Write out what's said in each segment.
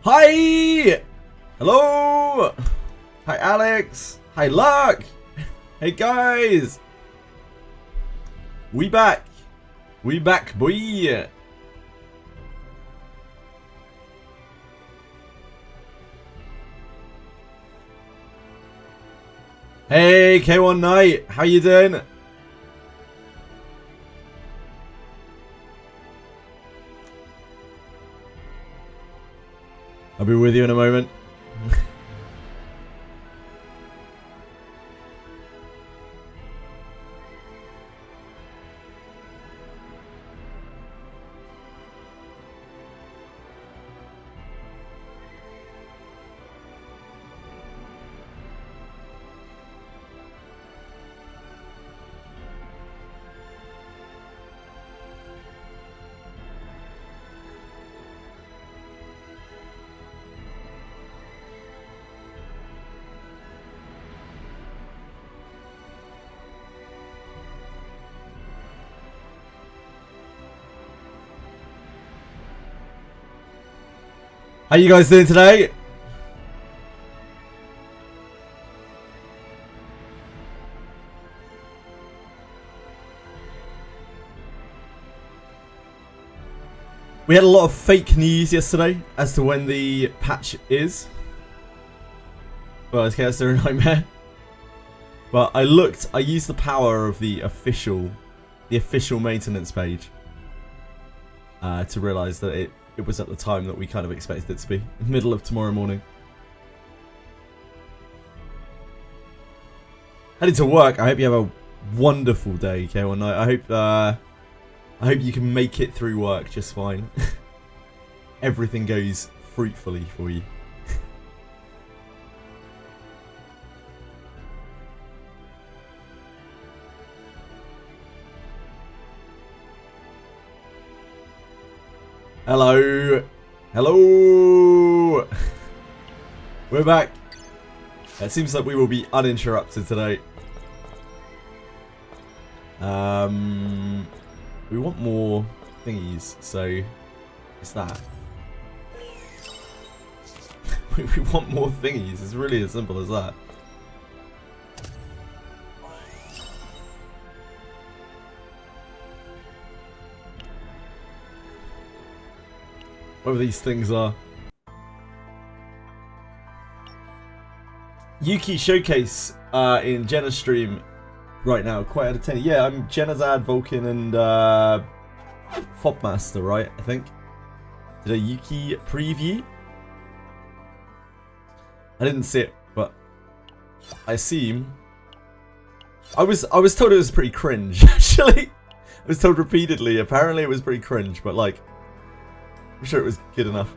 Hi! Hello! Hi, Alex! Hi, Luck! Hey, guys! We back! We back, boy! Hey, K1 Knight! How you doing? I'll be with you in a moment. How you guys doing today? We had a lot of fake news yesterday as to when the patch is. Well, it's Chaos a Nightmare. But I used the power of the official maintenance page to realise that it was at the time that we kind of expected it to be, in the middle of tomorrow morning. Heading to work. I hope you have a wonderful day, K1 Night. I hope you can make it through work just fine. Everything goes fruitfully for you. Hello. Hello. We're back. It seems like we will be uninterrupted today. We want more thingies, so it's that. We want more thingies. It's really as simple as that. Whatever these things are. Yuki showcase in Jenna's stream right now. Quite entertaining. Yeah, I'm Jenazad, Vulcan, and Fobmaster, right? I think. Did a Yuki preview? I didn't see it, but I assume. I was told it was pretty cringe. Actually, I was told repeatedly. Apparently, it was pretty cringe, but like. I'm sure it was good enough.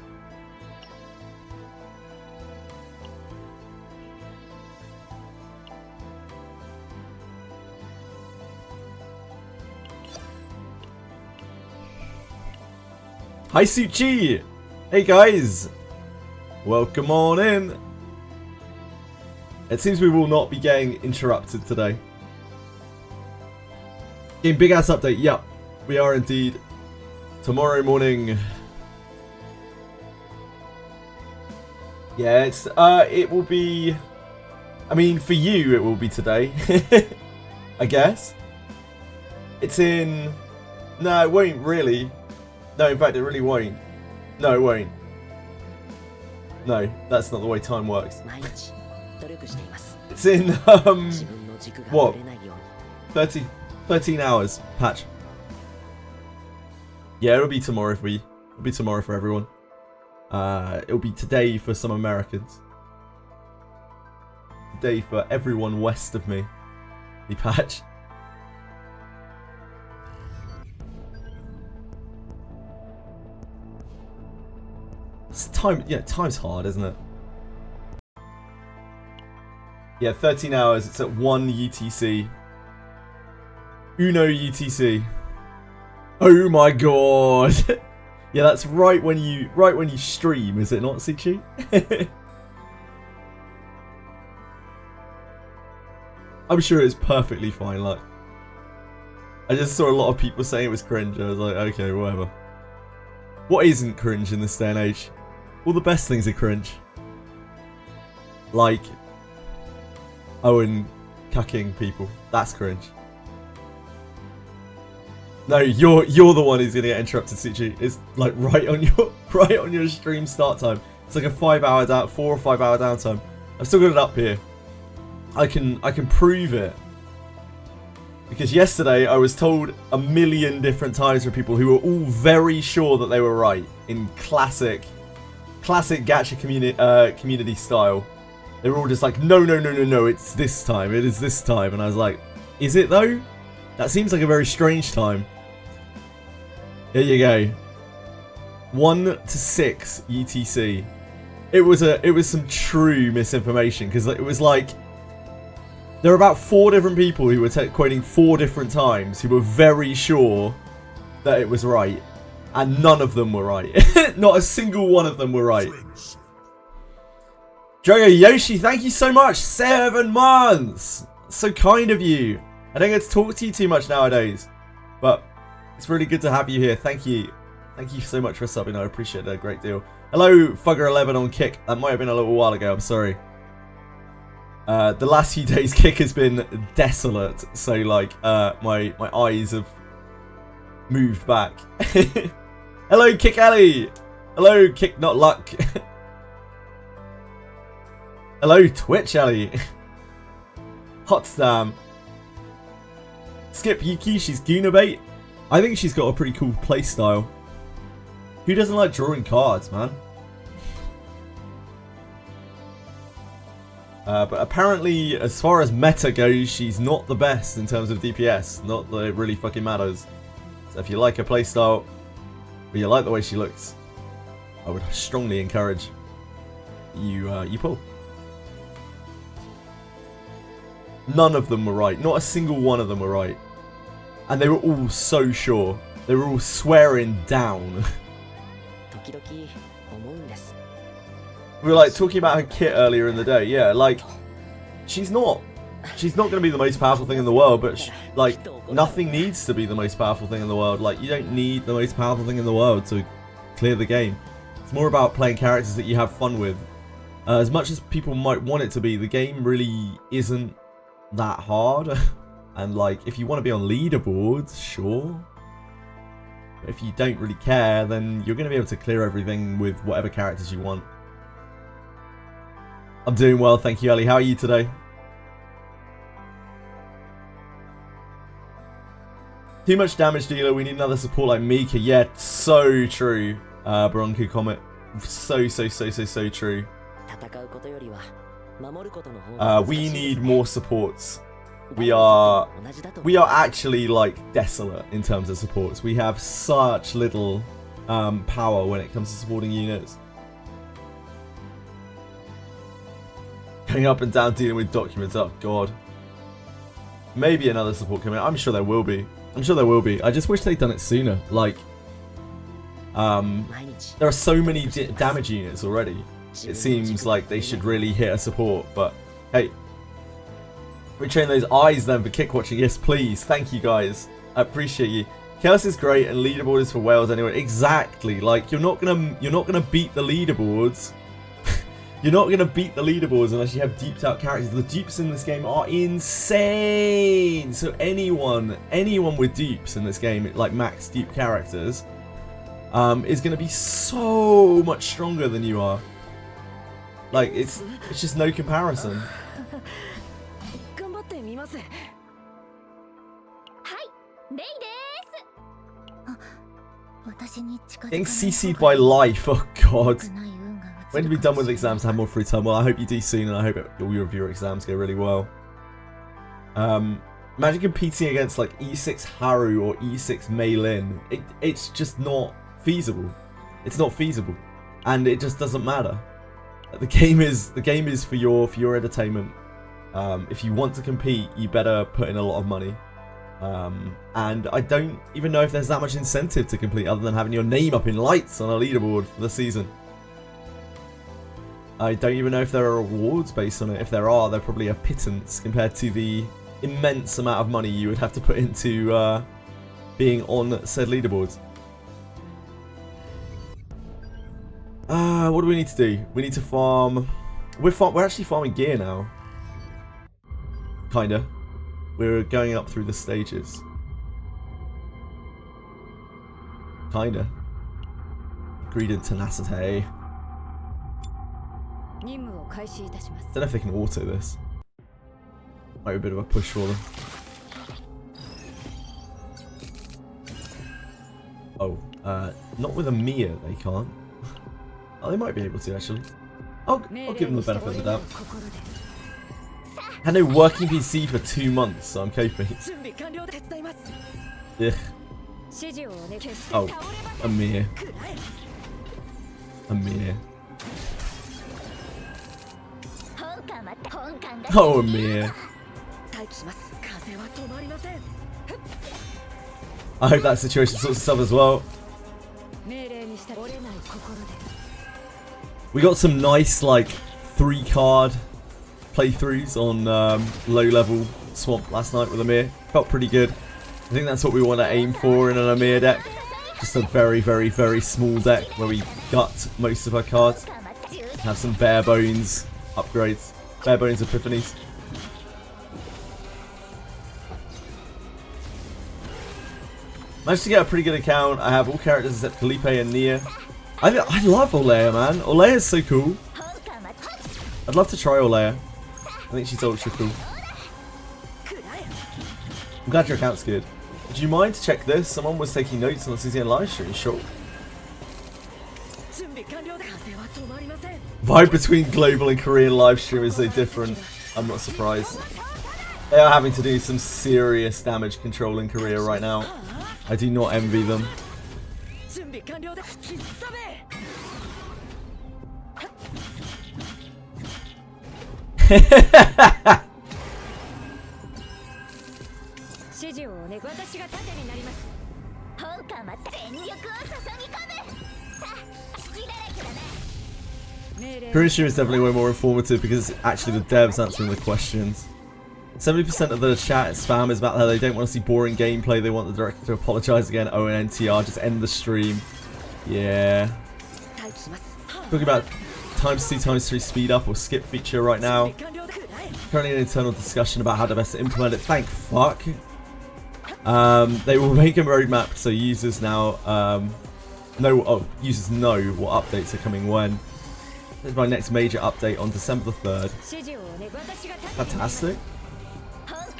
Hi Suchi! Hey guys! Welcome on in! It seems we will not be getting interrupted today. Game big ass update, yep. We are indeed. Tomorrow morning. Yeah, it will be. I mean, for you, it will be today. I guess. It's in. No, it won't really. No, in fact, it really won't. No, it won't. No, that's not the way time works. It's in what? 13 hours patch. Yeah, it'll be tomorrow for you. It'll be tomorrow for everyone. It'll be today for some Americans. Today for everyone west of me. The patch. It's time. Yeah, time's hard, isn't it? Yeah, 13 hours. It's at 1 UTC. Uno UTC. Oh my god. Yeah, that's right when you stream, is it not, Sichi? I'm sure it's perfectly fine, like. I just saw a lot of people saying it was cringe. I was like, okay, whatever. What isn't cringe in this day and age? All the best things are cringe. Like Owen cucking people. That's cringe. No, you're the one who's gonna get interrupted, Suchi. It's like right on your stream start time. It's like a 4 or 5 hour downtime. I've still got it up here. I can prove it. Because yesterday I was told a million different times from people who were all very sure that they were right in classic gacha community style. They were all just like, no, it's this time. It is this time. And I was like, is it though? That seems like a very strange time. Here you go. 1 to 6 UTC. It was some true misinformation because it was like there were about 4 different people who were quoting 4 different times who were very sure that it was right, and none of them were right. Not a single one of them were right. Drago Yoshi, thank you so much. 7 months. So kind of you. I don't get to talk to you too much nowadays, but it's really good to have you here. Thank you. Thank you so much for subbing. I appreciate it a great deal. Hello, Fugger11 on Kick. That might have been a little while ago. I'm sorry. The last few days, Kick has been desolate. So, like, my eyes have moved back. Hello, Kick Alley. Hello, Kick Not Luck. Hello, Twitch Alley. Hot damn. Skip Yuki, she's Goonabait. I think she's got a pretty cool playstyle. Who doesn't like drawing cards, man? But apparently, as far as meta goes, she's not the best in terms of DPS. Not that it really fucking matters. So if you like her playstyle, or you like the way she looks, I would strongly encourage you pull. None of them were right. Not a single one of them were right. And they were all so sure. They were all swearing down. We were like talking about her kit earlier in the day. Yeah, like she's not going to be the most powerful thing in the world, but like nothing needs to be the most powerful thing in the world. Like you don't need the most powerful thing in the world to clear the game. It's more about playing characters that you have fun with. As much as people might want it to be, the game really isn't that hard. And like if you want to be on leaderboards, sure. But if you don't really care, then you're going to be able to clear everything with whatever characters you want. I'm doing well, thank you, Ali. How are you today? Too much damage dealer. We need another support like Mika. Yeah, so true. Bronco Comet. So true. We need more supports. We are actually like desolate in terms of supports. We have such little power when it comes to supporting units. Going up and down dealing with documents. Oh god. Maybe another support coming out. I'm sure there will be. I just wish they'd done it sooner. Like, there are so many damage units already. It seems like they should really hit a support. But hey, retrain those eyes then for kick watching. Yes, please. Thank you guys. I appreciate you. Chaos is great and leaderboard is for whales anyway. Exactly. Like you're not gonna beat the leaderboards. You're not going to beat the leaderboards unless you have duped out characters. The dupes in this game are insane. So anyone with dupes in this game, like max dupe characters, is going to be so much stronger than you are. Like, it's just no comparison. Getting CC'd by life, oh god. When to be done with exams to have more free time? Well, I hope you do soon, and I hope all your exams go really well. Imagine competing against like E6 Haru or E6 Mei Lin. It's just not feasible. It's not feasible, and it just doesn't matter. The game is for your entertainment. If you want to compete, you better put in a lot of money. And I don't even know if there's that much incentive to complete other than having your name up in lights on a leaderboard for the season. I don't even know if there are rewards based on it. If there are, they're probably a pittance compared to the immense amount of money you would have to put into being on said leaderboards. What do we need to do? We need to farm. We're actually farming gear now. Kinda. We're going up through the stages. Kinda. Greed and tenacity. Don't know if they can auto this. Might be a bit of a push for them. Oh, not with a Mia they can't. Oh, they might be able to actually. I'll give them the benefit of the doubt. Had no working PC for 2 months, so I'm coping. Ugh. Oh, a Mia. A Mia. Oh, a Mia. I hope that situation sorts itself as well. We got some nice, like, 3-card playthroughs on low-level Swamp last night with Amir. Felt pretty good. I think that's what we want to aim for in an Amir deck. Just a very, very, very small deck where we gut most of our cards. Have some bare bones upgrades. Bare bones epiphanies. Managed to get a pretty good account. I have all characters except Felipe and Nia. I love Olea, man. Olea is so cool. I'd love to try Olea. I think she's ultra cool. I'm glad your account's good. Do you mind to check this? Someone was taking notes on the CCN live stream. Sure. Vibe between global and Korean live stream is so different. I'm not surprised. They are having to do some serious damage control in Korea right now. I do not envy them. Korean stream is definitely way more informative because it's actually the devs answering the questions. 70% of the chat spam is about how they don't want to see boring gameplay. They want the director to apologize again. Oh, and NTR, just end the stream. Yeah. Talking about ×2 ×3 speed up or skip feature right now. Currently an internal discussion about how to best implement it. Thank fuck. They will make a roadmap so users now users know what updates are coming when. This is my next major update on December the 3rd. Fantastic.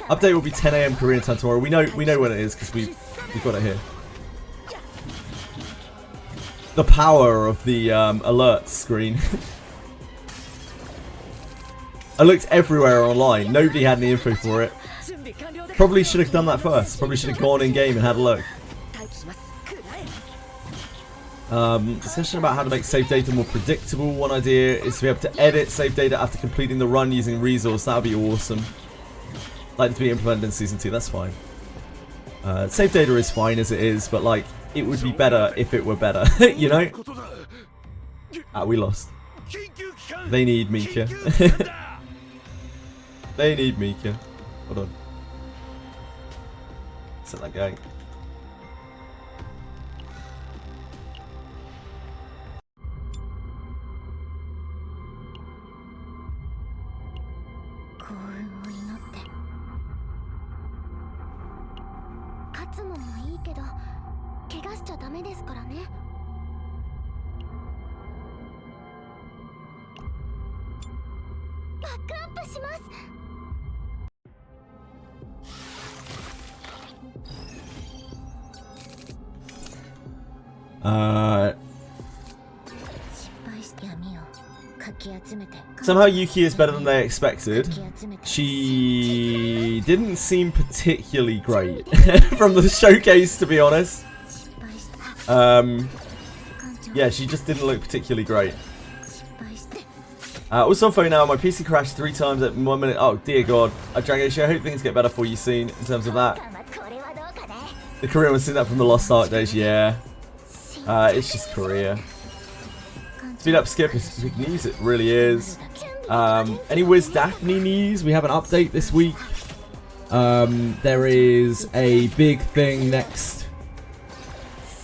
Update will be 10 AM Korean time tomorrow. We know when it is because we've got it here. The power of the alerts screen. I looked everywhere online. Nobody had any info for it. Probably should have done that first. Probably should have gone in game and had a look. Discussion about how to make save data more predictable. One idea is to be able to edit save data after completing the run using resource. That would be awesome. Like to be implemented in season 2. That's fine. Save data is fine as it is, but like it would be better if it were better. You know? We lost. They need Mika. They need Mika. Hold on. Set that going. Somehow Yuki is better than they expected. She didn't seem particularly great from the showcase, to be honest. Yeah, she just didn't look particularly great. Also on phone now, my PC crashed 3 times at 1 minute. Oh dear god. Dragoshi, I hope things get better for you soon in terms of that. The Korean was seeing that from the Lost Ark days, yeah. It's just Korea. Speed up skip is big news, it really is. Any Wiz Daphne news? We have an update this week. There is a big thing next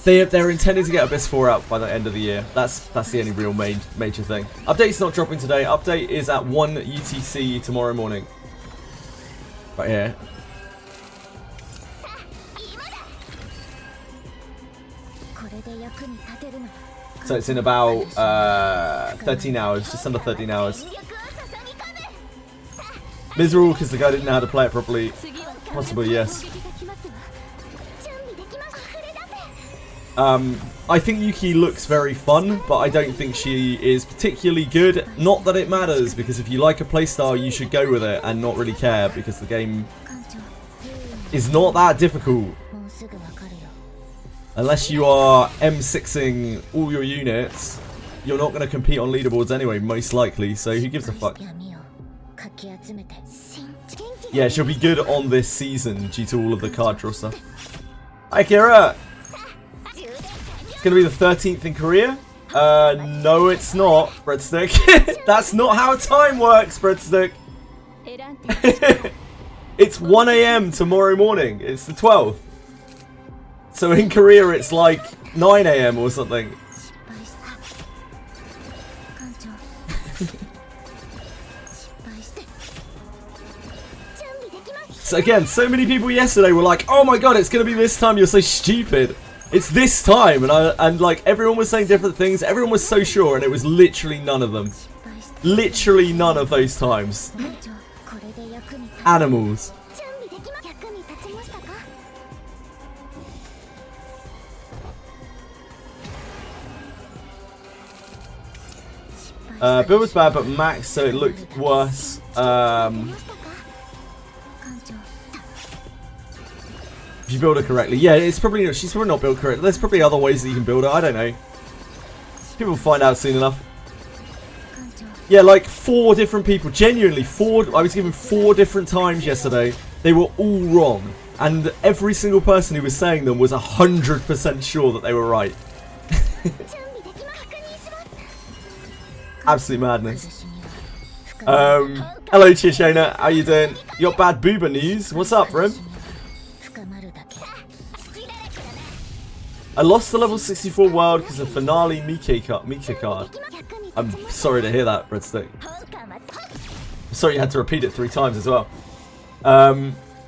They're intending to get Abyss 4 out by the end of the year. That's the only real major thing. Update's not dropping today. Update is at 1 UTC tomorrow morning. Right here. So it's in about 13 hours, just under 13 hours. Miserable because the guy didn't know how to play it properly. Possibly, yes. I think Yuki looks very fun, but I don't think she is particularly good. Not that it matters, because if you like a playstyle, you should go with it and not really care, because the game is not that difficult. Unless you are M6ing all your units, you're not going to compete on leaderboards anyway, most likely, so who gives a fuck? Yeah, she'll be good on this season due to all of the card draw stuff. Hi, Kira! It's going to be the 13th in Korea? No, it's not, Breadstick. That's not how time works, Breadstick. It's 1 AM tomorrow morning. It's the 12th. So in Korea, it's like 9 AM or something. So again, so many people yesterday were like, "Oh my god, it's gonna be this time." You're so stupid. It's this time, and like everyone was saying different things. Everyone was so sure, and it was literally none of them. Literally none of those times. Animals. Build was bad, but max, so it looked worse. If you build her correctly, yeah, it's probably she's probably not built correctly. There's probably other ways that you can build her. I don't know. People will find out soon enough. Yeah, like 4 different people, genuinely 4. I was given 4 different times yesterday. They were all wrong, and every single person who was saying them was 100% sure that they were right. Absolute madness. Hello Chishona, how you doing? You got bad booba news? What's up, Rim? I lost the level 64 world because of finale Mika card. I'm sorry to hear that, Breadstick. Sorry you had to repeat it 3 times as well.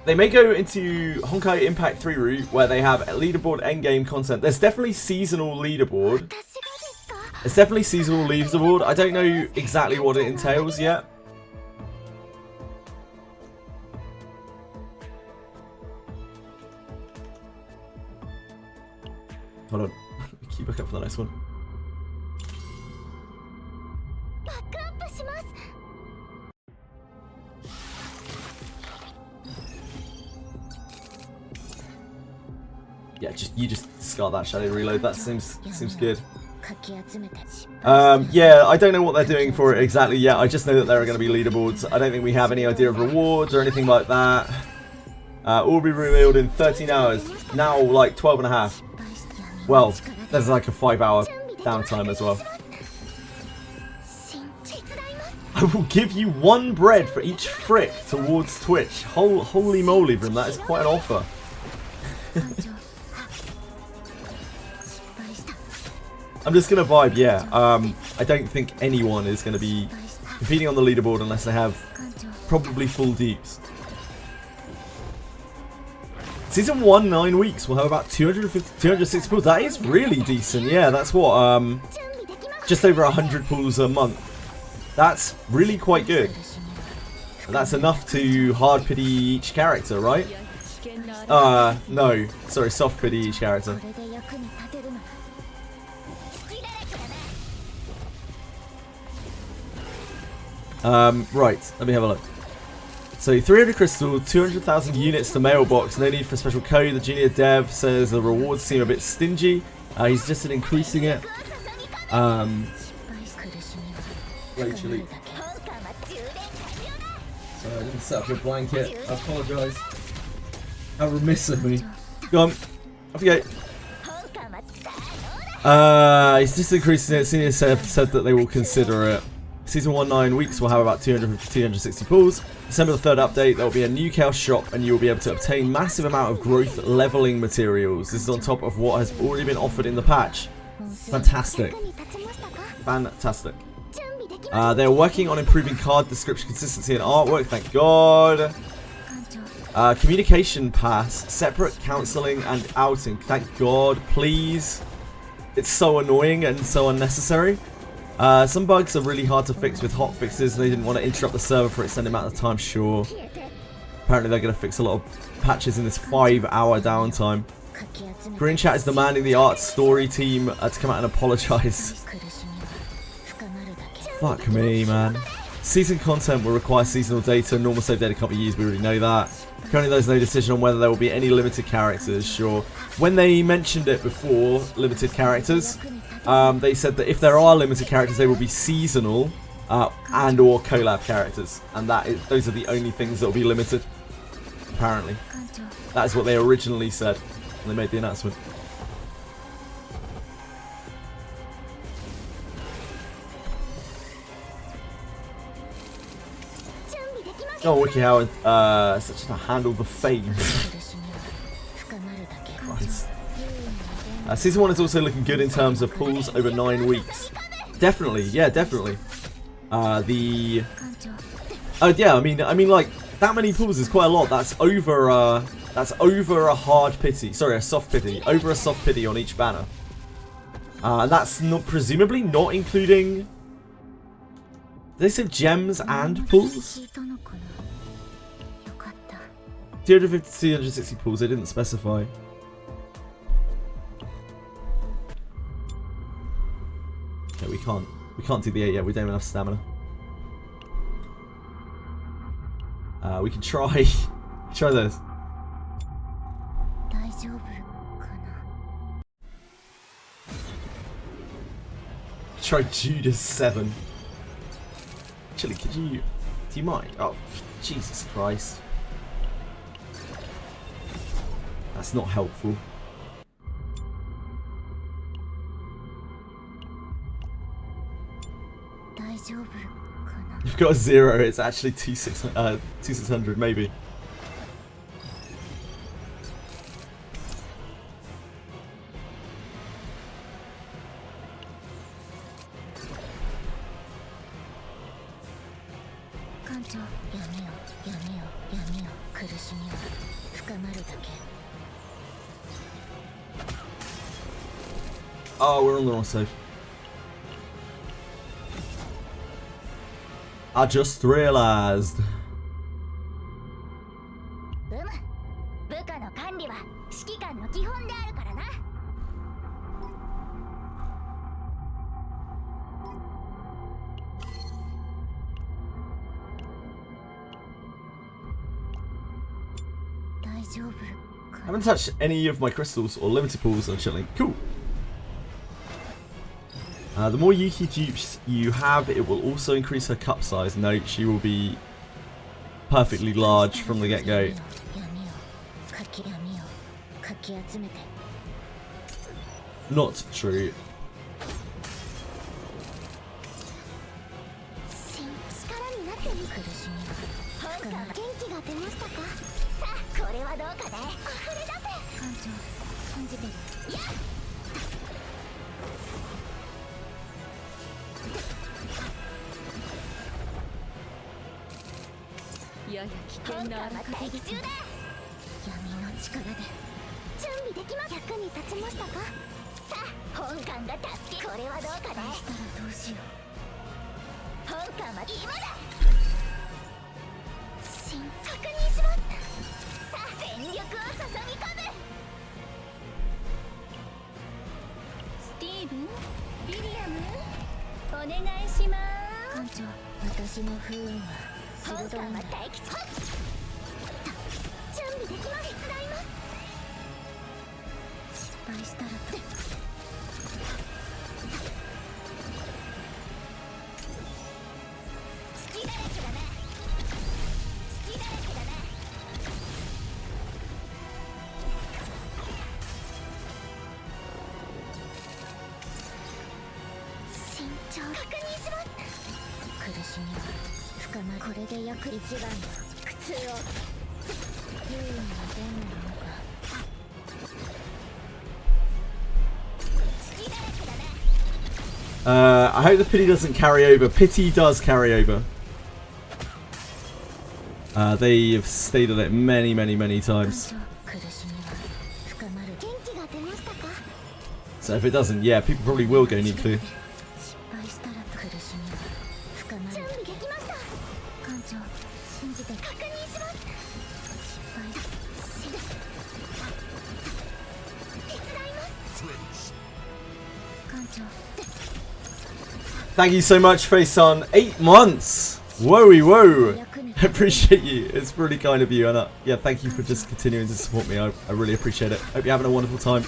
They may go into Honkai Impact 3 route where they have leaderboard endgame content. There's definitely seasonal leaderboard. It's definitely seasonal leaderboard. I don't know exactly what it entails yet. Hold on. Keep looking up for the next one. Yeah, you just discard that shadow reload. That seems good. Yeah, I don't know what they're doing for it exactly yet. I just know that there are going to be leaderboards. I don't think we have any idea of rewards or anything like that. All will be revealed in 13 hours. Now, like 12 and a half. Well, there's like a 5-hour downtime as well. I will give you 1 bread for each frick towards Twitch. Holy moly, Brim, that is quite an offer. I'm just going to vibe, yeah. I don't think anyone is going to be competing on the leaderboard unless they have probably full deeps. Season 1, 9 weeks. We'll have about 260 pools. That is really decent. Yeah, that's what, just over 100 pools a month. That's really quite good. That's enough to hard pity each character, right? No. Sorry, soft pity each character. Right, let me have a look. So 300 crystal, 200,000 units to mailbox, no need for special code. The junior dev says the rewards seem a bit stingy. He's just increasing it. Literally. Sorry, I didn't set up your blanket. I apologise. How remiss of me. Go on. Off you go. He's just increasing it. Senior said that they will consider it. Season 1, 9 weeks will have about 260 pools. December the 3rd update, there will be a new chaos shop and you will be able to obtain massive amount of growth leveling materials. This is on top of what has already been offered in the patch. Fantastic. Fantastic. They're working on improving card description, consistency and artwork, thank God. Communication pass, separate counseling and outing, thank God, please. It's so annoying and so unnecessary. Some bugs are really hard to fix with hotfixes. They didn't want to interrupt the server for an extended amount of time, sure. Apparently they're going to fix a lot of patches in this 5-hour downtime. Green Chat is demanding the art story team to come out and apologise. Fuck me, man. Season content will require seasonal data. Normal save data can't be used, we already know that. Currently there's no decision on whether there will be any limited characters, sure. When they mentioned it before, limited characters, they said that if there are limited characters, they will be seasonal and or collab characters. And those are the only things that will be limited, apparently. That is what they originally said when they made the announcement. Oh, Wiki Howard, such a handle the fame. Christ. Season 1 is also looking good in terms of pulls over 9 weeks. Definitely, yeah, definitely. Yeah, I mean, like that many pulls is quite a lot. That's over a hard pity. Sorry, a soft pity. Over a soft pity on each banner. And that's not presumably not including. Did they say gems and pulls? 250 to 260 pulls, they didn't specify. Okay, we can't do the 8 yet, we don't have enough stamina. We can try try this. Try Judas 7. Actually, do you mind? Oh, Jesus Christ. That's not helpful. You've got a 0, it's actually 2600 maybe. Oh, we're on the wrong side. I just realized. I haven't touched any of my crystals or limited pools on chilling. Cool. The more Yuki dupes you have, it will also increase her cup size. Note, she will be perfectly large from the get-go. Not true. I hope the pity doesn't carry over. Pity does carry over. They have stayed on it many times. So if it doesn't, yeah, people probably will go nuclear. Thank you so much, Face-On. 8 months! Whoa-y whoa! I appreciate you. It's really kind of you. And yeah, thank you for just continuing to support me. I really appreciate it. Hope you're having a wonderful time.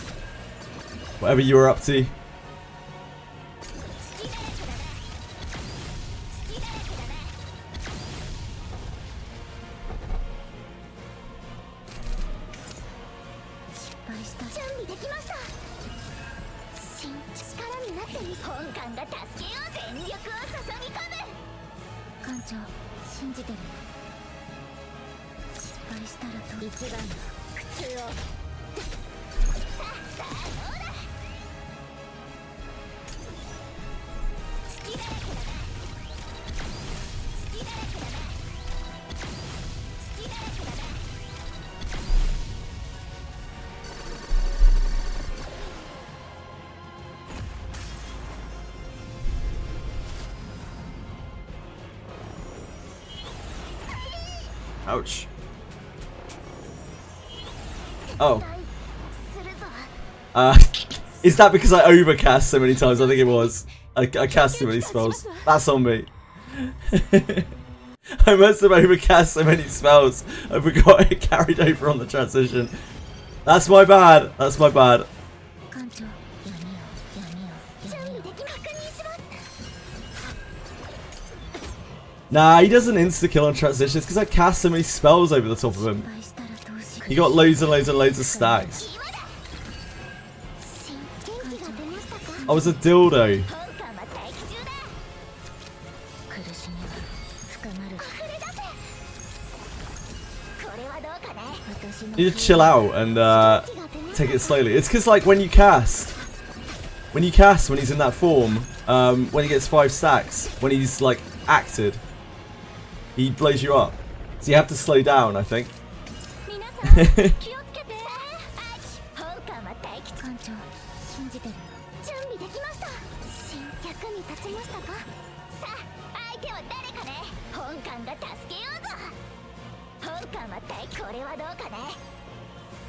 Whatever you were up to. Ouch. Oh. Is that because I overcast so many times? I think it was. I cast too many spells. That's on me. I must have overcast so many spells. I forgot it carried over on the transition. That's my bad. That's my bad. Nah, he doesn't insta-kill on transitions because I cast so many spells over the top of him. He got loads and loads and loads of stacks. I was a dildo. You need to chill out and take it slowly. It's because like when you cast when he's in that form, when he gets 5 stacks, when he's like acted, he blows you up. So you have to slow down, I think.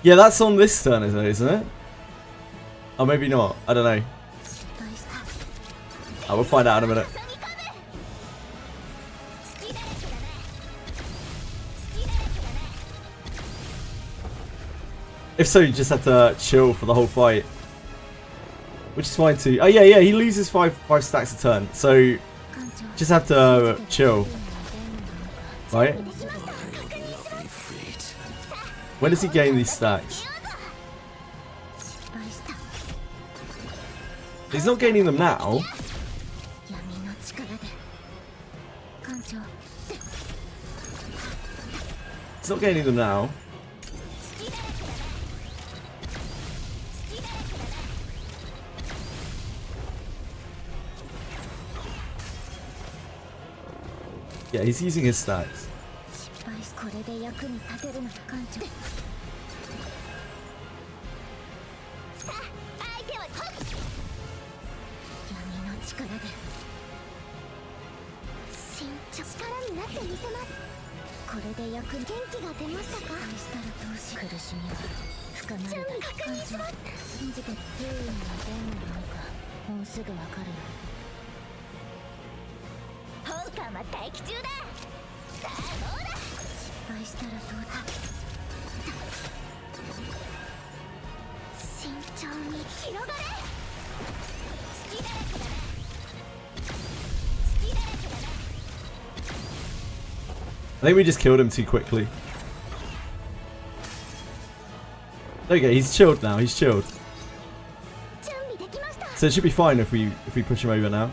Yeah, that's on this turn, isn't it? Oh, maybe not. I don't know. I will find out in a minute. If so, you just have to chill for the whole fight, which is fine too. Oh yeah, he loses 5 stacks a turn, so just have to chill, right? When does he gain these stacks? He's not gaining them now. He's not gaining them now. Yeah, he's using his stacks. I think we just killed him too quickly. Okay, he's chilled now. He's chilled. So it should be fine if we push him over now.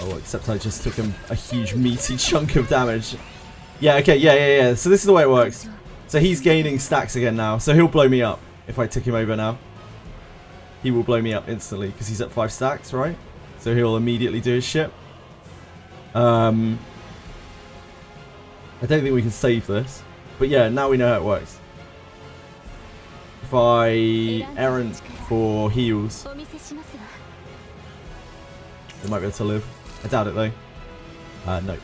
Oh, except I just took him a huge meaty chunk of damage. Yeah, okay, yeah. So this is the way it works. So he's gaining stacks again now. So he'll blow me up if I tick him over now. He will blow me up instantly because he's at 5 stacks, right? So he'll immediately do his shit. I don't think we can save this. But yeah, now we know how it works. If I errant for heals, they might be able to live. I doubt it though. No.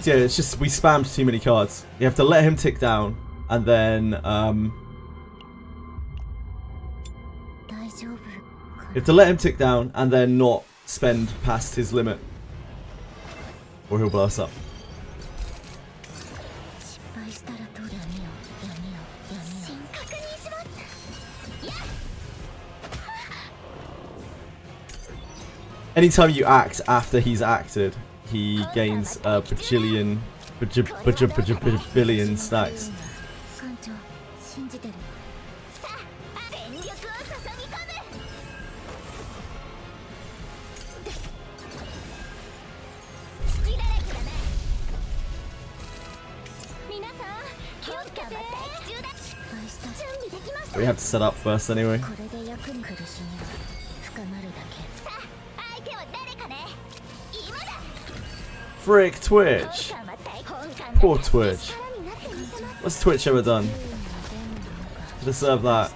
So yeah, it's just we spammed too many cards. You have to let him tick down, and then you have to let him tick down, and then not spend past his limit, or he'll blow us up. Anytime you act after he's acted, he gains a bajillion stacks. We have to set up first anyway. Frick Twitch. Poor Twitch. What's Twitch ever done to deserve that?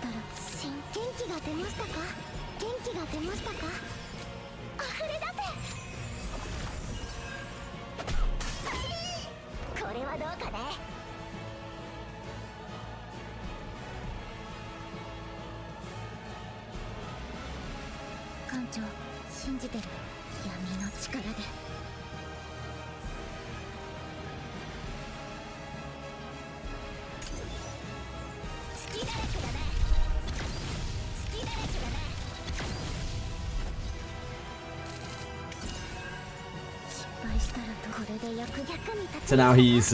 So now he's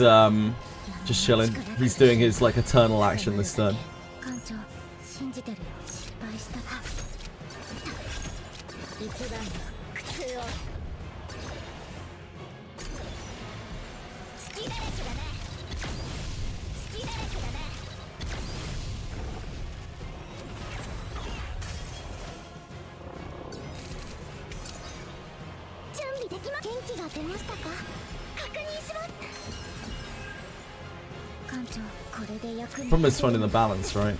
just chilling. He's doing his like eternal action this turn. Problem is finding the balance, right?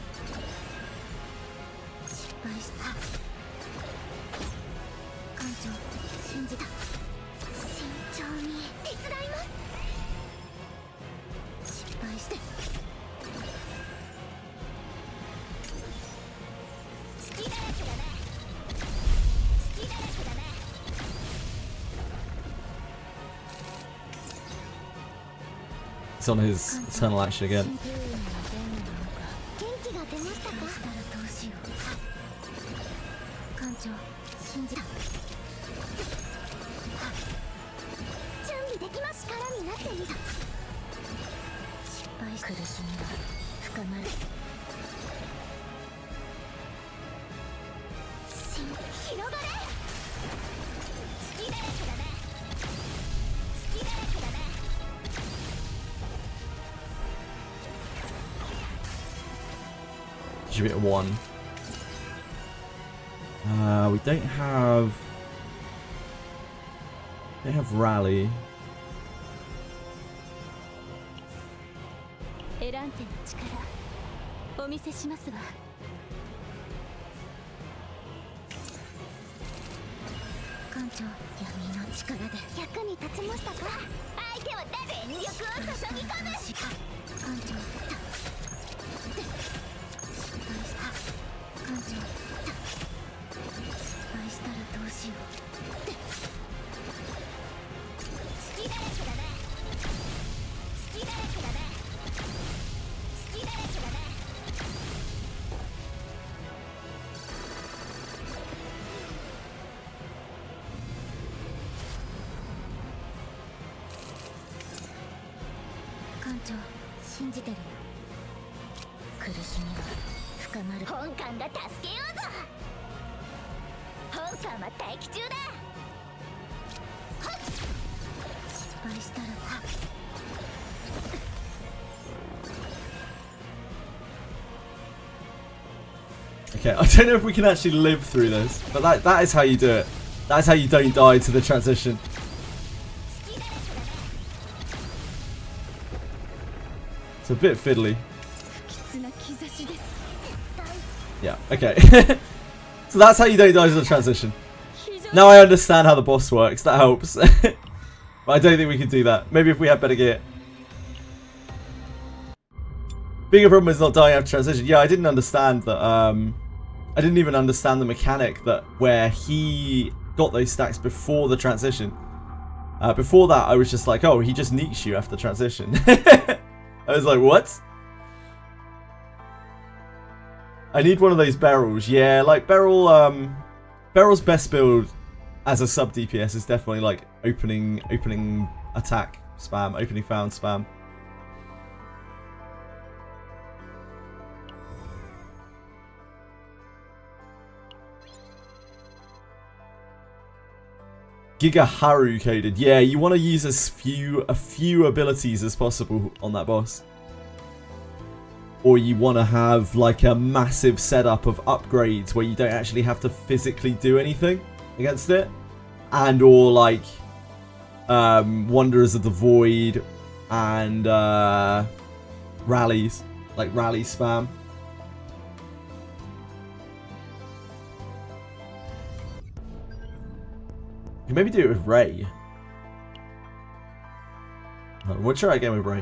He's on his eternal action again. Should be at 1. We don't have rally. Okay, I don't know if we can actually live through this, but that is how you do it. That's how you don't die to the transition. It's a bit fiddly. Yeah, okay. So that's how you don't die to the transition. Now I understand how the boss works, that helps. But I don't think we can do that. Maybe if we had better gear. Bigger problem is not dying after transition. Yeah, I didn't understand that, I didn't even understand the mechanic that where he got those stacks before the transition. Before that, I was just like, oh, he just neeks you after transition. I was like, what? I need one of those barrels. Yeah, like Beryl's best build as a sub DPS is definitely like opening attack spam, opening found spam. Giga Haru coded. Yeah, you want to use a few abilities as possible on that boss. Or you want to have like a massive setup of upgrades where you don't actually have to physically do anything against it. And or like Wanderers of the Void and rallies. Like rally spam. You can maybe do it with Ray. We'll try again with Ray.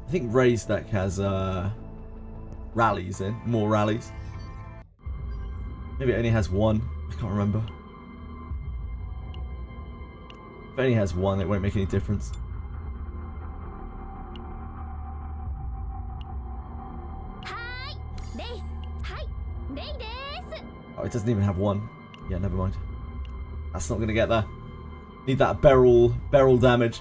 I think Ray's deck has rallies in, more rallies. Maybe it only has one. I can't remember. If it only has one, it won't make any difference. Oh, it doesn't even have one. Yeah, never mind. That's not gonna get there. Need that barrel damage.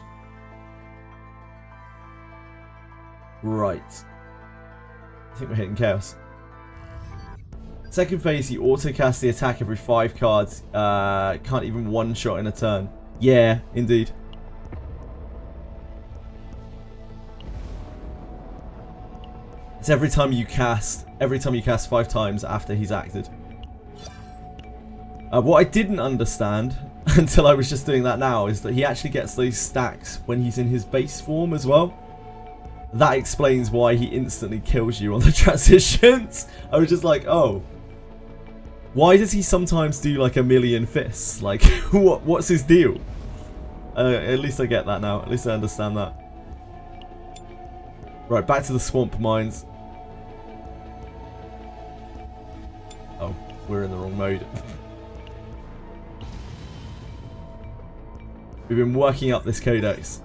Right. I think we're hitting chaos. Second phase, you auto-cast the attack every 5 cards. Can't even one-shot in a turn. Yeah, indeed. It's every time you cast 5 times after he's acted. What I didn't understand until I was just doing that now is that he actually gets those stacks when he's in his base form as well. That explains why he instantly kills you on the transitions. I was just like, oh. Why does he sometimes do like a million fists? Like, what's his deal? At least I get that now. At least I understand that. Right, back to the swamp mines. Oh, we're in the wrong mode. We've been working up this codex.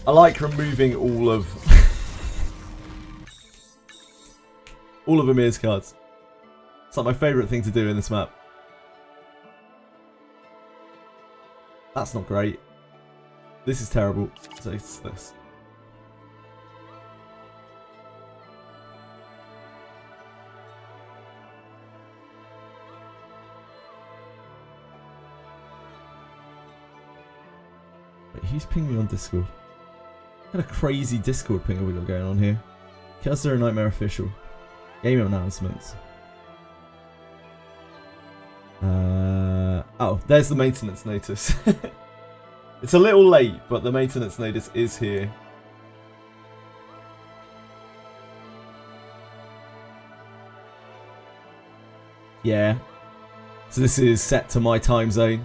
I like removing all of Amir's cards. It's like my favourite thing to do in this map. That's not great. This is terrible. So it's this. Wait, who's pinging me on Discord? What kind of crazy Discord ping have we got going on here? Chaos Zero Nightmare Official. Game announcements. Oh, there's the maintenance notice. It's a little late, but the maintenance notice is here. Yeah. So this is set to my time zone.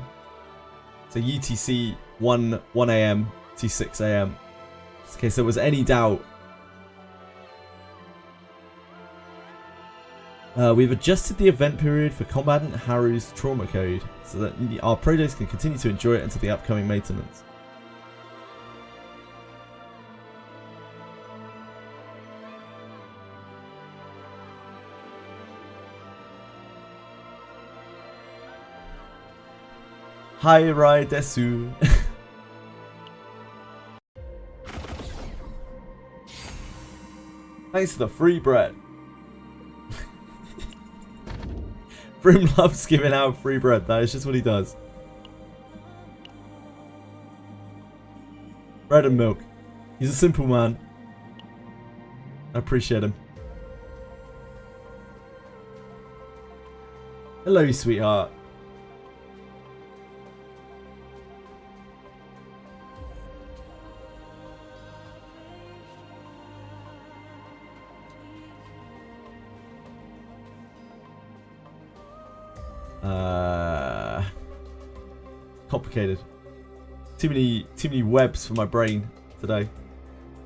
So UTC 1 AM to 6 AM. In case there was any doubt. We've adjusted the event period for Combatant Haru's trauma code so that our projects can continue to enjoy it until the upcoming maintenance. Hi, Rai Desu. Thanks for the free bread. Brim loves giving out free bread. That is just what he does. Bread and milk. He's a simple man. I appreciate him. Hello, sweetheart. Complicated. Too many webs for my brain today.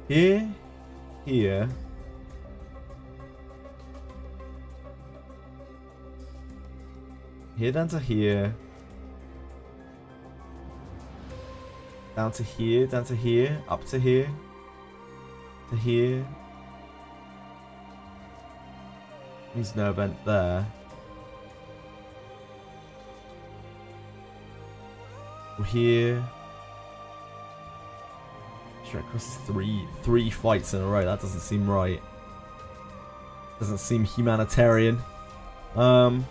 Here. Here down to here. Down to here, down to here, up to here. To here. There's no event there. Here. Straight across three fights in a row. That doesn't seem right. Doesn't seem humanitarian. Down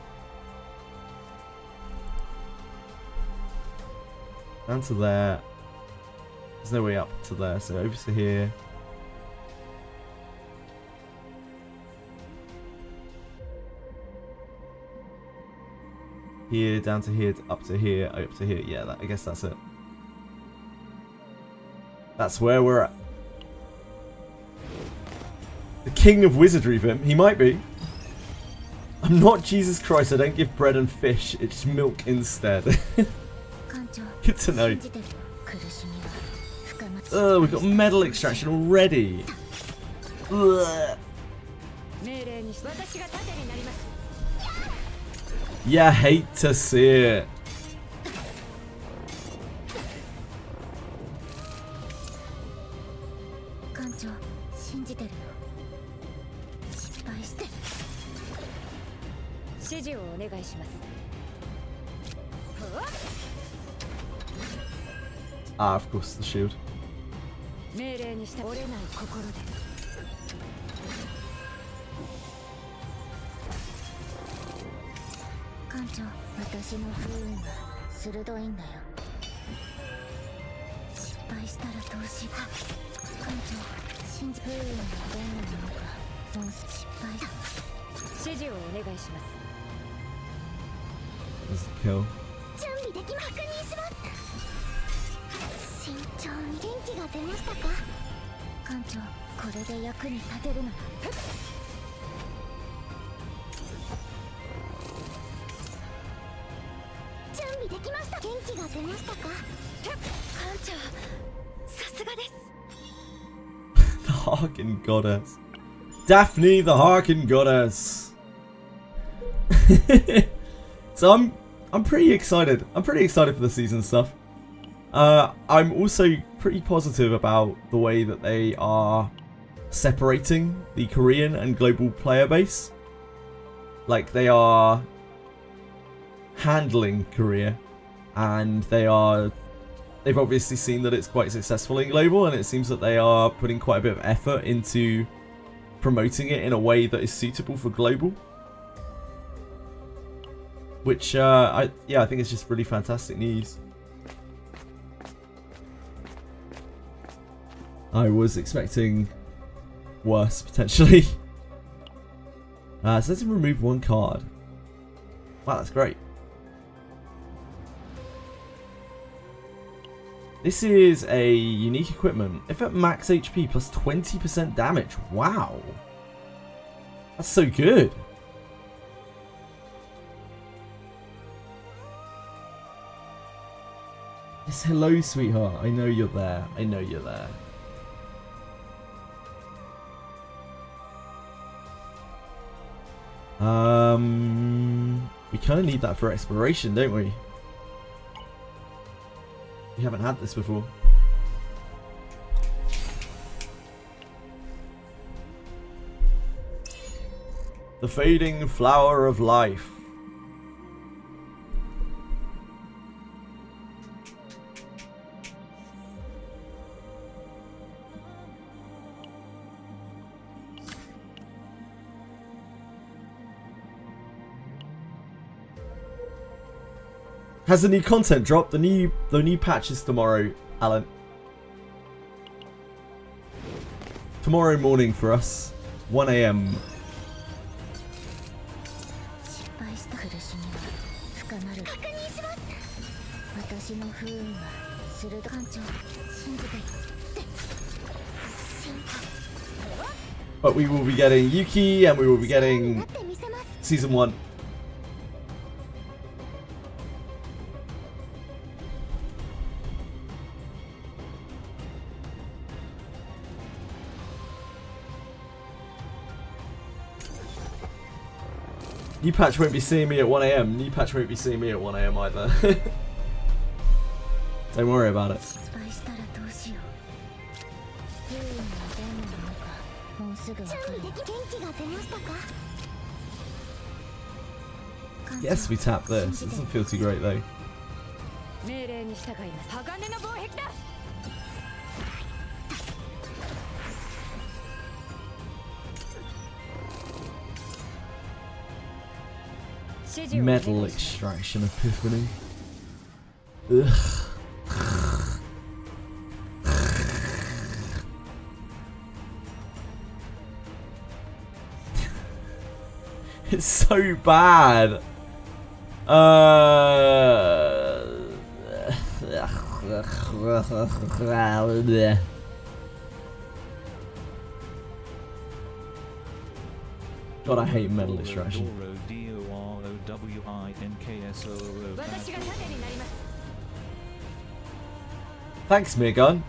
to there. There's no way up to there, so over to here. Here, down to here, up to here, up to here. Yeah, I guess that's it. That's where we're at. The king of wizardry, Vim. He might be. I'm not Jesus Christ. I don't give bread and fish. It's milk instead. Good to know. Oh, we've got metal extraction already. Ugh. Yeah, hate to see it. Ah, of course, the shield. That's a kill. The Harkin Goddess. Daphne, the Harkin Goddess. So I'm pretty excited. I'm pretty excited for the season stuff. I'm also pretty positive about the way that they are separating the Korean and global player base. Like, they are handling Korea, and they've obviously seen that it's quite successful in global, and it seems that they are putting quite a bit of effort into promoting it in a way that is suitable for global. Which, I think it's just really fantastic news. I was expecting worse, potentially. So let's remove one card. Wow, that's great. This is a unique equipment. If at max HP plus 20% damage. Wow. That's so good. Yes, hello, sweetheart. I know you're there. I know you're there. We kind of need that for exploration, don't we? We haven't had this before. The fading flower of life. Has the new content dropped? The new patch is tomorrow, Alan. Tomorrow morning for us, 1 AM. But we will be getting Yuki and we will be getting Season 1. New patch won't be seeing me at 1 AM. New patch won't be seeing me at 1 AM either. Don't worry about it. Yes, we tap this. It doesn't feel too great though. Metal extraction epiphany. Ugh. It's so bad. God, I hate metal extraction. Thanks, Megan.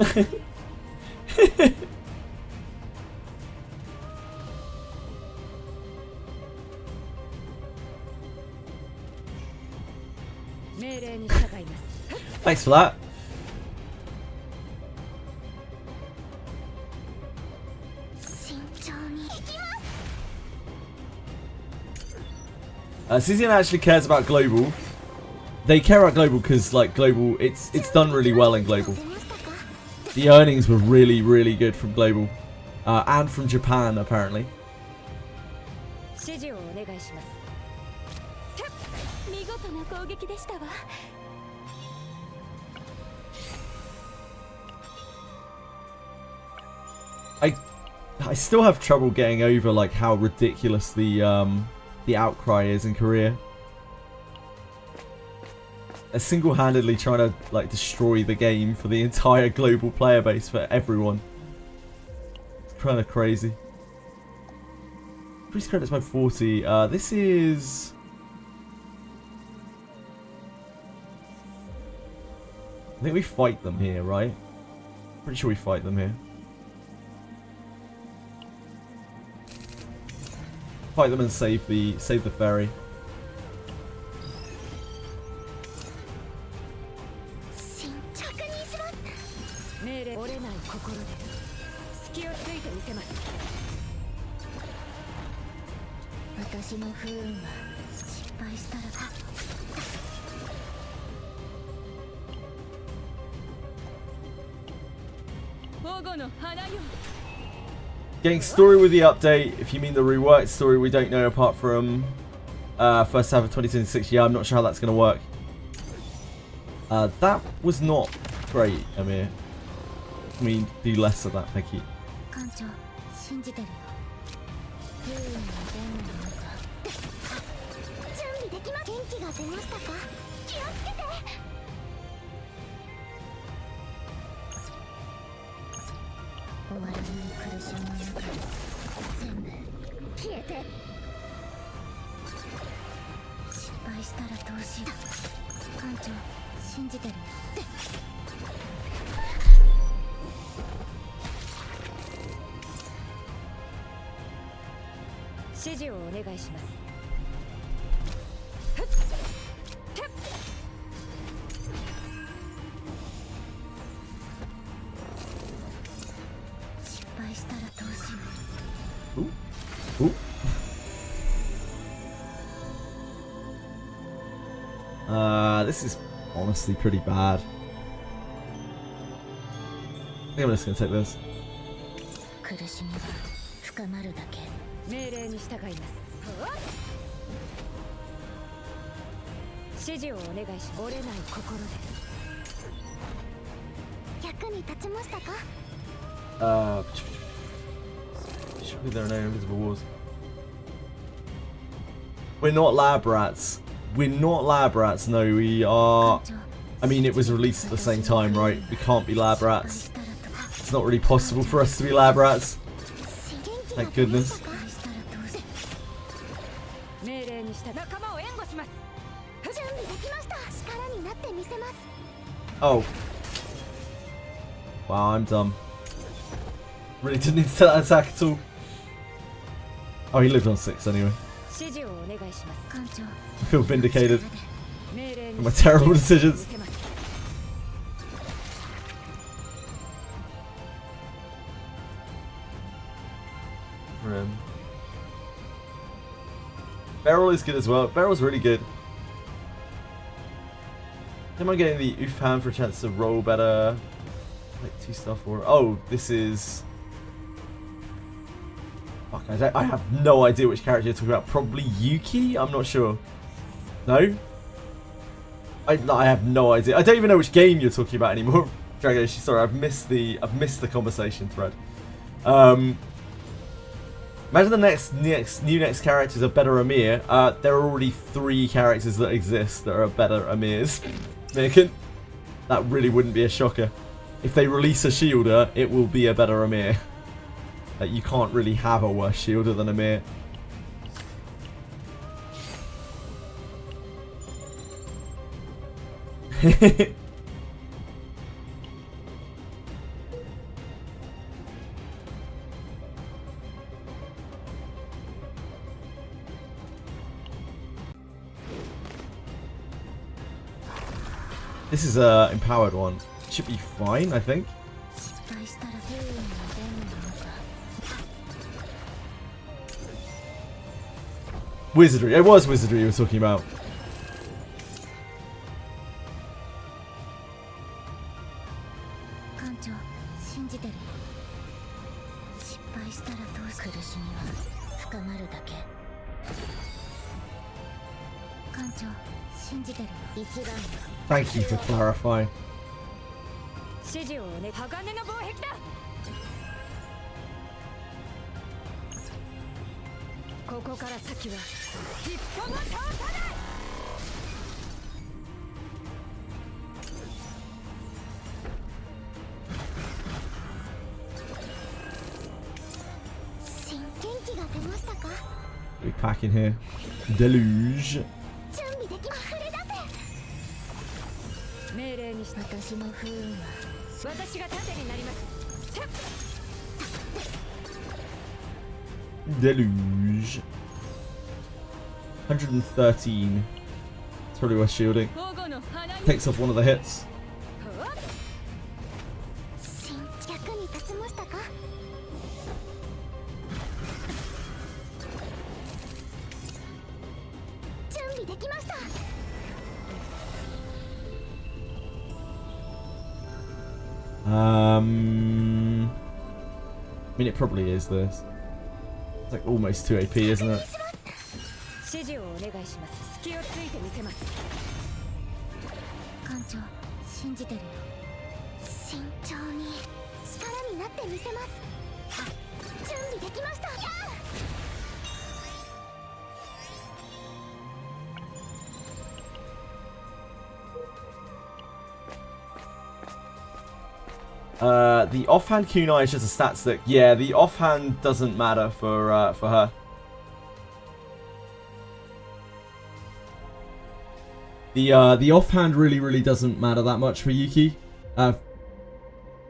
Thanks for that. Cizian actually cares about global. They care about global because, like, global, it's done really well in global. The earnings were really, really good from global, and from Japan apparently. I still have trouble getting over like how ridiculous the outcry is in Korea. They're single-handedly trying to like destroy the game for the entire global player base for everyone. It's kind of crazy. Increase credits by 40. This is. I think we fight them here, right? Pretty sure we fight them here. Fight them and save the ferry. Getting story with the update. If you mean the reworked story, we don't know apart from first half of 2026. Yeah, I'm not sure how that's going to work. That was not great, Amir. Can we do less of that? Thank you. Ooh. Ooh. This is honestly pretty bad. I think I'm just gonna take this. Surely there are no invisible walls. We're not lab rats. We're not lab rats. No, we are. I mean, it was released at the same time, right? We can't be lab rats. It's not really possible for us to be lab rats. Thank goodness. Oh. Wow, I'm dumb. Really didn't need to set that attack at all. Oh, he lived on 6 anyway. I feel vindicated for my terrible decisions. Beryl is good as well. Beryl's really good. Am I getting the oof hand for a chance to roll better? Like 2 stuff or oh, this is. Fuck, I have no idea which character you're talking about. Probably Yuki? I'm not sure. No? I have no idea. I don't even know which game you're talking about anymore. Dragon, sorry, I've missed the conversation thread. Imagine the next characters are better Amir. There are already 3 characters that exist that are better Amirs. American. That really wouldn't be a shocker. If they release a shielder, it will be a better Amir. Like, you can't really have a worse shielder than Amir. This is a empowered one. Should be fine, I think. Wizardry. It was Wizardry you were talking about. Thank you for clarifying. We pack in here. Deluge. Deluge. 113. It's probably worth shielding. Takes off one of the hits. I mean, it probably is this. It's like almost 2 AP, isn't it? The offhand kunai is just a stat stick. Yeah, the offhand doesn't matter for her. The offhand really doesn't matter that much for Yuki.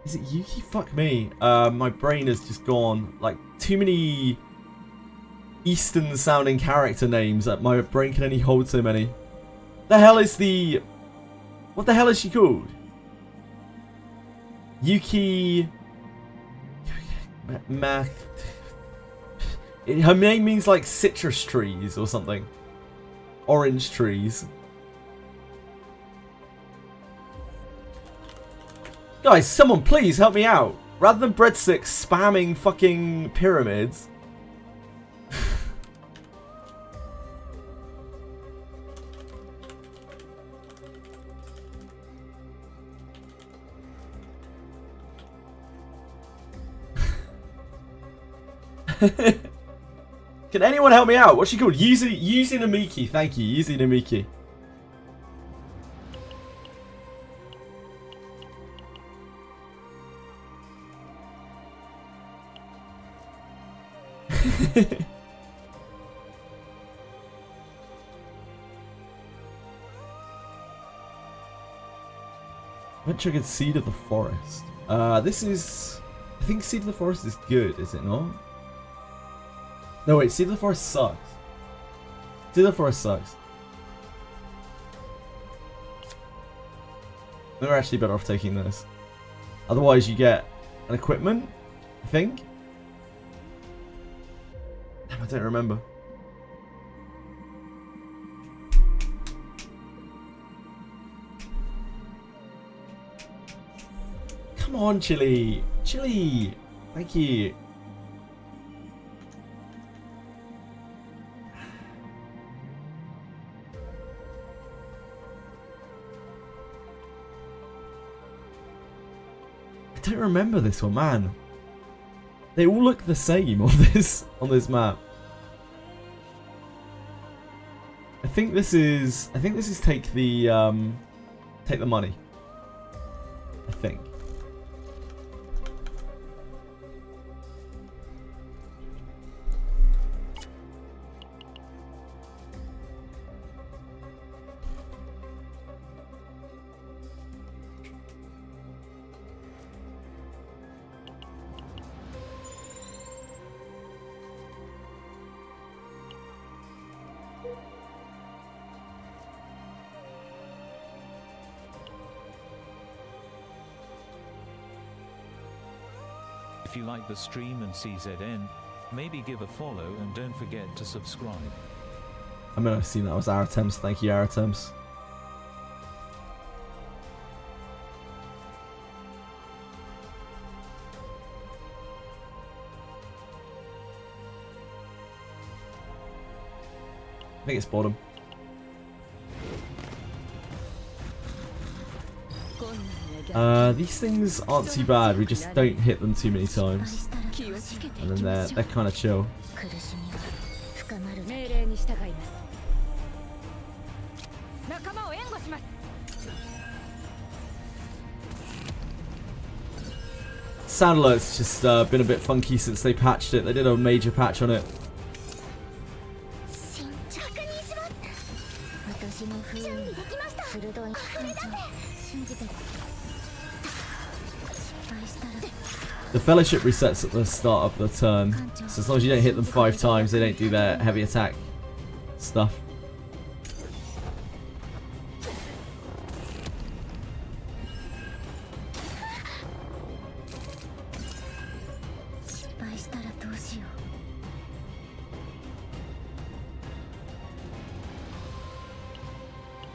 Is it Yuki? Fuck me. My brain has just gone. Like, too many Eastern sounding character names that my brain can only hold so many. The hell is the... What the hell is she called? Yuki... Her name means like citrus trees or something. Orange trees. Guys, someone please help me out. Rather than breadsticks spamming fucking pyramids. Can anyone help me out? What's she called? Yuzi Namiki. Thank you, Yuzi Namiki. Went triggered Seed of the Forest. This is... I think Seed of the Forest is good, is it not? No, wait, Seed of the Forest sucks. Seed of the Forest sucks. We're actually better off taking this. Otherwise you get an equipment, I think? Damn, I don't remember. Come on, Chili. Chili. Thank you. I don't remember this one, man. They all look the same on this map. I think this is take the money. I think. If you like the stream and CZN, maybe give a follow and don't forget to subscribe. I mean, I've seen that was Aratems. Thank you, Aratems. I think it's bottom. These things aren't too bad. We just don't hit them too many times, and then they're kind of chill. Sound alert's just been a bit funky since they patched it. They did a major patch on it. The Fellowship resets at the start of the turn, so as long as you don't hit them 5 times, they don't do their heavy attack stuff.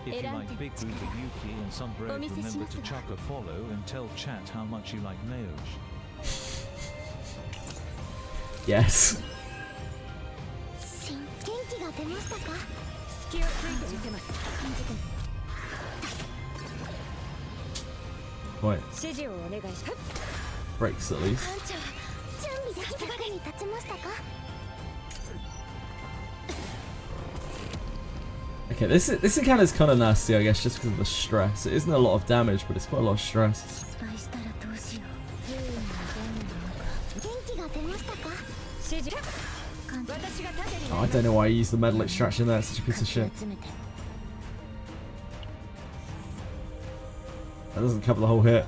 If you like Big Booba Yuki and some bread, remember to chuck a follow and tell chat how much you like Naoj. Yes. Wait. Breaks at least. Okay, this encounter is kind of nasty, I guess, just because of the stress. It isn't a lot of damage, but it's quite a lot of stress. Oh, I don't know why I used the metal extraction there. It's such a piece of shit. That doesn't cover the whole hit.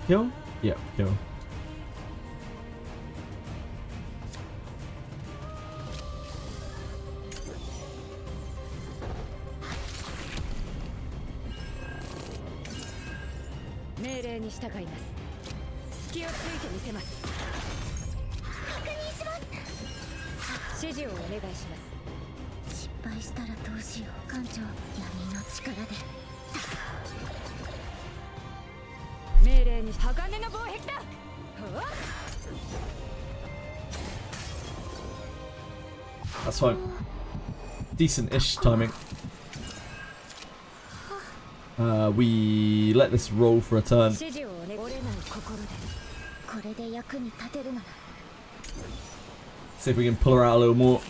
Kill? Yeah, kill. That's fine. Decent-ish timing. We let this roll for a turn. See if we can pull her out a little more.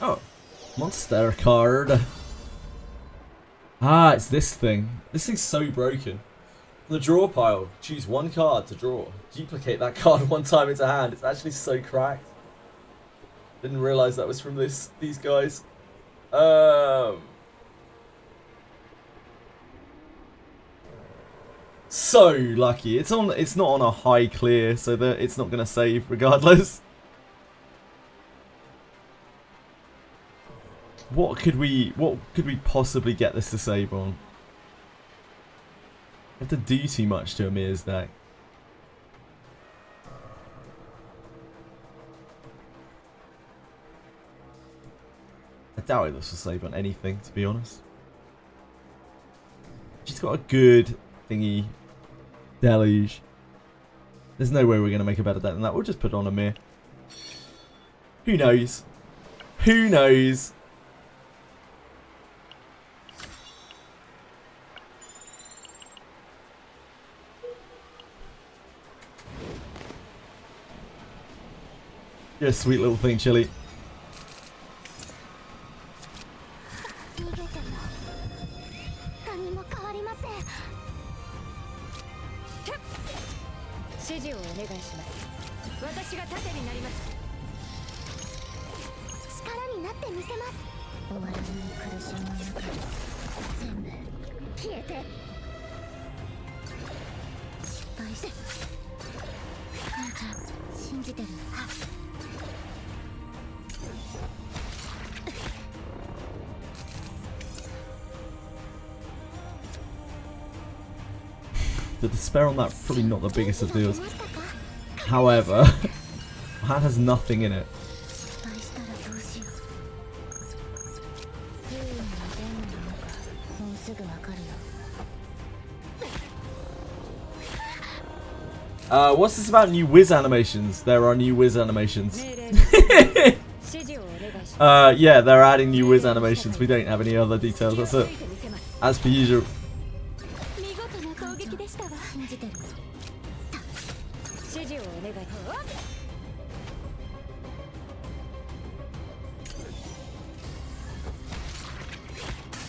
Oh, monster card. Ah, it's this thing. This thing's so broken. The draw pile. Choose one card to draw. Duplicate that card one time into hand. It's actually so cracked. Didn't realise that was from these guys. So lucky. It's not on a high clear, so that it's not gonna save regardless. What could we possibly get this to save on? We have to do too much to Amir's deck. I doubt this will save on anything, to be honest. She's got a good thingy. Deluge. There's no way we're going to make a better deck than that. We'll just put it on Amir. Who knows? Who knows? You're a sweet little thing, Chili. The despair on that probably not the biggest of deals. However, hand has nothing in it. What's this about new Wiz animations? There are new Wiz animations. Yeah, they're adding new Wiz animations. We don't have any other details. That's it. As per usual.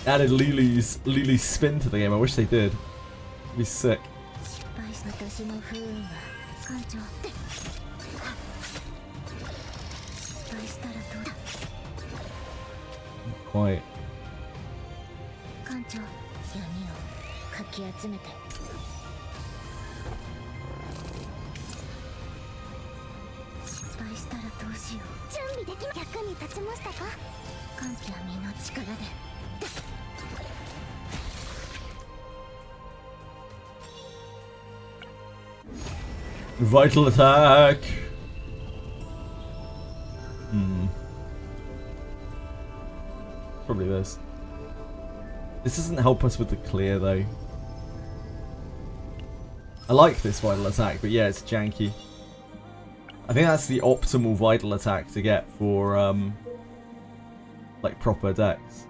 Added Lulu's spin to the game. I wish they did. It'd be sick. Quite. Vital attack. Probably this. This doesn't help us with the clear though. I like this vital attack, but yeah, it's janky. I think that's the optimal vital attack to get for like proper decks.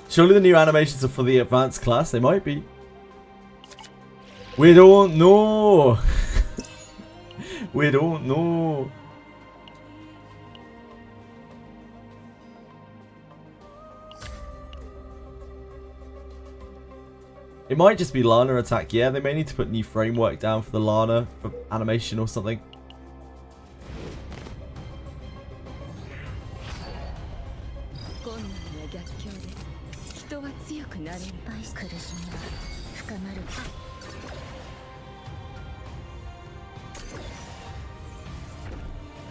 Surely the new animations are for the advanced class? They might be. We don't know. We don't know. It might just be Lana attack. Yeah, they may need to put new framework down for the Lana for animation or something.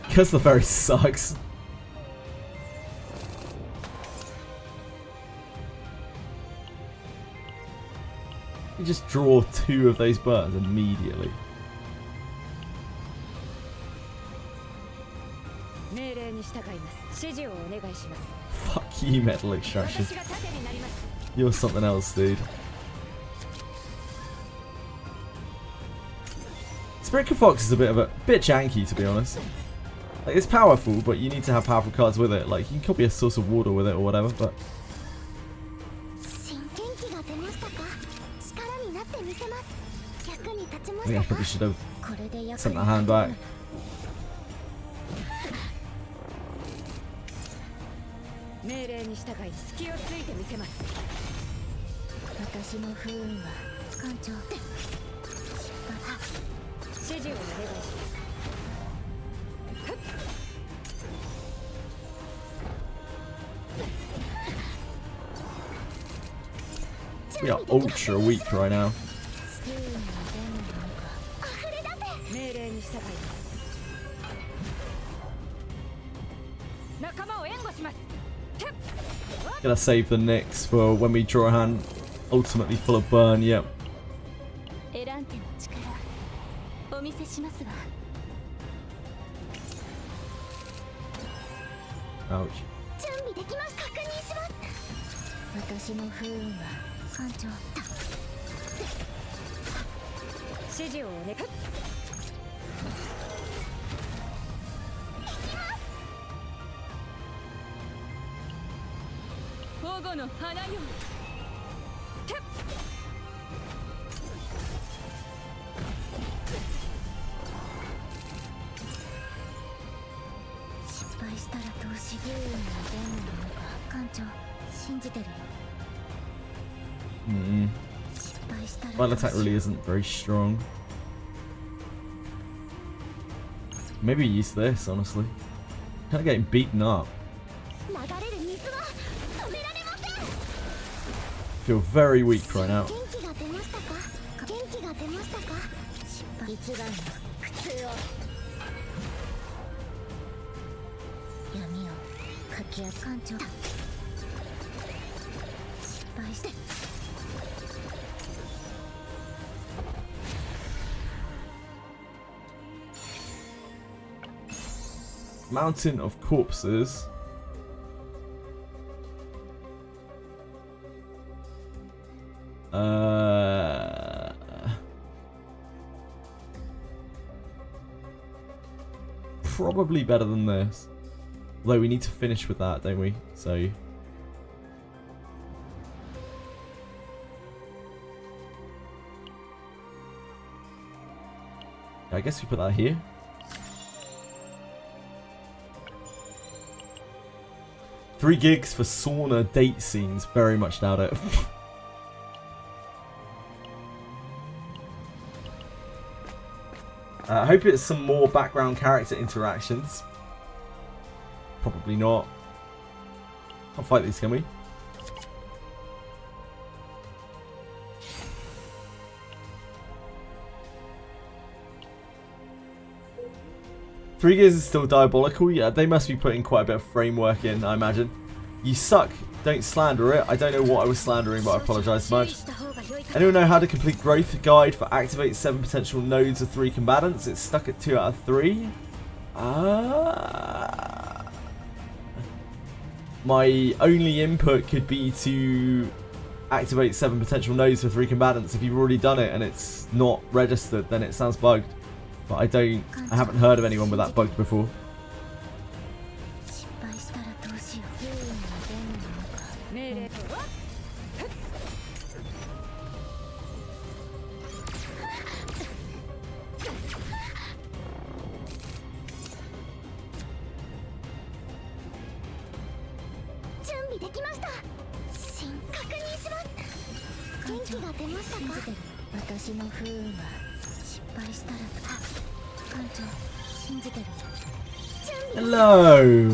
Because the fairy sucks. You just draw 2 of those burns immediately. Fuck you, metal extraction. You're something else, dude. Spirit Fox is a bit janky, to be honest. Like, it's powerful, but you need to have powerful cards with it. Like, you can copy a Source of Water with it or whatever, but I think I probably should have sent that hand back. We are ultra weak right now. Gonna save the Nyx for when we draw a hand ultimately full of burn, yep. Ouch. Final attack really isn't very strong. Maybe use this, honestly. Kind of getting beaten up. Feel very weak right now. Mountain of Corpses. Probably better than this. Although we need to finish with that, don't we? So I guess we put that here. $3 for sauna date scenes. Very much doubt it. I hope it's some more background character interactions. Probably not. Can't fight these, can we? $3 is still diabolical. Yeah, they must be putting quite a bit of framework in, I imagine. You suck. Don't slander it. I don't know what I was slandering, but I apologise much. Anyone know how to complete growth guide for activate 7 potential nodes of 3 combatants? It's stuck at 2 out of 3. My only input could be to activate 7 potential nodes for 3 combatants. If you've already done it and it's not registered, then it sounds bugged. But I haven't heard of anyone with that bugged before. Hello.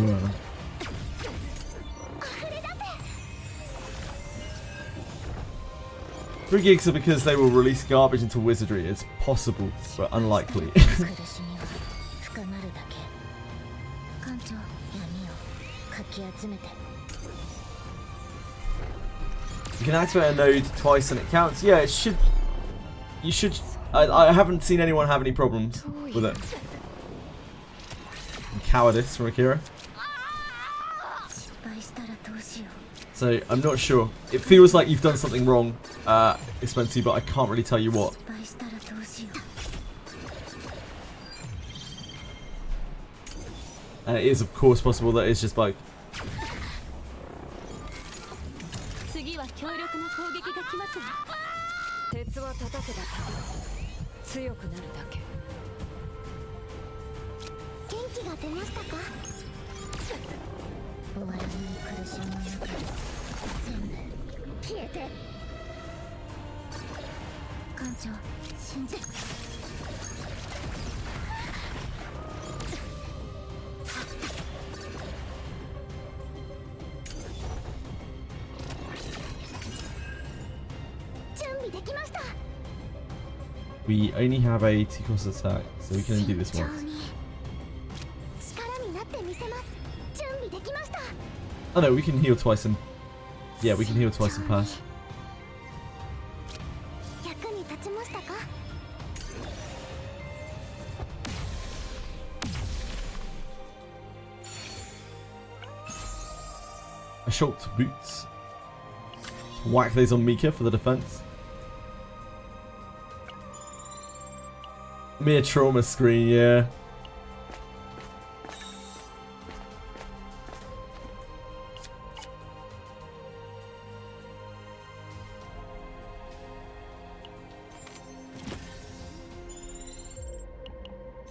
$3 are because they will release garbage into Wizardry. It's possible, but unlikely. You can activate a node twice and it counts. Yeah, it should. You should. I haven't seen anyone have any problems with it. And cowardice from Akira. So I'm not sure. It feels like you've done something wrong, Expensive, but I can't really tell you what. And it is, of course, possible that it's just like. We only have a 2-cost attack, so we can only do this once. Oh no, we can heal twice and... Yeah, we can heal twice and pass. Assault boots. Whack those on Mika for the defense. Mere trauma screen, yeah.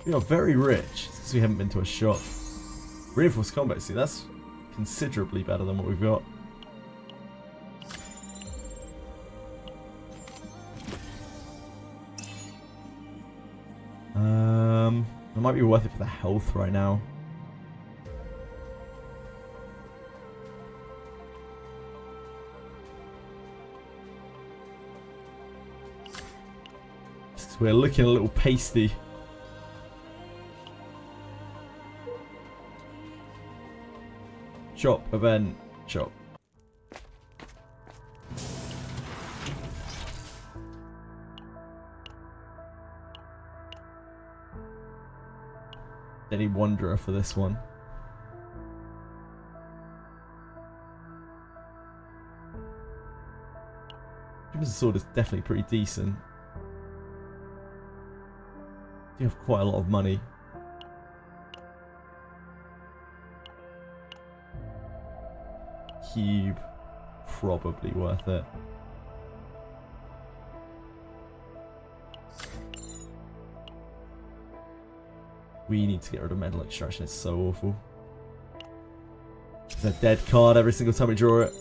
We are very rich because we haven't been to a shop. Reinforced combat, see, that's considerably better than what we've got. It might be worth it for the health right now. Just 'cause we're looking a little pasty. Shop, event, shop. Any Wanderer for this one. Crimson Sword is definitely pretty decent. You have quite a lot of money. Cube, probably worth it. We need to get rid of Mental Extraction, it's so awful. It's a dead card every single time we draw it.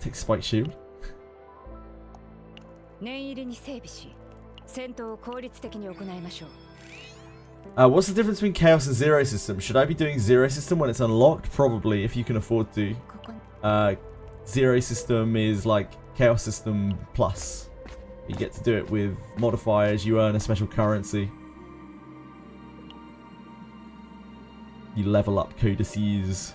Take Spike Shield. What's the difference between Chaos and Zero System? Should I be doing Zero System when it's unlocked? Probably, if you can afford to. Zero System is like Chaos System Plus. You get to do it with modifiers, you earn a special currency. You level up codices.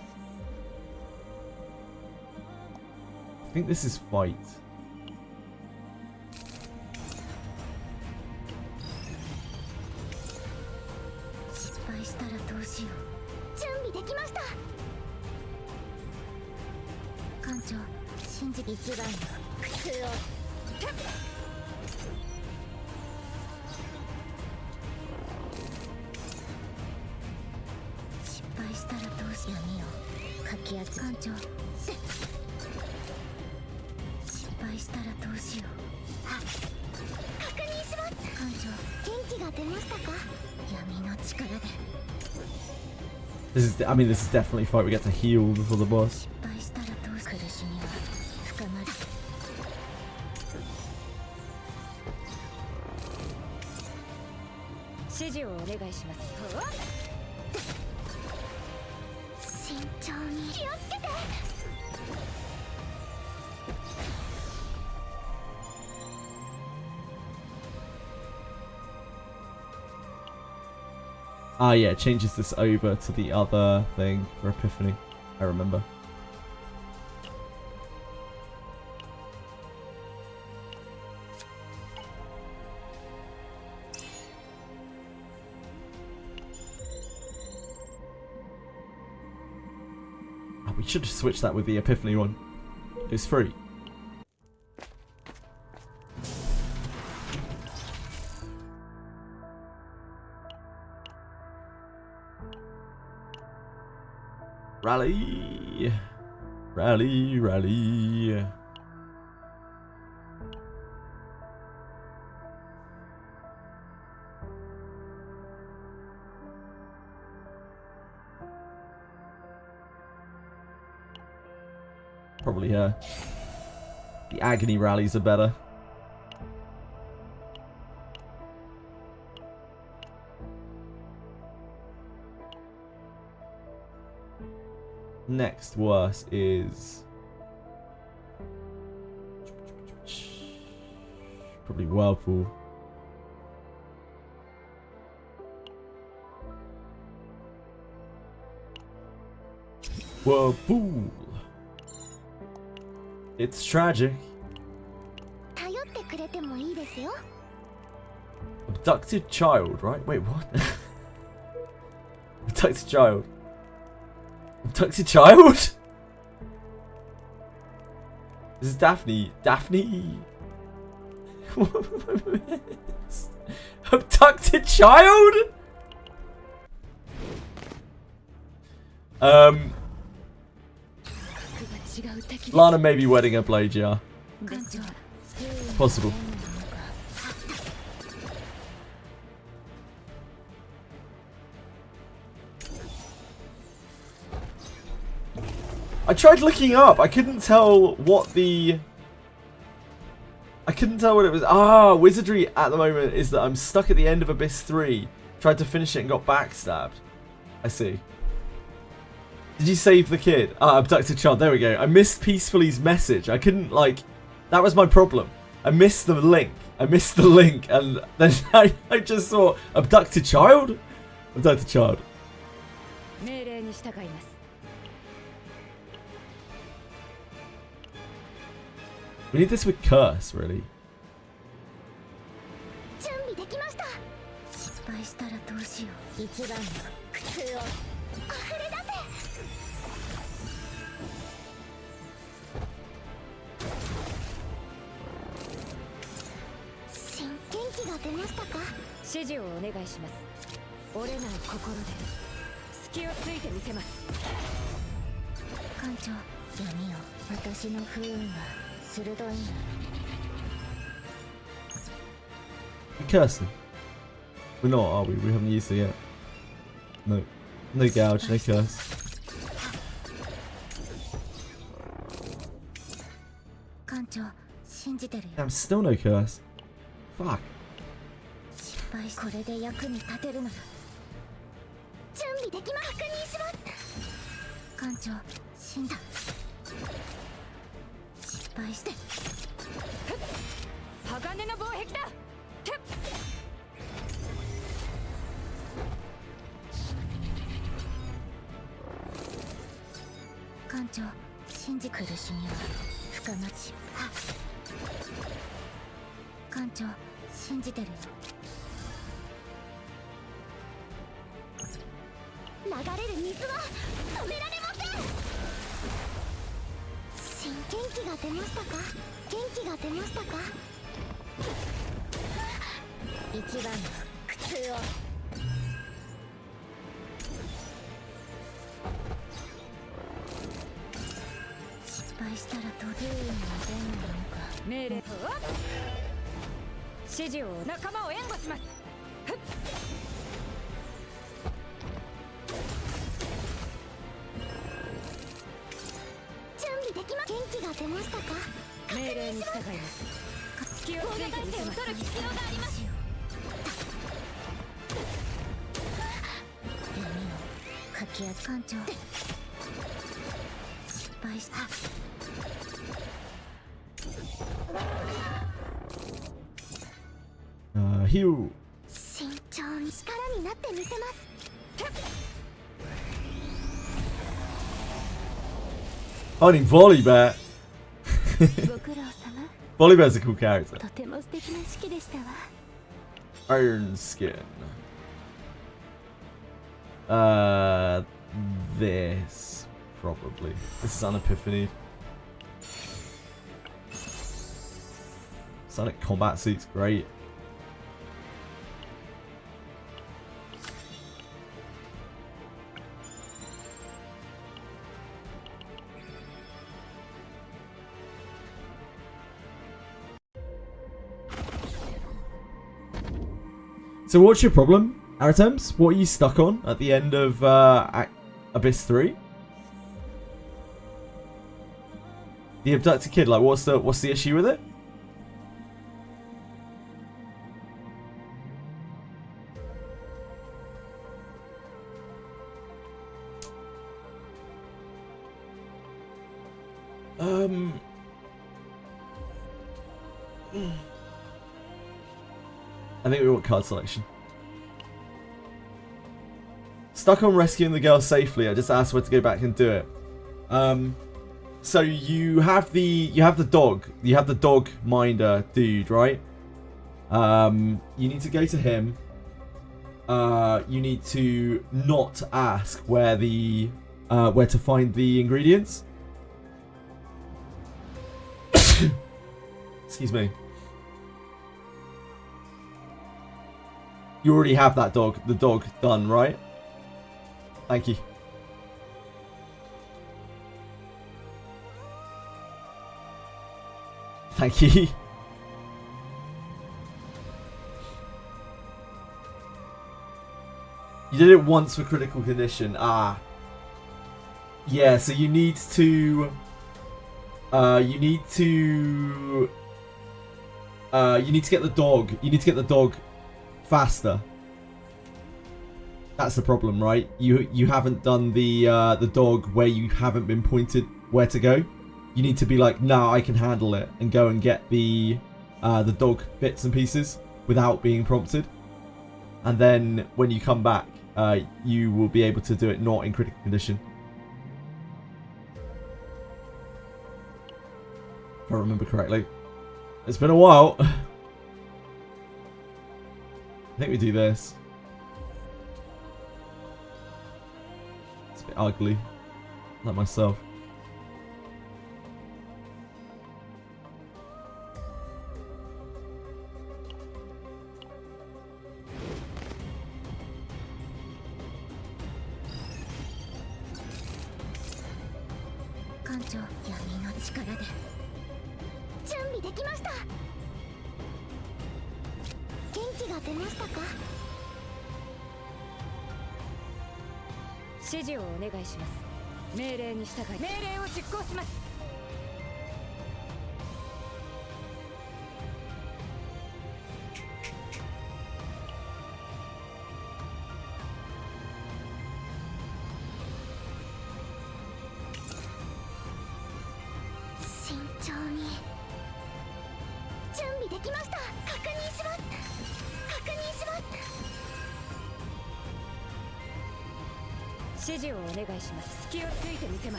I think this is fight. This is definitely a fight we get to heal before the boss. Ah, yeah, it changes this over to the other thing for Epiphany. I remember. Oh, we should have switched that with the Epiphany one. It's free. Rally, rally, rally. Probably the agony rallies are better. Next worst is probably Whirlpool. Whirlpool. It's tragic. Abducted child, right? Wait, what? Abducted child. Abducted child? This is Daphne. Daphne? Abducted child? Lana may be wetting her blade, yeah. Possible. I tried looking up. I couldn't tell what the... I couldn't tell what it was. Ah, Wizardry at the moment is that I'm stuck at the end of Abyss 3. Tried to finish it and got backstabbed. I see. Did you save the kid? Ah, abducted child. There we go. I missed Peacefully's message. I couldn't, like... That was my problem. I missed the link. And then I just saw abducted child? Abducted child. We need this with curse, really. We're cursing. We're not, are we? We haven't used it yet. No. No gouge, no curse. Damn, still no curse. Fuck. Heal. Finding Volibear. Volibear's a cool character. Iron Skin. This probably. This is an Epiphany. Sonic combat suit's great. So what's your problem, Aratems? What are you stuck on at the end of Abyss 3? The abducted kid, like what's the issue with it? I think we want card selection. Stuck on rescuing the girl safely. I just asked where to go back and do it. So you have the dog minder dude, right? You need to go to him. You need to not ask where to find the ingredients. Excuse me. You already have the dog done, right? Thank you. Thank you. You did it once for critical condition. Ah. Yeah, so you need to get the dog. You need to get the dog faster. That's the problem, right? You haven't done the dog where you haven't been pointed where to go. You need to be like, nah, I can handle it, and go and get the dog bits and pieces without being prompted. And then when you come back, you will be able to do it not in critical condition. If I remember correctly. It's been a while. I think we do this. It's a bit ugly. Like myself.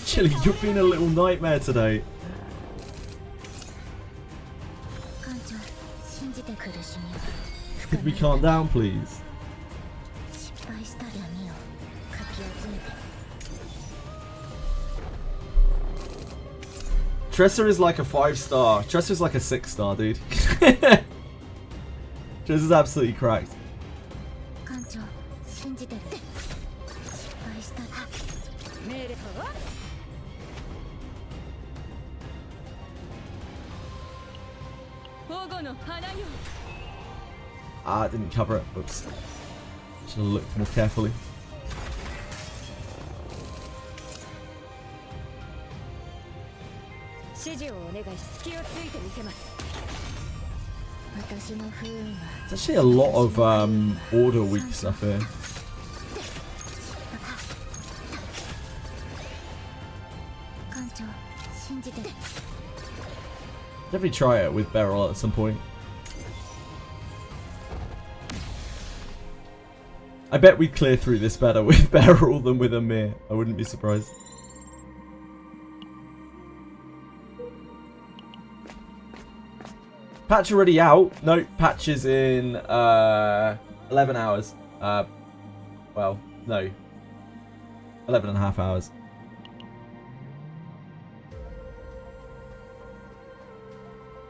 Chili, you've been a little nightmare today. Could we calm down, please? Tressa is like a 5-star. Tressa is like a 6-star, dude. Tressa's absolutely cracked. Ah, I didn't cover it. Oops. Should have looked more carefully. There's actually a lot of order weak stuff here. Definitely try it with Beryl at some point. I bet we'd clear through this better with Beryl than with Amir. I wouldn't be surprised. Patch already out? No, patch is in 11 hours. Well, no. 11 and a half hours.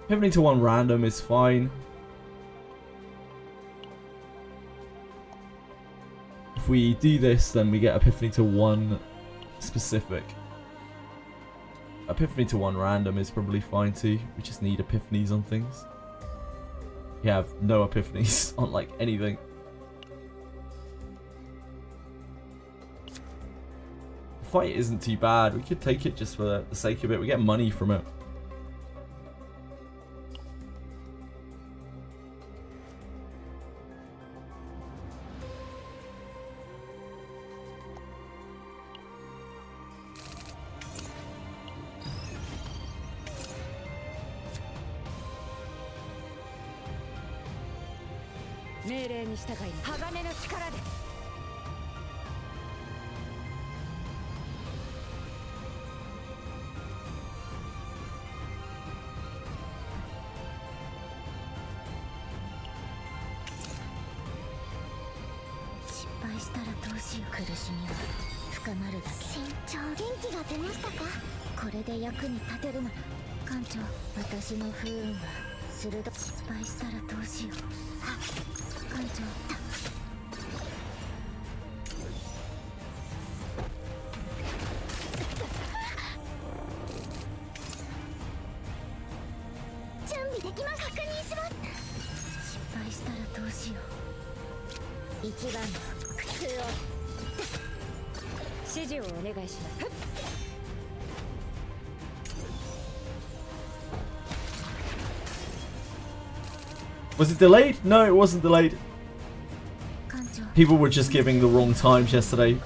Pivoting to 1 random is fine. If we do this, then we get Epiphany to 1 specific. Epiphany to 1 random is probably fine too. We just need epiphanies on things. We have no epiphanies on like anything. The fight isn't too bad. We could take it just for the sake of it. We get money from it. Was it delayed? No, it wasn't delayed. People were just giving the wrong times yesterday.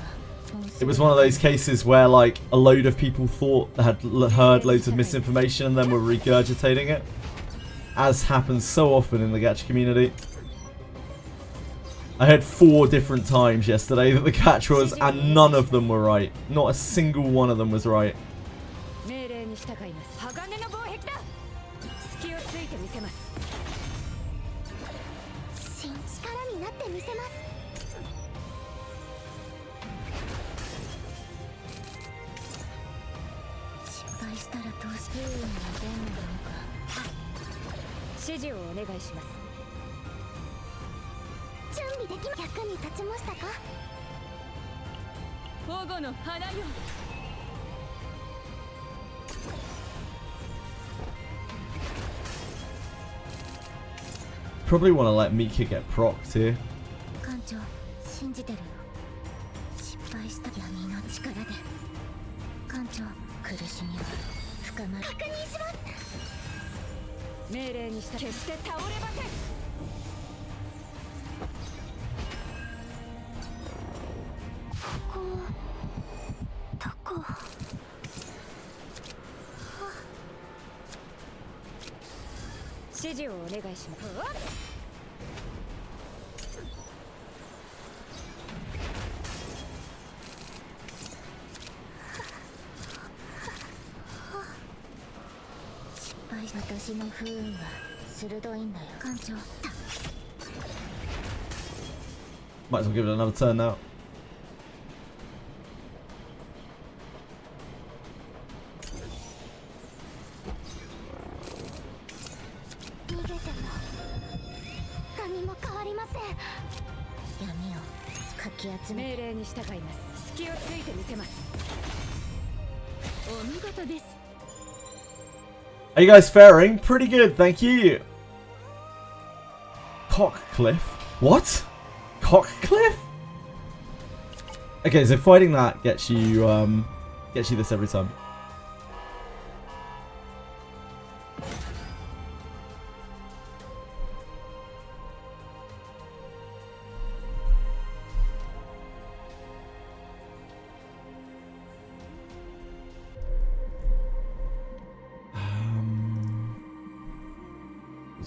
It was one of those cases where like a load of people thought they had heard loads of misinformation and then were regurgitating it. As happens so often in the gacha community. I heard 4 different times yesterday that the catch was, and none of them were right. Not a single one of them was right. Probably want to let Mika get procced here. Might as well give it another turn now. Are you guys faring? Pretty good, thank you. Cockcliff? What? Cockcliff? Okay, so fighting that gets you this every time.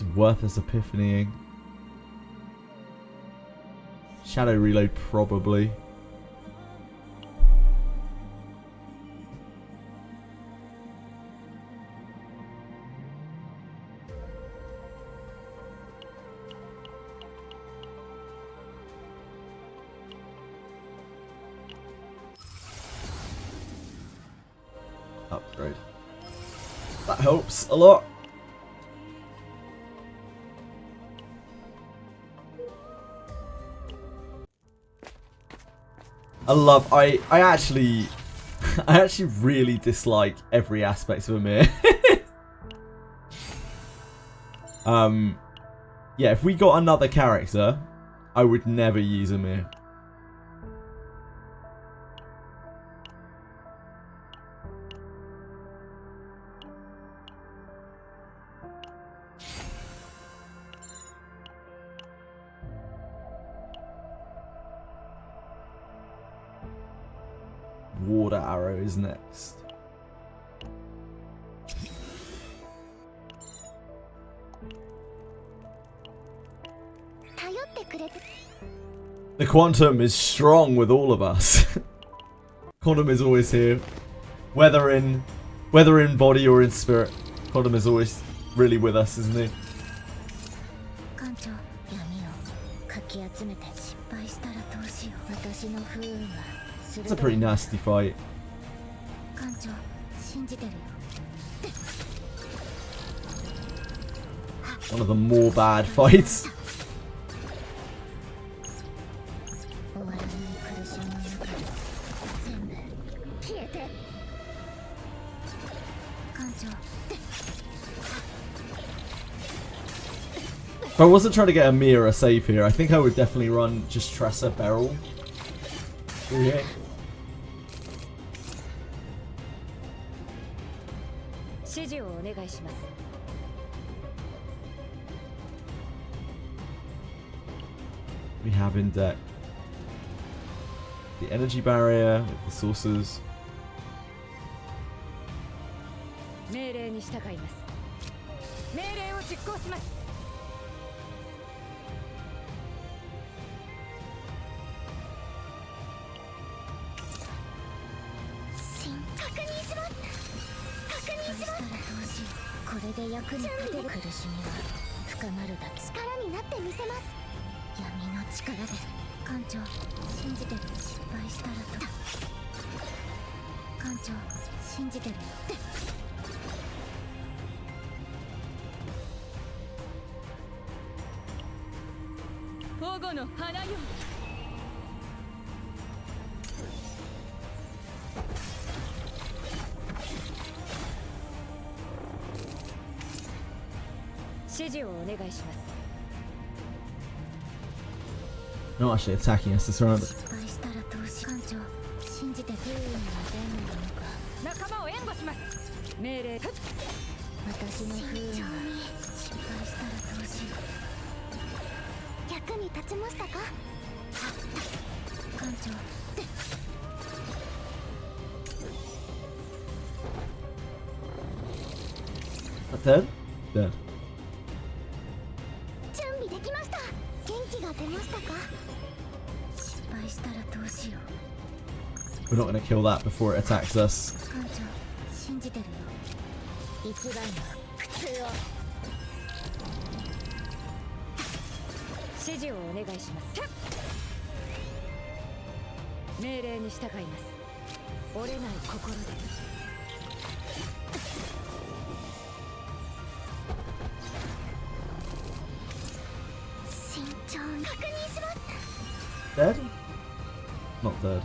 It's worthless epiphanying. Shadow reload probably. Upgrade. That helps a lot. I actually I actually really dislike every aspect of Amir. Yeah, if we got another character, I would never use Amir. Water arrow is next. The quantum is strong with all of us. Quantum is always here. Whether in body or in spirit. Quantum is always really with us, isn't he? It's a pretty nasty fight. One of the more bad fights. If I wasn't trying to get a Mira save here, I think I would definitely run just Tressa Beryl. Yeah. We have in deck the energy barrier with the sources. Not actually attacking us, it's around. Not dead? Dead. We're not going to kill that before it attacks us. Dead? Not dead.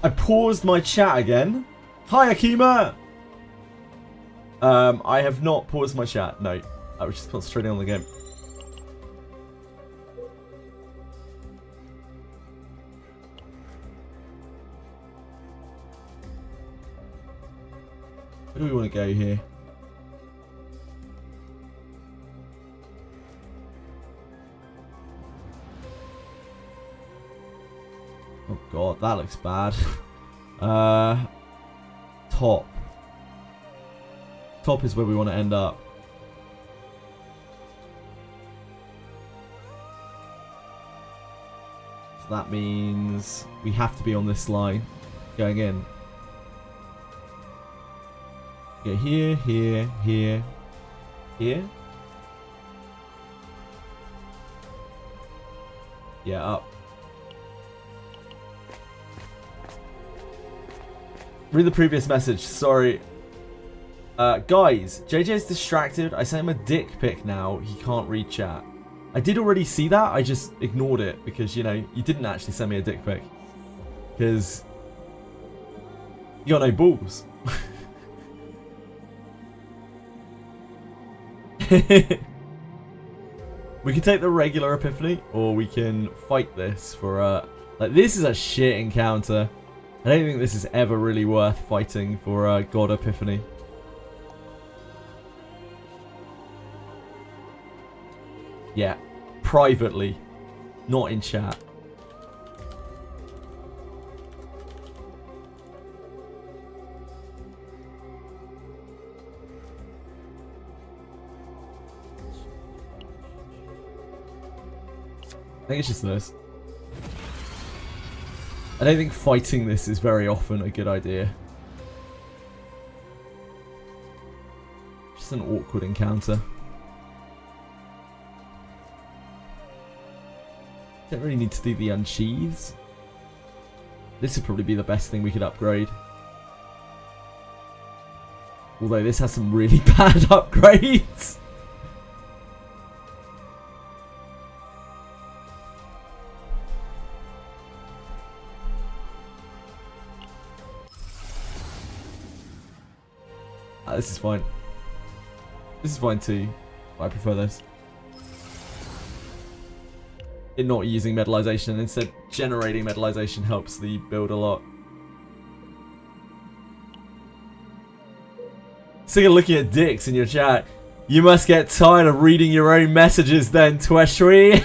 I paused my chat again. Hi, Akima! I have not paused my chat. No, I was just concentrating on the game. Where do we want to go here? Oh god, that looks bad. Top. Top is where we want to end up. So that means we have to be on this line going in. Go here, here, here, here. Yeah, up. Read the previous message, sorry. Guys, JJ's distracted. I sent him a dick pic now. He can't read chat. I did already see that. I just ignored it because, you know, you didn't actually send me a dick pic. Because you got no balls. We can take the regular Epiphany, or we can fight this for like, this is a shit encounter. I don't think this is ever really worth fighting for God Epiphany. Yeah, privately, not in chat. I think it's just this. I don't think fighting this is very often a good idea. Just an awkward encounter. Don't really need to do the unsheathes. This would probably be the best thing we could upgrade. Although this has some really bad upgrades. This is fine. This is fine too. I prefer this. In not using metallization, instead generating metallization helps the build a lot. Sick of looking at dicks in your chat. You must get tired of reading your own messages then, Tweshui.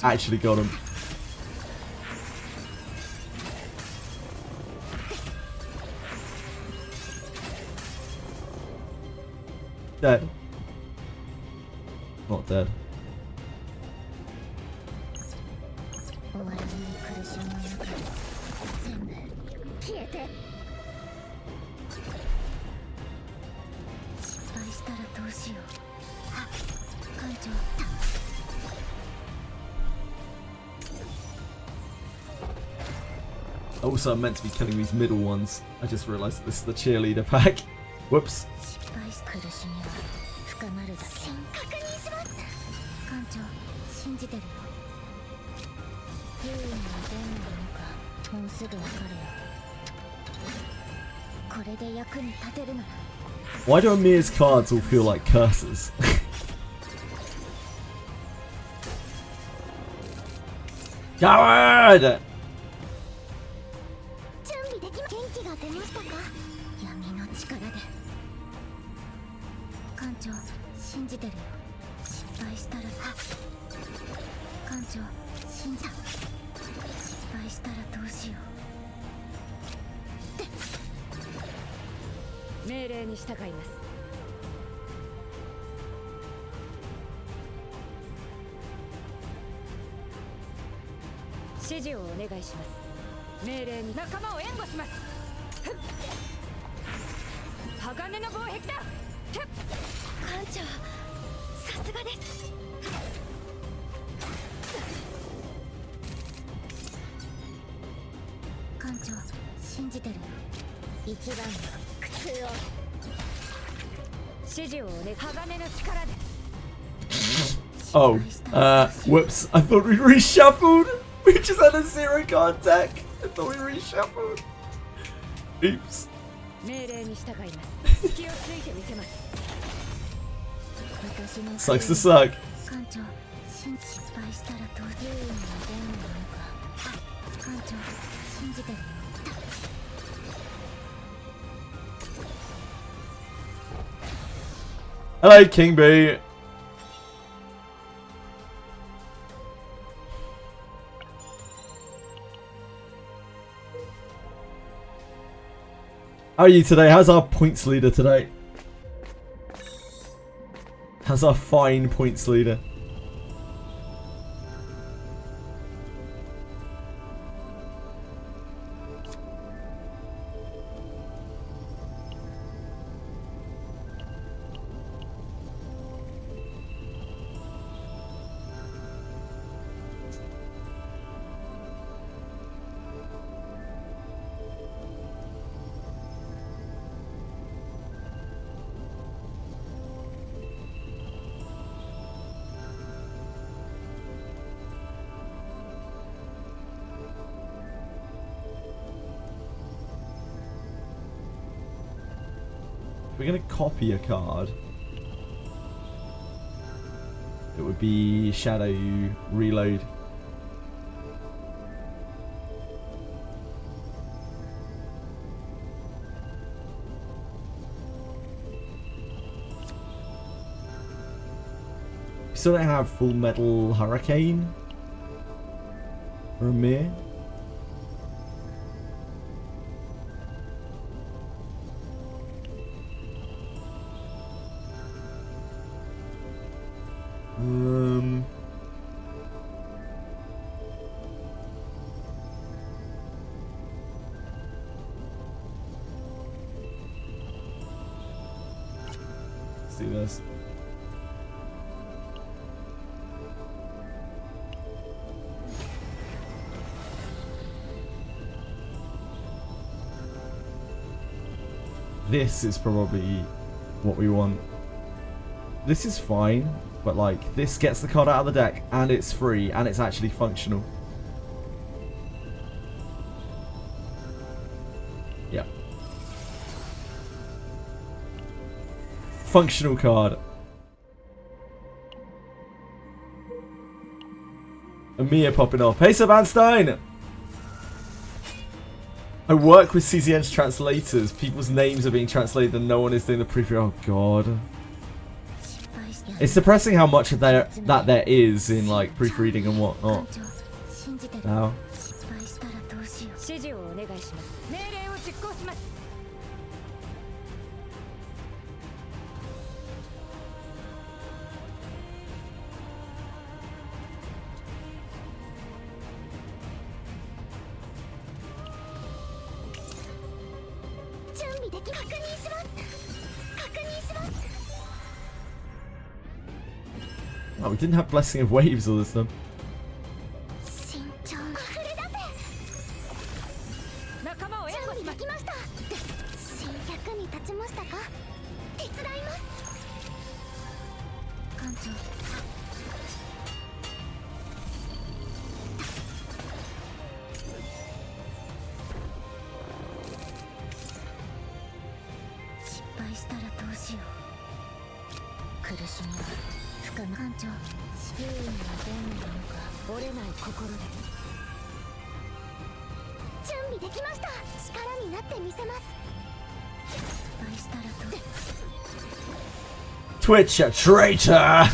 Actually got him. Dead. Not dead. Also, I'm meant to be killing these middle ones. I just realised this is the cheerleader pack. Whoops. Why do Amir's cards all feel like curses? Coward! Oh, whoops. I thought we reshuffled. We just had a 0 card deck. I thought we reshuffled. Oops. Sucks to suck. Hello, King Boo. How are you today? How's our points leader today? How's our fine points leader? We're going to copy a card. It would be Shadow Reload. We still don't have Full Metal Hurricane for a mirror. Let's do this. This is probably what we want. This is fine, but like this gets the card out of the deck and it's free and it's actually functional. Yeah. Functional card. Amir popping off. Hey Sebastian! I work with CCN's translators. People's names are being translated and no one is doing the proofreading. Oh god. It's depressing how much of that there is in like proofreading and whatnot. Now. Oh, we didn't have Blessing of Waves all this time. Twitch, a traitor!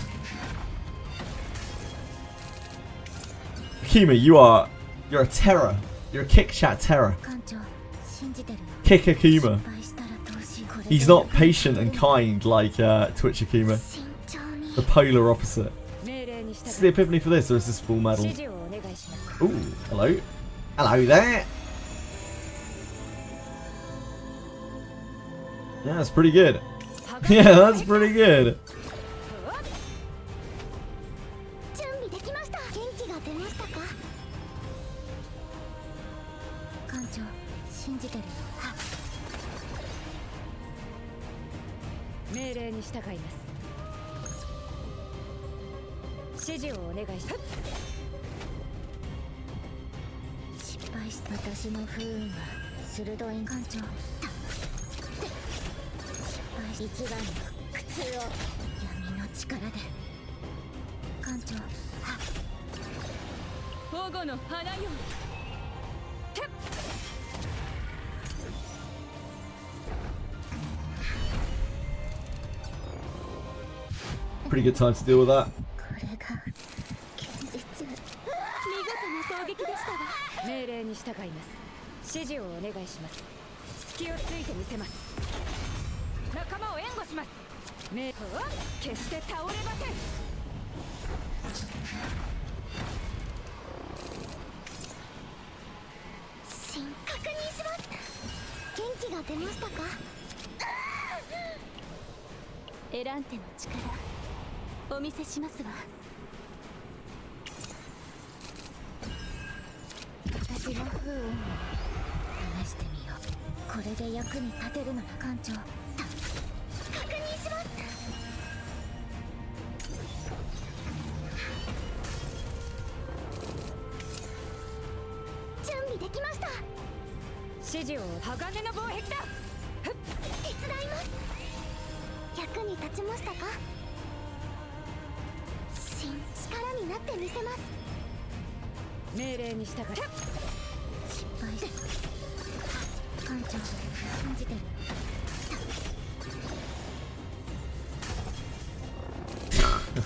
Akima, you're a terror. You're a kick chat terror. Kick Akima. He's not patient and kind like Twitch Akima. The polar opposite. Is the epiphany for this, or is this Full Metal? Ooh, hello. Hello there. Yeah, that's pretty good. Yeah, that's pretty good. Pretty good time to deal with that.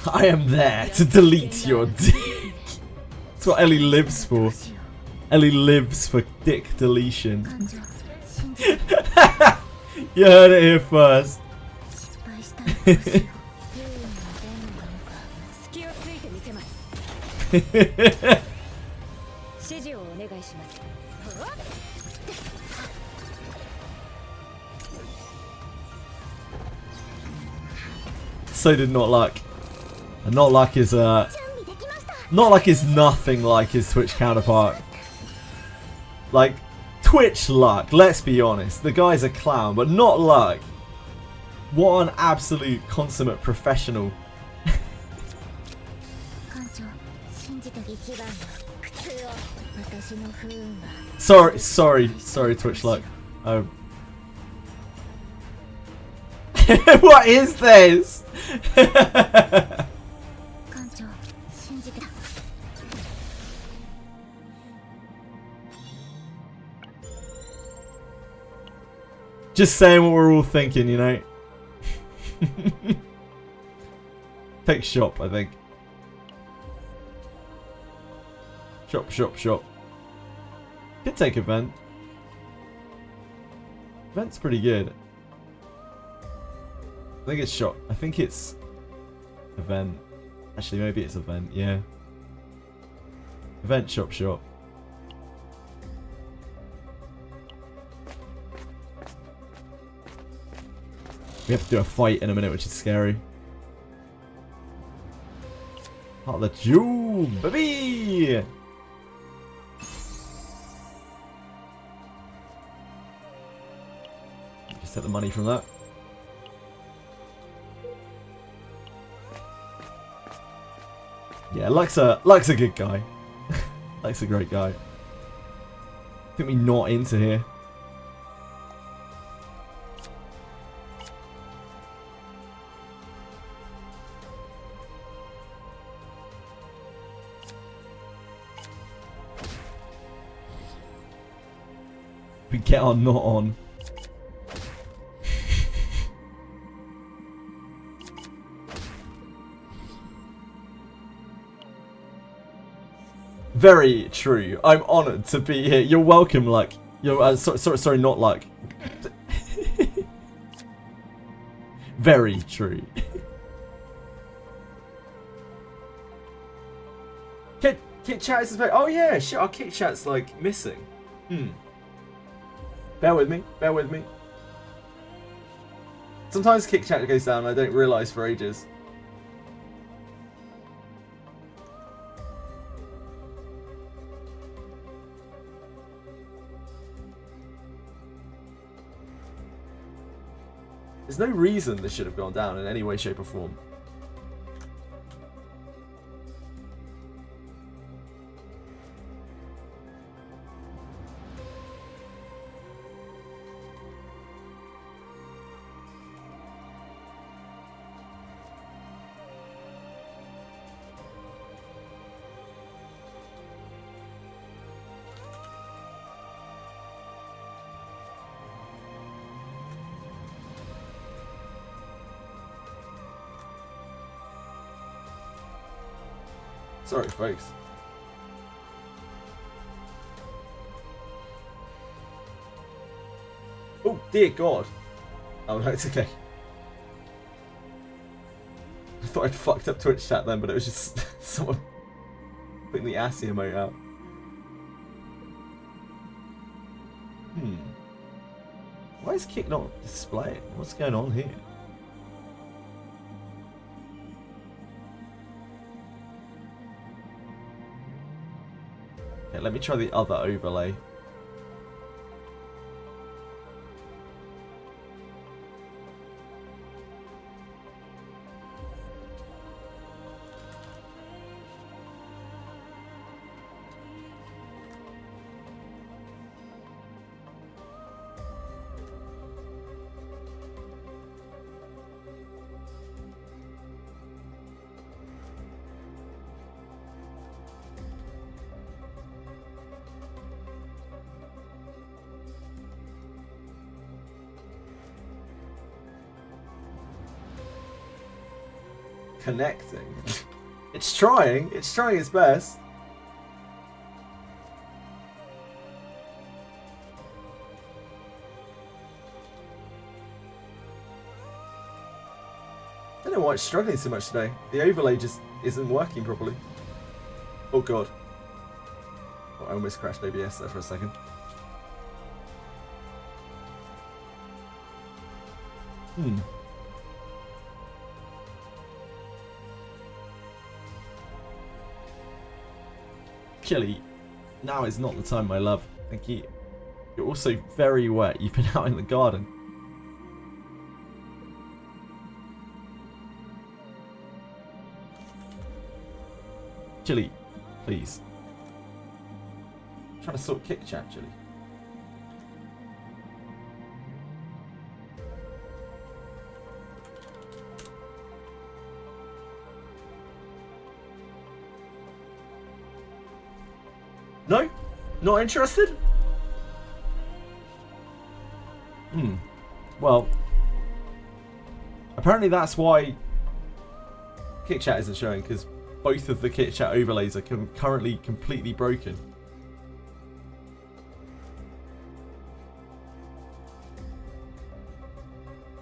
I am there to delete your dick. That's what Ellie lives for. Ellie lives for dick deletion. You heard it here first. So did Not Luck. And Not Luck is Not Luck is nothing like his Twitch counterpart. Like, Twitch Luck, let's be honest, the guy's a clown, but Not Luck, what an absolute consummate professional. Sorry, Twitch Luck. Oh. What is this? Just saying what we're all thinking, you know. Take shop, I think. Shop. Could take event. Event's pretty good. I think it's shop. I think it's event. Actually, maybe it's event. Yeah. Event, shop. We have to do a fight in a minute, which is scary. Heart of the Jewel, baby! Just take the money from that. Yeah, Luck's a good guy. Luck's a great guy. I think we're not into here. We get on, not on. Very true. I'm honoured to be here. You're welcome, Luck. You're sorry, not Luck. Very true. Kit chat is very. Oh yeah, shit. Our Kit chat's like missing. Bear with me. Sometimes kick chat goes down and I don't realise for ages. There's no reason this should have gone down in any way, shape or form. Sorry, folks. Oh, dear God. Oh, no, it's okay. I thought I'd fucked up Twitch chat then, but it was just someone putting the assy emote out. Why is Kick not displaying? What's going on here? Let me try the other overlay. Connecting. It's trying its best. I don't know why it's struggling so much today. The overlay just isn't working properly. Oh God. Oh, I almost crashed OBS there for a second. Chilly, now is not the time, my love. Thank you. You're also very wet. You've been out in the garden. Chilly, please. I'm trying to sort kick chat, Chilly. No? Not interested? Well, apparently that's why kick chat isn't showing, because both of the kick chat overlays are currently completely broken.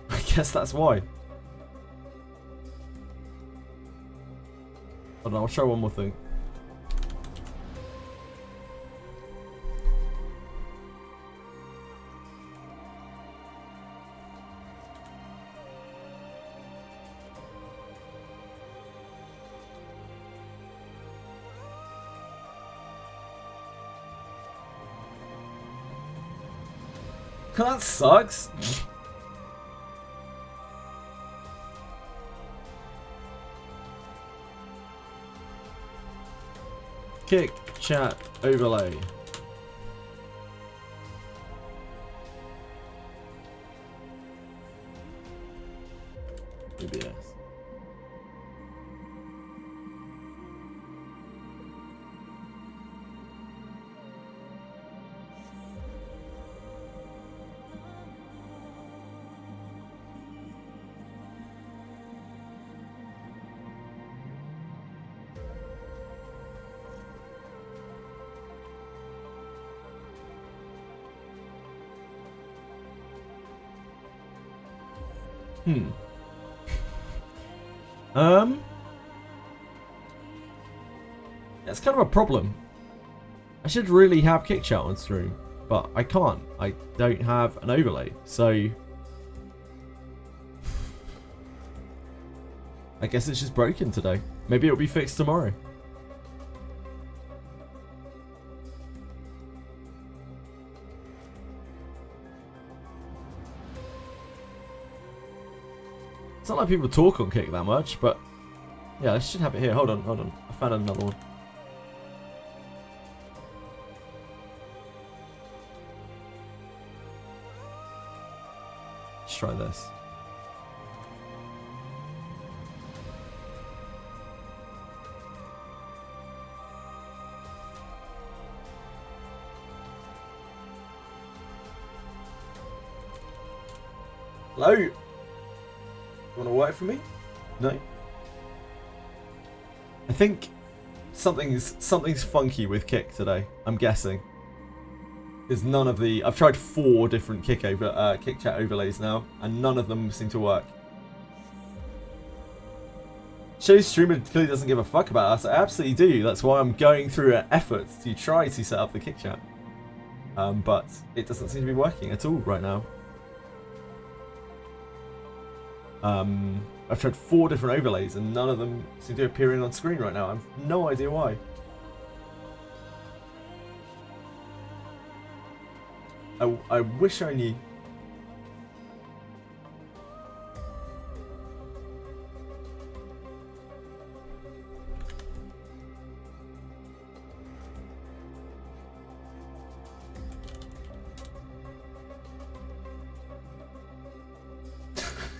I guess that's why. Hold on, I'll show one more thing. That sucks. Kick chat overlay. OBS. That's kind of a problem. I should really have kick chat on stream, but I can't. I don't have an overlay, so I guess it's just broken today. Maybe it'll be fixed tomorrow. It's not like people talk on Kick that much, but yeah, I should have it here. Hold on. I found another one. Let's try this. Hello? You want to work for me? No? I think something's funky with Kick today, I'm guessing. Because none of the... I've tried 4 different Kick chat overlays now, and none of them seem to work. Shows streamer clearly doesn't give a fuck about us. I absolutely do. That's why I'm going through an effort to try to set up the Kick chat. But it doesn't seem to be working at all right now. I've tried 4 different overlays and none of them seem to be appearing on screen right now. I have no idea why. I wish I knew.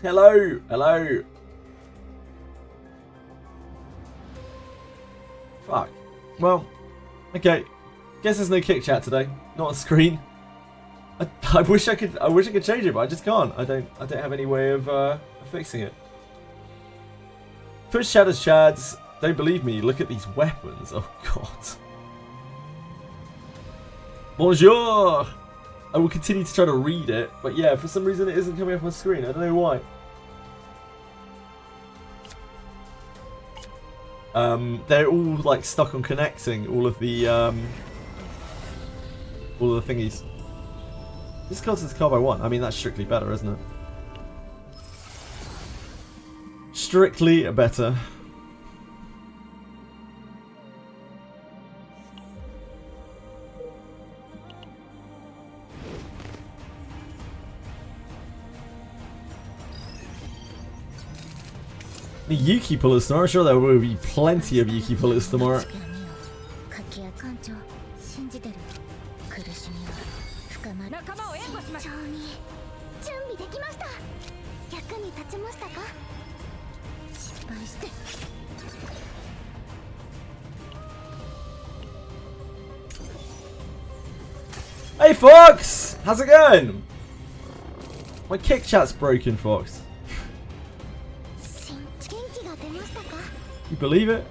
Hello! Hello! Fuck. Well, okay. Guess there's no Kick chat today. Not on screen. I wish I could change it, but I just can't. I don't have any way of fixing it. Twitch chat as chads. Don't believe me. Look at these weapons. Oh god. Bonjour! I will continue to try to read it, but yeah, for some reason it isn't coming up on screen. I don't know why. They're all like stuck on connecting all of the thingies. This costs car by 1. I mean, that's strictly better, isn't it? Strictly better. The Yuki pullers tomorrow. I'm sure there will be plenty of Yuki pullers tomorrow. Hey Fox! How's it going? My Kick chat's broken, Fox. You believe it?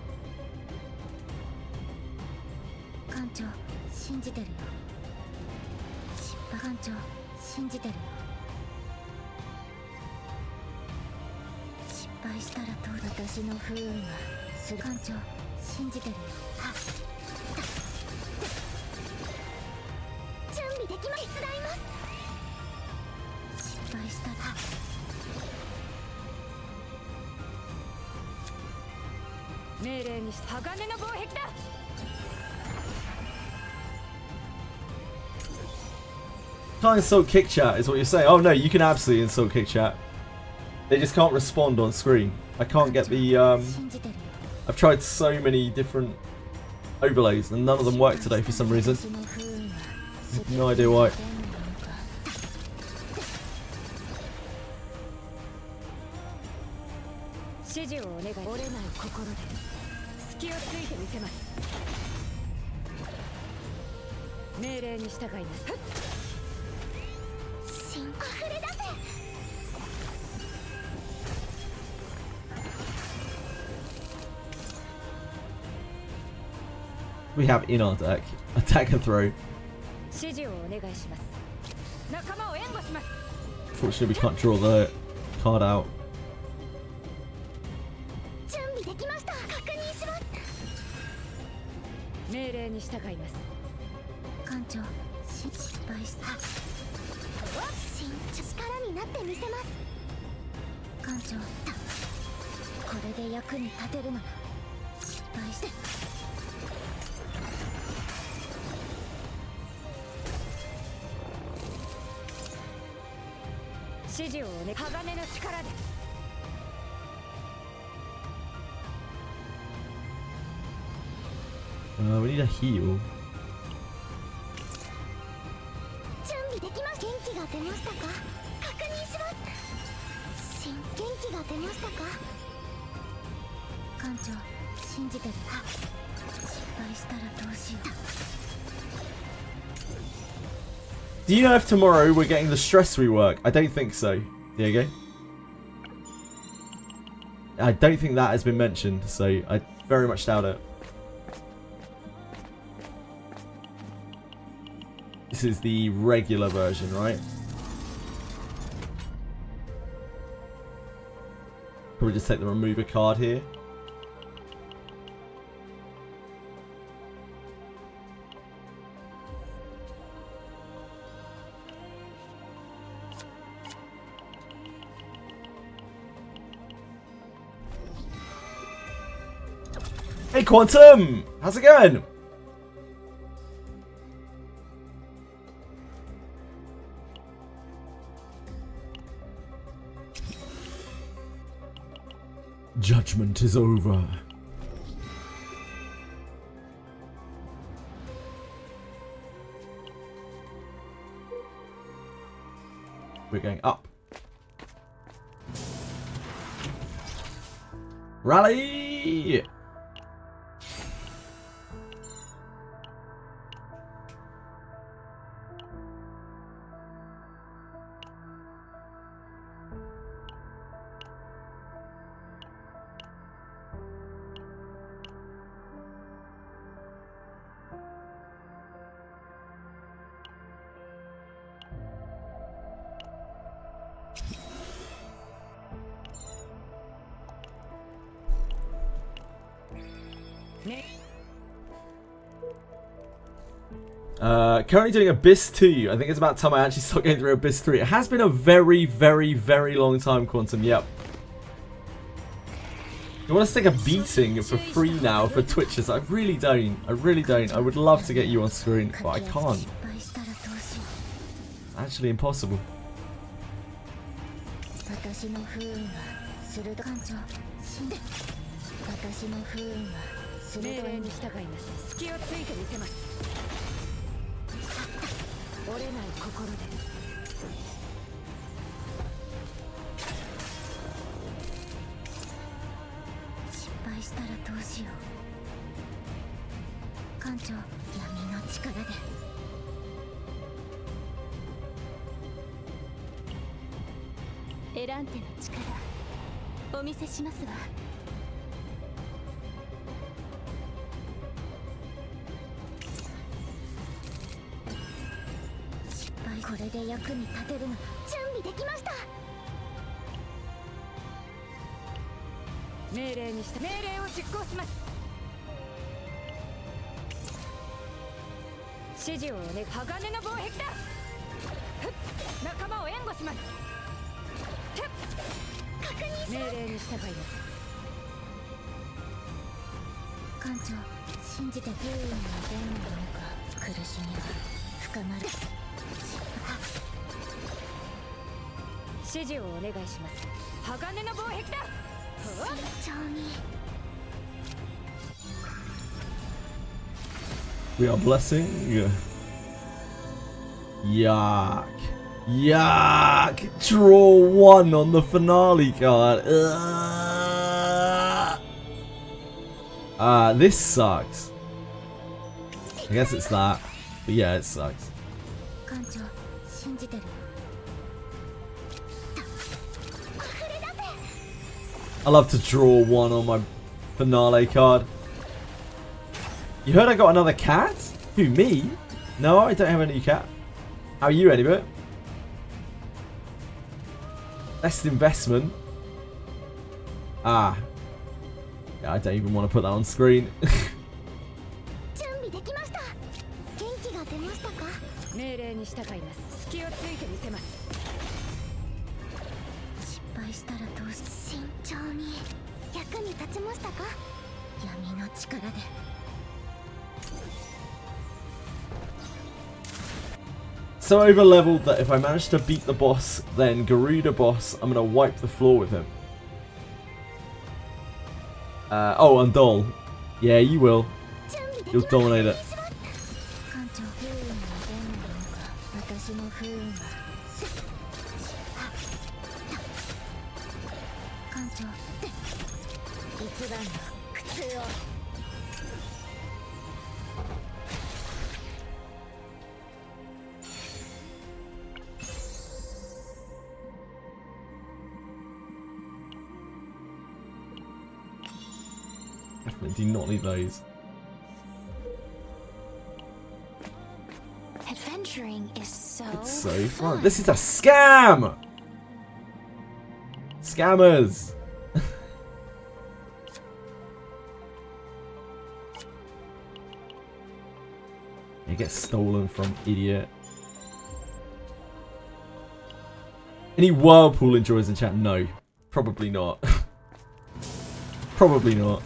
Can't insult Kick chat is what you're saying. Oh no, you can absolutely insult Kick chat. They just can't respond on screen. I can't get the I've tried so many different overlays and none of them work today for some reason. I have no idea why. We have in our deck attack and throw. Unfortunately, we can't draw the card out. We need a heal. Do you know if tomorrow we're getting the stress rework? I don't think so. There you go. I don't think that has been mentioned, so I very much doubt it. This is the regular version, right? Probably just take the remover card here. Hey Quantum! How's it going? Judgment is over. We're going up. Rally! Currently doing Abyss 2. I think it's about time I actually start going through Abyss 3. It has been a very, very, very long time, Quantum. Yep. You want us to take a beating for free now for Twitchers? I really don't. I really don't. I would love to get you on screen, but I can't. Actually impossible. We are blessing. Yuck. Yuck. Draw 1 on the finale card. This sucks. I guess it's that. But yeah, it sucks. I love to draw 1 on my finale card. You heard I got another cat? Who, me? No, I don't have any cat. How are you, Anybit? Best investment. Ah. Yeah, I don't even want to put that on screen. 役に立ちましたか？闇の力で。 So over leveled that if I manage to beat the boss, then Garuda boss, I'm gonna wipe the floor with him. Oh, and Dol. Yeah, you will. You'll dominate it. Definitely do not need those. Adventuring is so It's so fun. This is a scam! Scammers! It gets stolen from idiot. Any Whirlpool enjoyers in chat? No. Probably not. Probably not.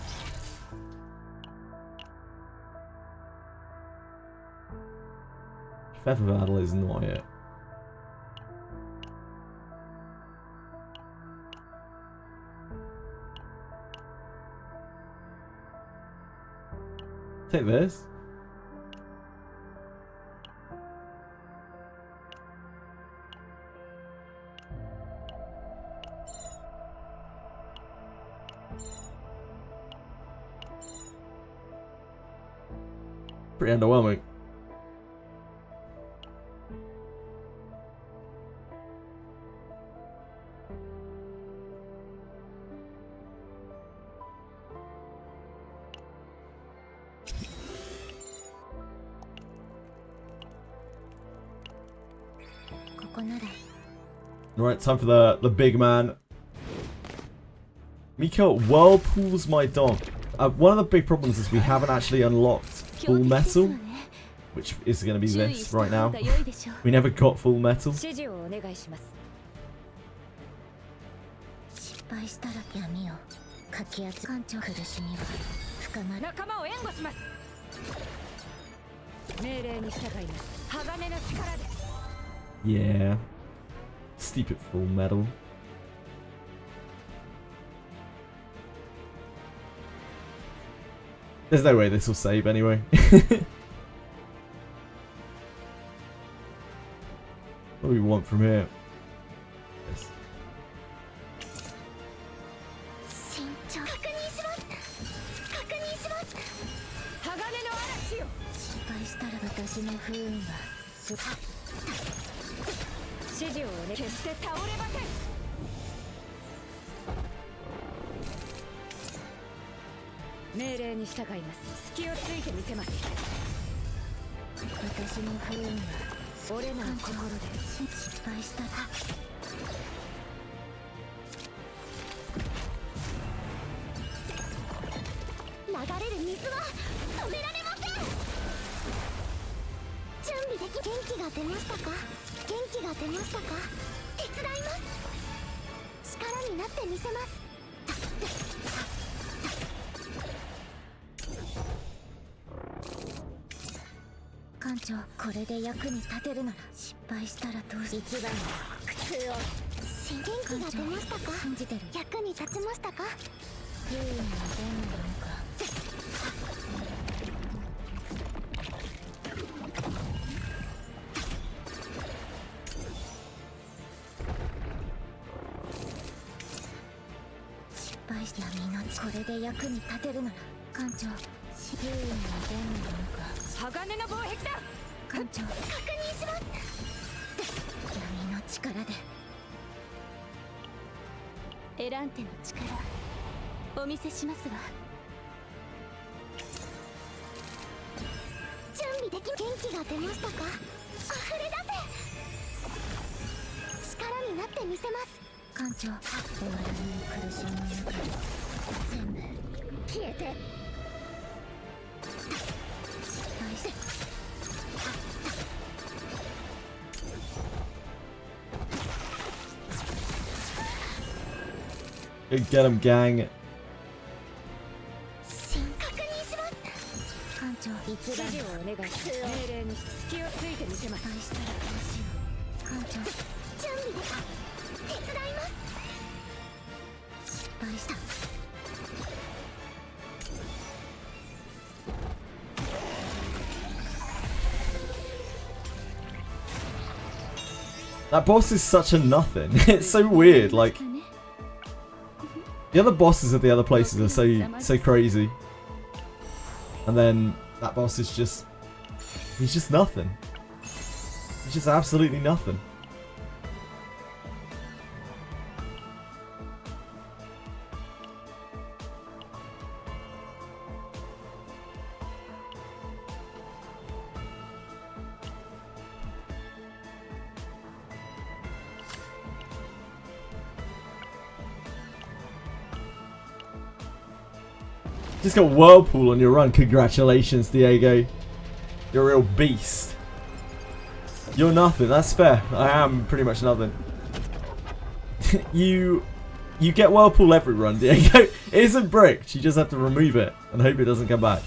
Feather Battle is not it. Take this. Pretty underwhelming. Right, time for the big man. Miko, Whirlpool's my dog. One of the big problems is we haven't actually unlocked full metal, which is going to be this right now. We never got full metal. Yeah. Stupid full metal. There's no way this will save anyway. What do we want from here? Yes. Get him, gang. 実弾をお願いします。命令に隙をついてみせます。したらどうしよう。艦長、準備ですか。手伝います。失敗した。That boss is such a nothing. It's so weird. Like the other bosses of the other places are so crazy, and then that boss is he's just nothing. He's just absolutely nothing. Just got Whirlpool on your run. Congratulations, Diego. You're a real beast. You're nothing. That's fair. I am pretty much nothing. You get Whirlpool every run, Diego. It isn't bricked. You just have to remove it and hope it doesn't come back.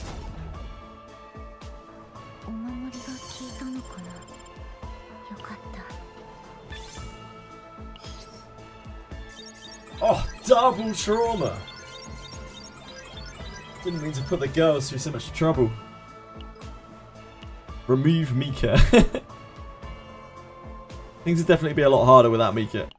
Oh, double trauma. Didn't mean to put the girls through so much trouble. Remove Mika. Things would definitely be a lot harder without Mika.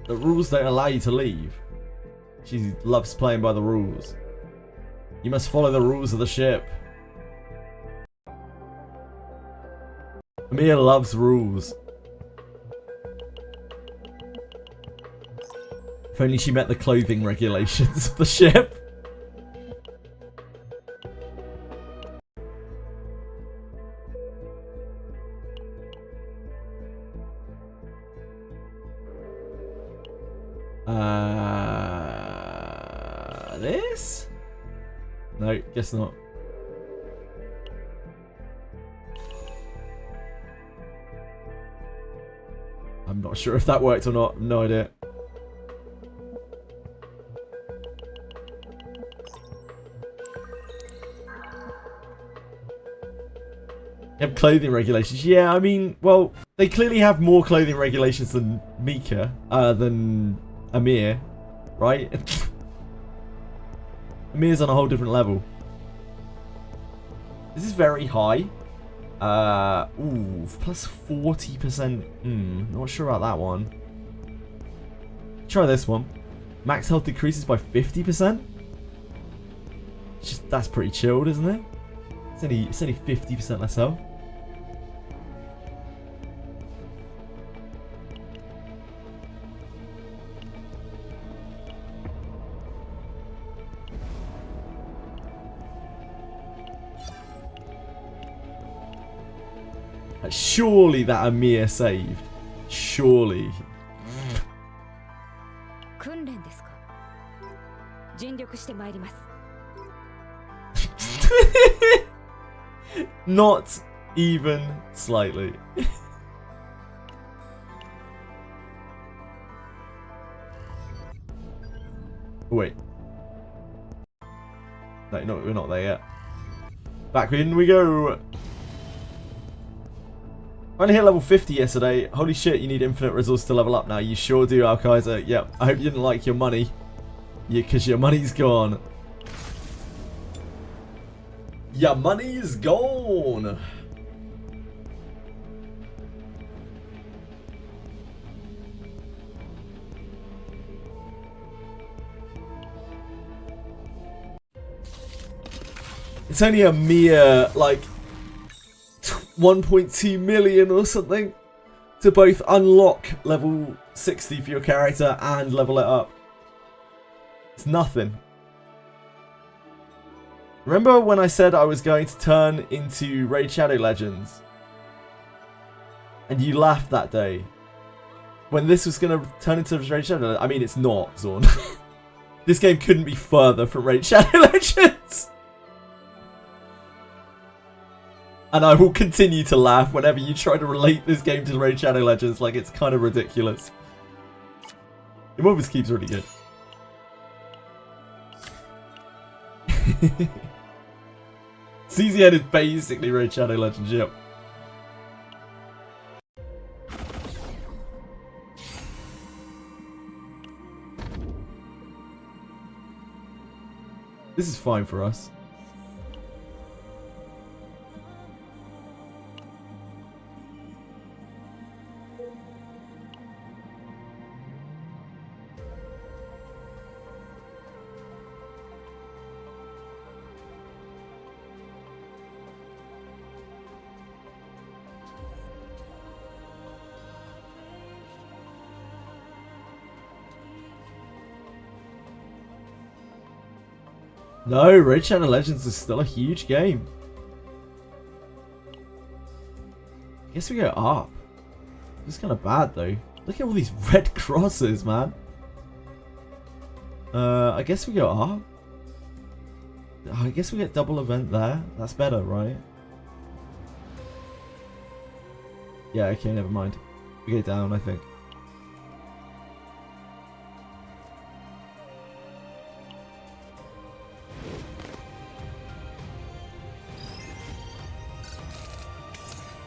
The rules don't allow you to leave. She loves playing by the rules. You must follow the rules of the ship. Mia loves rules. If only she met the clothing regulations of the ship. This? No, guess not. I'm not sure if that worked or not. No idea. They have clothing regulations. Yeah, I mean, well, they clearly have more clothing regulations than Mika, than Amir, right? Amir's on a whole different level. This is very high. Ooh, plus 40%. Not sure about that one. Try this one. Max health decreases by 50%. That's pretty chilled, isn't it? It's only 50% less health. Surely that Amir saved. Surely. Not even slightly. Wait. No, we're not there yet. Back in we go. I only hit level 50 yesterday. Holy shit, you need infinite resources to level up now. You sure do, Alkaiser. Yep, I hope you didn't like your money. Yeah, because your money's gone. Your money's gone. It's only a mere, like, 1.2 million or something to both unlock level 60 for your character and level it up. It's nothing. Remember when I said I was going to turn into Raid Shadow Legends? And you laughed that day. When this was going to turn into Raid Shadow, I mean, it's not, Zorn. This game couldn't be further from Raid Shadow Legends. And I will continue to laugh whenever you try to relate this game to Raid Shadow Legends. Like, it's kind of ridiculous. Immortus keeps really good. CZN is basically Raid Shadow Legends, yep. This is fine for us. No, Raid Shadow Legends is still a huge game. I guess we go up. It's kind of bad though. Look at all these red crosses, man. I guess we go up. I guess we get double event there. That's better, right? Yeah, okay, never mind. We go down, I think.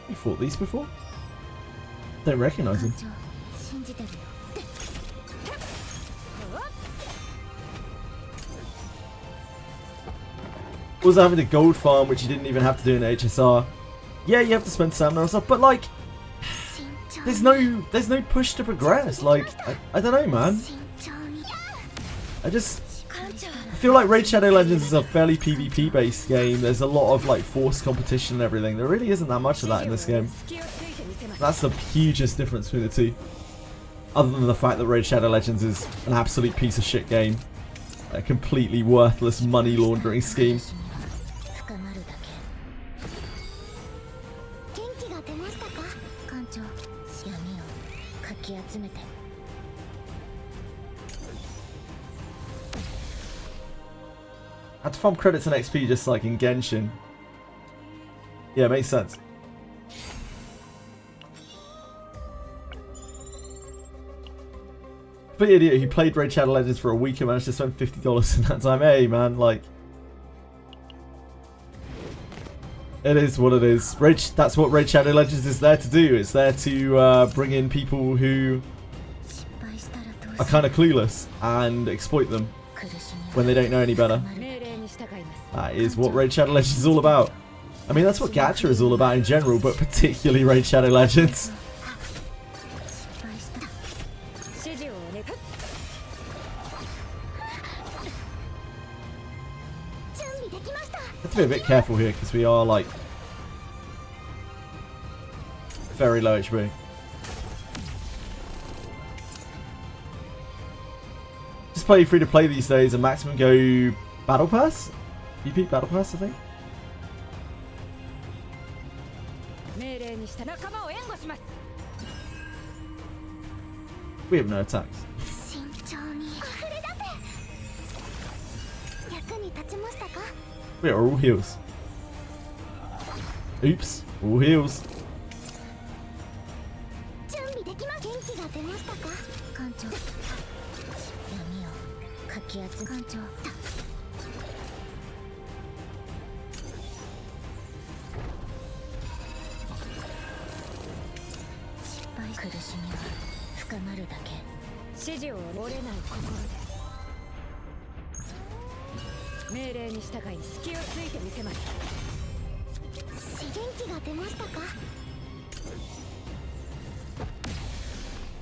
You fought these before? Don't recognize them. Was having a gold farm, which you didn't even have to do in HSR. Yeah, you have to spend stamina and stuff, but like, there's no push to progress. Like, I don't know, man. I feel like Raid Shadow Legends is a fairly PvP based game. There's a lot of like forced competition and everything. There really isn't that much of that in this game. That's the hugest difference between the two. Other than the fact that Raid Shadow Legends is an absolute piece of shit game. A completely worthless money laundering scheme. Had to farm credits and XP just like in Genshin. Yeah, makes sense. Complete idiot who played Raid Shadow Legends for a week and managed to spend $50 in that time. Hey man, like, it is what it is. That's what Raid Shadow Legends is there to do. It's there to bring in people who are kind of clueless and exploit them when they don't know any better. That is what Raid Shadow Legends is all about. I mean, that's what Gacha is all about in general, but particularly Raid Shadow Legends. Have to be a bit careful here because we are like very low HP. Just play free to play these days and maximum go Battle Pass? BP Battle Pass, I think. We have no attacks. We are all heals. Oops, all heals.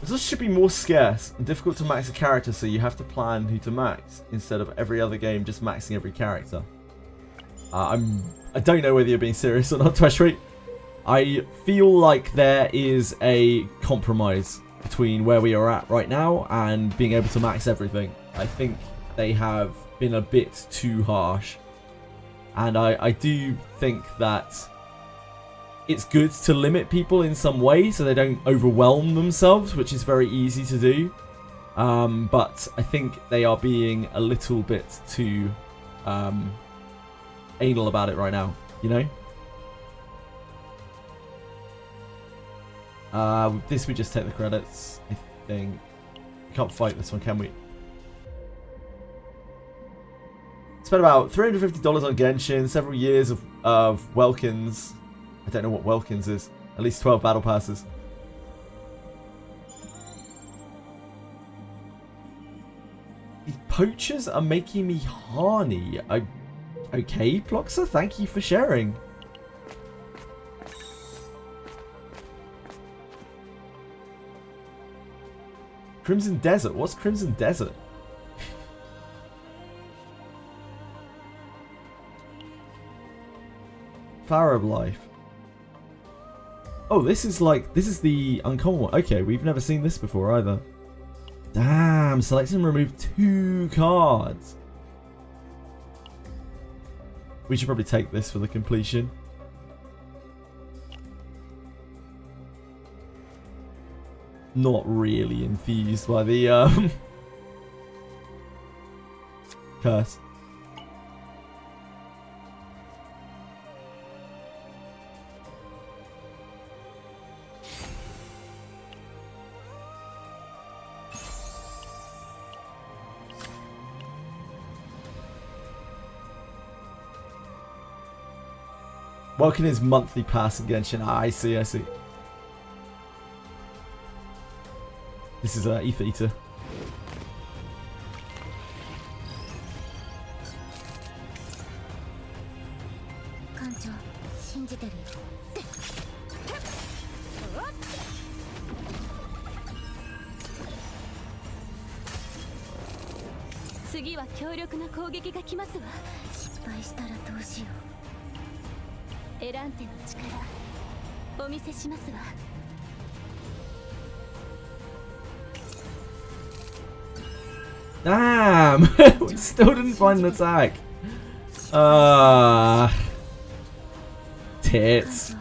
This should be more scarce and difficult to max a character, so you have to plan who to max instead of every other game just maxing every character. I don't know whether you're being serious or not, Tweshry. I feel like there is a compromise between where we are at right now and being able to max everything. I think they have been a bit too harsh. And I do think that it's good to limit people in some way so they don't overwhelm themselves, which is very easy to do. But I think they are being a little bit too anal about it right now, you know? This we just take the credits, I think. We can't fight this one, can we? Spent about $350 on Genshin, several years of Welkins. I don't know what Welkins is. At least 12 battle passes. These poachers are making me horny. Okay, Ploxer, thank you for sharing. Crimson Desert. What's Crimson Desert? Flower of Life. Oh, this is the uncommon one. Okay, we've never seen this before either. Damn, select and remove 2 cards. We should probably take this for the completion. Not really enthused by the curse. Welcome his monthly pass in Genshin. Ah, I see, I see. This is Ether Eater. Damn! We still didn't find an attack. Tits.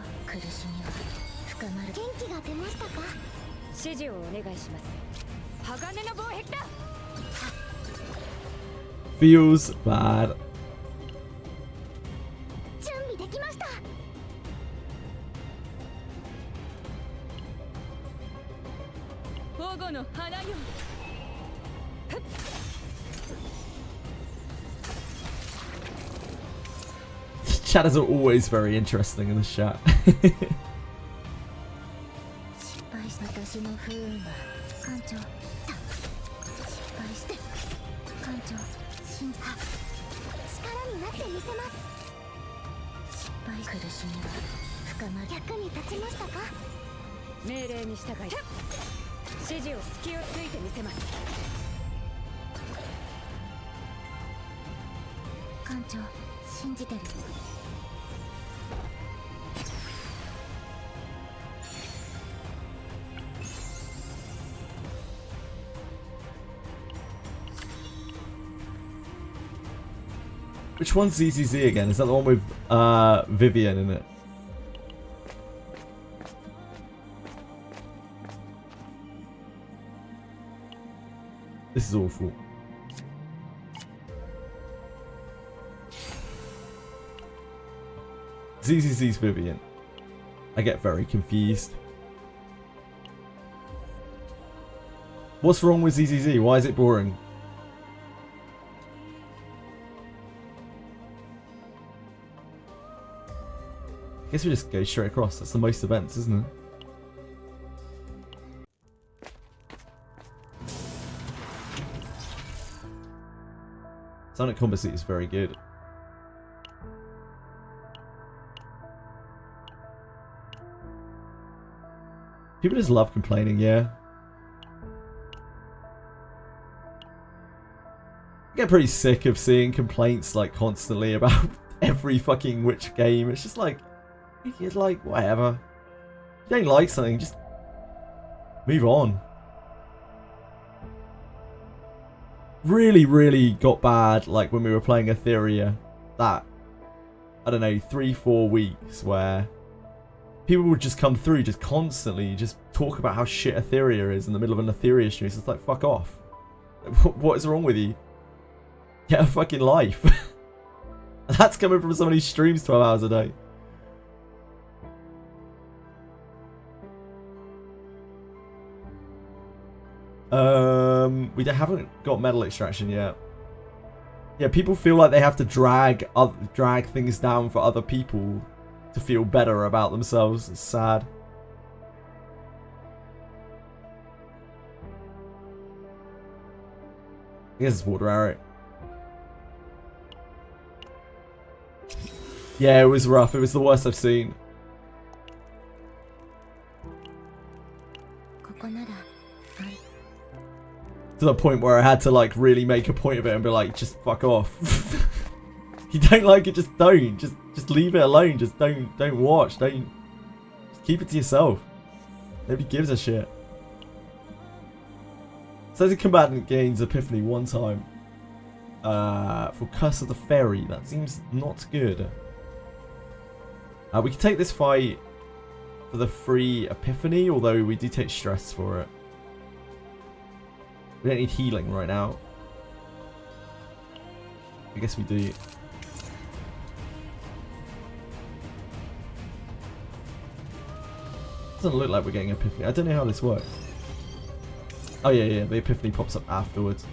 Feels bad. Chatters are always very interesting in the chat. Which one's ZZZ again? Is that the one with Vivian in it? This is awful. ZZZ's Vivian. I get very confused. What's wrong with ZZZ? Why is it boring? I guess we just go straight across. That's the most events, isn't it? Sonic Combat Suit is very good. People just love complaining, yeah. I get pretty sick of seeing complaints like constantly about every fucking Witch game. It's just like, it's like, whatever. If you don't like something, just move on. Really, really got bad, like when we were playing Etheria, that, I don't know, 3-4 weeks where people would just come through, just constantly, just talk about how shit Etheria is in the middle of an Etheria stream. So it's like, fuck off. What is wrong with you? Get a fucking life. That's coming from someone who streams 12 hours a day. haven't got metal extraction yet. Yeah, people feel like they have to drag things down for other people to feel better about themselves. It's sad. I guess it's water arrow. Yeah, it was rough. It was the worst I've seen. To the point where I had to like really make a point of it and be like, just fuck off. You don't like it, just don't. Just leave it alone. Just don't watch. Just keep it to yourself. Nobody gives a shit. Says a combatant gains Epiphany one time. For Curse of the Fairy. That seems not good. We can take this fight for the free Epiphany, although we do take stress for it. We don't need healing right now. I guess we do. Doesn't look like we're getting Epiphany. I don't know how this works. Oh yeah, the Epiphany pops up afterwards.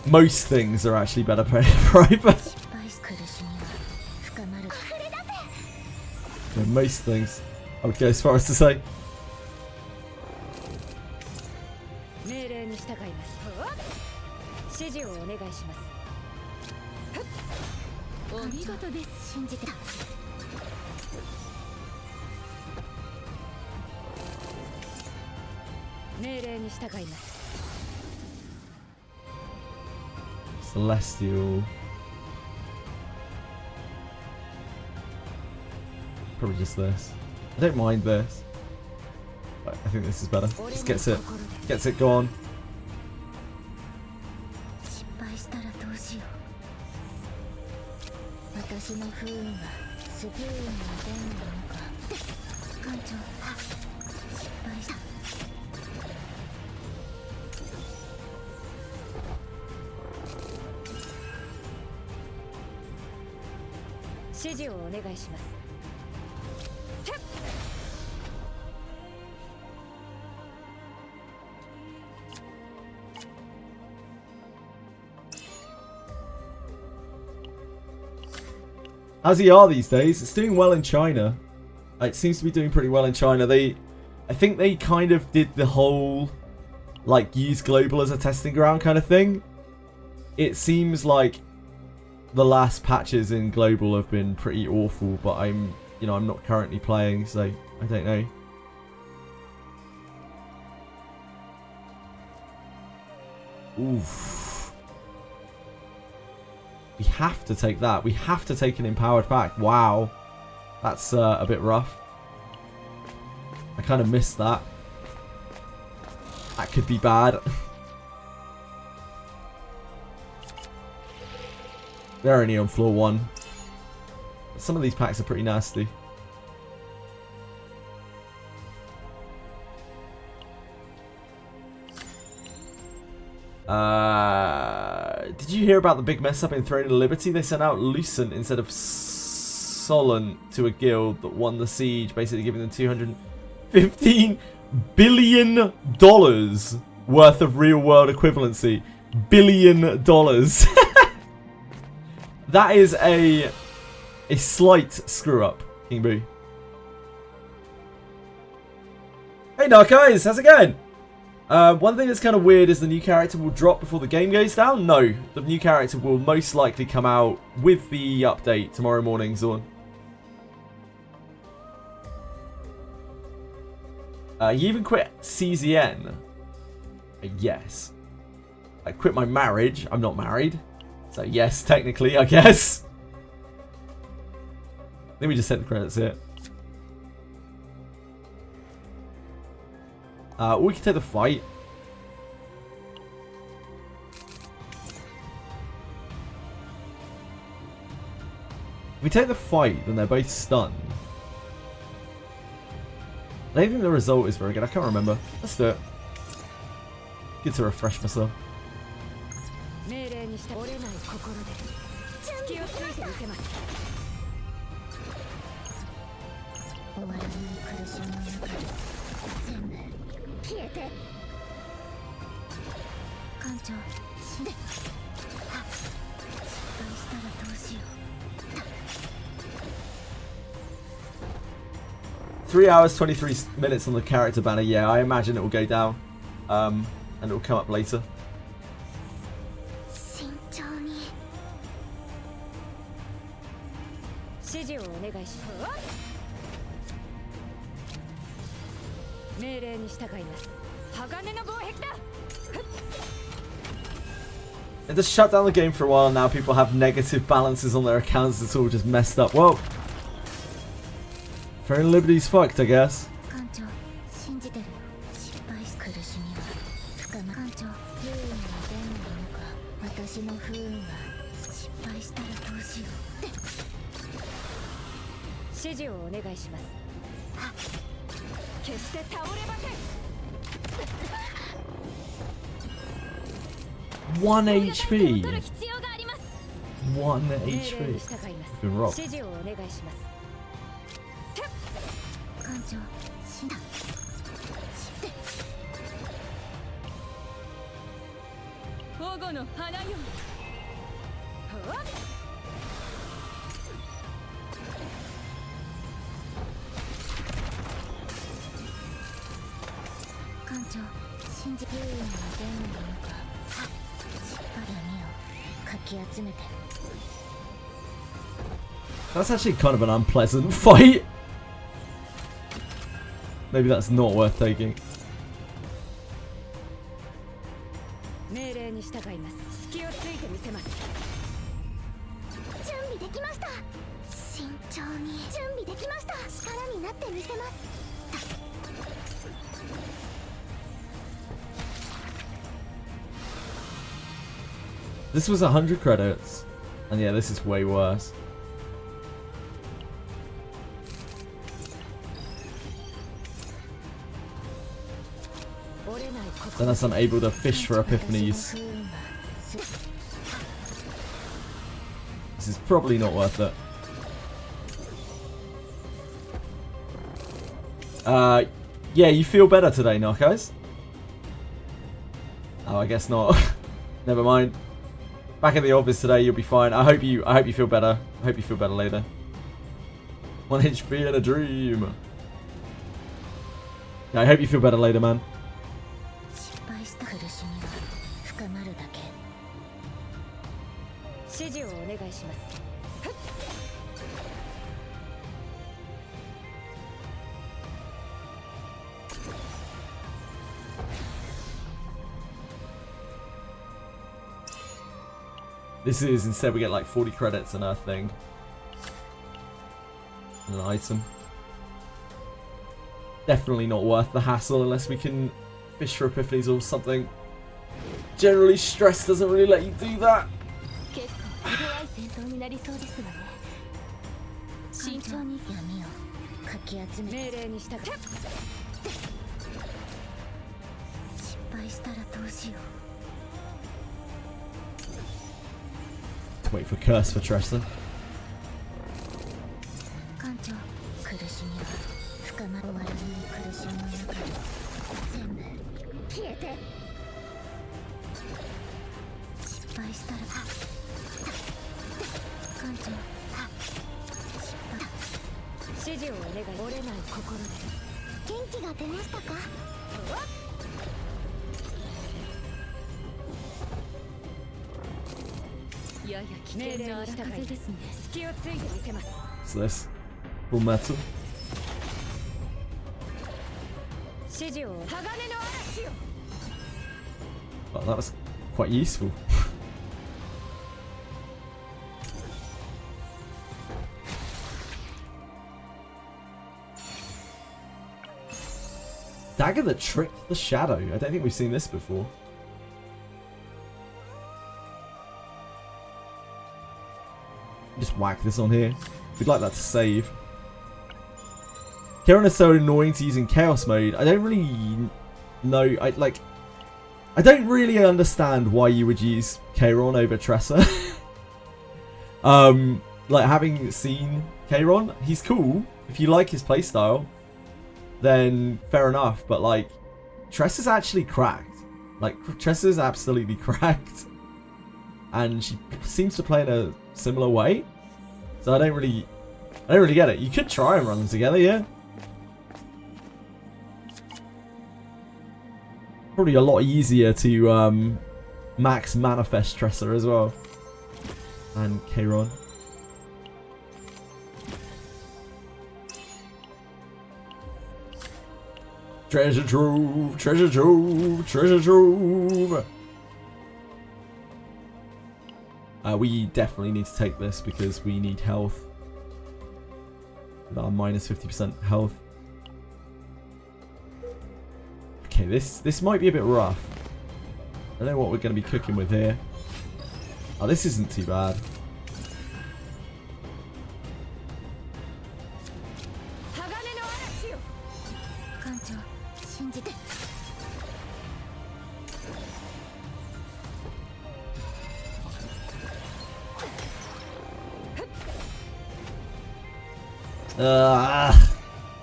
Most things are actually better private. Yeah, most things. I would go as far as to say. Celestial. Probably just this. I don't mind this. But I think this is better. Just gets it gone. How's ER these days? It's doing well in China. It seems to be doing pretty well in China. I think they kind of did the whole, like, use global as a testing ground kind of thing. It seems like the last patches in global have been pretty awful, but I'm not currently playing, so I don't know. Oof. We have to take that. We have to take an empowered pack. Wow. That's a bit rough. I kind of missed that. That could be bad. They're only on floor 1. Some of these packs are pretty nasty. Did you hear about the big mess up in Throne of Liberty? They sent out Lucent instead of Solent to a guild that won the siege, basically giving them $215 billion worth of real world equivalency. $1 billion. That is a slight screw up, King Boo. Hey Narcos, how's it going? One thing that's kind of weird is the new character will drop before the game goes down. No, the new character will most likely come out with the update tomorrow morning, Zorn. You even quit CZN? Yes. I quit my marriage. I'm not married. So yes, technically, I guess. Let me just set the credits here. We can take the fight. If we take the fight, then they're both stunned. I don't think the result is very good. I can't remember. Let's do it. Good to refresh myself. 命令にした折れない心で隙をついてみせます。終わらない苦しみの中で全部消えて。艦長死んで。失敗したらどうしよう。 3 hours 23 minutes on the character banner. Yeah, I imagine it will go down, and it will come up later. 慎重に。指示をお願いします。命令に従います。鋼の防壁だ。 It just shut down the game for a while. Now people have negative balances on their accounts. It's all just messed up. Well, Fair and Liberty's fucked, I guess. 艦長信じてるよ。失敗し苦しみは深ま。艦長不運はどうなのか。私の不運は失敗したらどうしよう。指示をお願いします。決して倒れません。 1 HP. 取る必要があります。 1 命令に HP. 従います。 Been robbed. 指示をお願いします。艦長死んだ。保護の花よ。艦長信じているのはどうなのか。しっかり闇をかき集めて。 That's actually kind of an unpleasant fight. Maybe that's not worth taking. 命令に従います。隙をついてみせます。準備できました。慎重に準備できました。力になってみせます。 This was 100 credits. And yeah, this is way worse. Unless I'm able to fish for epiphanies. This is probably not worth it. Yeah, you feel better today, Narcos? Oh, I guess not. Never mind. Back at the office today, you'll be fine. I hope you feel better. I hope you feel better later. 1 HP and a dream. Yeah, I hope you feel better later, man. This is, instead we get like 40 credits and a thing. And an item. Definitely not worth the hassle unless we can fish for epiphanies or something. Generally stress doesn't really let you do that. Wait for curse for Tressa. What's this? Full metal. Oh, that was quite useful. Dagger that tricked the shadow. I don't think we've seen this before. Just whack this on here. We'd like that to save. Karen is so annoying to use in chaos mode. I don't really know. I don't really understand why you would use Kayron over Tressa. Like, having seen Kayron, he's cool. If you like his playstyle, then fair enough. But, like, Tressa's actually cracked. Like, Tressa's absolutely cracked. And she seems to play in a similar way. So I don't really get it. You could try and run them together, yeah. Probably a lot easier to max manifest Tressa as well. And Kayron. Treasure trove, treasure trove, treasure trove. We definitely need to take this because we need health. With our minus 50% health. Okay, this might be a bit rough. I don't know what we're going to be cooking with here. Oh, this isn't too bad.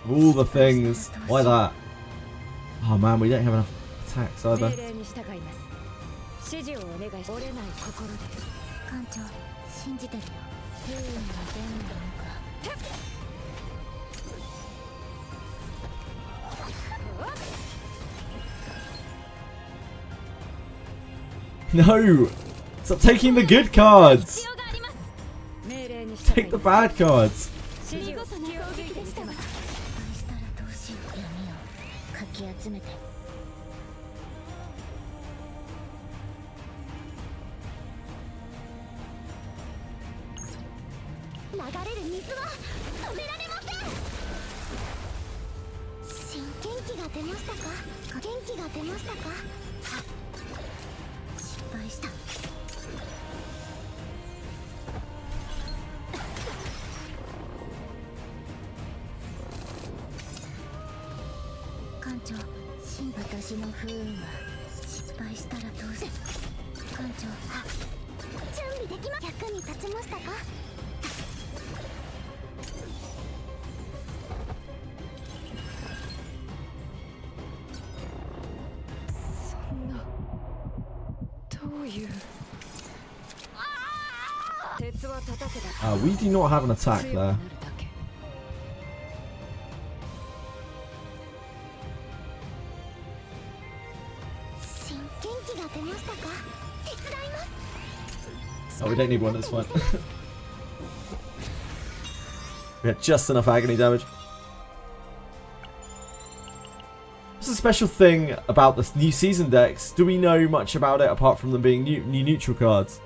All the things. Why that? Oh man, we don't have enough attacks either. No! Stop taking the good cards! Take the bad cards! We do not have an attack there. Oh, we don't need one, that's fine. We had just enough agony damage. What's the special thing about the new season decks? Do we know much about it apart from them being new neutral cards?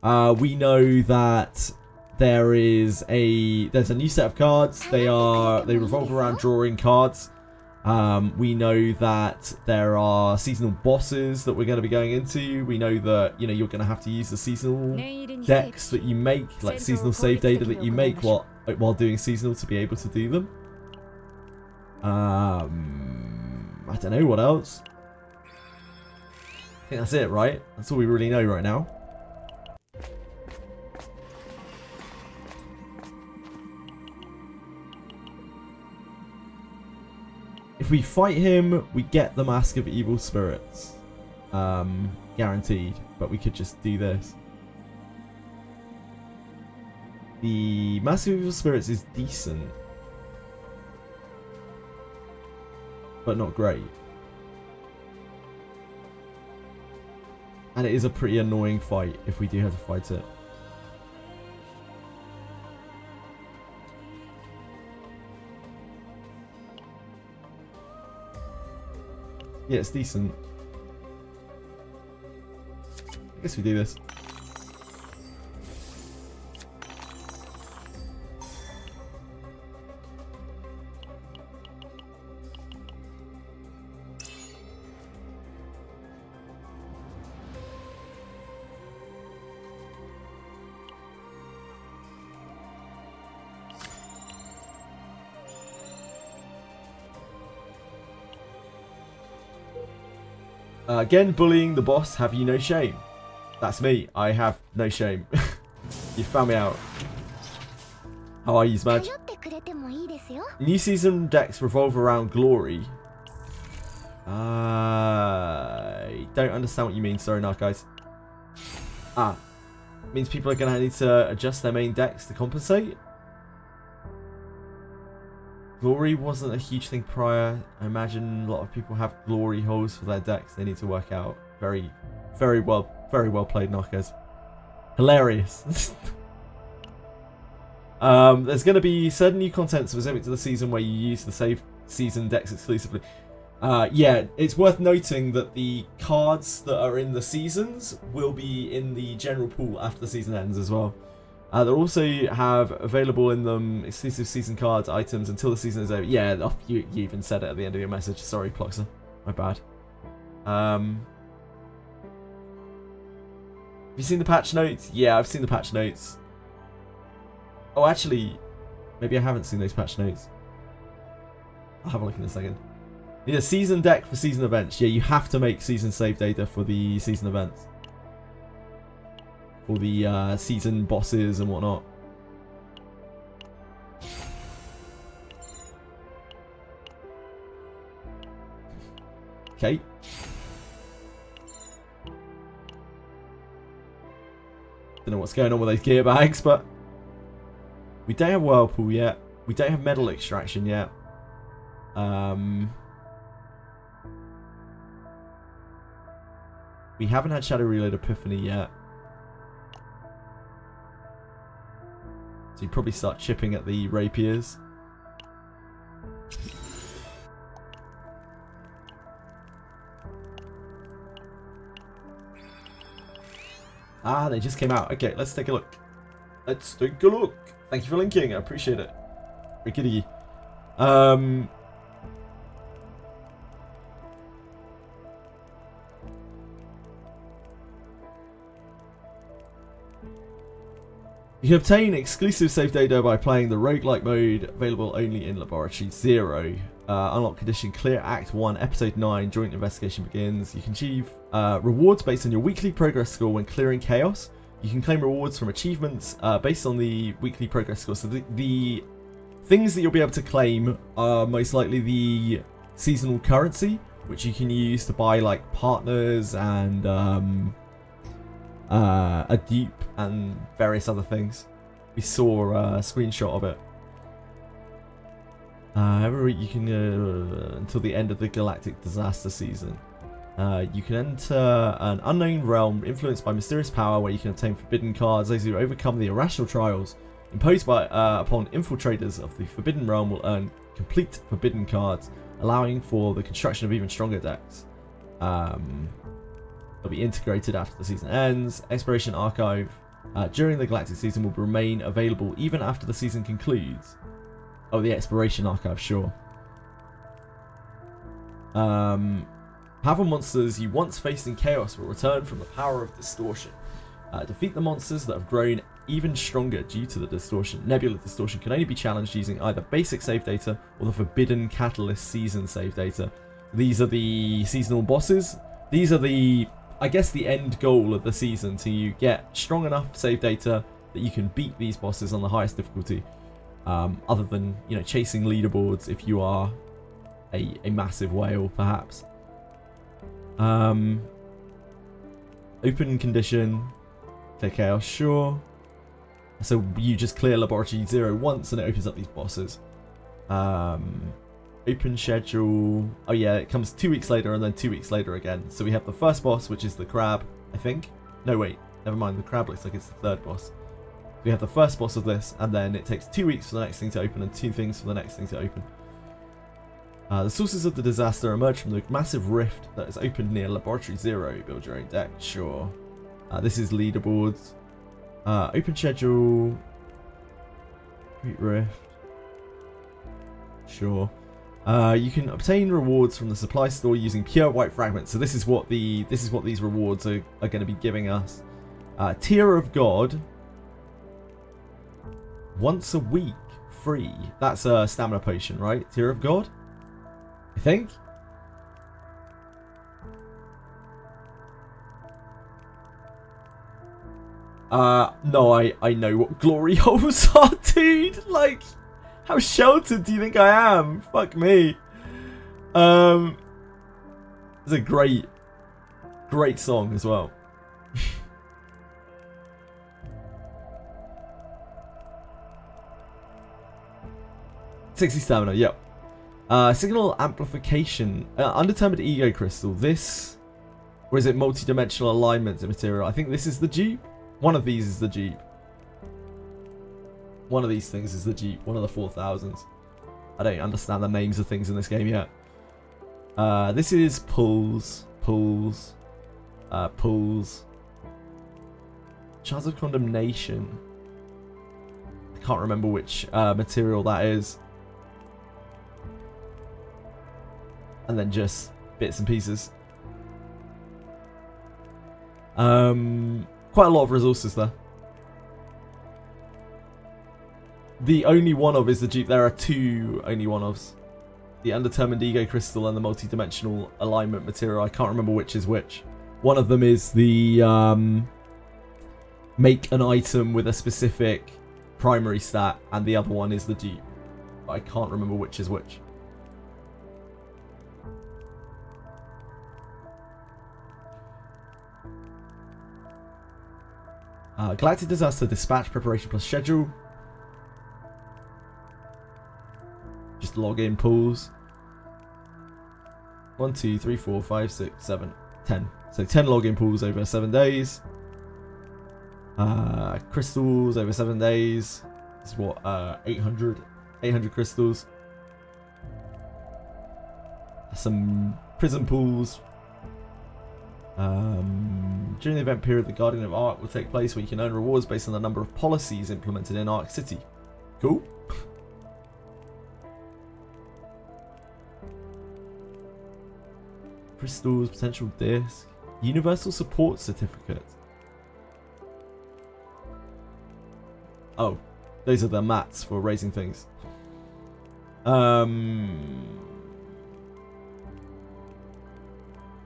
We know that there's a new set of cards. They revolve around drawing cards. We know that there are seasonal bosses that we're going to be going into. We know that you're going to have to use the seasonal decks that you make, like seasonal save data that you make while doing seasonal to be able to do them. I don't know what else. I think that's it, right? That's all we really know right now. If we fight him, we get the Mask of Evil Spirits. Guaranteed. But we could just do this. The Mask of Evil Spirits is decent. But not great. And it is a pretty annoying fight if we do have to fight it. Yeah, it's decent. I guess we do this. Again, bullying the boss, have you no shame? That's me. I have no shame. You found me out. How are you, Smadge? New season decks revolve around glory. I don't understand what you mean. Sorry, not guys. Means people are going to need to adjust their main decks to compensate. Glory wasn't a huge thing prior. I imagine a lot of people have glory holes for their decks. They need to work out. Very well played, knockers. Hilarious. There's going to be certain new content specific to the season where you use the save season decks exclusively. Yeah, it's worth noting that the cards that are in the seasons will be in the general pool after the season ends as well. They'll also have available in them exclusive season cards, items until the season is over. Yeah, you even said it at the end of your message. Sorry, Ploxer. My bad. Have you seen the patch notes? Yeah, I've seen the patch notes. Oh, actually, maybe I haven't seen those patch notes. I'll have a look in a second. Yeah, season deck for season events. Yeah, you have to make season save data for the season events. For the season bosses and whatnot. Okay. Don't know what's going on with those gear bags, but we don't have Whirlpool yet. We don't have Metal Extraction yet. We haven't had Shadow Reload Epiphany yet. So you probably start chipping at the rapiers. Ah, they just came out. Okay, let's take a look. Let's take a look. Thank you for linking. I appreciate it. Rickety. You can obtain exclusive save data by playing the roguelike mode, available only in Laboratory 0. Unlock condition clear Act 1, Episode 9, joint investigation begins. You can achieve rewards based on your weekly progress score when clearing chaos. You can claim rewards from achievements based on the weekly progress score. So the things that you'll be able to claim are most likely the seasonal currency, which you can use to buy like partners and a dupe and various other things. We saw a screenshot of it. Every week you can until the end of the Galactic Disaster season. You can enter an unknown realm influenced by mysterious power where you can obtain forbidden cards. Those who overcome the irrational trials imposed by upon infiltrators of the Forbidden Realm will earn complete forbidden cards, allowing for the construction of even stronger decks. They'll be integrated after the season ends. Exploration Archive during the Galactic season will remain available even after the season concludes. Oh, the Exploration Archive, sure. Powerful monsters you once faced in Chaos will return from the power of distortion. Defeat the monsters that have grown even stronger due to the distortion. Nebula distortion can only be challenged using either basic save data or the Forbidden Catalyst season save data. These are the seasonal bosses. These are the, I guess, the end goal of the season, to get strong enough save data that you can beat these bosses on the highest difficulty. Other than, you know, chasing leaderboards if you are a massive whale, perhaps. Open condition. Clear chaos, sure. So you just clear Laboratory 0 once and it opens up these bosses. Open schedule. Oh yeah, it comes 2 weeks later and then 2 weeks later again. So we have the first boss, which is the crab, I think. No, wait. Never mind. The crab looks like it's the third boss. We have the first boss of this, and then it takes 2 weeks for the next thing to open and 2 things for the next thing to open. The sources of the disaster emerge from the massive rift that is opened near Laboratory 0. Build your own deck, sure. This is leaderboards. Open schedule. Great rift. Sure. You can obtain rewards from the supply store using pure white fragments. So this is what these rewards are going to be giving us. Tear of God. Once a week, free. That's a stamina potion, right? Tear of God, I think. No, I know what glory holes are, dude. Like, how sheltered do you think I am? Fuck me. It's a great song as well. 60 stamina, yep. Signal amplification. Undetermined ego crystal. This, or is it multi-dimensional alignment material? I think this is the Jeep. One of these is the Jeep. One of these things is the Jeep. One of the 4000s. I don't understand the names of things in this game yet. This is pulls. Shards of condemnation. I can't remember which material that is. And then just bits and pieces. Quite a lot of resources there. The only one of is the Jeep. There are two only one ofs. The undetermined ego crystal and the multi-dimensional alignment material. I can't remember which is which. One of them is the make an item with a specific primary stat, and the other one is the Jeep. But I can't remember which is which. Galactic Disaster Dispatch Preparation plus Schedule. Just login pools. 1, 2, 3, 4, 5, 6, 7, 10. So 10 login pools over 7 days. Crystals over 7 days. This is what, 800 crystals. Some prison pools. During the event period, the Guardian of Ark will take place, where you can earn rewards based on the number of policies implemented in Ark City. Cool. Crystals, potential disc, universal support certificate. Oh, those are the mats for raising things.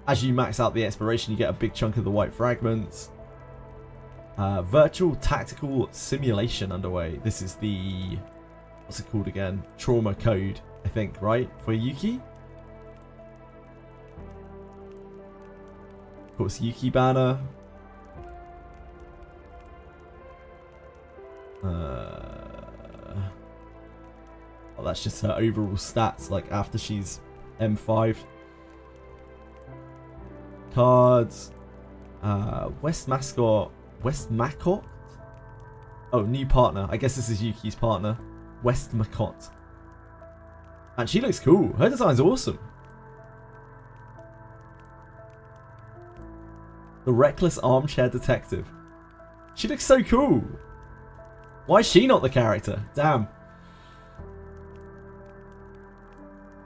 As you max out the exploration, you get a big chunk of the white fragments. Virtual tactical simulation underway. This is the, what's it called again? Trauma code, I think, right? For Yuki? Of course, Yuki banner. Oh, that's just her overall stats, like after she's M5. Cards. West Mascot. Oh, new partner. I guess this is Yuki's partner. West Macot. And she looks cool. Her design's awesome. The Reckless Armchair Detective. She looks so cool. Why is she not the character? Damn.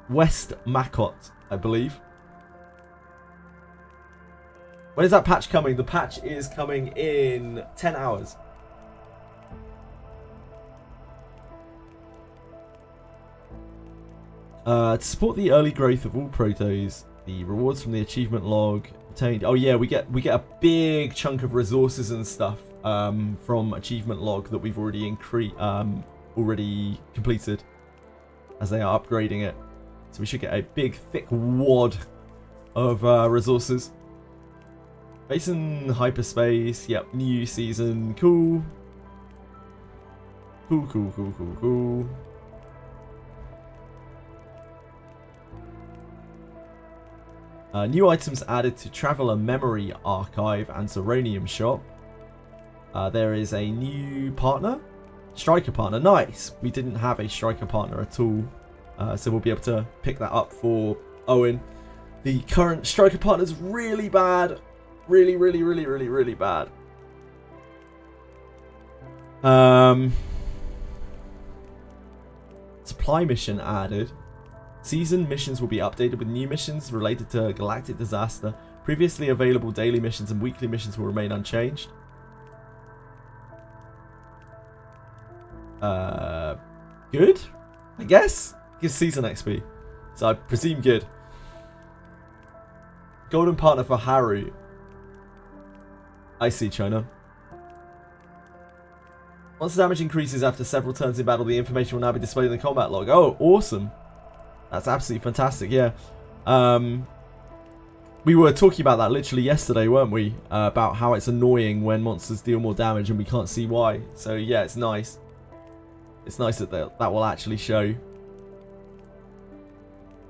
West Macot, I believe. When is that patch coming? The patch is coming in 10 hours. To support the early growth of all protos, the rewards from the achievement log obtained. Oh yeah, we get a big chunk of resources and stuff from achievement log that we've already already completed, as they are upgrading it. So we should get a big thick wad of resources. Basin hyperspace. Yep, new season. Cool. Cool. New items added to Traveler Memory Archive and Zeronium Shop. There is a new partner. Striker partner. Nice. We didn't have a striker partner at all. So we'll be able to pick that up for Owen. The current striker partner is really bad. Really bad. Supply mission added. Season missions will be updated with new missions related to Galactic Disaster. Previously available daily missions and weekly missions will remain unchanged. Good, I guess. Gives season XP, so I presume good. Golden partner for Haru. I see, China. Once the damage increases after several turns in battle, the information will now be displayed in the combat log. Oh, awesome. That's absolutely fantastic, yeah. We were talking about that literally yesterday, weren't we? About how it's annoying when monsters deal more damage and we can't see why. So yeah, it's nice. It's nice that that will actually show.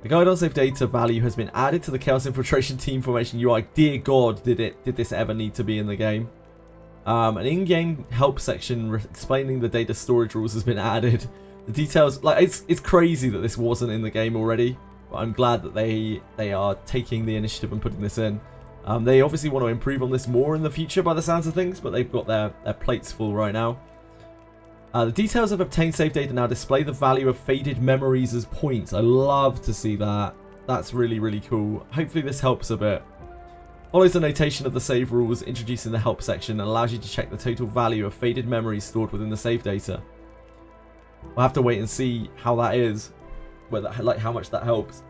The guide on save data value has been added to the Chaos Infiltration Team Formation UI. Dear God, did this ever need to be in the game? An in-game help section explaining the data storage rules has been added. The details, like, it's crazy that this wasn't in the game already. But I'm glad that they are taking the initiative and putting this in. They obviously want to improve on this more in the future by the sounds of things, but they've got their plates full right now. The details of obtained save data now display the value of faded memories as points. I love to see that. That's really, really cool. Hopefully this helps a bit. Follows the notation of the save rules introduced in the help section and allows you to check the total value of faded memories stored within the save data. We'll have to wait and see how that is. Whether, like, how much that helps.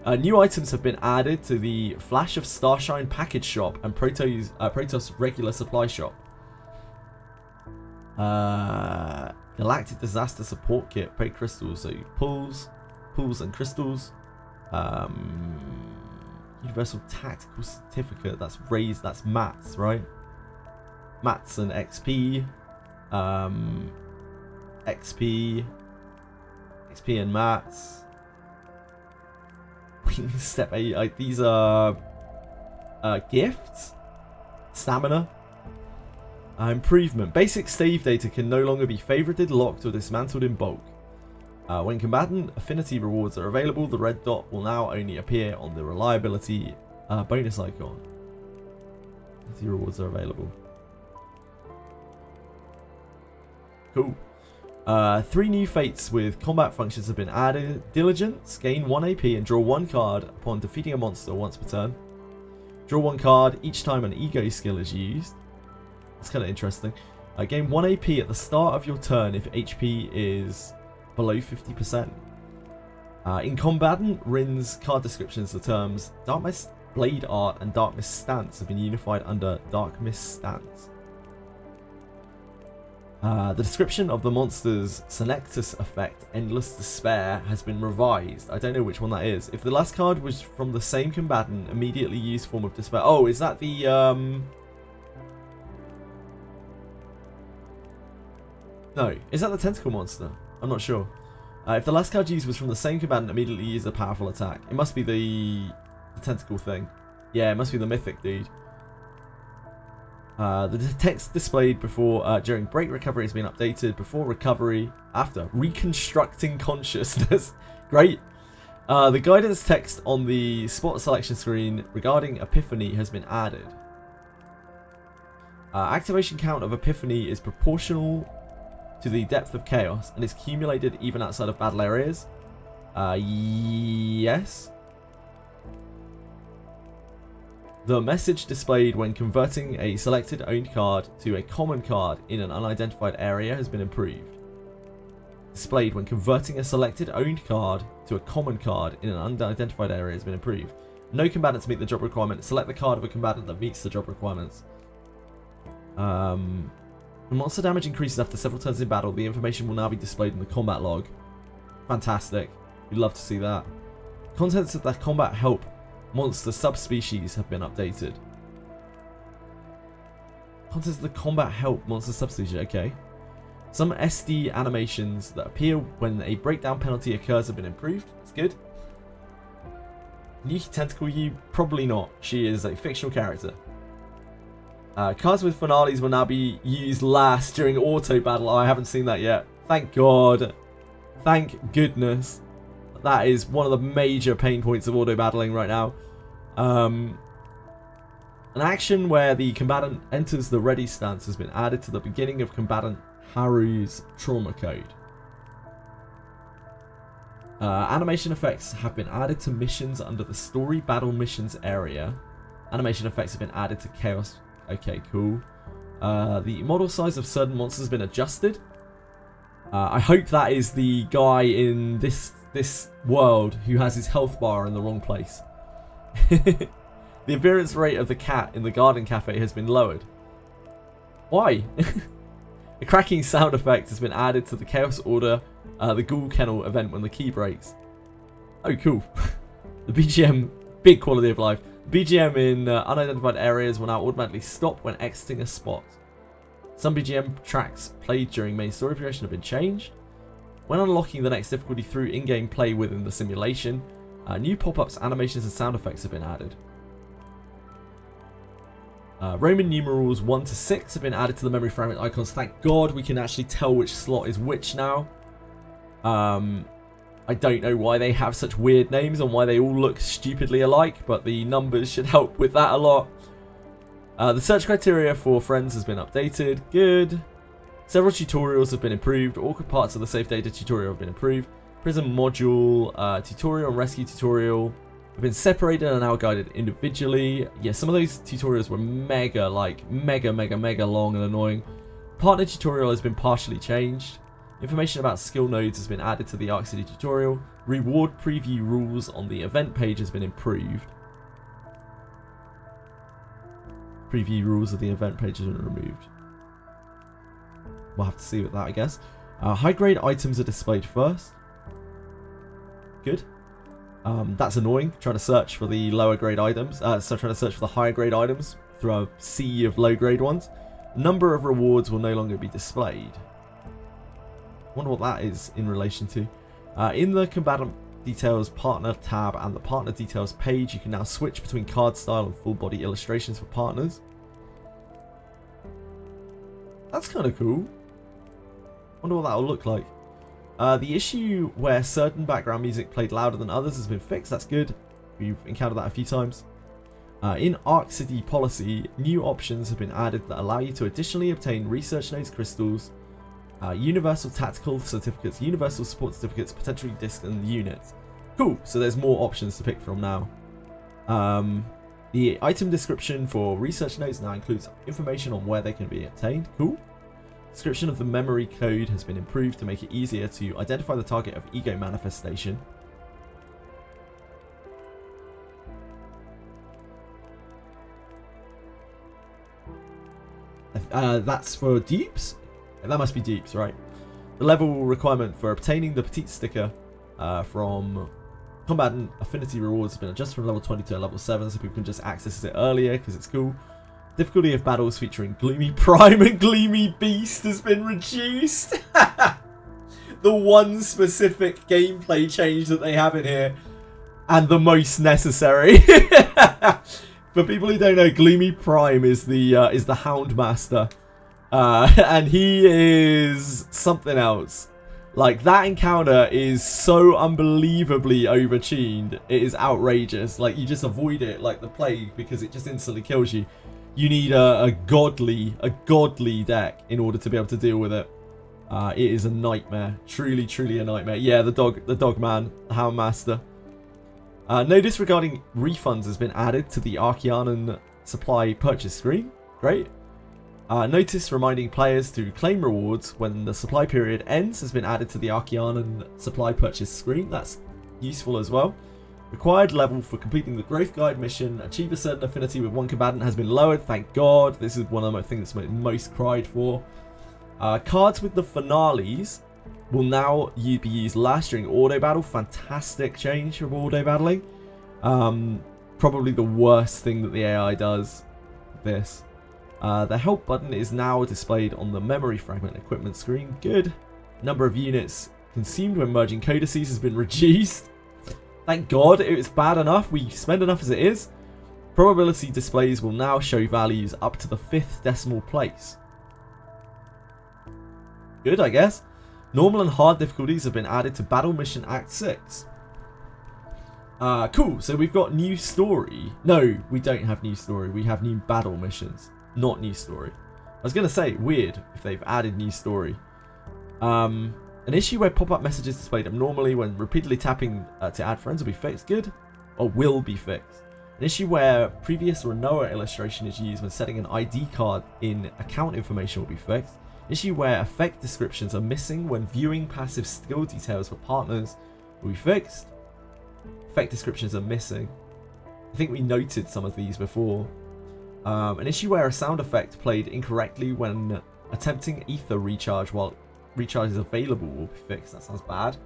New items have been added to the Flash of Starshine package shop and Protoss regular supply shop. Galactic Disaster Support Kit, pay crystals, so pulls and crystals. Universal Tactical Certificate, that's raised, that's mats, right? Mats and XP. XP and mats. Step 8, these are gifts. Stamina. Improvement. Basic save data can no longer be favorited, locked, or dismantled in bulk. When combatant affinity rewards are available, the red dot will now only appear on the reliability bonus icon. Affinity rewards are available. Cool. 3 new fates with combat functions have been added. Diligence, gain 1 AP and draw 1 card upon defeating a monster once per turn. Draw 1 card each time an ego skill is used. That's kind of interesting. Gain 1 AP at the start of your turn if HP is below 50%. In combatant, Rin's card descriptions, the terms Dark Mist Blade Art and Dark Mist Stance have been unified under Dark Mist Stance. The description of the monster's Senectus effect, Endless Despair, has been revised. I don't know which one that is. If the last card was from the same combatant, immediately use Form of Despair. Oh, is that the... No, is that the Tentacle monster? I'm not sure. If the last card used was from the same combatant, immediately use a powerful attack. It must be the Tentacle thing. Yeah, it must be the Mythic dude. The text displayed before during break recovery has been updated. Before recovery, after reconstructing consciousness. Great. The guidance text on the spot selection screen regarding Epiphany has been added. Activation count of Epiphany is proportional to the depth of chaos and is accumulated even outside of battle areas. Yes. The message displayed when converting a selected owned card to a common card in an unidentified area has been improved. Displayed when converting a selected owned card to a common card in an unidentified area has been improved. No combatants meet the job requirement. Select the card of a combatant that meets the job requirements. When monster damage increases after several turns in battle, the information will now be displayed in the combat log. Fantastic. We'd love to see that. Contents of the combat help monster subspecies have been updated. Contents of the combat help monster subspecies, okay. Some SD animations that appear when a breakdown penalty occurs have been improved. That's good. Yuki Tentacle You? Probably not. She is a fictional character. Cards with finales will now be used last during auto battle. Oh, I haven't seen that yet. Thank God. Thank goodness. That is one of the major pain points of auto battling right now. An action where the combatant enters the ready stance has been added to the beginning of combatant Haru's trauma code. Animation effects have been added to missions under the story battle missions area. Animation effects have been added to chaos. Okay, cool. The model size of certain monsters has been adjusted. I hope that is the guy in this world who has his health bar in the wrong place. The appearance rate of the cat in the garden cafe has been lowered. Why? A cracking sound effect has been added to the Chaos Order, the Ghoul Kennel event when the key breaks. Oh, cool. The BGM, big quality of life. BGM in unidentified areas will now automatically stop when exiting a spot. Some BGM tracks played during main story progression have been changed. When unlocking the next difficulty through in-game play within the simulation, new pop-ups, animations, and sound effects have been added. Roman numerals 1 to 6 have been added to the memory fragment icons. Thank God we can actually tell which slot is which now. I don't know why they have such weird names and why they all look stupidly alike, but the numbers should help with that a lot. The search criteria for friends has been updated. Good. Several tutorials have been improved. All parts of the safe data tutorial have been improved. Prison module, tutorial and rescue tutorial have been separated and now guided individually. Yeah, some of those tutorials were mega long and annoying. Partner tutorial has been partially changed. Information about skill nodes has been added to the Arc City tutorial. Reward preview rules on the event page has been improved. Preview rules of the event page has been removed. We'll have to see with that, I guess. High grade items are displayed first. Good. That's annoying. Trying to search for the lower grade items. So trying to search for the higher grade items through a sea of low grade ones. Number of rewards will no longer be displayed. Wonder what that is in relation to. In the combatant details partner tab and the partner details page, you can now switch between card style and full body illustrations for partners. That's kind of cool. Wonder what that'll look like. The issue where certain background music played louder than others has been fixed. That's good. We've encountered that a few times. In Arc City policy, new options have been added that allow you to additionally obtain research nodes crystals, universal tactical certificates, universal support certificates, potentially discs and units. Cool, so there's more options to pick from now. The item description for research nodes now includes information on where they can be obtained. Cool. Description of the memory code has been improved to make it easier to identify the target of ego manifestation. That's for dupes? That must be dupes, right? The level requirement for obtaining the petite sticker from combatant affinity rewards has been adjusted from level 20 to level 7 so people can just access it earlier because it's cool. Difficulty of battles featuring Gloomy Prime and Gloomy Beast has been reduced. The one specific gameplay change that they have in here, and the most necessary. For people who don't know, Gloomy Prime is the Houndmaster, and he is something else. Like, that encounter is so unbelievably overtuned. It is outrageous. Like, you just avoid it like the plague because it just instantly kills you. You need a godly deck in order to be able to deal with it. It is a nightmare. Truly a nightmare. Yeah, the dog man, the Houndmaster. Notice regarding refunds has been added to the Archaeanan supply purchase screen. Great. Notice reminding players to claim rewards when the supply period ends has been added to the Archaeanan supply purchase screen. That's useful as well. Required level for completing the Growth Guide mission. Achieve a certain affinity with one combatant has been lowered. Thank God. This is one of my things that's most cried for. Cards with the finales will now be used last during auto battle. Fantastic change for auto battling. Probably the worst thing that the AI does. This. The help button is now displayed on the memory fragment equipment screen. Good. Number of units consumed when merging codices has been reduced. Thank God, it's bad enough. We spend enough as it is. Probability displays will now show values up to the 5th decimal place. Good, I guess. Normal and hard difficulties have been added to Battle Mission Act 6. Cool, so we've got new story. No, we don't have new story. We have new battle missions, not new story. I was going to say, weird if they've added new story. An issue where pop-up messages displayed abnormally when repeatedly tapping to add friends will be fixed. Good. Or will be fixed. An issue where previous Renoa illustration is used when setting an ID card in account information will be fixed. An issue where effect descriptions are missing when viewing passive skill details for partners will be fixed. Effect descriptions are missing. I think we noted some of these before. An issue where a sound effect played incorrectly when Attempting ether recharge while recharge is available will be fixed. That sounds bad.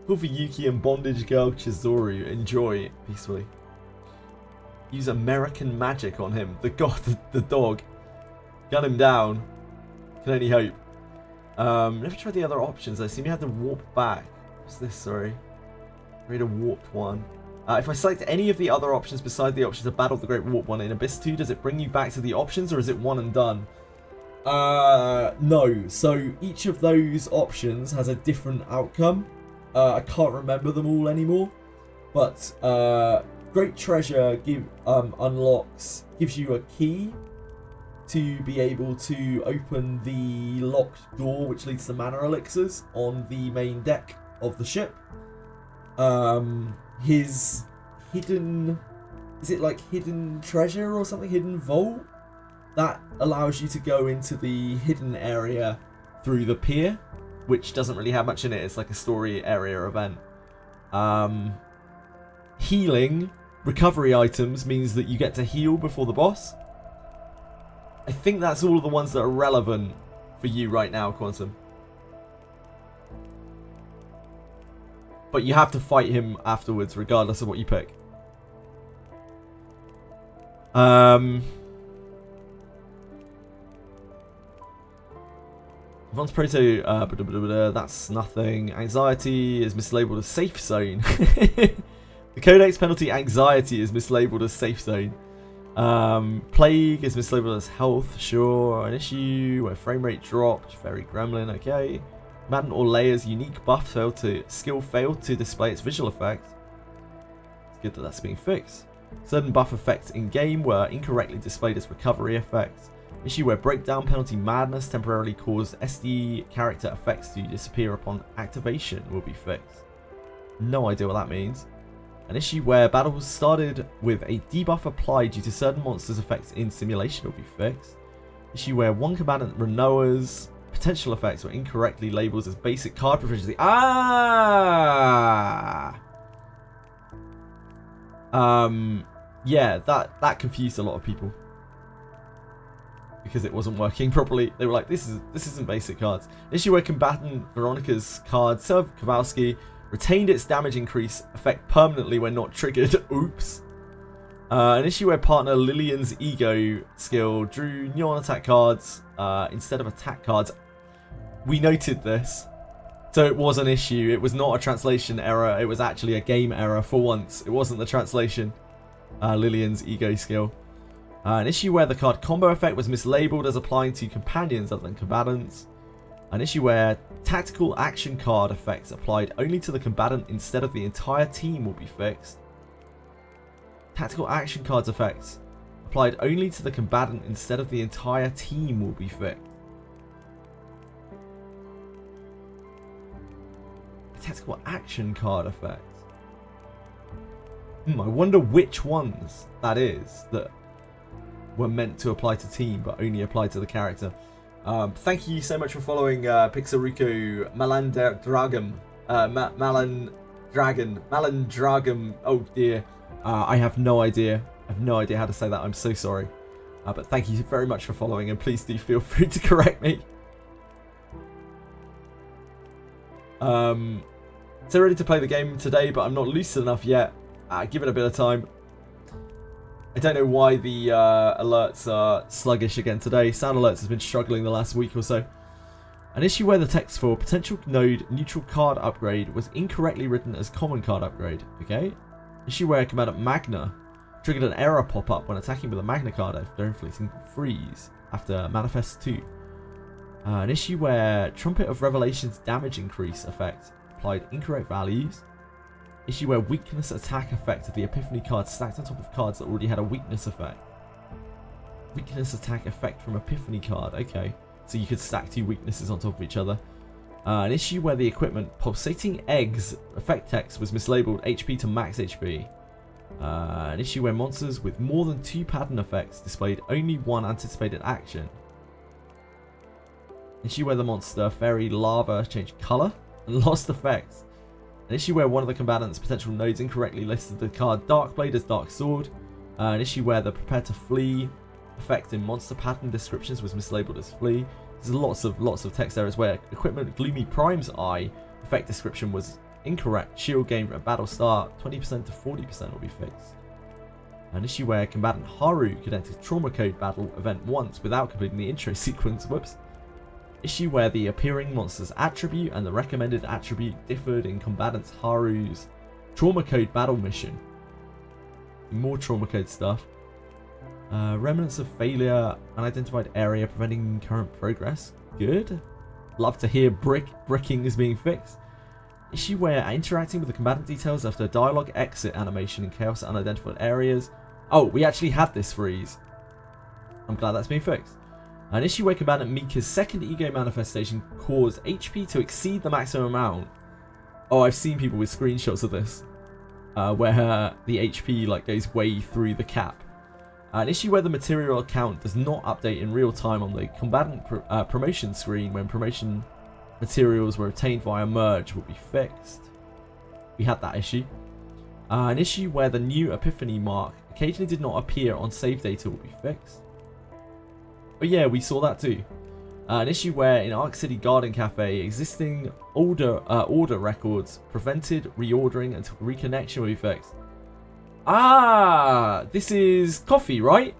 Cool for Yuki and bondage girl Chizuru. Enjoy peacefully. Use American magic on him. The god, the dog. Gun him down. Can only hope. Never tried the other options. I assume you have to warp back. What's this? Sorry. Read a warped one. If I select any of the other options beside the option to battle the Great Warp one in Abyss 2, does it bring you back to the options or is it one and done? No. So each of those options has a different outcome. I can't remember them all anymore. But Great Treasure gives you a key to be able to open the locked door which leads to mana elixirs on the main deck of the ship. His hidden... Is it like hidden treasure or something? Hidden vault? That allows you to go into the hidden area through the pier, which doesn't really have much in it. It's like a story area event. Healing recovery items means that you get to heal before the boss. I think that's all of the ones that are relevant for you right now, Quantum. But you have to fight him afterwards, regardless of what you pick. Advanced Proto, that's nothing. Anxiety is mislabeled as safe zone. The Codex penalty Anxiety is mislabeled as safe zone. Plague is mislabeled as health, sure. An issue where frame rate dropped, very gremlin, okay. Madden or Leia's unique buff failed to display its visual effect. It's good that that's being fixed. Certain buff effects in game were incorrectly displayed as recovery effects. Issue where breakdown penalty madness temporarily caused SD character effects to disappear upon activation will be fixed. No idea what that means. An issue where battles started with a debuff applied due to certain monsters' effects in simulation will be fixed. Issue where one combatant Renoa's potential effects were incorrectly labeled as basic card proficiency. Yeah, that confused a lot of people because it wasn't working properly. They were like, this isn't basic cards. An issue where combatant Veronica's card Serv Kowalski retained its damage increase effect permanently when not triggered. Oops. An issue where partner Lillian's ego skill drew non-attack cards instead of attack cards. We noted this. So it was an issue. It was not a translation error. It was actually a game error for once. It wasn't the translation. Lillian's ego skill. An issue where the card combo effect was mislabeled as applying to companions other than combatants. An issue where tactical action card effects applied only to the combatant instead of the entire team will be fixed. Tactical action cards effects applied only to the combatant instead of the entire team will be fixed. Tactical action card effect. I wonder which ones that is that were meant to apply to team but only apply to the character. Thank you so much for following Pixaruko Malandragam. Malandragam. Oh dear. I have no idea. I have no idea how to say that. I'm so sorry. But thank you very much for following, and please do feel free to correct me. So ready to play the game today, but I'm not lucid enough yet. Give it a bit of time. I don't know why the alerts are sluggish again today. Sound alerts has been struggling the last week or so. An issue where the text for potential node neutral card upgrade was incorrectly written as common card upgrade. Okay. Issue where Commander Magna triggered an error pop-up when attacking with a Magna card after inflicting freeze after Manifest 2. An issue where Trumpet of Revelation's damage increase effect applied incorrect values. Issue where weakness attack effect of the Epiphany card stacked on top of cards that already had a weakness effect. Weakness attack effect from Epiphany card. Okay, so you could stack two weaknesses on top of each other. An issue where the equipment Pulsating Eggs effect text was mislabeled HP to max HP. An issue where monsters with more than 2 pattern effects displayed only one anticipated action. Issue where the monster Fairy Lava changed colour and lost effects. An issue where one of the combatants' potential nodes incorrectly listed the card Darkblade as Dark Sword. An issue where the Prepare to Flee effect in monster pattern descriptions was mislabeled as Flee. There's lots of text errors where equipment Gloomy Prime's Eye effect description was incorrect. Shield gain at battle start 20% to 40% will be fixed. An issue where combatant Haru could enter trauma code battle event once without completing the intro sequence. Whoops. Issue where the appearing monster's attribute and the recommended attribute differed in combatant Haru's trauma code battle mission. More trauma code stuff. Remnants of failure, unidentified area preventing current progress. Good. Love to hear bricking is being fixed. Issue where interacting with the combatant details after a dialogue exit animation in chaos at unidentified areas. Oh, we actually had this freeze. I'm glad that's been fixed. An issue where combatant Mika's second ego manifestation caused HP to exceed the maximum amount. Oh, I've seen people with screenshots of this. Where the HP like goes way through the cap. An issue where the material account does not update in real time on the combatant promotion screen when promotion materials were obtained via merge will be fixed. We had that issue. An issue where the new Epiphany mark occasionally did not appear on save data will be fixed. But yeah, we saw that too. An issue where in Arc City Garden Cafe, existing order records prevented reordering until reconnection will be fixed. Ah, this is coffee, right?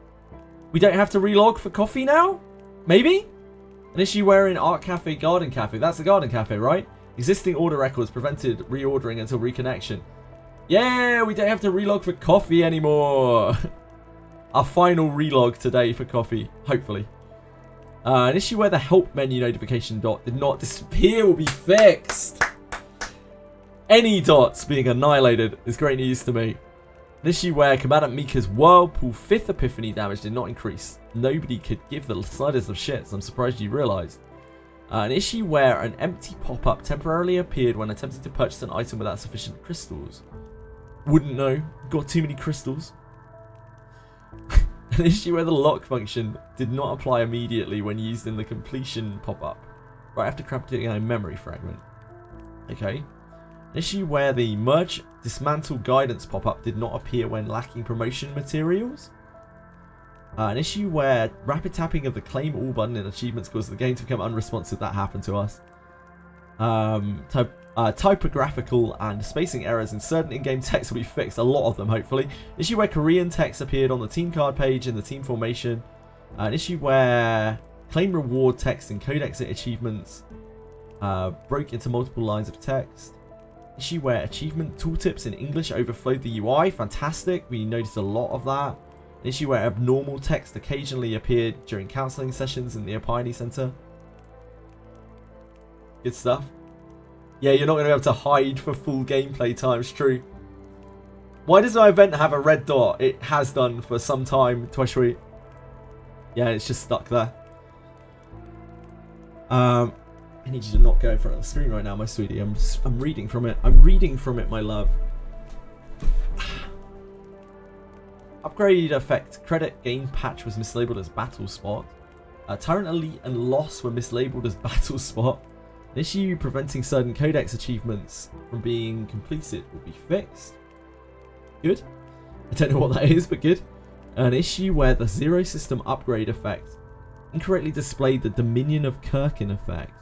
We don't have to relog for coffee now? Maybe? An issue where in Art Cafe Garden Cafe, that's the Garden Cafe, right? Existing order records prevented reordering until reconnection. Yeah, we don't have to relog for coffee anymore. Our final relog today for coffee, hopefully. An issue where the help menu notification dot did not disappear will be fixed. Any dots being annihilated is great news to me. An issue where combatant Mika's Whirlpool 5th Epiphany damage did not increase. Nobody could give the slightest of shits. I'm surprised you realised. An issue where an empty pop-up temporarily appeared when attempting to purchase an item without sufficient crystals. Wouldn't know. Got too many crystals. An issue where the lock function did not apply immediately when used in the completion pop-up. Right after crafting a memory fragment. Okay. An issue where the merge dismantle guidance pop-up did not appear when lacking promotion materials. An issue where rapid tapping of the claim all button in achievements caused the game to become unresponsive. That happened to us. Typographical and spacing errors in certain in-game text will be fixed. A lot of them, hopefully. Issue where Korean text appeared on the team card page in the team formation. An issue where claim reward text in code exit achievements broke into multiple lines of text. Issue where achievement tooltips in English overflowed the UI. Fantastic. We noticed a lot of that. An issue where abnormal text occasionally appeared during counseling sessions in the Epiphany Center. Good stuff. Yeah, you're not going to be able to hide for full gameplay time. It's true. Why does my event have a red dot? It has done for some time, Twishweet. Yeah, it's just stuck there. I need you to not go in front of the screen right now, my sweetie. I'm reading from it. I'm reading from it, my love. Upgrade effect. Credit gain patch was mislabeled as battle spot. Tyrant Elite and Loss were mislabeled as battle spot. An issue preventing certain codex achievements from being completed will be fixed. Good. I don't know what that is, but good. An issue where the Zero System upgrade effect incorrectly displayed the Dominion of Kirkin effect.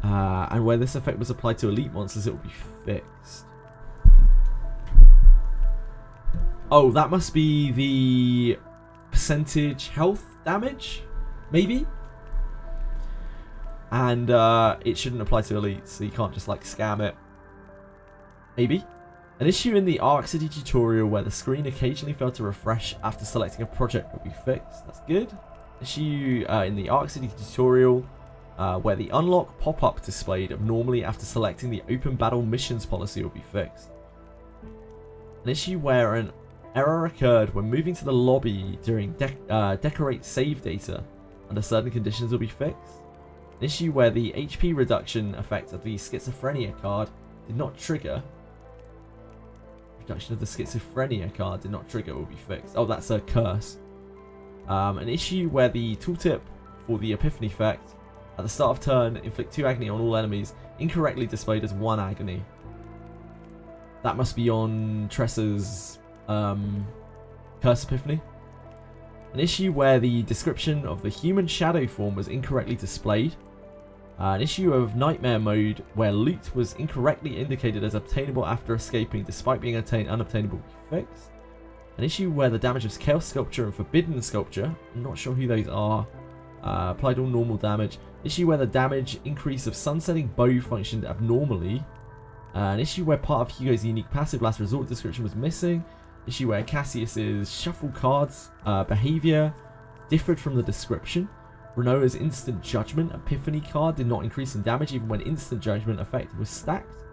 And where this effect was applied to elite monsters, it will be fixed. Oh, that must be the percentage health damage? Maybe? And it shouldn't apply to elites, so you can't just like scam it. Maybe. An issue in the Arc City tutorial where the screen occasionally failed to refresh after selecting a project will be fixed. That's good. Issue in the Arc City tutorial where the unlock pop-up displayed abnormally after selecting the open battle missions policy will be fixed. An issue where an error occurred when moving to the lobby during decorate save data under certain conditions will be fixed. An issue where the HP reduction effect of the schizophrenia card did not trigger. Reduction of the schizophrenia card did not trigger will be fixed. Oh, that's a curse. An issue where the tooltip for the Epiphany effect at the start of turn inflict 2 agony on all enemies incorrectly displayed as 1 agony. That must be on Tressa's Curse Epiphany. An issue where the description of the human shadow form was incorrectly displayed. An issue of Nightmare Mode where loot was incorrectly indicated as obtainable after escaping despite being unobtainable fixed. An issue where the damage of Chaos Sculpture and Forbidden Sculpture, I'm not sure who those are, applied all normal damage. Issue where the damage increase of Sunsetting Bow functioned abnormally. An issue where part of Hugo's unique passive last resort description was missing. Issue where Cassius's shuffle cards behavior differed from the description. Renoa's Instant Judgment Epiphany card did not increase in damage even when Instant Judgment effect was stacked.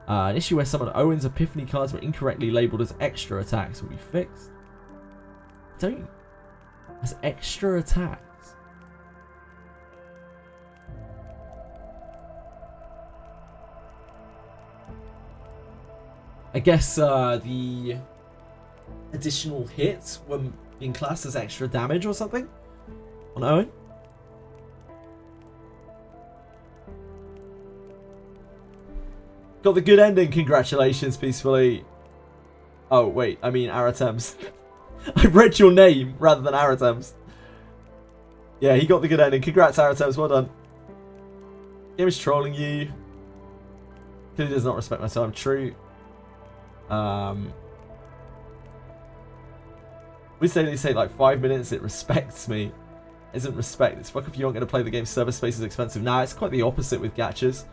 An issue where some of Owen's Epiphany cards were incorrectly labelled as extra attacks will be fixed. As extra attacks? I guess the additional hits were being classed as extra damage or something on Owen. Got the good ending, congratulations, peacefully. Oh, wait, I mean Aratems. I read your name rather than Aratems. Yeah, he got the good ending. Congrats, Aratems, well done. Game is trolling you. Clearly does not respect myself, true. We say like 5 minutes, it respects me. Isn't respect, it's fuck if you aren't going to play the game, server space is expensive. Nah, it's quite the opposite with gachas.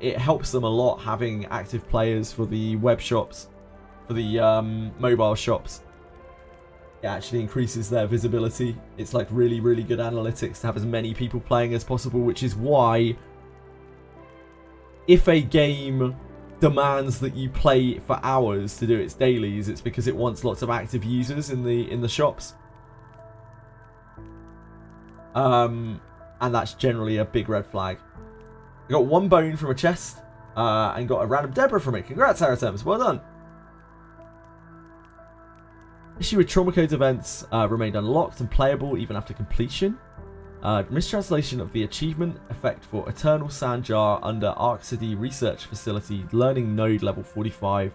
It helps them a lot having active players for the web shops, for the mobile shops. It actually increases their visibility. It's like really, really good analytics to have as many people playing as possible, which is why if a game demands that you play for hours to do its dailies, it's because it wants lots of active users in the shops. And that's generally a big red flag. I got 1 bone from a chest, and got a random Deborah from it. Congrats, Aratems. Well done. Issue with trauma codes events remained unlocked and playable even after completion. Mistranslation of the achievement effect for Eternal Sand Jar under Arc City Research Facility Learning Node Level 45.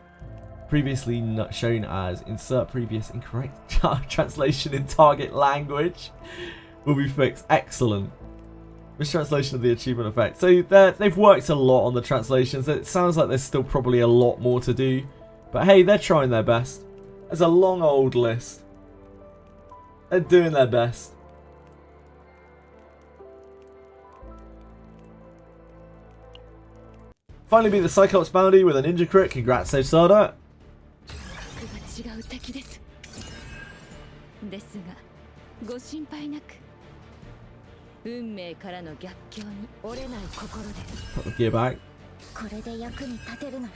Previously shown as insert previous incorrect translation in target language. Will be fixed. Excellent. Mistranslation of the achievement effect. So they've worked a lot on the translations. It sounds like there's still probably a lot more to do. But hey, they're trying their best. There's a long old list. They're doing their best. Finally beat the Cyclops bounty with a ninja crit. Congrats, Sage Sada. 運命からの逆境に折れない心で Put the gear back. これで役に立てるなら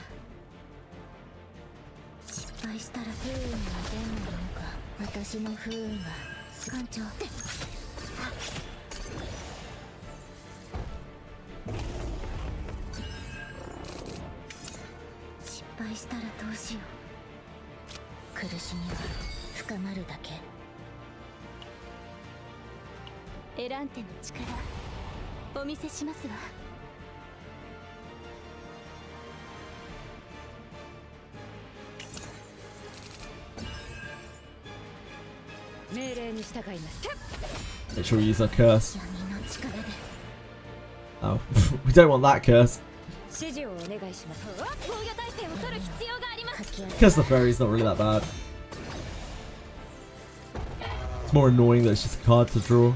失敗したら不運が出んのか私の不運が艦長失敗したらどうしよう苦しみは深まるだけエランテの力お見せしますわ命令に従います Make sure we use our curse. Oh, we don't want that curse. 指示をお願いします防御体制を取る必要があります Curse the Fairy's not really that bad. It's more annoying that it's just a card to draw.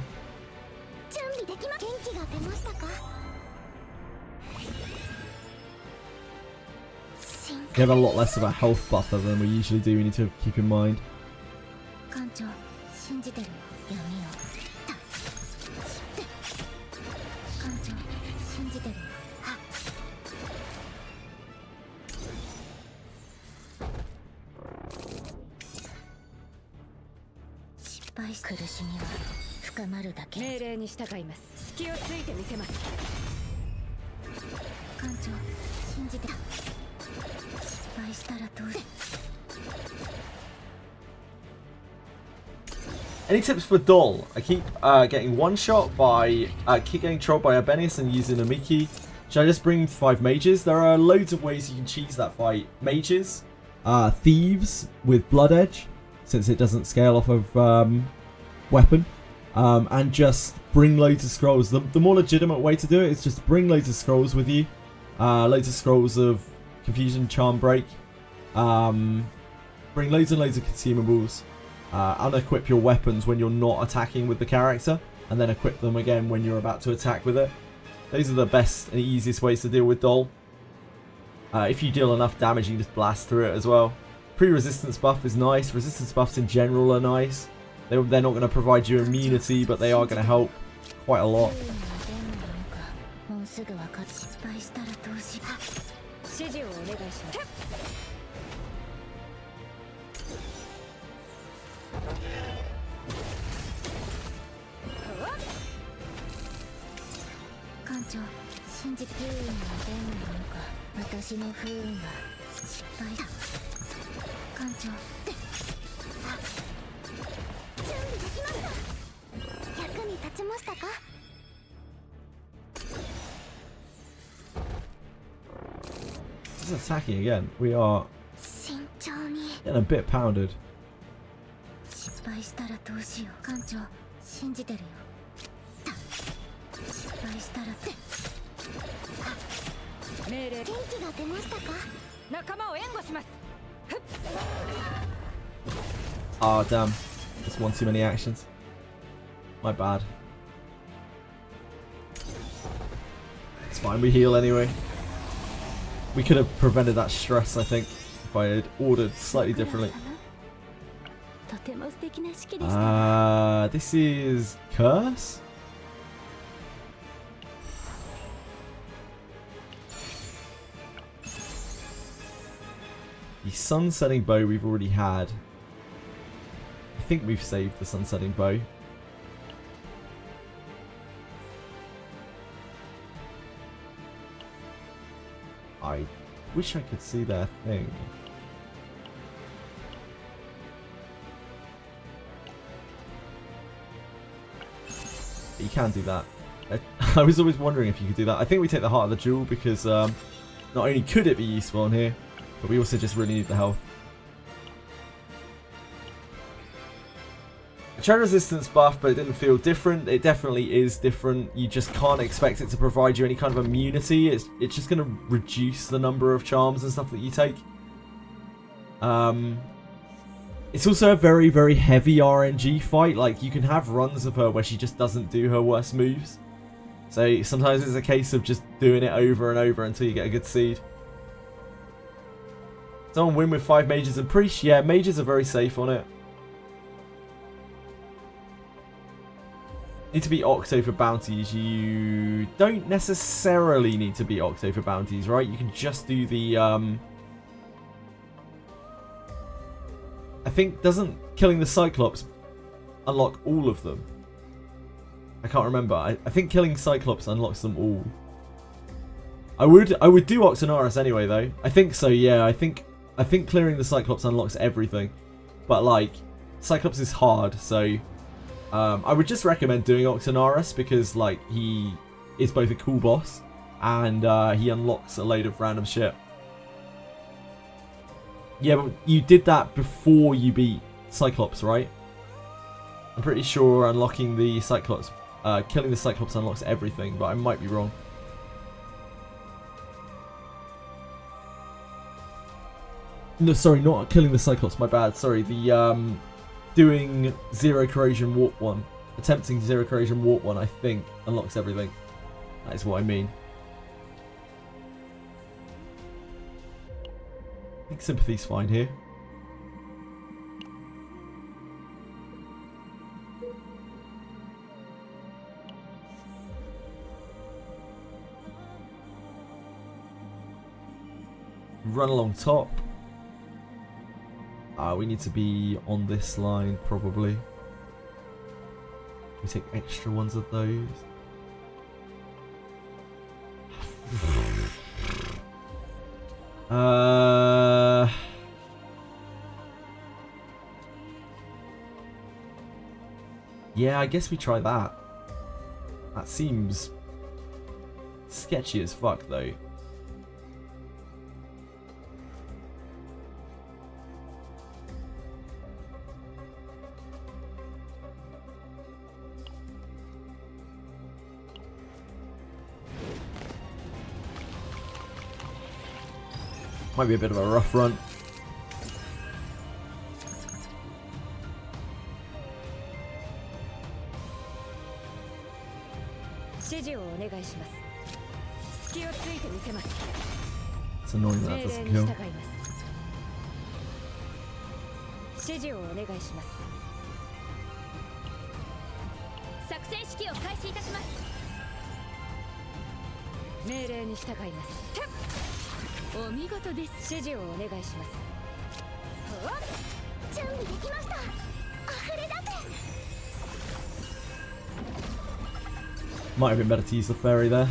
We have a lot less of a health buffer than we usually do, we need to keep in mind. Any tips for Doll? I keep getting one shot by keep getting trolled by Arbenius and using a Miki. Should I just bring 5 mages? There are loads of ways you can cheese that fight. Mages, thieves with blood edge, since it doesn't scale off of weapon, and just bring loads of scrolls. The more legitimate way to do it is just bring loads of scrolls with you, loads of scrolls of confusion, charm break, bring loads and loads of consumables, unequip your weapons when you're not attacking with the character, and then equip them again when you're about to attack with it. Those are the best and easiest ways to deal with Dol. If you deal enough damage, you can just blast through it as well. Pre-resistance buff is nice. Resistance buffs in general are nice. They're not going to provide you immunity, but they are going to help quite a lot. This is attacking again. We are getting a bit pounded. Ah, damn. Just one too many actions. My bad. It's fine, we heal anyway. We could have prevented that stress, I think, if I had ordered slightly differently. This is Curse? The Sun-Setting Bow we've already had. I think we've saved the Sun-Setting Bow. I wish I could see their thing. But you can do that. I was always wondering if you could do that. I think we take the Heart of the Jewel because not only could it be useful on here, but we also just really need the health. A Tread Resistance buff, but it didn't feel different. It definitely is different. You just can't expect it to provide you any kind of immunity. It's just going to reduce the number of charms and stuff that you take. It's also a very, very heavy RNG fight. Like, you can have runs of her where she just doesn't do her worst moves. So sometimes it's a case of just doing it over and over until you get a good seed. Someone win with 5 mages and priests? Yeah, mages are very safe on it. Need to be Octo for bounties. You don't necessarily need to be Octo for bounties, right? You can just do the... I think, doesn't killing the Cyclops unlock all of them? I can't remember. I think killing Cyclops unlocks them all. I would do Octonaris anyway, though. I think so, yeah. I think clearing the Cyclops unlocks everything. But, like, Cyclops is hard, so... I would just recommend doing Octonaris because, like, he is both a cool boss and he unlocks a load of random shit. Yeah, but you did that before you beat Cyclops, right? I'm pretty sure unlocking the Cyclops, killing the Cyclops unlocks everything, but I might be wrong. No, sorry, not killing the Cyclops, my bad. Sorry, the, doing Zero Corrosion Warp 1. Attempting Zero Corrosion Warp 1, I think, unlocks everything. That is what I mean. I think Sympathy's fine here. Run along top. We need to be on this line, probably. We take extra ones of those. Yeah, I guess we try that. That seems sketchy as fuck though. Might be a bit of a rough run. It's annoying that doesn't kill. Might have been better to use the fairy there.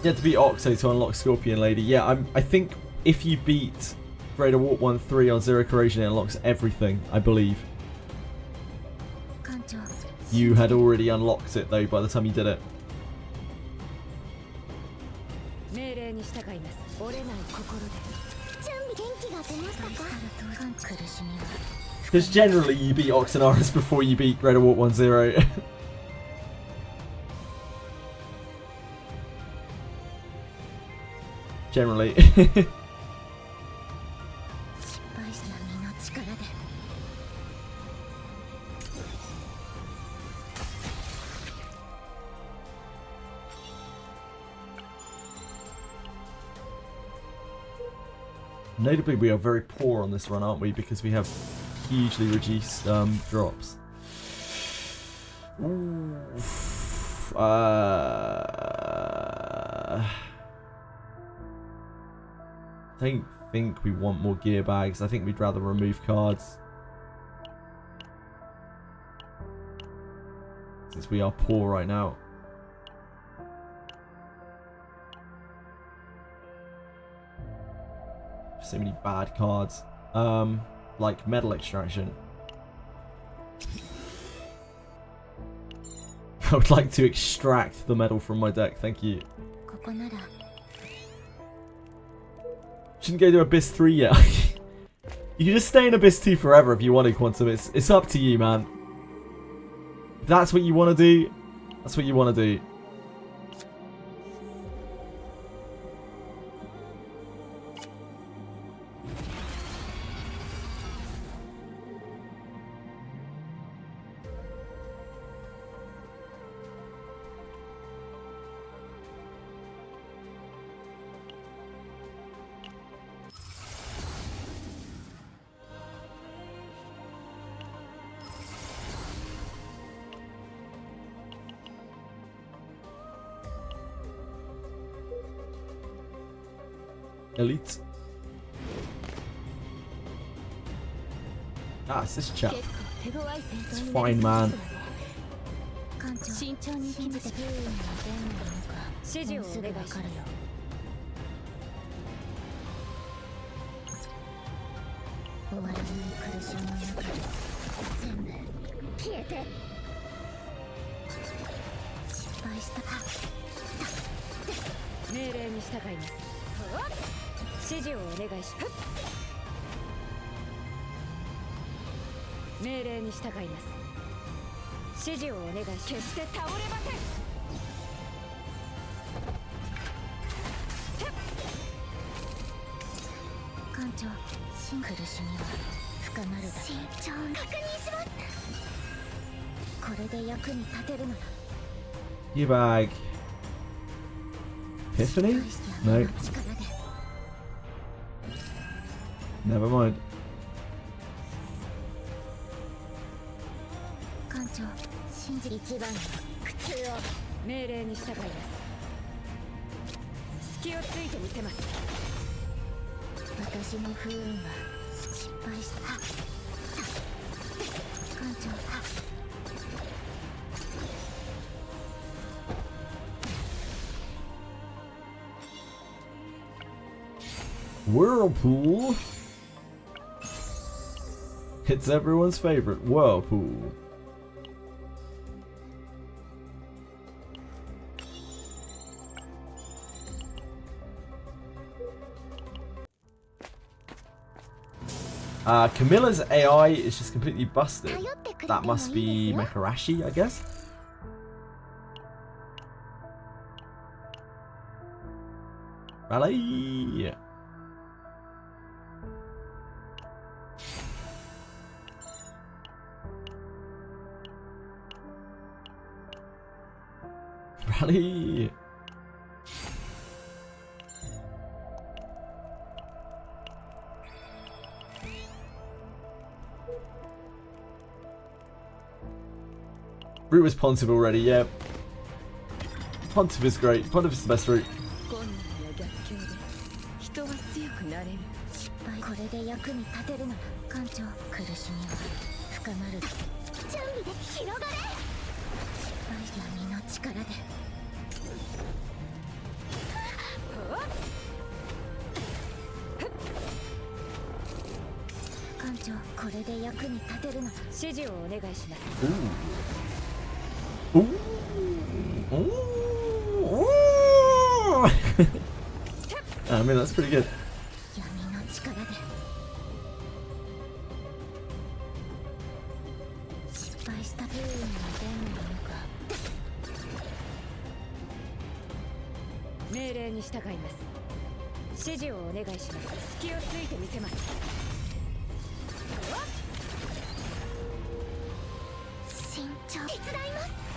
You have to beat Oxo to unlock Scorpion Lady. Yeah, I think if you beat Greater Warp 1-3 on Zero Corrosion, it unlocks everything, I believe. You had already unlocked it though by the time you did it. Because generally you beat Oxynaris before you beat Greater Warp 1-0. Generally. Notably, we are very poor on this run, aren't we? Because we have hugely reduced drops. Oof. I don't think we want more gear bags. I think we'd rather remove cards. Since we are poor right now. So many bad cards. Like metal extraction. I would like to extract the metal from my deck, thank you. Shouldn't go to Abyss 3 yet. You can just stay in Abyss 2 forever if you wanted, Quantum. It's up to you, man. If that's what you want to do, that's what you want to do. Elite. Ah, it's this chap. It's fine, man. Bag. Epiphany? No. Never mind. 長信じ一番の苦痛を命令に従います隙をついてみせます私の不運は失敗した艦長Whirlpool. It's everyone's favorite whirlpool. Camilla's AI is just completely busted. That must be Mekarashi, I guess. Rally. Rally. Route was Pontiff already, yeah. Pontiff is great. Pontiff is the best route. これで役に立てるなら艦長苦しみは深まる準備で広がれ失敗した闇の力で艦長これで役に立てるなら指示をお願いします Ooh. Ooh. Ooh. I mean, that's pretty good. 闇の力で失敗した不運の伝なのか命令に従います指示をお願いします隙をついてみせます慎重手伝います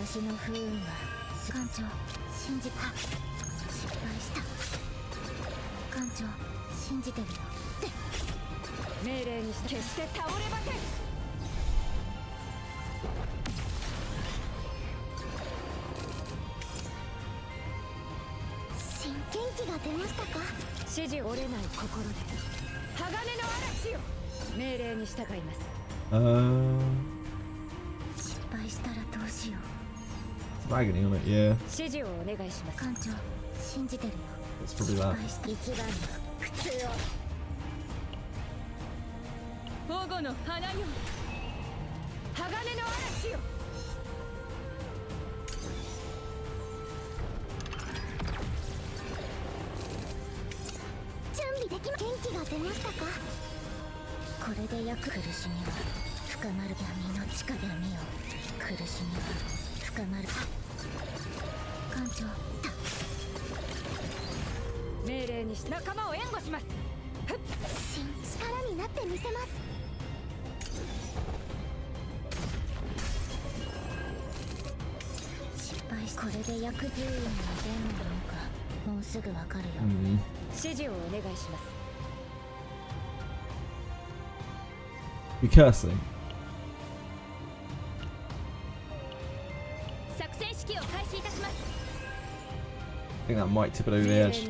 私の不運は艦長信じた失敗した艦長信じてるよ命令にして決して倒れません元気が出ましたか指示折れない心で鋼の嵐よ命令に従います失敗したらどうしよう Agony on it, yeah. 指示をお願いします艦長信じてるよ It's probably that. 一番の苦痛を保護の花よ鋼の嵐よ準備でき元気が出ましたかこれで苦しみは深まる闇の力で見よ苦しみは深まる艦長命令にし仲間を援護します力になってみせます失敗しこれで役10人の伝なのかもうすぐわかるよ、指示をお願いします You're cursing. 作戦指揮を開始いたします I think that might tip it over the edge.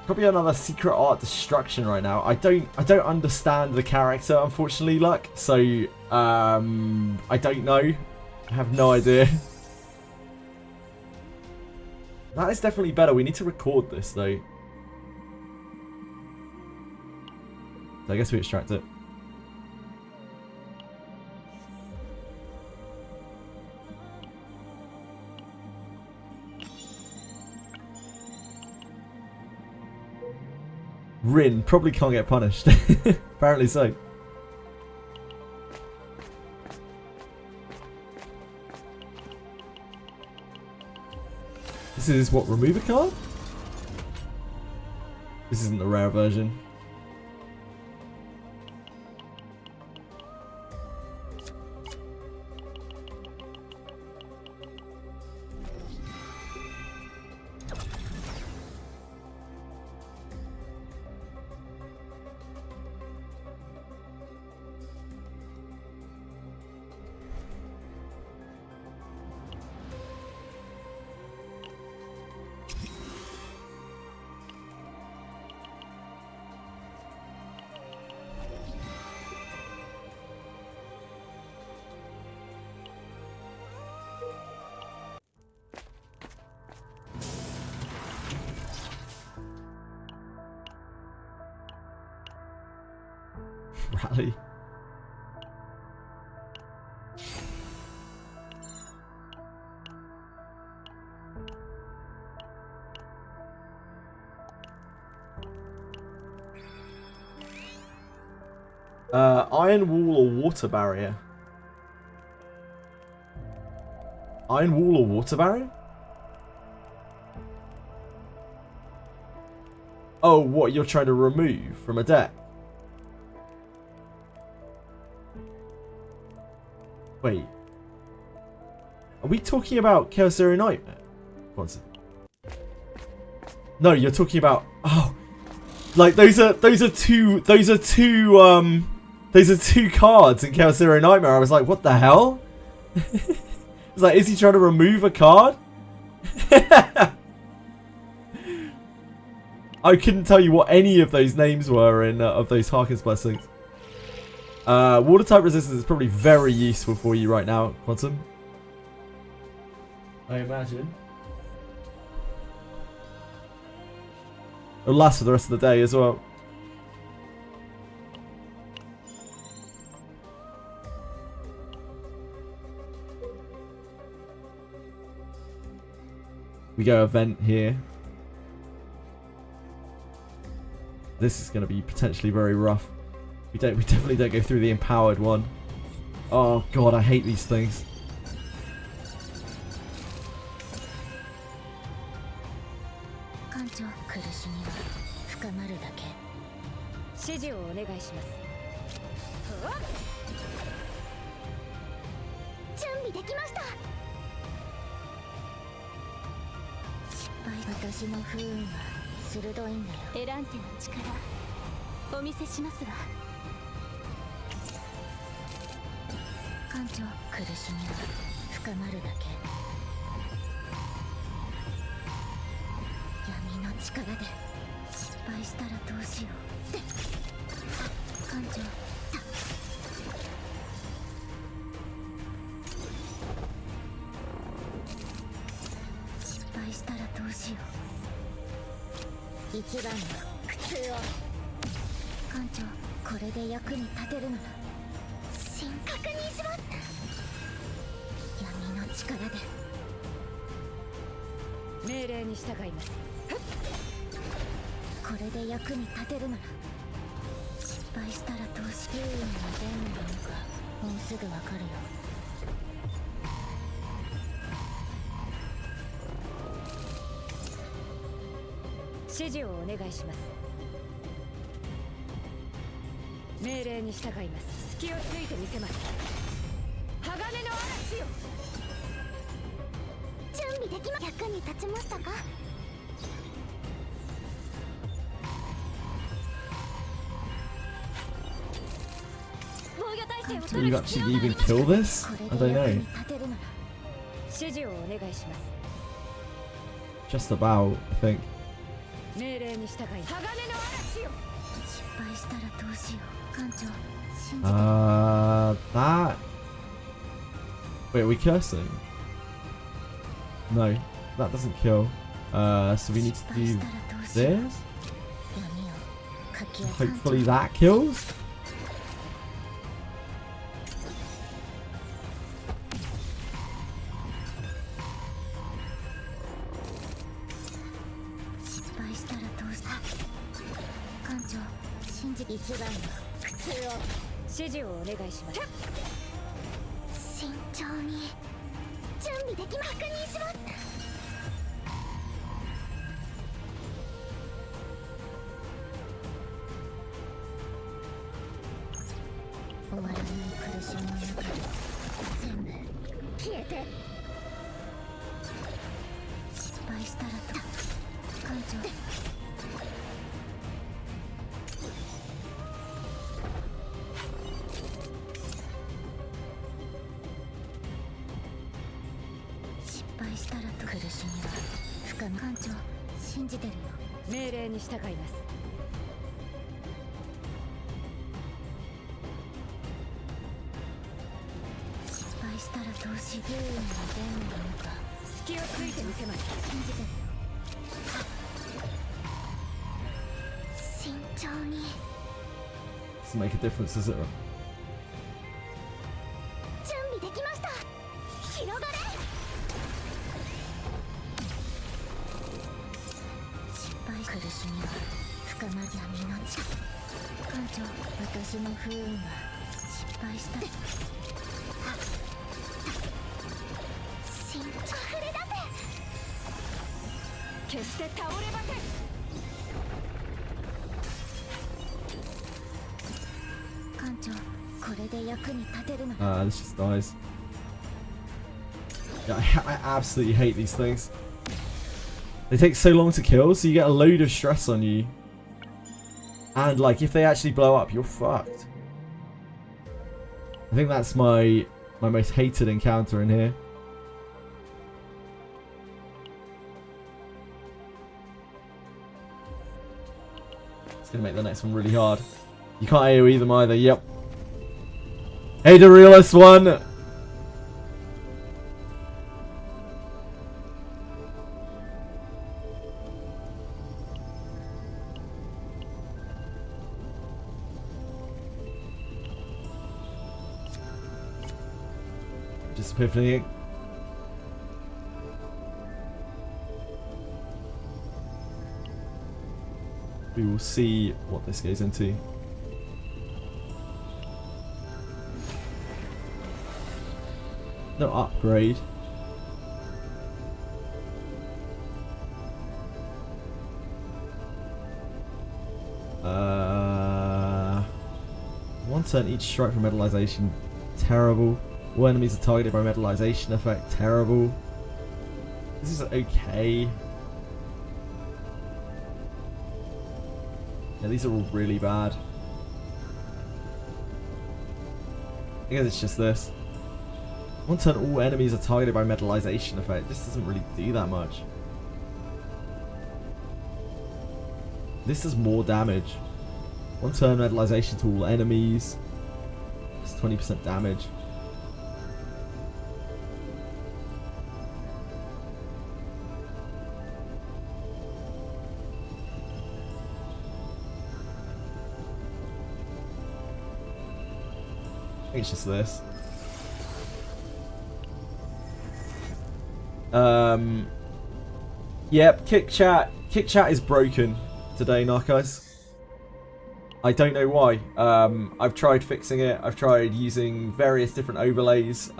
Probably another secret art destruction right now. I don't understand the character, unfortunately, Luck. So I don't know. I have no idea. That is definitely better. We need to record this though. So I guess we extract it. Rin probably can't get punished. Apparently so. This is what, remove a card? This isn't the rare version. Rally. Iron wall or water barrier? Iron wall or water barrier? Oh, what you're trying to remove from a deck? Wait. Are we talking about Chaos Area Nightmare? One second. No, you're talking about like those are two cards in Chaos Area Nightmare. I was like, what the hell? It's like, is he trying to remove a card? I couldn't tell you what any of those names were in of those Harkins blessings. Water type resistance is probably very useful for you right now, Quantum. I imagine. It'll last for the rest of the day as well. We go event here. This is going to be potentially very rough. We definitely don't go through the empowered one. Oh god, I hate these things. Do you actually even kill this? I don't know. Just about, I think. That. Wait, are we cursing? No, that doesn't kill. So we need to do this. Hopefully that kills. 終わらない苦しみの中で全部消えて失敗したら艦長失敗したらと苦しみは深ま艦長信じてるよ命令に従います失敗したらどうし不運の伝なのか隙をついてみせます信じてるよ慎重に Does it make a difference, does it? 準備できました広がれ失敗苦しみは深まり闇の地艦長私の不運は失敗した慎重に溢れ出せ決して倒れません艦長これで役に立てるの This just dies. Yeah, I absolutely hate these things. They take so long to kill, so you get a load of stress on you. And like, if they actually blow up, you're fucked. I think that's my most hated encounter in here. It's gonna make the next one really hard. You can't AoE them either, yep. Hey, the realist one! Just epiphany. We will see what this goes into. No upgrade. One turn each strike for metallization. Terrible. All enemies are targeted by metallization effect. Terrible. This is okay. Yeah, these are all really bad. I guess it's just this. One turn all enemies are targeted by metallization effect. This doesn't really do that much. This does more damage. One turn metallization to all enemies. It's 20% damage. I think it's just this. Yep, kick chat is broken today, Narcos. I don't know why. I've tried fixing it. I've tried using various different overlays.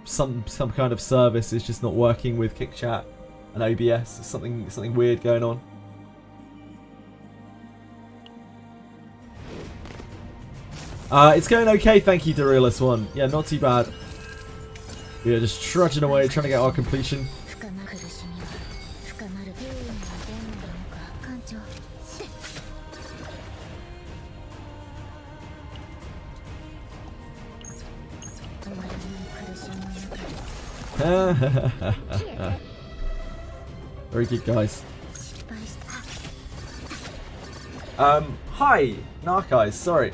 Some kind of service is just not working with kick chat and OBS. There's something weird going on. It's going okay, thank you, Darilus One. Yeah, not too bad. We are just trudging away, trying to get our completion. Very good, guys. Hi, Narcos, sorry.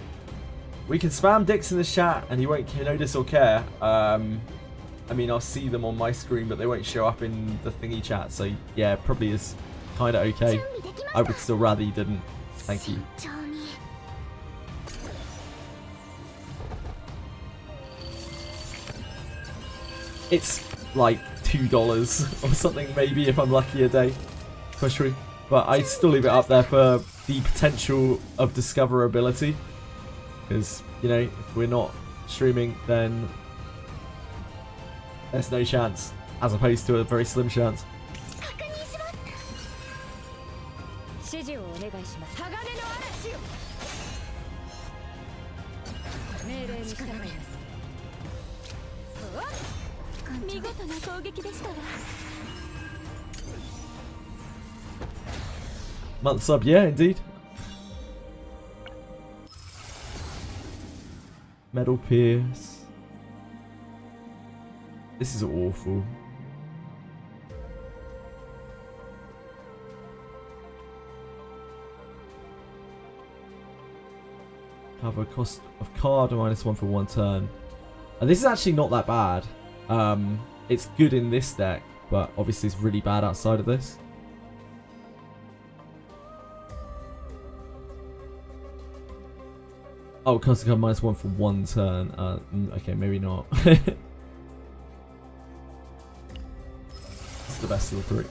We can spam dicks in the chat and you won't notice or care. I mean, I'll see them on my screen, but they won't show up in the thingy chat. So yeah, probably is kind of okay. I would still rather you didn't. Thank you. It's like $2 or something, maybe, if I'm lucky a day. Pushry. But I'd still leave it up there for the potential of discoverability. Because, you know, if we're not streaming, then there's no chance, as opposed to a very slim chance. 力で見事な攻撃でしたわ。 Month sub, yeah, indeed. Metal Pierce. This is awful. Cover cost of card -1 for 1 turn. And this is actually not that bad. It's good in this deck, but obviously it's really bad outside of this. Oh, cost of card -1 for 1 turn. Okay, maybe not. It's the best of the 3.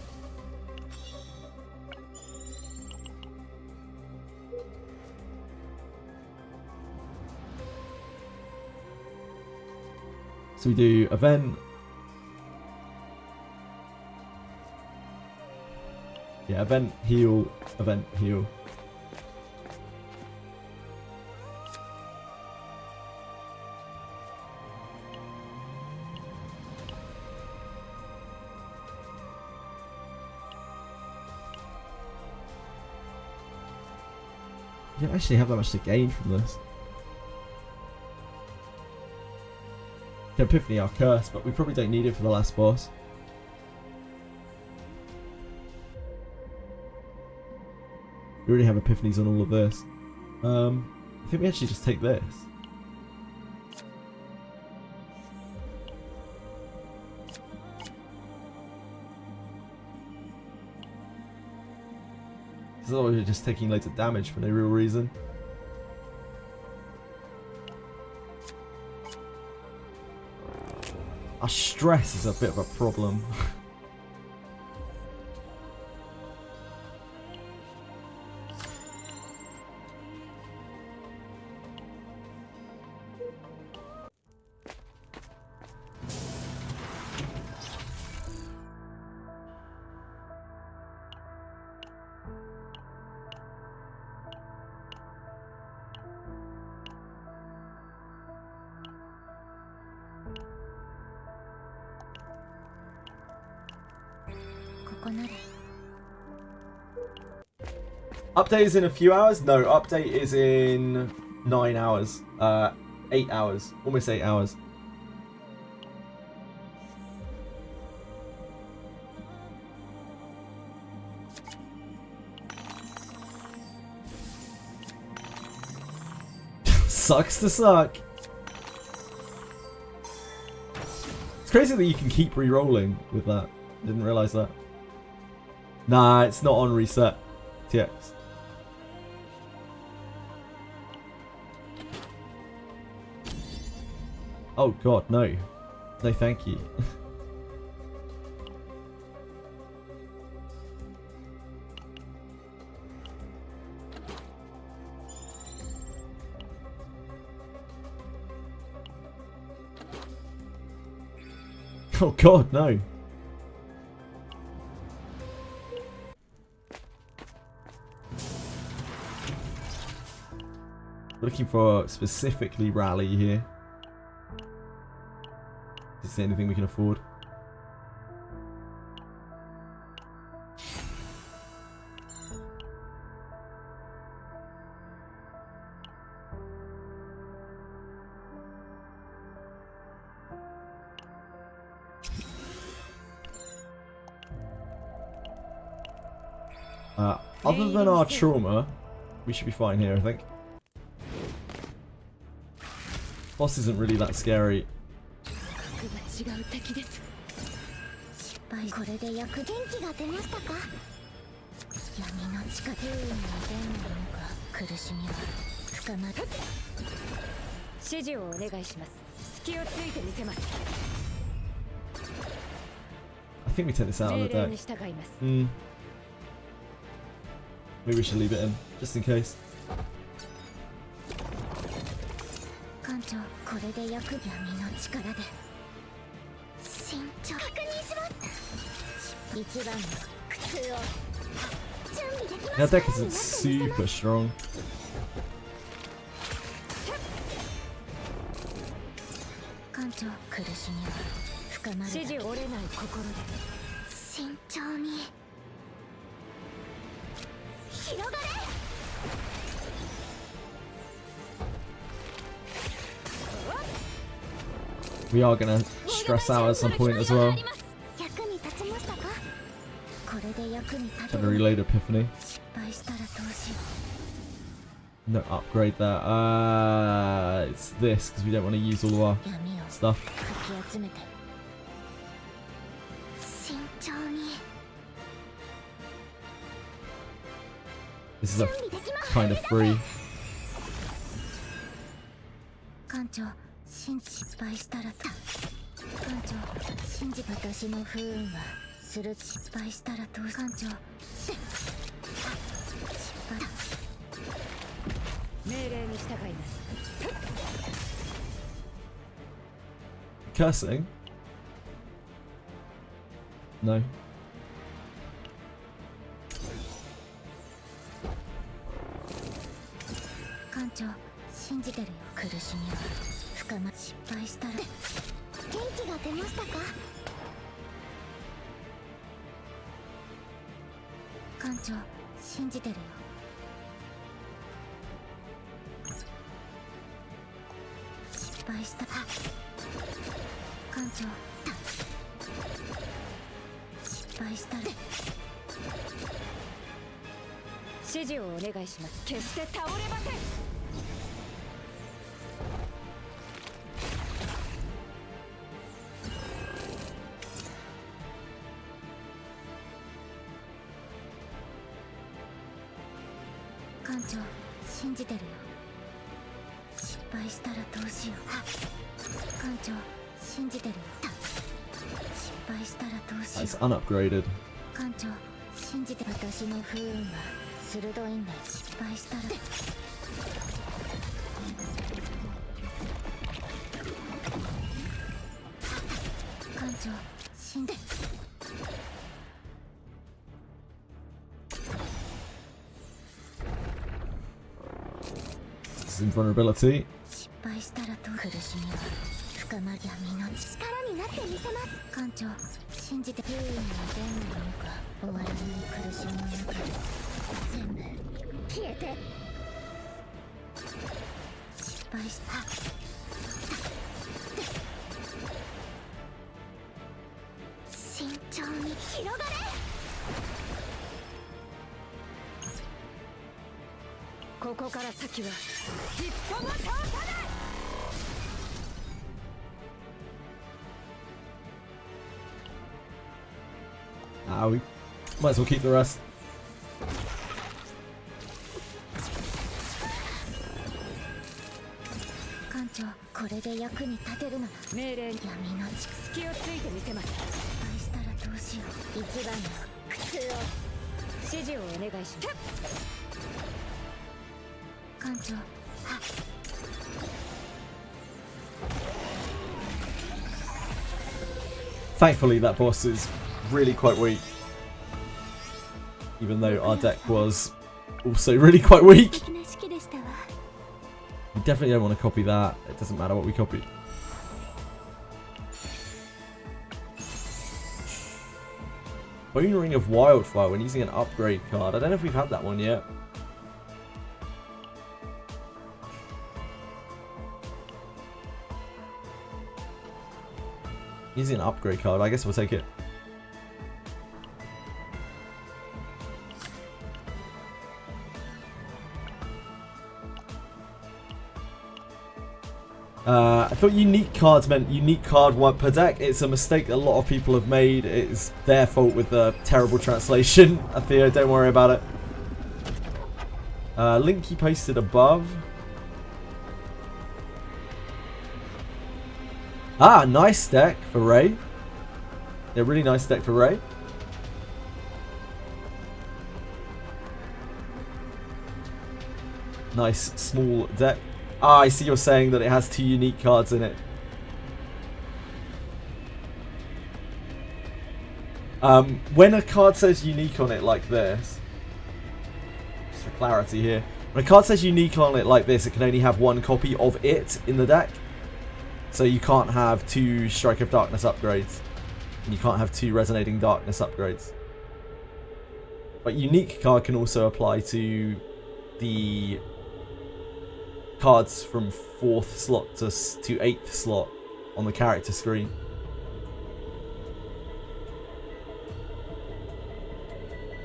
So we do event. Yeah, event, heal, event, heal. You don't actually have that much to gain from this. The Epiphany are cursed, but we probably don't need it for the last boss. We already have Epiphanies on all of this. I think we actually just take this. Because otherwise we're just taking loads of damage for no real reason. Our stress is a bit of a problem. Update is in a few hours? No, update is in 9 hours. 8 hours. Almost 8 hours. Sucks to suck. It's crazy that you can keep re-rolling with that. Didn't realise that. Nah, it's not on reset. TX. Oh god, no. No thank you. Oh god, no. We're looking for specifically rally here. Is there anything we can afford? Other than our trauma, we should be fine here, I think. Boss isn't really that scary. I think we take this out of the deck. Maybe we should leave it in, just in case. Our deck isn't super strong. 艦長苦しみは深まる指示折れない心で慎重に広がれ We are gonna stress out at some point as well. 役に立ちましたかこれで役に立て Gonna reload Epiphany. 失敗したらどうしよ No, upgrade that. It's this, because we don't want to use all of our う闇を stuff. かき集めて慎重に This is a kind of free. 艦長失敗したらと艦長信じ私の不運はする失敗したらどう艦長失敗命令に従います Cursing? No. 艦長信じてるよ苦しみは深ま失敗したら元気が出ましたか艦長信じてるよ失敗したか艦長失敗したら指示をお願いします決して倒れません艦長信じてるよ失敗したらどうしよう艦長信じてるよ失敗したらどうしよ It's unupgraded. う艦長信じて私の不運は鋭いんだ失敗したら艦長信じ This is invulnerability. 失敗したらと苦しみは深まり闇の力になってみせます艦長信じて不運はどんなものか終わらない苦しみの中で全部消えて失敗した慎重に広がれここから先は一歩も通さない We might as well keep the rest. 艦長これで役に立てるなら命令闇の隙をついてみせます失敗したらどうしよう一番の苦痛を指示をお願いします艦長 Thankfully, that boss is really quite weak. Even though our deck was also really quite weak. We definitely don't want to copy that. It doesn't matter what we copy. Bone Ring of Wildfire when using an upgrade card. I don't know if we've had that one yet. Using an upgrade card, I guess we'll take it. I thought unique cards meant unique card one per deck. It's a mistake a lot of people have made. It's their fault with the terrible translation. Theo, don't worry about it. Link he posted above. Ah, nice deck for Ray. Yeah, really nice deck for Ray. Nice small deck. Ah, I see you're saying that it has 2 unique cards in it. When a card says unique on it like this, just for clarity here, when a card says unique on it like this, it can only have 1 copy of it in the deck. So you can't have 2 Strike of Darkness upgrades. And you can't have 2 Resonating Darkness upgrades. But unique card can also apply to the cards from 4th slot to 8th slot on the character screen.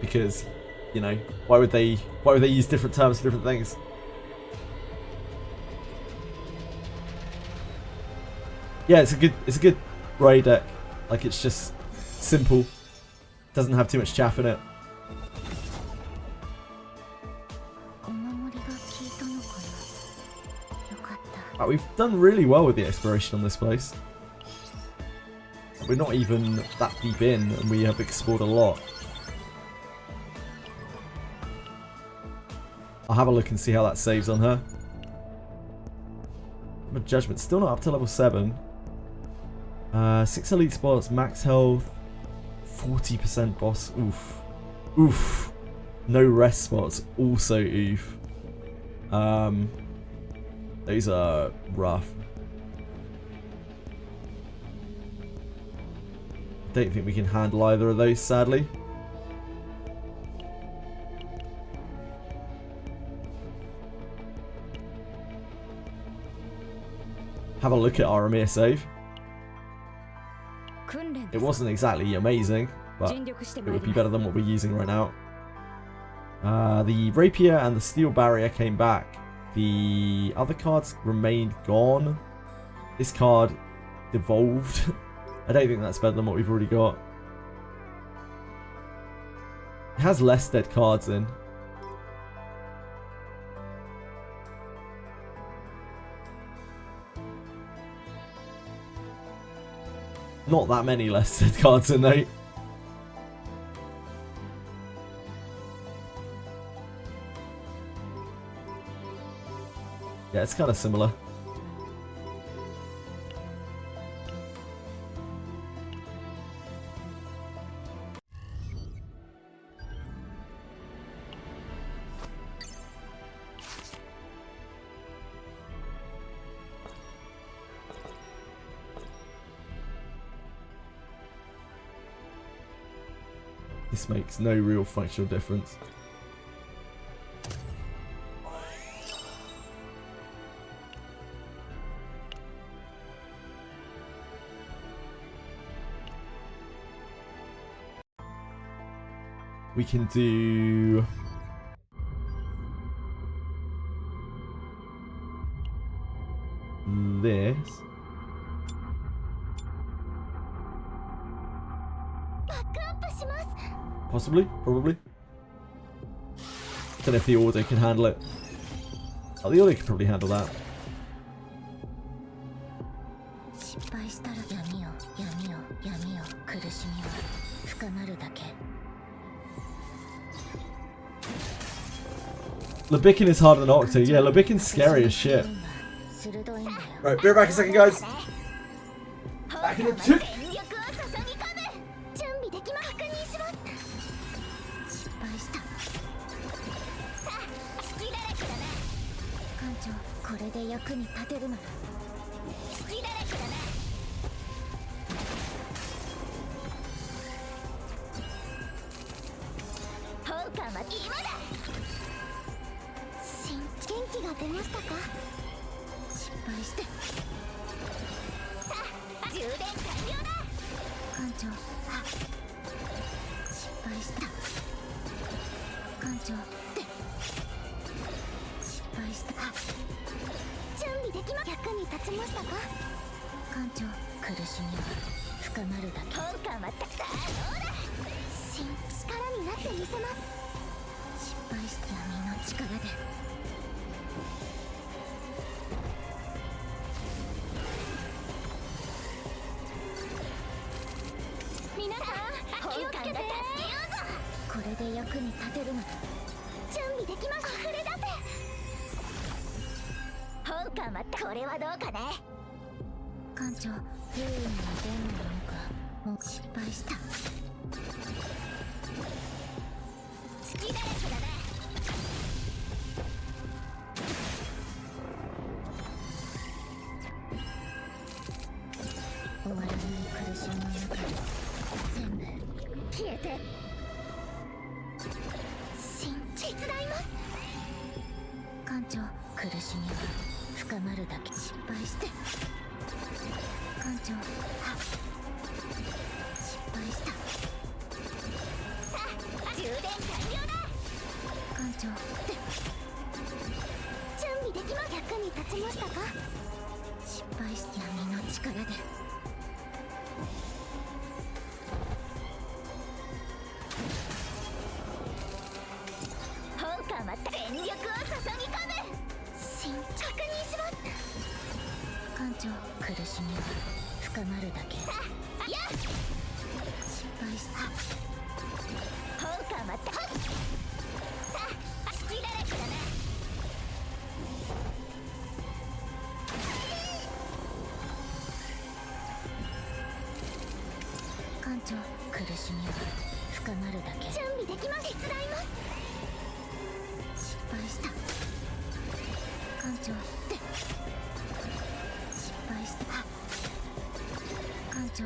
Because, you know, why would they use different terms for different things? Yeah, it's a good raid deck. Like, it's just simple. Doesn't have too much chaff in it. Right, we've done really well with the exploration on this place. We're not even that deep in, and we have explored a lot. I'll have a look and see how that saves on her. My judgment still not up to level 7. 6 elite spots, max health, 40% boss. Oof. Oof. No rest spots, also oof. Those are rough. Don't think we can handle either of those, sadly. Have a look at our Amir save. It wasn't exactly amazing, but it would be better than what we're using right now. The Rapier and the Steel Barrier came back. The other cards remained gone. This card devolved. I don't think that's better than what we've already got. It has less dead cards in. Not that many less dead cards in though. Yeah, it's kind of similar. This makes no real functional difference. We can do this. Possibly, probably. Don't know if the Order can handle it. Oh, the Order can probably handle that. Lebikin is harder than Octo. Yeah, Lebikin's scary as shit. Right, be right back in a second, guys. Back in a tick. て手伝います。艦長、苦しみは深まるだけ。失敗して艦長、失敗した。さあ充電完了だ。艦長って準備できます。役に立ちましたか。失敗して闇の力で本艦は全力を注ぎ込む。確認します。艦長、苦しみは深まるだけ。さあ、やっ失敗した。本艦はさあ隙だらけだな。艦長、苦しみは深まるだけ。準備できます。手伝います。失敗した。艦長って失敗した。艦長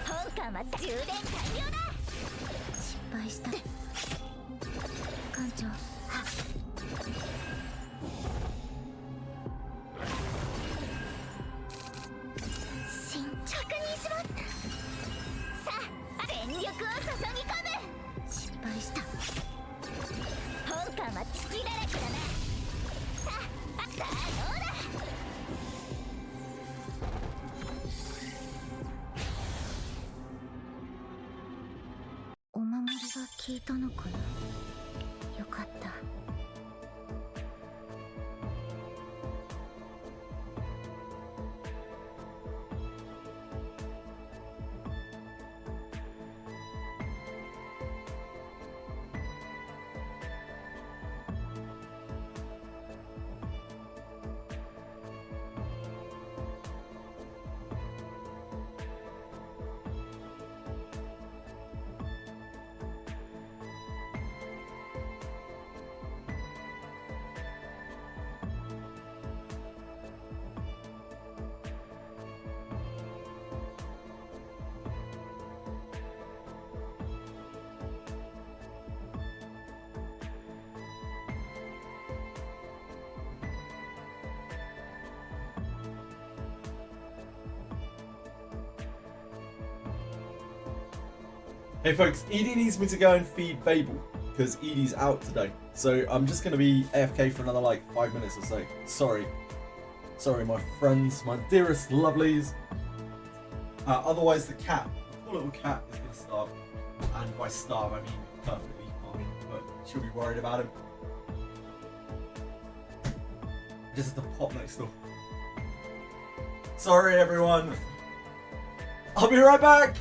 本艦は充電完了だ。失敗した。艦長確認します。さあ全力を注ぎ込む。失敗した。本艦は隙だらけだな。さあどうだ。お守りが効いたのかな。よかった。Hey folks, Edie needs me to go and feed Babel because Edie's out today. So I'm just going to be AFK for another like 5 minutes or so. Sorry my friends, my dearest lovelies. Otherwise the cat, the poor little cat is going to starve. And by starve I mean perfectly fine, but she'll be worried about him. Just at the pot next door. Sorry everyone. I'll be right back.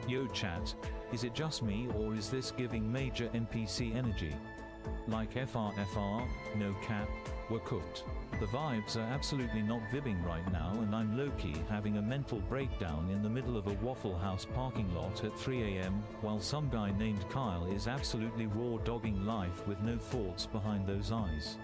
Yo chat, is it just me or is this giving major NPC energy? Like FRFR, no cap, we're cooked. The vibes are absolutely not vibbing right now and I'm low-key having a mental breakdown in the middle of a Waffle House parking lot at 3 AM, while some guy named Kyle is absolutely raw dogging life with no thoughts behind those eyes.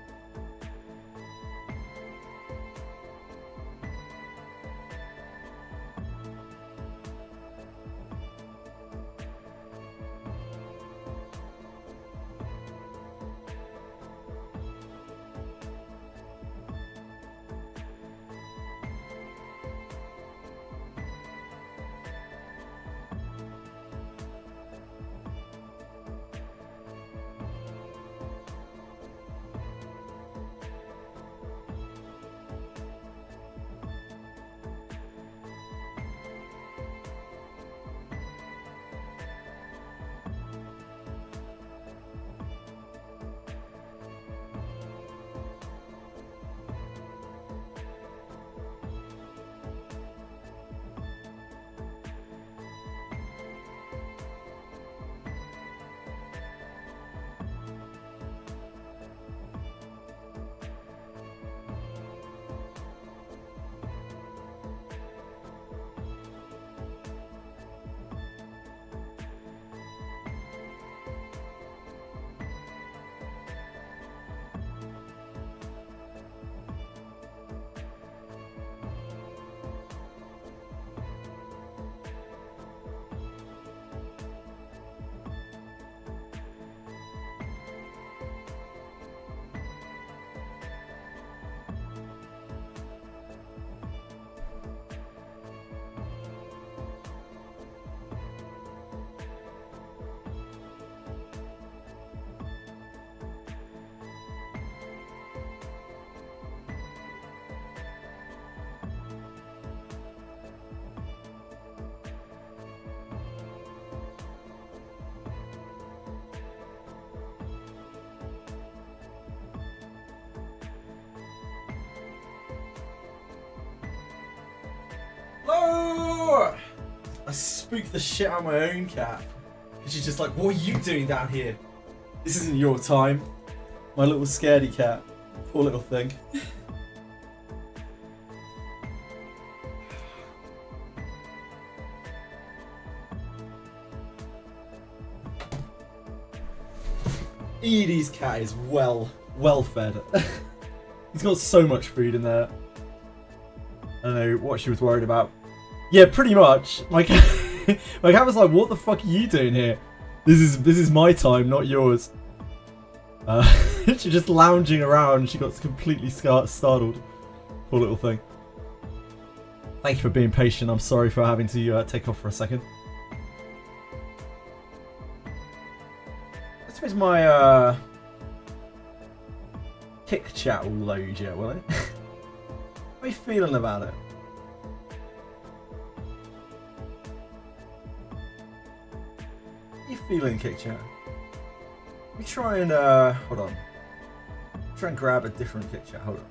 Oh! I spooked the shit out of my own cat. And she's just like, what are you doing down here? This isn't your time. My little scaredy cat. Poor little thing. Edie's cat is well fed. He's got so much food in there. I don't know what she was worried about. Yeah, pretty much. My cat was like, "What the fuck are you doing here? This is my time, not yours." She's just lounging around. She got completely startled. Poor little thing. Thank you for being patient. I'm sorry for having to take off for a second. I suppose my kick chat will load yet, will it? How are you feeling about it? How are you feeling, kick chat? Let me try and hold on. Try and grab a different kick chat. Hold on.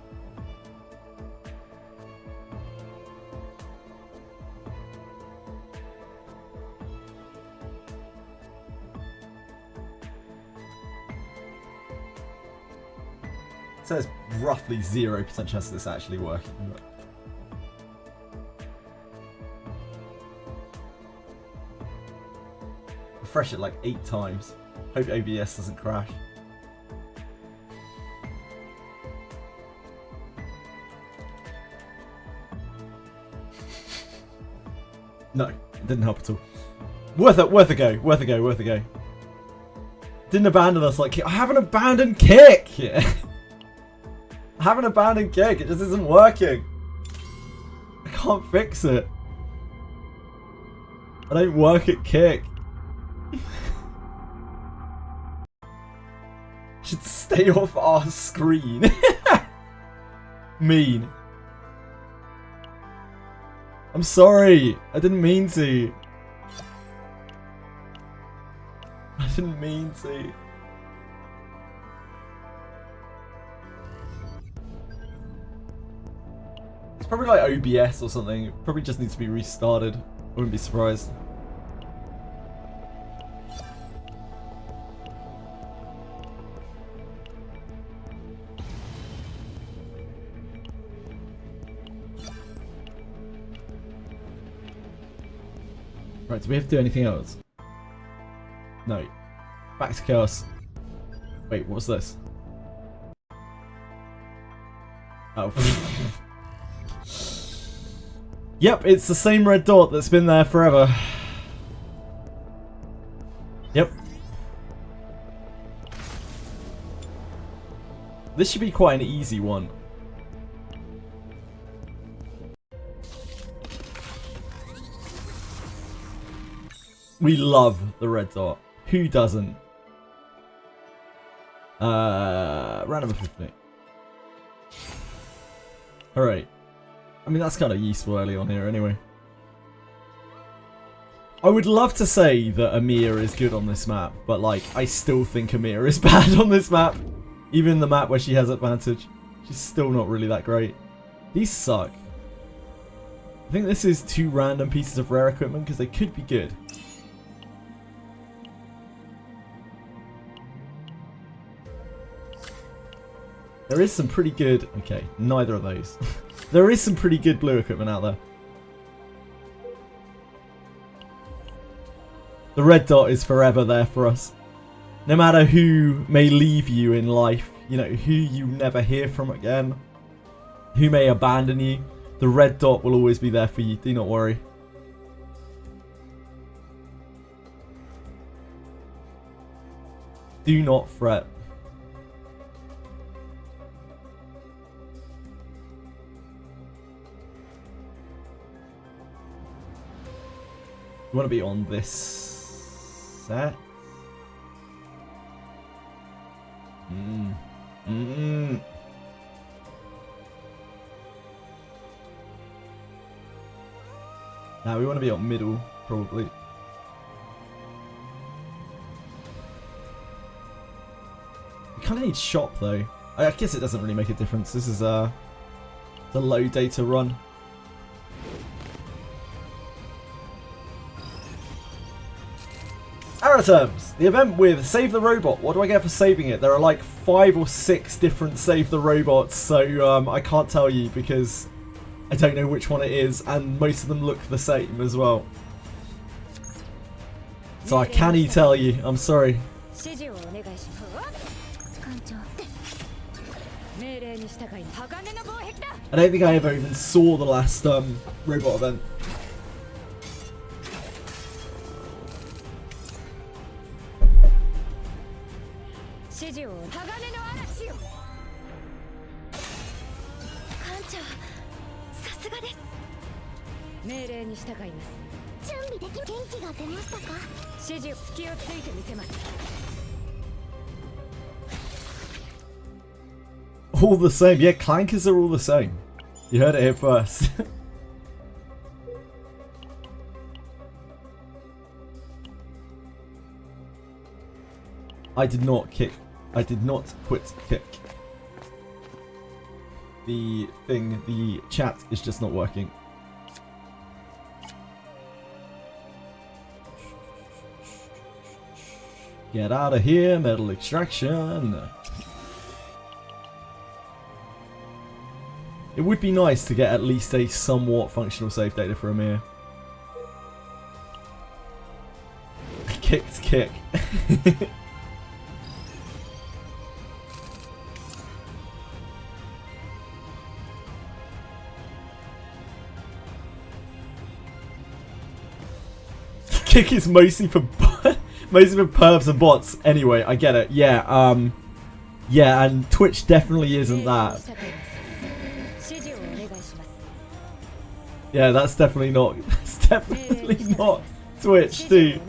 It says roughly 0% chance of this actually working. But... refresh it like 8 times. Hope OBS doesn't crash. No, it didn't help at all. Worth a go. Didn't abandon us like I haven't abandoned kick. I haven't abandoned kick. It just isn't working. I can't fix it. I don't work at kick. Should stay off our screen. Mean. I'm sorry. I didn't mean to. I didn't mean to. It's probably like OBS or something. It probably just needs to be restarted. I wouldn't be surprised. Right, do we have to do anything else? No. Back to chaos. Wait, what's this? Oh. Yep, it's the same red dot that's been there forever. Yep. This should be quite an easy one. We love the red dot. Who doesn't? Round number 50. Alright. I mean, that's kind of useful early on here anyway. I would love to say that Amir is good on this map, but like, I still think Amir is bad on this map. Even the map where she has advantage. She's still not really that great. These suck. I think this is 2 random pieces of rare equipment because they could be good. There is some pretty good... okay, neither of those. There is some pretty good blue equipment out there. The red dot is forever there for us. No matter who may leave you in life, you know, who you never hear from again, who may abandon you, the red dot will always be there for you, do not worry. Do not fret. You want to be on this set? Now we want to be on middle, probably. We kind of need shop though. I guess it doesn't really make a difference. This is the low data run. Terms! The event with Save the Robot. What do I get for saving it? There are like 5 or 6 different Save the Robots, so I can't tell you because I don't know which one it is, and most of them look the same as well. So I can't tell you, I'm sorry. I don't think I ever even saw the last robot event. All the same. Yeah, clankers are all the same. You heard it here first. I did not kick. I did not quit kick. The thing, the chat is just not working. Get out of here, metal extraction. It would be nice to get at least a somewhat functional save data for Amir. Kicked kick. Kick is mostly for pervs and bots. Anyway, I get it. Yeah, yeah, and Twitch definitely isn't that. Yeah, that's definitely not. That's definitely not Twitch, dude.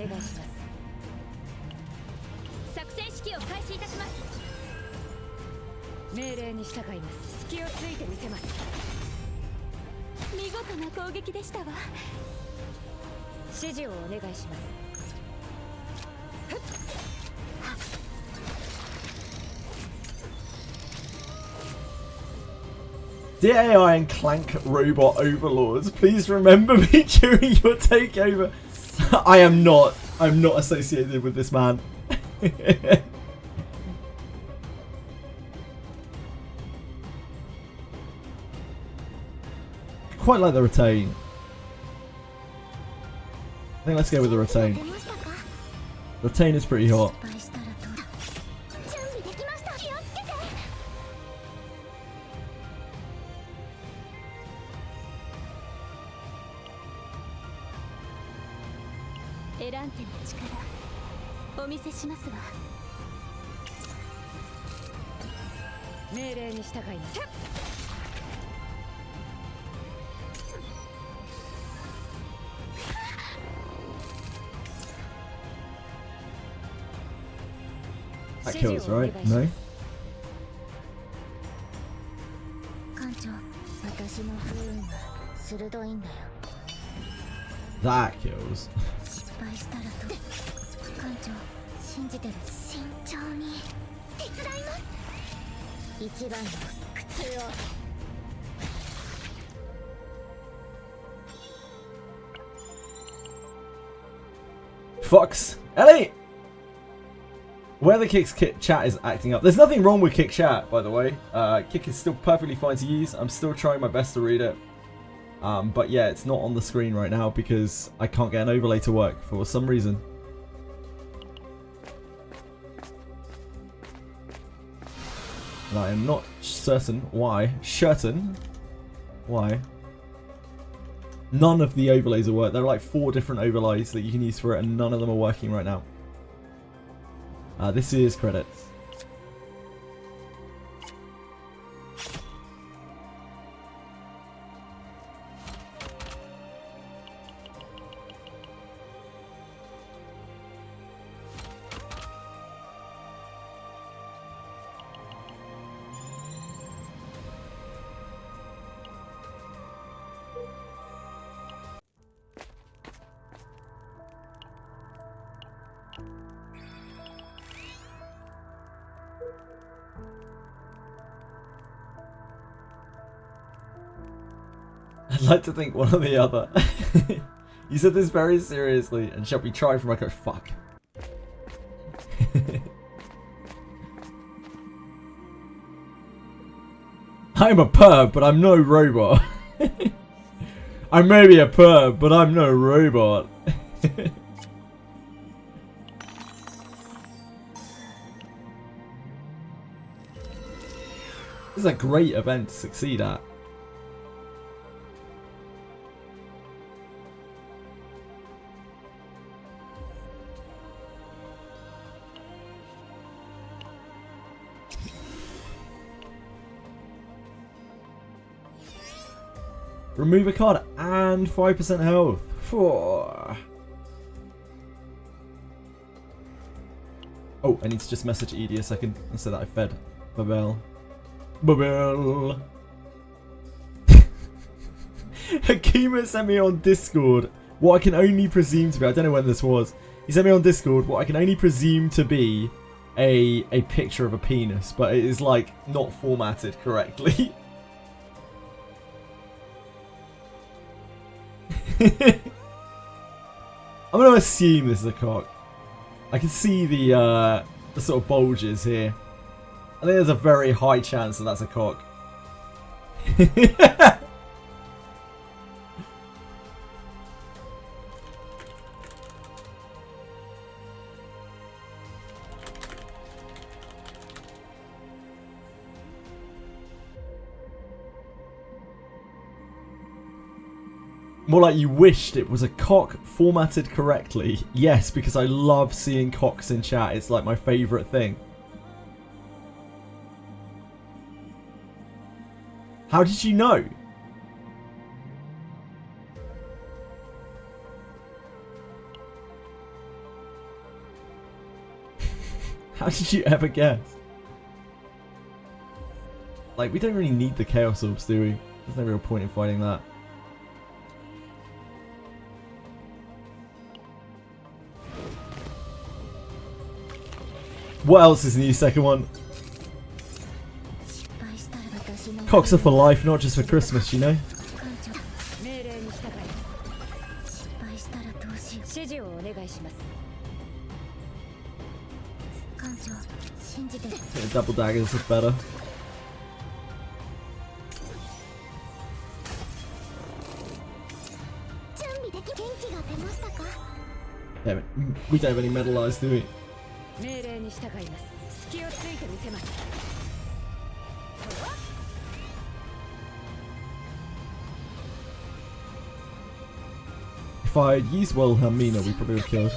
Dear AI and Clank Robot Overlords, please remember me during your takeover. I'm not associated with this man. Quite like the retain. I think let's go with the retain. Retain is pretty hot. That kills, right? No? That kills. Fox! Ellie! Where the Kick's chat is acting up. There's nothing wrong with Kick chat, by the way. Kick is still perfectly fine to use. I'm still trying my best to read it. But yeah, it's not on the screen right now because I can't get an overlay to work for some reason. And I am not certain why. Why? None of the overlays will work. There are like 4 different overlays that you can use for it, and none of them are working right now. This is credits. I'd like to think one or the other. You said this very seriously and shall be tried for my coach. Fuck. I'm a perv, but I'm no robot. I may be a perv, but I'm no robot. This is a great event to succeed at. Remove a card and 5% health. Oh, I need to just message Edie a second and say that I fed Babel. Babel. Hakima sent me on Discord what I can only presume to be, I don't know when this was. He sent me on Discord what I can only presume to be a picture of a penis, but it is like not formatted correctly. I'm going to assume this is a cock. I can see the sort of bulges here. I think there's a very high chance that that's a cock. More like you wished it was a cock formatted correctly. Yes, because I love seeing cocks in chat. It's like my favourite thing. How did you know? How did you ever guess? Like, we don't really need the Chaos Orbs, do we? There's no real point in fighting that. What else is new second one? Cocks are for life, not just for Christmas, you know? Yeah, double daggers are better. Damn it, we don't have any metal eyes, do we? If I had used Wilhelmina, we probably would have killed.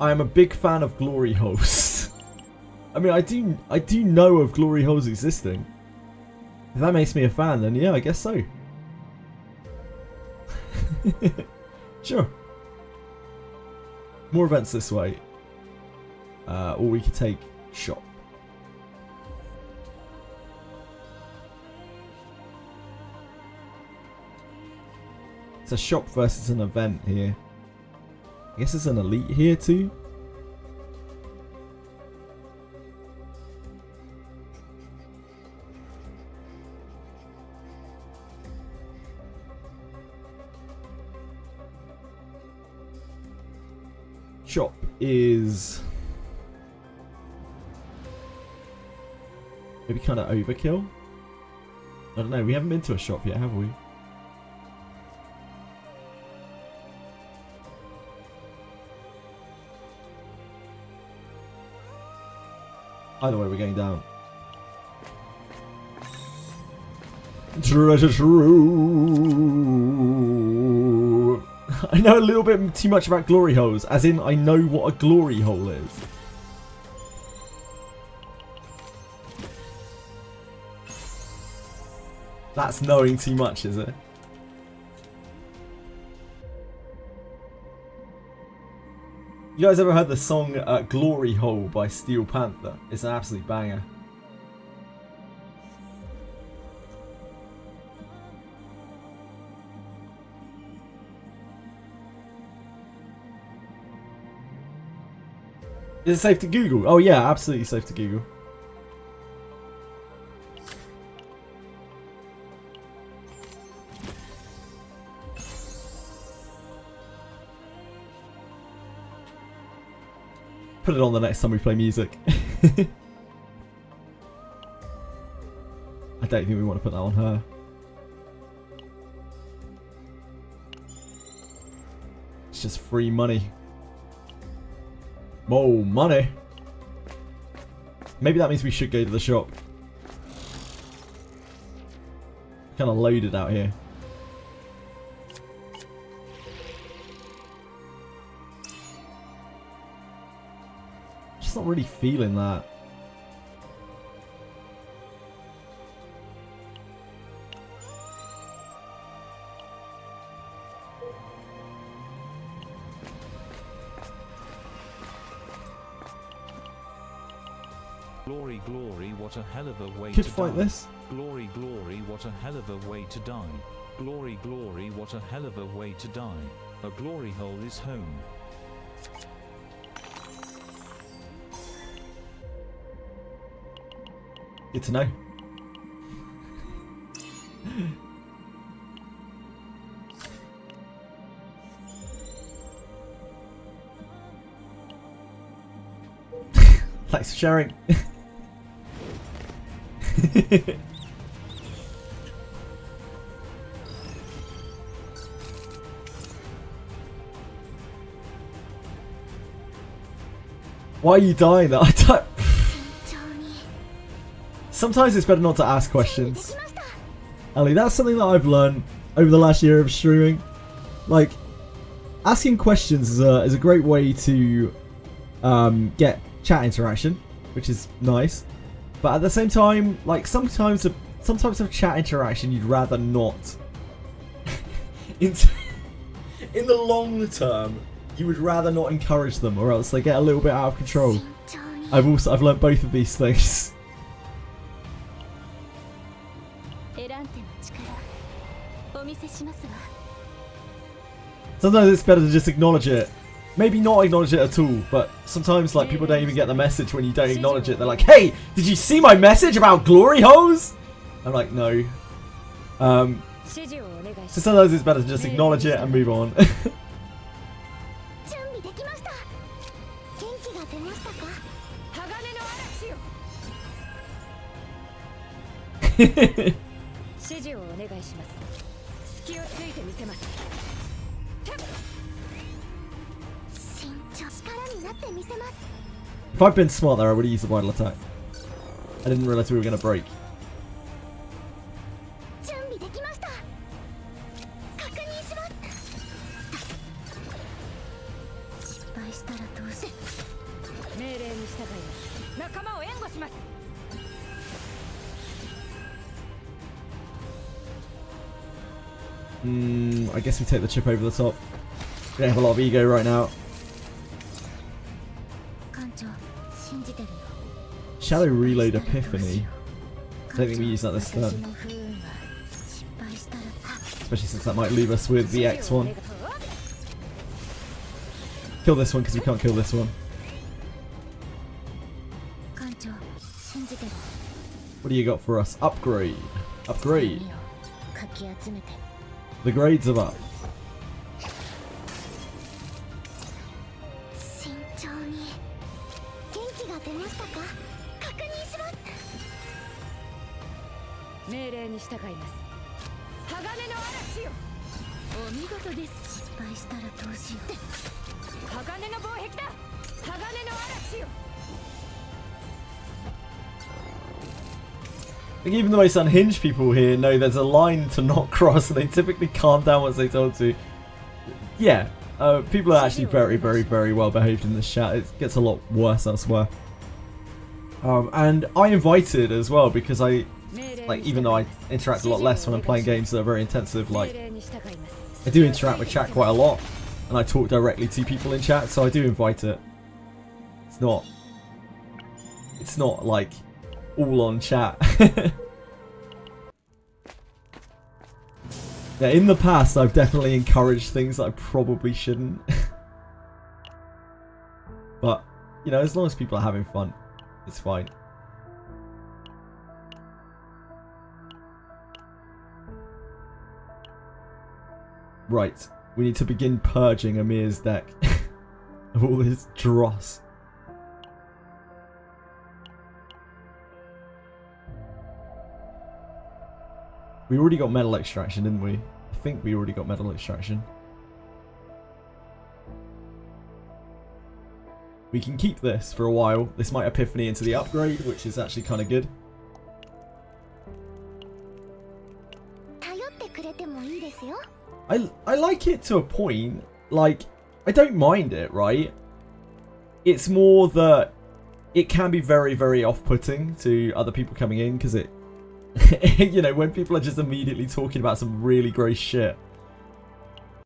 I am a big fan of glory holes. I mean, I do know of glory holes existing. If that makes me a fan, then yeah, I guess so. Sure. More events this way. Or we could take shop. It's a shop versus an event here. I guess it's an elite here too. Shop is maybe kind of overkill. I don't know. We haven't been to a shop yet, have we? Either way, we're going down. Treasure trove. I know a little bit too much about glory holes, as in I know what a glory hole is. That's knowing too much, is it? You guys ever heard the song Glory Hole by Steel Panther? It's an absolute banger. Is it safe to Google? Oh yeah, absolutely safe to Google. Put it on the next time we play music. I don't think we want to put that on her. It's just free money. More money. Maybe that means we should go to the shop. Kind of loaded out here. Just not really feeling that. Glory, glory, what a hell of a way Could to fight die. this. Glory, glory, what a hell of a way to die. Glory, glory, what a hell of a way to die. A glory hole is home. Good to know. Thanks for sharing. Why are you dying though? I don't... Sometimes it's better not to ask questions. Ali, that's something that I've learned over the last year of streaming. Like, asking questions is a great way to get chat interaction, which is nice. But at the same time, like sometimes of chat interaction you'd rather not. In the long term, you would rather not encourage them, or else they get a little bit out of control. I've learned both of these things. Sometimes it's better to just acknowledge it. Maybe not acknowledge it at all, but sometimes like people don't even get the message when you don't acknowledge it. They're like, "Hey, did you see my message about glory holes?" I'm like, "No." So sometimes it's better to just acknowledge it and move on. If I'd been smart there, I would have used the vital attack. I didn't realise we were going to break. I guess we take the chip over the top. We don't have a lot of ego right now. Shadow Reload Epiphany. I don't think we use that this turn. Especially since that might leave us with the X one. Kill this one because we can't kill this one. What do you got for us? Upgrade. Upgrade. The grades are up. I think even the most unhinged people here know there's a line to not cross, and they typically calm down once they're told to. Yeah, people are actually very, very, very well behaved in this chat. It gets a lot worse elsewhere. And I invited as well because I, like, even though I interact a lot less when I'm playing games that are very intensive, like, I do interact with chat quite a lot, and I talk directly to people in chat, so I do invite it. It's not like all on chat. Yeah, in the past I've definitely encouraged things that I probably shouldn't. But you know, as long as people are having fun, it's fine. Right, we need to begin purging Amir's deck of all this dross. We already got metal extraction, didn't we? I think we already got metal extraction. We can keep this for a while. This might epiphany into the upgrade, which is actually kind of good. I like it to a point. Like, I don't mind it, right? It's more that it can be very, very off-putting to other people coming in, because it, you know, when people are just immediately talking about some really gross shit,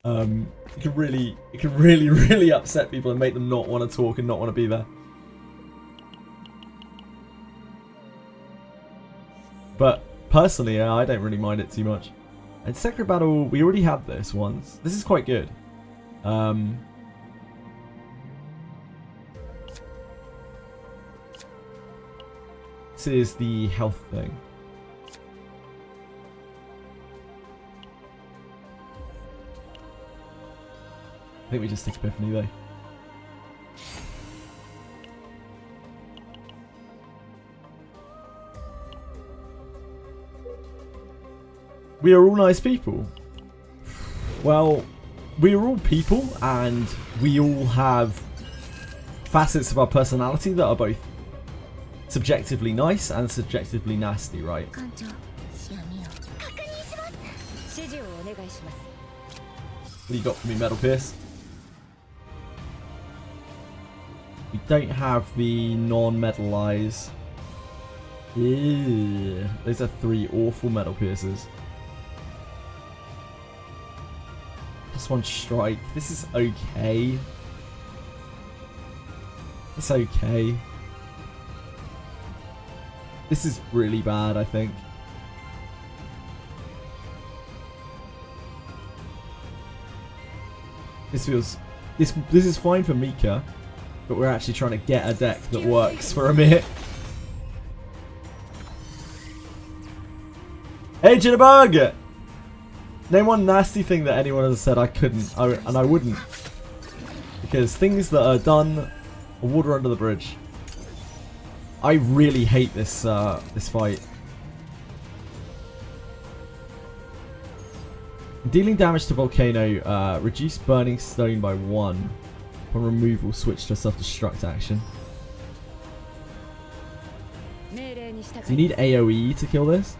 it can really upset people and make them not want to talk and not want to be there. But personally, I don't really mind it too much. And Secret Battle, we already had this once. This is quite good. This is the health thing. I think we just take Epiphany though. We are all nice people. Well, we are all people, and we all have facets of our personality that are both subjectively nice and subjectively nasty, right? What do you got for me, Metal Pierce? We don't have the non-metal eyes. Ew. Those are 3 awful Metal Pierces. +1 strike. This is okay. It's okay. This is really bad, I think. This feels... This is fine for Mika, but we're actually trying to get a deck that works for Amir. Hey, Jitterbug! Name one nasty thing that anyone has said I couldn't, and I wouldn't. Because things that are done are water under the bridge. I really hate this this fight. Dealing damage to Volcano, reduce burning stone by 1. Upon removal, switch to a self-destruct action. So you need AoE to kill this?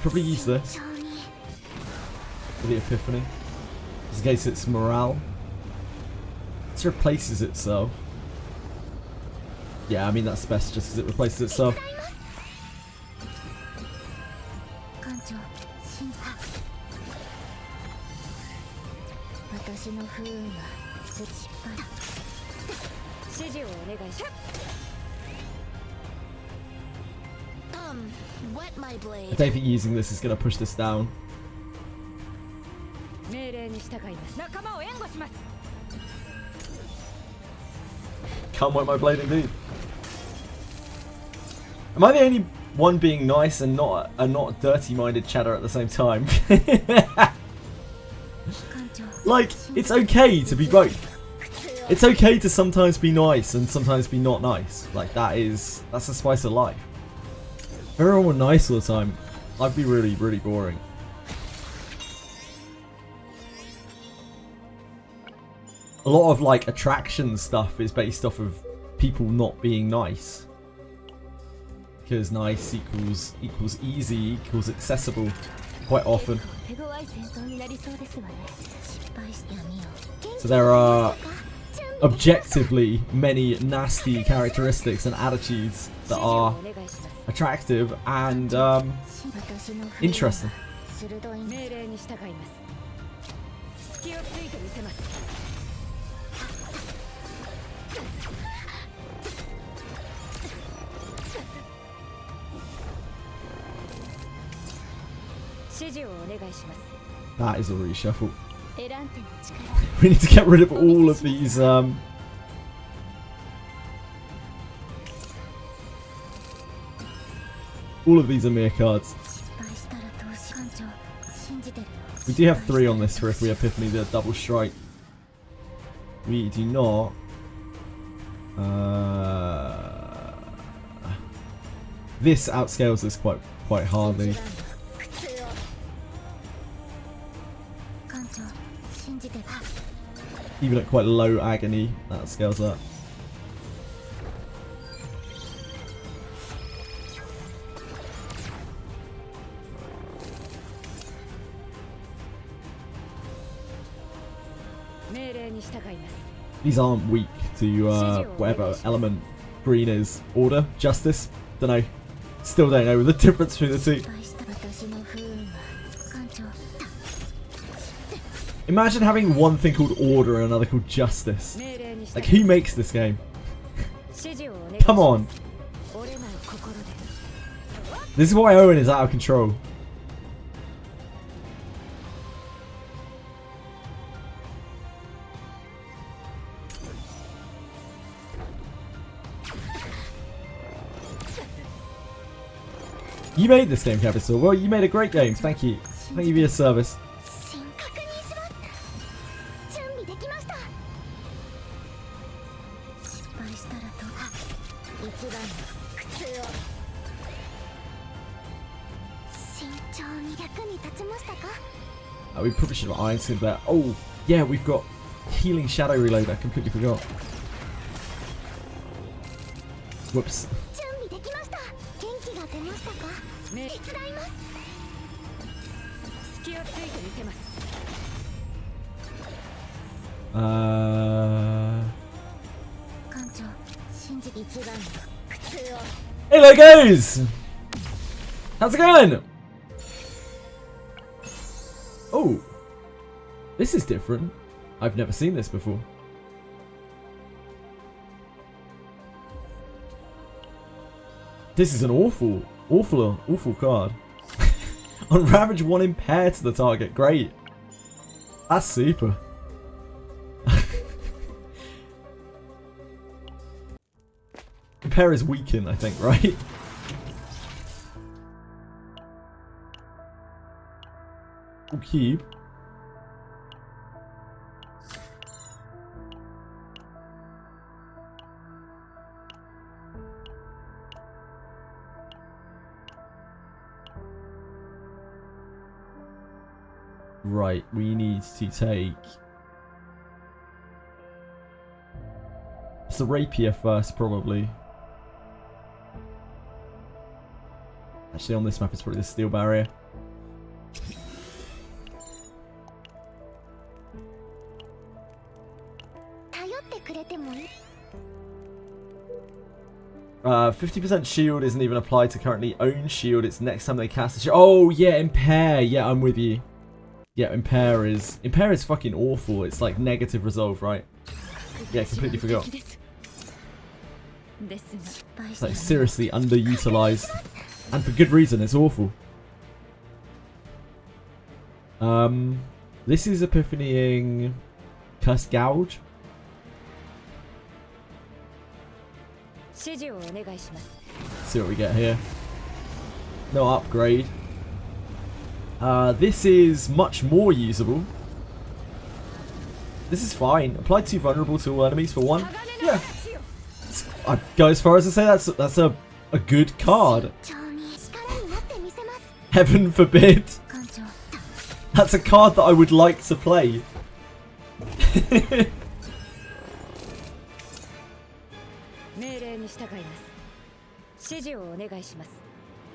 Probably use this for the Epiphany, just in case it's morale. It replaces itself. Yeah, I mean that's best just because it replaces itself. I don't think using this is going to push this down. Come wet my blade indeed. Am I the only one being nice and not dirty-minded chatter at the same time? Like, it's okay to be both. It's okay to sometimes be nice and sometimes be not nice. Like, that's the spice of life. If everyone were nice all the time, I'd be really, really boring. A lot of, like, attraction stuff is based off of people not being nice. Because nice equals easy, equals accessible. quite often. 手強い戦闘になりそうですわね。失敗してみよう。 So there are objectively many nasty characteristics and attitudes that are attractive and interesting. 鋭い命令に従います。隙をついてみせます。 That is a reshuffle. We need to get rid of all of these all of these Amir cards. We do have 3 on this for if we epiphany the double strike. We do not. This outscales this quite hardly. Even at quite low agony, that scales up. These aren't weak to whatever element green is. Order, justice, don't know. Still don't know the difference between the two. Imagine having one thing called order and another called justice. Like, who makes this game? Come on. This is why Owen is out of control. You made this game, Capital. Well, you made a great game. Thank you. Thank you for your service. We probably should have Iron Skin there. Oh, yeah, we've got Healing Shadow Reload. I completely forgot. Whoops. Hey, Legos! How's it going? Oh, this is different. I've never seen this before. This is an awful card. On Ravage, 1 impair to the target. Great. That's super. Impair is weaken, I think, right? We'll keep. Right, we need to take... It's the Rapier first, probably. Actually, on this map, it's probably the Steel Barrier. Uh, 50% shield isn't even applied to currently own shield. It's next time they cast a shield. Oh, yeah, impair. Yeah, I'm with you. Yeah, impair is fucking awful. It's like negative resolve, right? Yeah, completely forgot. It's like seriously underutilized. And for good reason, it's awful. This is epiphanying Curse Gouge. See what we get here. No upgrade. This is much more usable. This is fine. Apply 2 vulnerable to all enemies for 1. Yeah. I'd go as far as to say that's a good card. Heaven forbid. That's a card that I would like to play.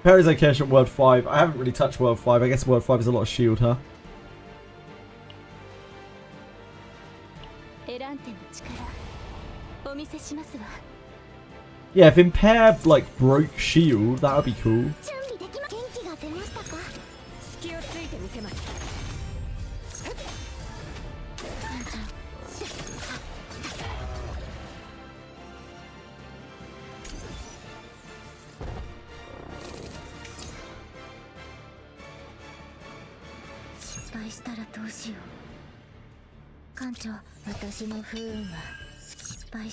Parry's okay on World 5. I haven't really touched World 5. I guess World 5 is a lot of shield, huh? Yeah, if Impair, like, broke shield, that would be cool.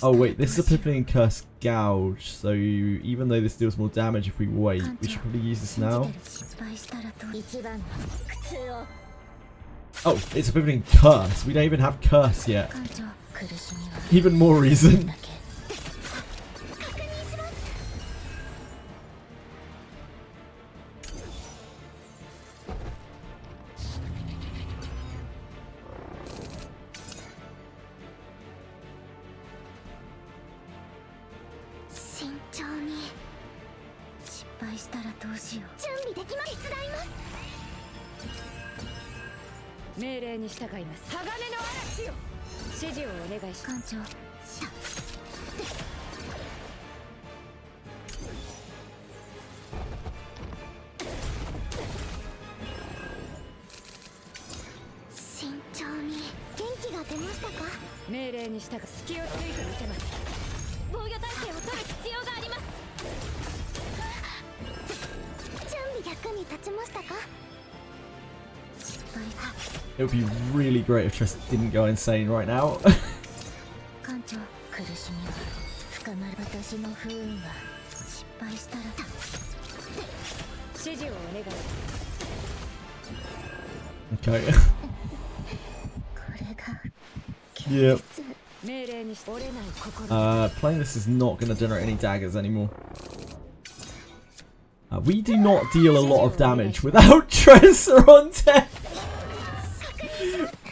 Oh wait, this is a Epiphany Curse Gouge, so even though this deals more damage if we wait, we should probably use this now. Oh, it's Epiphany Curse. We don't even have Curse yet. Even more reason. It would be really great if Trist didn't go insane right now. Okay. Yep. Playing this is not going to generate any daggers anymore. We do not deal a lot of damage without Tressa on deck.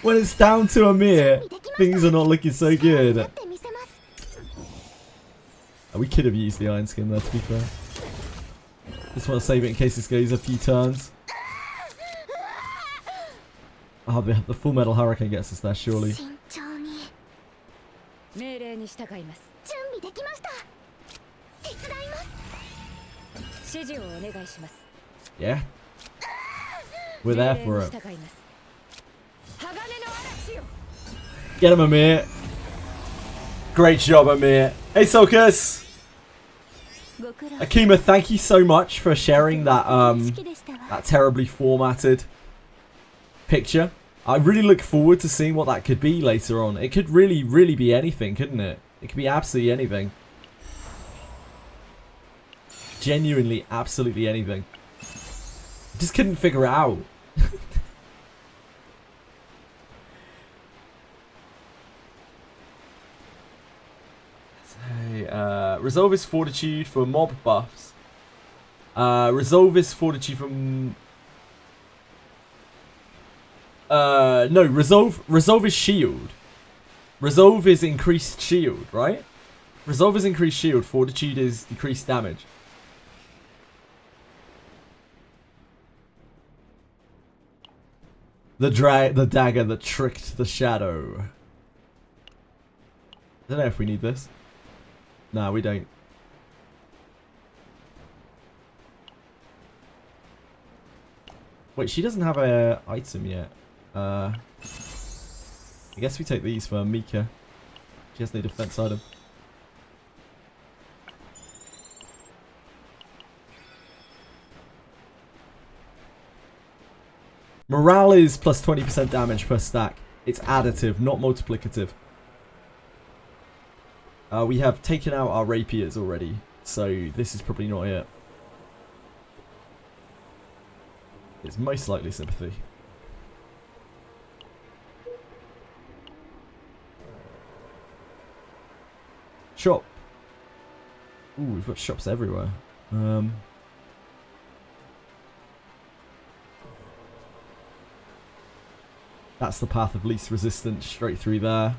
When it's down to Amir, things are not looking so good. We could have used the Iron Skin there, to be fair. Just want to save it in case this goes a few turns. Oh, the Full Metal Hurricane gets us there, surely. Yeah. We're there for it. Get him, Amir. Great job, Amir. Hey, Sulcus. Akima, thank you so much for sharing that that terribly formatted picture. I really look forward to seeing what that could be later on. It could really, really be anything, couldn't it? It could be absolutely anything. Genuinely, absolutely anything. Just couldn't figure it out. Resolve is Fortitude for mob buffs. Resolve is Fortitude from... no, Resolve is Shield. Resolve is increased shield, right? Resolve is increased shield. Fortitude is decreased damage. The dagger that tricked the shadow. I don't know if we need this. No, we don't. Wait, she doesn't have a item yet. I guess we take these for Mika. She has no defense item. Morale is plus 20% damage per stack. It's additive, not multiplicative. We have taken out our rapiers already, so this is probably not it. It's most likely sympathy. Shop. Ooh, we've got shops everywhere. That's the path of least resistance, straight through there.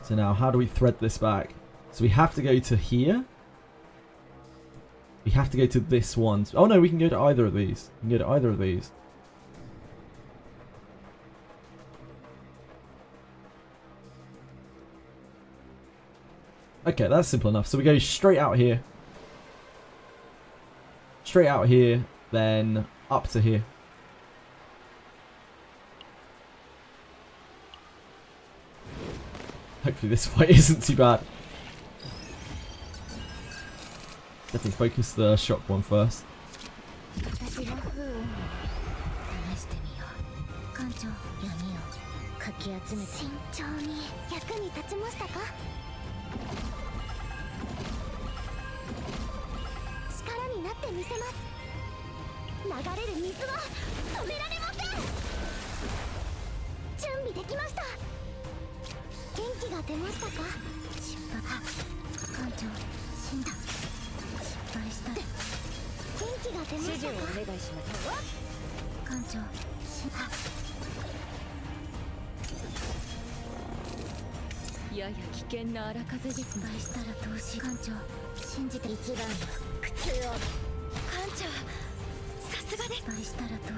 So now, how do we thread this back So we have to go to here. We have to go to this one. Oh no, we can go to either of these. We can go to either of these. Okay, that's simple enough. So we go straight out here. Straight out here, then up to here. Hopefully this fight isn't too bad. Definitely focus the shock one first.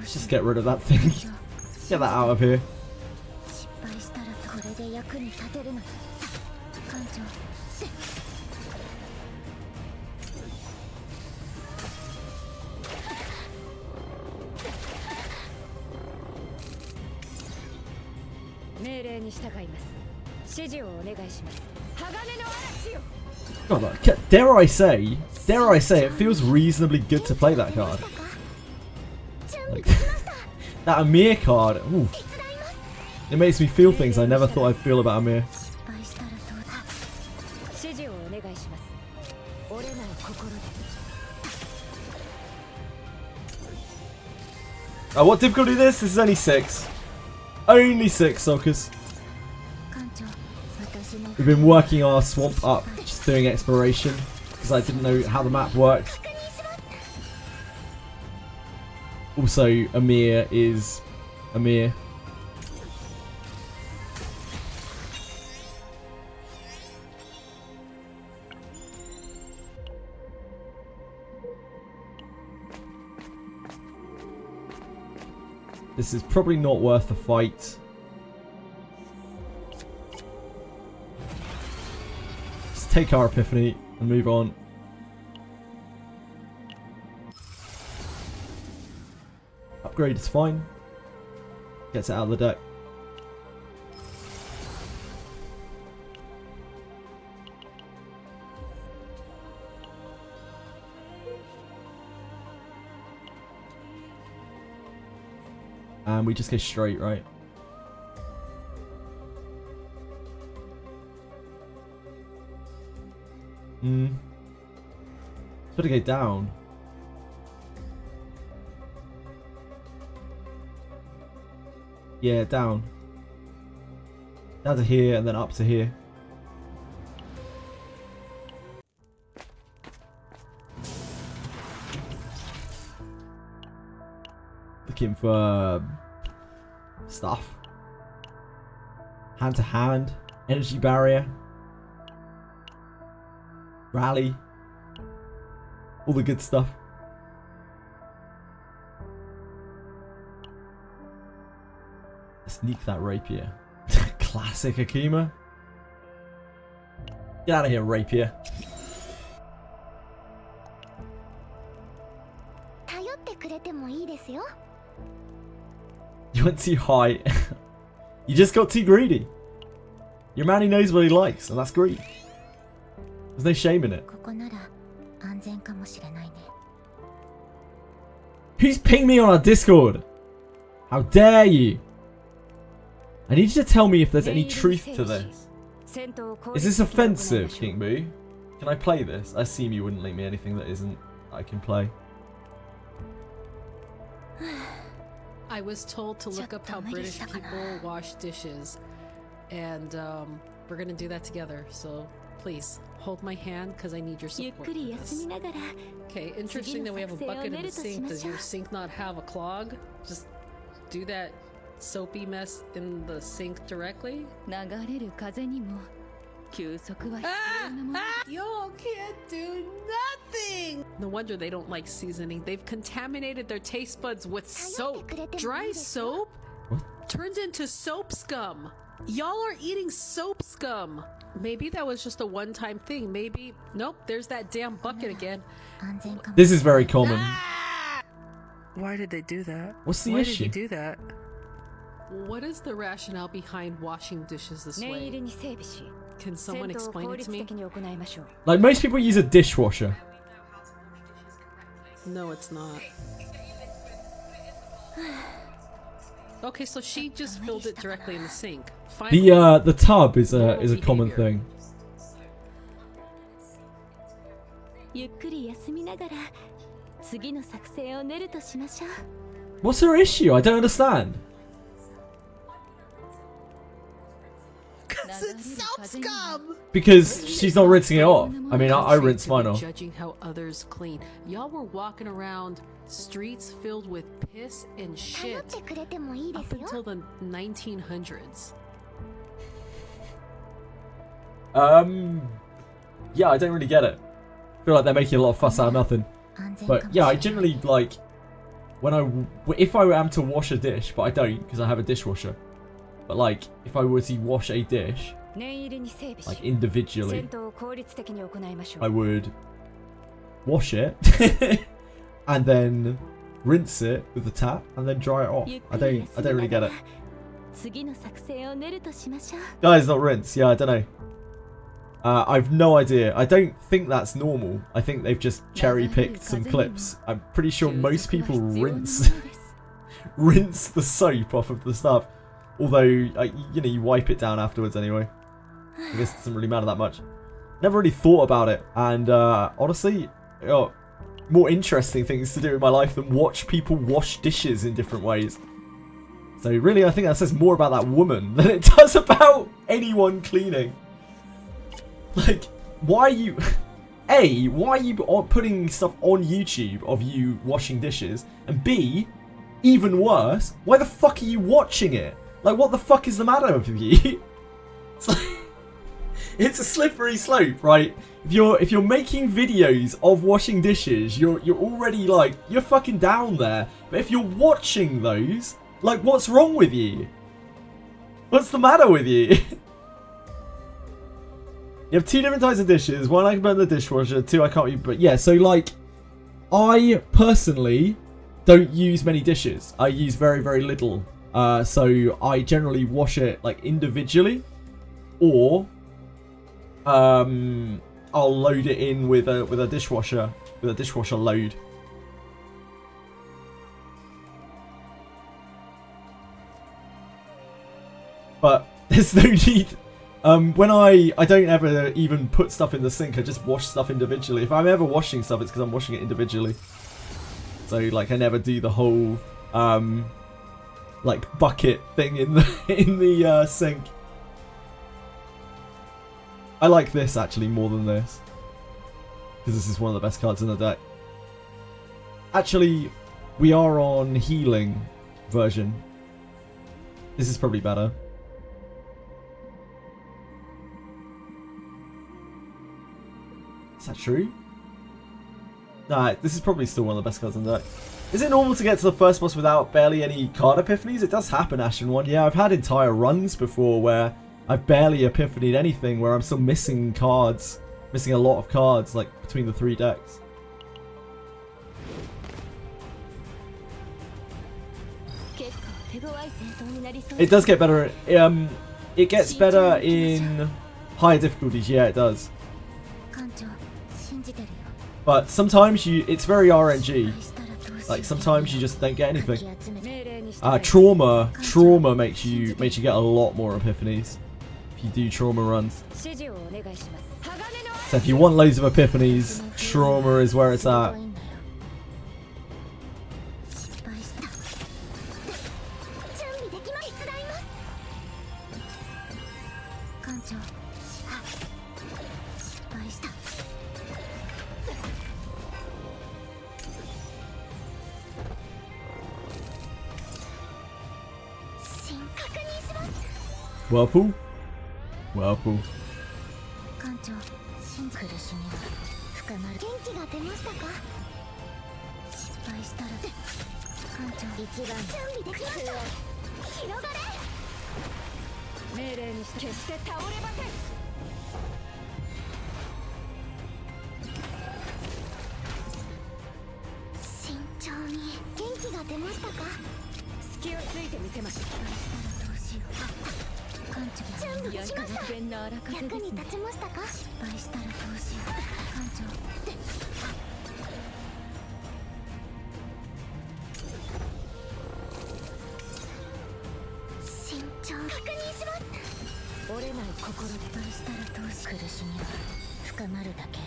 Just get rid of that thing. Get that out of here. God, dare I say, it feels reasonably good to play that card. Like, that Amir card, ooh, it makes me feel things I never thought I'd feel about Amir. Oh, what difficulty is this? This is only 6. Only 6, Sockers. We've been working our swamp up, just doing exploration, because I didn't know how the map worked. Also, Amir is Amir. This is probably not worth the fight. Just take our Epiphany and move on. Upgrade is fine. Gets it out of the deck. And we just go straight, right? It's better go down. Yeah, down. Down to here and then up to here. Looking for stuff. Hand to hand. Energy barrier. Rally. All the good stuff. Sneak that rapier. Classic Akima. Get out of here, rapier. You went too high. You just got too greedy. Your man, he knows what he likes, and that's greed. There's no shame in it. Who's pinged me on our Discord? How dare you? I need you to tell me if there's any truth to this. Is this offensive, King Boo? Can I play this? I assume you wouldn't link me anything that isn't I can play. I was told to look up how British people wash dishes, and we're gonna do that together, so please hold my hand because I need your support. Okay, interesting that we have a bucket in the sink. Does your sink not have a clog? Just do that soapy mess in the sink directly? Y'all can't do nothing! No wonder they don't like seasoning. They've contaminated their taste buds with soap. Dry soap turns into soap scum. Y'all are eating soap scum. Maybe that was just a one-time thing. Maybe... Nope, there's that damn bucket again. This is very common. Why did they do that? What's the Why issue? did he do that? What is the rationale behind washing dishes this way? Can someone explain it to me? Like, most people use a dishwasher. No, it's not. Okay, so she just filled it directly in the sink. Finally, The tub is a common thing. What's her issue? I don't understand. it's soap scum! Because she's not rinsing it off. I mean, I rinse mine off. Judging how others clean. Y'all were walking around streets filled with piss and shit up until the 1900s. Yeah, I don't really get it. I feel like they're making a lot of fuss out of nothing. But yeah, I generally like if I am to wash a dish, but I don't because I have a dishwasher. But like, if I were to wash a dish, like individually, I would wash it and then rinse it with the tap and then dry it off. I don't really get it. Guys, not rinse. Yeah, I don't know. I've no idea. I don't think that's normal. I think they've just cherry-picked some clips. I'm pretty sure most people rinse the soap off of the stuff. Although, you wipe it down afterwards anyway. I guess it doesn't really matter that much. Never really thought about it. And honestly, more interesting things to do in my life than watch people wash dishes in different ways. So really, I think that says more about that woman than it does about anyone cleaning. Like, why are you... A, why are you putting stuff on YouTube of you washing dishes? And B, even worse, why the fuck are you watching it? Like, what the fuck is the matter with you? It's like... It's a slippery slope, right? If you're making videos of washing dishes, you're already, like, you're fucking down there. But if you're watching those, like, what's wrong with you? What's the matter with you? You have two different types of dishes. One I can put in the dishwasher. Two I can't use. But yeah, so like, I personally don't use many dishes. I use very, very little. So I generally wash it like individually, or I'll load it in with a dishwasher load. But there's no need. When I don't ever even put stuff in the sink, I just wash stuff individually. If I'm ever washing stuff, it's because I'm washing it individually. So like, I never do the whole like bucket thing in the sink. I like this actually more than this, because this is one of the best cards in the deck. Actually, we are on healing version. This is probably better. Is that true? Nah, this is probably still one of the best cards in the deck. Is it normal to get to the first boss without barely any card epiphanies? It does happen, Ashen One. Yeah, I've had entire runs before where I've barely epiphanied anything, where I'm still missing cards. Missing a lot of cards, like, between the three decks. It does get better. It gets better in higher difficulties. Yeah, it does. But sometimes it's very RNG. Like, sometimes you just don't get anything. Trauma makes you get a lot more epiphanies if you do trauma runs. So if you want loads of epiphanies, trauma is where it's at. Whirlpool? Whirlpool. 艦長、苦しみは深まる。元気が出ましたか。失敗したら艦長、一番準備できました。広がれ。命令にして決して倒れません。慎重に。元気が出ましたか。隙をついてみせます。失敗したらどうしよう。艦長、準備しました。役に立ちましたか。失敗したらどうしよう。艦長、慎重に確認します。折れない心で。失敗したらどうしよう。苦しみは深まるだけ。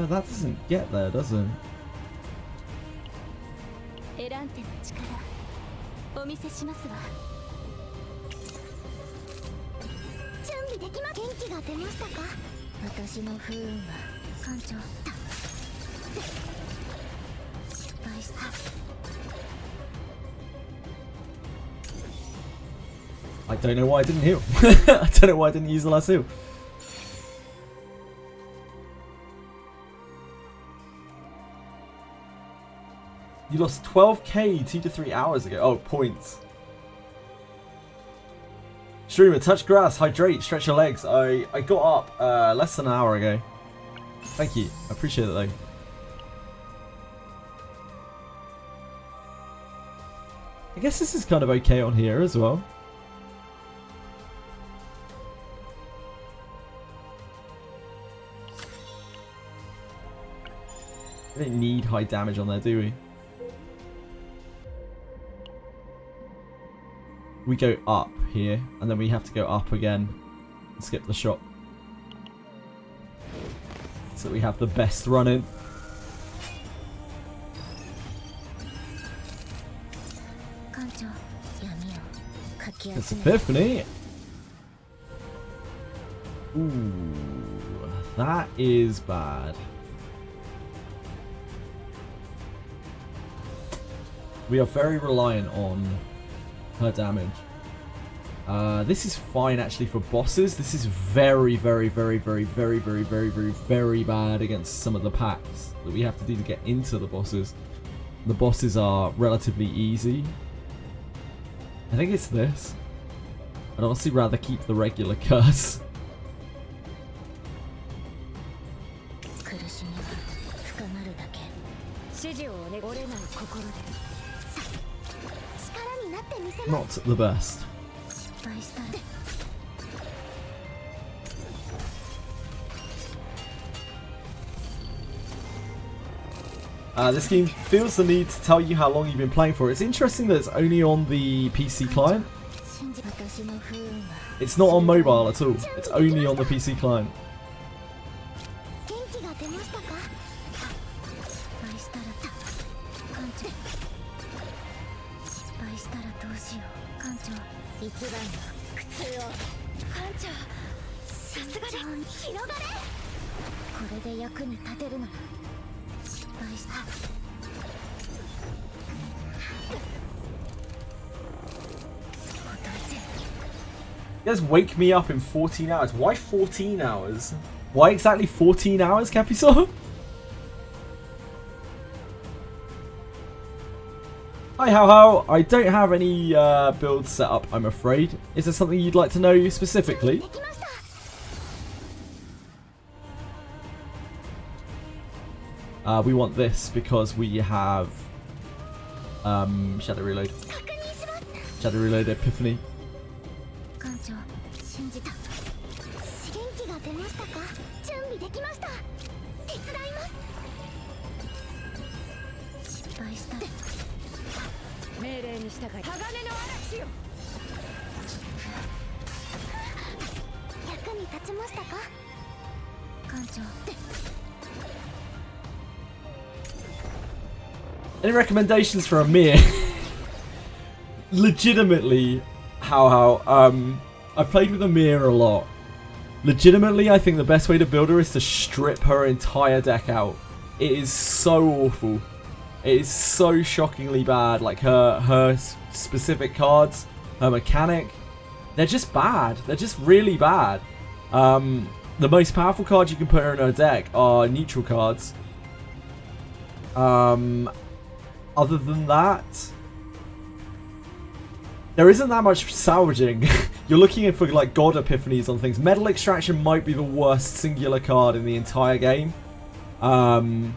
That doesn't get there, does it? エランテの力お見せしますわ。準備できます。元気が出ましたか。私の不運は艦長。失敗した。I don't know why I didn't heal. I don't know why I didn't use the last heal. You lost 12k 2 to 3 hours ago. Oh, points. Streamer, touch grass, hydrate, stretch your legs. I got up less than an hour ago. Thank you. I appreciate it though. I guess this is kind of okay on here as well. We don't need high damage on there, do we? We go up here, and then we have to go up again and skip the shop. So we have the best run in. It's Epiphany. Ooh, that is bad. We are very reliant on her damage. This is fine actually for bosses. This is very bad against some of the packs that we have to do to get into the bosses. The bosses are relatively easy. I think it's this. I'd honestly rather keep the regular curse. Not the best. This game feels the need to tell you how long you've been playing for. It's interesting that it's only on the PC client. It's not on mobile at all. It's only on the PC client. You guys wake me up in 14 hours. Why 14 hours? Why exactly 14 hours, Capiso? Hi, how? I don't have any builds set up, I'm afraid. Is there something you'd like to know specifically? We want this because we have Shadow Reload. Shadow Reload Epiphany. Any recommendations for Amir? Legitimately, I've played with Amir a lot. Legitimately, I think the best way to build her is to strip her entire deck out. It is so awful. It is so shockingly bad. Like her specific cards, her mechanic, they're just bad. They're just really bad. The most powerful cards you can put in a deck are neutral cards. Other than that, there isn't that much salvaging. You're looking for like God Epiphanies on things. Metal Extraction might be the worst singular card in the entire game. Iron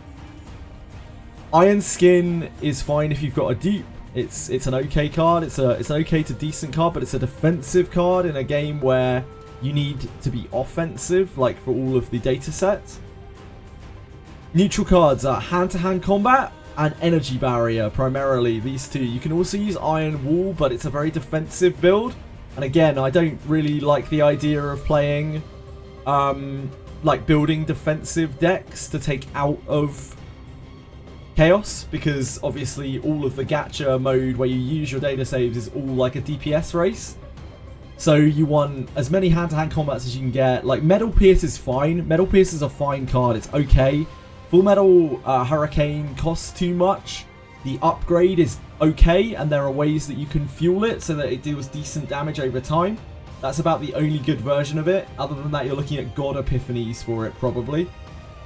Skin is fine if you've got a dupe. It's an okay card. It's an okay to decent card, but it's a defensive card in a game where you need to be offensive, like for all of the data sets. Neutral cards are hand-to-hand combat and energy barrier, primarily these two. You can also use Iron Wall, but it's a very defensive build. And again, I don't really like the idea of playing, like building defensive decks to take out of Chaos, because obviously all of the gacha mode where you use your data saves is all like a DPS race. So you want as many hand-to-hand combats as you can get. Like Metal Pierce is fine. Metal Pierce is a fine card. It's okay. Full Metal Hurricane costs too much. The upgrade is okay, and there are ways that you can fuel it so that it deals decent damage over time. That's about the only good version of it. Other than that, you're looking at God Epiphanies for it, probably.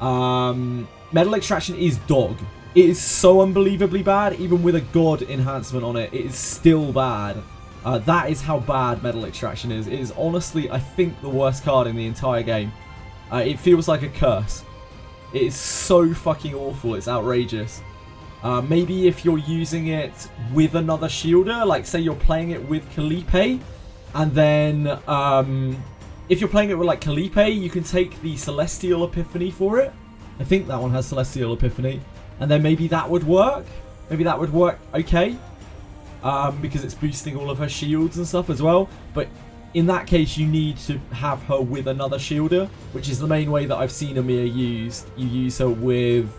Metal Extraction is dog. It is so unbelievably bad. Even with a God enhancement on it, it is still bad. That is how bad Metal Extraction is. It is honestly, I think, the worst card in the entire game. It feels like a curse. It is so fucking awful. It's outrageous. Maybe if you're using it with another shielder, like say you're playing it with Kalipe, and then if you're playing it with like Kalipe, you can take the Celestial Epiphany for it. I think that one has Celestial Epiphany. And then maybe that would work. Maybe that would work okay. Because it's boosting all of her shields and stuff as well. But in that case, you need to have her with another shielder, which is the main way that I've seen Amir used. You use her with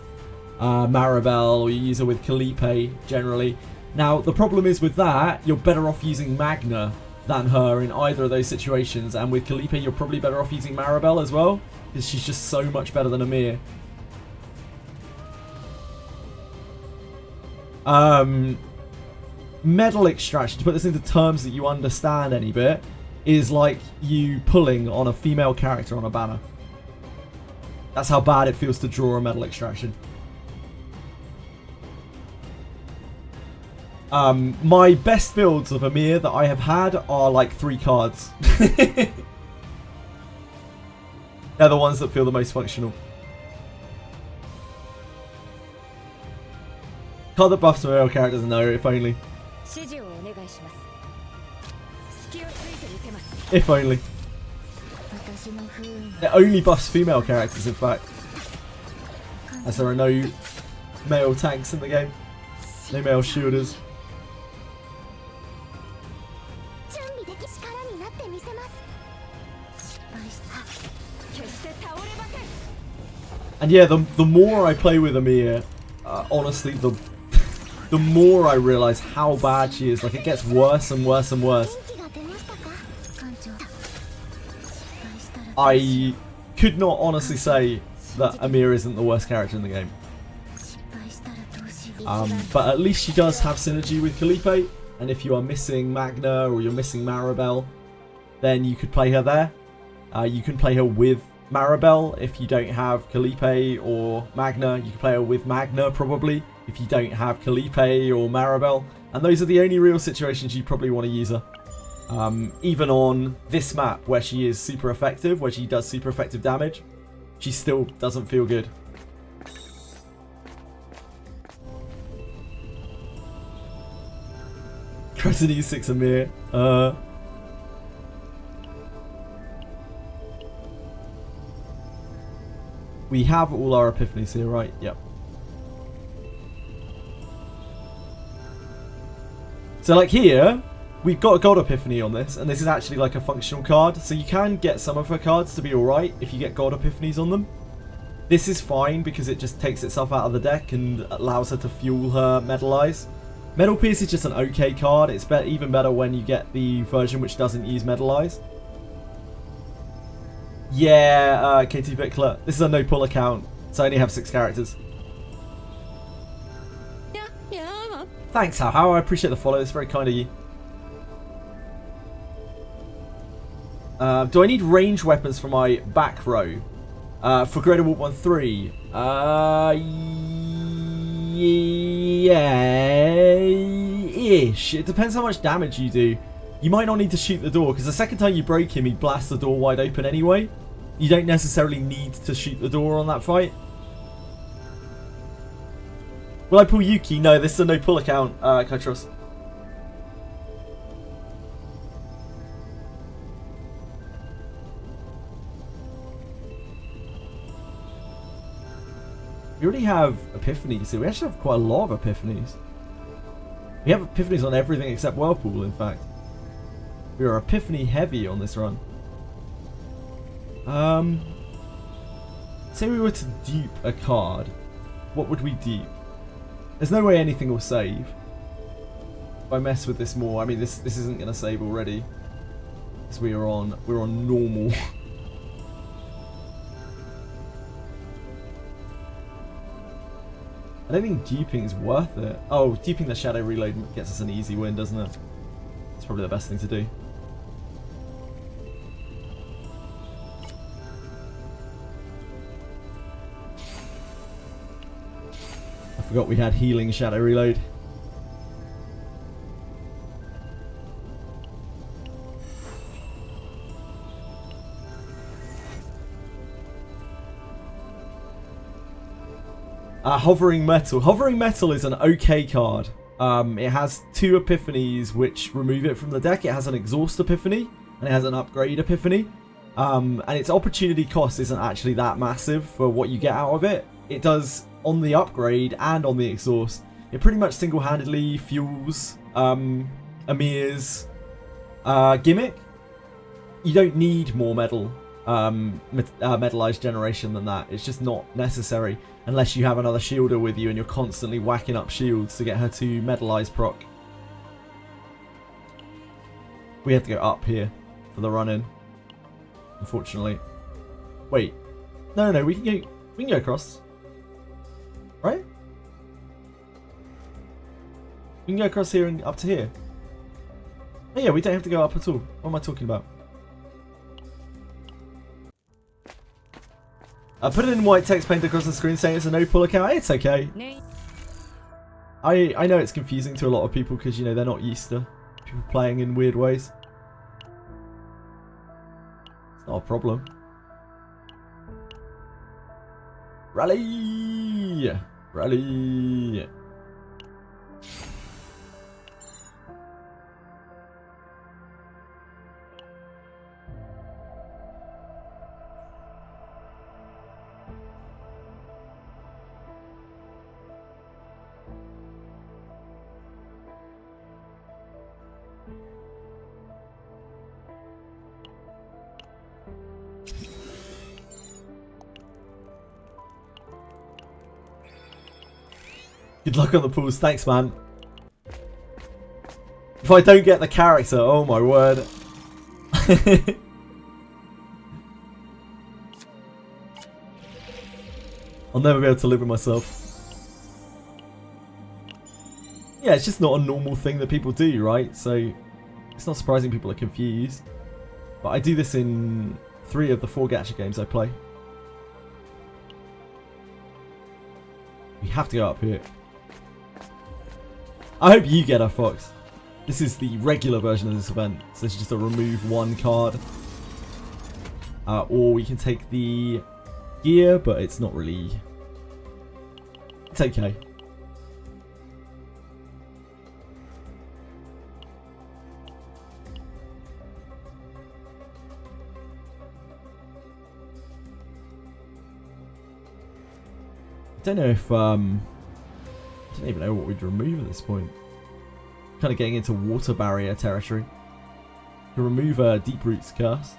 Maribel, or you use her with Kalipe generally. Now, the problem is with that, you're better off using Magna than her in either of those situations. And with Kalipe, you're probably better off using Maribel as well, because she's just so much better than Amir. Metal Extraction, to put this into terms that you understand any bit, is like you pulling on a female character on a banner. That's how bad it feels to draw a Metal Extraction. My best builds of Amir that I have had are like 3 cards. They're the ones that feel the most functional. Card that buffs male characters, no, if only. If only. It only buffs female characters, in fact. As there are no male tanks in the game. No male shielders. And yeah, the more I play with Amir, honestly, the more I realise how bad she is. Like, it gets worse and worse and worse. I could not honestly say that Amir isn't the worst character in the game. But at least she does have synergy with Kalipe, and if you are missing Magna or you're missing Maribel, then you could play her there. You can play her with Maribel if you don't have Kalipe or Magna. You can play her with Magna probably if you don't have Kalipe or Maribel. And those are the only real situations you probably want to use her. Even on this map where she is super effective, where she does super effective damage, she still doesn't feel good. Crescent E6 Amir. We have all our epiphanies here, right? Yep. So like here, we've got a God Epiphany on this, and this is actually like a functional card. So you can get some of her cards to be alright if you get God Epiphanies on them. This is fine because it just takes itself out of the deck and allows her to fuel her Metal Eyes. Metal Pierce is just an okay card. It's even better when you get the version which doesn't use Metal Eyes. Yeah, KT Vickler. This is a no-pull account, so I only have 6 characters. Yeah. Thanks, How. I appreciate the follow. It's very kind of you. Do I need range weapons for my back row? For Greater Warp 1-3? Yeah-ish. It depends how much damage you do. You might not need to shoot the door, because the second time you break him, he blasts the door wide open anyway. You don't necessarily need to shoot the door on that fight. Will I pull Yuki? No, this is a no-pull account, Kytros. We already have epiphanies here. We actually have quite a lot of epiphanies. We have epiphanies on everything except Whirlpool, in fact. We are epiphany heavy on this run. Say we were to dupe a card. What would we dupe? There's no way anything will save. If I mess with this more, I mean this isn't gonna save already. Because we're on normal. I don't think duping is worth it. Oh, duping the Shadow Reload gets us an easy win, doesn't it? It's probably the best thing to do. I forgot we had healing Shadow Reload. Hovering Metal. Hovering Metal is an okay card. It has 2 epiphanies which remove it from the deck. It has an exhaust epiphany and it has an upgrade epiphany. And its opportunity cost isn't actually that massive for what you get out of it. It does on the upgrade and on the exhaust. It pretty much single-handedly fuels Amir's gimmick. You don't need more metal. Metallized generation than that. It's just not necessary unless you have another shielder with you and you're constantly whacking up shields to get her to metallized proc. We have to go up here for the run-in, unfortunately. Wait, no, we can go across, right? We can go across here and up to here. Oh yeah, we don't have to go up at all. What am I talking about? I put it in white text painted across the screen saying it's a no-pull account. It's okay. I know it's confusing to a lot of people because, you know, they're not used to people playing in weird ways. It's not a problem. Rally! Rally! Good luck on the pools. Thanks, man. If I don't get the character, oh my word. I'll never be able to live with myself. Yeah, it's just not a normal thing that people do, right? So it's not surprising people are confused. But I do this in 3 of the 4 gacha games I play. We have to go up here. I hope you get a Fox. This is the regular version of this event. So it's just a remove 1 card. Or we can take the gear, but it's not really... It's okay. I don't know if... I don't even know what we'd remove at this point. Kind of getting into water barrier territory. To remove a Deep Roots curse.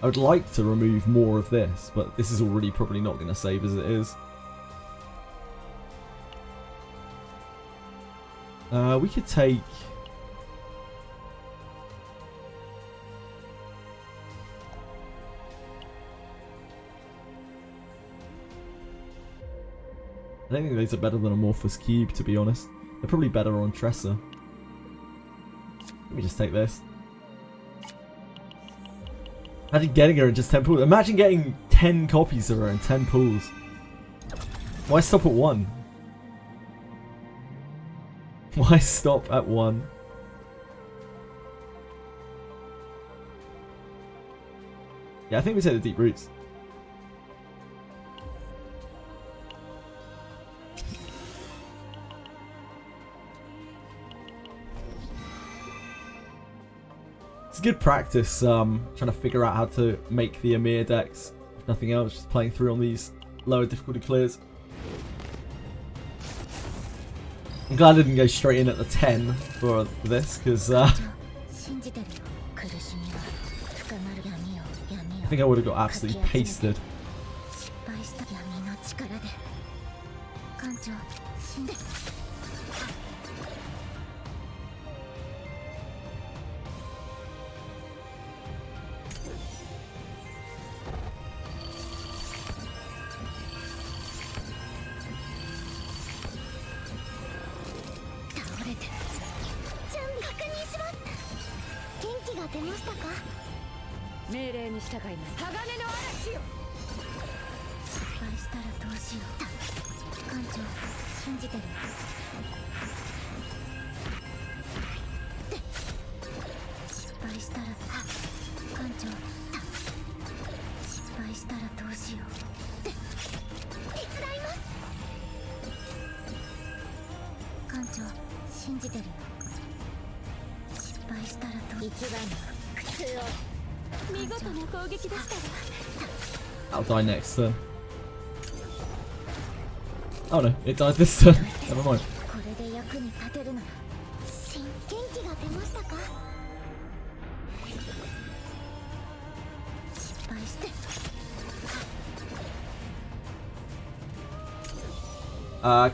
I would like to remove more of this, but this is already probably not going to save as it is. We could take... I don't think these are better than Amorphous Cube, to be honest. They're probably better on Tressa. Let me just take this. Imagine getting her in just 10 pulls. Imagine getting 10 copies of her in 10 pulls. Why stop at 1? Why stop at 1? Yeah, I think we take the Deep Roots. It's good practice, trying to figure out how to make the Amir decks. If nothing else, just playing through on these lower difficulty clears. I'm glad I didn't go straight in at the 10 for this, because I think I would have got absolutely pasted. I'll die next turn. Oh no, it died this turn. Never mind.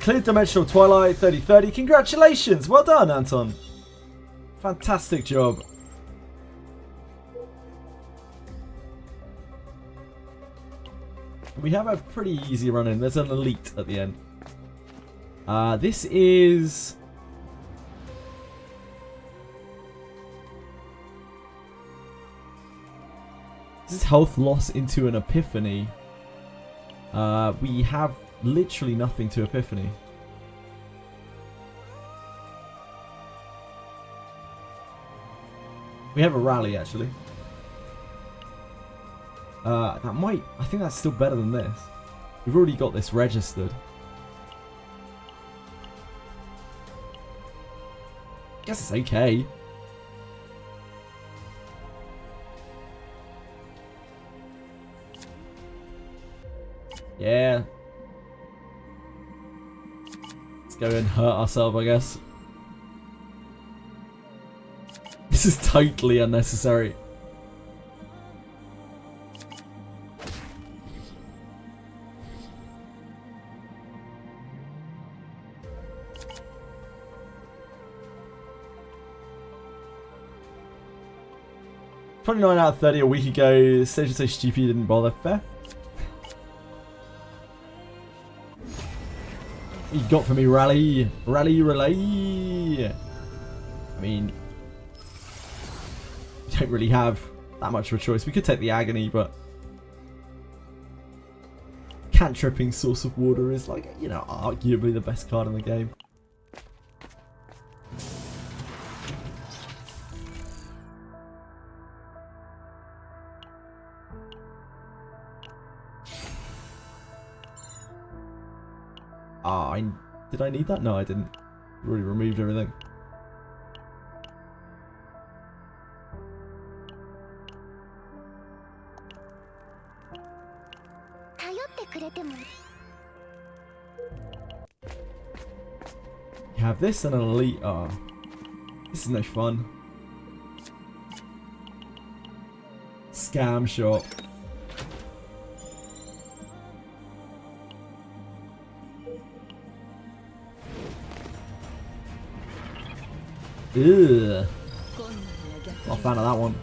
Cleared Dimensional Twilight 3030. Congratulations! Well done, Anton. Fantastic job. We have a pretty easy run in. There's an elite at the end. This is... This is health loss into an epiphany. We have literally nothing to epiphany. We have a rally actually. That might... I think that's still better than this. We've already got this registered. Guess it's okay. Yeah. Let's go and hurt ourselves, I guess. This is totally unnecessary. $29 out of 30 a week ago. Stage would say stupid, you didn't bother. Fair. What you got for me, Rally? Rally relay. I mean, we don't really have that much of a choice. We could take the Agony, but cantripping Source of Water is, like, you know, arguably the best card in the game. Did I need that? No, I didn't. Already removed everything. You have this and an elite. Oh, this is no fun. Scam shop. Ugh. Not a fan of that one.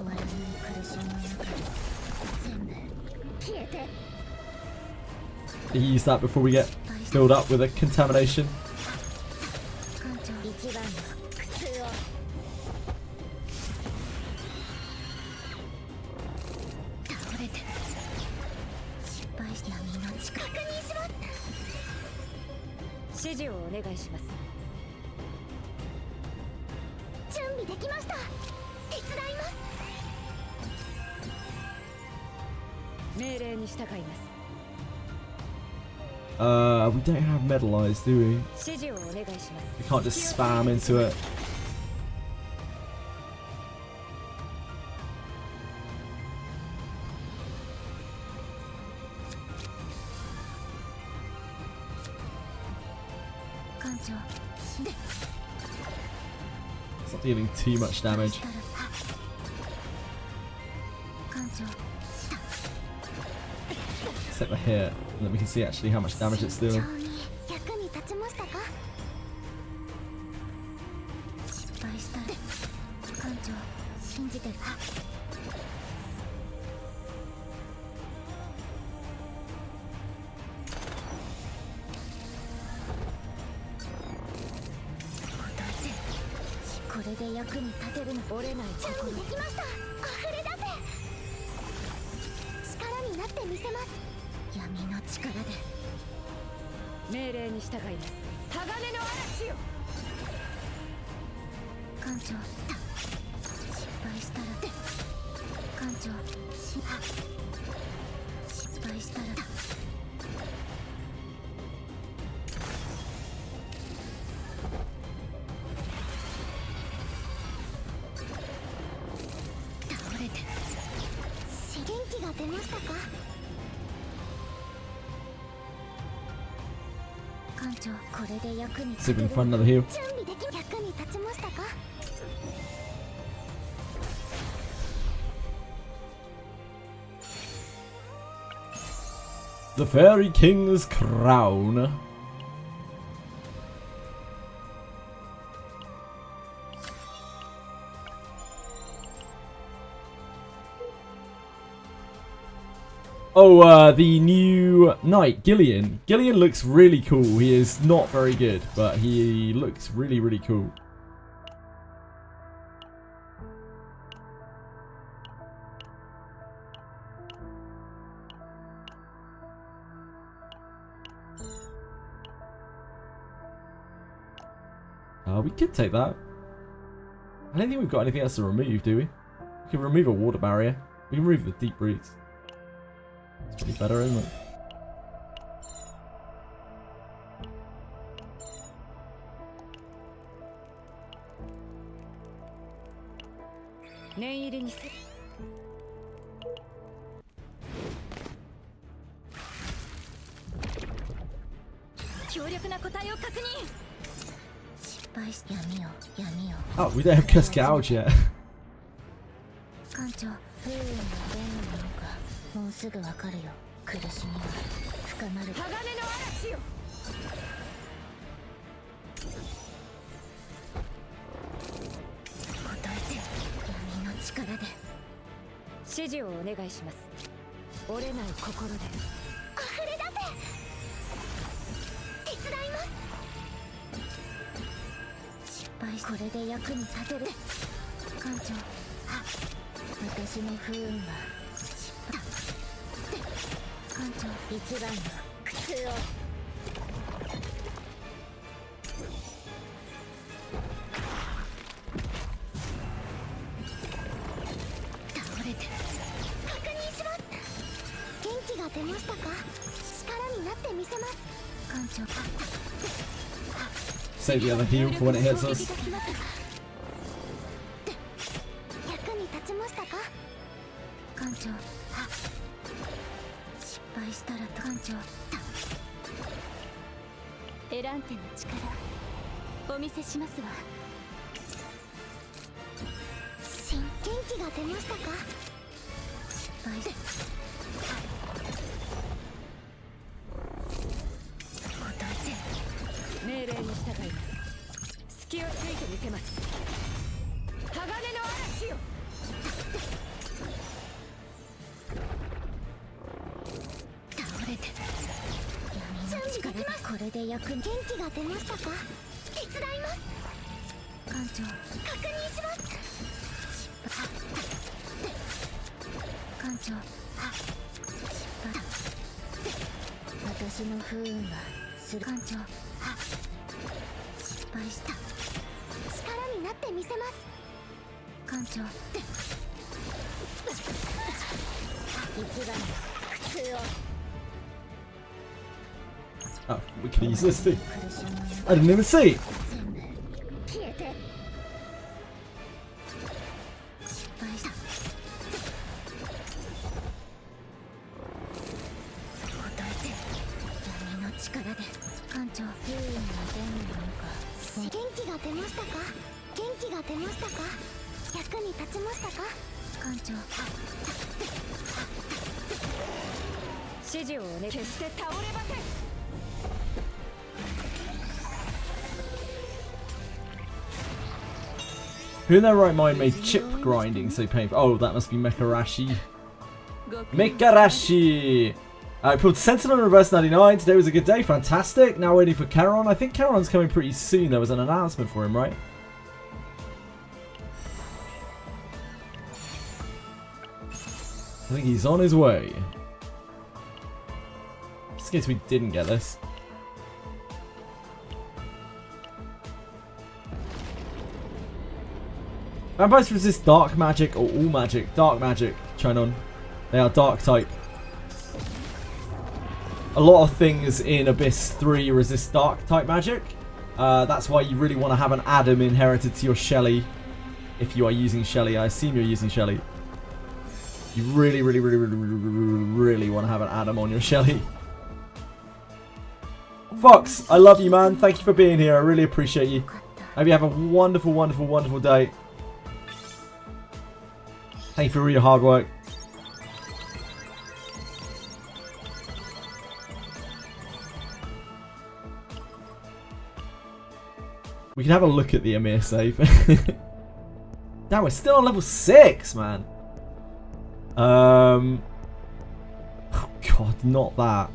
終わらない苦しみの中で全部消えて Use that before we get filled up with a contamination. 艦長一番の苦痛を倒れて失敗し闇の力確認します指示をお願いします準備できました手伝います命令に従います We don't have metallized, do we? 指示をお願いします We can't just spam into it. 艦長 It's not dealing too much damage. 艦長 Except for here, and then we can see actually how much damage it's doing. 役に立ちましたか失敗したら艦長信じてるこれで役に立てるの折れない準備できました溢れ出せ力になってみせます闇の力で命令に従います鋼の嵐よ艦長失敗したら艦長失敗したら倒れて元気が出ましたか艦長これで役に See if we can find another heal. 準備でき役に立ちましたか The Fairy King's Crown. Oh, the new knight, Gillian. Gillian looks really cool. He is not very good, but he looks really, really cool. We could take that. I don't think we've got anything else to remove, do we? We can remove a water barrier. We can remove the deep roots. It's pretty better, isn't it? Oh, we don't have Cusk Gouge yet. 艦長不運がどんなものかもうすぐわかるよ苦しみは深まる鋼の嵐よ答えて闇の力で指示をお願いします折れない心で溢れ出せ手伝います失敗これで役に立てる艦長私の不運が失敗艦長一番の苦痛を倒れて確認します元気が出ましたか力になってみせます艦長 Save the other heal for when it hits us. 役に立ちましたか艦長失敗したら艦長エランテの力お見せしますわ元気が出ましたか失敗で答えて命令に従います隙をついてみせます鋼の嵐よこれで役元気が出ましたか？手伝います。艦長、確認します。艦長、私の不運はする。艦長、失敗した。力になってみせます。艦長、一番の苦痛を。 Oh, we could use this too. I didn't even see. Who in their right mind made chip grinding so painful? Oh, that must be Mekarashi. Mekarashi! I pulled Sentinel in reverse 99. Today was a good day. Fantastic. Now waiting for Charon. I think Charon's coming pretty soon. There was an announcement for him, right? I think he's on his way. Just in case we didn't get this. Vampires resist dark magic or all magic. Dark magic, Chinon. They are dark type. A lot of things in Abyss 3 resist dark type magic. That's why you really want to have an Adam inherited to your Shelly. If you are using Shelly. I assume you're using Shelly. You really want to have an Adam on your Shelly. Fox, I love you, man. Thank you for being here. I really appreciate you. Hope you have a wonderful, wonderful, wonderful day. Thank you for all your hard work. We can have a look at the Amir save. Damn, we're still on level 6, man. Oh god, not that.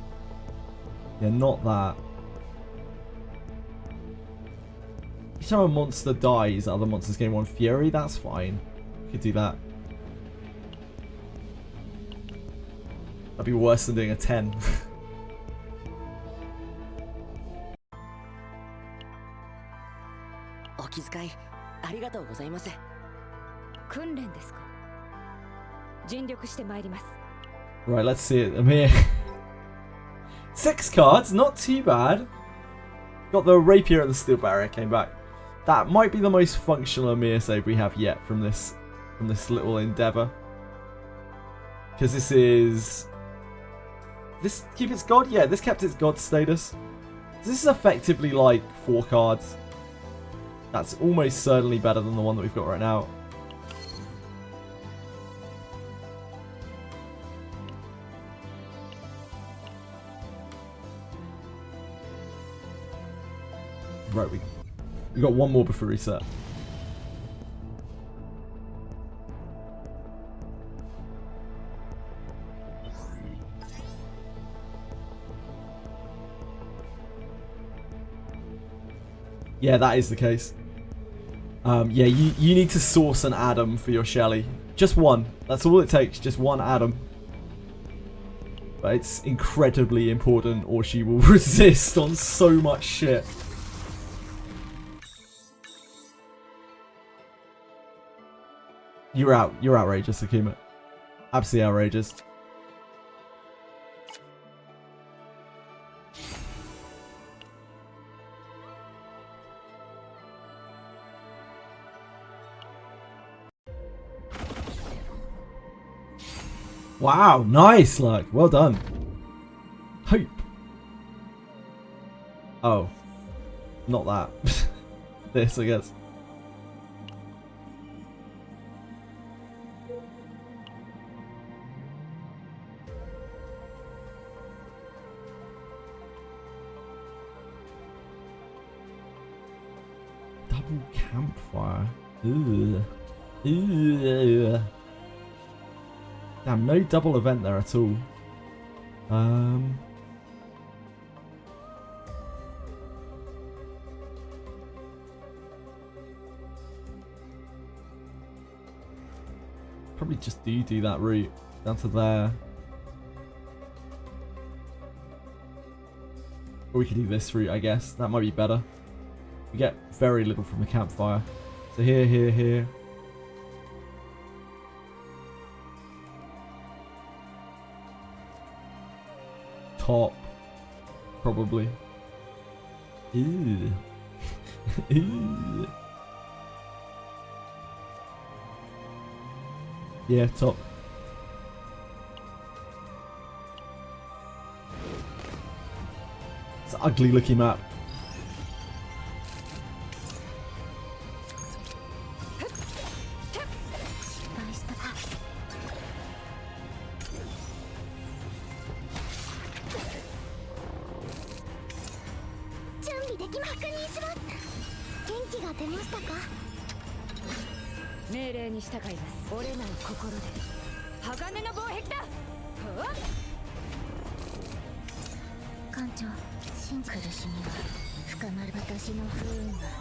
Yeah, not that. Each time a monster dies, other monsters gain 1 fury. That's fine. We could do that. That'd be worse than doing a 10. Right, let's see it. Amir. 6 cards, not too bad. Got the rapier and the steel barrier came back. That might be the most functional Amir save we have yet from this little endeavor. Because this is... This keep its god? Yeah, this kept its god status. This is effectively like 4 cards. That's almost certainly better than the one that we've got right now. Right, we got 1 more before reset. Yeah, that is the case. Yeah, you need to source an Adam for your Shelly. Just 1. That's all it takes. Just 1 Adam. But it's incredibly important or she will resist on so much shit. You're out. You're outrageous, Akuma. Absolutely outrageous. Wow, nice luck. Well done. Hope. Oh. Not that. This, I guess. Double campfire. Ugh. Ugh. Damn, no double event there at all. Probably just do that route down to there. Or we could do this route, I guess. That might be better. We get very little from the campfire. So here, here, here. Top. Probably. Ew. Ew. Yeah, top. It's an ugly looking map.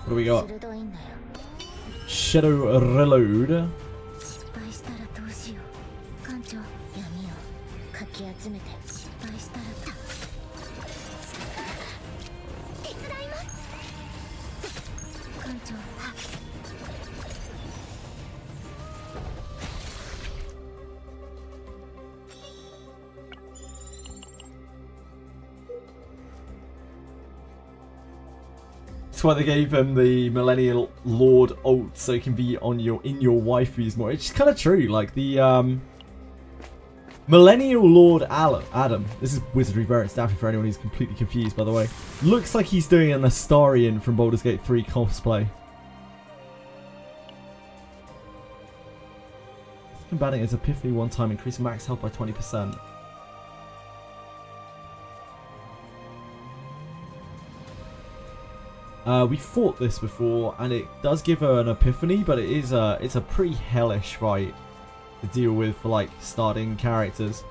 What do we got? Shadow Reload. That's why they gave him the Millennial Lord ult, so it can be on in your waifus more. It's kind of true. Like the Millennial Lord Adam. This is Wizardry Variants Daphne for anyone who's completely confused, by the way. Looks like he's doing an Astarion from Baldur's Gate 3 cosplay. Combating his Epiphany one time, increase max health by 20%. We fought this before, and it does give her an epiphany, but it's a pretty hellish fight to deal with for like starting characters.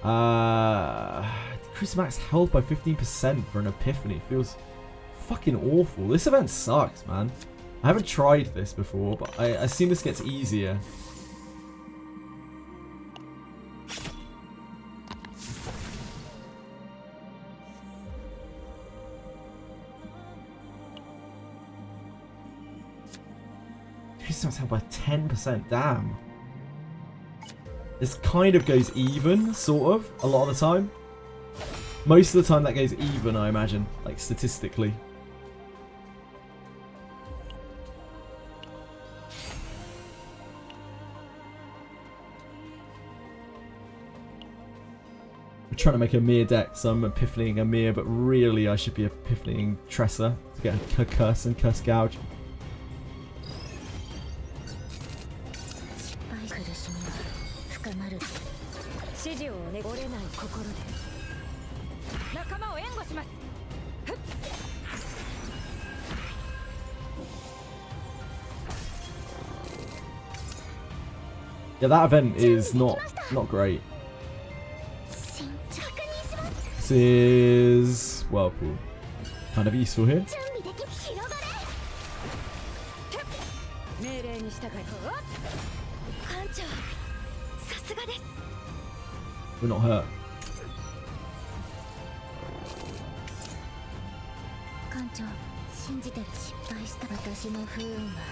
Decrease max health by 15% for an epiphany feels fucking awful. This event sucks, man. I haven't tried this before, but I assume this gets easier. Increase health by 10%. Damn. This kind of goes even, sort of, a lot of the time. Most of the time that goes even, I imagine, like statistically. We're trying to make a Mir deck, so I'm epiphanying a Mir, but really I should be epiphanying Tressa to get her curse and curse gouge. Yeah, that event is not great. This is Whirlpool. Kind of useful here. We're not hurt.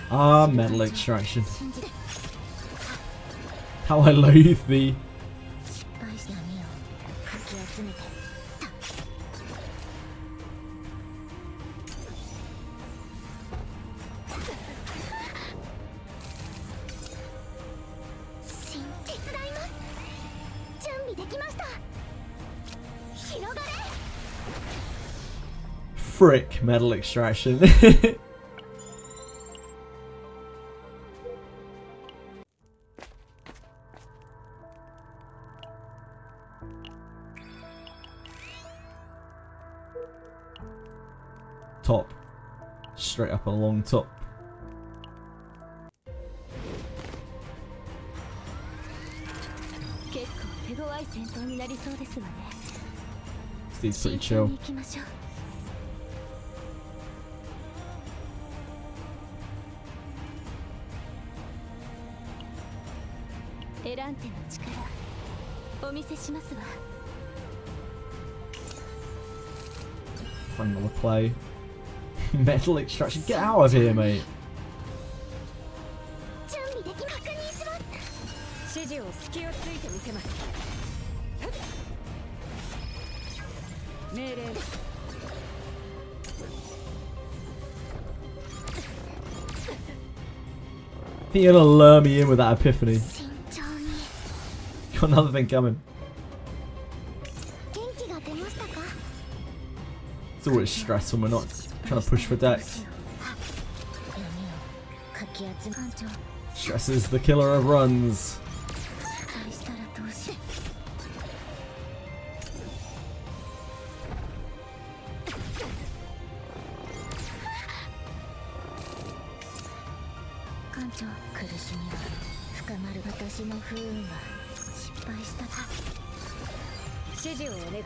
Ah, metal extraction. How I loathe the... Frick, metal extraction. Top. Straight up along top. Steve's pretty chill. エランテの力お見せしますわ Finding all the play. Metal extraction. Get out of here, mate. 準備でき確認します指示を隙をついてみせます命令 I think you're gonna lure me in with that epiphany. 慎重に Got another thing coming. 元気が出ましたか It's always stress when we're not trying to push for decks. 闇をかき集め艦長 Stress is the killer of runs. 愛したらどうし艦長苦しみは深まる私の不運は失敗したか指示をお願い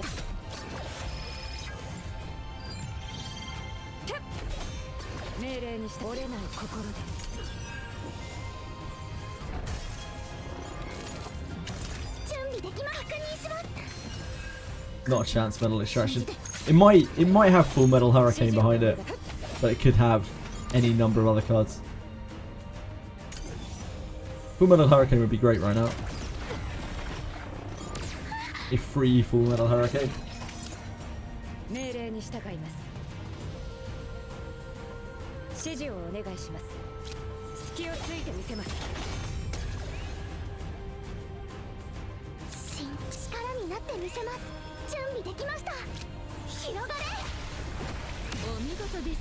命令にして折れない心で準備できます確認します Not a chance, metal extraction. It might have full metal hurricane behind it, but it could have any number of other cards. Full metal hurricane would be great right now. A free full metal hurricane. 命令に従います指示をお願いします隙をついてみせます力になってみせます準備できました広がれお見事です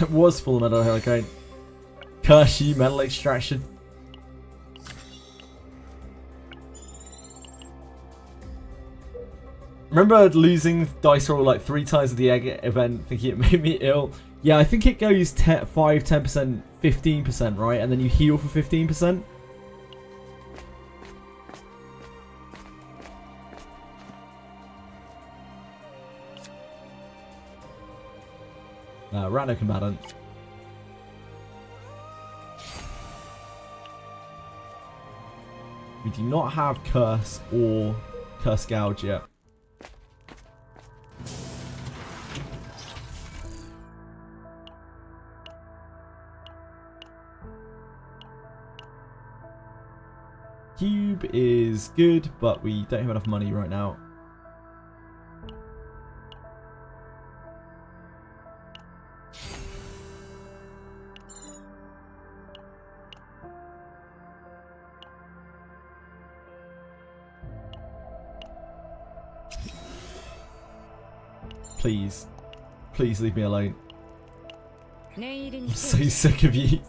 It was full metal hurricane. Curse you, metal extraction. Remember losing dice roll like 3 times at the egg event, thinking it made me ill? Yeah, I think it goes 5, 10%, 15%, right? And then you heal for 15%. Rhino combatant. We do not have curse or curse gouge yet. Cube is good, but we don't have enough money right now. Please. Please leave me alone. I'm so sick of you.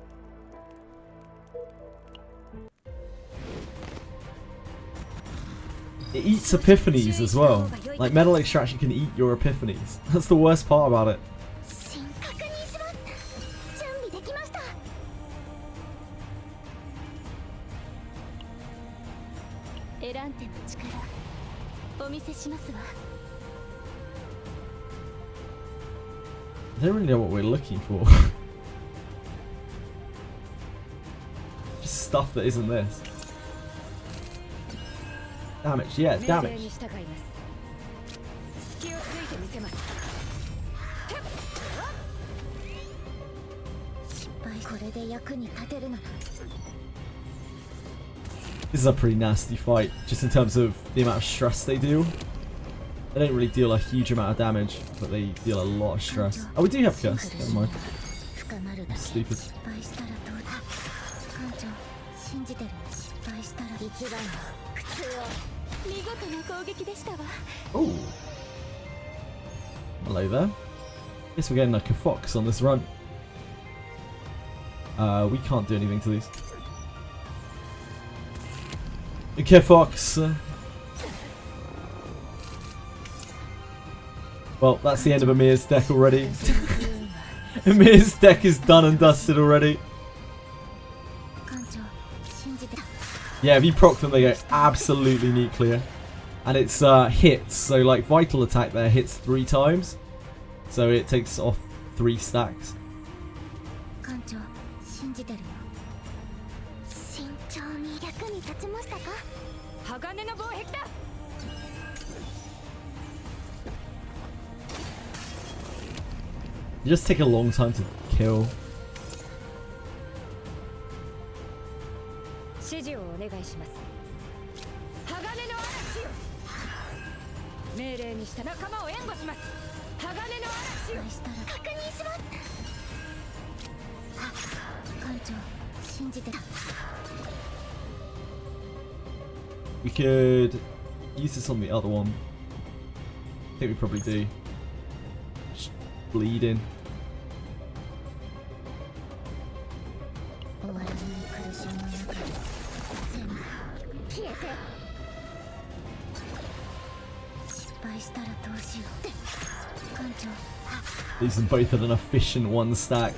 It eats epiphanies as well. Like, metal extraction can eat your epiphanies. That's the worst part about it. 確認します準備できましたエランテの力お見せしますわ I don't really know what we're looking for. Just stuff that isn't this. Damage, yeah, damage. 隙をついてみせます失敗これで役に立てるなら This is a pretty nasty fight, just in terms of the amount of stress they deal. They don't really deal a huge amount of damage, but they deal a lot of stress. Oh, we do have curse. Never mind. I'm stupid. 失敗したらどうだ艦長信じてる失敗したら一番の苦痛を見事な攻撃でしたわ Oh. Hello there. Guess we're getting like a fox on this run. We can't do anything to these. Okay, fox. Well, that's the end of Amir's deck already. Amir's deck is done and dusted already. Yeah, if you proc them, they go absolutely neat clear. And it's hits, so like vital attack there hits 3 times. So it takes off 3 stacks. 信じてるよ。慎重に役に立ちましたか？鋼の防壁だ。You just take a long time to kill. 指示をお願いします。鋼の嵐よ。命令にした仲間を援護します。鋼の嵐よ。確認します。艦長、信じてた。 We could use this on the other one. I think we probably do. Just bleeding. 終わらない苦しみの中で全部消えて。失敗したらどうしよう。艦長。 These are both at an efficient one stack.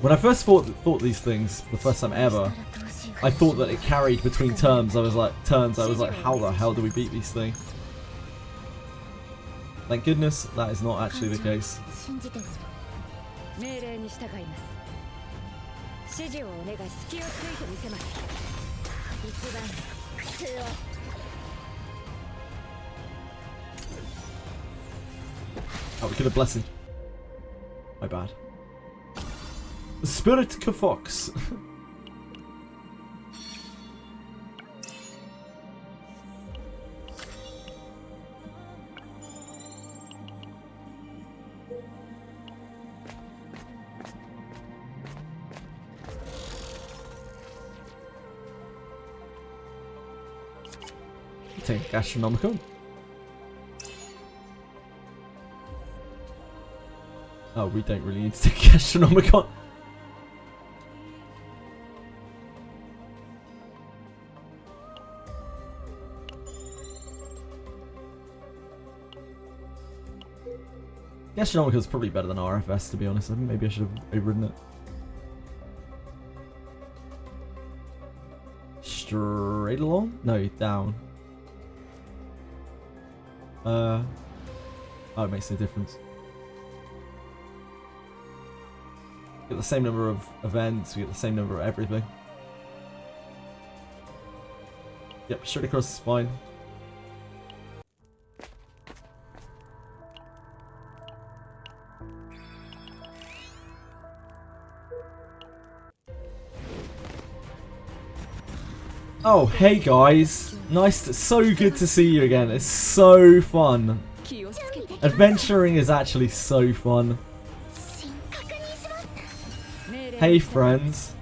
When I first thought these things the first time ever, I thought that it carried between turns. I was like, how the hell do we beat these things? Thank goodness that is not actually the case. 命令に従います。指示をお願い。隙をついてみせます。一番苦痛を。 Oh, we could have blessed. My bad. The Spirit Fox. Take Astronomical. Oh, we don't really need to take Astronomicon. Astronomical is probably better than RFS, to be honest. I think maybe I should have overridden it. Straight along? No, down. Oh, it makes no difference. We get the same number of events, we get the same number of everything. Yep, straight across is fine. Oh, hey guys. So good to see you again. It's so fun. Adventuring is actually so fun. Hey friends.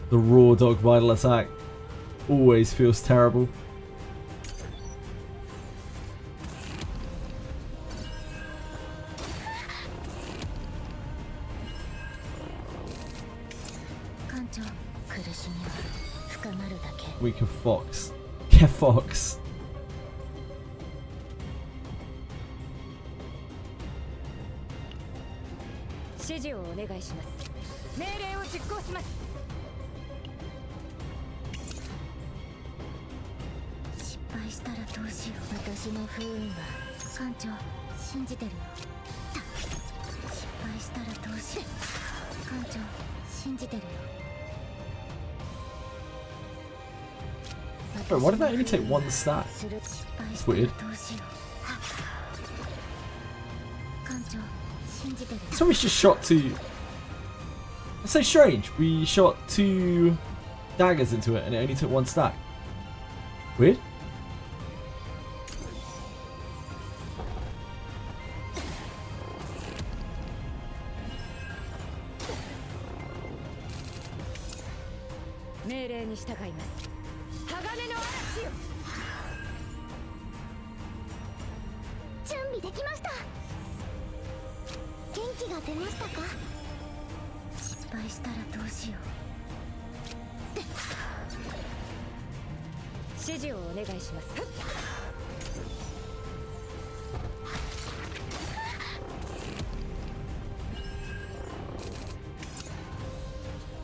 The raw dog vital attack always feels terrible. Weak of Fox. Get Fox. Bro, why did that only take one stat? That's weird. So we just shot two. That's so strange. We shot two daggers into it and it only took one stack. Weird.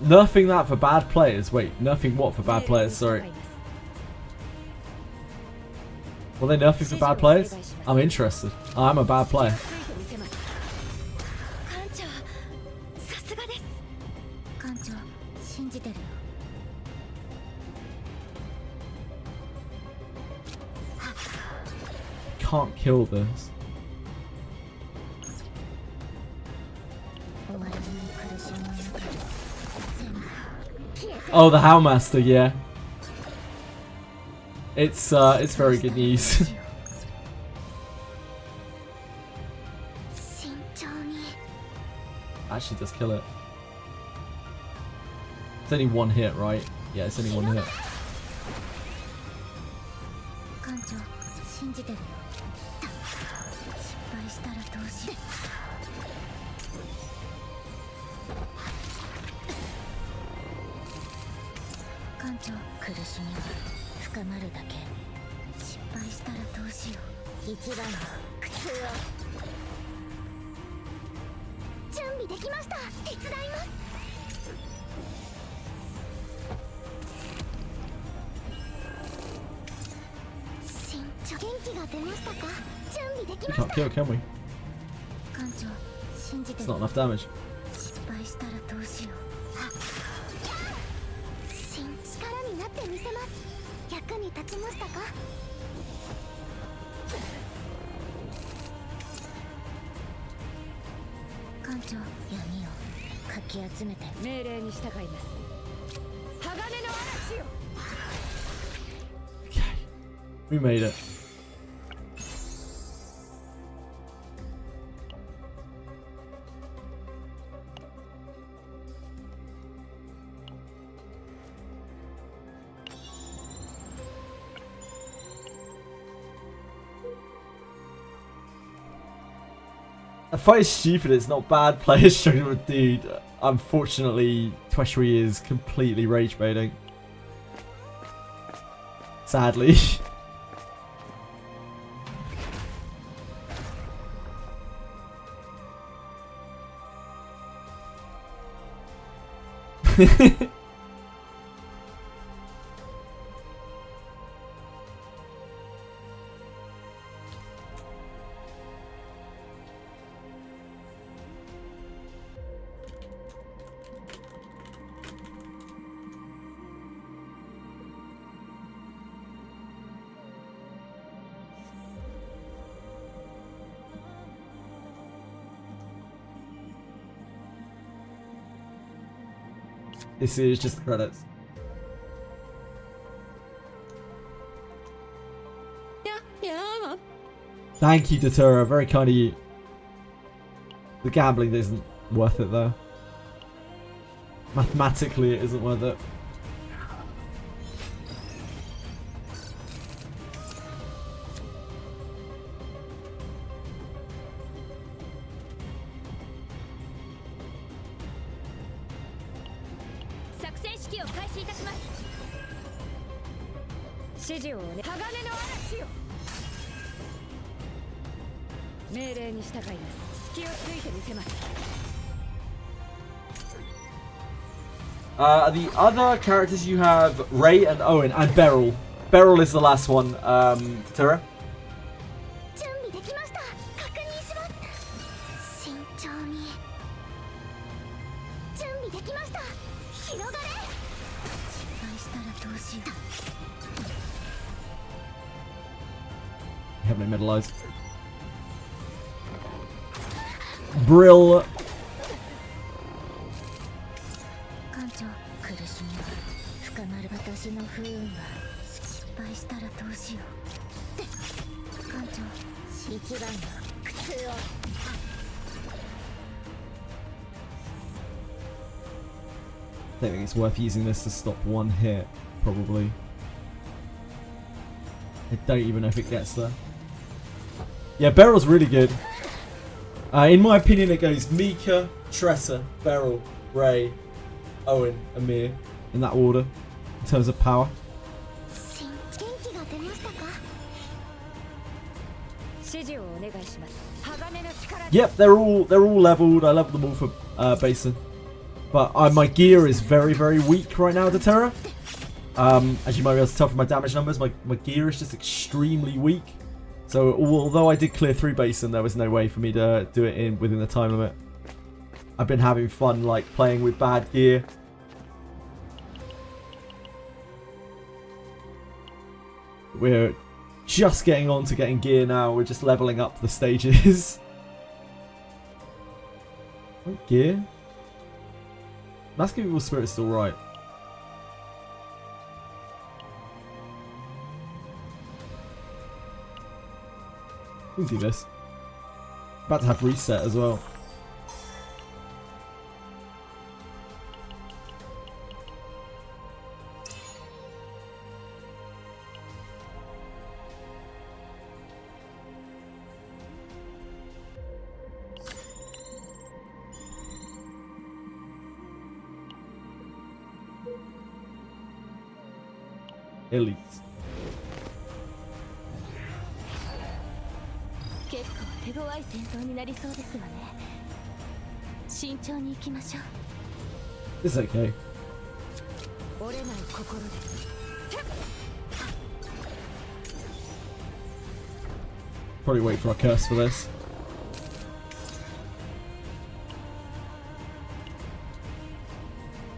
Nerfing that for bad players. Wait, nerfing what for bad players? Sorry. Will they nerf you for bad players? I'm interested. I'm a bad player. 艦長さすがです艦長信じてるよ Can't kill this. 終わりに苦しみの中で全部消えて Oh, the Howlmaster, yeah. It's very good news. 慎重に Actually, just kill it. It's only one hit, right? Yeah, it's only one hit. 艦長信じてるよ失敗したらどうしよう艦長苦しみは深まるだけ失敗したらどうしよう一番の苦痛を準備できました手伝います慎重元気が出ましたか準備でき We まし can't た kill, can we? 艦長信じて It's る not enough damage. 失敗したらどうしよう新力になってみせます役に立ちましたか艦長闇をかき集めて命令に従います鋼の嵐よ Okay. We made it. The fight is stupid, it's not bad. Players struggling with dude. Unfortunately, Tweshry is completely rage baiting. Sadly. This is just the credits. Yeah. Thank you, Datura. Very kind of you. The gambling isn't worth it, though. Mathematically, it isn't worth it. The other characters you have Ray and Owen and Beryl. Beryl is the last one, Datura. 準備できました確認します慎重に準備できました広がれ失敗したらどうしよ You have no middle eyes. Brill. う艦長苦しみは深まる私の不運は失敗したらどうしよう艦長一番の苦痛を I don't think it's worth using this to stop one hit, probably. I don't even know if it gets there. Yeah, Beryl's really good. In my opinion, it goes Mika, Tressa, Beryl, Ray, Owen, Amir, in that order, in terms of power. 元気が出ましたか指示をお願いします鋼の力 Yep, they're all leveled. I leveled them all for Basin. But my gear is very, very weak right now, Datura. As you might be able to tell from my damage numbers, my gear is just extremely weak. So although I did clear 3 basin, there was no way for me to do it within the time limit. I've been having fun like playing with bad gear. We're just getting on to getting gear now. We're just leveling up the stages. Oh, gear? Mask of Evil Spirit's still right. We can do this. About to have reset as well. Elite. 結構手強い戦闘になりそうですわね。慎重に行きましょう。 It's okay. 折れない心で。 Probably wait for our curse for this.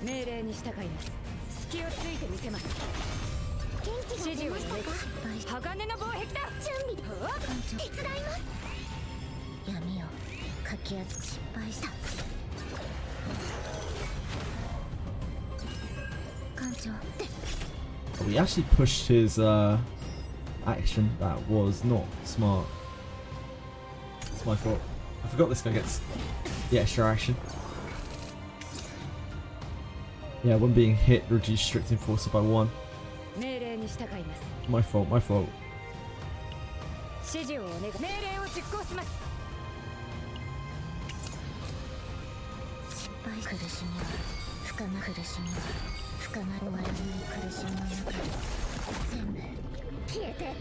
命令に従います。隙をついてみせます。元気が出ましたか？鋼の防壁だ。準備。手伝います。闇をかき集め失敗した。艦長。 We actually pushed his action. That was not smart. It's my fault. I forgot this guy gets the extra action. Yeah, when being hit, reduce strict enforcer by 1. 命令に従います。 My fault, my fault. 指示をお願い。命令を実行します。失敗苦しみは深ま苦しみは深ま終わらない苦しみの中で全部消えて。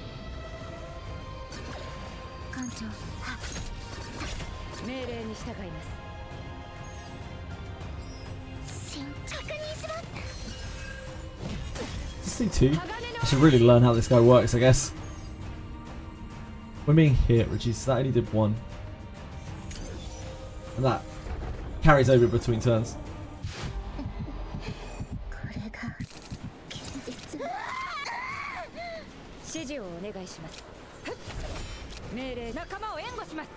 艦長。命令に従います。 Just do 2. I should really learn how this guy works, I guess. When being hit, reduce that only did 1. And that carries over between turns. これが現実。指示をお願いします。命令。仲間を援護します。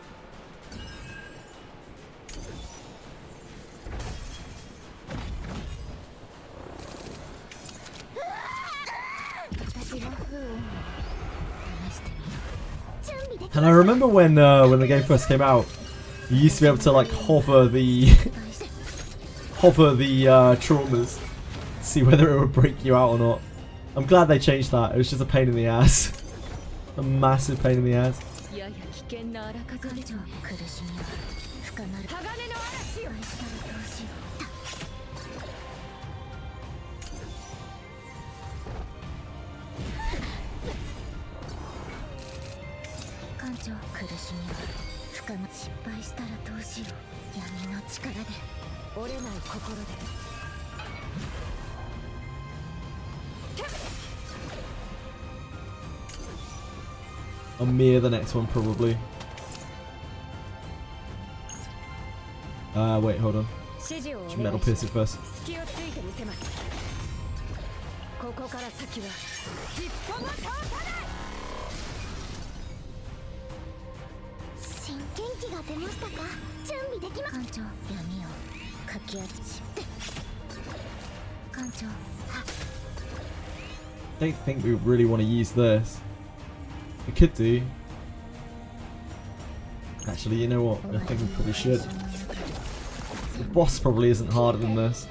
And I remember when the game first came out, you used to be able to like hover the traumas, see whether it would break you out or not. I'm glad they changed that. It was just a pain in the ass, a massive pain in the ass. 苦しみは深ま失敗したらどうしよう。闇の力で折れない心で。 I'll mirror the next one probably. Wait, hold on. Should metal pierce it first. ここから先は一歩も通さない。 元気が出ましたか？準備できます。艦長、闇をかき集めて。艦長。 I don't think we really want to use this. We could do. Actually, you know what? I think we probably should. The boss probably isn't harder than this.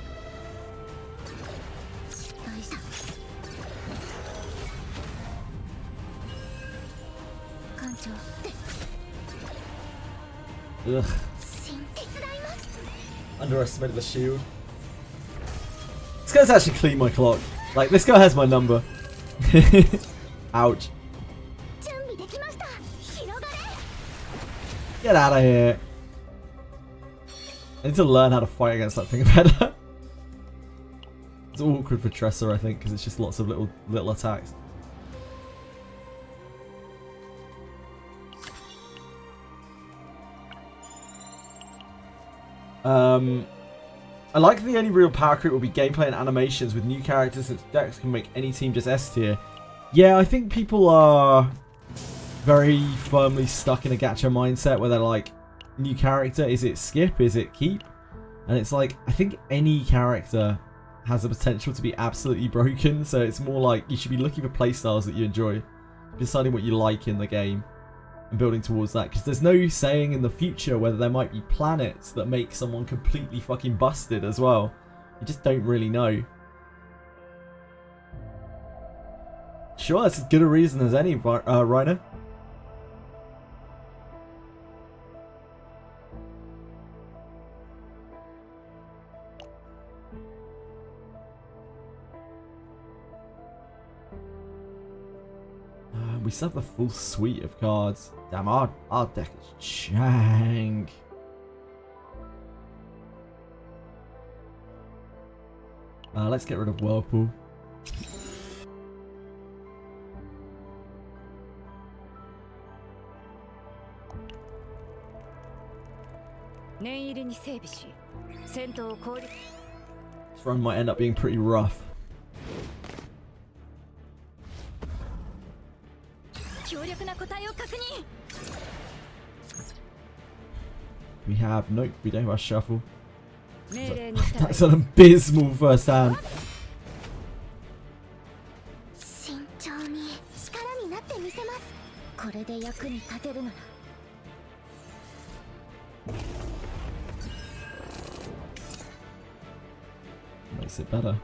Ugh. Underestimated the shield. This guy's actually clean my clock. Like, this guy has my number. Ouch. Get out of here. I need to learn how to fight against that thing better. It's awkward for Tressa, I think, because it's just lots of little attacks. I like the only real power creep will be gameplay and animations with new characters, since Dex can make any team just S tier. Yeah, I think people are very firmly stuck in a gacha mindset where they're like, new character, is it skip, is it keep? And it's like, I think any character has the potential to be absolutely broken, so it's more like you should be looking for playstyles that you enjoy, deciding what you like in the game and building towards that, because there's no saying in the future whether there might be planets that make someone completely fucking busted as well. You just don't really know. Sure, that's as good a reason as any, Rhino. We still have the full suite of cards. Damn, our deck is jank. Let's get rid of Whirlpool. This run might end up being pretty rough. We have, nope, we don't have a shuffle. That's an abysmal first hand. Makes it better.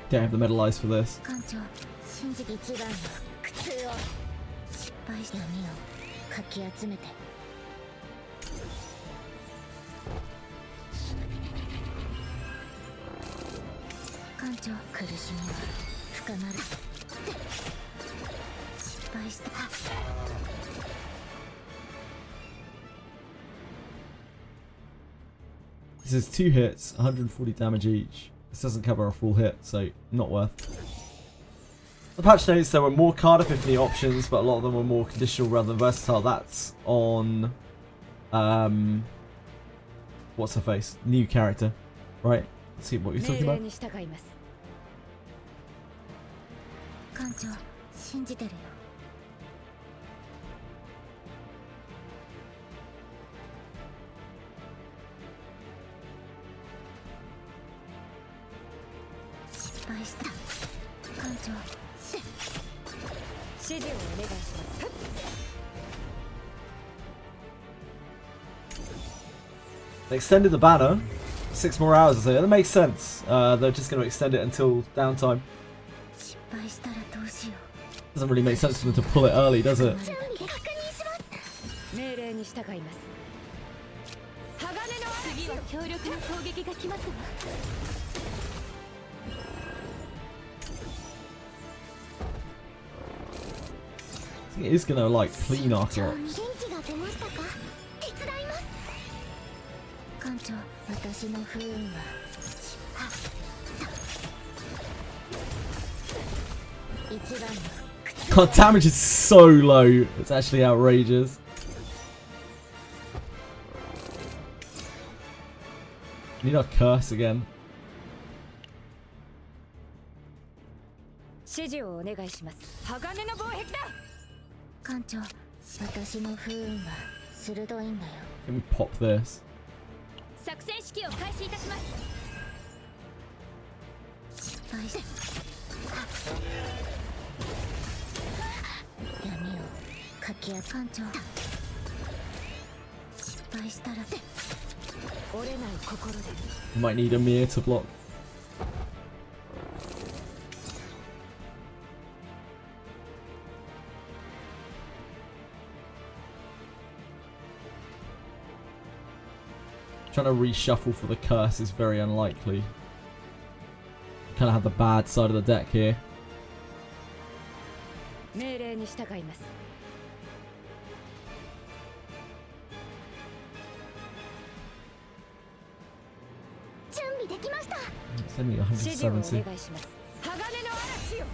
Don't have the metal eyes for this. This is 2 hits, 140 damage each. This doesn't cover a full hit, so not worth. The patch notes there were more card affinity options, but a lot of them were more conditional rather than versatile. That's on what's her face? New character. Right? Let's see what you're talking about. They extended the banner 6 more hours or so. That makes sense. They're just going to extend it until downtime. Doesn't really make sense for them to pull it early, does it? I think it is going to like clean our clocks. God, damage is so low. It's actually outrageous. Need our curse again. Can we pop this? 敗したら折れない心で You might need a mirror to block. Trying to reshuffle for the curse is very unlikely. Kind of have the bad side of the deck here. 命令に従います。準備できました。 Send me 170. お願いします。鋼の嵐よ。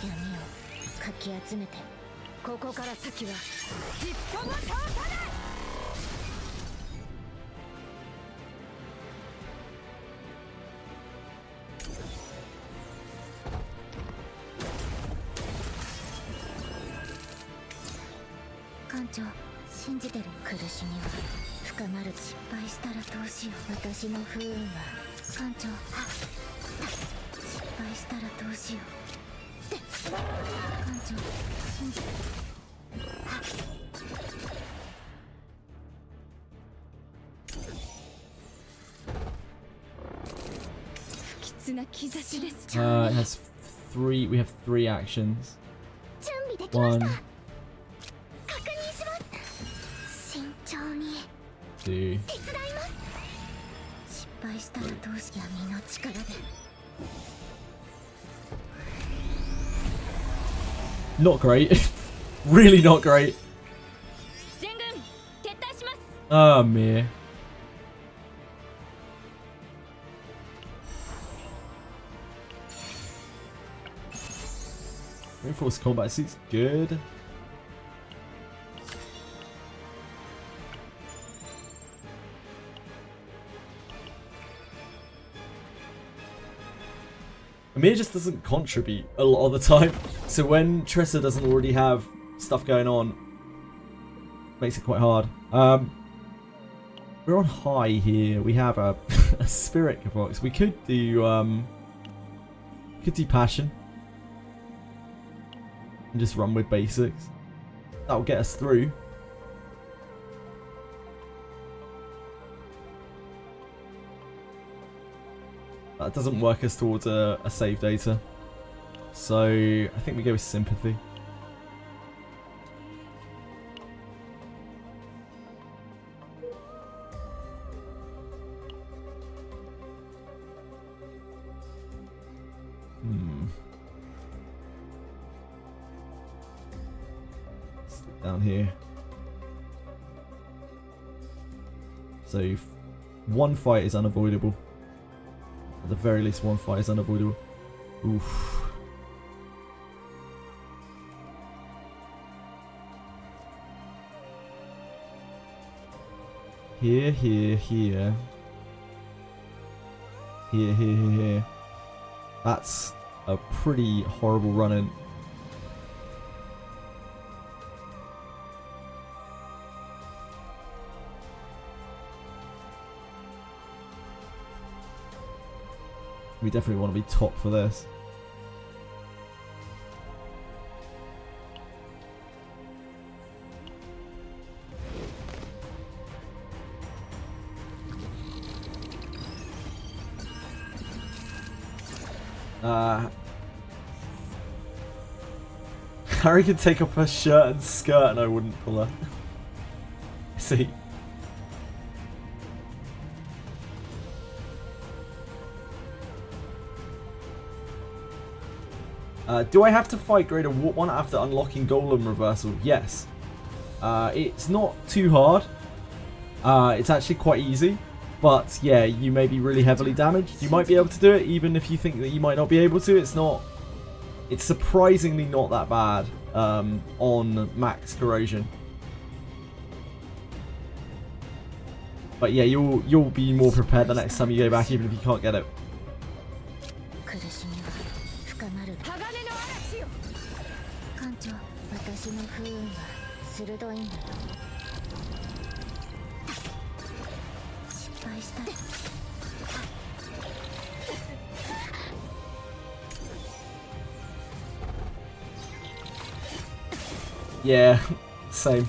闇をかき集めて、ここから先は一歩も通さない。艦長、信じてる。苦しみは深まる。失敗したらどうしよう。私の不運は艦長。失敗したらどうしよう。艦長、信じてる。不吉な兆しです。It has 3. We have 3 actions. 準備できました。 1, 確認します。慎重に 2. 手伝います。失敗したらどうし闇の力で。 Not great. Really not great. 全軍撤退します。 Ah, mere. Reinforced combat suit's good. Amir just doesn't contribute a lot of the time, so when Trissa doesn't already have stuff going on, makes it quite hard. We're on high here. We have a, a spirit box. We could do passion and just run with basics. That'll get us through. That doesn't work us towards a save data. So I think we go with sympathy. Stick down here. So one fight is unavoidable. At the very least, one fight is unavoidable. Oof. Here, here, here. Here, here, here, here. That's a pretty horrible run-in. We definitely want to be top for this. Harry could take off her shirt and skirt and I wouldn't pull her. See? Do I have to fight Greater Warp 1 after unlocking Golem Reversal? Yes. It's not too hard. It's actually quite easy. But yeah, you may be really heavily damaged. You might be able to do it even if you think that you might not be able to. It's not... It's surprisingly not that bad on max corrosion. But yeah, you'll be more prepared the next time you go back even if you can't get it. Yeah, same.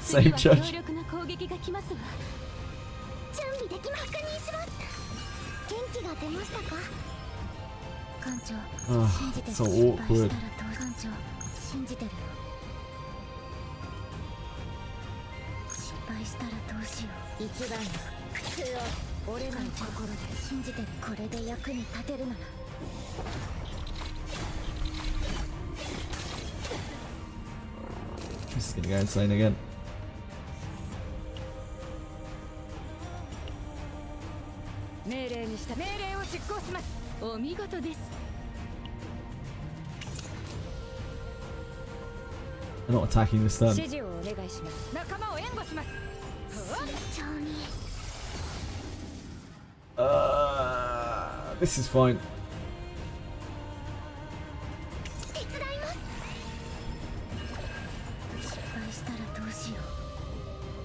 Same judge. 準備できます。確認します。元気が出ましたか？艦長、信じてる。so 失敗 awkward. したら艦長、信じてるよ。失敗したらどうしよう。一番の苦痛を折れない心で信じてる。これで役に立てるなら。This is gonna go insane again. 命令にした。命令を実行します。お見事です。 They're not attacking this turn. 指示をお願いします。仲間を援護します。慎重に。This is fine. 手伝います。失敗したらどうしよ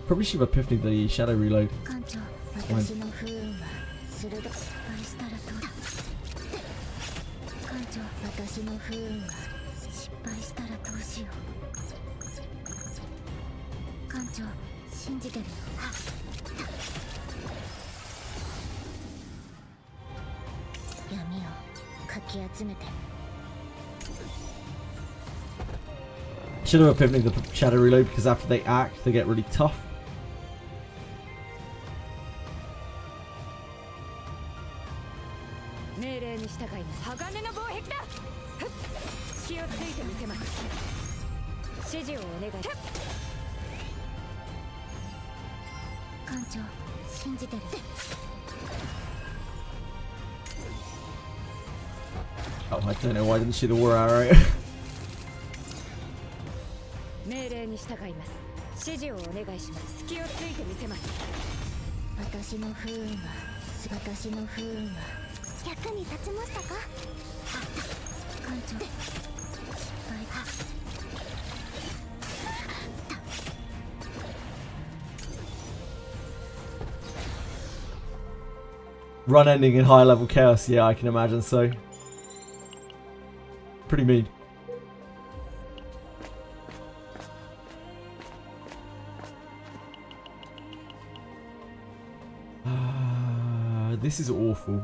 う。 Probably should have epiphany the shadow reload. 艦長、私の不運は鋭く。失敗したらどうだ。艦長、私の不運は失敗したらどうしよう。艦長、信じてるよ。闇をかき集めて。 Should have epiphany the shadow reload because after they act, they get really tough. 命令に従います。鋼の防壁だ。気をついてみせます。指示をお願い。艦長、信じてる。Oh, I don't know why I didn't shoot the war arrow. 命令に従います。指示をお願いします。気をついてみせます。私の不運は役に立ちましたか？艦長、失敗だ。 Run ending in high level chaos. Yeah, I can imagine so. Pretty mean. This is awful. I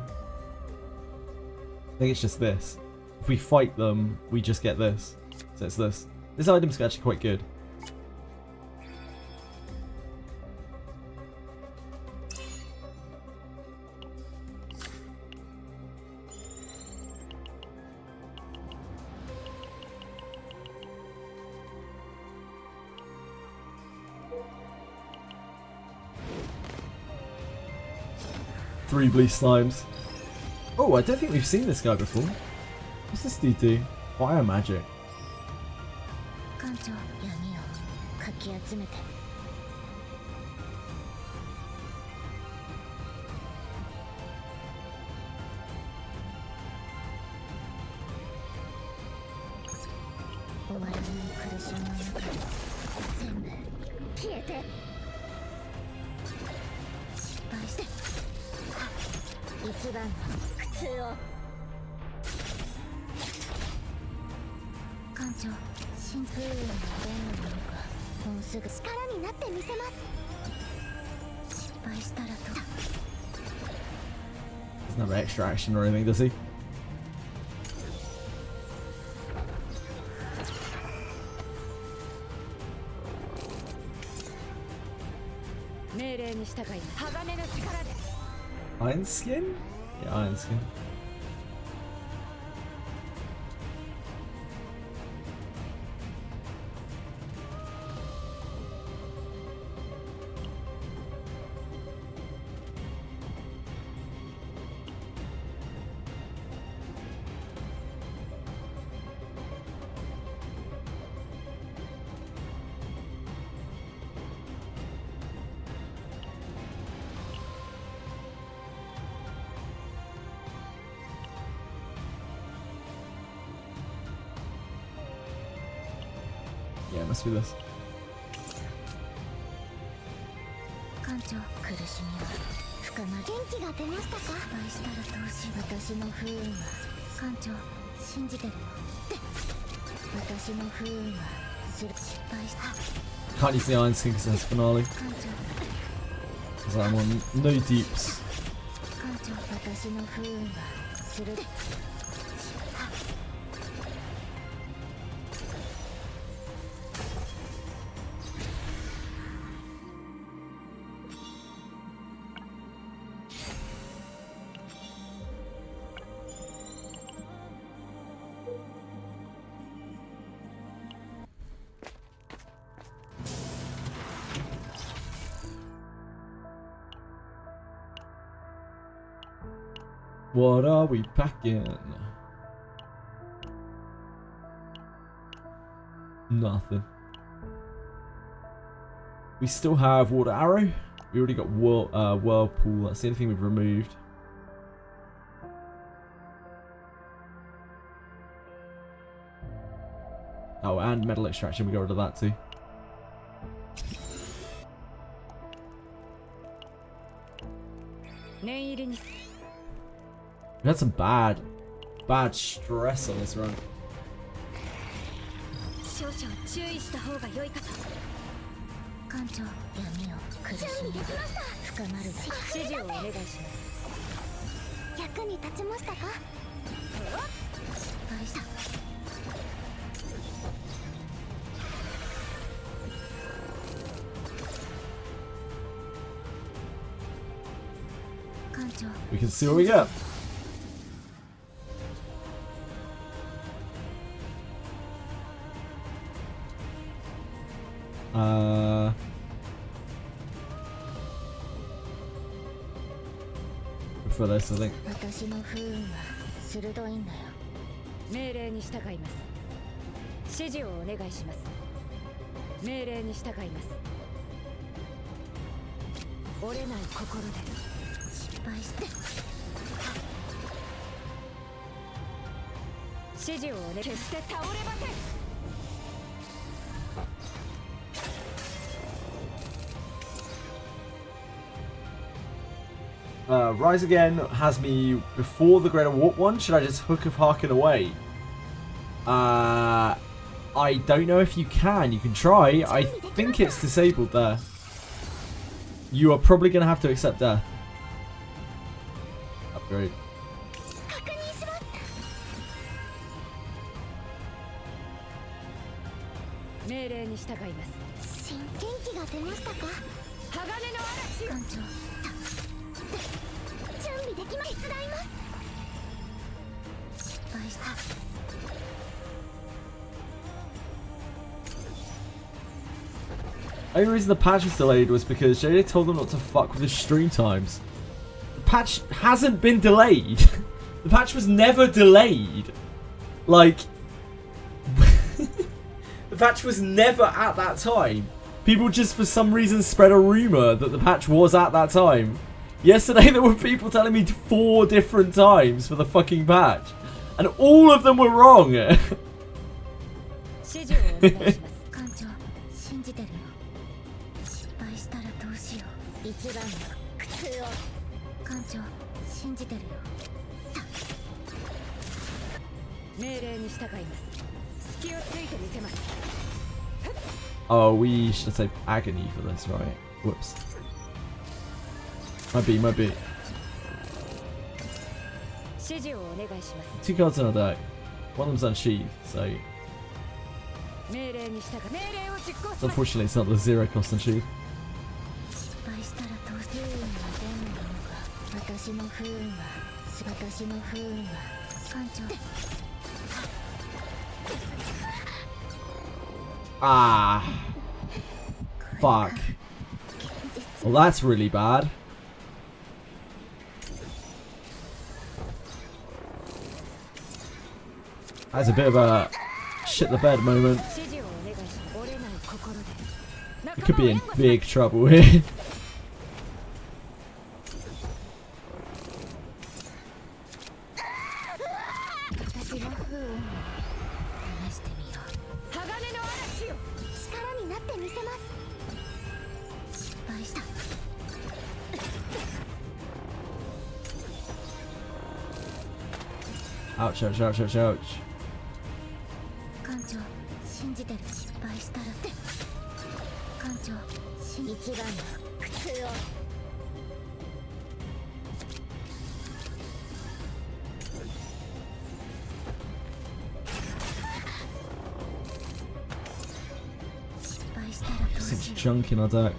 think it's just this. If we fight them, we just get this. So it's this. This item's actually quite good. Three blue slimes. Oh, I don't think we've seen this guy before. What's this dude do? Fire magic. 艦長、闇をかき集めて。終わらない苦しみの中で全部消えて。失敗して。一番の苦痛を。艦長、新風雲の弁護のか。もうすぐ力になってみせます。失敗したらと。 Doesn't have extra action or anything, does he? 命令に従い鋼の力で。 Iron skin? Yeah, iron skin. Yeah, it must be this. 艦長、苦しみは深まる。元気が出ましたか？失敗したらどうしよう。私の不運は艦長、信じてるよ。私の不運は失敗した。 Can't use the iron skin because it has finale. 艦長、Because I'm on no dupes. 艦長、私の不運は鋭い。 What are we packing? Nothing. We still have Water Arrow. We already got Whirlpool. That's the only thing we've removed. Oh, and Metal Extraction. We got rid of that too. We had some bad stress on this run. 少々注意した方が良いかと。艦長、闇を苦しみが深まる指示をお願いします。役に立ちましたか？失敗した。艦長。We can see what we get. For this, I think. 私の不運は鋭いんだよ。命令に従います。指示をお願いします。命令に従います。折れない心で失敗して。指示を決して倒れません。 Rise Again has me before the Greater Warp one. Should I just Hook of Harken away? I don't know if you can. You can try. I think it's disabled there. You are probably going to have to accept death. Upgrade. The only reason the patch was delayed was because JJ told them not to fuck with the stream times. The patch hasn't been delayed. The patch was never delayed. Like, the patch was never at that time. People just for some reason spread a rumor that the patch was at that time. Yesterday there were people telling me 4 different times for the fucking patch. And all of them were wrong. Oh, we should say agony for this, right? Whoops. Might be. 2 cards in our deck. One of them's unsheathed, so... Unfortunately, it's not the 0 cost unsheathed. Ah. Fuck. Well, that's really bad. That's a bit of a shit the bed moment. We could be in big trouble here. Ouch, ouch, ouch, ouch, ouch. junk in our deck.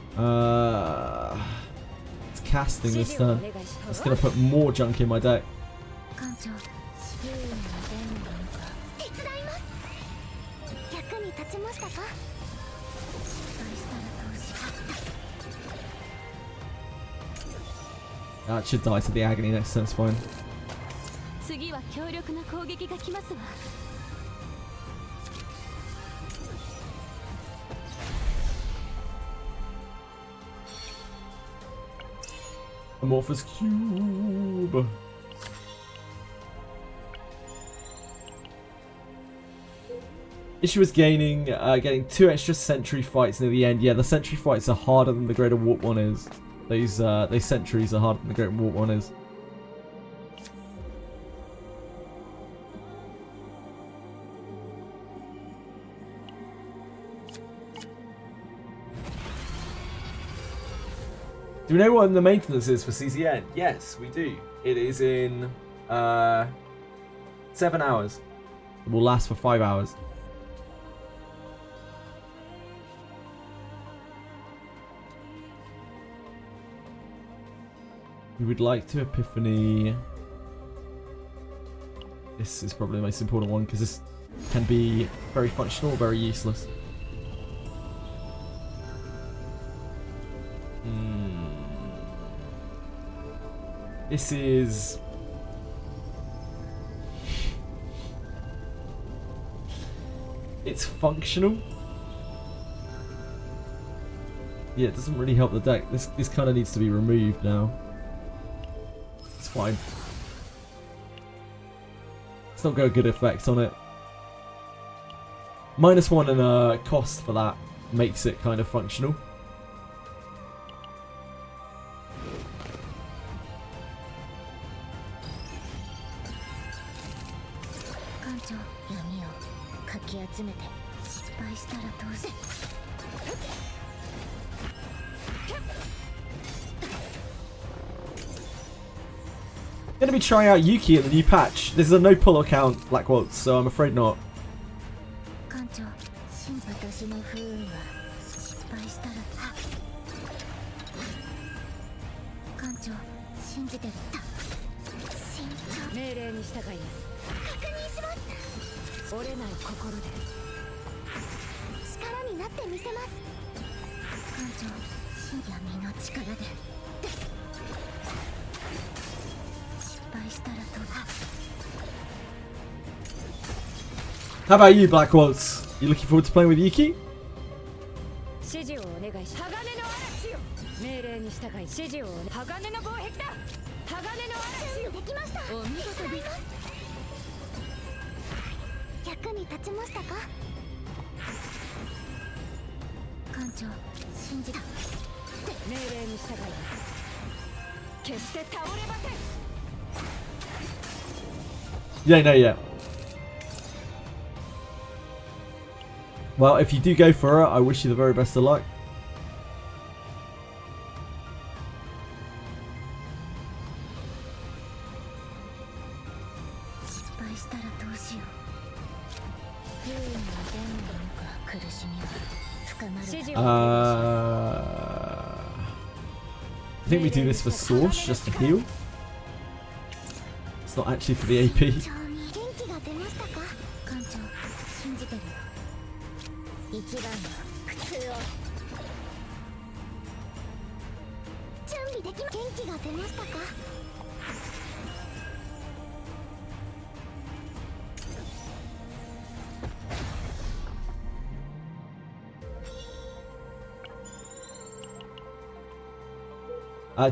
It's casting this turn. That's going to put more junk in my deck. 艦長周囲の電力か手伝います役に立ちましたか失敗したらどうしよう That should die to the agony next turn, it's fine. 次は強力な攻撃が来ますわ Amorphous Cube. Issue is getting 2 extra sentry fights near the end. Yeah, the sentry fights are harder than the Greater Warp one is. Those sentries are harder than the Greater Warp one is. Do we know what the maintenance is for CCN? Yes, we do. It is in 7 hours. It will last for 5 hours. We would like to Epiphany. This is probably the most important one because this can be very functional or very useless. This is... It's functional. Yeah, it doesn't really help the deck. This kind of needs to be removed now. It's fine. It's not got a good effect on it. -1 and a cost for that makes it kind of functional. Gonna be trying out Yuki in the new patch. This is a no pull account Black Waltz, so I'm afraid not. How about you, Black Waltz? You looking forward to playing with Yuki? Yeah, no, yeah. Well, if you do go for her, I wish you the very best of luck. I think we do this for Source, just to heal. It's not actually for the AP.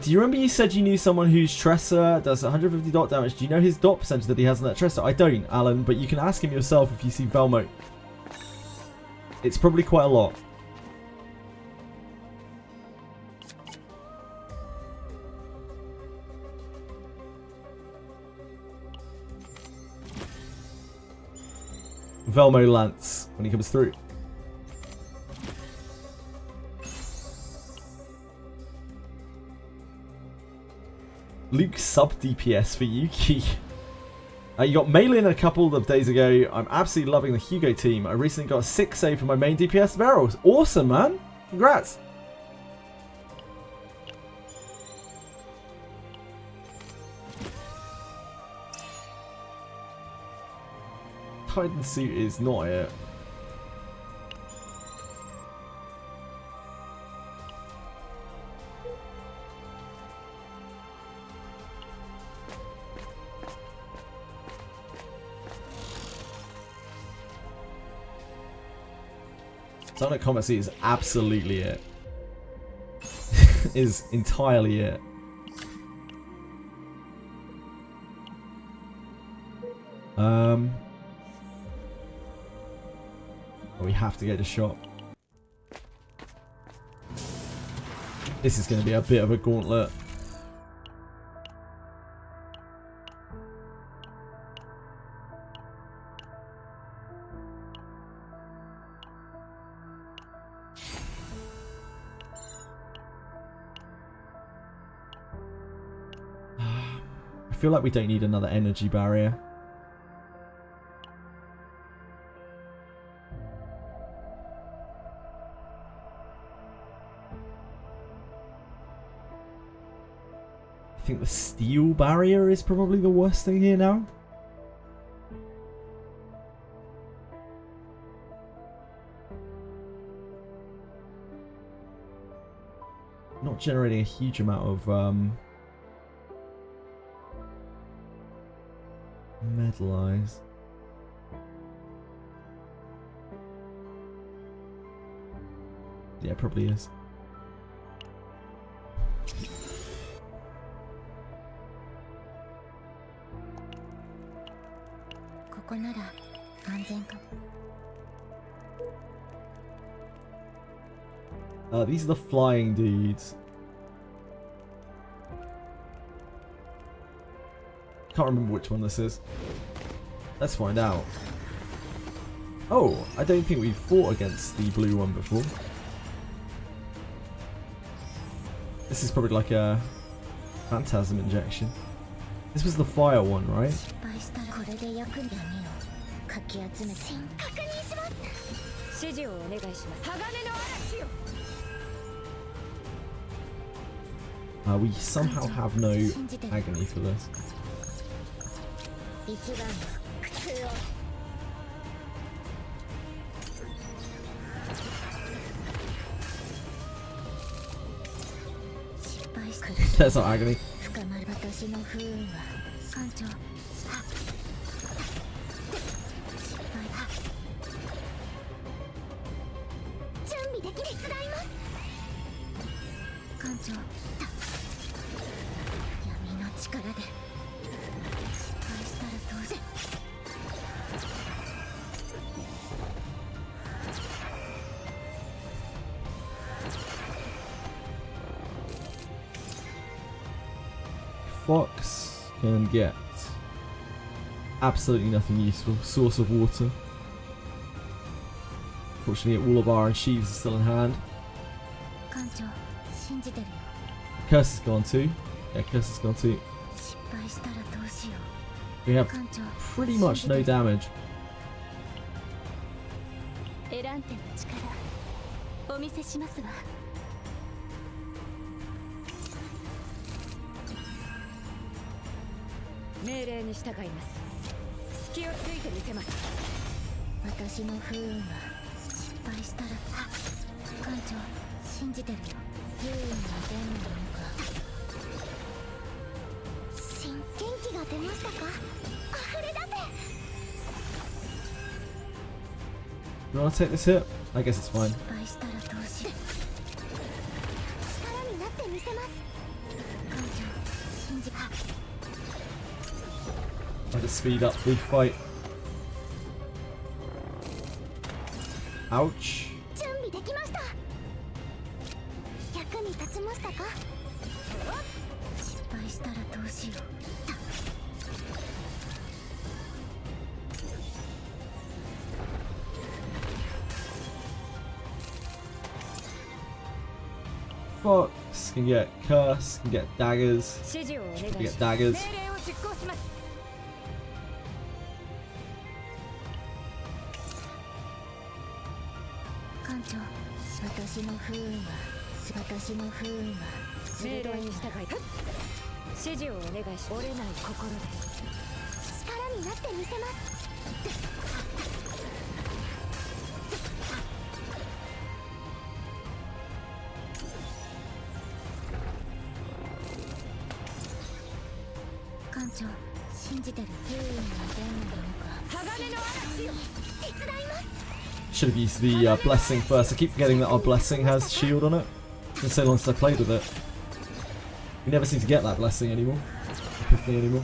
Do you remember you said you knew someone whose Tresser does 150 dot damage? Do you know his dot percentage that he has on that Tresser? I don't, Alan, but you can ask him yourself if you see Velmo. It's probably quite a lot. Velmo Lance when he comes through. Luke sub DPS for Yuki. You got Malin a couple of days ago. I'm absolutely loving the Hugo team. I recently got a 6 save for my main DPS barrels. Awesome, man. Congrats! Titan suit is not it. Sonic Combat Suit is absolutely it. Is entirely it. We have to get a shot. This is going to be a bit of a gauntlet. I feel like we don't need another energy barrier. I think the steel barrier is probably the worst thing here now. Not generating a huge amount of metal eyes. Yeah, it probably is. These are the flying dudes. Can't remember which one this is. Let's find out. Oh, I don't think we've fought against the blue one before. This is probably like a phantasm injection. This was the fire one, right? We somehow have no agony for this. That's not agony. Fox can get absolutely nothing useful. Source of water. Fortunately, all of our sheaves are still in hand. Curse is gone too. Yeah, Curse is gone too. We have pretty much no damage. You want to take this hit? I guess it's fine. Try to speed up the fight. Ouch. Fox can get curse, can get daggers. Can get daggers. 私の不運は命令に従い指示をお願いし折れない心で力になってみせます。艦長、信じてる。不運はどんなものか。鋼の嵐を手伝います。Should have used the blessing first. I keep forgetting that our blessing has shield on it. It's been so long since I played with it. We never seem to get that blessing anymore. Epiphany anymore.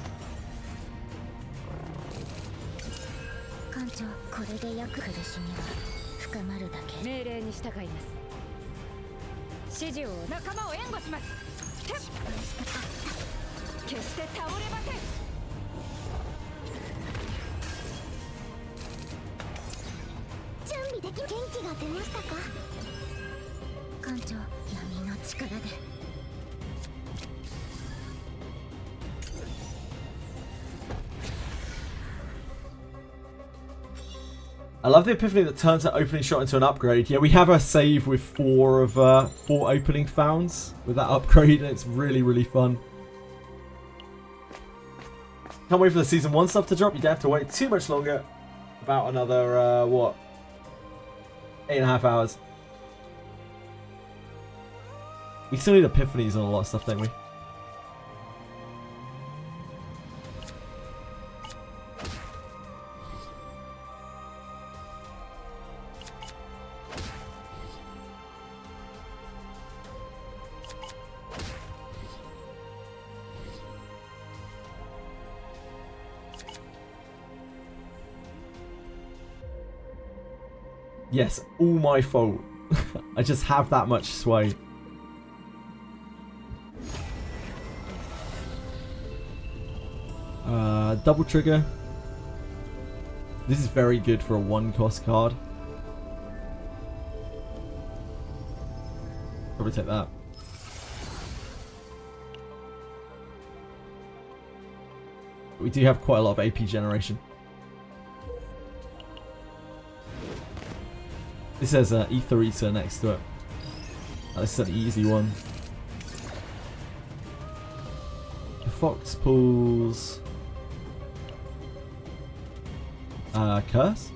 艦長、これで苦しみは深まるだけ。命令に従います。指示を仲間を援護します。決して倒れません。準備でき元気が出ましたか。艦長、闇の力で。I love the epiphany that turns that opening shot into an upgrade. Yeah, we have a save with four opening founds with that upgrade, and it's really, really fun. Can't wait for the season 1 stuff to drop. You don't have to wait too much longer. About another, what? 8.5 hours. We still need epiphanies on a lot of stuff, don't we? Yes, all my fault. I just have that much sway. Double trigger. This is very good for a 1-cost card. Probably take that. We do have quite a lot of AP generation. This has an Ether Eater next to it. This is an easy one. The Fox pulls... Curse?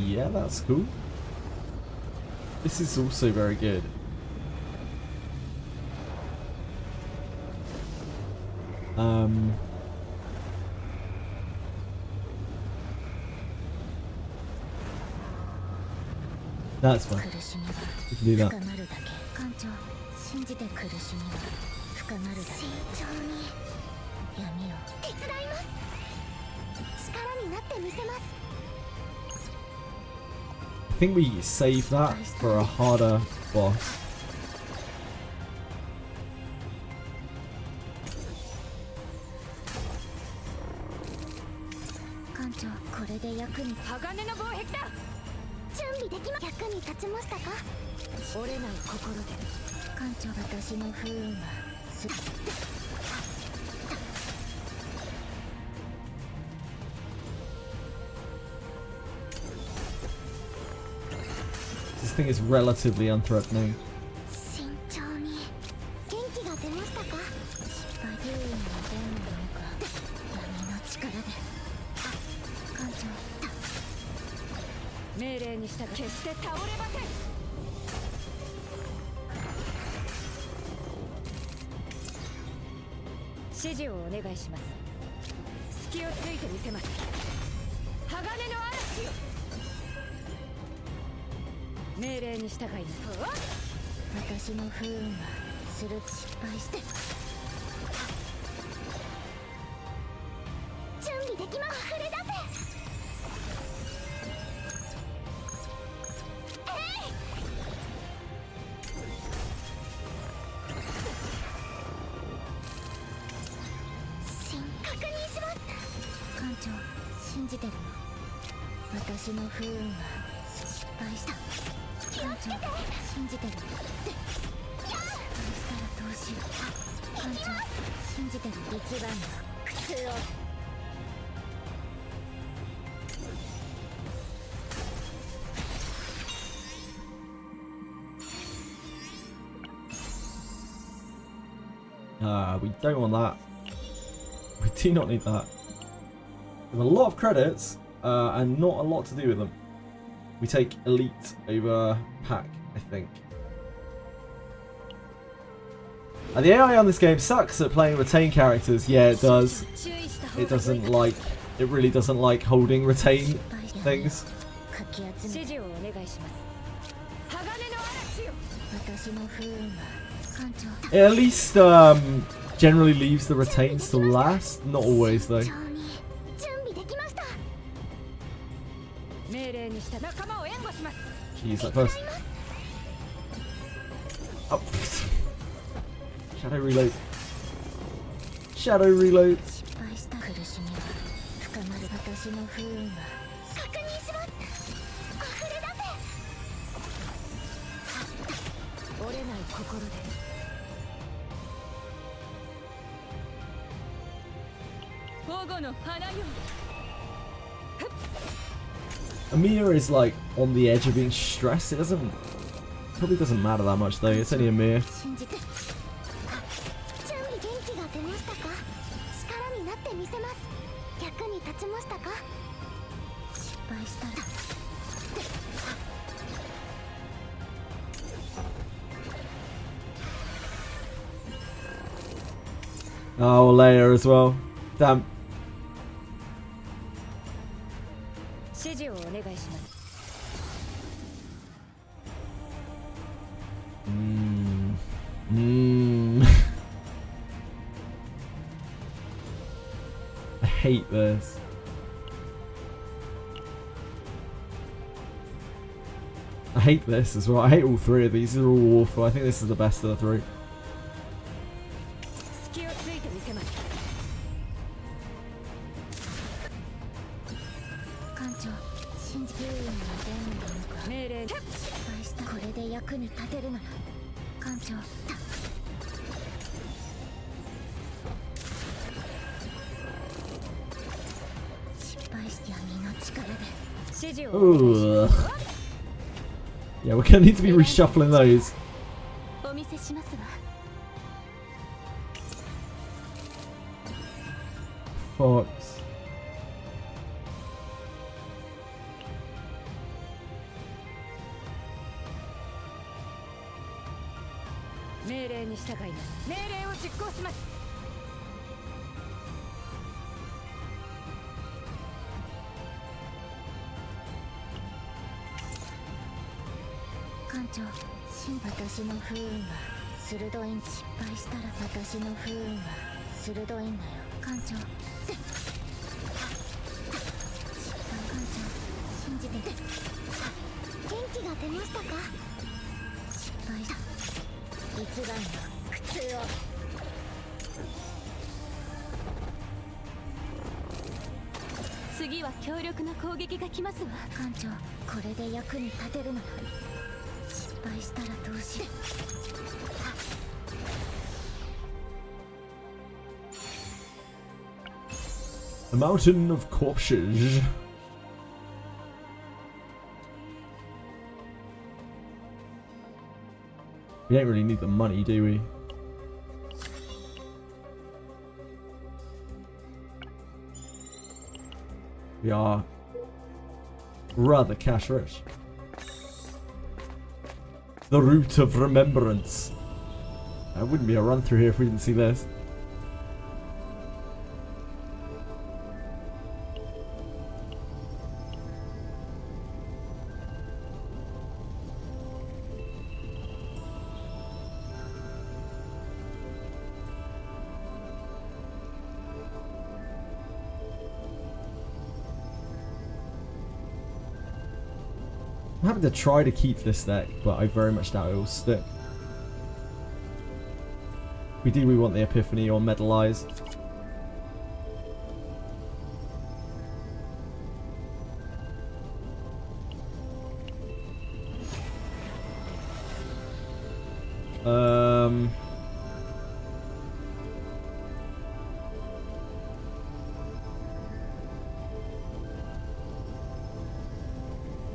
Yeah, that's cool. This is also very good. That's fine. We can do that. I think we save that for a harder boss. This thing is relatively unthreatening. うしよう。艦長、信じてる。一番の苦痛を。We don't want that. We do not need that. We have a lot of credits, and not a lot to do with them. We take elite over pack, I think. And the AI on this game sucks at playing retain characters. Yeah, it does. It doesn't like. It really doesn't like holding retain things. 指示をお願いします。鋼の嵐よ。私の不運は艦長。 It at least generally leaves the retains to last. Not always though. 準備できました。命令にした仲間を援護します。 Jeez, that first. Oh. Shadow reload. Shadow reload. 失敗した苦しみは深まる。私の不運は確認します。溢れ出せ。折れない心で。保護の花よ。 Amir is like on the edge of being stressed. It probably doesn't matter that much though. It's only Amir. 信じて。準備元気が出ましたか。力になってみせます。役に立ちましたか。失敗したら。 Oh, Leia as well. Damn. 指示をお願いします。I hate this. I hate this as well. I hate all three of these. These are all awful. I think this is the best of the three. 隙をついてみせます。艦長、信じてるのはどうなのか。命令。失敗した。これで役に立てるなら。艦長。失敗して闇の力で。指示をお願いします。 Ugh. Yeah, we're gonna need to be reshuffling those. お見せしますわ。 Fox. 命令に従います。命令を実行します。 艦長、私の不運は鋭いん。失敗したら私の不運は鋭いんだよ。艦長。失敗。艦長、信じて。元気が出ましたか。失敗した。一番の苦痛を。次は強力な攻撃が来ますわ。艦長、これで役に立てるの。失敗したらどうしよう。 A mountain of corpses. We don't really need the money, do we? We are rather cash rich. The Root of Remembrance. That wouldn't be a run through here if we didn't see this. I'm happy to try to keep this deck, but I very much doubt it will stick. If we do, we want the Epiphany or Metalize.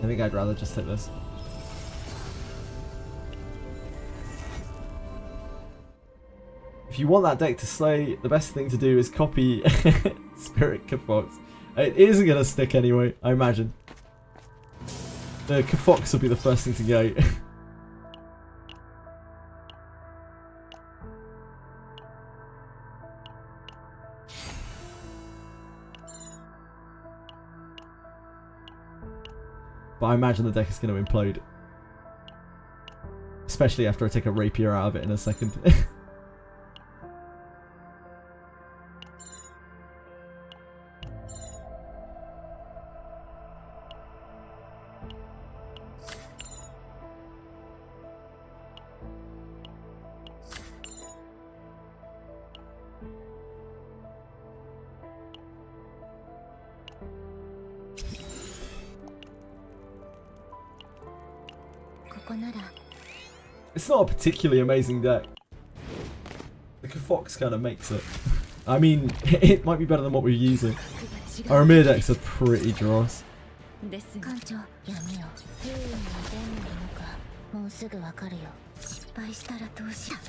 I think I'd rather just take this. If you want that deck to slay, the best thing to do is copy Spirit Cafox. It isn't going to stick anyway, I imagine. The Cafox will be the first thing to go. But I imagine the deck is going to implode. Especially after I take a rapier out of it in a second. ここなら It's not a particularly amazing deck. The Cafox kind of makes it. I mean, it might be better than what we're using. Our Amir decks are pretty dross. 艦長やめよう。不運に出んのかもうすぐわかるよ。失敗したらどうしよう。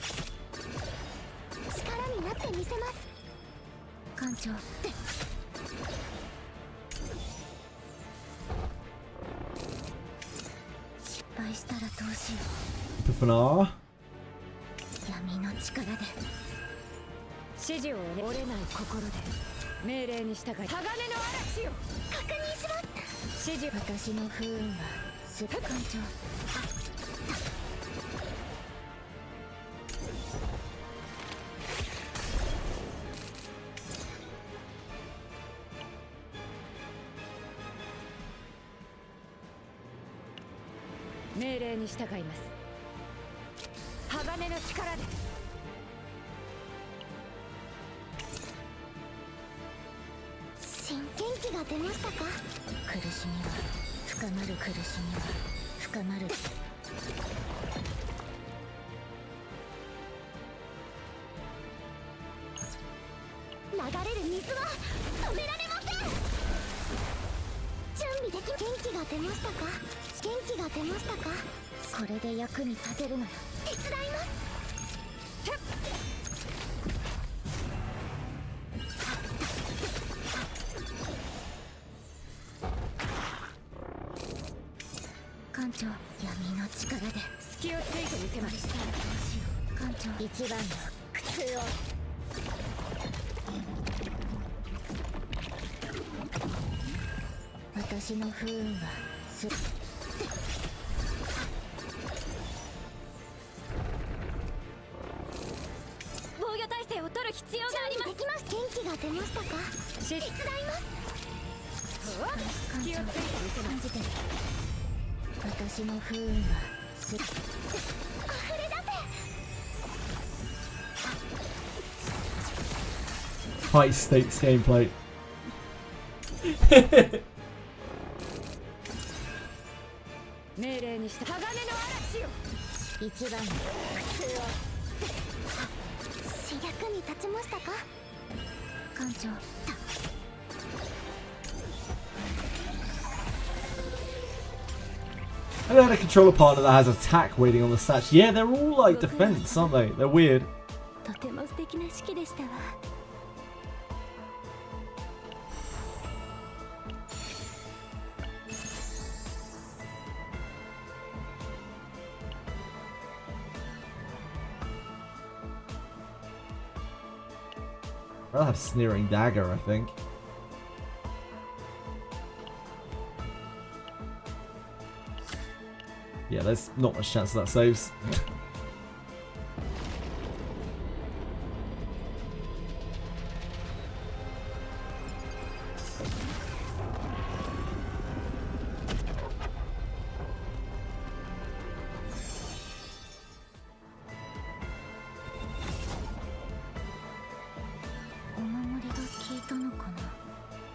力になってみせます。艦長。失敗したらどうしよう。 Pifana. 闇の力で指示を折れない心で命令に従い鋼の嵐よ確認します。指示私の不運はすぐ艦長。命令に従います。鋼の力で新元気が出ましたか。苦しみは深まる、苦しみは深まる。流れる水は止められません。準備でき、元気が出ましたか。元気が出ましたか。これで役に立てるなら手伝います。艦長、闇の力で隙をついてみせます。艦長、一番の苦痛を。私の不運はす防御体制を取る必要があります。できます。元気が出ましたか。手伝います。隙をついてみせます。私の不運はす溢れ出せ。 High stakes gameplay. 命令にした鋼の嵐よ一番の苦痛を。役に立ちましたか。艦長。 And then a controller partner that has attack waiting on the stats. Yeah, they're all like defense, aren't they? They're weird. とても素敵な式でしたわ。 I'll have Sneering Dagger, I think. Yeah, there's not much chance that saves.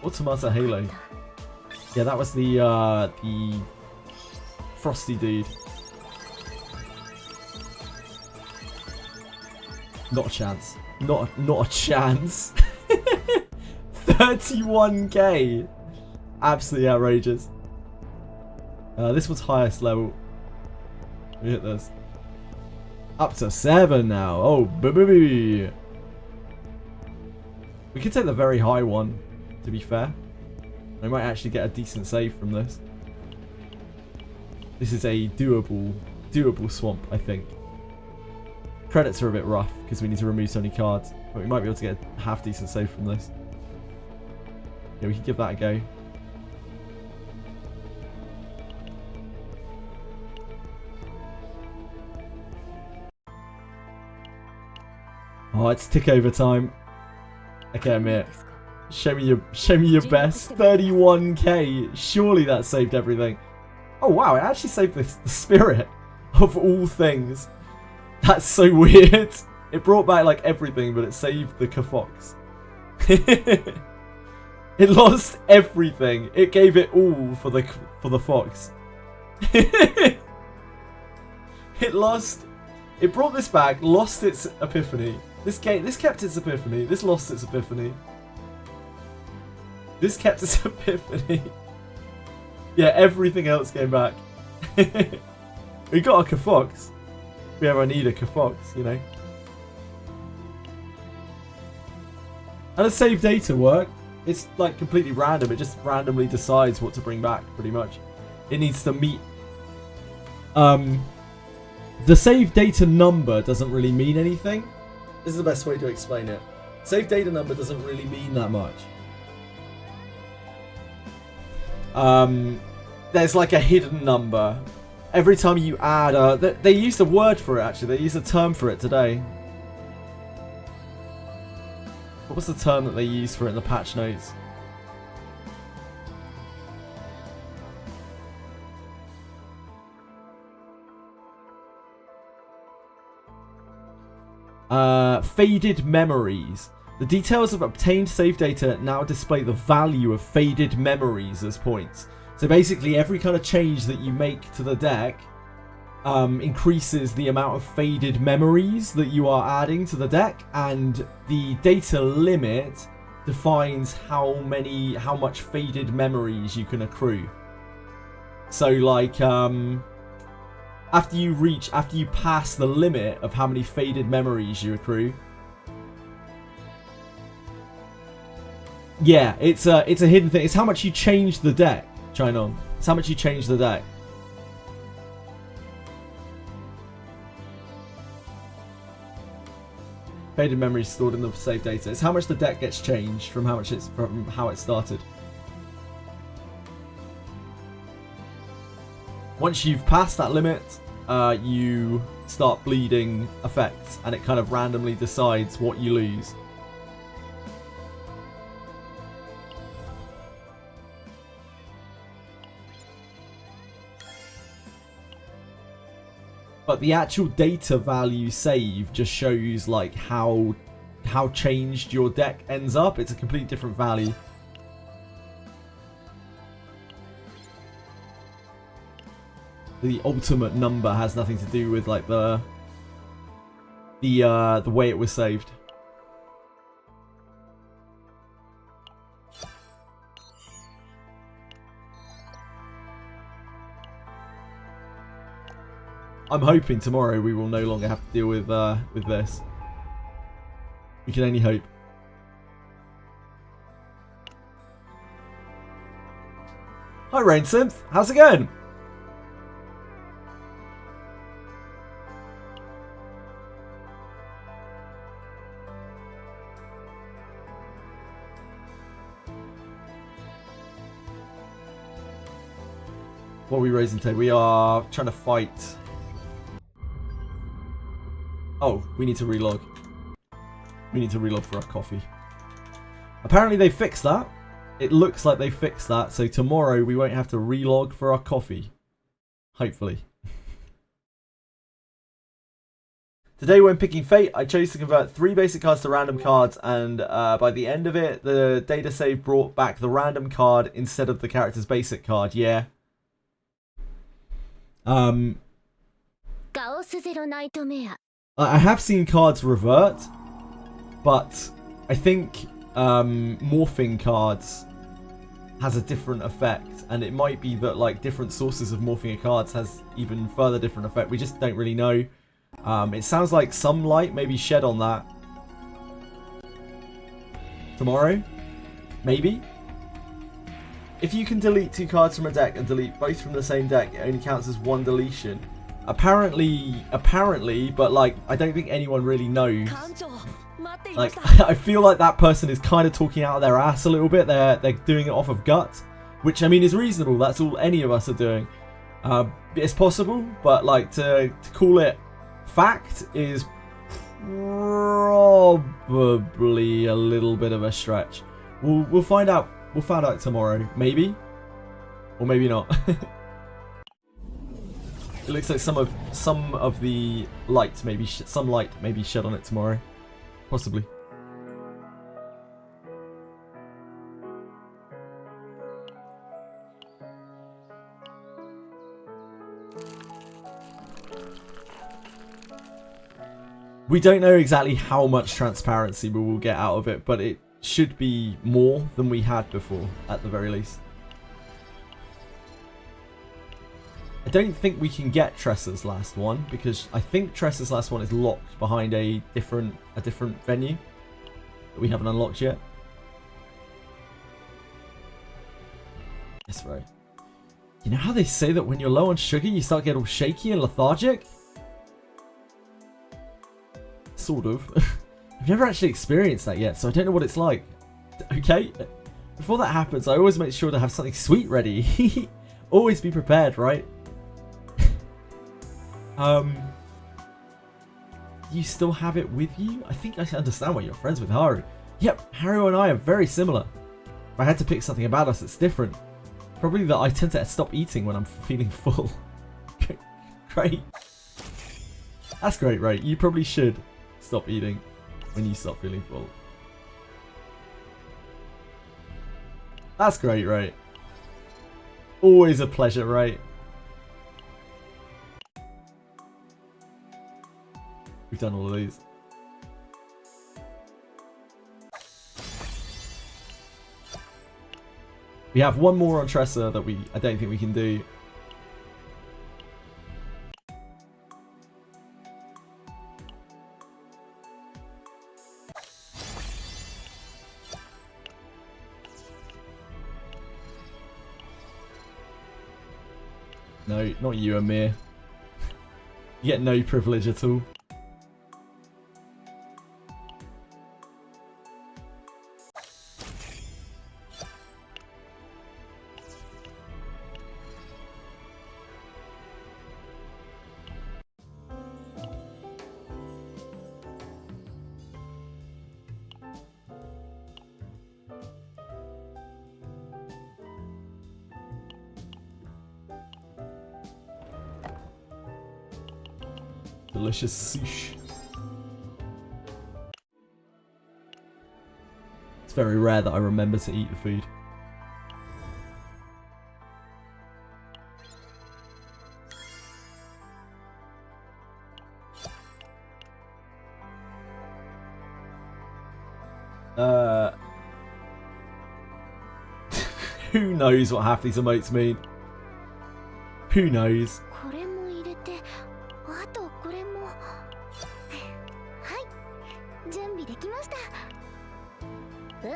Automata Halo. Yeah, that was the frosty dude. Not a chance. Not a chance. 31k. Absolutely outrageous. This was highest level. Let me hit this. Up to 7 now. Oh, baby. We could take the very high one, to be fair. We might actually get a decent save from this. This is a doable swamp, I think. Credits are a bit rough because we need to remove so many cards, but we might be able to get a half decent save from this. Yeah, we can give that a go. Oh, it's tick over time. Okay, Amir. Show me your best. 31k. Surely that saved everything. Oh wow, it actually saved the spirit of all things. That's so weird. It brought back like everything, but it saved the Kafox. It lost everything. It gave it all for the fox. It brought this back, lost its epiphany. This kept its epiphany. This lost its epiphany. This kept its epiphany. Yeah, everything else came back. We got a Kafox. If we ever need a Kafox, you know. How does save data work? It's like completely random. It just randomly decides what to bring back, pretty much. It needs to meet... The save data number doesn't really mean anything. This is the best way to explain it. Save data number doesn't really mean that much. There's like a hidden number. Every time you add they used a word for it actually. They used a term for it today. What was the term that they used for it in the patch notes? Faded memories. The details of obtained save data now display the value of faded memories as points. So basically every kind of change that you make to the deck increases the amount of faded memories that you are adding to the deck, and the data limit defines how much faded memories you can accrue. So like after you pass the limit of how many faded memories you accrue. Yeah, it's a hidden thing. It's how much you change the deck, Chinon. It's how much you change the deck. Faded memories stored in the save data. It's how much the deck gets changed from how it started. Once you've passed that limit, you start bleeding effects, and it kind of randomly decides what you lose. But the actual data value save just shows like how changed your deck ends up. It's a completely different value. The ultimate number has nothing to do with like the way it was saved. I'm hoping tomorrow we will no longer have to deal with this. We can only hope. Hi Rainsynth, how's it going? What are we raising today? We are trying to fight. Oh, we need to relog. We need to relog for our coffee. Apparently they fixed that. It looks like they fixed that. So tomorrow we won't have to relog for our coffee. Hopefully. Today when picking Fate, I chose to convert 3 basic cards to random cards. And by the end of it, the data save brought back the random card instead of the character's basic card. Yeah. I have seen cards revert, but I think morphing cards has a different effect, and it might be that like different sources of morphing of cards has even further different effect. We just don't really know. It sounds like some light may be shed on that tomorrow, maybe. If you can delete 2 cards from a deck and delete both from the same deck, it only counts as 1 deletion. Apparently, but like I don't think anyone really knows. Like I feel like that person is kind of talking out of their ass a little bit. They're doing it off of gut, which I mean is reasonable. That's all any of us are doing. It's possible, but like to call it fact is probably a little bit of a stretch. We'll find out. We'll find out tomorrow, maybe, or maybe not. It looks like some of the light, maybe some light, maybe shed on it tomorrow, possibly. We don't know exactly how much transparency we will get out of it, but it should be more than we had before, at the very least. I don't think we can get Tressa's last one, because I think Tressa's last one is locked behind a different venue that we haven't unlocked yet. That's right. You know how they say that when you're low on sugar you start getting all shaky and lethargic? Sort of. I've never actually experienced that yet, so I don't know what it's like. Okay? Before that happens, I always make sure to have something sweet ready. Always be prepared, right? You still have it with you? I think I understand why you're friends with Haru. Yep, Haru and I are very similar. If I had to pick something about us that's different, probably that I tend to stop eating when I'm feeling full. Great. That's great, right? You probably should stop eating when you stop feeling full. That's great, right? Always a pleasure, right? We've done all of these. We have one more on Tressa that I don't think we can do. No, not you, Amir. You get no privilege at all. Delicious sushi. It's very rare that I remember to eat the food. Who knows what half these emotes mean? Who knows? これも入れて、あとこれも。はい、準備できました。部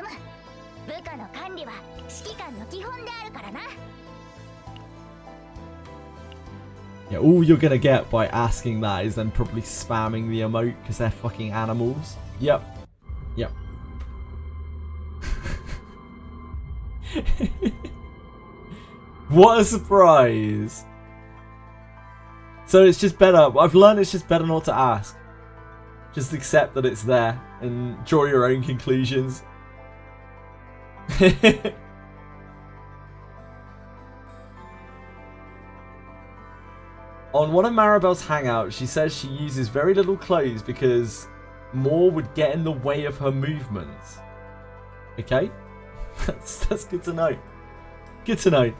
下の管理は指揮官の基本であるからな。 Yeah, all you're gonna get by asking that is then probably spamming the emote because they're fucking animals. Yep. Yep. What a surprise! So it's just better. I've learned it's just better not to ask. Just accept that it's there and draw your own conclusions. On one of Maribel's hangouts, she says she uses very little clothes because more would get in the way of her movements. Okay? That's good to know. Good to know.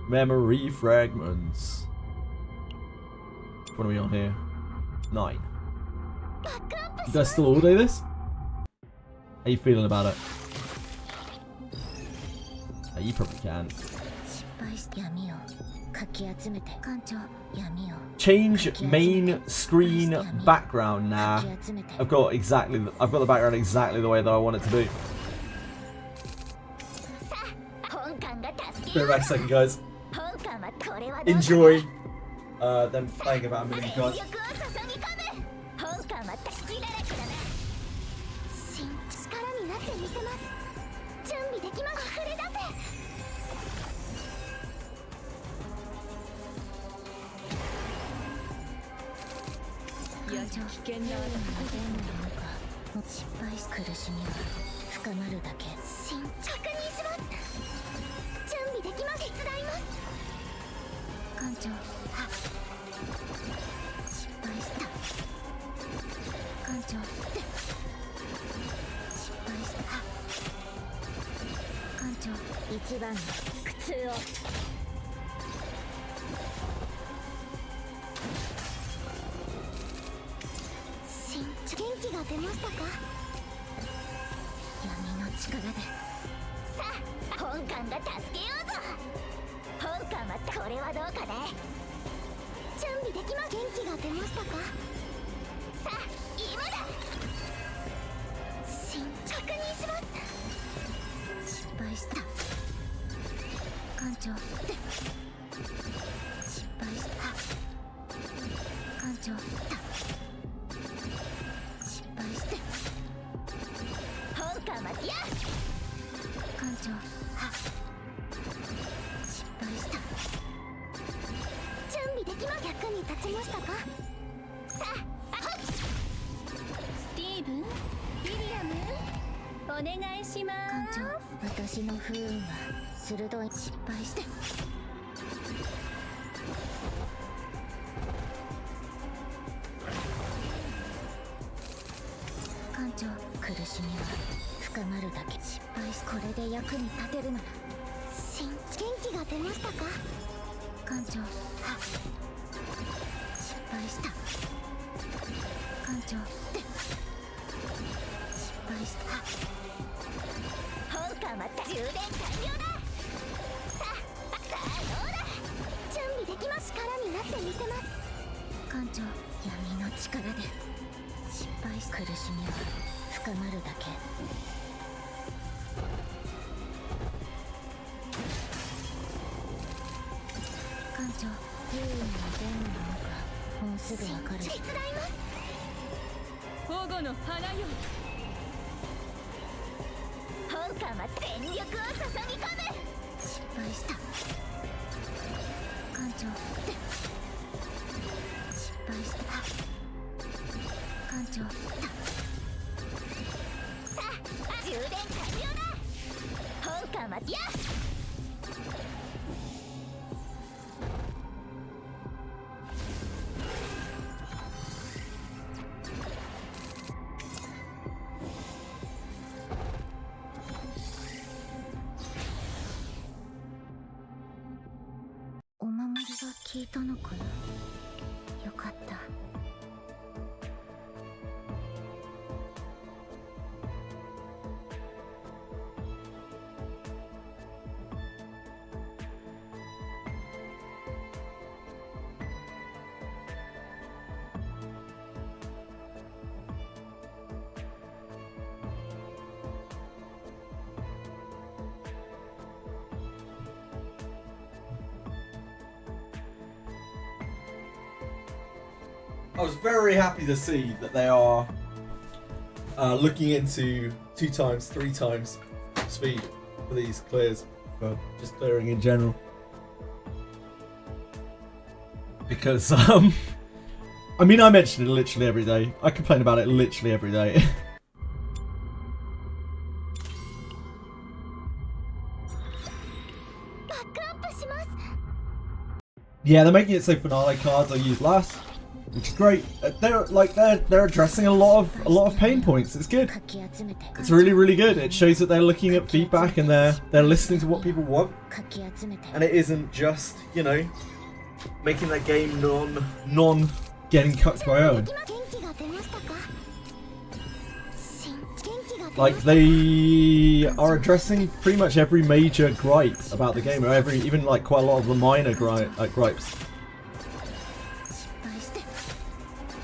Memory fragments. What are we on here? 9. You guys still all do this? How you feeling about it? Oh, you probably can. Change main screen background. Nah, I've got the background exactly the way that I want it to be. Be right back a second, guys. Enjoy them playing about a million cards. 危険なあなたが失敗し苦しみは深まるだけ確認します準備できます手伝います艦長失敗した艦長失敗した艦長一番の苦痛を 出ましたか闇の力でさあ本艦が助けようぞ本艦はこれはどうかね準備できます元気が出ましたかさあ今だ確認します失敗した艦長失敗した艦長艦長失敗した準備できます役に立ちましたかさあスティーブン・ウィリアムお願いします艦長私の不運は鋭い失敗して艦長苦しみは深まるだけ失敗しこれで役に立てるなら元気が出ましたか艦長失敗した艦長失敗した本艦は充電完了ださあどうだ準備できます力になってみせます艦長闇の力で失敗し苦しみは深まるだけ艦長優位にどんなものかもうすぐわかる手伝います保護の花よ本艦は全力を注ぎ込む失敗した艦長失敗した艦長さあ充電完了だ本艦はやっお守りが効いたのかなよかった I was very happy to see that they are looking into 2 times, 3 times speed for these clears, for just clearing in general. Because, I mean, I mention it literally every day. I complain about it literally every day. Yeah, they're making it so finale cards I used last, which is great. They're addressing a lot of pain points. It's good. It's really good. It shows that they're looking at feedback and they're listening to what people want. And it isn't just, you know, making that game non getting cucked by Owen. Like, they are addressing pretty much every major gripe about the game, or even like quite a lot of the minor gripes.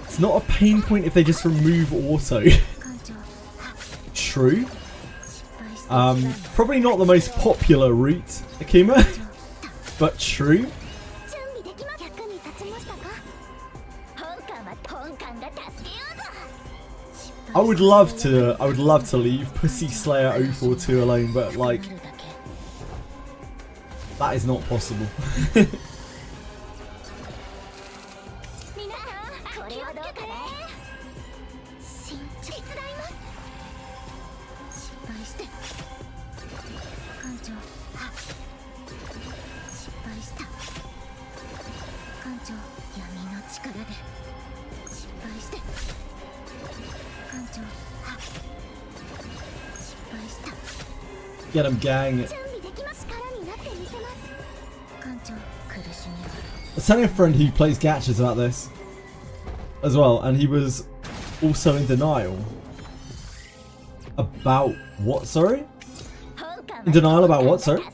It's not a pain point if they just remove auto. True. Probably not the most popular route, Akima, but true. I would love to leave Pussy Slayer 042 alone, but like that is not possible. Get him, gang. I was telling a friend who plays gachas about this as well, and he was also in denial. About what, sorry? In denial about what, sorry?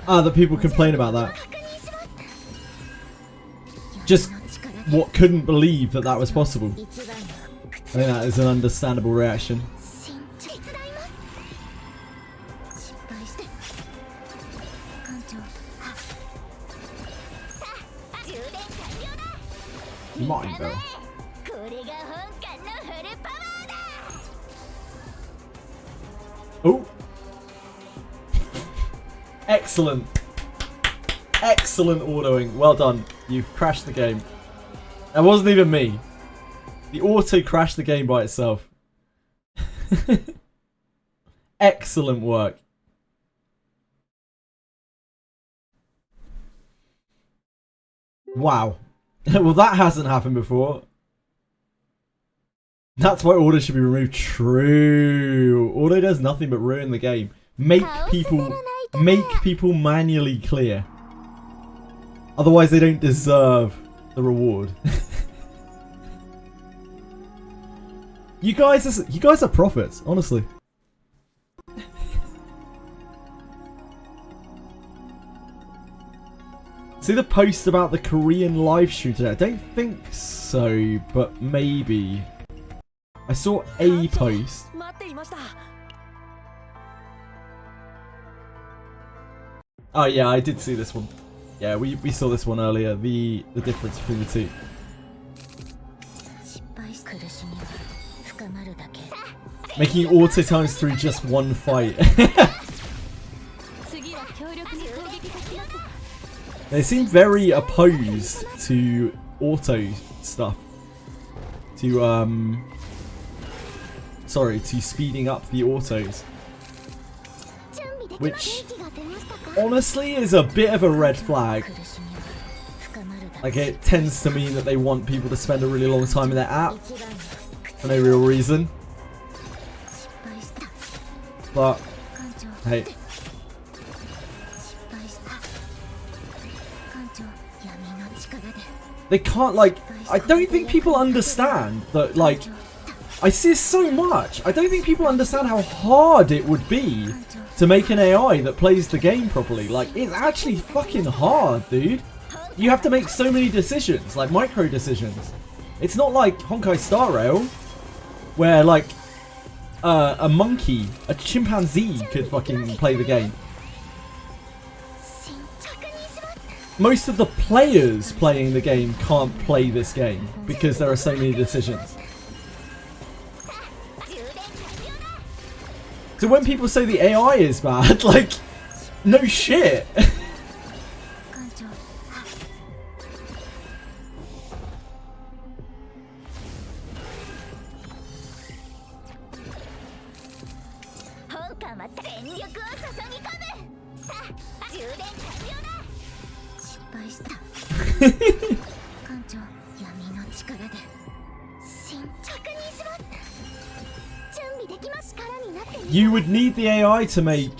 Ah, that people complain about that. Just what couldn't believe that that was possible. I think that is an understandable reaction. Mine, bro. Oh. Excellent. Excellent autoing. Well done. You've crashed the game. That wasn't even me. The auto crashed the game by itself. Excellent work. Wow. Well, that hasn't happened before. That's why auto should be removed. True. Auto does nothing but ruin the game. Make people manually clear. Otherwise they don't deserve the reward. You guys are prophets, honestly. See the post about the Korean live stream today? I don't think so, but maybe. I saw a post. Oh yeah, I did see this one. Yeah, we saw this one earlier, the difference between the two. Making auto times 3 just one fight. They seem very opposed to auto stuff. To to speeding up the autos. Which honestly is a bit of a red flag. Like, it tends to mean that they want people to spend a really long time in their app for no real reason. But hey, they can't, like, I don't think people understand that, like, I see this so much. I don't think people understand how hard it would be to make an AI that plays the game properly. Like, it's actually fucking hard, dude. You have to make so many decisions, like micro decisions. It's not like Honkai Star Rail, where like a monkey, a chimpanzee could fucking play the game. Most of the players playing the game can't play this game because there are so many decisions. So when people say the AI is bad, like, no shit. You would need the AI to make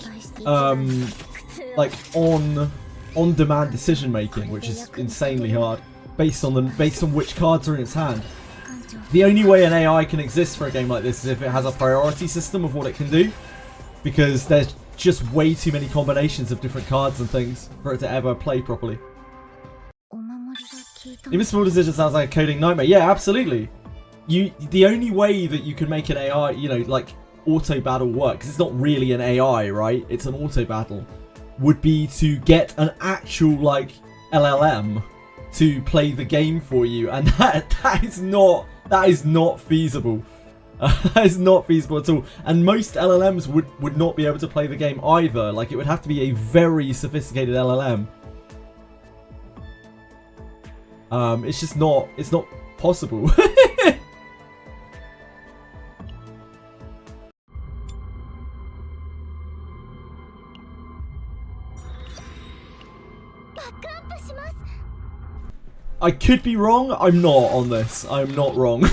like on-demand decision making, which is insanely hard based on which cards are in its hand. The only way an AI can exist for a game like this is if it has a priority system of what it can do, because there's just way too many combinations of different cards and things for it to ever play properly. Even small decision sounds like a coding nightmare. Yeah, absolutely. The only way that you can make an AI, you know, like auto battle work, because it's not really an AI, right? It's an auto battle, would be to get an actual like LLM to play the game for you, and that is not feasible. That is not feasible at all. And most LLMs would not be able to play the game either. Like, it would have to be a very sophisticated LLM. It's just not. It's not possible. I could be wrong. I'm not on this. I'm not wrong.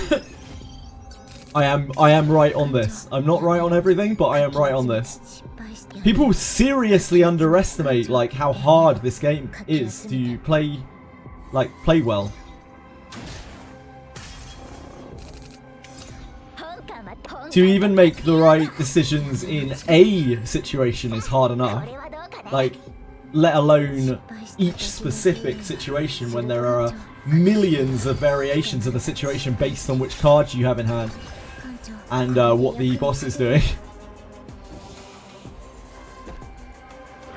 I am right on this. I'm not right on everything, but I am right on this. People seriously underestimate like how hard this game is to play well. To even make the right decisions in a situation is hard enough. Like, let alone each specific situation when there are millions of variations of the situation based on which cards you have in hand and what the boss is doing.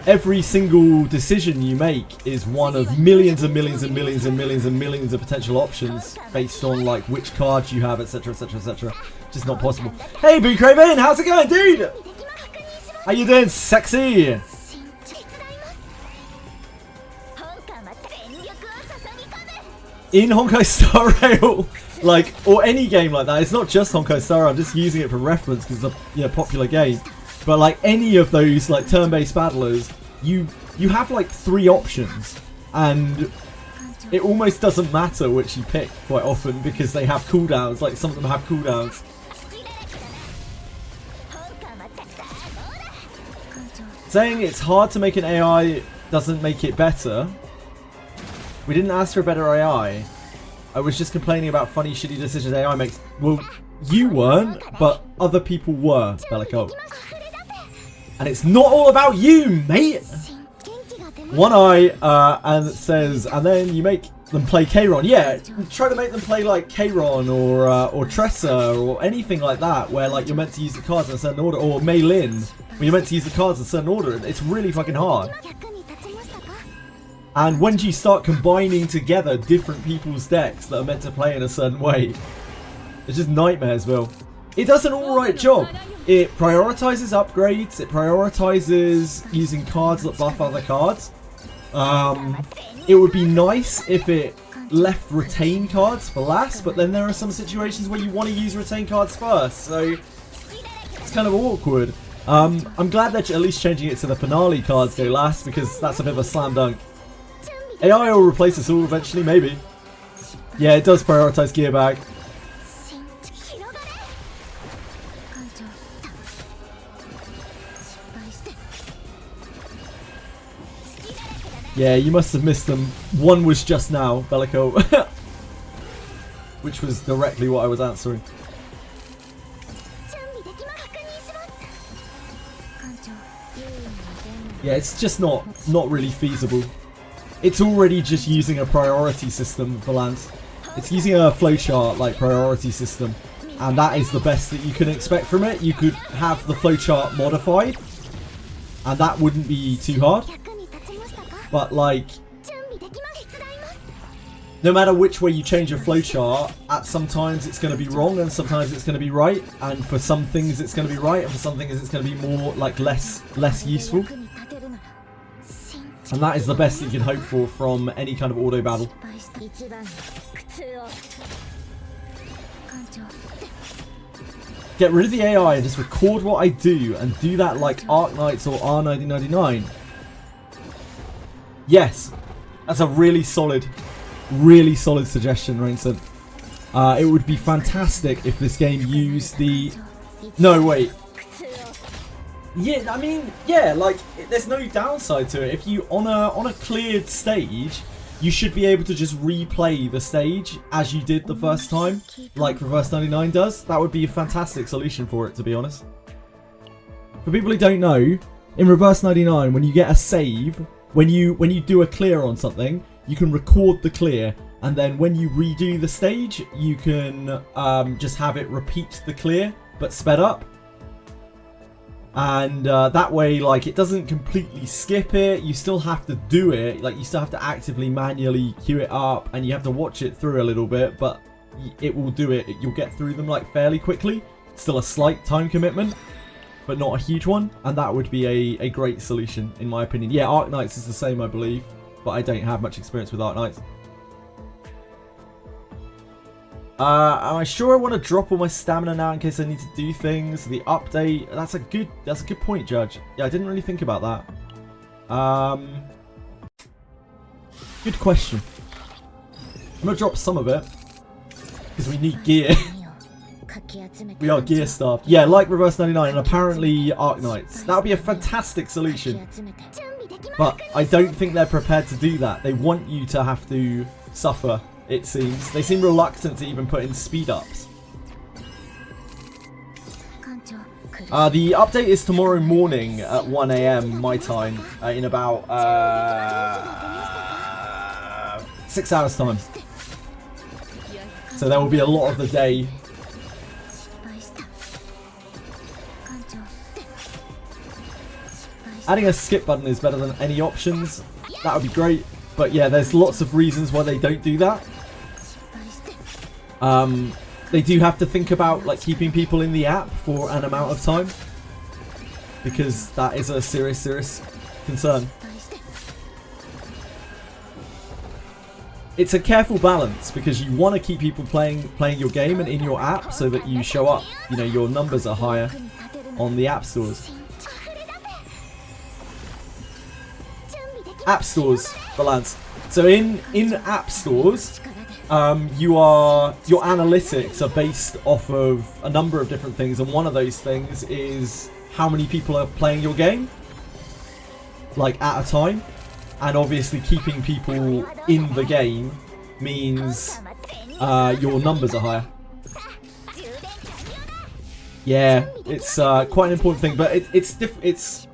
Every single decision you make is one of millions and millions and millions and millions and millions of potential options based on like which cards you have, etc, etc, etc. Just not possible. Hey, Boo Craven, how's it going, dude? How you doing, sexy? In Honkai Star Rail, like, or any game like that, it's not just Honkai Star Rail, I'm just using it for reference because it's a popular game. But like any of those like turn-based battlers, you have like 3 options, and it almost doesn't matter which you pick quite often because they have cooldowns. Like, some of them have cooldowns. Saying it's hard to make an AI doesn't make it better. We didn't ask for a better AI. I was just complaining about funny, shitty decisions AI makes. Well, you weren't, but other people were, Bellico. And it's not all about you, mate! One Eye, and it says, and then you make them play Kairon. Yeah, try to make them play like Kairon or Tressa or anything like that, where like you're meant to use the cards in a certain order, or Mei Lin, where you're meant to use the cards in a certain order. It's really fucking hard. And when you start combining together different people's decks that are meant to play in a certain way, it's just nightmaresville. It does an alright job. It prioritizes upgrades, it prioritizes using cards that buff other cards. It would be nice if it left retain cards for last, but then there are some situations where you want to use retain cards first, so it's kind of awkward. I'm glad they're at least changing it so the finale cards go last, because that's a bit of a slam dunk. AI will replace us all eventually, maybe. Yeah, it does prioritize gear bag. Yeah, you must have missed them. One was just now, Bellico. Which was directly what I was answering. Yeah, it's just not really feasible. It's already just using a priority system for Lance. It's using a flowchart like priority system, and that is the best that you can expect from it. You could have the flowchart modified, and that wouldn't be too hard. But like, no matter which way you change your flowchart, sometimes it's going to be wrong and sometimes it's going to be right. And for some things it's going to be right, and for some things it's going to be more like less useful. And that is the best that you can hope for from any kind of auto battle. Get rid of the AI and just record what I do, and do that like Arknights or R9099. Yes, that's a really solid suggestion, Rainson. It would be fantastic if this game used the No, wait. Yeah, I mean, yeah, like, there's no downside to it. If you, on a cleared stage, you should be able to just replay the stage as you did the first time, like Reverse 99 does. That would be a fantastic solution for it, to be honest. For people who don't know, in Reverse 99, when you get a save, when you do a clear on something, you can record the clear, and then when you redo the stage, you can just have it repeat the clear, but sped up. And that way, like, it doesn't completely skip it. You still have to do it. Like, you still have to actively, manually queue it up, and you have to watch it through a little bit, but it will do it. You'll get through them, like, fairly quickly. Still a slight time commitment, but not a huge one. And that would be a great solution, in my opinion. Yeah, Arknights is the same, I believe, but I don't have much experience with Arknights. Am I sure I want to drop all my stamina now in case I need to do things? The update, that's a good point, Judge. Yeah, I didn't really think about that. Good question. I'm gonna drop some of it because we need gear. We are gear starved. Yeah, like Reverse 99 and apparently Arknights. That would be a fantastic solution. But I don't think they're prepared to do that. They want you to have to suffer. It seems. They seem reluctant to even put in speed ups. The update is tomorrow morning at 1 AM my time, in about 6 hours time. So there will be a lot of the day. Adding a skip button is better than any options. That would be great. But yeah, there's lots of reasons why they don't do that. They do have to think about, like, keeping people in the app for an amount of time, because that is a serious concern. It's a careful balance because you want to keep people playing your game and in your app so that you show up, you know, your numbers are higher on the app stores. App stores, balance. So in app stores, your analytics are based off of a number of different things, and one of those things is how many people are playing your game, like, at a time. And obviously keeping people in the game means your numbers are higher. Yeah, it's quite an important thing, but it's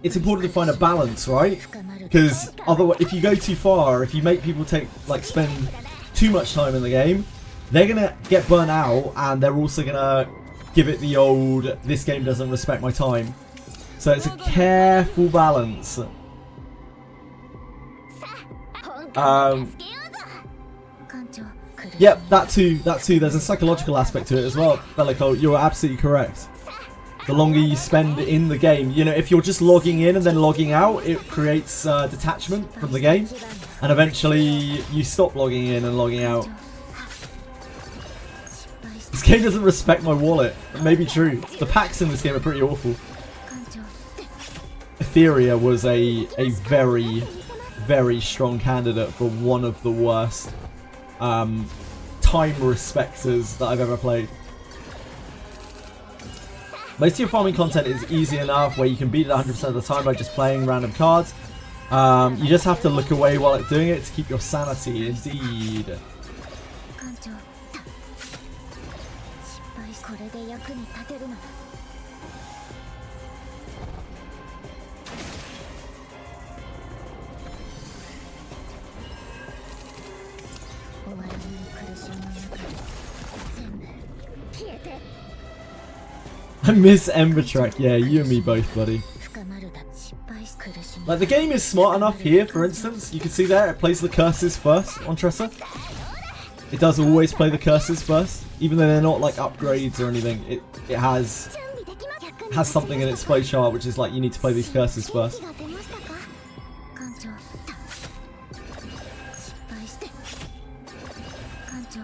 important to find a balance, right? Because otherwise, if you go too far, if you make people spend too much time in the game, they're gonna get burnt out, and they're also gonna give it the old "this game doesn't respect my time." So it's a careful balance. Yep, that too. There's a psychological aspect to it as well, Bellico. You're absolutely correct. The longer you spend in the game, you know, if you're just logging in and then logging out, it creates detachment from the game, and eventually you stop logging in and logging out. This game doesn't respect my wallet. It may be true. The packs in this game are pretty awful. Etheria was a very strong candidate for one of the worst time respecters that I've ever played. Most of your farming content is easy enough where you can beat it 100% of the time by just playing random cards. You just have to look away while it's doing it to keep your sanity, indeed. I miss Ember Track. Yeah, you and me both, buddy. Like, the game is smart enough here, for instance. You can see there, it plays the curses first on Tressa. It does always play the curses first. Even though they're not like upgrades or anything. It has something in its flowchart which is like, you need to play these curses first.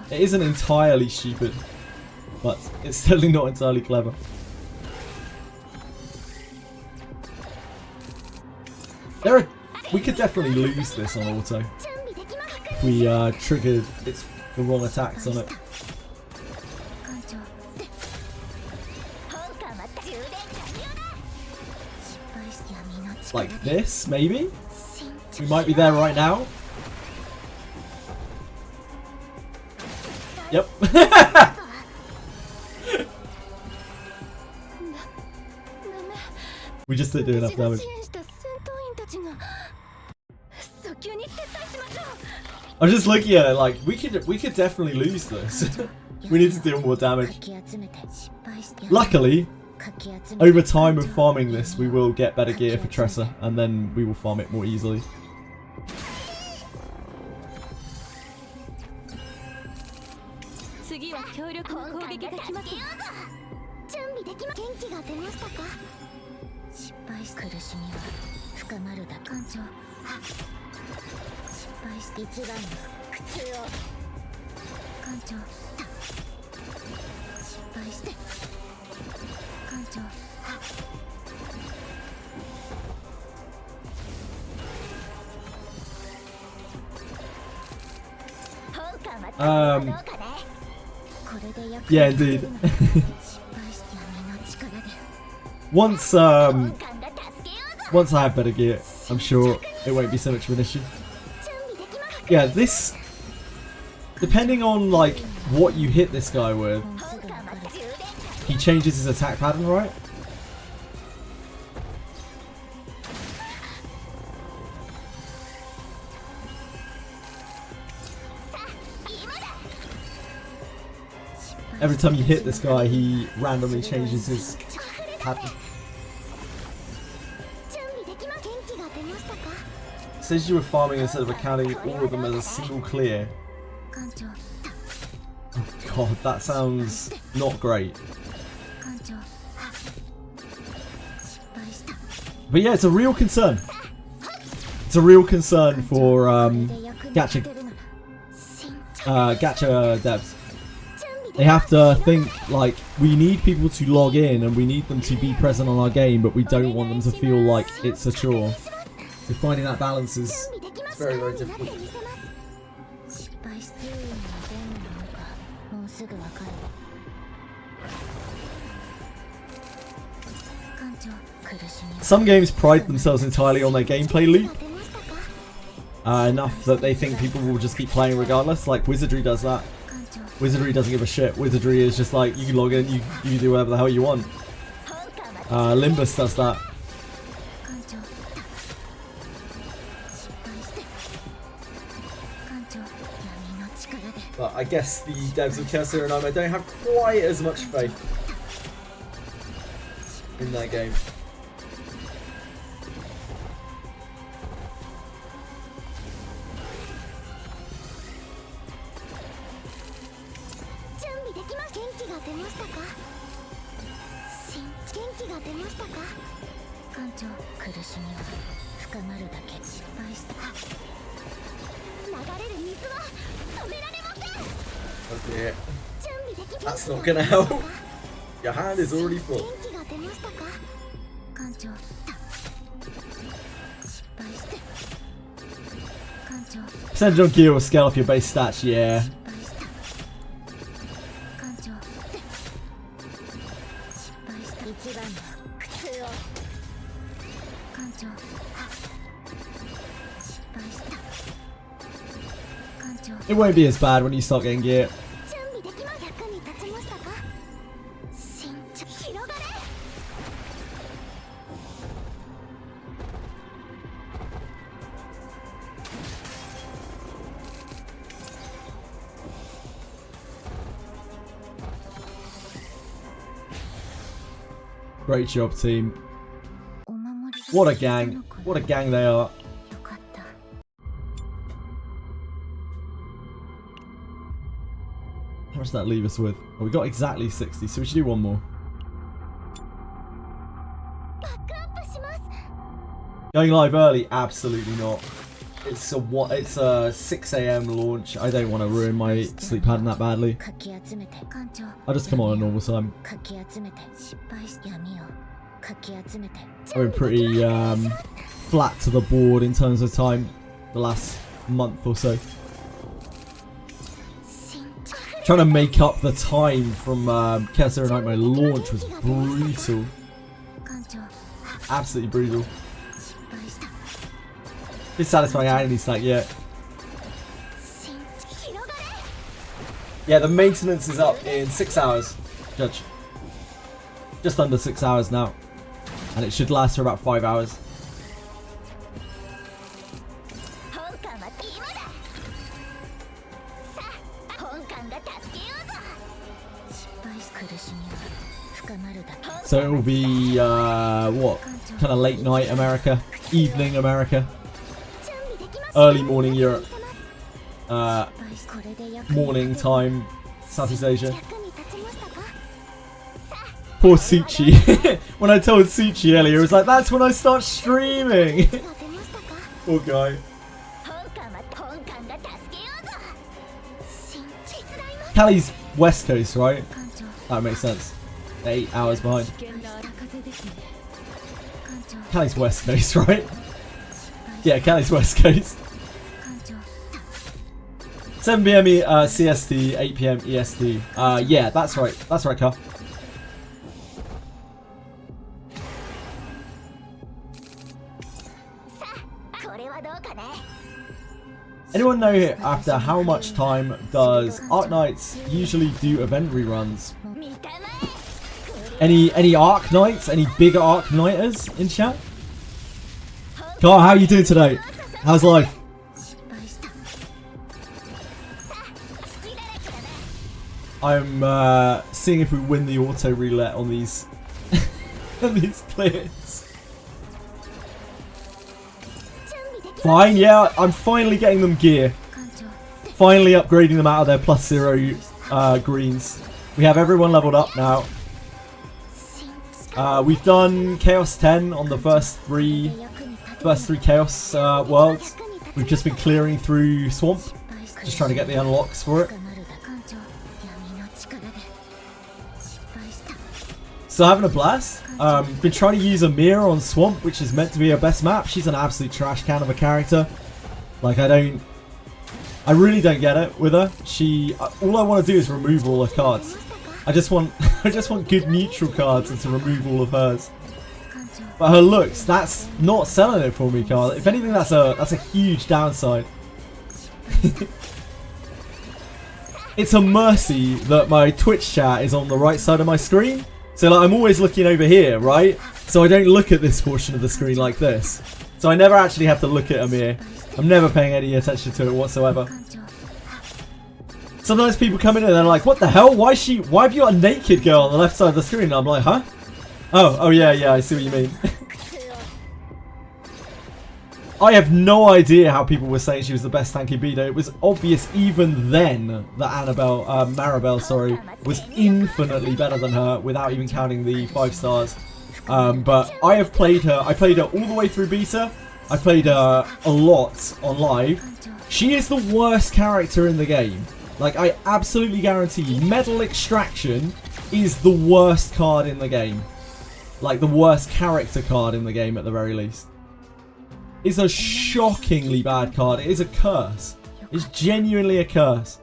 It isn't entirely stupid, but it's certainly not entirely clever. We could definitely lose this on auto if we triggered the wrong attacks on it. like this, maybe? We might be there right now. Yep. We just didn't do enough damage. I'm just looking at it like we could definitely lose this. We need to deal more damage. Luckily, over time of farming this, we will get better gear for Tressa, and then we will farm it more easily. Yeah, indeed. Once I have better gear, I'm sure it won't be so much of an issue. Yeah, this, depending on like what you hit this guy with, he changes his attack pattern, right? Every time you hit this guy, he randomly changes his pattern. It says you were farming instead of accounting all of them as a single clear. Oh god, that sounds not great. But yeah, it's a real concern. It's a real concern for gacha devs. They have to think, like, we need people to log in and we need them to be present on our game, but we don't want them to feel like it's a chore. So finding that balance is very, very difficult. Some games pride themselves entirely on their gameplay loop. Enough that they think people will just keep playing regardless, like Wizardry does that. Wizardry doesn't give a shit. Wizardry is just like, you can log in, you can do whatever the hell you want. Limbus does that. But I guess the devs of Cursor and I don't have quite as much faith in that game. Okay, that's not gonna help. Your hand is already full. Percentage on gear will scale off your base stats, yeah. It won't be as bad when you start getting gear. Great job, team. What a gang. What a gang they are. How much does that leave us with? Oh, we got exactly 60, so we should do one more. Going live early? Absolutely not. It's a 6 AM launch. I don't want to ruin my sleep pattern that badly. I'll just come on at normal time. I've been pretty flat to the board in terms of time the last month or so. Trying to make up the time from Kesser and Nightmare launch was brutal. Absolutely brutal. It's satisfying agony stack, yeah. Yeah, the maintenance is up in 6 hours, Judge. Just under 6 hours now. And it should last for about 5 hours. So it will be, what? Kind of late night America, evening America, early morning Europe, morning time Southeast Asia. Poor Suchi. When I told Suchi earlier, it was like, that's when I start streaming. Poor guy. Callie's West Coast, right? That makes sense. 8 hours behind. Callie's West Coast, right? Yeah, Callie's West Coast. 7 PM CST, 8 PM EST. Yeah, that's right. That's right, Carl. Anyone know after how much time does Arc Knights usually do event reruns? Any Arc Knights? Any big Arc Knighters in chat? Carl, how are you doing today? How's life? I'm seeing if we win the auto roulette on these on these clears. Fine, yeah, I'm finally getting them gear. Finally upgrading them out of their +0 greens. We have everyone leveled up now. We've done Chaos 10 on the first three Chaos worlds. We've just been clearing through Swamp, just trying to get the unlocks for it. So having a blast. Been trying to use Amir on Swamp, which is meant to be her best map. She's an absolute trash can of a character. Like, I really don't get it with her. All I want to do is remove all her cards. I just want good neutral cards and to remove all of hers. But her looks, that's not selling it for me, Carl. If anything, that's a huge downside. It's a mercy that my Twitch chat is on the right side of my screen. So like, I'm always looking over here, right? So I don't look at this portion of the screen like this. So I never actually have to look at Amir. I'm never paying any attention to it whatsoever. Sometimes people come in and they're like, what the hell? Why have you got a naked girl on the left side of the screen? And I'm like, huh? Oh yeah, I see what you mean. I have no idea how people were saying she was the best tanky beater. It was obvious even then that Maribel, sorry, was infinitely better than her without even counting the 5 stars. But I have played her. I played her all the way through beta. I played her a lot on live. She is the worst character in the game. Like, I absolutely guarantee you, Metal Extraction is the worst card in the game. Like, the worst character card in the game at the very least. It's a shockingly bad card. It is a curse. It's genuinely a curse.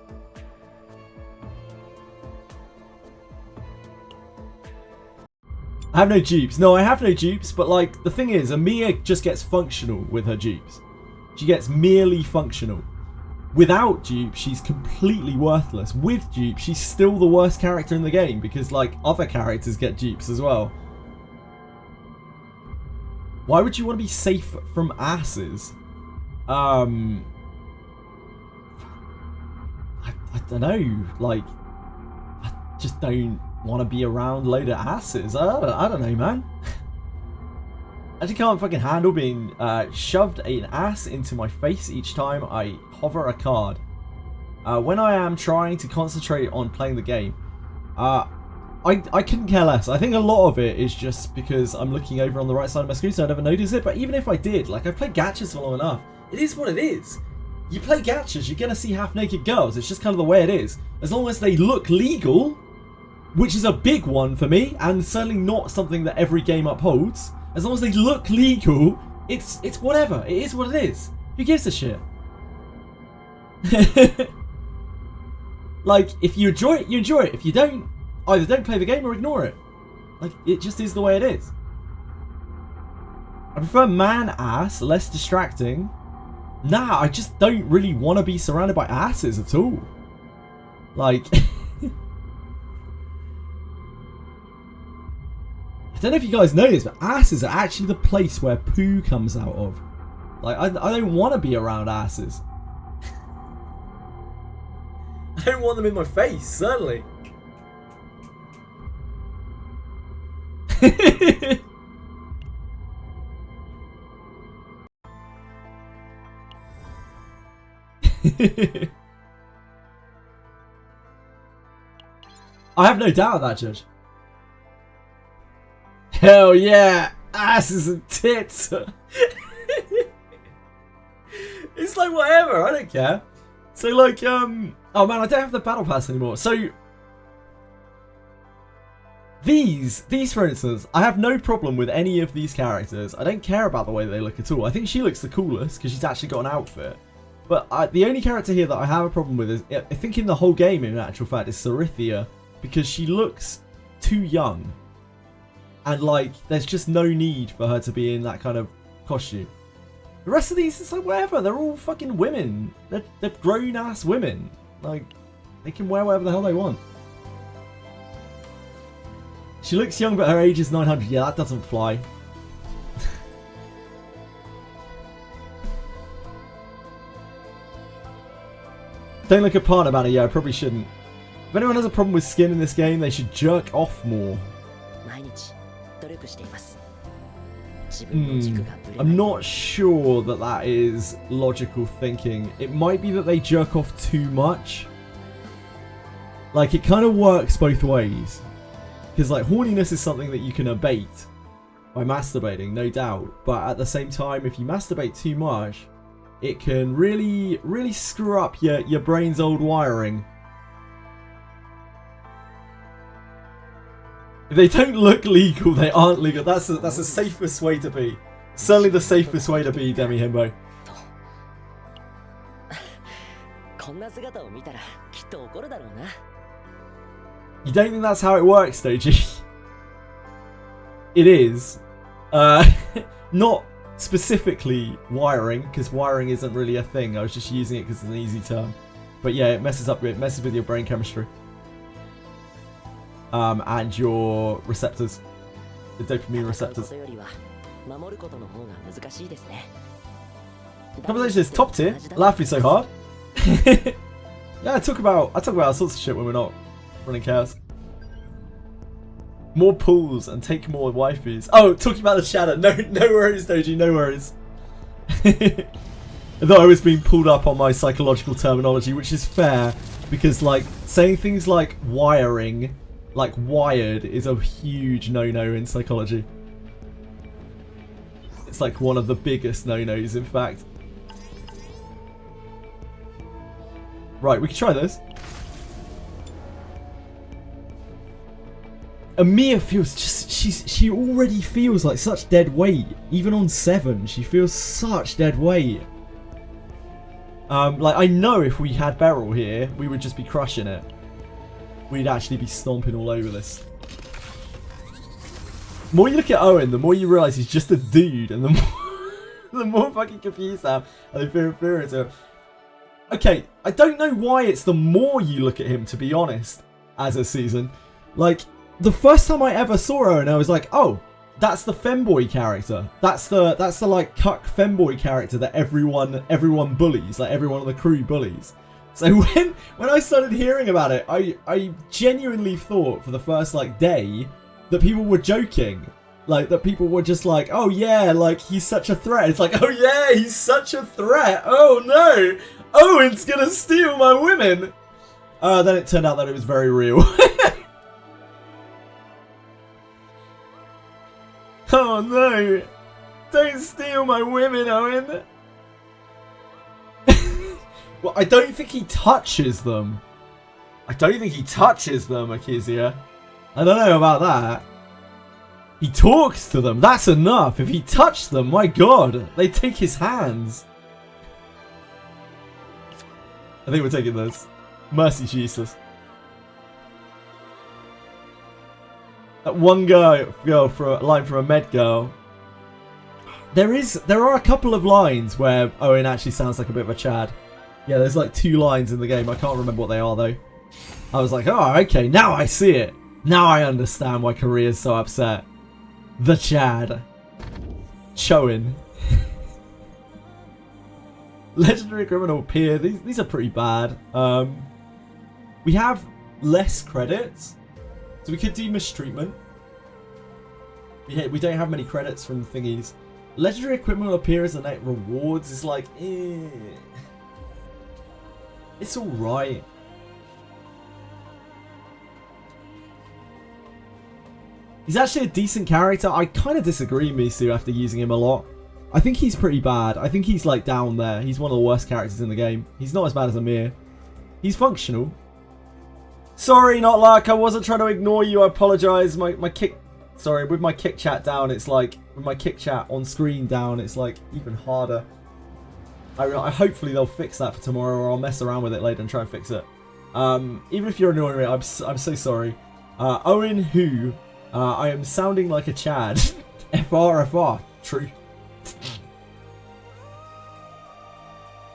I have no dupes. No, I have no dupes, but like, the thing is, Amir just gets functional with her dupes. She gets merely functional. Without dupe, she's completely worthless. With dupe, she's still the worst character in the game because like, other characters get dupes as well. Why would you want to be safe from asses? I don't know. Like, I just don't want to be around a load of asses. I don't know, man. I just can't fucking handle being shoved an ass into my face each time I hover a card. When I am trying to concentrate on playing the game, I couldn't care less. I think a lot of it is just because I'm looking over on the right side of my screen, so I never notice it. But even if I did, like, I've played gachas for long enough. It is what it is. You play gachas, you're going to see half-naked girls. It's just kind of the way it is. As long as they look legal, which is a big one for me, and certainly not something that every game upholds. As long as they look legal, it's whatever. It is what it is. Who gives a shit? Like, if you enjoy it, you enjoy it. If you don't, either don't play the game or ignore it. Like, it just is the way it is. I prefer man ass, less distracting. Nah, I just don't really want to be surrounded by asses at all. Like, I don't know if you guys know this, but asses are actually the place where poo comes out of. Like, I don't want to be around asses. I don't want them in my face, certainly. I have no doubt of that, Judge. Hell yeah! Asses and tits! It's like whatever, I don't care. So like, oh man, I don't have the battle pass anymore. So these for instance, I have no problem with any of these characters. I don't care about the way they look at all. I think she looks the coolest because she's actually got an outfit. But the only character here that I have a problem with is, I think in the whole game in actual fact, is Sarithia, because she looks too young. And like, there's just no need for her to be in that kind of costume. The rest of these, it's like whatever, they're all fucking women. They're grown ass women. Like, they can wear whatever the hell they want. She looks young but her age is 900. Yeah, that doesn't fly. Don't look at partner banner. Yeah, I probably shouldn't. If anyone has a problem with skin in this game, they should jerk off more. I'm not sure that that is logical thinking. It might be that they jerk off too much. Like, it kind of works both ways. Because, like, horniness is something that you can abate by masturbating, no doubt. But at the same time, if you masturbate too much, it can really, really screw up your brain's old wiring. If they don't look legal, they aren't legal. That's the safest way to be. Certainly the safest way to be, Demi Himbo. You don't think that's how it works, Doji? It is. Not specifically wiring, because wiring isn't really a thing. I was just using it because it's an easy term. But yeah, it messes with your brain chemistry. And your receptors. The dopamine receptors. Conversation is top tier. Laughing so hard. Yeah, I talk about all sorts of shit when we're not running chaos. More pools and take more waifus. Oh, talking about the shadow. No worries, Doji. No worries. I thought I was being pulled up on my psychological terminology, which is fair because, like, saying things like wiring, like wired, is a huge no-no in psychology. It's like one of the biggest no-nos, in fact. Right, we can try this. Amia feels just, she already feels like such dead weight. Even on 7, she feels such dead weight. Like, I know if we had Beryl here, we would just be crushing it. We'd actually be stomping all over this. The more you look at Owen, the more you realise he's just a dude, and the more fucking confused I am, and I feel inferior to him. Okay, I don't know why it's the more you look at him, to be honest, as a season. Like, the first time I ever saw Owen, I was like, oh, that's the femboy character. That's the like cuck femboy character that everyone bullies, like everyone on the crew bullies. So when I started hearing about it, I genuinely thought for the first like day that people were joking. Like, that people were just like, oh yeah, like, he's such a threat. It's like, oh yeah, he's such a threat. Oh no, Owen's gonna steal my women. Then it turned out that it was very real. Oh no, don't steal my women, Owen. Well, I don't think he touches them. I don't think he touches them, Akizia. I don't know about that. He talks to them. That's enough. If he touched them, my god, they take his hands. I think we're taking this. Mercy Jesus. That one girl for a line from a med girl. There are a couple of lines where Owen actually sounds like a bit of a Chad. Yeah, there's like 2 lines in the game. I can't remember what they are though. I was like, oh, okay, now I see it. Now I understand why Korea's so upset. The Chad. Choin. Legendary Criminal Peer. These are pretty bad. We have less credits, so we could do Mistreatment. We don't have many credits from thingies. Legendary Equipment will appear as a net rewards is like, eh. It's alright. He's actually a decent character. I kind of disagree, Misu, after using him a lot. I think he's pretty bad. I think he's like down there. He's one of the worst characters in the game. He's not as bad as Amir. He's functional. Sorry, not luck. I wasn't trying to ignore you. I apologize. My kick... Sorry, with my kick chat down, it's like... With my kick chat on screen down, it's like even harder. I hopefully they'll fix that for tomorrow, or I'll mess around with it later and try and fix it. Even if you're annoying me, I'm so sorry. Owen Who... I am sounding like a Chad. FR. True.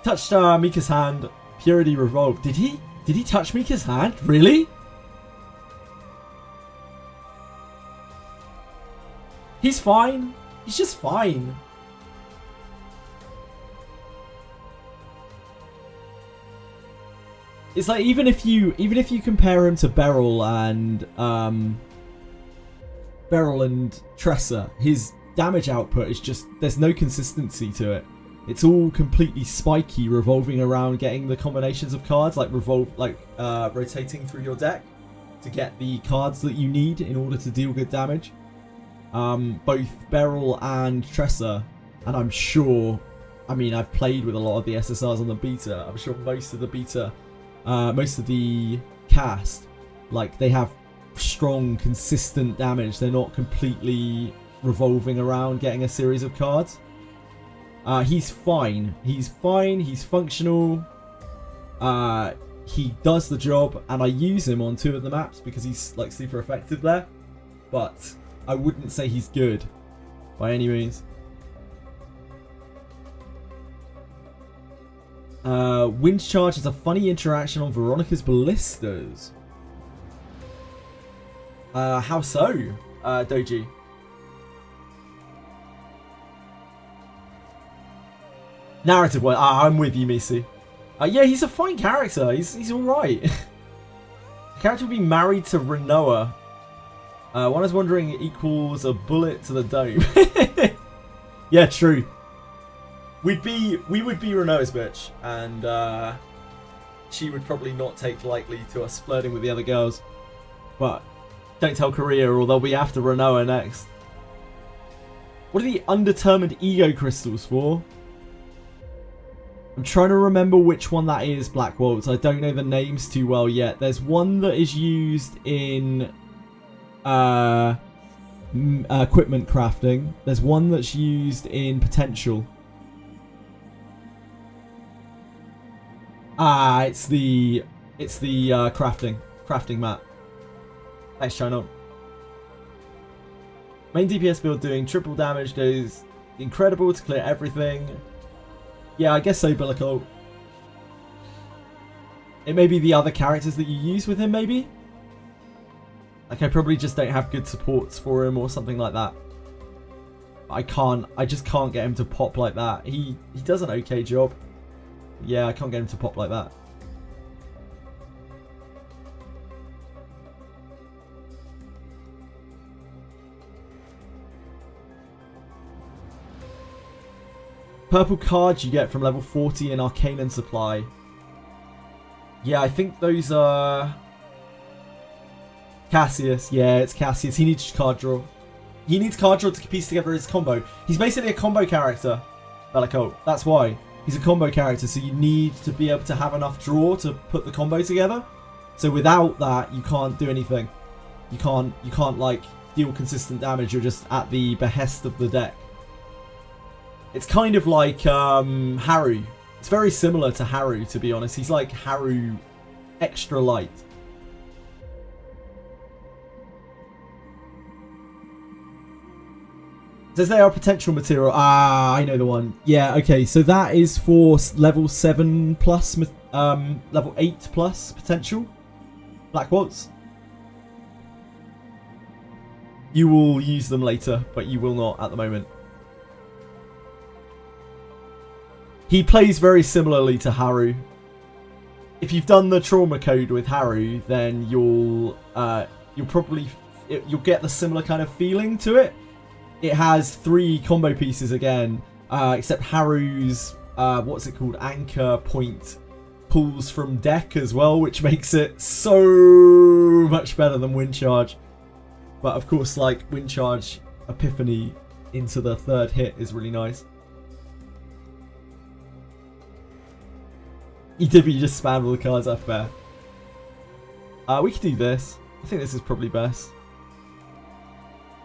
Touched Mika's hand. Purity revolved. Did he? Did he touch Mika's hand? Really? He's fine. He's just fine. It's like even if you compare him to Beryl and Tressa, his damage output is just, there's no consistency to it. It's all completely spiky, revolving around getting the combinations of cards, like rotating through your deck to get the cards that you need in order to deal good damage. Both Beryl and Tressa, and I'm sure, I mean, I've played with a lot of the SSRs on the beta. I'm sure most of the cast, like, they have strong, consistent damage. They're not completely revolving around getting a series of cards. He's fine. He's fine. He's functional. He does the job, and I use him on 2 of the maps because he's like super effective there. But I wouldn't say he's good by any means. Wind Charge is a funny interaction on Veronica's ballistas. How so, Doji? Narrative wise, I'm with you, Misu. Yeah, he's a fine character. He's alright. The character will be married to Renoa. One is wondering equals a bullet to the dome. Yeah, true. We would be Renoa's bitch, and she would probably not take lightly to us flirting with the other girls. But don't tell Korea, or they'll be after Renoa next. What are the undetermined ego crystals for? I'm trying to remember which one that is, Black Waltz. I don't know the names too well yet. There's one that is used in equipment crafting. There's one that's used in potential. It's the crafting map. Thanks, China. Main DPS build doing triple damage goes incredible to clear everything. Yeah, I guess so, Billico. It may be the other characters that you use with him, maybe? Like, I probably just don't have good supports for him or something like that. I just can't get him to pop like that. He does an okay job. Yeah, I can't get him to pop like that. Purple cards you get from level 40 in Arcane and Supply. Yeah, I think those are... Cassius. Yeah, it's Cassius. He needs card draw. He needs card draw to piece together his combo. He's basically a combo character, Bellico. That's why. He's a combo character, so you need to be able to have enough draw to put the combo together. So without that, you can't do anything. You can't like deal consistent damage. You're just at the behest of the deck. It's kind of like Haru. It's very similar to Haru, to be honest. He's like Haru extra light. Does they are potential material? Ah, I know the one. Yeah, okay. So that is for level 7 plus, level 8 plus potential. Black Waltz. You will use them later, but you will not at the moment. He plays very similarly to Haru. If you've done the trauma code with Haru, then you'll get the similar kind of feeling to it. It has 3 combo pieces again, except Haru's what's it called, anchor point pulls from deck as well, which makes it so much better than Wind Charge. But of course, like, Wind Charge Epiphany into the 3rd hit is really nice. You did, but you just spammed all the cards, that's fair. We could do this. I think this is probably best.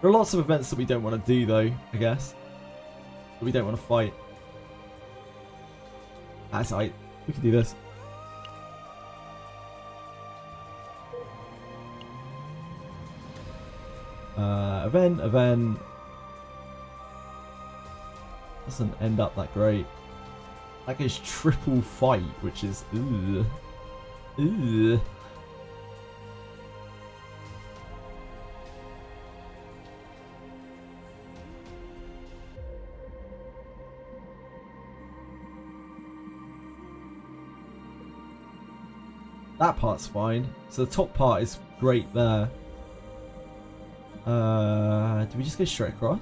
There are lots of events that we don't want to do, though, I guess. That we don't want to fight. That's alright. We can do this. Event. Doesn't end up that great. That goes triple fight, which is... Ugh. Ugh. That part's fine. So the top part is great there. Do we just go straight across?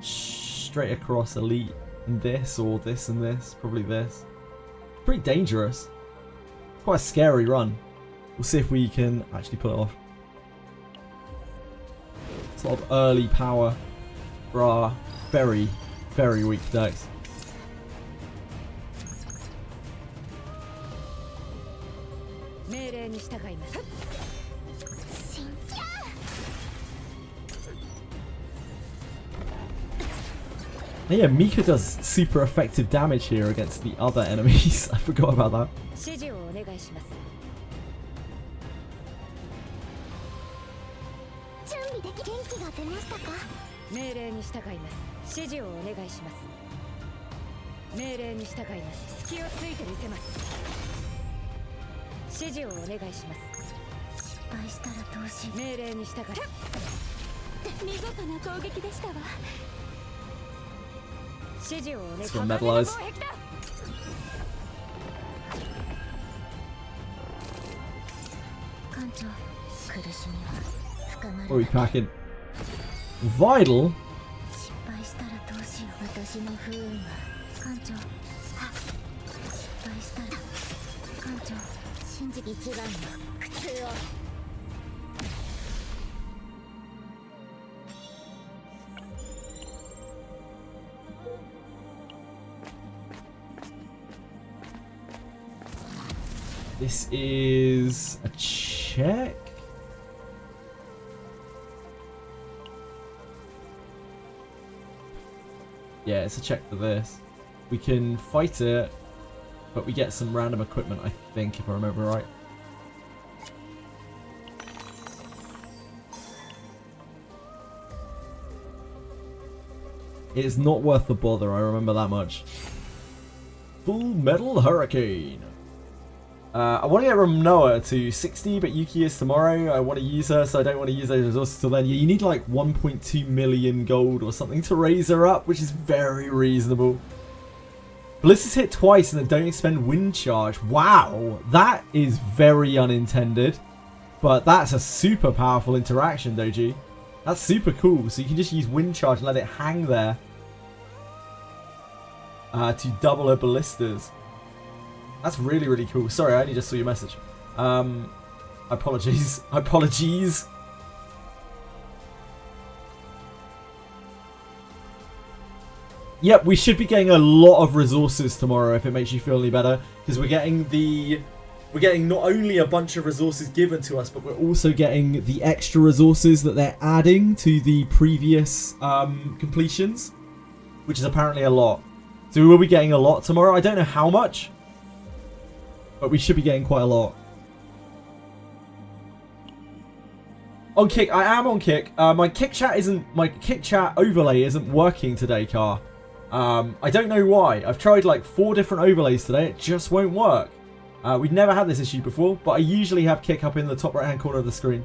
Straight across elite and this, or this and this. Probably this. Pretty dangerous. It's quite a scary run. We'll see if we can actually pull it off. It's a lot of early power for our very, very weak decks. Yeah, Mika does super effective damage here against the other enemies. I forgot about that. Let's go metalize. What are we packing? Vital? This is a check. Yeah, it's a check for this. We can fight it, but we get some random equipment, I think, if I remember right. It is not worth the bother, I remember that much. Full Metal Hurricane. I want to get Ramnoa to 60, but Yuki is tomorrow. I want to use her, so I don't want to use those resources till then. Yeah, you need like 1.2 million gold or something to raise her up, which is very reasonable. Ballistas hit twice and then don't expend Wind Charge. Wow, that is very unintended. But that's a super powerful interaction, Doji. That's super cool. So you can just use Wind Charge and let it hang there to double her Ballistas. That's really, really cool. Sorry, I only just saw your message. Apologies. Apologies. Yep, we should be getting a lot of resources tomorrow if it makes you feel any better. Because we're getting not only a bunch of resources given to us, but we're also getting the extra resources that they're adding to the previous completions. Which is apparently a lot. So we will be getting a lot tomorrow. I don't know how much. But we should be getting quite a lot. On Kick, I am on Kick. My Kick chat overlay isn't working today, Car. I don't know why. I've tried like 4 different overlays today. It just won't work. We've never had this issue before, but I usually have Kick up in the top right hand corner of the screen.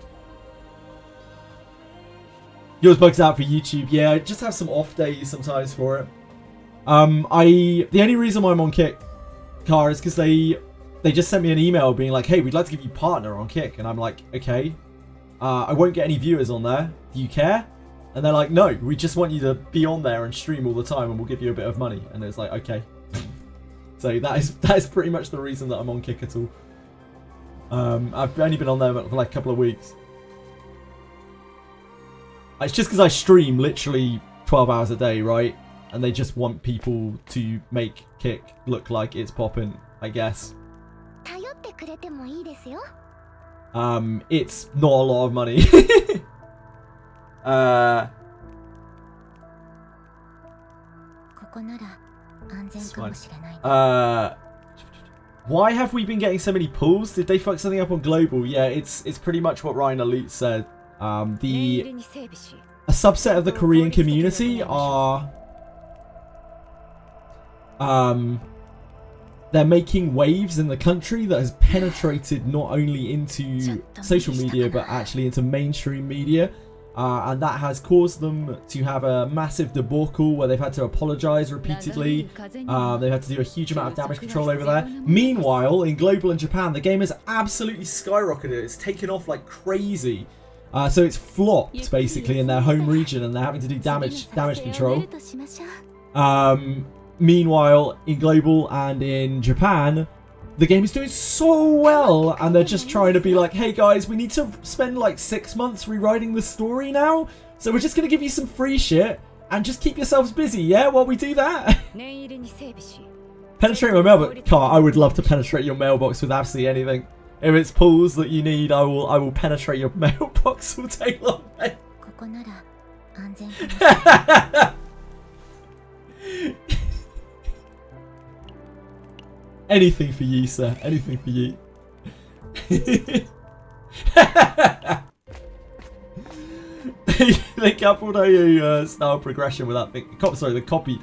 Yours bugs out for YouTube. Yeah, I just have some off days sometimes for it. The only reason why I'm on Kick, Car, is because they just sent me an email being like, hey, we'd like to give you partner on Kick. And I'm like, okay. I won't get any viewers on there. Do you care? And they're like, no, we just want you to be on there and stream all the time and we'll give you a bit of money. And it's like, okay. So that is pretty much the reason that I'm on Kick at all. I've only been on there for like a couple of weeks. It's just because I stream literally 12 hours a day, right? And they just want people to make Kick look like it's popping, I guess. It's not a lot of money. Why have we been getting so many pulls? Did they fuck something up on global? Yeah, it's pretty much what Ryan Elite said. A subset of the Korean community are they're making waves in the country that has penetrated not only into social media but actually into mainstream media, and that has caused them to have a massive debacle where they've had to apologize repeatedly. They've had to do a huge amount of damage control over there. Meanwhile, in global and Japan, the game has absolutely skyrocketed. It's taken off like crazy. So it's flopped basically in their home region, and they're having to do damage control. Meanwhile, in global and in Japan, the game is doing so well, and they're just trying to be like, hey guys, we need to spend like 6 months rewriting the story now, so we're just going to give you some free shit, and just keep yourselves busy, yeah, while we do that. Penetrate my mailbox. Car, I would love to penetrate your mailbox with absolutely anything. If it's pulls that you need, I will penetrate your mailbox all day long, mate. Anything for you, sir. Anything for you. They coupled a style progression without thinking. Sorry, they copied.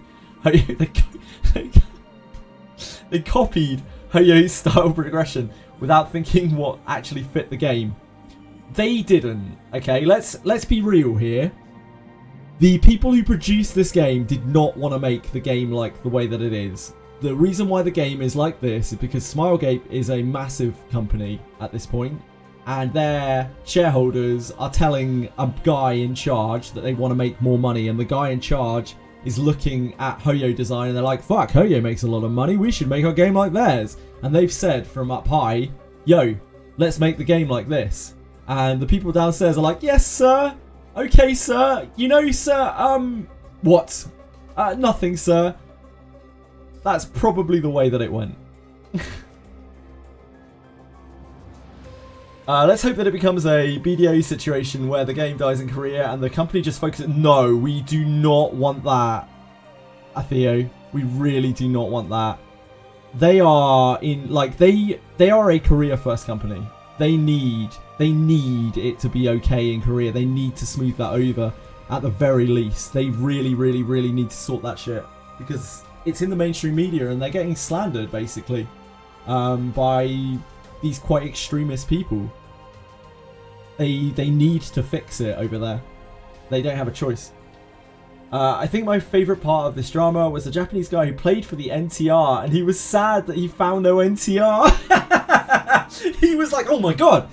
They copied Hoyo's style progression without thinking what actually fit the game. They didn't. Okay, let's be real here. The people who produced this game did not want to make the game like the way that it is. The reason why the game is like this is because Smilegate is a massive company at this point, and their shareholders are telling a guy in charge that they want to make more money, and the guy in charge is looking at Hoyo design and they're like, fuck, Hoyo makes a lot of money, we should make our game like theirs. And they've said from up high, yo, let's make the game like this. And the people downstairs are like, yes sir, okay sir, you know sir, what? Nothing sir. That's probably the way that it went. Let's hope that it becomes a BDO situation where the game dies in Korea and the company just focuses. No, we do not want that, Theo. We really do not want that. They are in like they are a Korea first company. They need it to be okay in Korea. They need to smooth that over at the very least. They really need to sort that shit, because it's in the mainstream media and they're getting slandered basically by these quite extremist people. They need to fix it over there. They don't have a choice. I think my favourite part of this drama was the Japanese guy who played for the NTR, and he was sad that he found no NTR. He was like, oh my god,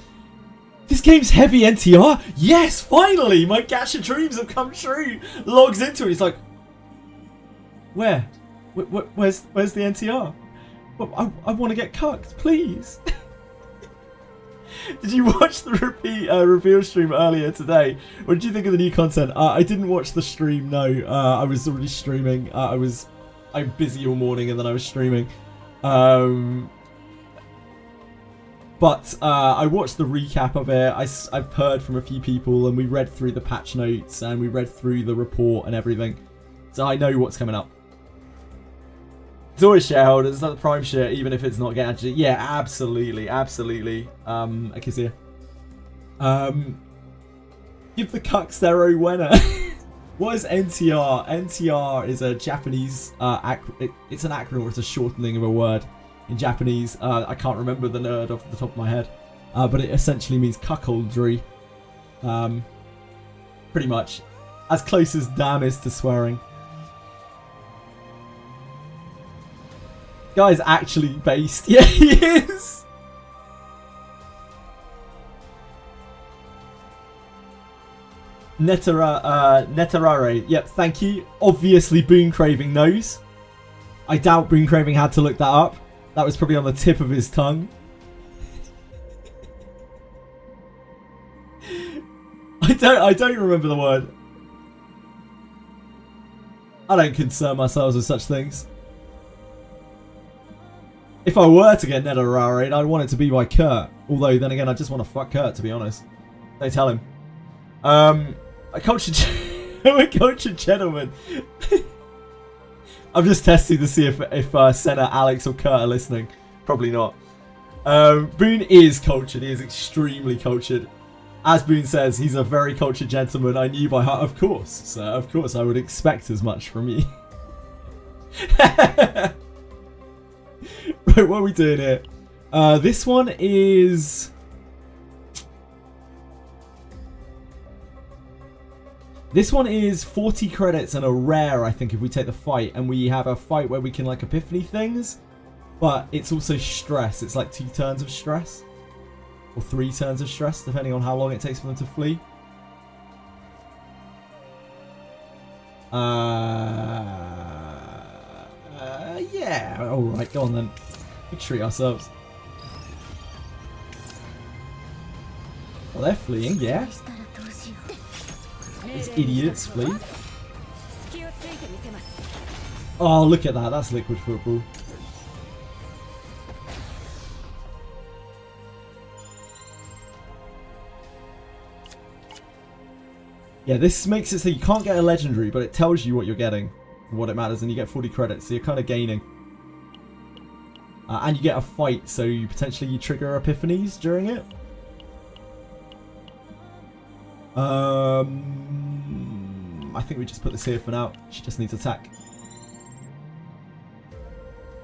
this game's heavy NTR? Yes, finally, my gacha dreams have come true. Logs into it, he's like, where's the NTR? I want to get cucked, please. Did you watch the reveal stream earlier today? What did you think of the new content? I didn't watch the stream, no. I was already streaming. I'm busy all morning and then I was streaming. But I watched the recap of it. I've heard from a few people and we read through the patch notes and we read through the report and everything. So I know what's coming up. It's always shareholders, it's not the prime shit, even if it's not getting. Yeah, absolutely. Akizia. Give the cuckstero winner. What is NTR? NTR is a Japanese it's an acronym, or it's a shortening of a word in Japanese. I can't remember the nerd off the top of my head, but it essentially means cuckoldry. Pretty much as close as damn is to swearing. Guy's actually based. Yeah, he is. Netarare. Yep, thank you. Obviously, Boon Craving knows. I doubt Boon Craving had to look that up. That was probably on the tip of his tongue. I don't remember the word. I don't concern myself with such things. If I were to get Netarare, I'd want it to be by Kurt. Although, then again, I just want to fuck Kurt, to be honest. Don't tell him. A cultured gentleman. I'm just testing to see if Senna, Alex, or Kurt are listening. Probably not. Boone is cultured. He is extremely cultured. As Boone says, he's a very cultured gentleman. I knew by heart, of course. So, of course, I would expect as much from you. Right, what are we doing here? This one is... This one is 40 credits and a rare, I think, if we take the fight. And we have a fight where we can, like, epiphany things. But it's also stress. It's like 2 turns of stress. Or 3 turns of stress, depending on how long it takes for them to flee. Yeah. Alright, go on then. We treat ourselves. Well, they're fleeing, yeah. These idiots flee. Oh, look at that. That's liquid football. Yeah, this makes it so you can't get a legendary, but it tells you what you're getting and what it matters, and you get 40 credits, so you're kind of gaining. And you get a fight, so you potentially trigger epiphanies during it. I think we just put this here for now. She just needs attack.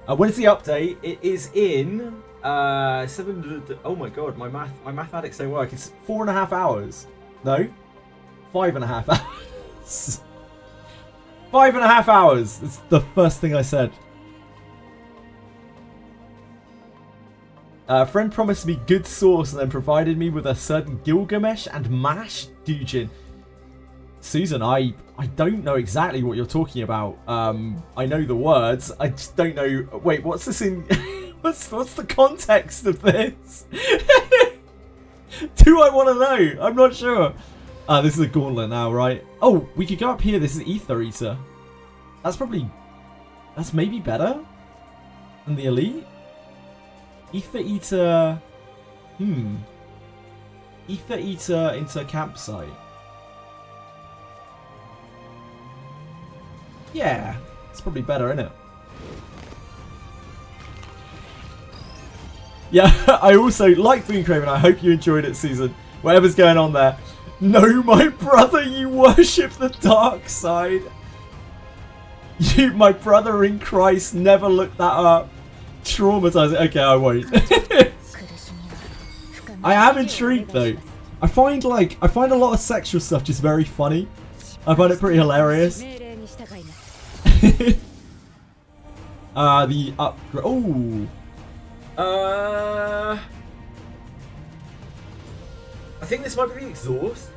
When is the update? It is in 7. Oh my god, my mathematics don't work. It's 4.5 hours. No, 5.5 hours. 5.5 hours. It's the first thing I said. A friend promised me good sauce and then provided me with a certain Gilgamesh and mash Dujin. Susan, I don't know exactly what you're talking about. I know the words. I just don't know. Wait, what's this in? what's the context of this? Do I want to know? I'm not sure. This is a gauntlet now, right? Oh, we could go up here. This is Ether Eater. That's maybe better than the Elite. Ether Eater. Ether Eater into campsite. Yeah, it's probably better, isn't it? Yeah, I also like Boon Craven. I hope you enjoyed it, Susan. Whatever's going on there. No, my brother, you worship the dark side. You, my brother in Christ, never look that up. Traumatizing. Okay, I won't. I am intrigued though. I find a lot of sexual stuff just very funny. I find it pretty hilarious. The upgrade. Oh. I think this might be the exhaust.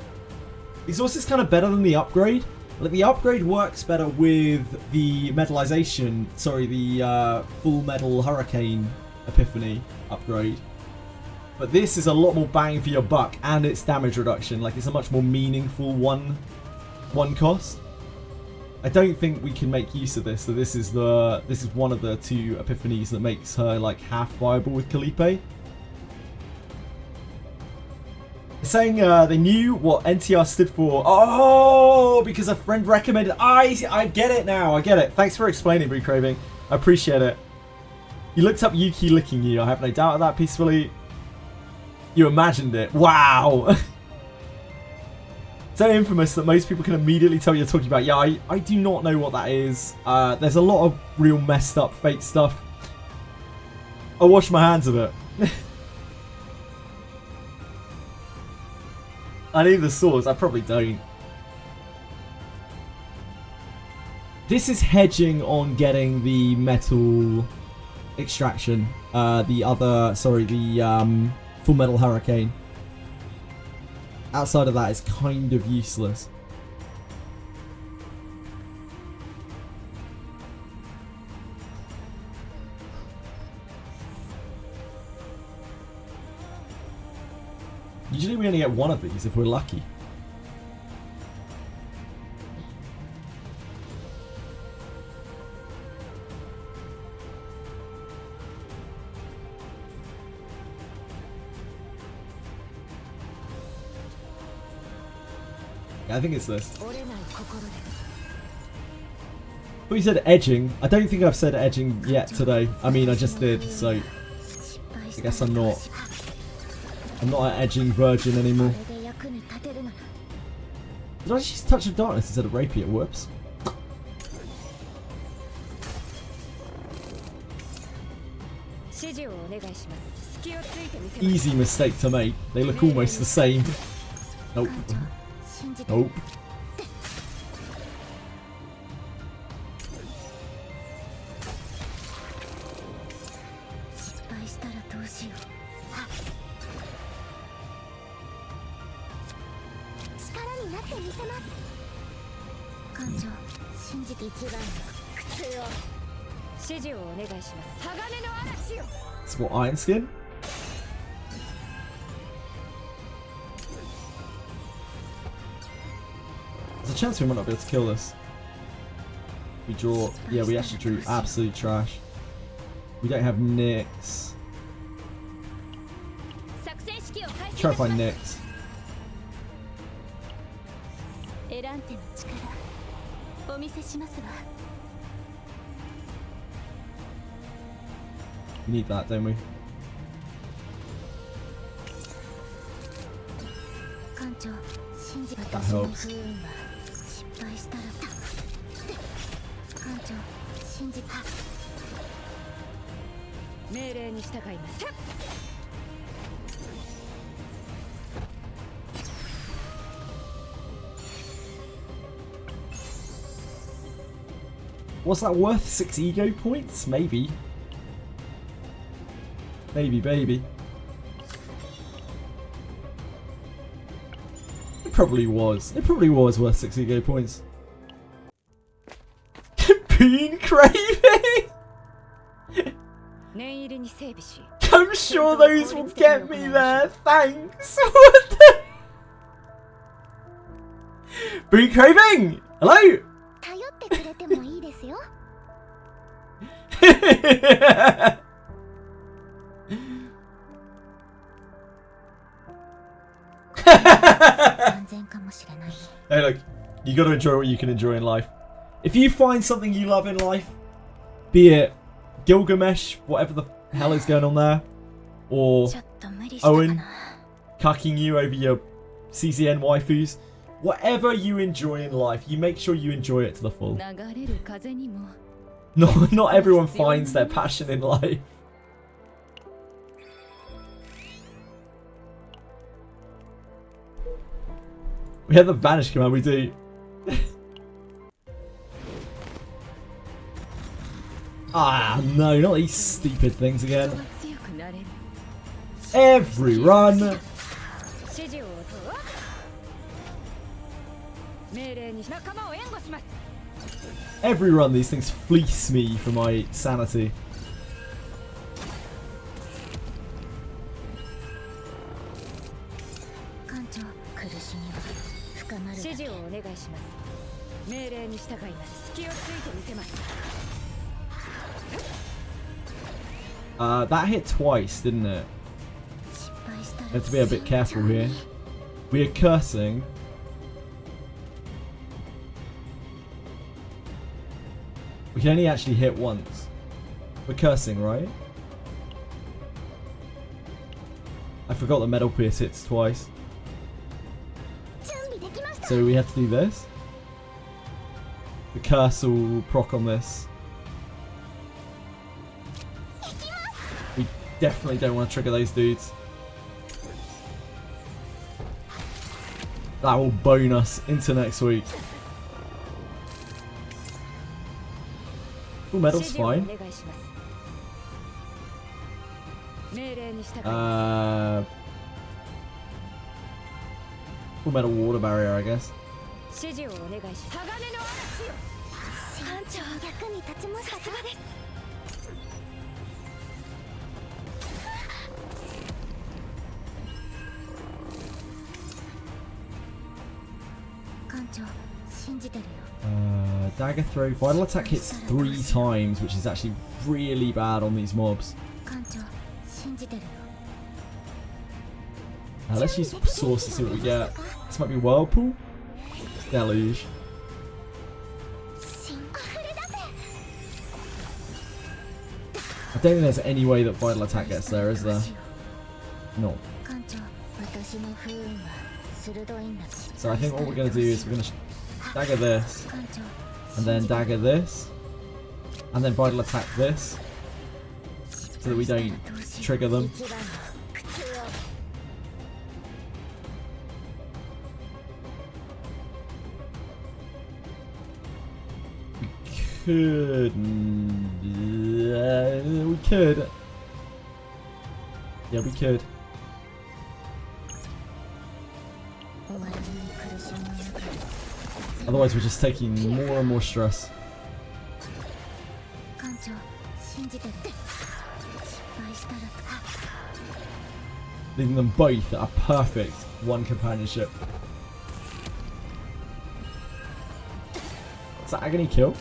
Exhaust is kind of better than the upgrade. Like, the upgrade works better with the metallization. Sorry, the full metal hurricane epiphany upgrade. But this is a lot more bang for your buck, and it's damage reduction. Like, it's a much more meaningful one cost. I don't think we can make use of this. So this is one of the 2 epiphanies that makes her like half viable with Calipe. Saying they knew what NTR stood for. Oh, because a friend recommended. I get it now. I get it. Thanks for explaining, Boo Craving. I appreciate it. You looked up Yuki licking you. I have no doubt of that. Peacefully. You imagined it. Wow. so infamous that most people can immediately tell you're talking about. Yeah, I do not know what that is. There's a lot of real messed up fake stuff. I wash my hands of it. I need the source. I probably don't. This is hedging on getting the metal extraction. The Full Metal Hurricane. Outside of that, it's kind of useless. Usually we only get one of these if we're lucky. I think it's this. But you said edging. I don't think I've said edging yet today. I mean, I just did, so I guess I'm not an edging virgin anymore. Did I just touch of darkness instead of rapier? Whoops. Easy mistake to make. They look almost the same. Nope. Nope. It's what, Iron Skin? There's a chance we might not be able to kill this. We draw. Yeah, we actually drew absolute trash. We don't have Nyx. Try to find Nyx. We need that, don't we? That helps. What's that worth? 6 ego points? Maybe. Maybe, baby. It probably was. It probably was worth 6 ego points. Bean craving? I'm sure those will get me there. Thanks. What the? Bean craving! Hello? Hey, look, you gotta enjoy what you can enjoy in life. If you find something you love in life, be it Gilgamesh, whatever the hell is going on there, or Owen cucking you over your CCN waifus, whatever you enjoy in life, you make sure you enjoy it to the full. Not everyone finds their passion in life. We have the vanish command, we do. Ah, no, not these stupid things again. Every run. Every run, these things fleece me for my sanity. That hit twice, didn't it? We have to be a bit careful here. We are cursing. We can only actually hit once. We're cursing, right? I forgot that Metal Pierce hits twice. So we have to do this. The curse will proc on this. We definitely don't want to trigger those dudes. That will bone us into next week. Full metal's fine. Full metal water barrier, I guess. 艦長役に立ちましたか。さすがです。艦長信じてるよ。Dagger throw. Vital attack hits 3 times, which is actually really bad on these mobs. 艦長信じてるよ。 Let's use source to see what we get. This might be Whirlpool? Deluge. I don't think there's any way that Vital Attack gets there, is there? No. So I think what we're going to do is we're going to dagger this, and then dagger this, and then Vital Attack this, so that we don't trigger them. We could. Yeah, we could. Otherwise, we're just taking more and more stress. Leaving them both at a perfect 1 companionship. Is that agony kill?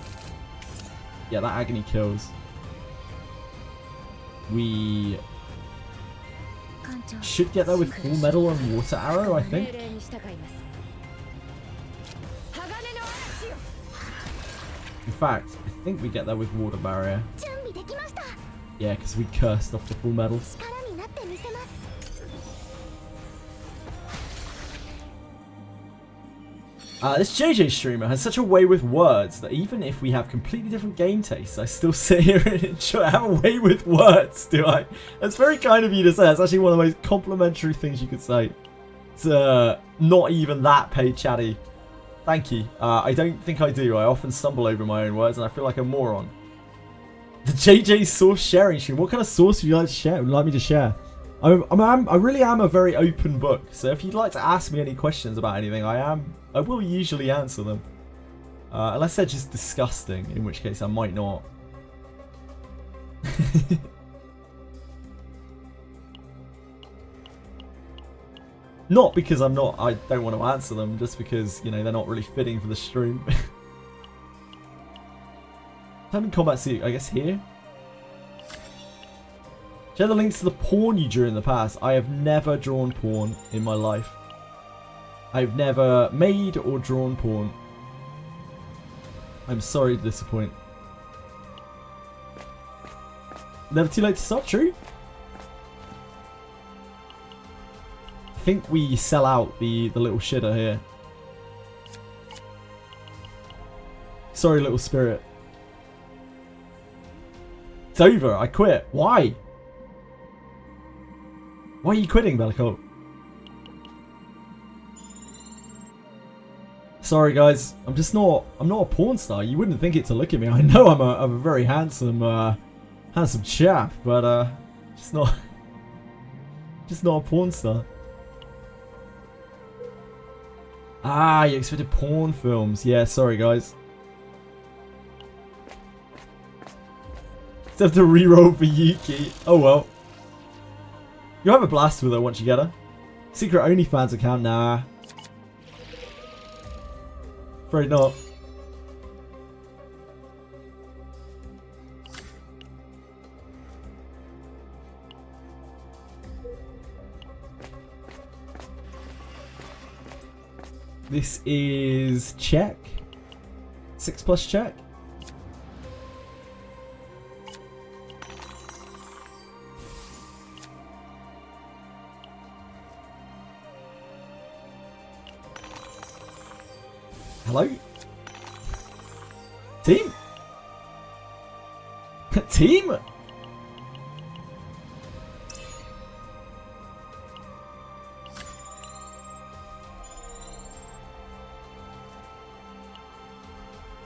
Yeah, that agony kills. We should get there with full metal and water arrow, I think. In fact, I think we get there with water barrier. Yeah, because we cursed off the full metal. This JJ streamer has such a way with words that even if we have completely different game tastes, I still sit here and enjoy. I have a way with words, do I? That's very kind of you to say. That's actually one of the most complimentary things you could say. It's not even that paid chatty. Thank you. I don't think I do. I often stumble over my own words and I feel like a moron. The JJ source sharing stream. What kind of source would you like to share? Would you like me to share? I really am a very open book. So if you'd like to ask me any questions about anything, I will usually answer them. Unless they're just disgusting, in which case I might not. Not because I don't want to answer them, just because, you know, they're not really fitting for the stream. Time in combat suit, I guess here. Share the links to the porn you drew in the past. I have never drawn porn in my life. I've never made or drawn porn. I'm sorry to disappoint. Never too late to start, true? I think we sell out the little shitter here. Sorry, little spirit. It's over. I quit. Why? Why are you quitting, Bellicole? Sorry, guys. I'm not a porn star. You wouldn't think it to look at me. I know I'm a very handsome chap, but just not a porn star. Ah, you expected porn films. Yeah, sorry, guys. Just have to reroll for Yuki. Oh well. You'll have a blast with her once you get her. Secret OnlyFans account? Nah. Afraid not. This is check. 6+ check. Hello? Team? Team?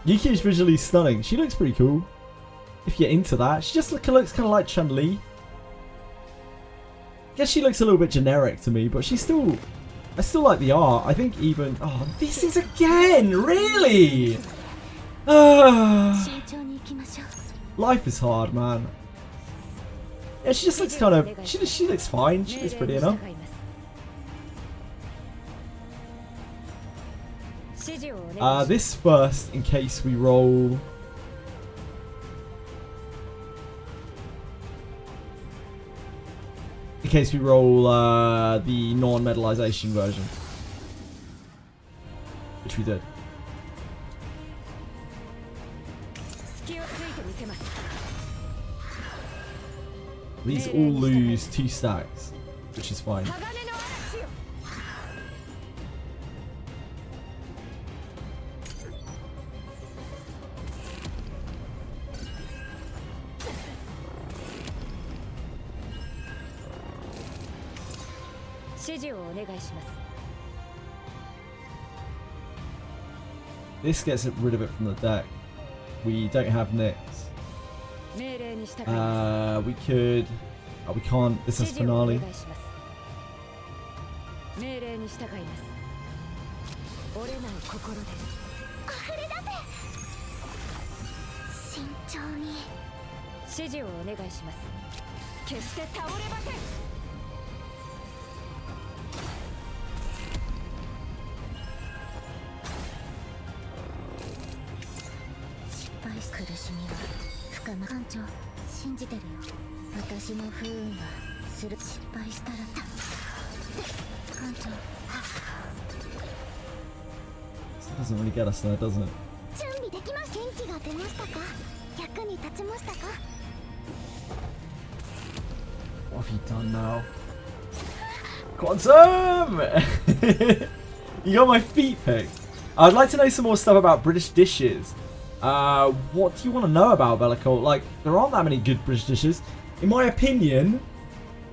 Yuki is visually stunning. She looks pretty cool. If you're into that. She just looks kind of like Chun-Li. I guess she looks a little bit generic to me, but she's still... I still like the art. I think even... Oh, this is again! Really? Life is hard, man. Yeah, she just looks kind of... She looks fine. She looks pretty enough. This first, in case we roll... In case we roll the non-metallization version. Which we did. These all lose 2 stacks, which is fine. This gets rid of it from the deck. We don't have Nyx. We could... Oh, we can't. This is finale. That doesn't really get us there, doesn't it? What have you done now? Quantum! You got my feet picked. I'd like to know some more stuff about British dishes. What do you want to know about Bellicole? Like, there aren't that many good British dishes. In my opinion,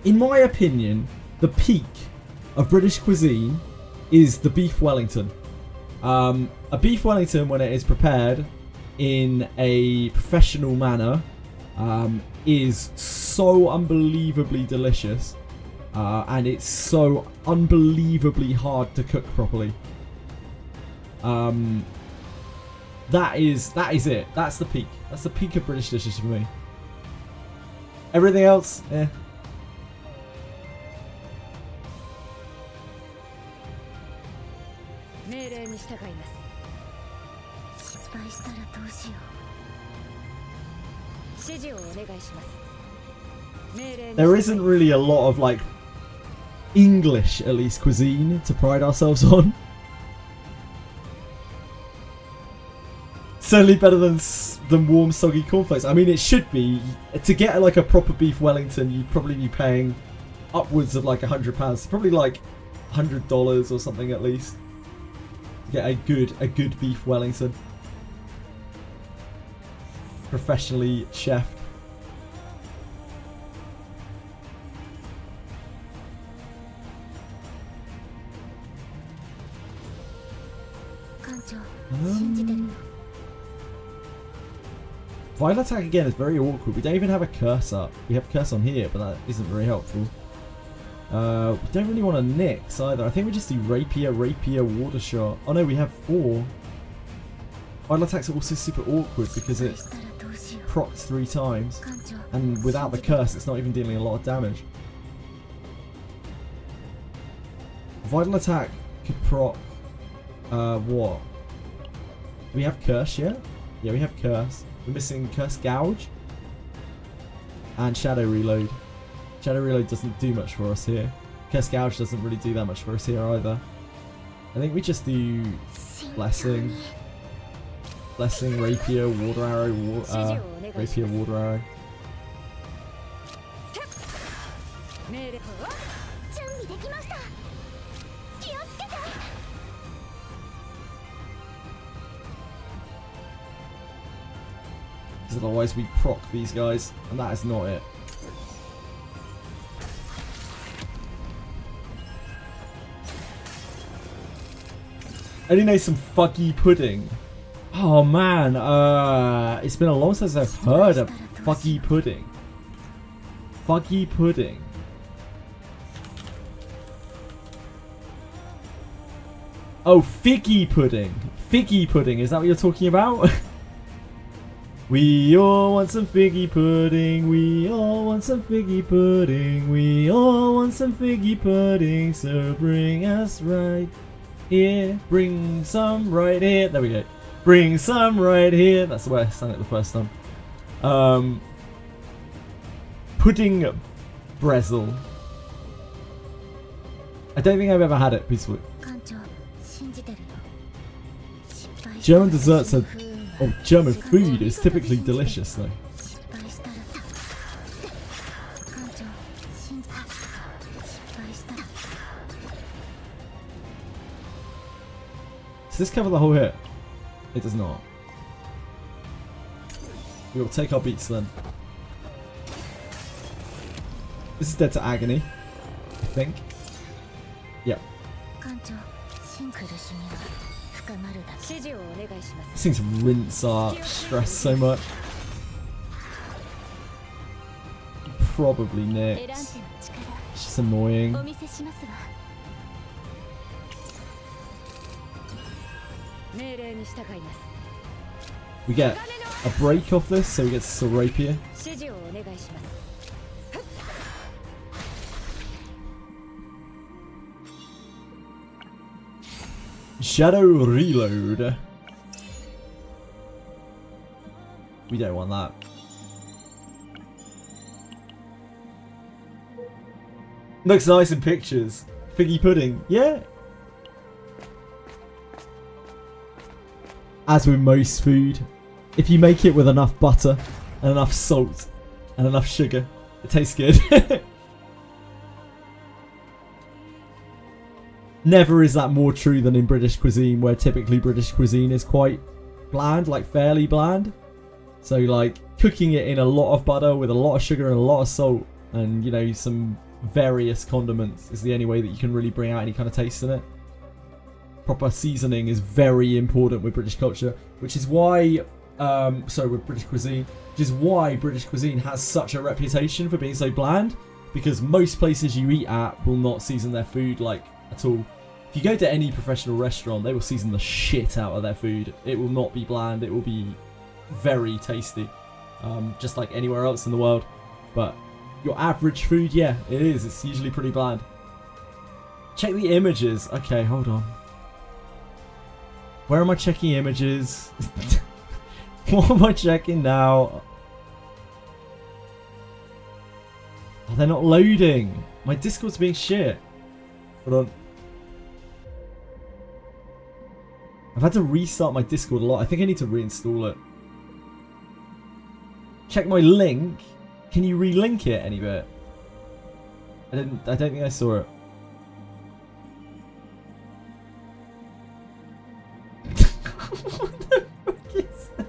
the peak of British cuisine is the beef Wellington. A beef Wellington, when it is prepared in a professional manner, is so unbelievably delicious, and it's so unbelievably hard to cook properly. That is it. That's the peak. That's the peak of British dishes for me. Everything else, eh. There isn't really a lot of, like, English, at least, cuisine to pride ourselves on. Certainly better than warm, soggy cornflakes. I mean, it should be. To get, like, a proper beef Wellington, you'd probably be paying upwards of, like, £100. Probably, like, $100 or something, at least. To get a good beef Wellington. Professionally chefed. Vital attack again is very awkward. We don't even have a curse up. We have curse on here, but that isn't very helpful. We don't really want to Nyx either. I think we just do rapier, water shot. Oh no, we have 4. Vital attacks are also super awkward because it procs 3 times, and without the curse, it's not even dealing a lot of damage. Vital attack could proc. What? Do we have curse yet? Yeah, we have curse. We're missing curse gouge and shadow reload. Shadow reload doesn't do much for us here. Curse gouge doesn't really do that much for us here either. I think we just do blessing, rapier, water arrow, rapier, water arrow. Because otherwise we proc these guys, and that is not it. I only know some fuggy pudding. Oh man, it's been a long since I've heard of fuggy pudding. Fuggy pudding. Oh, figgy pudding. Figgy pudding, is that what you're talking about? We all want some figgy pudding. We all want some figgy pudding. We all want some figgy pudding. So bring us right here. Bring some right here. There we go. Bring some right here. That's the way I sang it the first time. Pudding Brezel. I don't think I've ever had it, peacefully. German desserts are... Oh, German food is typically delicious, though. Does this cover the whole hit? It does not. We will take our beats then. This is dead to agony, I think. Yep. These things rinse our stress so much. Probably Nyx. It's just annoying. We get a break off this, so we get Serapia. Shadow Reload. We don't want that. Looks nice in pictures. Figgy pudding. Yeah. As with most food, if you make it with enough butter and enough salt and enough sugar, it tastes good. Never is that more true than in British cuisine, where typically British cuisine is quite bland, like fairly bland. So like cooking it in a lot of butter with a lot of sugar and a lot of salt and, you know, some various condiments is the only way that you can really bring out any kind of taste in it. Proper seasoning is very important with British culture, which is why, with British cuisine, which is why British cuisine has such a reputation for being so bland, because most places you eat at will not season their food like at all. If you go to any professional restaurant, they will season the shit out of their food. It will not be bland, it will be very tasty, just like anywhere else in the world. But your average food, yeah, it is. It's usually pretty bland. Check the images. Okay, hold on. Where am I checking images? What am I checking now? Oh, they're not loading. My Discord's being shit. Hold on. I've had to restart my Discord a lot. I think I need to reinstall it. Check my link. Can you relink it any bit? I don't think I saw it. What the fuck is that?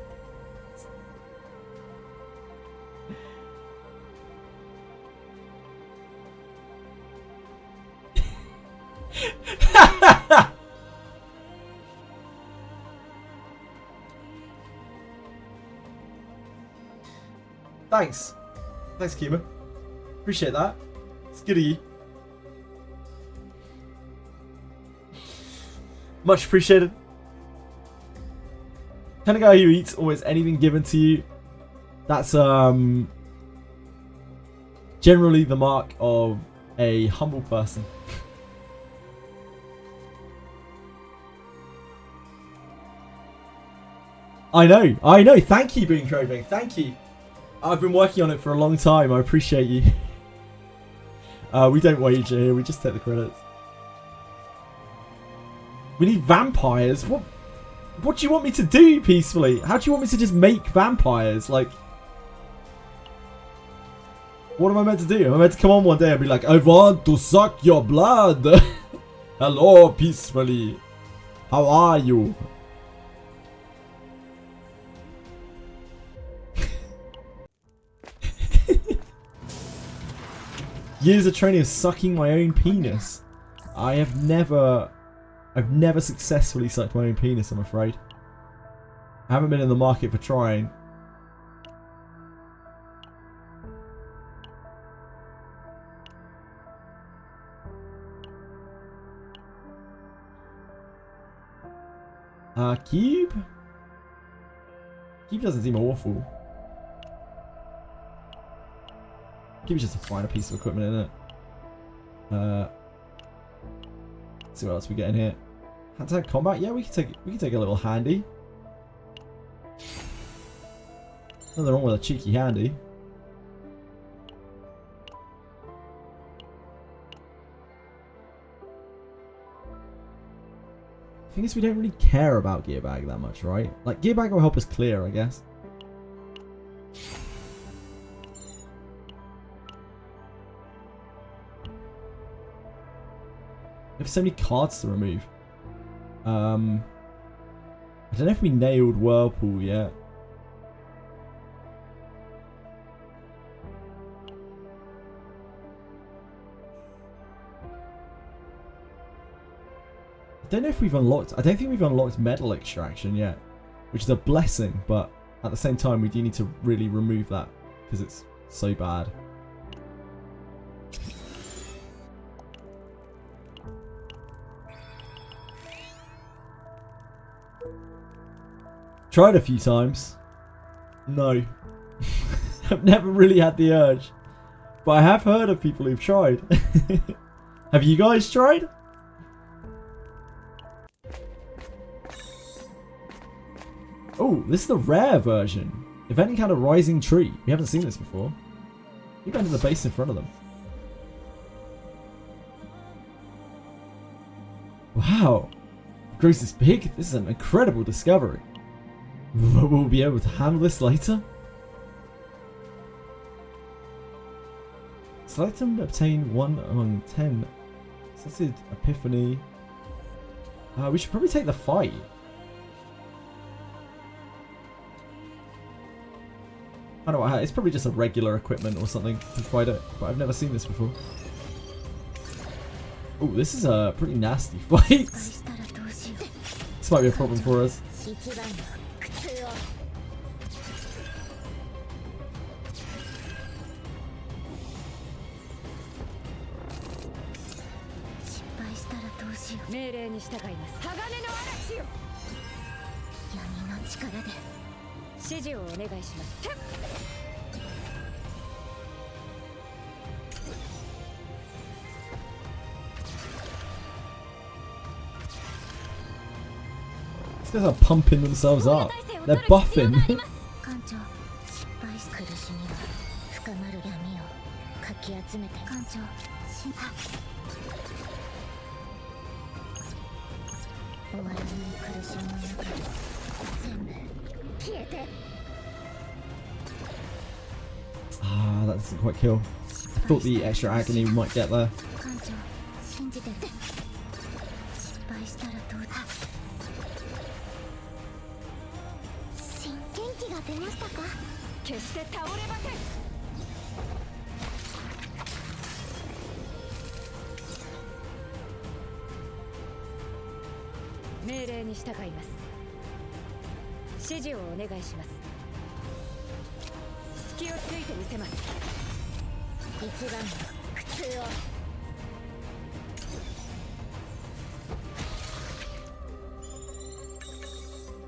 Thanks. Thanks, Kima. Appreciate that. It's good of you. Much appreciated. Kind of guy who eats almost anything given to you. That's generally the mark of a humble person. I know. Thank you, Boon Craving. Thank you. I've been working on it for a long time. I appreciate you. We don't wager here. We just take the credits. We need vampires. What do you want me to do peacefully? How do you want me to just make vampires? Like, what am I meant to do? Am I meant to come on one day and be like, I want to suck your blood. Hello, peacefully. How are you? Years of training of sucking my own penis. I've never successfully sucked my own penis, I'm afraid. I haven't been in the market for trying. Cube? Cube doesn't seem awful. Cube's just a finer piece of equipment, isn't it? Let's see what else we get in here. Hand-to-hand combat? Yeah, we can take a little handy. Nothing wrong with a cheeky handy. The thing is, we don't really care about gear bag that much, right? Like, gear bag will help us clear, I guess. We have so many cards to remove. I don't know if we nailed Whirlpool yet. I don't know if we've unlocked... I don't think we've unlocked metal extraction yet, which is a blessing, but at the same time we do need to really remove that because it's so bad. Tried a few times. No. I've never really had the urge, but I have heard of people who've tried. Have you guys tried? Oh, this is the rare version. Event encounter rising tree. We haven't seen this before. You go into the base in front of them. Wow. Gross is big. This is an incredible discovery. We'll be able to handle this later. Select and obtain 1 among 10. Selected Epiphany. We should probably take the fight. I don't know, it's probably just a regular equipment or something to fight it, but I've never seen this before. Oh, this is a pretty nasty fight. This might be a problem for us. These guys are pumping themselves up. They're buffing. Ah, that doesn't quite kill. I thought the extra agony we might get there.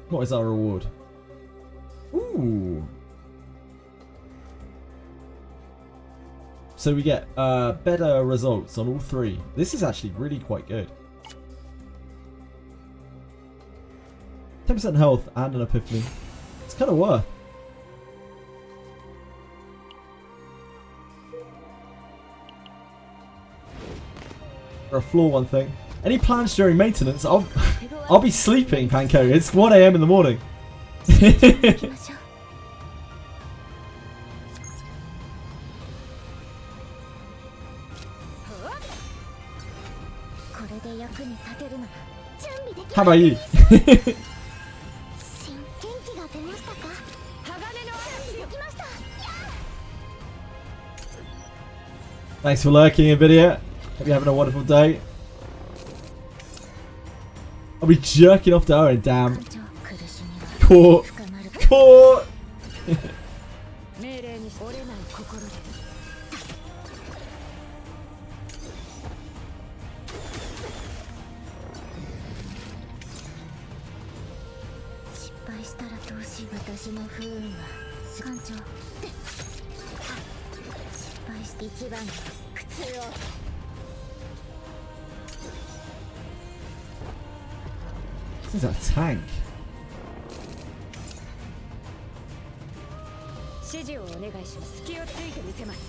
What is our reward? Ooh. So we get better results on all 3. This is actually really quite good. 10% health and an epiphany. It's kind of worth. For a floor one thing. Any plans during maintenance? I'll be sleeping, Panko. It's 1 AM in the morning. How about you? Thanks for lurking, NVIDIA. Hope you're having a wonderful day. I'll be jerking off to Owen, damn. Caught. Caught. 命令に折れない心で失敗したらどうし私の不運は艦長で失敗して一番の苦痛をThis is a tank. 指示をお願いします。隙をついてみせます。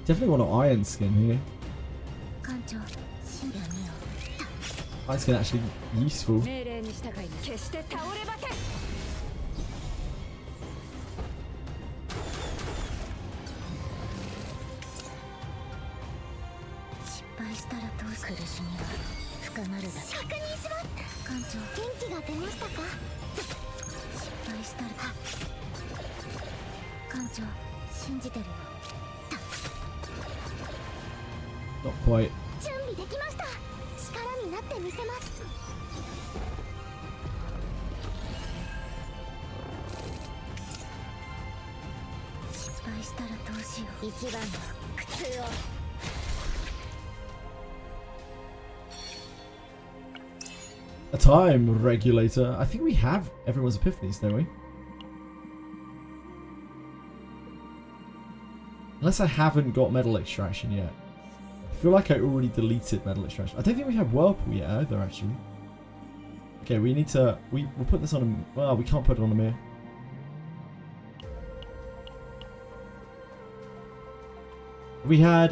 Definitely want an iron skin here. 艦長、信やめよ。 Iron skin actually useful. 命令に従い決して倒れません。失敗したらどうする苦しみは深まるだけ。確認します。艦長、元気が出ましたか？失敗したら艦長、信じてるよ。 Not quite. 準備できました。力になってみせます。失敗したらどうしよう。一番の苦痛を。 A time regulator. I think we have everyone's epiphanies, don't we? Unless I haven't got metal extraction yet. I feel like I already deleted metal extraction. I don't think we have whirlpool yet either, actually. Okay, we need to... We'll put this on a... Well, we can't put it on a mirror. We had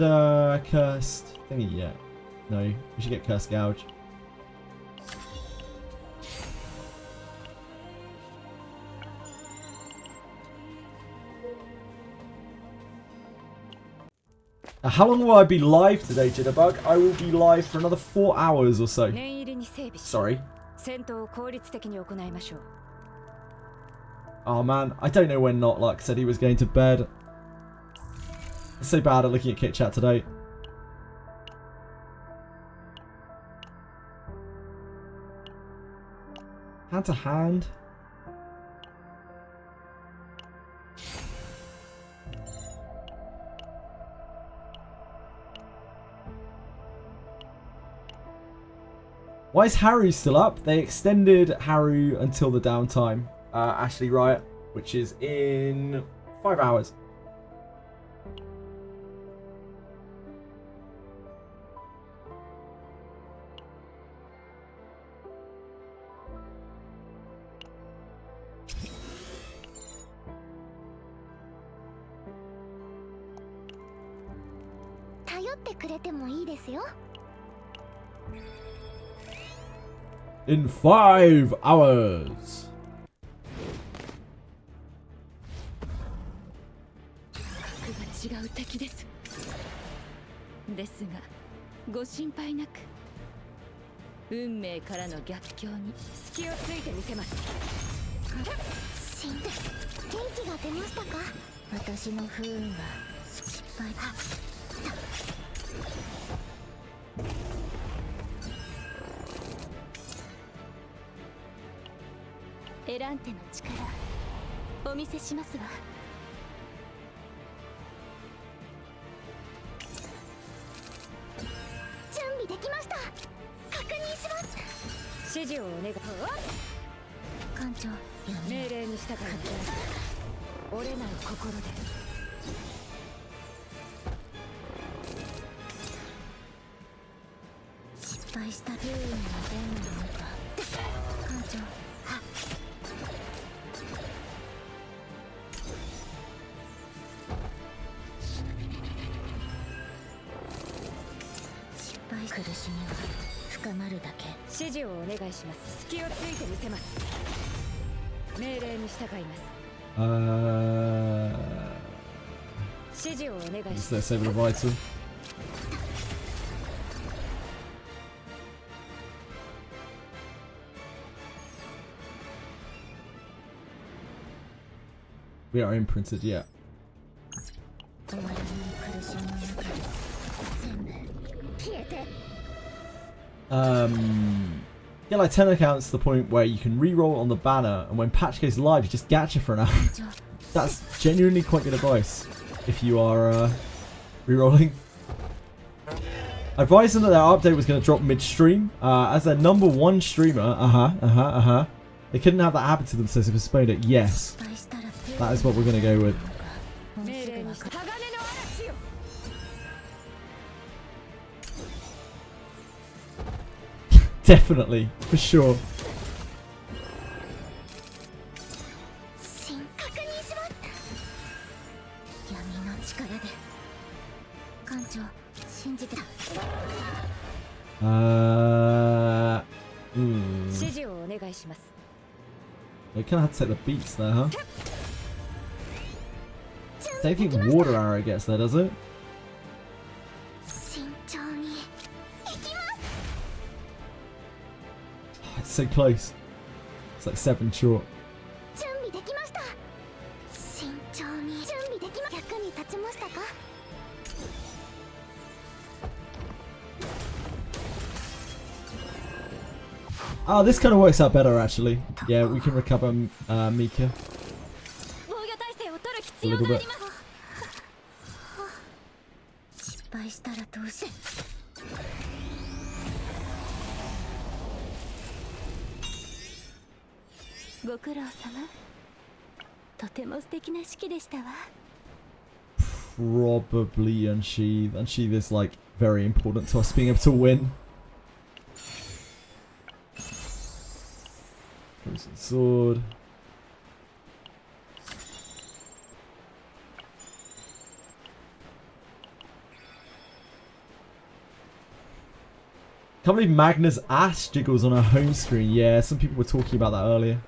cursed thingy yet. No, we should get cursed gouge. How long will I be live today, Jitterbug? I will be live for another 4 hours or so. Sorry. Oh man, I don't know when Notluck said he was going to bed. I'm so bad at looking at Kit Chat today. Hand to hand. Why is Haru still up? They extended Haru until the downtime. Ashley Riot, which is in 5 hours. In 5 hours. 違う敵です。ですが、ご心配なく。運命からの逆境に隙をついてみせます。死んで元気が出ましたか？私の不運は失敗だ。エランテの力お見せしますわ。準備できました。確認します。指示をお願い。艦長、命令に従い折れない心で。失敗した不運の伝のか。艦長。苦しみは深まるだけ。指示をお願いします。隙をついてみせます。命令に従います。指示をお願いします。Let's save the vital. We are imprinted, yeah. Yeah, like 10 accounts to the point where you can re-roll on the banner, and when patch goes live, you just gacha for an hour. That's genuinely quite good advice if you are re-rolling. I advised them that their update was going to drop mid-stream. As their #1 streamer, they couldn't have that happen to them, so they postponed it. Yes, that is what we're going to go with. Definitely, for sure. They kind of have to take the beats there, huh? Don't think water arrow gets there, does it? Oh, it's so close. It's like 7 short. Oh, this kind of works out better actually. Yeah, we can recover Mika a little bit. Probably Unsheath. Unsheath is like very important to us being able to win. Crimson Sword. Can't believe Magna's ass jiggles on her home screen. Yeah, some people were talking about that earlier.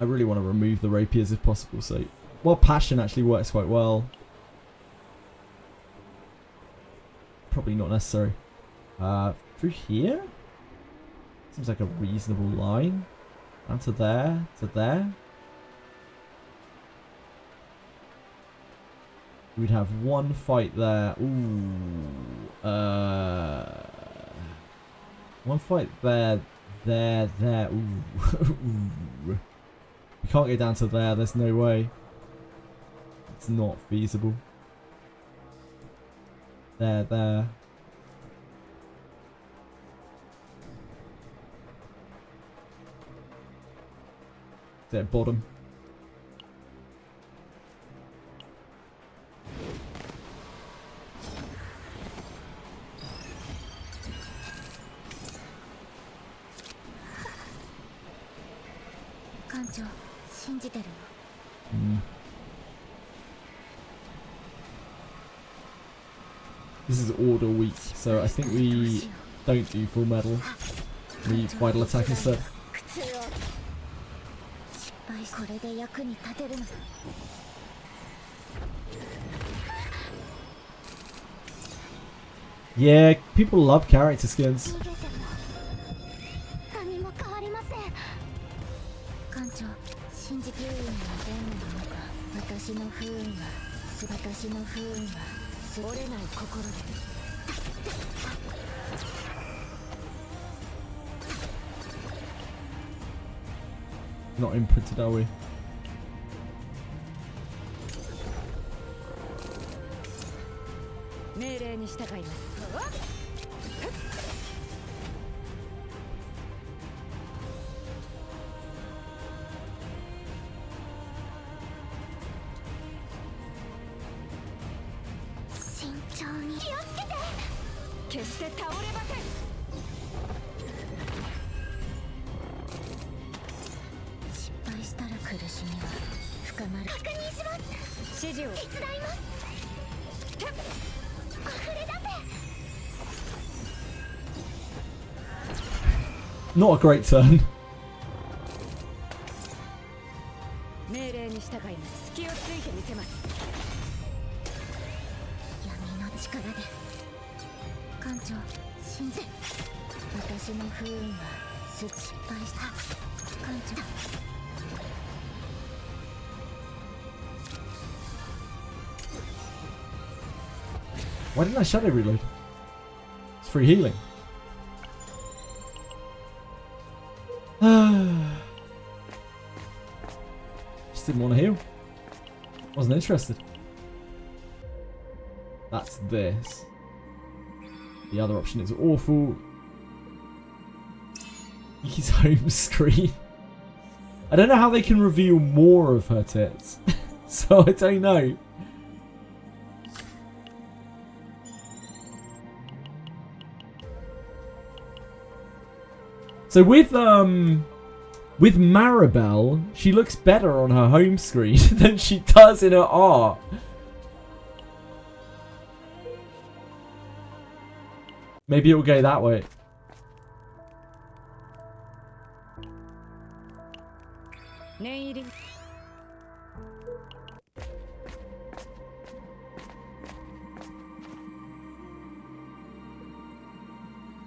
I really want to remove the rapiers if possible, so... Well, Passion actually works quite well. Probably not necessary. Through here? Seems like a reasonable line. Down to there, to there. We'd have one fight there. Ooh. One fight there, there. Ooh. Ooh. We can't get down to there. There's no way. It's not feasible. There. It's at bottom. This is order weak, so I think we don't do full metal. We use vital attack instead. Yeah, people love character skins. Not imprinted, are we? Not a great turn. Why didn't I shadow reload? It's free healing. Just didn't want to heal. Wasn't interested. That's this. The other option is awful. Yuki's home screen. I don't know how they can reveal more of her tits. So I don't know. So with Maribel, she looks better on her home screen than she does in her art. Maybe it will go that way.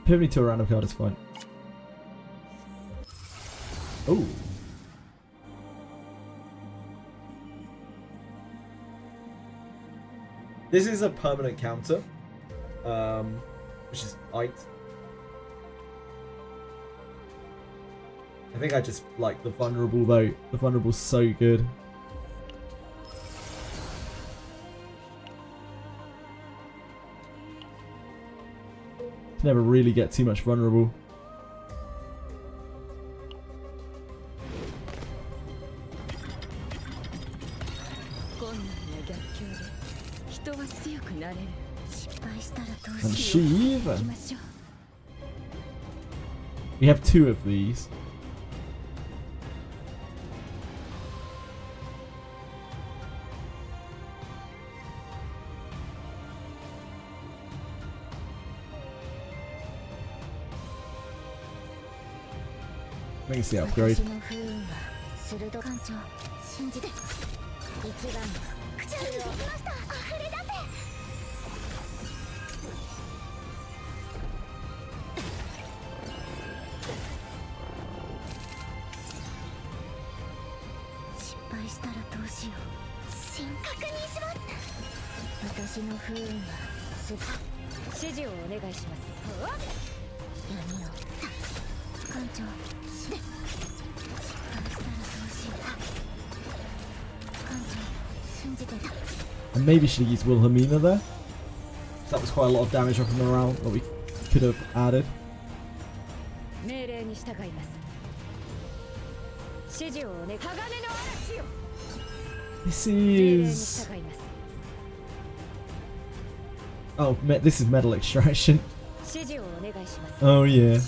Pivot me to a random card is fine. Oh. This is a permanent counter. Which is height. I think I just like the vulnerable though. The vulnerable's so good. Never really get too much vulnerable. And she even. We have 2 of these. Let me see upgrade. And maybe should have used Wilhelmina there. That was quite a lot of damage up and around that we could have added. This is... Oh, this is metal extraction. Oh yeah.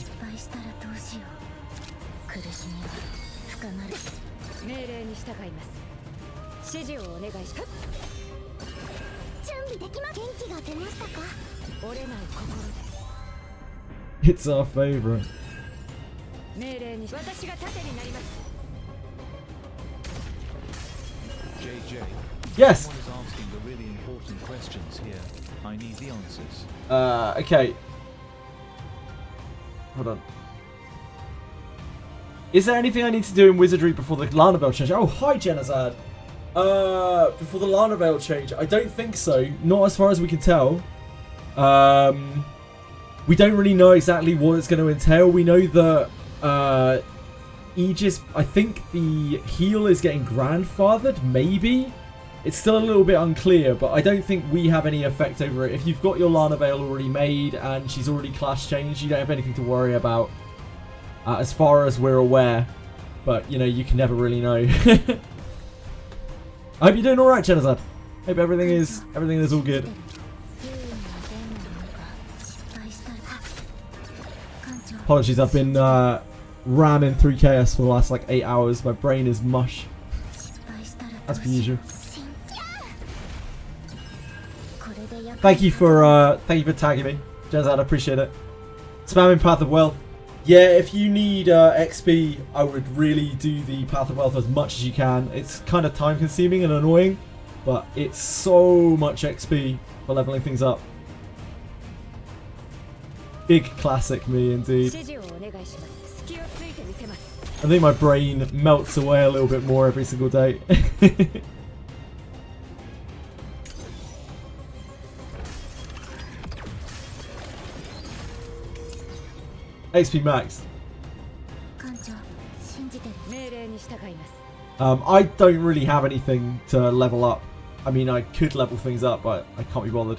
It's our favorite. JJ. Yes. Someone is asking the really important questions here. I need the answers. Okay. Hold on. Is there anything I need to do in Wizardry before the Lana Veil change? Oh, hi, Genazad. Before the Lana Veil change? I don't think so. Not as far as we can tell. We don't really know exactly what it's going to entail. We know that Aegis, I think the heal is getting grandfathered, maybe? It's still a little bit unclear, but I don't think we have any effect over it. If you've got your Lana Veil already made and she's already class changed, you don't have anything to worry about. As far as we're aware. But, you know, you can never really know. I hope you're doing alright, Genazad. Hope everything is all good. Apologies, I've been ramming through chaos for the last like 8 hours. My brain is mush. As per usual. Thank you for tagging me, Genazad. I appreciate it. Spamming Path of Wealth. Yeah, if you need XP, I would really do the Path of Wealth as much as you can. It's kind of time consuming and annoying, but it's so much XP for leveling things up. Big classic me indeed. I think my brain melts away a little bit more every single day. XP max. 艦長信じてる。命令に従います。 I don't really have anything to level up. I mean, I could level things up, but I can't be bothered.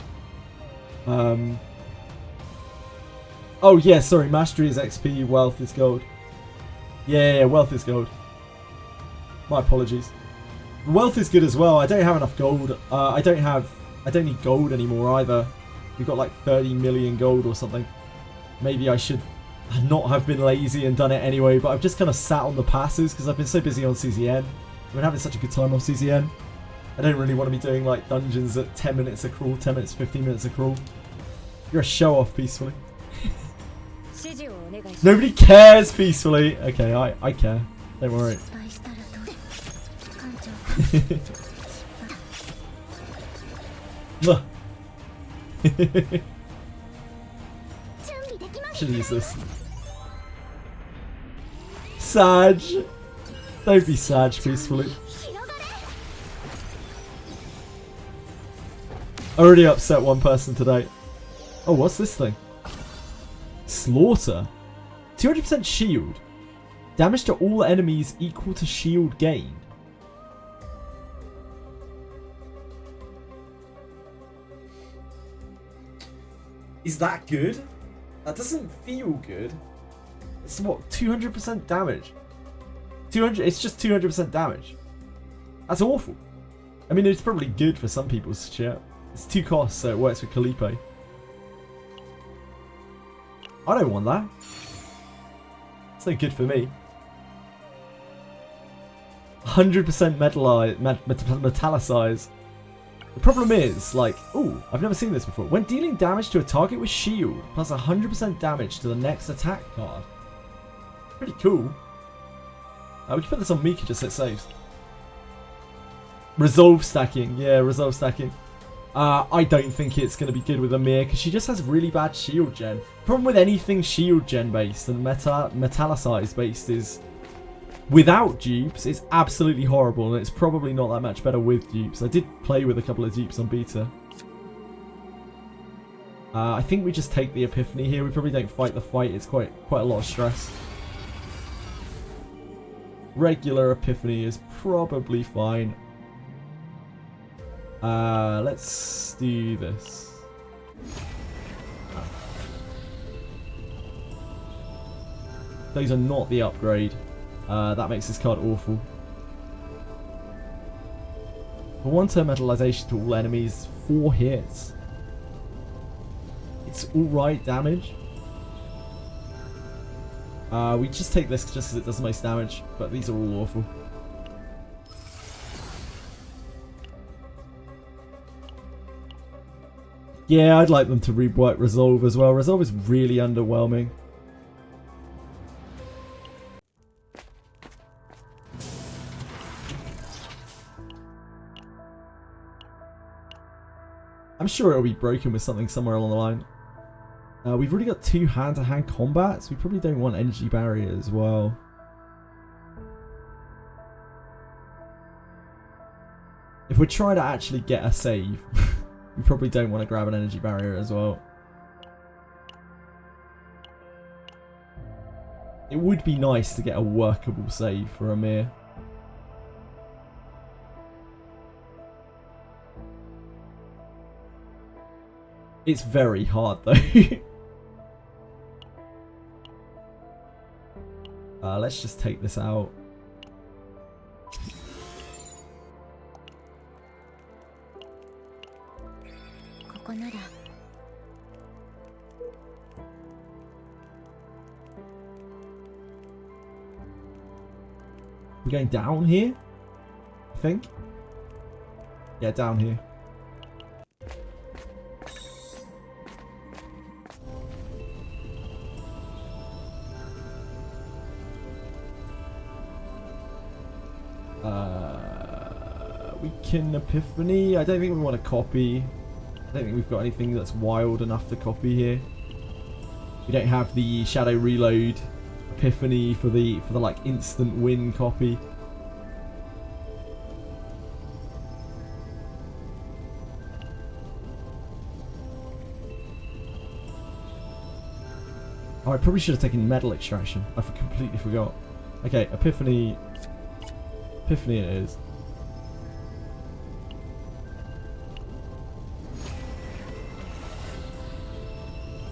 Oh yeah, sorry. Mastery is XP. Wealth is gold. Yeah, wealth is gold. My apologies. Wealth is good as well. I don't have enough gold. I don't need gold anymore either. We've got like 30 million gold or something. Maybe I should not have been lazy and done it anyway, but I've just kind of sat on the passes because I've been so busy on CZN. I've been having such a good time on CZN. I don't really want to be doing like dungeons at 10 minutes a crawl, 10 minutes, 15 minutes a crawl. You're a show off, Peacefully. Nobody cares, Peacefully. Okay, I care. Don't worry. 失敗したらどう。艦長。 Ugh. 準備できました。 Should use this. Sag. Don't be Sag, Peacefully. 広がれ。 Already upset one person today. Oh, what's this thing? Slaughter. 200% shield. Damage to all enemies equal to shield gained. Is that good? That doesn't feel good. It's what, 200% damage? 200. It's just 200% damage. That's awful. I mean, it's probably good for some people's shit. It's 2 costs, so it works with Calipo. I don't want that. It's no good for me. 100% metallicize. The problem is, like, ooh, I've never seen this before. When dealing damage to a target with shield, plus 100% damage to the next attack card. Pretty cool. We can put this on Mika just so it saves. Resolve stacking. Yeah, resolve stacking. I don't think it's going to be good with Amir because she just has really bad shield gen. Problem with anything shield gen based and metallicize based is without dupes, it's absolutely horrible and it's probably not that much better with dupes. I did play with a couple of dupes on beta. I think we just take the Epiphany here. We probably don't fight the fight. It's quite a lot of stress. Regular Epiphany is probably fine. Let's do this. Those are not the upgrade. That makes this card awful. For 1-turn metallization to all enemies, 4 hits. It's alright damage. We just take this just because it does the most damage, but these are all awful. Yeah, I'd like them to rework Resolve as well. Resolve is really underwhelming. I'm sure it'll be broken with something somewhere along the line. We've already got 2 hand-to-hand combats. We probably don't want energy barrier as well. If we're trying to actually get a save, we probably don't want to grab an energy barrier as well. It would be nice to get a workable save for Amir. It's very hard though. Let's just take this out. We're going down here, I think. Yeah, down here. We can Epiphany. I don't think we want to copy. I don't think we've got anything that's wild enough to copy here. We don't have the Shadow Reload Epiphany for the like instant win copy. I probably should have taken metal extraction. I completely forgot. Okay, Epiphany. Epiphany it is.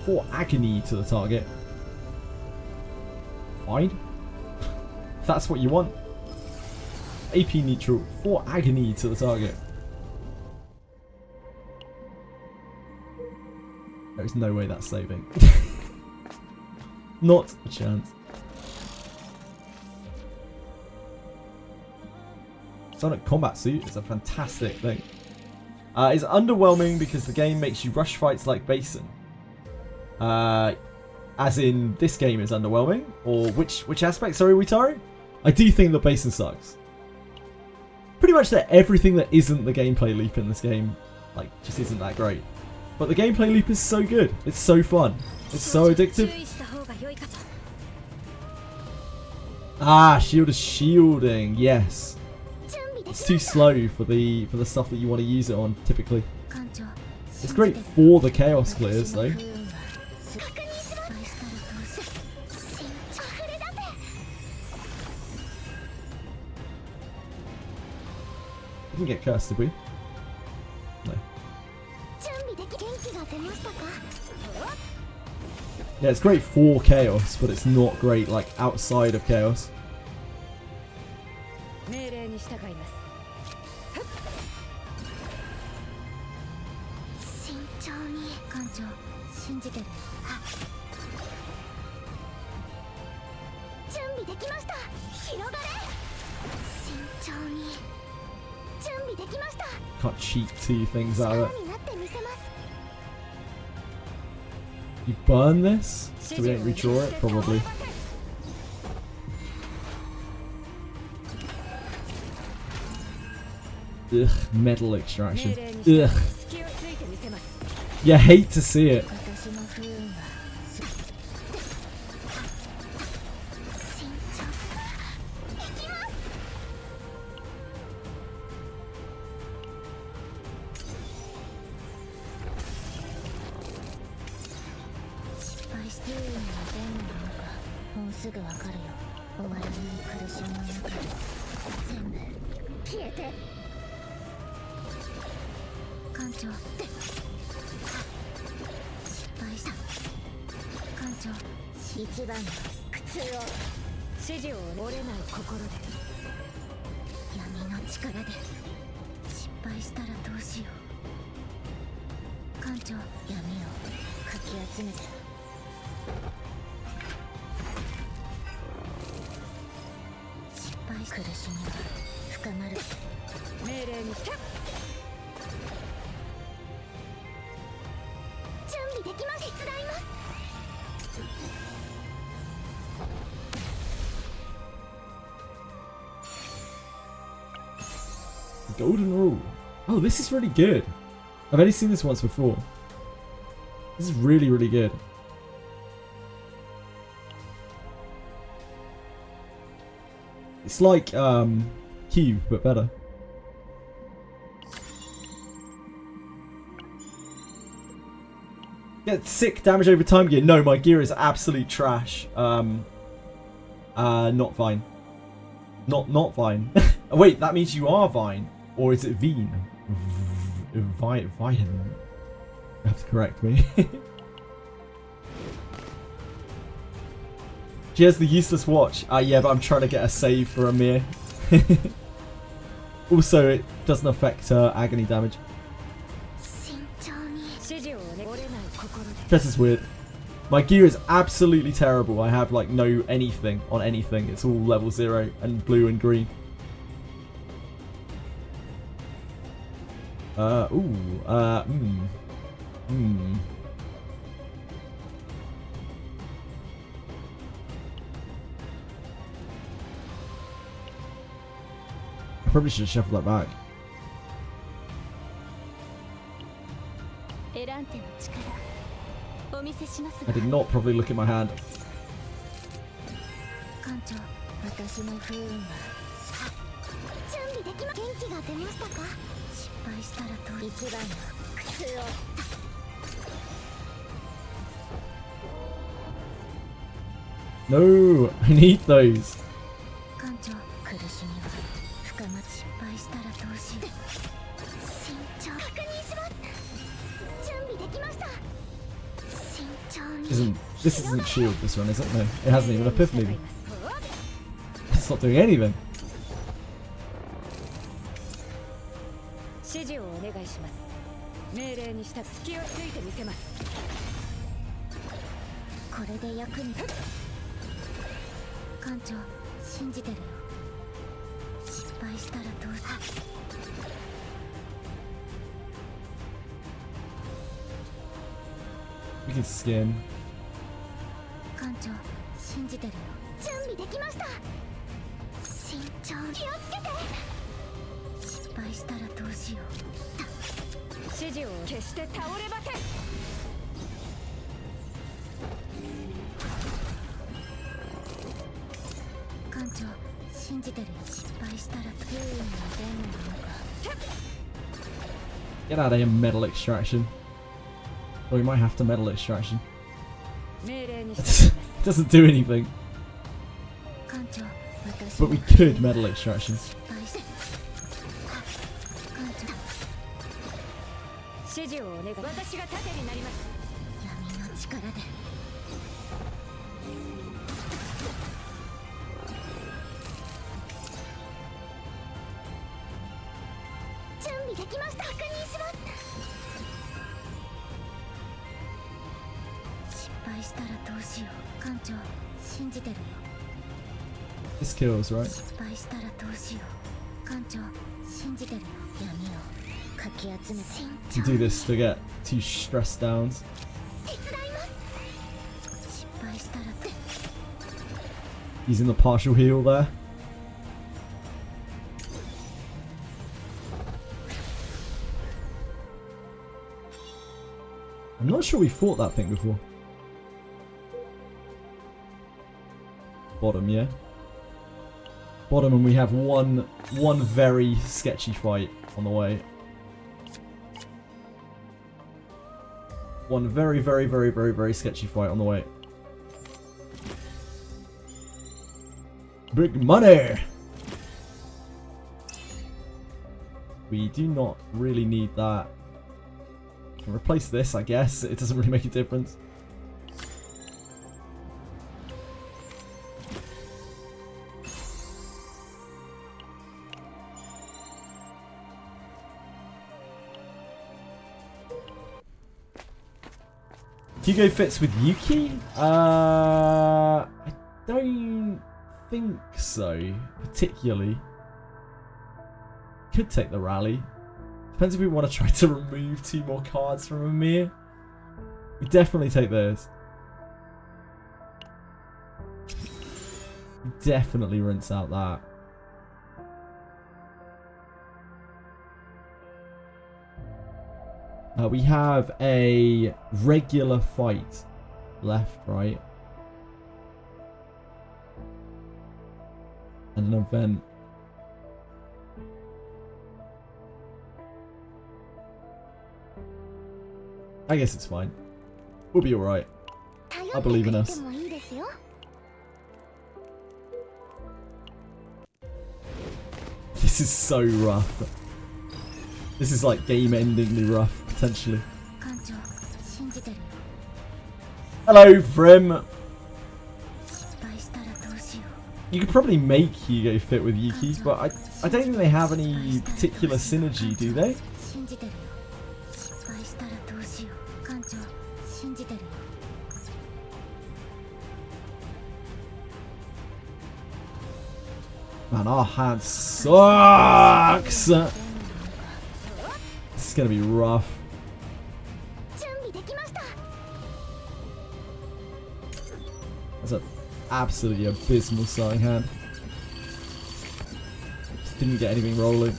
For agony to the target. Fine. If that's what you want. AP neutral. For agony to the target. There's no way that's saving. Not a chance. Sonic Combat Suit is a fantastic thing. It's underwhelming because the game makes you rush fights like Basin. As in, this game is underwhelming? Or which aspect? Sorry, Witaro? I do think that Basin sucks. Pretty much that everything that isn't the gameplay loop in this game, like, just isn't that great. But the gameplay loop is so good. It's so fun. It's so addictive. Ah, shield is shielding. Yes. It's too slow for the stuff that you want to use it on, typically. It's great for the chaos clears, though. We didn't get cursed, did we? No. Yeah, it's great for chaos, but it's not great, like, outside of chaos. Can't cheat 2 things out of it. You burn this? So we don't redraw it? Probably. Ugh, metal extraction. Ugh. You hate to see it. Golden Rule. Oh, this is really good. I've only seen this once before. This is really, really good. It's like Q, but better. Get sick damage over time gear. No, my gear is absolute trash. Not Vine. Not Vine. Oh, wait, that means you are Vine. Or is it Vine? Vine. You have to correct me. She has the useless watch. Yeah, but I'm trying to get a save for Amir. Also, it doesn't affect agony damage. This is weird. My gear is absolutely terrible. I have like no anything on anything. It's all level 0 and blue and green. I probably should have shuffled that back. I did not properly look at my hand. No, I need those. 艦長苦しみは深ま失敗したらどうしよう慎重確認します準備できました慎重に This isn't shield, this one, is it? No, it hasn't even epiphany. It's not doing anything. 指示をお願いします命令にした隙をついてみせますこれで役に立つ艦長信じてるよ失敗したらどうする We can skin. 艦長信じてるよ準備できました慎重に気をつけて失敗したらどうしよう指示を決して倒ればけ艦長信じてるよ失敗したら優位に出んのか Get out of here, metal extraction. Or we might have to metal extraction. 命令に It した doesn't do anything. 艦長私 But we could metal extraction. 失敗して艦長指示をお願い私が盾になります闇の力で準備できました確認します失敗したらどうしよう艦長信じてるよ This kills, right? 失敗したらどうしよう艦長信じてるよ闇をかき集めて To do this to get 2 stress downs. 手伝います失敗したらって Using the partial heal there. I'm not sure we fought that thing before. Bottom, yeah. Bottom, and we have one very sketchy fight on the way. One very sketchy fight on the way. Big money! We do not really need that. Can replace this, I guess. It doesn't really make a difference. Hugo fits with Yuki? I don't think so, particularly. Could take the rally. Depends if we want to try to remove 2 more cards from Amir. We definitely take those. Definitely rinse out that. We have a regular fight left, right? And an event. I guess it's fine. We'll be alright. I believe in us. This is so rough. This is like game-endingly rough, potentially. Hello, Vrim! You could probably make Hugo fit with Yuki, but I don't think they have any particular synergy, do they? Man, our hand sucks! This is gonna be rough. That's an absolutely abysmal starting hand. Just didn't get anything rolling.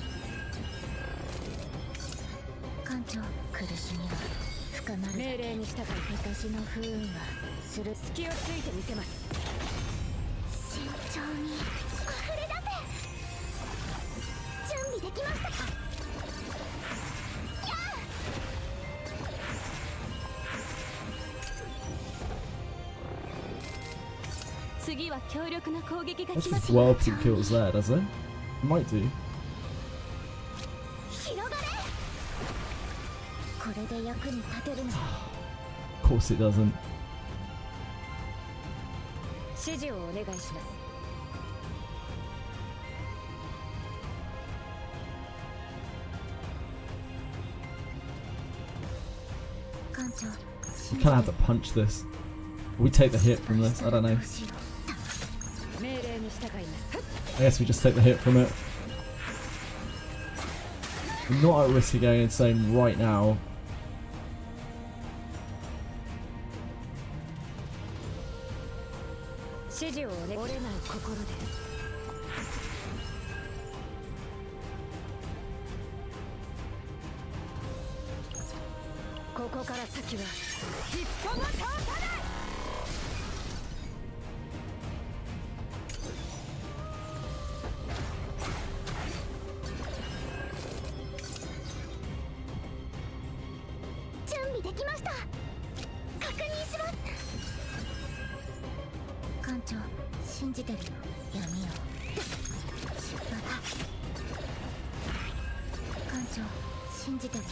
What's the whirlpool kills there, does it? It might do. 広がれこれで役に立てるの Of course it doesn't. 指示をお願いします艦長 You kind of have to punch this. We take the hit from this. I don't know. 命令に従います I guess we just take the hit from it. I'm not at risk of going insane right now. 指示を折れない心でここから先は一歩も通さない準備できました確認します艦長信じてるよ闇を失敗だ艦長信じてるよ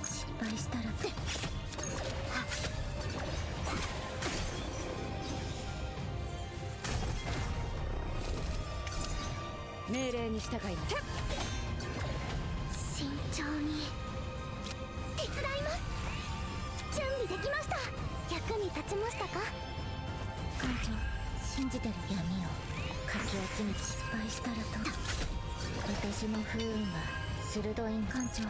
失敗したらって命令に従います慎重に手伝います準備できました役に立ちましたか艦長信じてる闇をかき集めて失敗したらと私の不運は鋭い艦長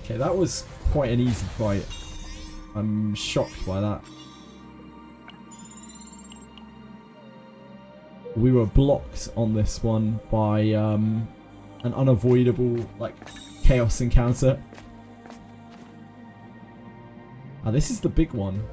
Okay, that was quite an easy fight. I'm shocked by that. We were blocked on this one by an unavoidable like chaos encounter. Ah, this is the big one.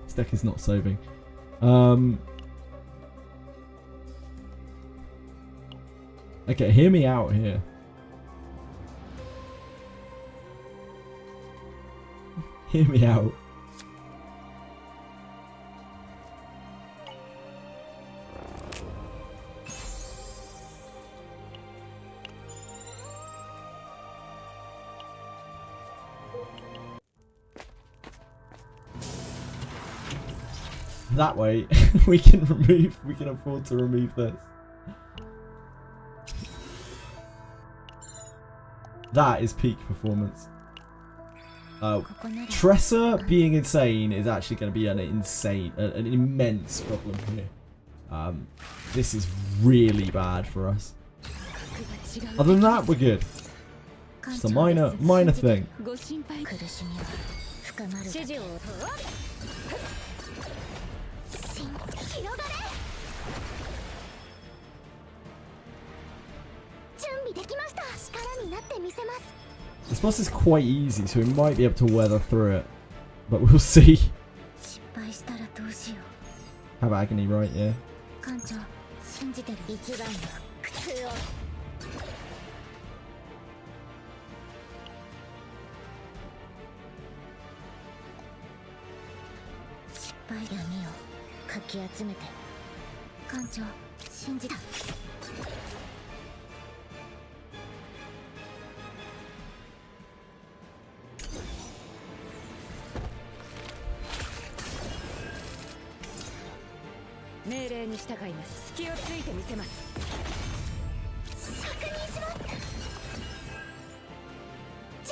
This deck is not saving. Okay, hear me out here. Hear me out. That way, we can afford to remove this. That is peak performance. Tressa being insane is actually going to be an immense problem here. This is really bad for us. Other than that, we're good. Just a minor thing. This boss is quite easy, so we might be able to weather through it, but we'll see. Have agony, right? Yeah.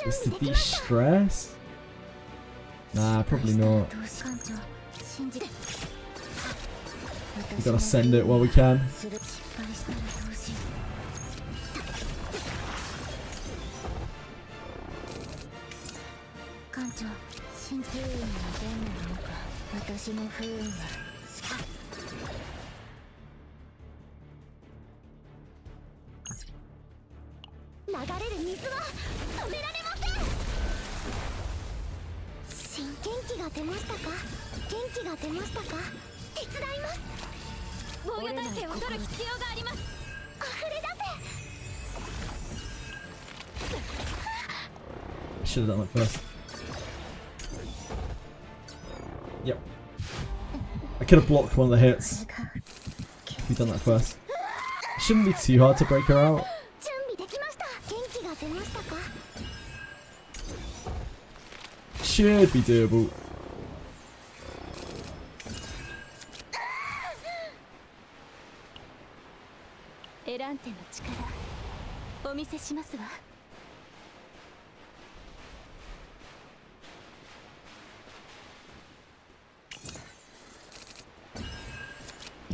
Is to de-stress? Nah, probably not. We gotta send it while we can. 艦長、新不運はどんなものか私の不運は流れる水は止められません。新元気が出ましたか。元気が出ましたか。手伝います。防御体制を取る必要があります。溢れ出せ。Should have done that first. Yep. I could have blocked one of the hits. If you'd done that first. It shouldn't be too hard to break her out. Should be doable. Elanteの力お見せしますわ。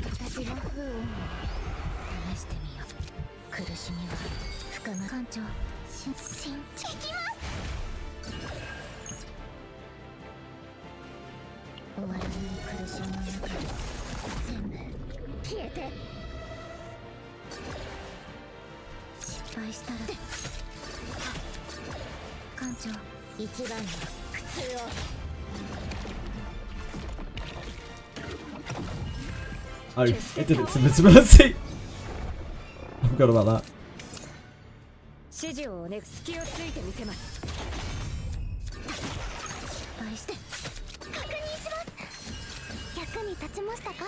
私の不運を試してみよう。苦しみは深ま艦長新できます。終わらない苦しみの中で全部消えて。失敗したら艦長一番の苦痛を。Oh, it did its invisibility. I forgot about that. 指示をね、隙をついてみせます。失敗して確認します。役に立ちましたか。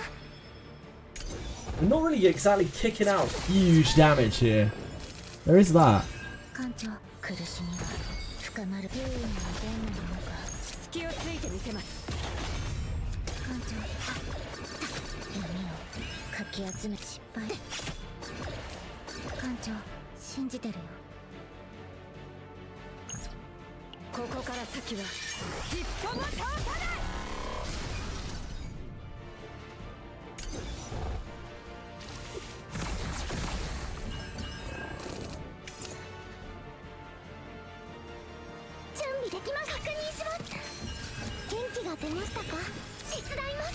We're not really exactly kicking out huge damage here. There is that. 艦長、苦しみは深まる。不運はどんなものか隙をついてみせます。艦長、闇をかき集め失敗。艦長、信じてるよ。ここから先は一歩も通さない。準備できます。確認します。元気が出ましたか。手伝います。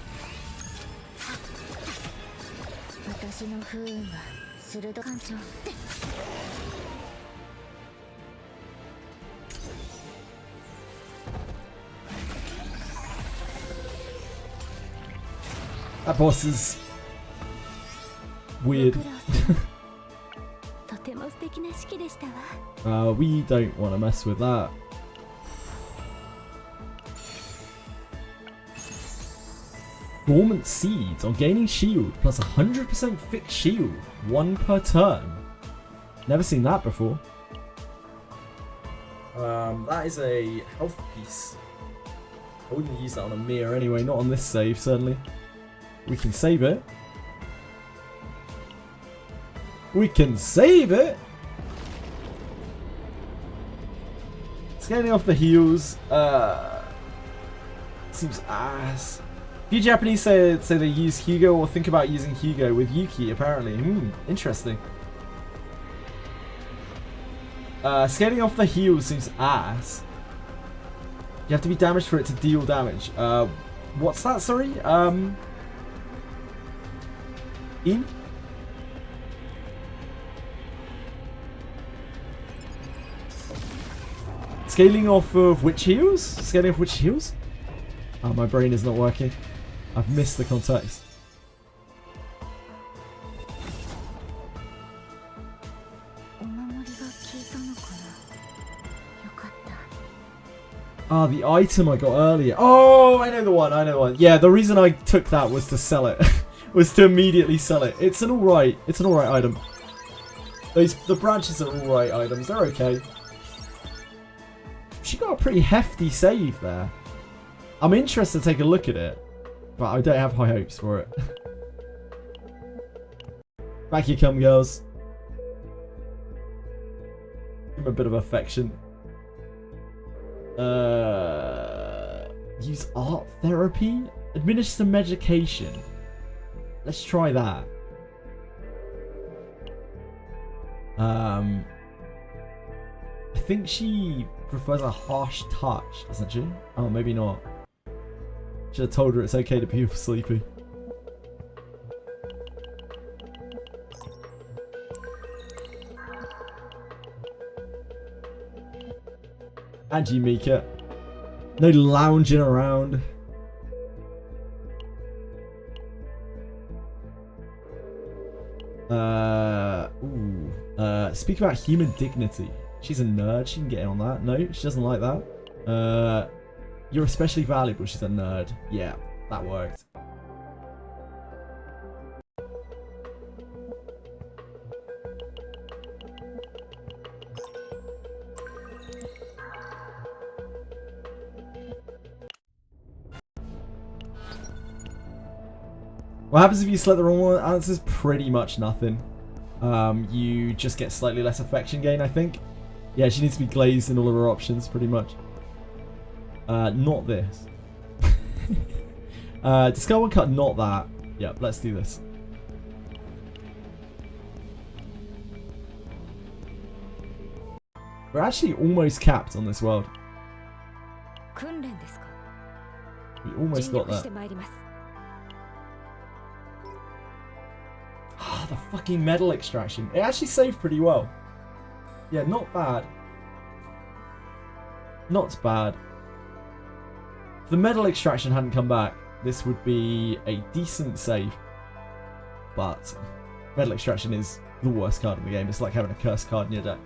私の不運は鋭艦長。That boss is weird. とても素敵な式でしたわ。We don't want to mess with that. Dormant seeds on gaining shield plus 100% fixed shield, 1 per turn. Never seen that before. That is a health piece. I wouldn't use that on a mirror anyway, not on this save certainly. We can save it. We can save it! Scaling off the heals, seems ass. Few Japanese say they use Hugo or think about using Hugo with Yuki apparently. Interesting. Scaling off the heals seems ass. You have to be damaged for it to deal damage. What's that, sorry? In? Scaling off of which heals? Scaling off which heals? Oh, my brain is not working. I've missed the context. Ah, the item I got earlier. Oh, I know the one. I know the one. Yeah, the reason I took that was to sell it. Was to immediately sell it. It's an alright item. The branches are alright items. They're okay. She got a pretty hefty save there. I'm interested to take a look at it, but I don't have high hopes for it. Back you come, girls. Give them a bit of affection. Use art therapy? Administer medication. Let's try that. I think she prefers a harsh touch, doesn't she? Oh, maybe not. Should have told her it's okay to be sleepy. And you, Mika. No lounging around. Speak about human dignity. She's a nerd. She can get in on that. No, she doesn't like that. You're especially valuable. She's a nerd. Yeah, that worked. What happens if you select the wrong one? Answer's pretty much nothing. You just get slightly less affection gain, I think. Yeah, she needs to be glazed in all of her options, pretty much. Not this. Discard one cut, not that. Yep, let's do this. We're actually almost capped on this world. We almost got that. Ah, the fucking metal extraction. It actually saved pretty well. Yeah, not bad. Not bad. If the metal extraction hadn't come back, this would be a decent save. But metal extraction is the worst card in the game. It's like having a cursed card in your deck.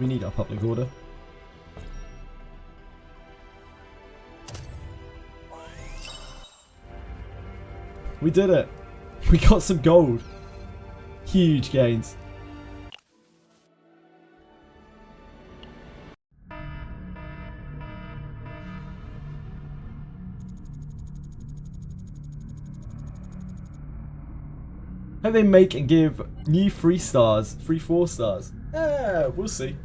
We need our public order. We did it. We got some gold. Huge gains. Hope they make and give new 3 stars, 3 4 stars. Yeah, we'll see.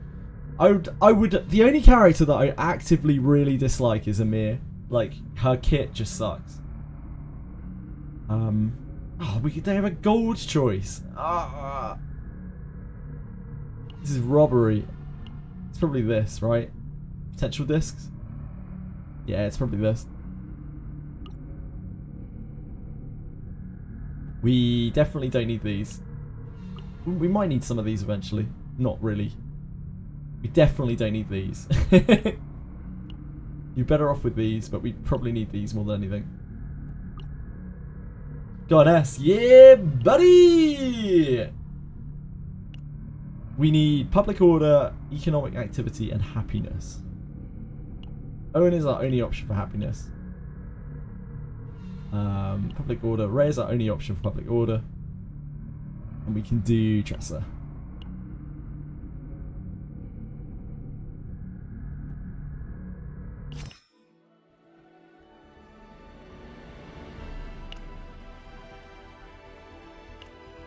I would. The only character that I actively really dislike is Amir. Like, her kit just sucks. Oh, they have a gold choice. This is robbery. It's probably this, right? Potential discs? Yeah, it's probably this. We definitely don't need these. We might need some of these eventually. Not really. We definitely don't need these. You're better off with these, but we probably need these more than anything. Got an S. Yeah, buddy! We need public order, economic activity, and happiness. Owen is our only option for happiness. Public order. Ray is our only option for public order. And we can do Dresser.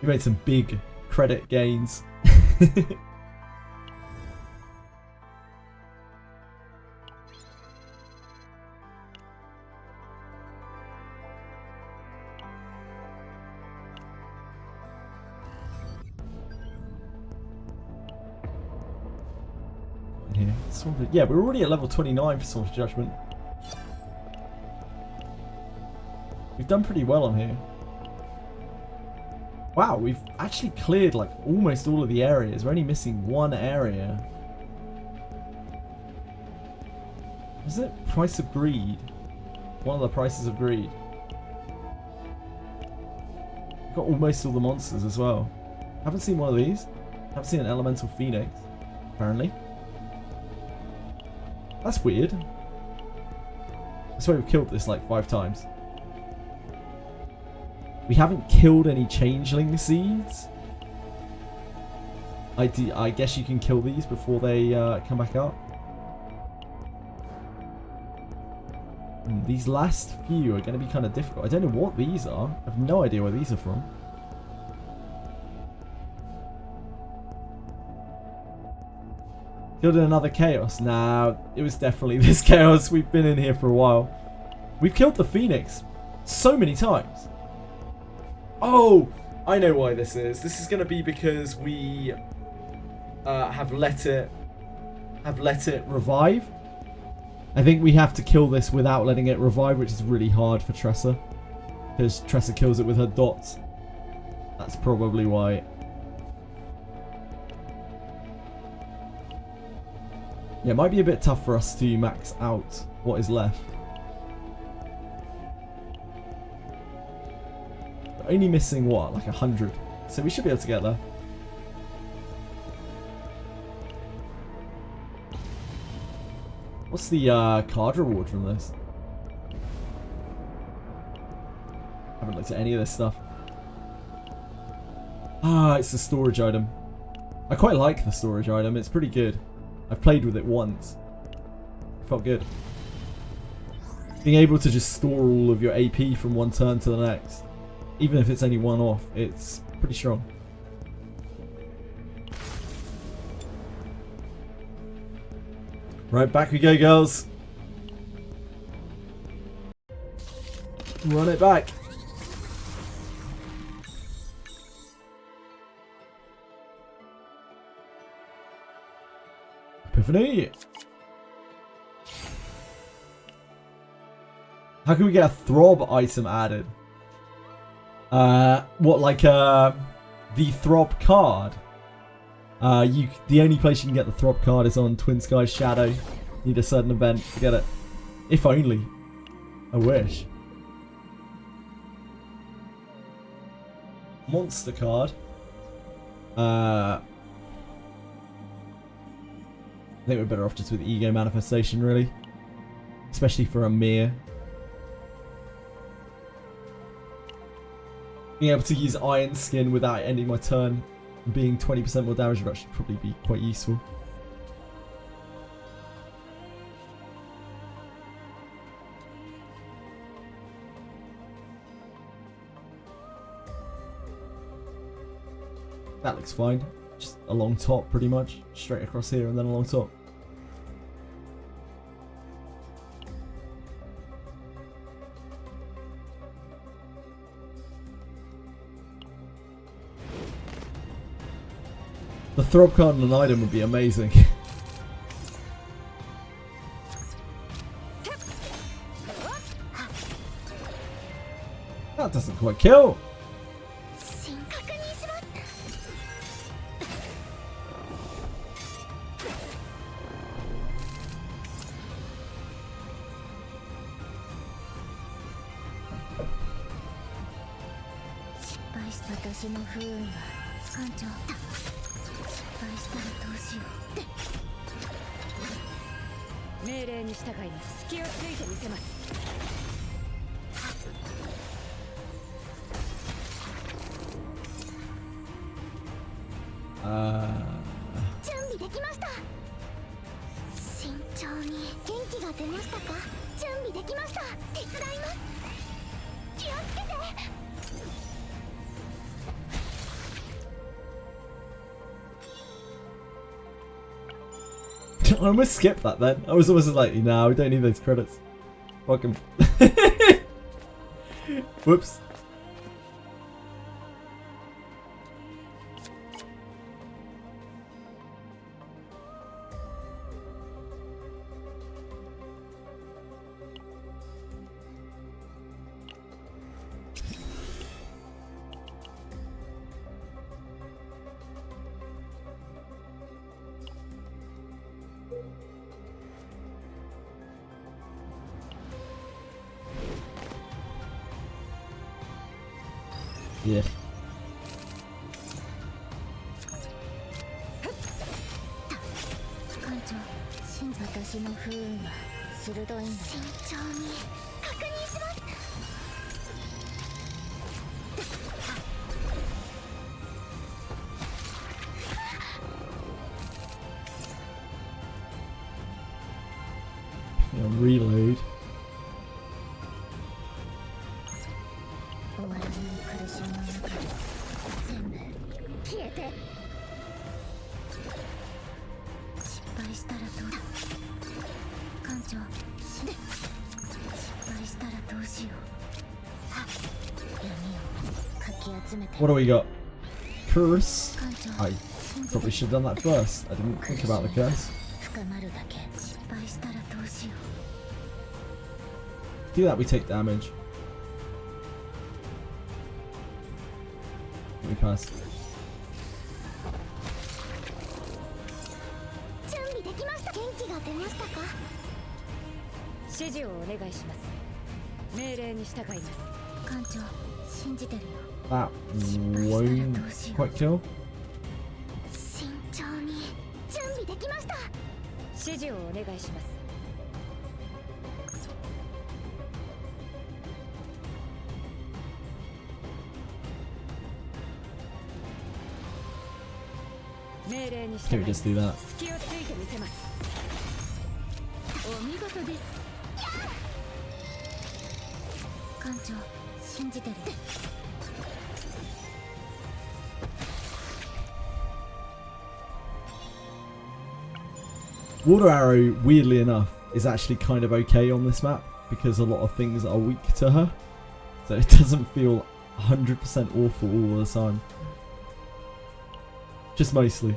We made some big credit gains. Yeah, we're already at level 29 for Sword of Judgment. We've done pretty well on here. Wow, we've actually cleared like almost all of the areas. We're only missing one area. Is it Price of Greed? One of the prices of greed. We've got almost all the monsters as well. Haven't seen one of these. Haven't seen an Elemental Phoenix, apparently. That's weird. I swear we've killed this like 5 times. We haven't killed any changeling seeds. I guess you can kill these before they come back up. These last few are going to be kind of difficult. I don't know what these are. I have no idea where these are from. Killed another chaos. Nah, it was definitely this chaos. We've been in here for a while. We've killed the Phoenix so many times. Oh, I know why this is. This is going to be because we have let it revive. I think we have to kill this without letting it revive, which is really hard for Tressa, because Tressa kills it with her dots. That's probably why. Yeah, it might be a bit tough for us to max out what is left. We're only missing what, like 100, so we should be able to get there. What's the card reward from this? I haven't looked at any of this stuff. Ah, it's the storage item. I quite like the storage item. It's pretty good. I've played with it once. It felt good. Being able to just store all of your AP from one turn to the next, even if it's only one off, it's pretty strong. Right, back we go, girls. Run it back. Epiphany. How can we get a throb item added? What, like the throb card? The only place you can get the throb card is on Twin Sky's Shadow. Need a certain event to get it. If only. I wish. Monster card. I think we're better off just with Ego Manifestation, really. Especially for a Mir. Being able to use Iron Skin without ending my turn and being 20% more damage reduction would probably be quite useful. That looks fine. Just along top, pretty much. Straight across here and then along top. The throb card on an item would be amazing. That doesn't quite kill. I almost skipped that then. I was almost like, no, we don't need those credits. Welcome. Whoops. Yeah. Reload. What do we got? Curse. I probably should have done that first. I didn't think about the curse. Do that, we take damage. We pass. 指示をお願いします。命令に従います。艦長、信じてるよ。 That won't quite kill. 慎重に準備できました。指示をお願いします。命令に従 Can い we ま just す。 do that? 隙をついてみせます。お見事です。艦長、信じてる。 Water Arrow, weirdly enough, is actually kind of okay on this map because a lot of things are weak to her. So it doesn't feel 100% awful all the time. Just mostly.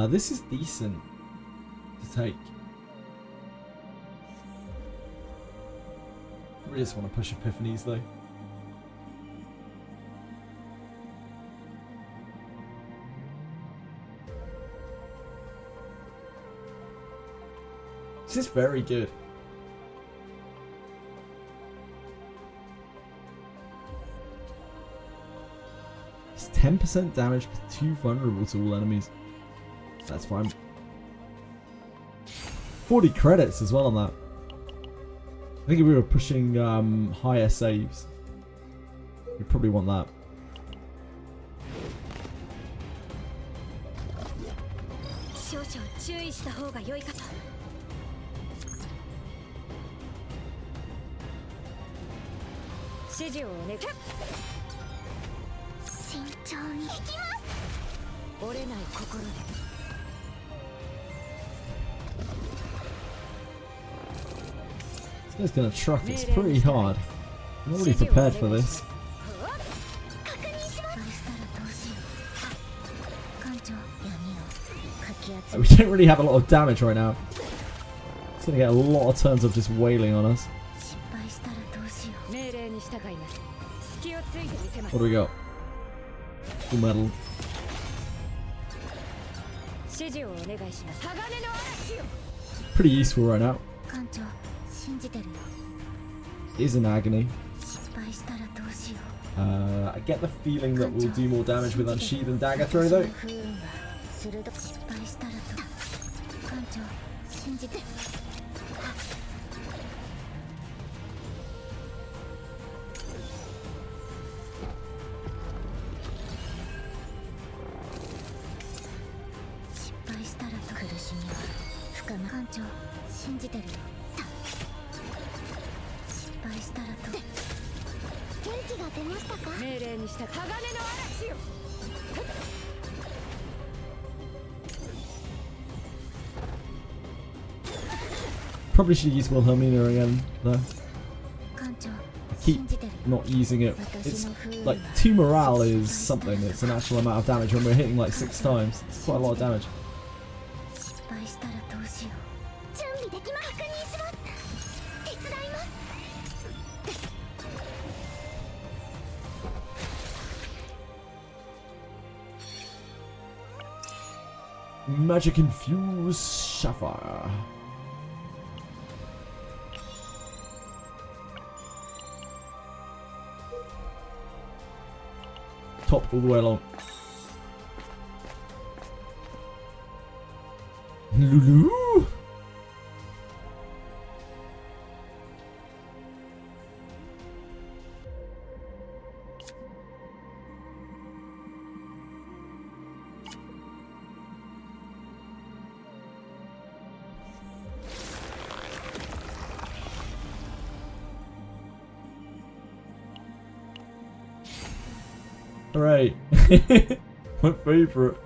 This is decent to take. I really just want to push Epiphanies though. This is very good. It's 10% damage but too vulnerable to all enemies. That's fine. 40 credits as well on that. I think if we were pushing higher saves, we'd probably want that. This guy's gonna truck. It's pretty hard. I'm already prepared for this. We don't really have a lot of damage right now. It's gonna get a lot of turns of just wailing on us. What do we got? Full metal. Pretty useful right now. It is an agony. I get the feeling that we'll do more damage with Unsheath and Dagger Throw though. Probably should use Wilhelmina again though. I keep not using it. It's like 2 morale is something. It's an actual amount of damage when we're hitting like 6 times. It's quite a lot of damage. Magic Infused Sapphire. Top all the way along. Lulu. Alright. My favourite.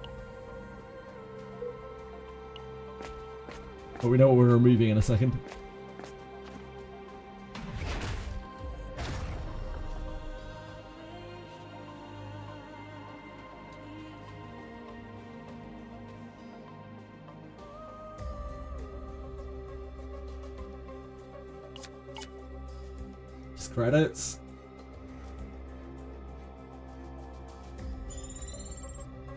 But we know what we're removing in a second. Just credits.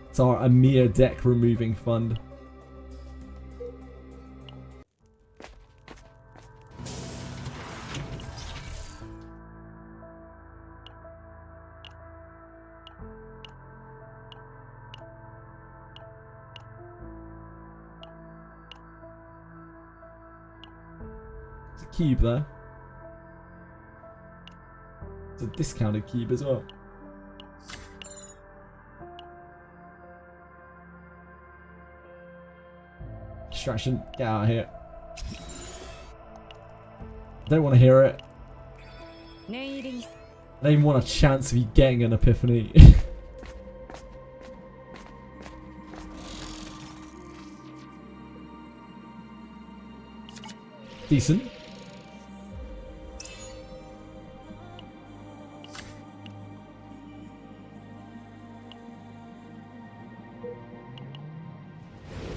It's our Amir deck removing fund. There's a cube there. It's a discounted cube as well. Distraction, get out of here. Don't want to hear it. I don't even want a chance of you getting an epiphany. Decent.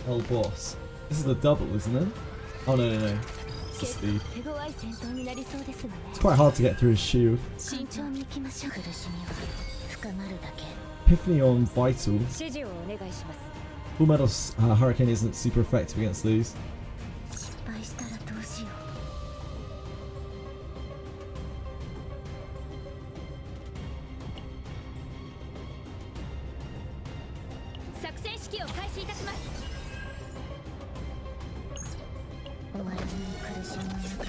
Hell boss. This is the double, isn't it? Oh no, no, no. It's the speed. It's quite hard to get through his shield. Epiphany on Vital. Full Metal Hurricane isn't super effective against these.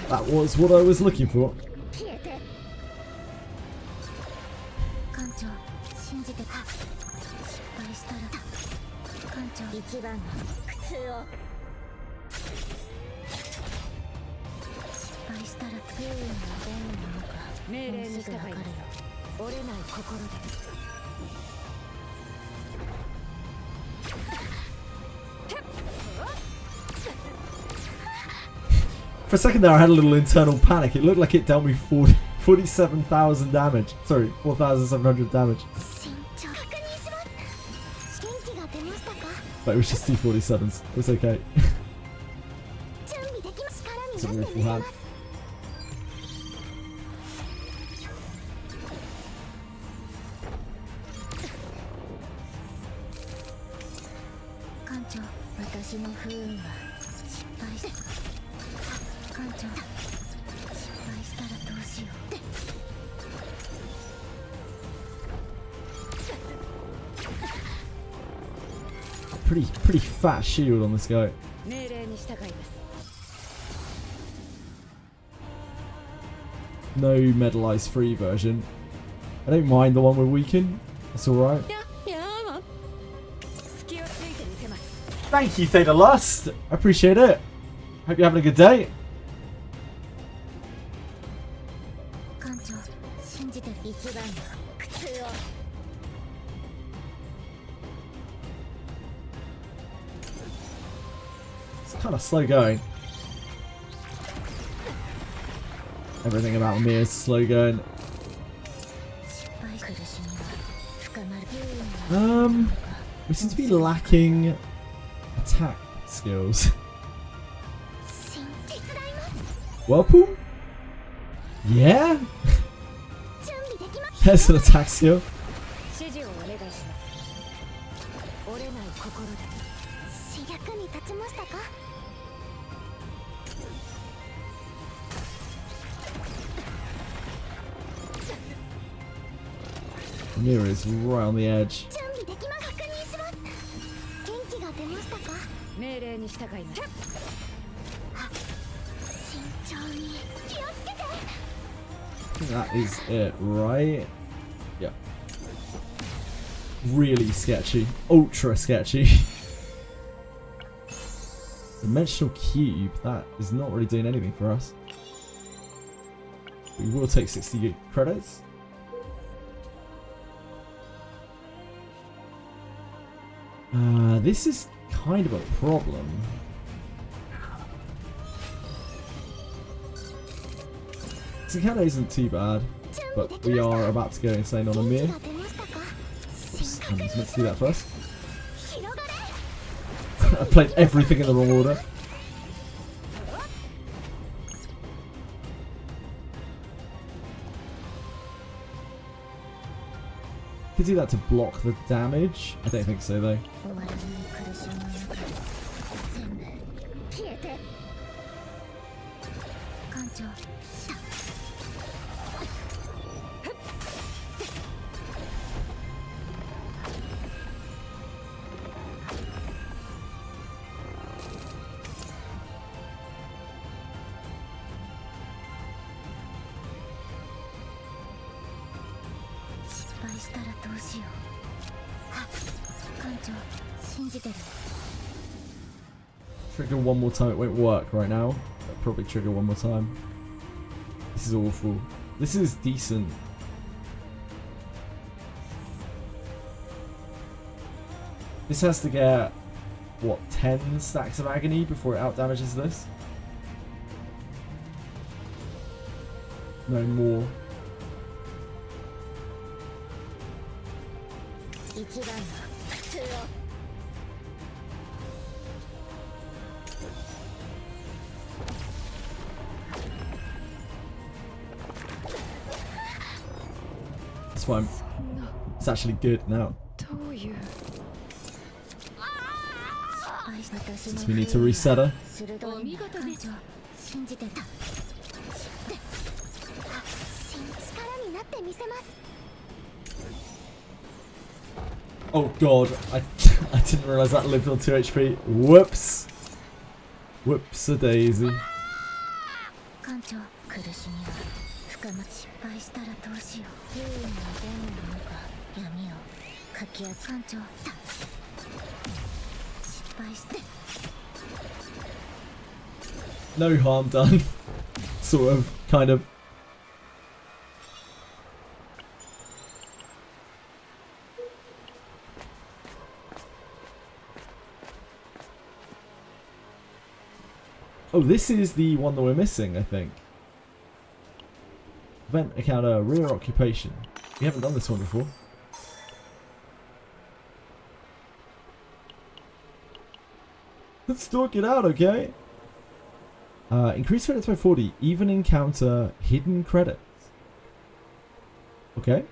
That was what I was looking for. For a second there I had a little internal panic. It looked like it dealt me 47,000 damage. Sorry, 4,700 damage. But it was just 247s. It was okay. It's an awful hand. Pretty fat shield on this guy. No medalized free version. I don't mind the one with weaken. That's alright. Thank you, Theta Lust. I appreciate it. Hope you're having a good day. Kind of slow going. Everything about me is slow going. We seem to be lacking attack skills. Whirlpool? Yeah? There's an attack skill. Mirror is right on the edge. That is it, right? Yeah. Really sketchy. Ultra sketchy. Dimensional cube. That is not really doing anything for us. We will take 60 credits. This is kind of a problem. Sakana isn't too bad, but we are about to go insane on a mirror. Oops, I was meant to do that first. I played everything in the wrong order. Could do that to block the damage. I don't think so though. Trigger one more time, it won't work right now. I'll probably trigger one more time. This is awful. This is decent. This has to get, what, 10 stacks of agony before it outdamages this? No more. That's fine. It's actually good now. Since we need to reset her. Oh god, I didn't realise that lived on 2 HP. Whoops. Whoops-a-daisy. No harm done. Sort of, kind of. Oh, this is the one that we're missing, I think. Event encounter, rear occupation. We haven't done this one before. Let's talk it out, okay? Increase credits by 40. Even encounter hidden credits. Okay.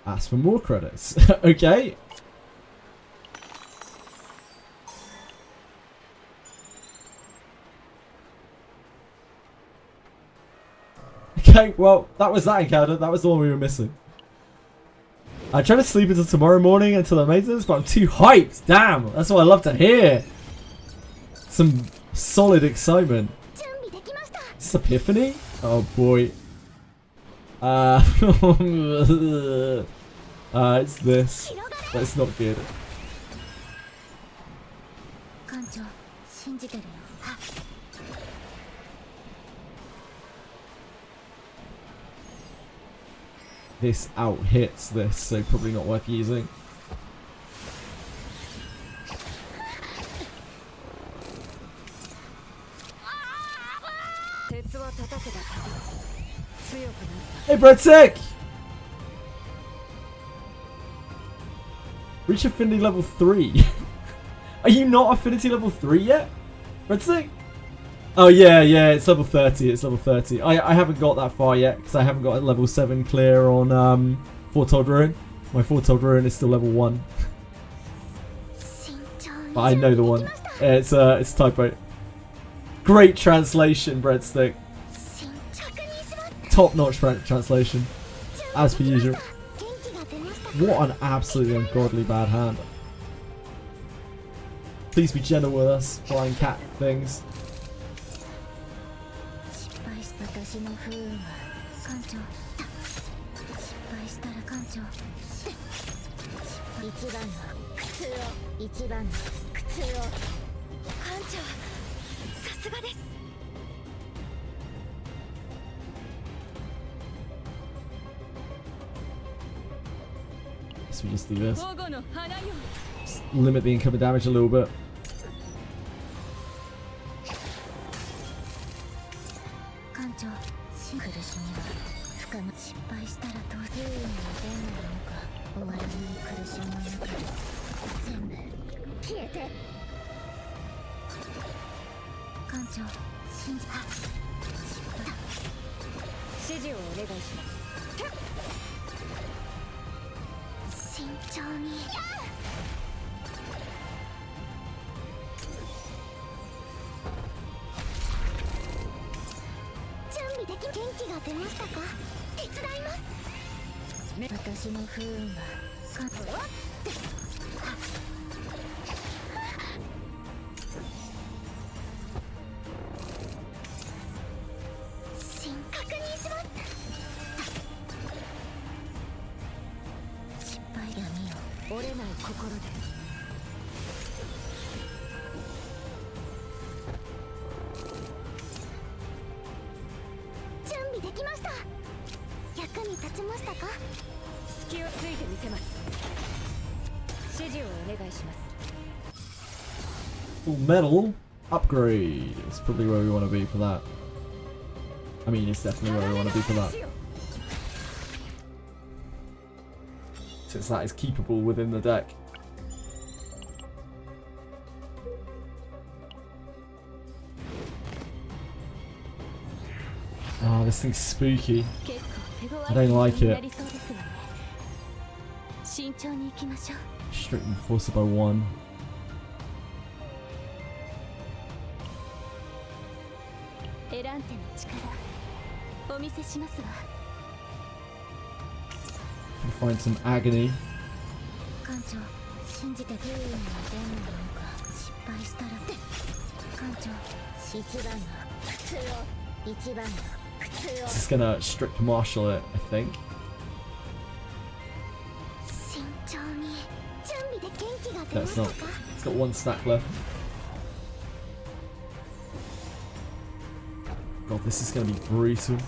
Ask for more credits. Okay. Okay, well, that was that encounter. That was the one we were missing. I tried to sleep until tomorrow morning until the maintenance, but I'm too hyped. Damn, that's what I love to hear. Some solid excitement. Is this Epiphany? Oh boy. It's this. That's not good. This out hits this, so probably not worth using. Hey, breadstick! Reach affinity level 3. Are you not affinity level 3 yet? Breadstick? Oh yeah, it's level 30, it's level 30. I haven't got that far yet, because I haven't got a level 7 clear on Foretold Ruin. My Foretold Ruin is still level 1. But I know the one. It's a typo. Great translation, breadstick. Top-notch translation, as per usual. What an absolutely ungodly bad hand. Please be gentle with us, flying cat things. guess we just do this. Just limit the incoming damage a little bit. Full metal upgrade. It's probably where we want to be for that. I mean, it's definitely where we want to be for that. Since that is keepable within the deck. Oh, this thing's spooky. I don't like it. Strict enforcer by 1. Can find some agony. Just gonna strict martial it, I think. No, it's not. It's got 1 stack left. God, this is gonna be brutal.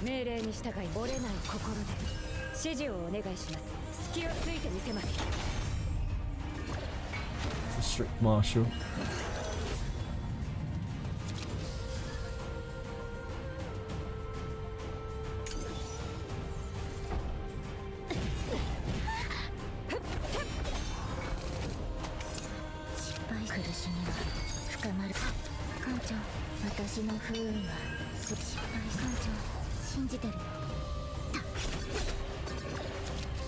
It's a strict martial.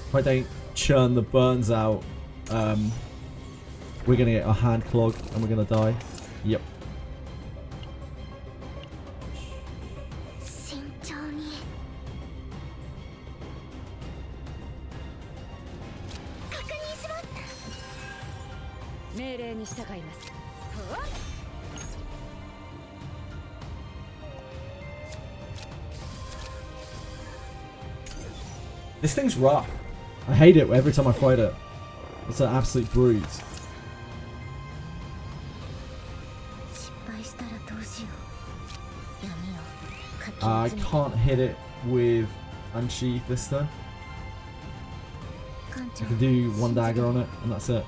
If I don't churn the burns out, we're gonna get our hand clogged and we're gonna die. Yep. This thing's rough. I hate it every time I fight it. It's an absolute bruise. I can't hit it with Unsheath this time. I can do 1 dagger on it, and that's it.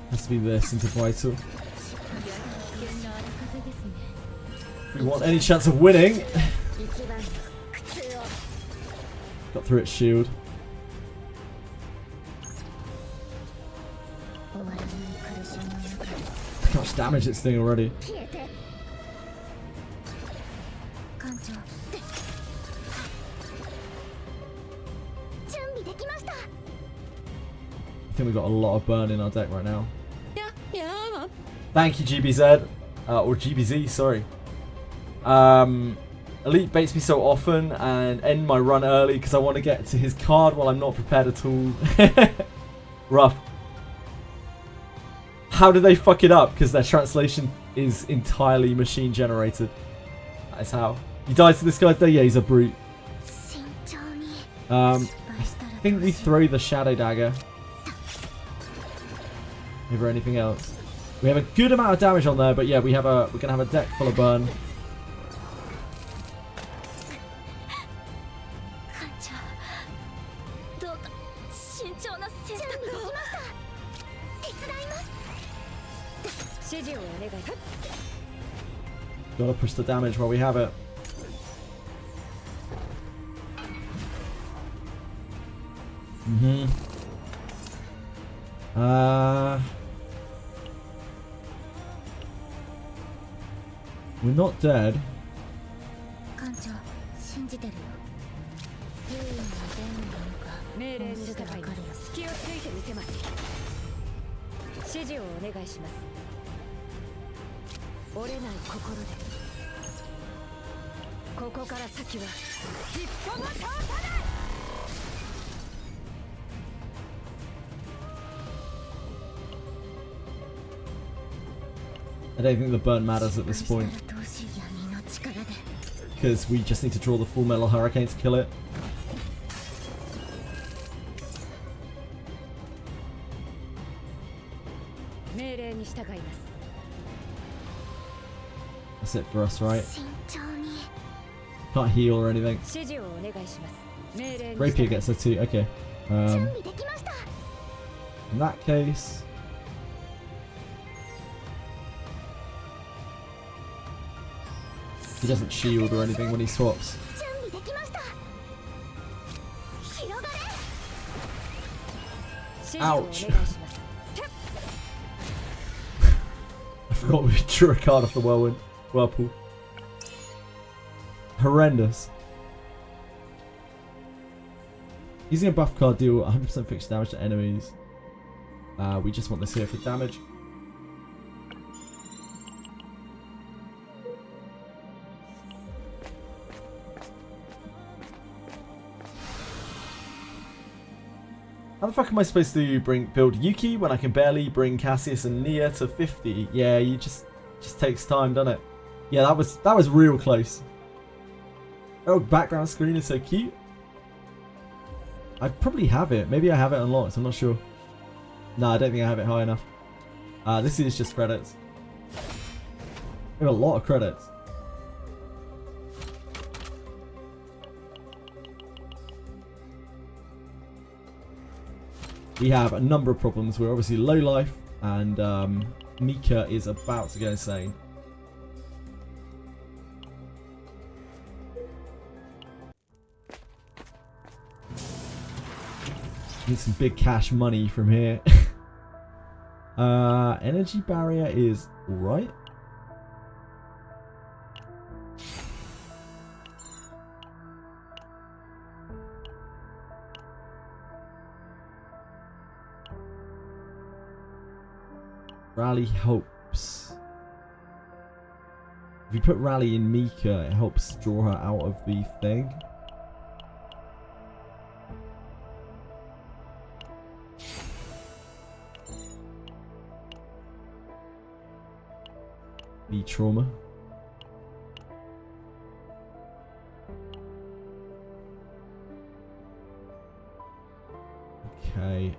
Has to be this into vital. If we want any chance of winning. Got through its shield. Look how much damage it's doing already. I think we've got a lot of burn in our deck right now. Yeah. Thank you, GBZ. Or GBZ, sorry. Elite baits me so often and end my run early because I want to get to his card while I'm not prepared at all. Rough. How did they fuck it up? Because their translation is entirely machine generated. That is how. You died to this guy today? Yeah, he's a brute. 慎重に I 失敗したら think we throw the shadow dagger over anything else. We have a good amount of damage on there, but yeah, we're gonna have a deck full of burn. 艦長どうか慎重な選択を手伝います指示をお願い Gotta push the damage while we have it. We're not dead. 艦長信じてるよ優位に出んのか命令に従います隙をついてみせます指示をお願いします折れない心でここから先は一歩も通さない I don't think the burn matters at this point. Because we just need to draw the full metal hurricane to kill it. That's it for us, right? Can't heal or anything. Rapier gets her too. Okay. In that case... He doesn't shield or anything when he swaps. Ouch! I forgot we drew a card off the whirlpool. Horrendous. Using a buff card deal 100% fixed damage to enemies. We just want this here for damage. How the fuck am I supposed to build Yuki when I can barely bring Cassius and Nia to 50? Yeah, you just takes time, doesn't it? Yeah, that was real close. Oh, background screen is so cute. I probably have it. Maybe I have it unlocked. I'm not sure. No, I don't think I have it high enough. This is just credits. We have a lot of credits. We have a number of problems. We're obviously low life, and Mika is about to go insane. Need some big cash money from here. Energy barrier is alright. Rally helps. If you put Rally in Mika, it helps draw her out of the thing. The trauma. Okay,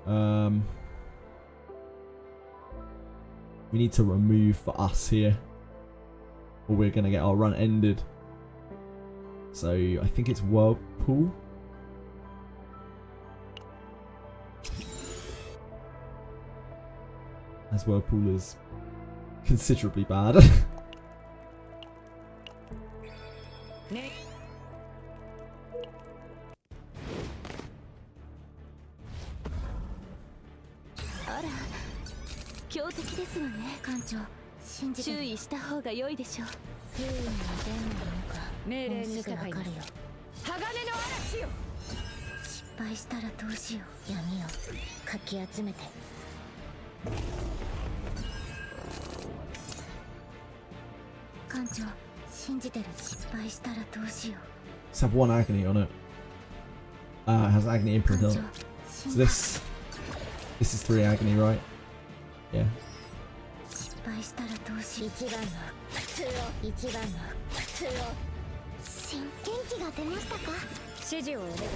we need to remove for us here, or we're going to get our run ended. So I think it's Whirlpool. As Whirlpool is considerably bad. Let's have one agony on it. It has agony imprint on it. So this is 3 agony, right? Yeah. 敗したらどうし一番の普通を一番の普通を元気が出ましたか。指示をお願いしま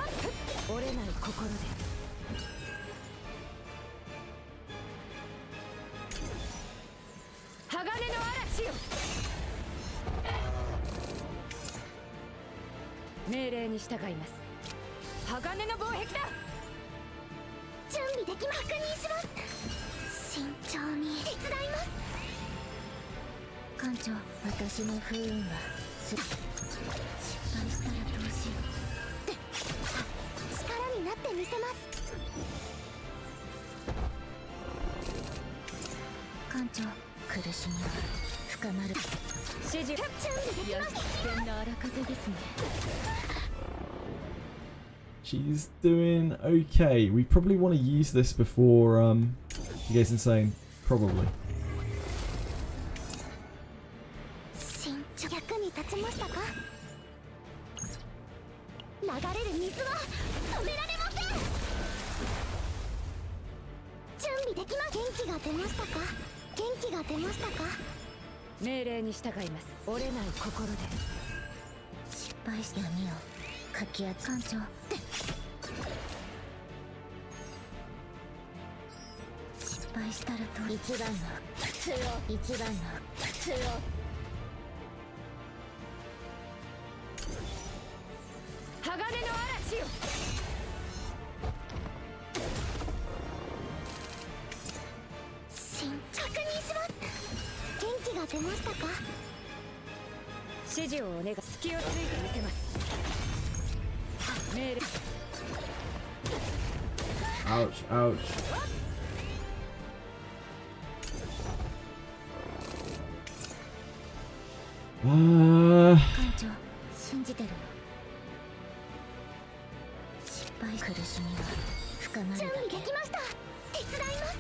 す。折れない心で鋼の嵐よ。命令に従います。鋼の防壁だ。準備できます。確認します。慎重に手伝います。艦長、私の不運は失敗したらどうしよう。力になってみせます。艦長、苦しみは深まる。指示準備できました。危険な荒風ですね。She's doing okay. We probably want to use this before she goes insane. Probably. 役に立ちましたか。流れる水は止められません。準備できます。元気が出ましたか。元気が出ましたか。命令に従います。折れない心で失敗した闇をかき集め艦長失敗したらと一番の普通を一番の普通を鋼の嵐よ。確認します。元気が出ましたか。指示をお願い。隙をついてみせます。命令。Ouch, ouch. Uh... 艦長、信じてるの。失敗苦しみは深まるだけ。準備できました。手伝います。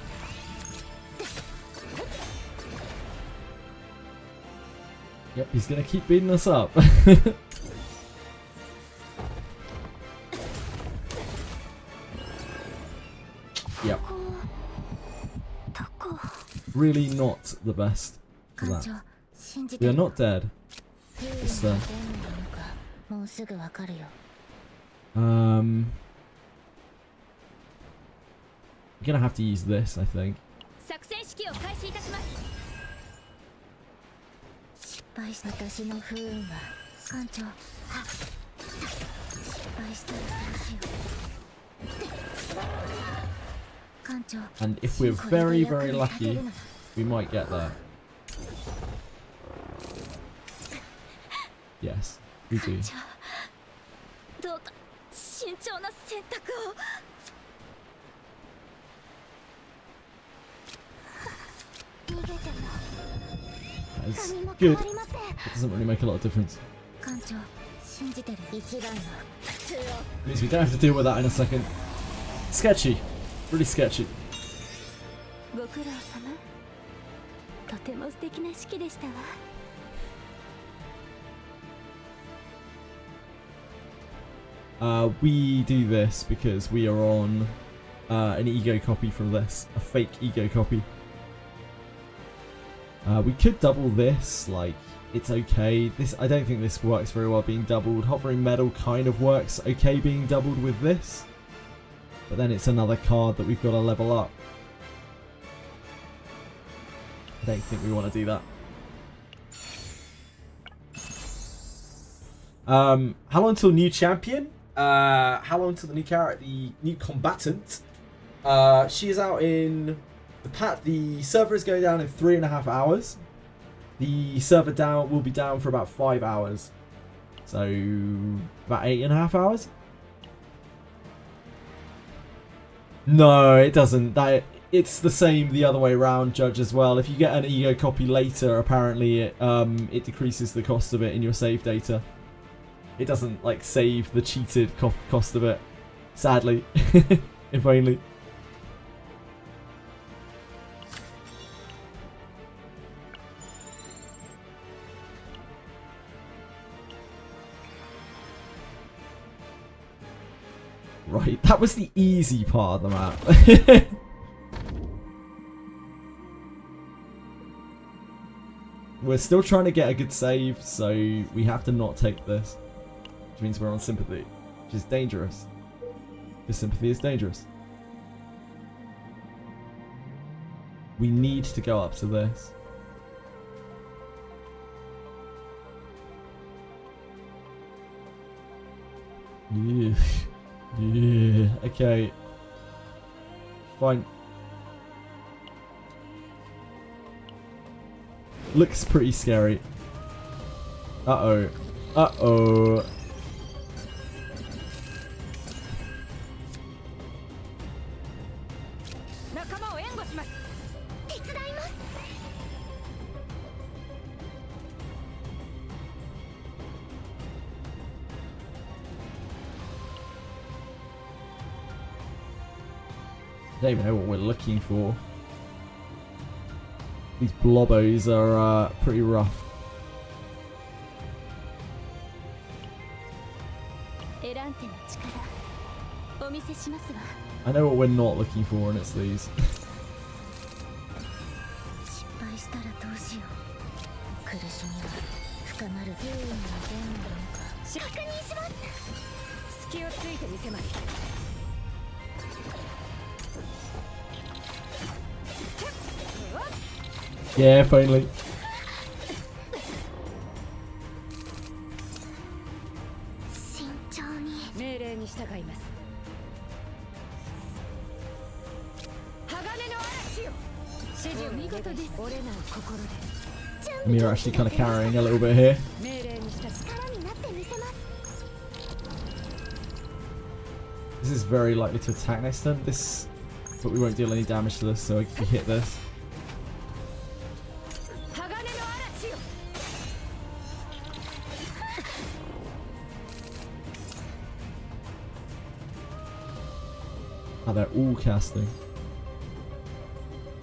Yep, he's gonna keep beating us up. Yep. Really not the best for that. We are not dead. Just, we're gonna have to use this, I think. 私の不運は艦長。失敗したらどうしよう。艦長。And if we're very, very lucky, we might get there. Yes, we do. どうか慎重な選択を。逃げても That's good. It doesn't really make a lot of difference. Means we don't have to deal with that in a second. Sketchy. Really sketchy. ご苦労様。とても素敵な式でしたわ。We do this because we are on an ego copy from this. A fake ego copy. We could double this, like, it's okay. This, I don't think this works very well being doubled. Hovering Medal kind of works okay being doubled with this. But then it's another card that we've got to level up. I don't think we want to do that. How long till new champion? How long till the new character, the new combatant? She is out in... The server is going down in 3.5 hours. The server down will be down for about 5 hours. So about 8.5 hours. No, it doesn't. It's the same the other way around, Judge, as well. If you get an ego copy later, apparently it decreases the cost of it in your save data. It doesn't like save the cheated cost of it. Sadly, if only. Right, that was the easy part of the map. we're still trying to get a good save, so we have to not take this. Which means we're on sympathy, which is dangerous. Because sympathy is dangerous. We need to go up to this. Yeah. Yeah. Okay. Fine. Looks pretty scary. Uh-oh. Uh-oh. I don't even know what we're looking for. These blobbos are pretty rough. I know what we're not looking for, and it's these. Yeah, finally. I mean, you're actually kind of carrying a little bit here. This is very likely to attack next turn. This, but we won't deal any damage to this, so if we hit this. Oh, they're all casting.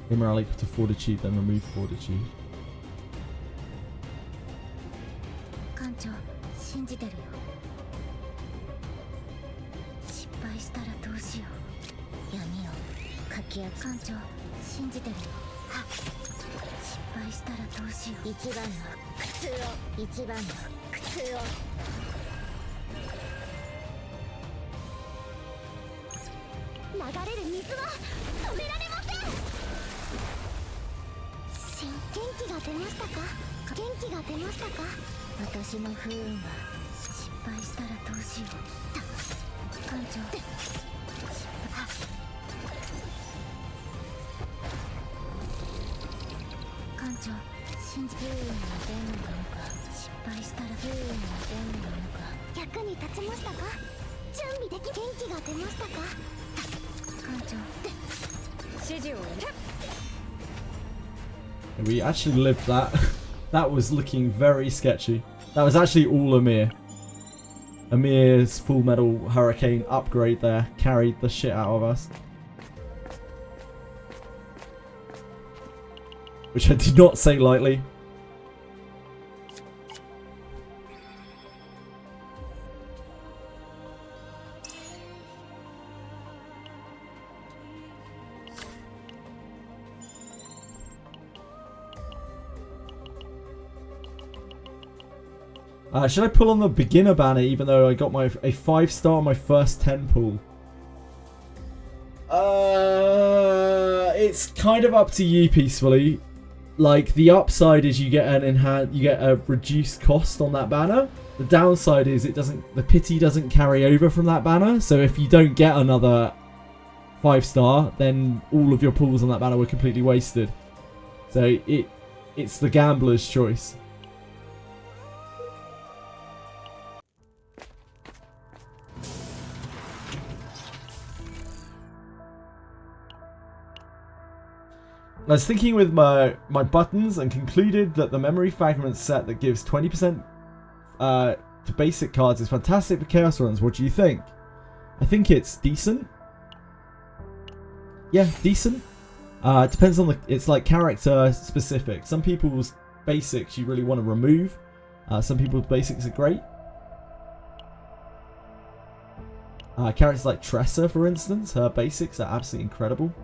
Immorale equal to Fortitude, then remove Fortitude. We actually lived that. That was looking very sketchy. That was actually all Amir. Amir's Full Metal Hurricane upgrade there carried the shit out of us. Which I did not say lightly. Should I pull on the beginner banner even though I got a 5-star on my first 10 pull? It's kind of up to you peacefully. Like, the upside is you get a reduced cost on that banner. The downside is the pity doesn't carry over from that banner. So if you don't get another 5-star, then all of your pulls on that banner were completely wasted. So it's the gambler's choice. I was thinking with my buttons and concluded that the memory fragment set that gives 20% to basic cards is fantastic for chaos runs. What do you think? I think it's decent. Yeah, decent. It depends on it's like character specific. Some people's basics you really want to remove. Some people's basics are great. Characters like Tressa, for instance, her basics are absolutely incredible.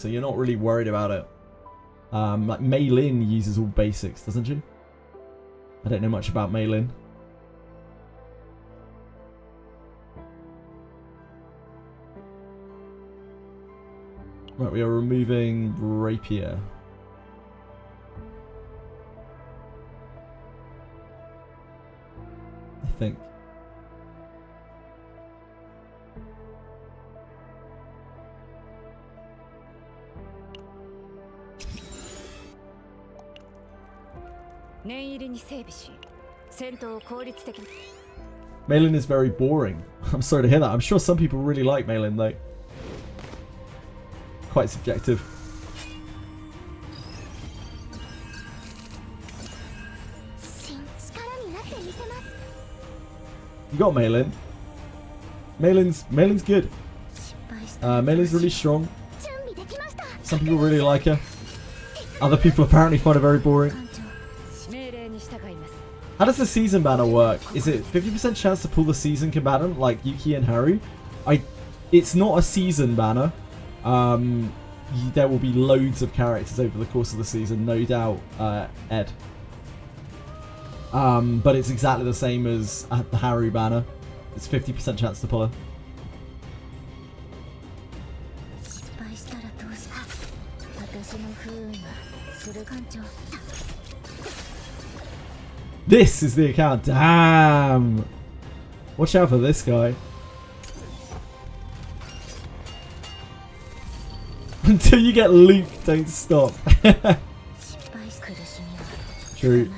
so you're not really worried about it. Like Mei Lin uses all basics, doesn't she? I don't know much about Mei Lin. Right, we are removing Rapier. I think. Mei Lin is very boring. I'm sorry to hear that. I'm sure some people really like Mei Lin though. Quite subjective. You got Mei Lin. Mei Lin's good. Mei Lin's really strong. Some people really like her. Other people apparently find her very boring. How does the season banner work? Is it 50% chance to pull the season combatant like Yuki and Haru? It's not a season banner. There will be loads of characters over the course of the season, no doubt, Ed. But it's exactly the same as the Haru banner. It's 50% chance to pull her. This is the account. Damn! Watch out for this guy. Until you get looped, don't stop. True.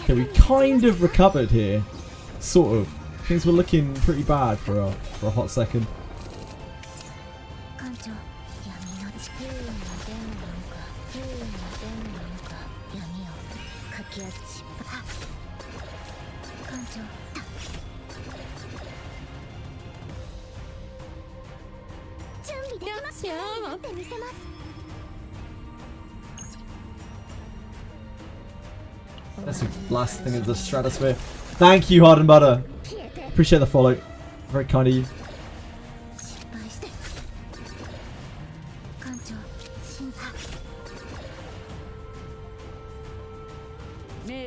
Okay, we kind of recovered here. Sort of. Things were looking pretty bad for a hot second. That's the last thing of the stratosphere. Thank you, Hard and Butter. Appreciate the follow. Very kind of you.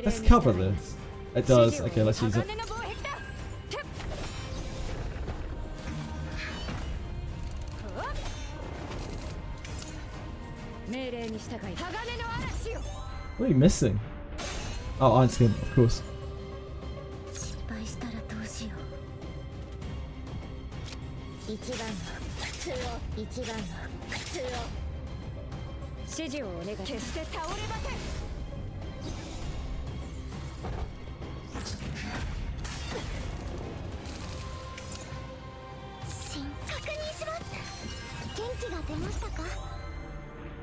Let's cover this. It does. Okay, let's use it. What are you missing? Oh, Iron Skin, of course.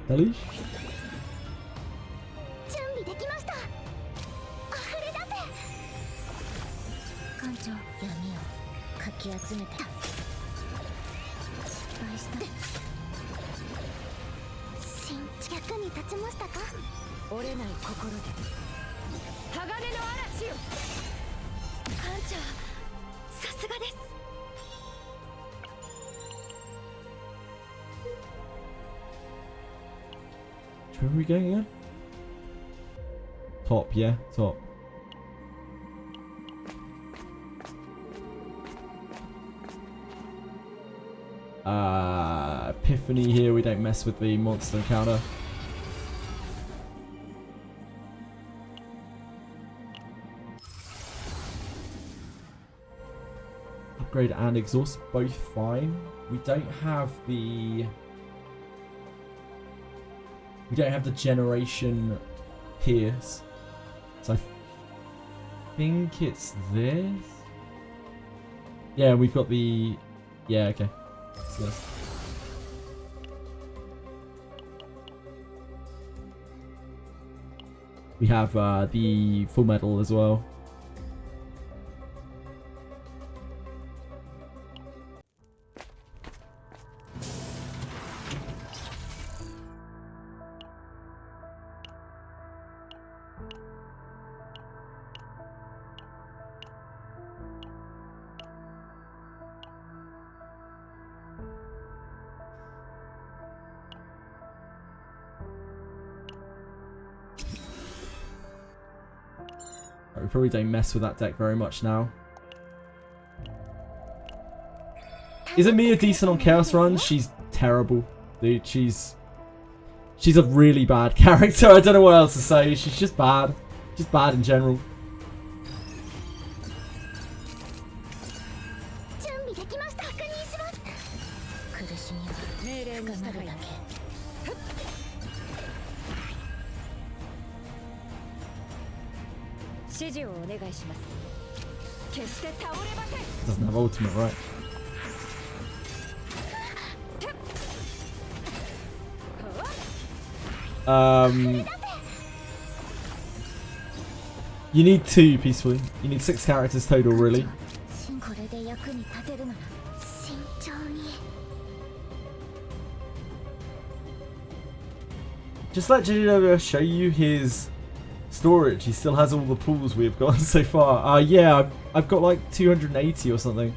Delish? Where are we going again? Top, yeah, top. Epiphany here, we don't mess with the monster encounter. Upgrade and exhaust, both fine. We don't have the generation pierce. So I think it's this. Yeah, we've got the okay. So this. We have the full metal as well. We probably don't mess with that deck very much now. Isn't Mia decent on Chaos runs? She's terrible, dude. She's a really bad character. I don't know what else to say. She's just bad. Just bad in general. Doesn't have ultimate, right? You need 2 peacefully. You need 6 characters total, really. Just let JJWF show you his storage. He still has all the pools we've gotten so far. Yeah, I've got like 280 or something.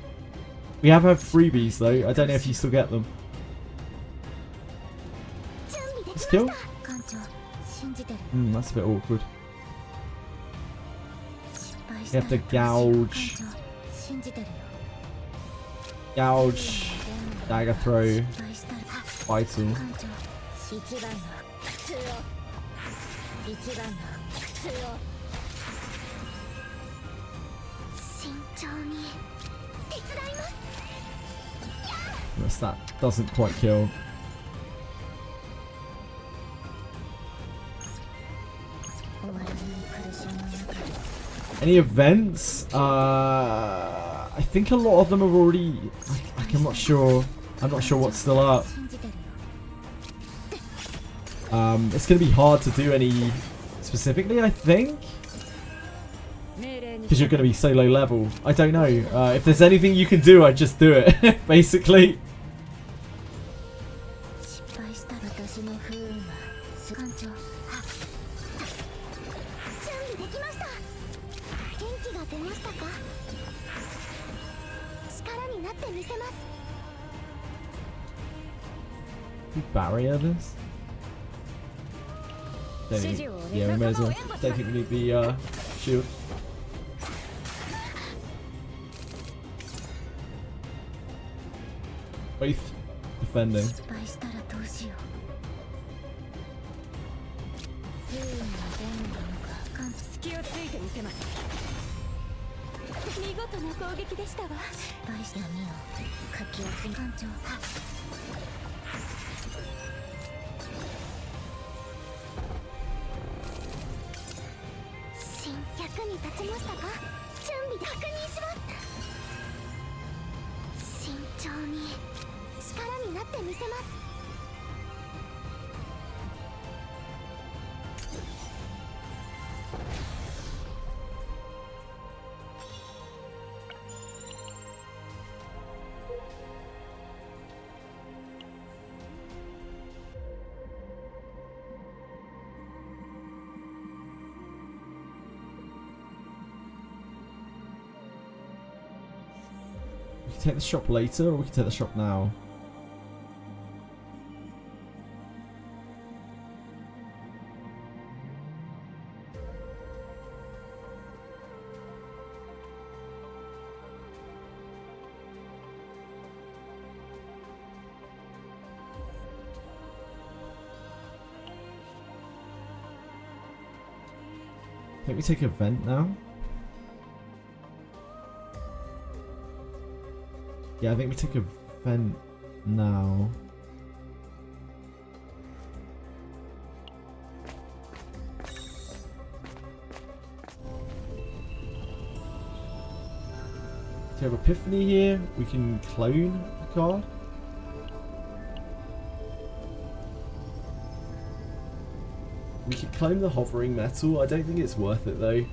We have had freebies though. I don't know if you still get them. Let's kill. That's a bit awkward. You have to gouge. Gouge. Dagger throw. Vital. Yes, that doesn't quite kill. Any events? I think a lot of them have already. I'm not sure. I'm not sure what's still up. It's gonna be hard to do any specifically, I think, because you're gonna be so low level. I don't know. If there's anything you can do, I'd just do it. Basically. Barrier this? Yeah, we may as well. Don't think we need the shield. Both defending. We can take the shop later, or we can take the shop now. I think we take event now. Yeah, I think we take event now. So we have Epiphany here. We can clone the card. We could clone the hovering metal. I don't think it's worth it though.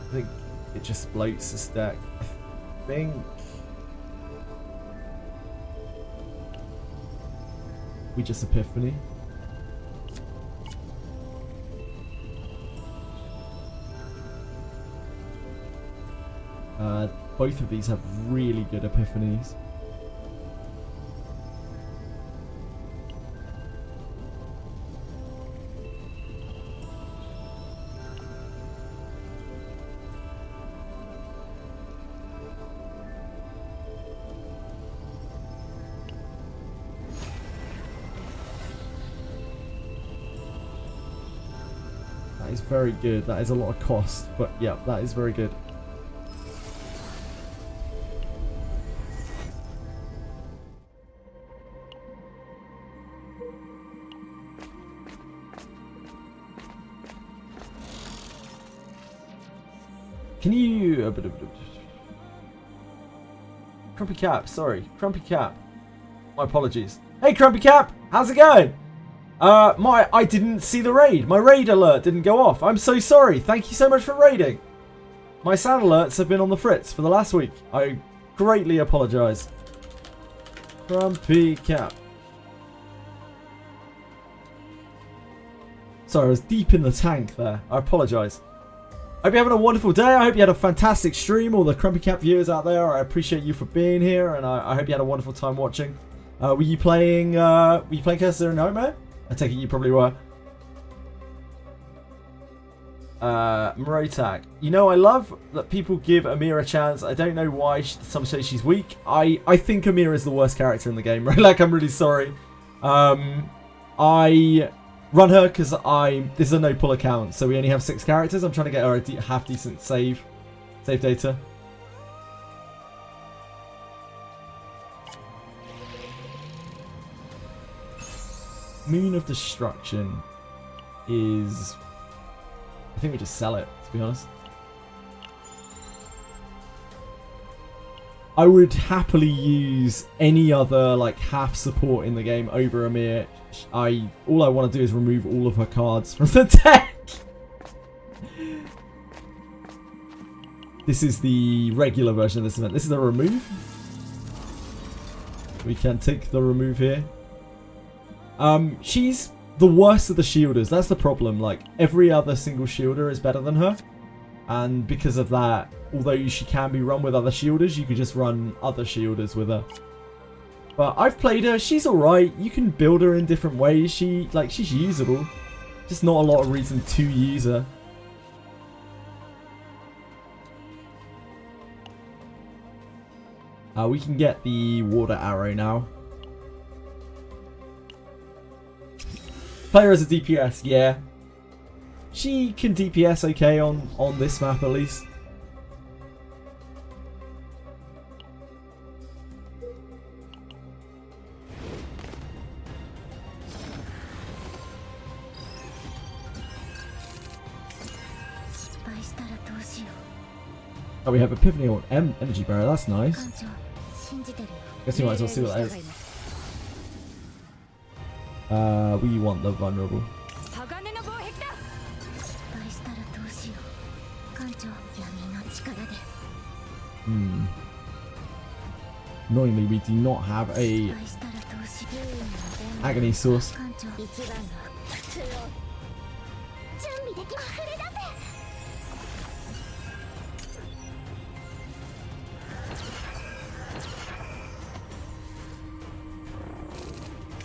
I think it just bloats the stack. I think we just Epiphany. Both of these have really good Epiphanies. is very good. That is a lot of cost, but yeah, that is very good. Can you... Crumpy Cap, sorry. Crumpy Cap. My apologies. Hey, Crumpy Cap! How's it going? I didn't see the raid. My raid alert didn't go off. I'm so sorry. Thank you so much for raiding. My sound alerts have been on the fritz for the last week. I greatly apologise. Crumpy Cap. Sorry, I was deep in the tank there. I apologise. I hope you're having a wonderful day. I hope you had a fantastic stream. All the Crumpy Cap viewers out there, I appreciate you for being here, and I hope you had a wonderful time watching. Were you playing Curse of Nightmare? I take it you probably were. Murotag. You know, I love that people give Amir a chance. I don't know why some say she's weak. I think Amir is the worst character in the game, right? Like, I'm really sorry. I run her because this is a no pull account, so we only have 6 characters. I'm trying to get her a half decent save data. Moon of Destruction is... I think we just sell it, to be honest. I would happily use any other like half support in the game over Amir. All I want to do is remove all of her cards from the deck. This is the regular version of this event. This is the remove. We can take the remove here. She's the worst of the shielders. That's the problem. Like, every other single shielder is better than her. And because of that, although she can be run with other shielders, you could just run other shielders with her. But I've played her. She's alright. You can build her in different ways. She's usable. Just not a lot of reason to use her. We can get the water arrow now. Play her as a DPS, yeah. She can DPS okay on this map at least. Oh, we have Epiphany on Energy Barrier, that's nice. Guess we might as well see what that is. We want the vulnerable. Annoyingly, we do not have a agony source.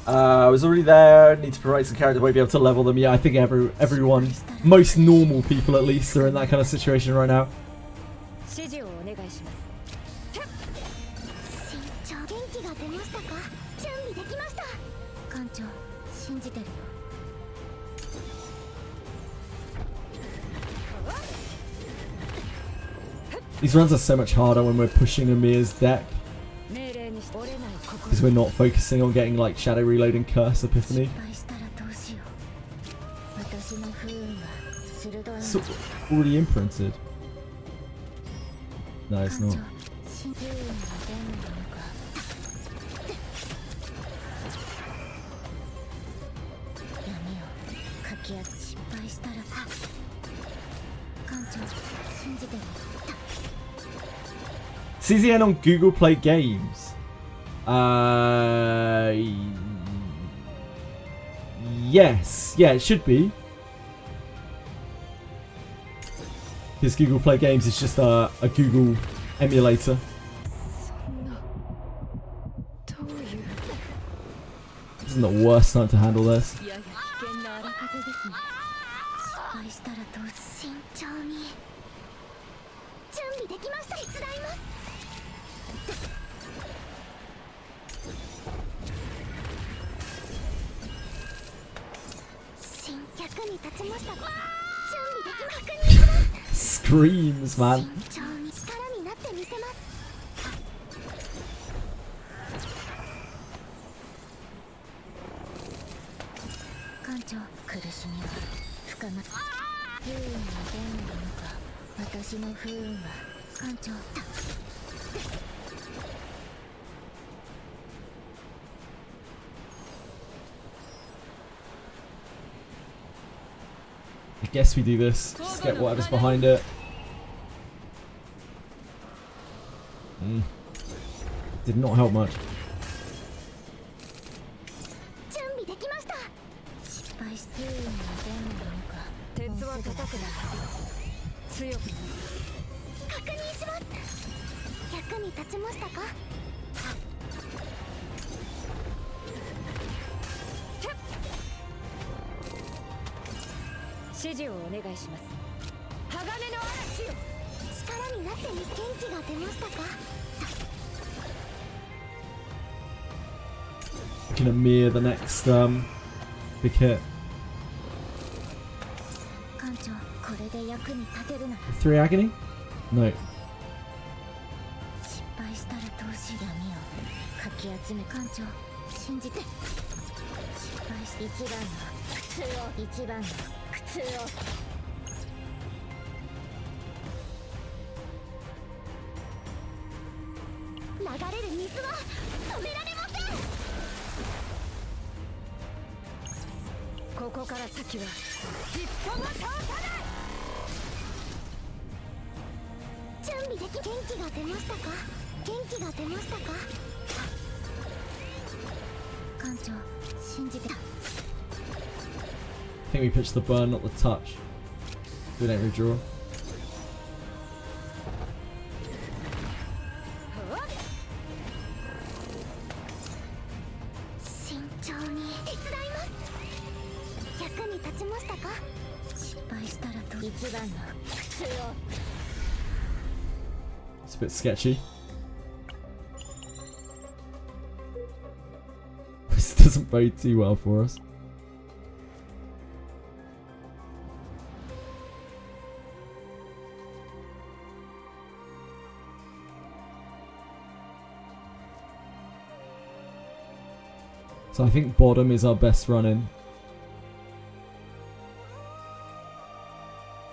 I was already there. Need to provide some characters. Won't be able to level them. Yeah, I think everyone, most normal people at least, are in that kind of situation right now. These runs are so much harder when we're pushing Amir's deck, because we're not focusing on getting like Shadow Reload and Curse Epiphany. It's already imprinted. No, it's not. CZN on Google Play Games. Yes. Yeah, it should be. Because Google Play Games is just a Google emulator. This isn't the worst time to handle this. Screams, man. I guess we do this. Just get whatever's behind it. Did not help much. Gonna mirror the next big hit. 3 agony? No. I think we pitched the burn, not the touch. We don't redraw. It's a bit sketchy. This doesn't bode too well for us. So I think bottom is our best run-in.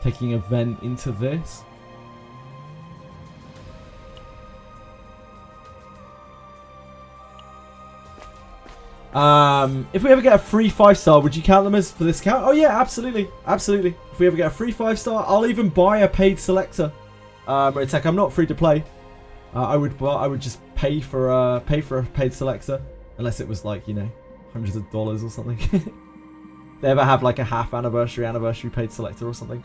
Taking a vent into this. If we ever get a free 5-star, would you count them as for this count? Oh yeah, absolutely, absolutely. If we ever get a free 5-star, I'll even buy a paid selector. It's like I'm not free to play. I would just pay for a paid selector, unless it was like, you know, hundreds of dollars or something. They ever have like a half anniversary paid selector or something.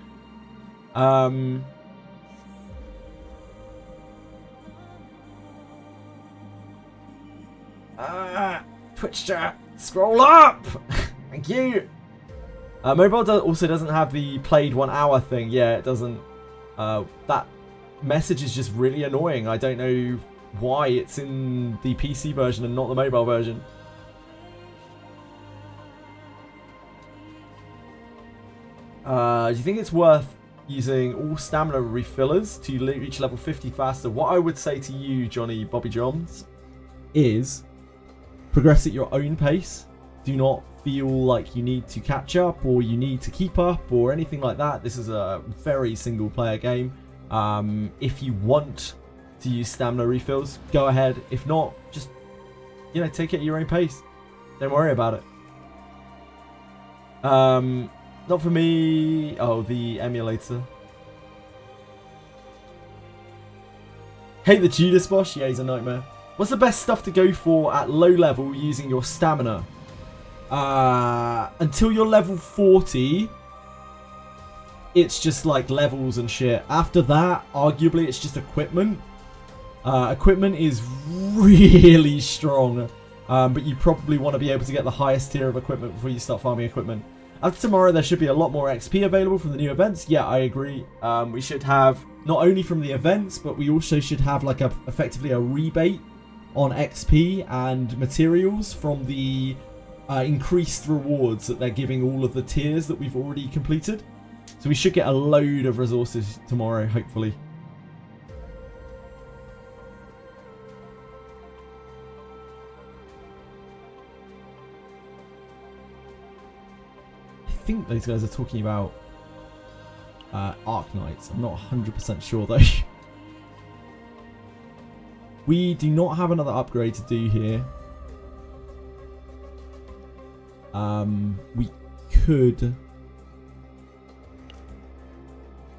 Twitch chat, scroll up. Thank you. Mobile also doesn't have the played 1 hour thing. Yeah, it doesn't. That message is just really annoying. I don't know why it's in the PC version and not the mobile version. Do you think it's worth using all stamina refillers to reach level 50 faster? What I would say to you, Johnny Bobby Johns, is progress at your own pace. Do not feel like you need to catch up or you need to keep up or anything like that. This is a very single player game. If you want to use stamina refills, go ahead. If not, just, you know, take it at your own pace. Don't worry about it. Not for me. Oh, the emulator. Hate the Judas boss. Yeah, he's a nightmare. What's the best stuff to go for at low level using your stamina? Until you're level 40, it's just like levels and shit. After that, arguably, it's just equipment. Equipment is really strong, but you probably want to be able to get the highest tier of equipment before you start farming equipment. After tomorrow, there should be a lot more XP available from the new events. Yeah, I agree. We should have, not only from the events, but we also should have like effectively a rebate on XP and materials from the increased rewards that they're giving all of the tiers that we've already completed. So we should get a load of resources tomorrow, hopefully. I think those guys are talking about Arc Knights. I'm not 100% sure though. We do not have another upgrade to do here. We could...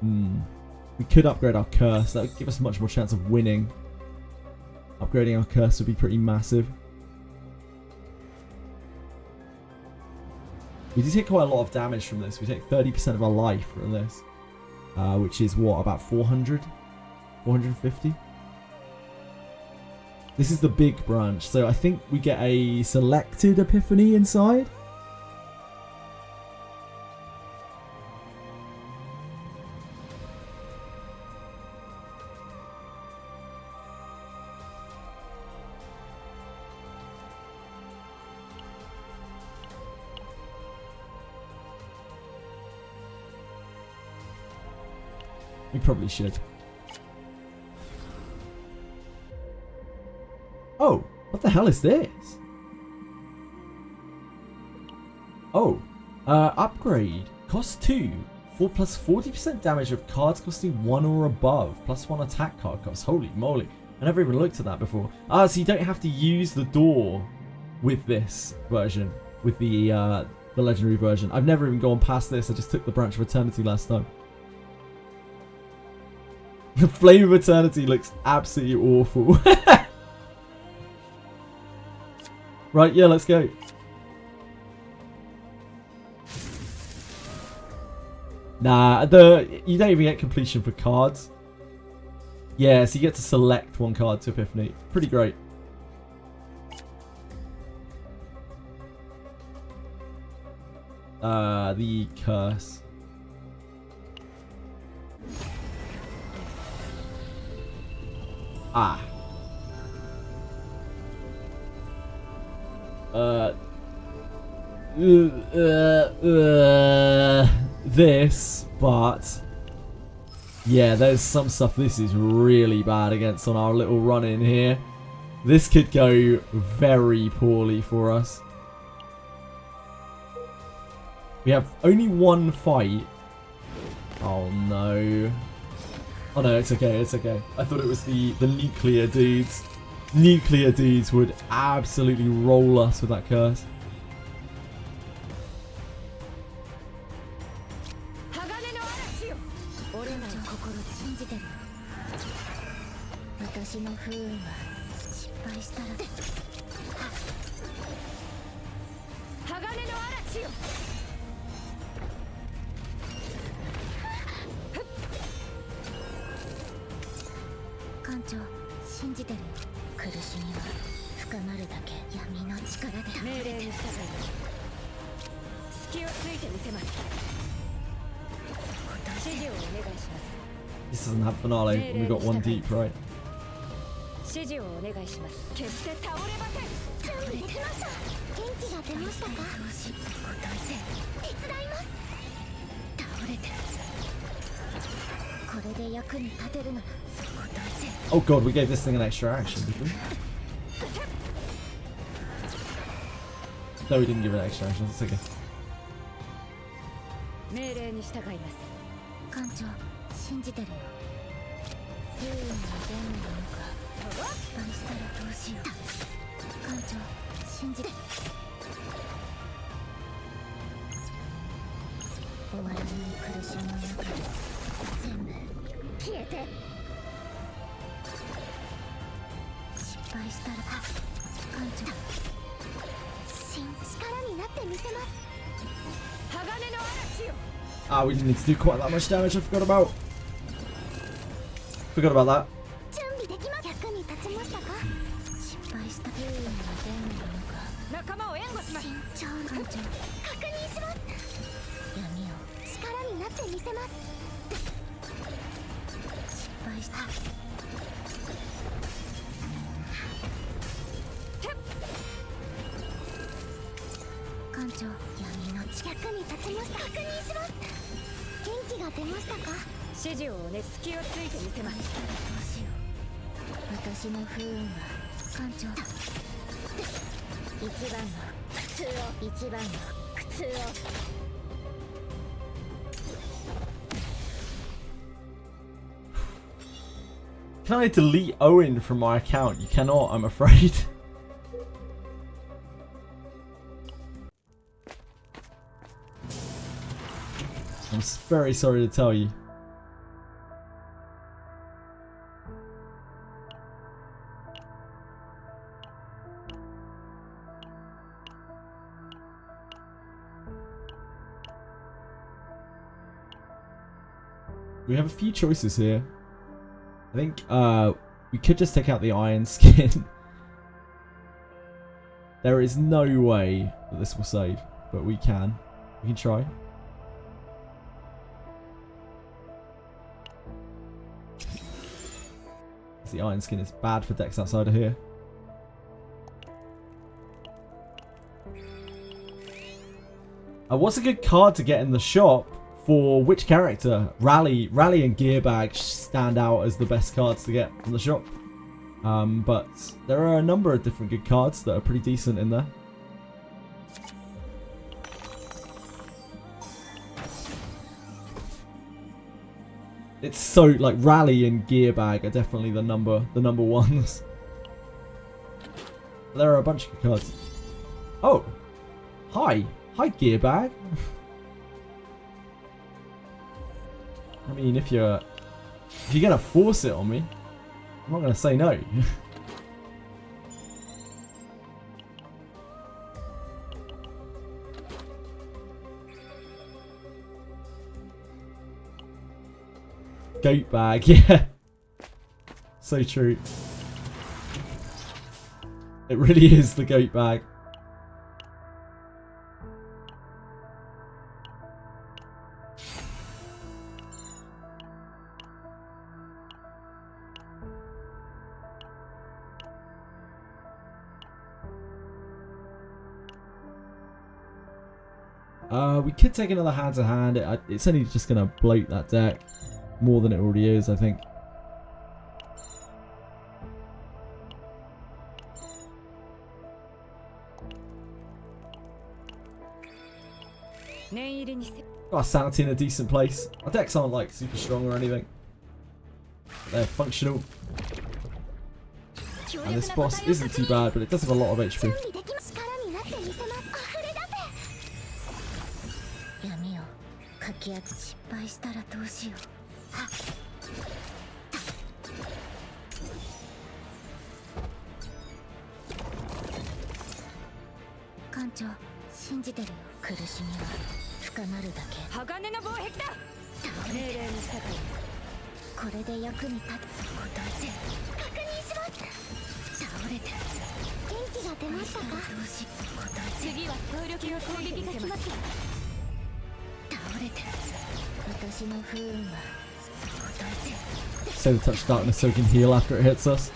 We could upgrade our curse. That would give us much more chance of winning. Upgrading our curse would be pretty massive. We do take quite a lot of damage from this. We take 30% of our life from this. Which is what, about 400? 450? This is the big branch, so I think we get a selected epiphany inside. We probably should. Oh, what the hell is this? Oh, upgrade. Cost 2. 4 plus 40% damage of cards costing 1 or above. Plus 1 attack card cost. Holy moly. I never even looked at that before. Ah, so you don't have to use the door with this version. With the legendary version. I've never even gone past this. I just took the Branch of Eternity last time. The Flame of Eternity looks absolutely awful. Right, yeah, let's go. Nah, you don't even get completion for cards. Yeah, so you get to select one card to Epiphany. Pretty great. The curse. Ah. This, but yeah, there's some stuff this is really bad against on our little run in here. This could go very poorly for us. We have only one fight. Oh no. Oh no, it's okay, it's okay. I thought it was the nuclear dudes. Nuclear dudes would absolutely roll us with that curse. This doesn't have finale. We got one deep, right? Oh god, we gave this thing an extra action, did we? No, we didn't give it an extra action. That's okay. Ah, we didn't need to do quite that much damage. I forgot about that. 気が出ましたか。指示をね、隙をついてみせます。どうしよう。私の不運は艦長。一番の苦痛を、一番の苦痛を。Can I delete Owen from my account? You cannot, I'm afraid. I'm very sorry to tell you. We have a few choices here. I think we could just take out the iron skin. There is no way that this will save, but we can. We can try. The iron skin is bad for decks outside of here. What's a good card to get in the shop for which character? Rally and Gearbag stand out as the best cards to get from the shop. But there are a number of different good cards that are pretty decent in there. It's so like Rally and Gearbag are definitely the number ones. There are a bunch of good cards. Oh, hi Gearbag. I mean, if you're gonna force it on me, I'm not gonna say no. Goat bag, yeah. So true. It really is the goat bag. We could take another hand to hand. It's only just gonna bloat that deck more than it already is, I think. Got our sanity in a decent place. Our decks aren't like super strong or anything. They're functional. And this boss isn't too bad, but it does have a lot of HP. 闇をかき集め失敗したらどうしよう。艦長、信じてるよ。苦しみは深まるだけ。鋼の防壁だ。命令に従い。これで役に立つ。答えて。確認します。倒れて。元気が出ましたか。どうし答えて。次は協力を攻撃が来ます。倒れて。私の不運は答えて。 So touch darkness so we can heal after it hits us.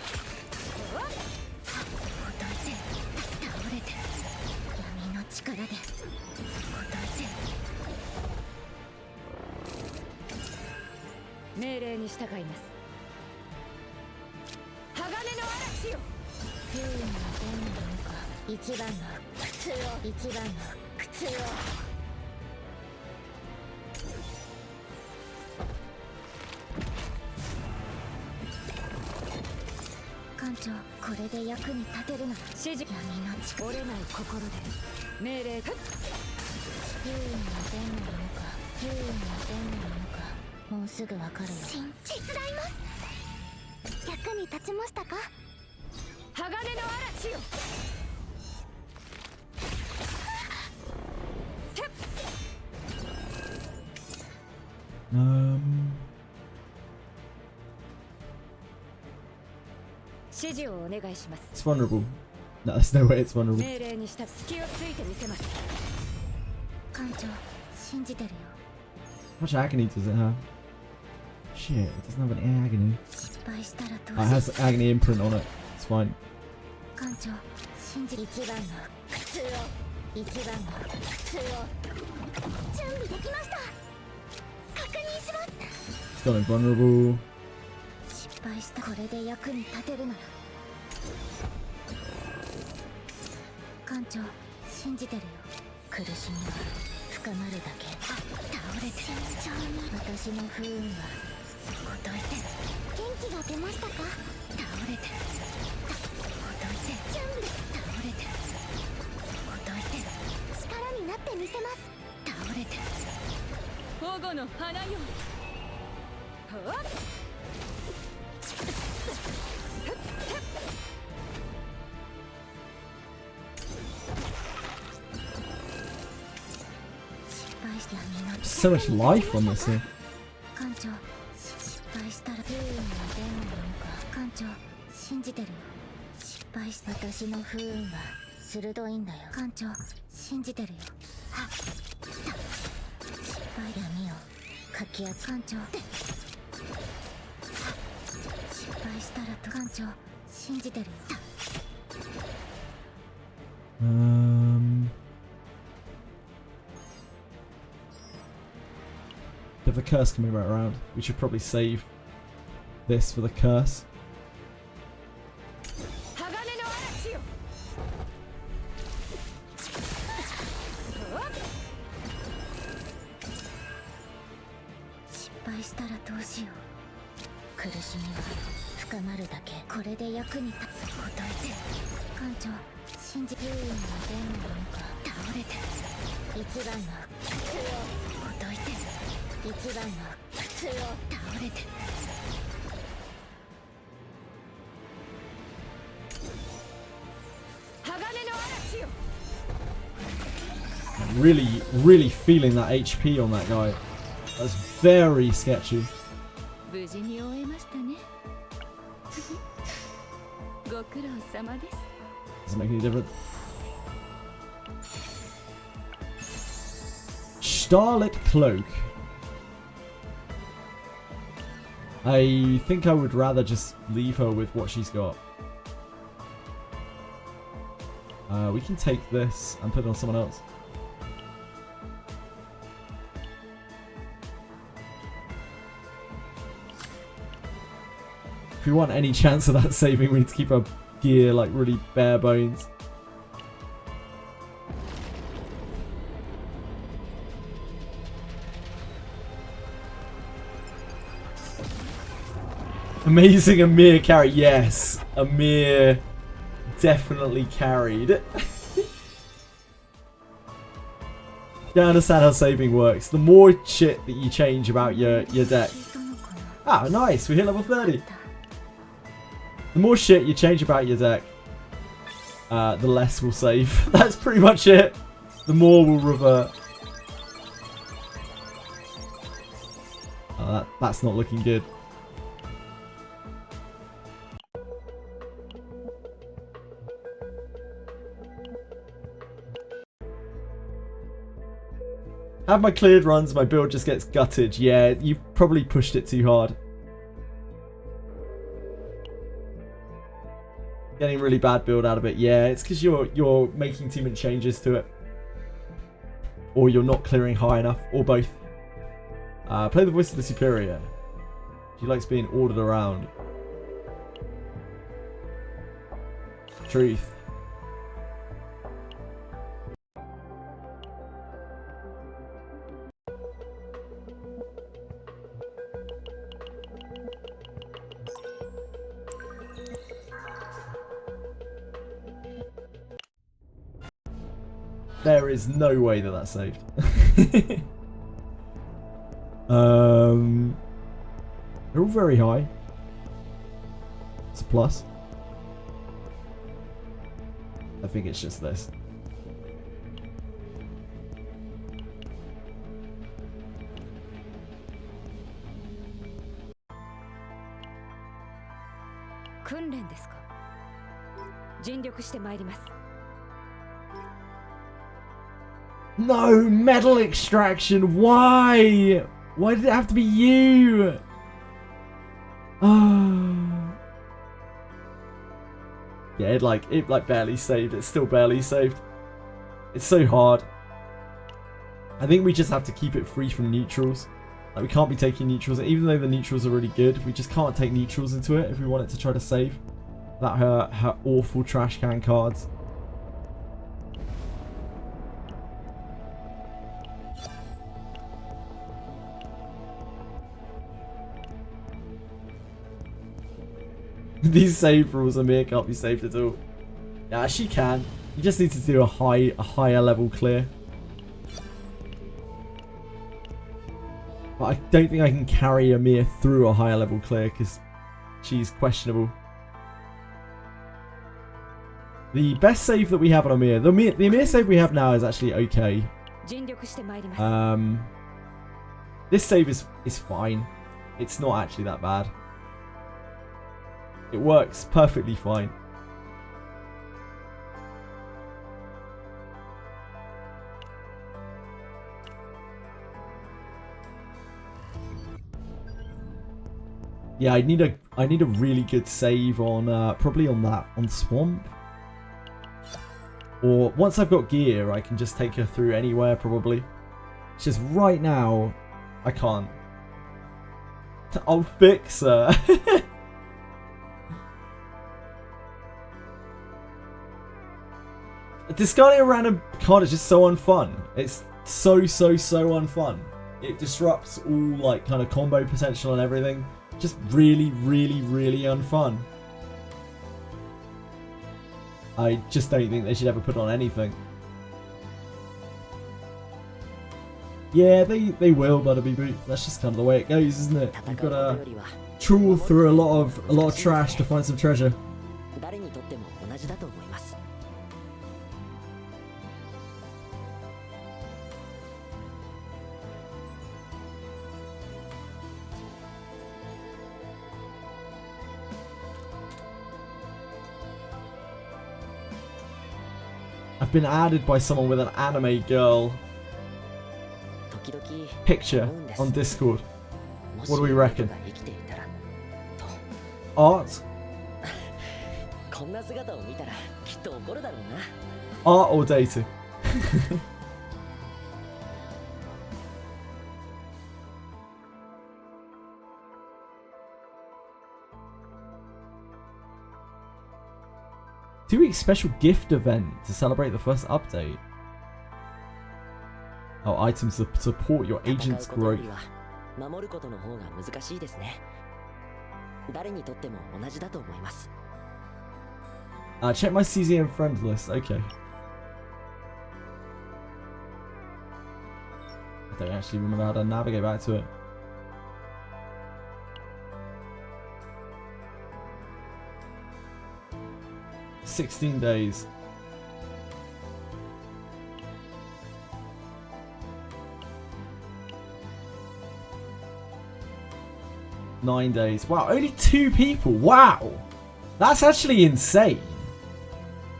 命令に従います。鋼の嵐よ。不運はどうなるのか。一番の苦痛を。一番の苦痛を。艦長、これで役に立てるなら指示。闇の力。折れない心で命令。不運はどうなるのか。不運はどうなるのか。もうすぐわかるよ。手伝います。役に立ちましたか。鋼の嵐よ。指示をお願いします。 It's vulnerable. No, there's no way it's vulnerable. 命令にした隙をついてみせます。艦長、信じてるよ。 How much agony does it have? Shit, it doesn't have an agony. 失敗したらどう It has agony imprint on it. It's fine. 艦長、信じ。一番の苦痛を。一番の苦痛を。準備できました。確 Still invulnerable. 失敗したこれで役に立てるなら艦長信じてるよ苦しみは深まるだけ倒れて慎重に私の不運はほどいて元気が出ましたか倒れてほどいて準備倒れてほどいて力になってみせます倒れて保護の花よはっSo much life on this thing. 艦長失敗したら不運の出んのか艦長信じてるよ失敗した私の不運は鋭いんだよ艦長信じてるよはっ失敗闇をかき集艦長失敗したらと艦長信じてるよIf the curse coming right around, we should probably save this for the curse. Really feeling that HP on that guy. That's very sketchy. Doesn't make any difference. Starlit Cloak. I think I would rather just leave her with what she's got. We can take this and put it on someone else. If we want any chance of that saving, we need to keep our gear like really bare bones. Amazing Amir carry. Yes, Amir definitely carried. Don't understand how saving works. The more shit that you change about your deck. Ah, nice. We hit level 30. The more shit you change about your deck, the less will save. That's pretty much it. The more will revert. Oh, that's not looking good. Have my cleared runs, my build just gets gutted. Yeah, you probably pushed it too hard. Getting really bad build out of it. Yeah, it's because you're making too many changes to it. Or you're not clearing high enough, or both. Play the voice of the superior. She likes being ordered around. Truth. There is no way that that's saved. They're all very high. It's a plus. I think it's just this. No, metal extraction. Why? Why did it have to be you? Yeah, it like barely saved. It's still barely saved. It's so hard. I think we just have to keep it free from neutrals. Like, we can't be taking neutrals, even though the neutrals are really good. We just can't take neutrals into it if we want it to try to save. That her awful trash can cards. These save rules, Amir can't be saved at all. Yeah, she can. You just need to do a higher level clear. But I don't think I can carry Amir through a higher level clear because she's questionable. The best save that we have on Amir, the Amir save we have now is actually okay. This save is fine. It's not actually that bad. It works perfectly fine. Yeah, I need a really good save on probably on Swamp. Or once I've got gear, I can just take her through anywhere probably. It's just right now I can't. I'll fix her. Discarding a random card is just so unfun. It's so unfun. It disrupts all like kind of combo potential and everything. Just really unfun. I just don't think they should ever put on anything. Yeah, they will, Butterby. That's just kind of the way it goes, isn't it? You've got to trawl through a lot of trash to find some treasure. I've been added by someone with an anime girl picture on Discord. What do we reckon? Art? Art or dating? Two-week special gift event to celebrate the first update. Oh, items to support your agent's growth. Check my CZM friends list. Okay. I don't actually remember how to navigate back to it. $16 days. $9 days. Wow, only 2 people. Wow. That's actually insane.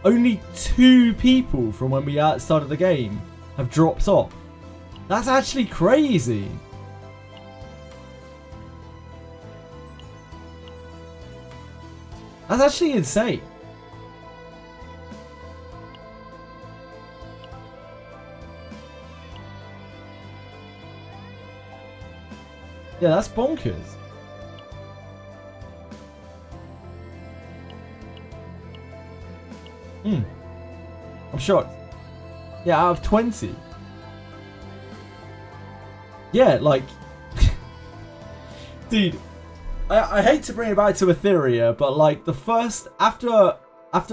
Only 2 people from when we started the game have dropped off. That's actually crazy. That's actually insane. Yeah, that's bonkers. I'm shocked. Yeah, out of 20. Yeah, like... Dude, I hate to bring it back to Etheria, but like the first... After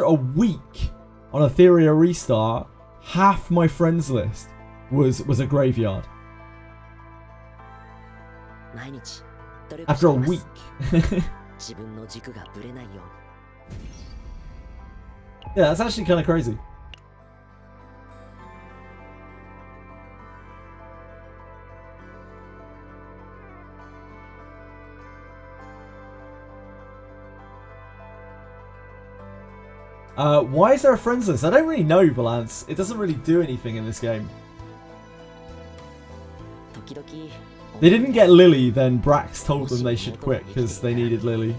a week on Etheria restart, half my friends list was a graveyard. After a week. Yeah, that's actually kind of crazy. Why is there a friends list? I don't really know, Valance. It doesn't really do anything in this game. They didn't get Lily, then Brax told them they should quit because they needed Lily.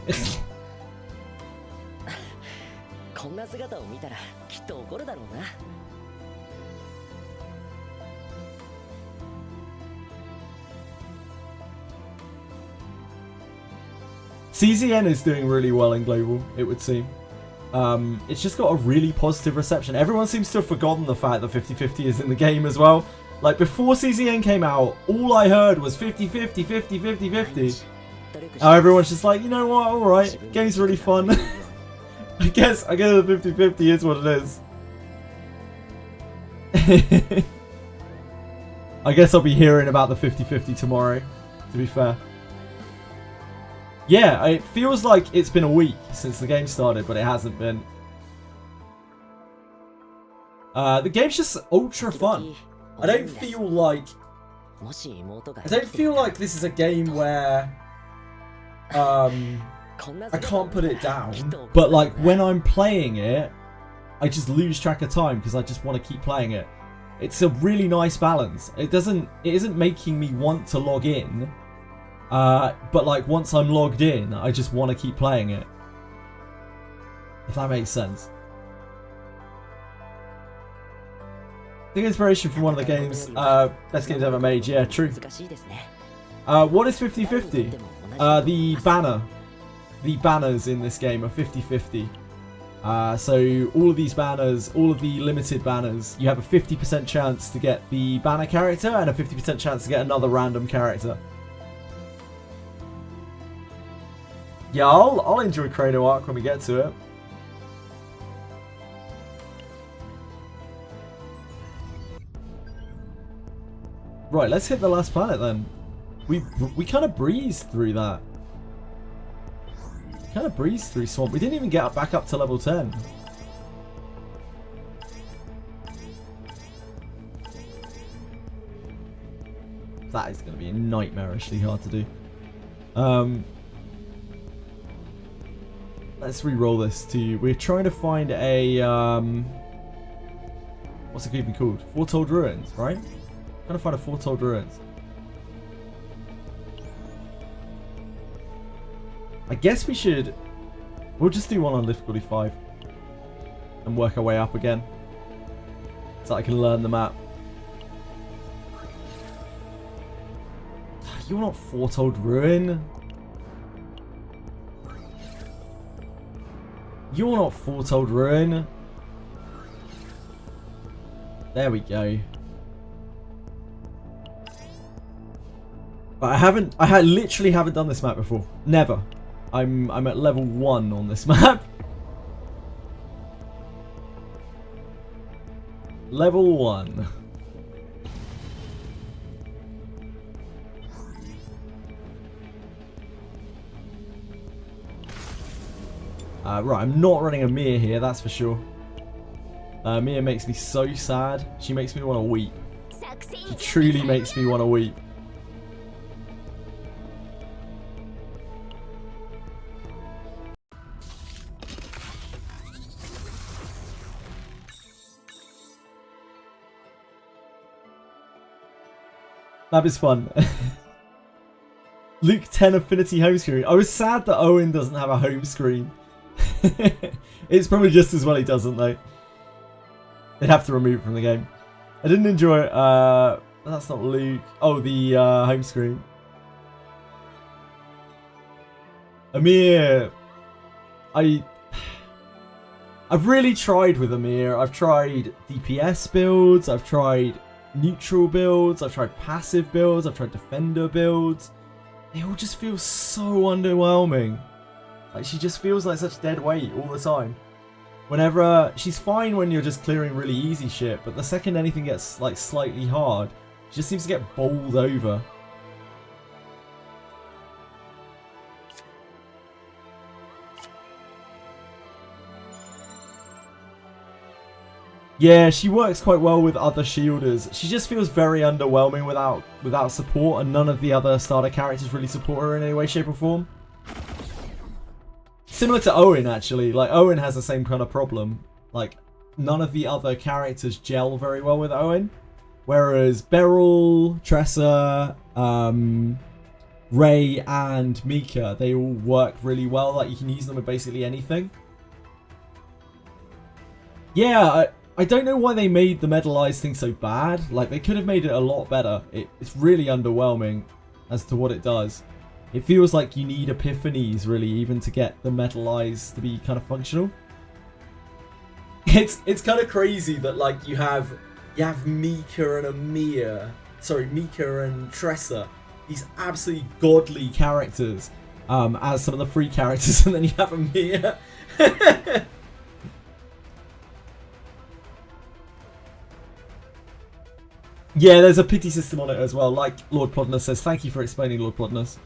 CZN is doing really well in global, it would seem. It's just got a really positive reception. Everyone seems to have forgotten the fact that 50-50 is in the game as well. Like, before CZN came out, all I heard was 50-50, 50-50, 50. Everyone's just like, you know what, alright, game's really fun. I guess the 50-50 is what it is. I guess I'll be hearing about the 50-50 tomorrow, to be fair. Yeah, it feels like it's been a week since the game started, but it hasn't been. The game's just ultra fun. I don't feel like this is a game where I can't put it down, but like when I'm playing it, I just lose track of time because I just want to keep playing it. It's a really nice balance. It isn't making me want to log in, but like once I'm logged in, I just want to keep playing it. If that makes sense. The inspiration from one of the games, best games ever made. Yeah, true. What is 50-50? The banners in this game are 50-50. So all of these banners, all of the limited banners, you have a 50% chance to get the banner character and a 50% chance to get another random character. Yeah, I'll enjoy Chrono Arc when we get to it. Right, let's hit the last planet then. We kind of breezed through that. Kind of breezed through Swamp. We didn't even get back up to level 10. That is going to be nightmarishly hard to do. Let's re-roll this to... We're trying to find a... what's it even called? Foretold Ruins, right? Trying to find a Foretold Ruins. I guess we should... We'll just do one on difficulty 5. And work our way up again. So I can learn the map. You're not Foretold Ruin. You're not Foretold Ruin. There we go. But I literally haven't done this map before. Never. I'm at level 1 on this map. Level 1. Right, I'm not running a Mia here, that's for sure. Mia makes me so sad. She makes me want to weep. She truly makes me want to weep. That is fun. Luke 10 Affinity home screen. I was sad that Owen doesn't have a home screen. It's probably just as well he doesn't though. They'd have to remove it from the game. I didn't enjoy it. That's not Luke. Oh, the home screen. Amir. I've really tried with Amir. I've tried DPS builds. I've tried neutral builds. I've tried passive builds. I've tried defender builds. They all just feel so underwhelming. Like, she just feels like such dead weight all the time. Whenever... she's fine when you're just clearing really easy shit, but the second anything gets, like, slightly hard, she just seems to get bowled over. Yeah, she works quite well with other shielders. She just feels very underwhelming without support, and none of the other starter characters really support her in any way, shape, or form. Similar to Owen, actually. Like, Owen has the same kind of problem. Like, none of the other characters gel very well with Owen. Whereas Beryl, Tressa, Ray, and Mika, they all work really well. Like, you can use them with basically anything. Yeah, I don't know why they made the medalized thing so bad. Like, they could have made it a lot better. It's really underwhelming as to what it does. It feels like you need epiphanies, really, even to get the metal eyes to be kind of functional. It's kind of crazy that, like, you have Mika and Mika and Tressa, these absolutely godly characters, as some of the free characters, and then you have a Mia. Yeah, there's a pity system on it as well, like Lord Plodnus says. Thank you for explaining, Lord Plodnus.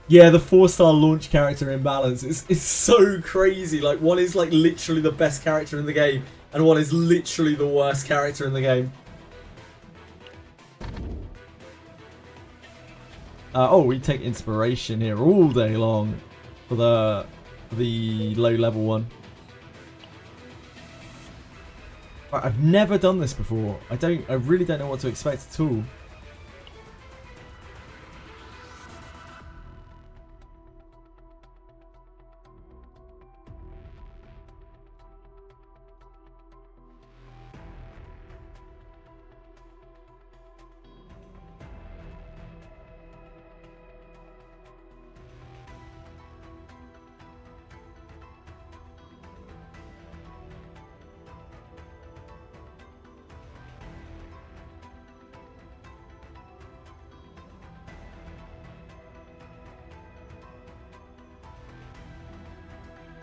Yeah, the 4-star launch character imbalance is so crazy. Like, one is like literally the best character in the game, and one is literally the worst character in the game. Oh, we take inspiration here all day long for the low level one. I've never done this before. I really don't know what to expect at all.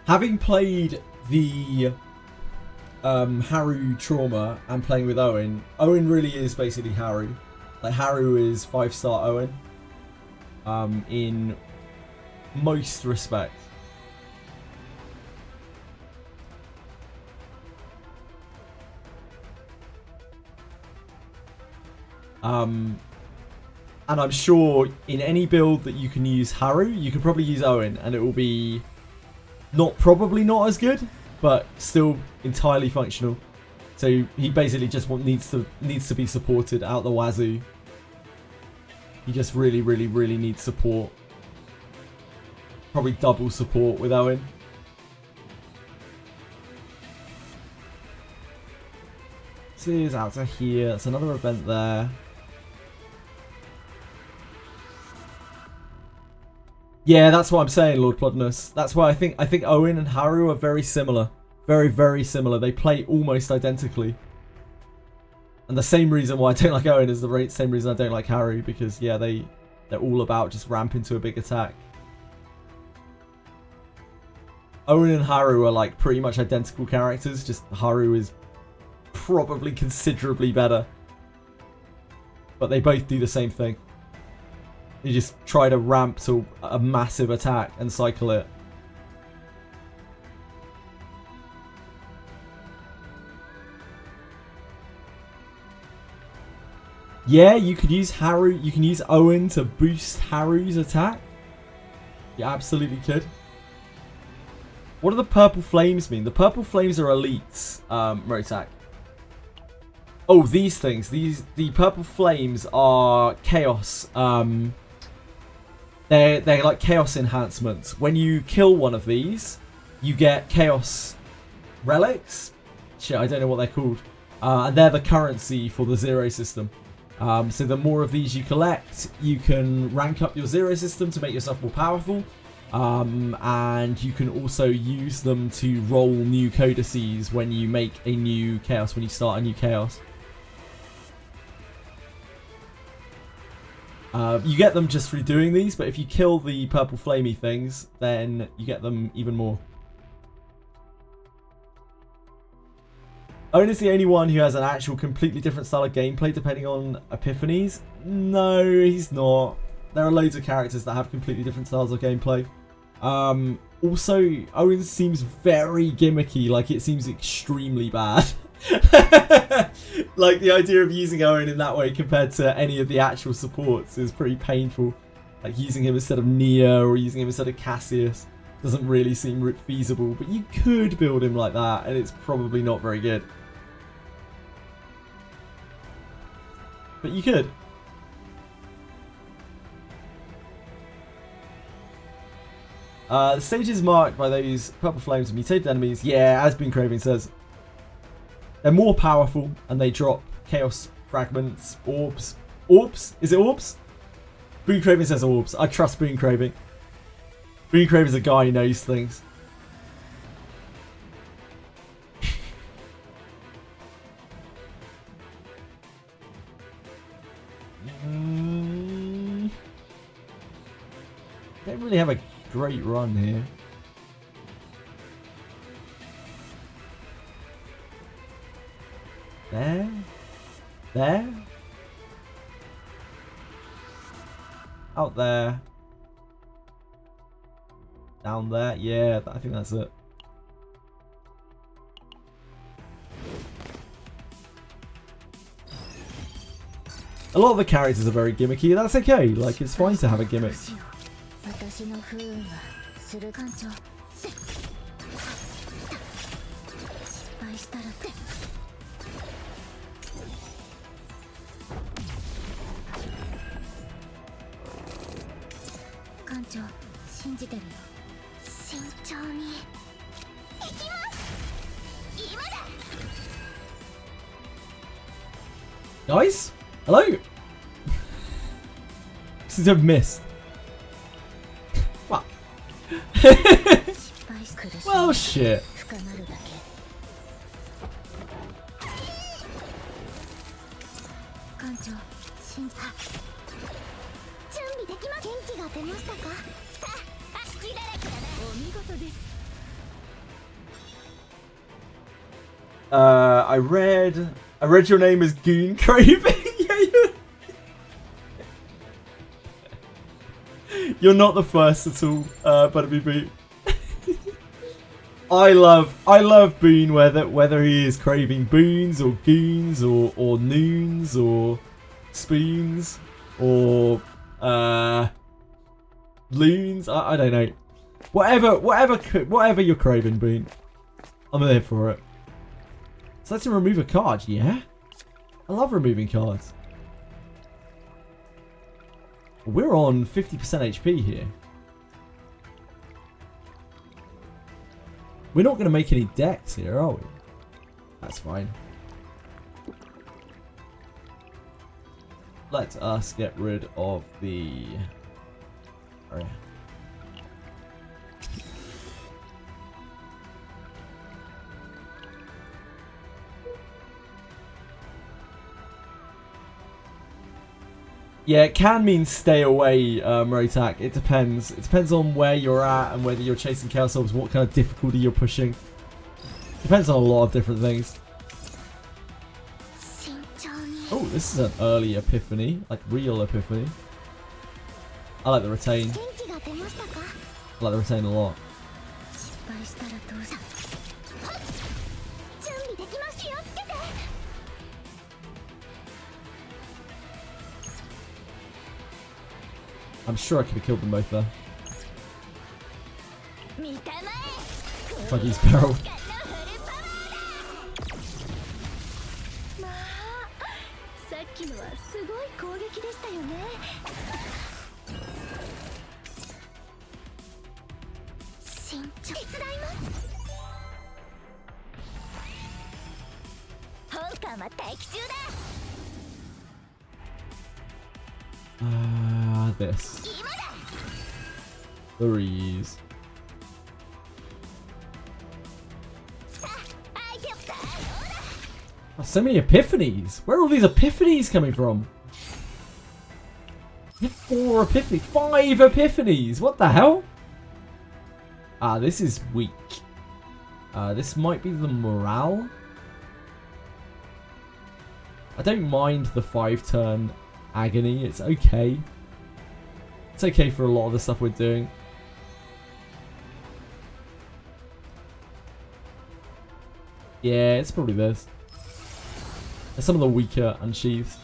Having played the Haru Trauma and playing with Owen, Owen really is basically Haru. Like, Haru is 5-star Owen in most respects. And I'm sure in any build that you can use Haru, you can probably use Owen, and it will be probably not as good, but still entirely functional. So he basically just needs to be supported out the wazoo. He just really needs support. Probably double support with Owen. See, it's out to here. That's another event there. Yeah, that's what I'm saying, Lord Plodnus. That's why I think Owen and Haru are very similar. Very similar. They play almost identically. And the same reason why I don't like Owen is the same reason I don't like Haru, because yeah, they're all about just ramping to a big attack. Owen and Haru are like pretty much identical characters, just Haru is probably considerably better. But they both do the same thing. You just try to ramp to a massive attack and cycle it. Yeah, you could use Haru. You can use Owen to boost Haru's attack. You absolutely could. What do the purple flames mean? The purple flames are elites, Rotak. Oh, these things. The purple flames are chaos. They're like chaos enhancements. When you kill one of these, you get chaos relics. Shit, I don't know what they're called. And they're the currency for the zero system. So the more of these you collect, you can rank up your zero system to make yourself more powerful. And you can also use them to roll new codices when you make a new chaos, when you start a new chaos. You get them just through doing these, but if you kill the purple flamey things, then you get them even more. Owen is the only one who has an actual completely different style of gameplay depending on epiphanies. No, he's not. There are loads of characters that have completely different styles of gameplay. Also, Owen seems very gimmicky, like it seems extremely bad. Like the idea of using Owen in that way compared to any of the actual supports is pretty painful. Like using him instead of Nia or using him instead of Cassius doesn't really seem feasible, but you could build him like that and it's probably not very good. But you could. The stage is marked by those purple flames of mutated enemies. Yeah, as Been Craving says. They're more powerful and they drop chaos fragments, orbs. Orbs? Is it orbs? Boon Craving says orbs. I trust Boon Craving. Boon Craving's a guy who knows things. Don't really have a great run here. There? There? Out there. Down there. Yeah, I think that's it. A lot of the characters are very gimmicky. That's okay. Like, it's fine to have a gimmick. 私の不運はする艦長失敗したらって艦長信じてるよ慎重に行きます今だ Guys? Hello? Seems to have missed. Fuck. Well, shit. I read your name as Goon Craving. You're not the first at all, Butterby Boot. I love Boon whether he is craving boons or goons or noons or spoons or loons. I don't know. Whatever you're craving, Boon. I'm there for it. So let's remove a card, yeah? I love removing cards. We're on 50% HP here. We're not going to make any decks here, are we? That's fine. Let us get rid of the... Oh, yeah. Yeah, it can mean stay away, Rotak. It depends. It depends on where you're at and whether you're chasing Chaos Orbs, what kind of difficulty you're pushing. Depends on a lot of different things. Oh, this is an early epiphany. Like, real epiphany. I like the retain. I like the retain a lot. I'm sure I could have killed them both there. Fudgy's barrel. This. Threes. Oh, so many epiphanies. Where are all these epiphanies coming from? You have 4 epiphanies. 5 epiphanies. What the hell? Ah, this is weak. This might be the morale. I don't mind the 5-turn agony. It's okay. It's okay for a lot of the stuff we're doing. Yeah, it's probably this. They're some of the weaker unsheathed.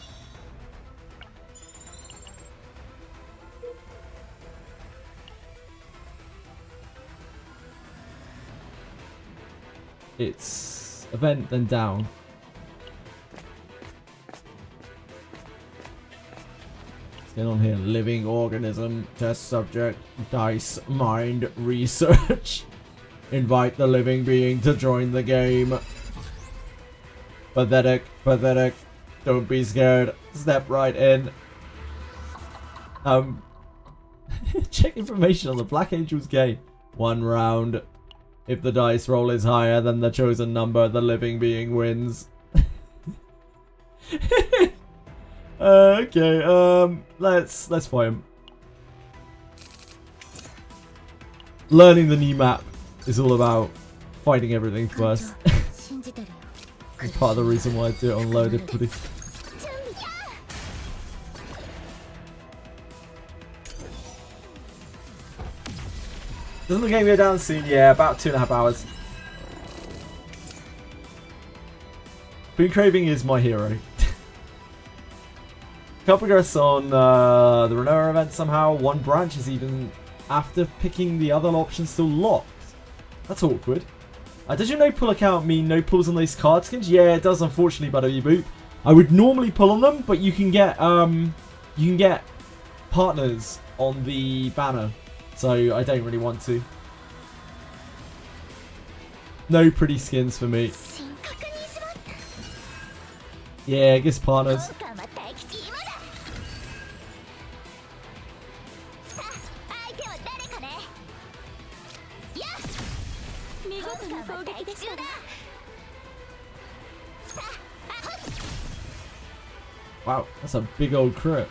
It's event, then down. What's going on here? Living organism, test subject, dice, mind, research. Invite the living being to join the game. Pathetic, pathetic. Don't be scared. Step right in. Check information on the Black Angel's game. 1 round. If the dice roll is higher than the chosen number, the living being wins. Okay, let's fight him. Learning the new map is all about fighting everything first. That's part of the reason why I do it on low difficulty. Doesn't the game go down soon? Yeah, about 2.5 hours. Boon Craving is my hero. Can't progress on the Renoa event somehow. 1 branch is even after picking the other option still locked. That's awkward. Does your no pull account mean no pulls on those card skins? Yeah, it does, unfortunately, Buddy Boot. I would normally pull on them, but you can get partners on the banner. So I don't really want to. No pretty skins for me. Yeah, I guess partners. Wow, that's a big old crit.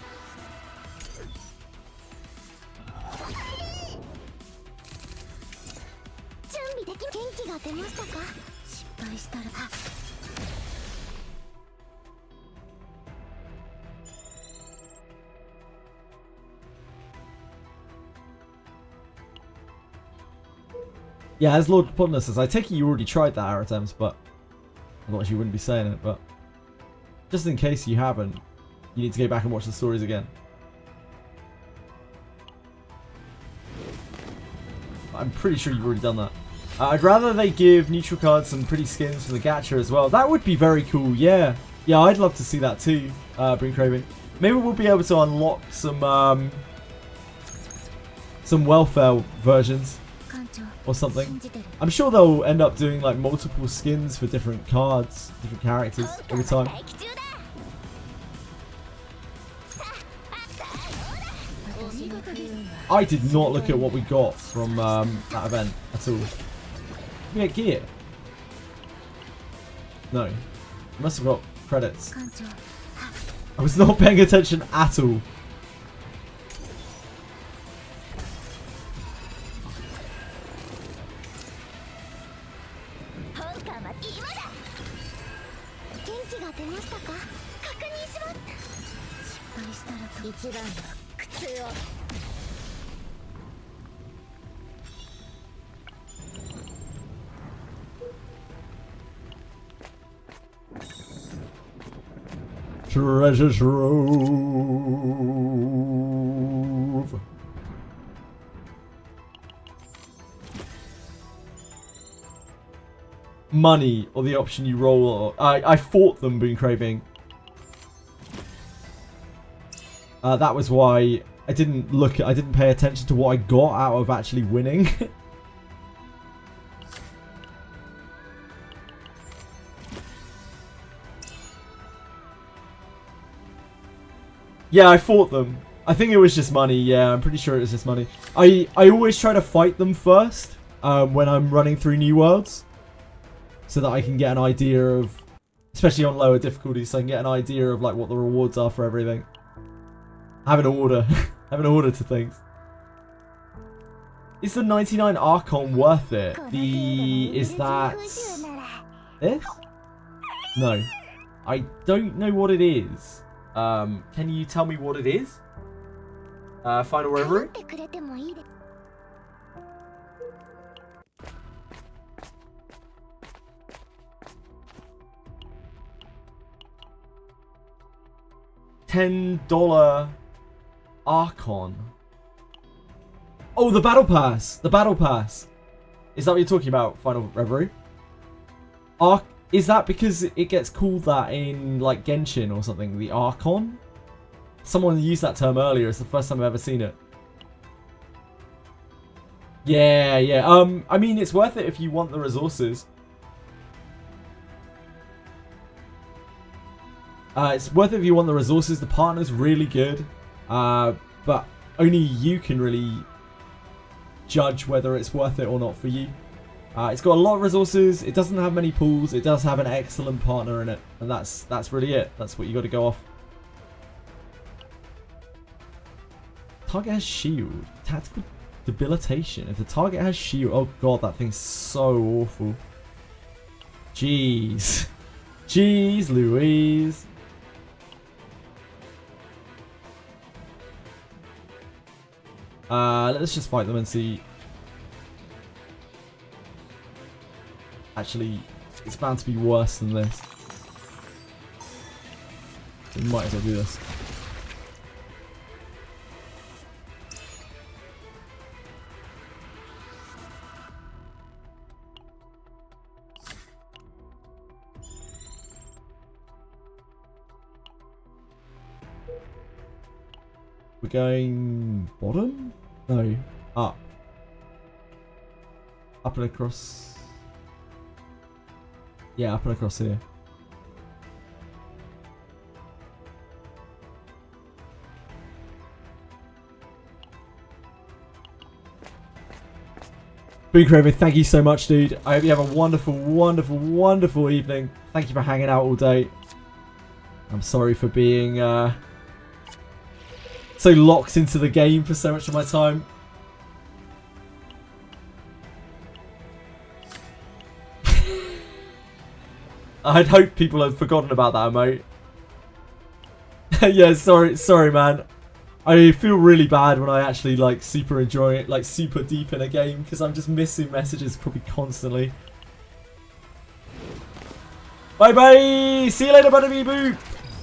Yeah, as Lord Putner says, I take it you already tried that Aratems, but otherwise you wouldn't be saying it, but just in case you haven't, you need to go back and watch the stories again. I'm pretty sure you've already done that. I'd rather they give neutral cards some pretty skins from the gacha as well. That would be very cool, yeah. Yeah, I'd love to see that too, Bring Craving. Maybe we'll be able to unlock some welfare versions or something. I'm sure they'll end up doing like multiple skins for different cards, different characters every time. I did not look at what we got from that event at all. Did we get gear? No. We must have got credits. I was not paying attention at all. Treasure trove. Money, or the option you roll. I fought them, Boon Craving. That was why I didn't pay attention to what I got out of actually winning. Yeah, I fought them. I think it was just money. Yeah, I'm pretty sure it was just money. I always try to fight them first when I'm running through new worlds, so that I can get an idea of, especially on lower difficulties, so I can get an idea of like what the rewards are for everything. Have an order. Have an order to things. Is the 99 Archon worth it? Is that this? No. I don't know what it is. Can you tell me what it is? Final Reverie? $10 Archon. Oh, the Battle Pass! The Battle Pass! Is that what you're talking about, Final Reverie? Is that because it gets called that in, like, Genshin or something? The Archon? Someone used that term earlier. It's the first time I've ever seen it. Yeah, yeah. I mean, it's worth it if you want the resources. It's worth it if you want the resources. The partner's really good. but only you can really judge whether it's worth it or not for you. It's got a lot of resources. It doesn't have many pools. It does have an excellent partner in it, and that's really it. That's what you got to go off. Target has shield. Tactical debilitation. If the target has shield, oh god, that thing's so awful. Jeez, jeez, Louise. Let's just fight them and see. Actually, it's bound to be worse than this. We might as well do this. We're going bottom? No, up. Up and across. Yeah, up and across here. Boo Craven, thank you so much, dude. I hope you have a wonderful, wonderful, wonderful evening. Thank you for hanging out all day. I'm sorry for being so locked into the game for so much of my time. I'd hope people have forgotten about that emote. Yeah, sorry man. I feel really bad when I actually like super enjoy it, like super deep in a game, because I'm just missing messages probably constantly. Bye bye! See you later, buddy boo!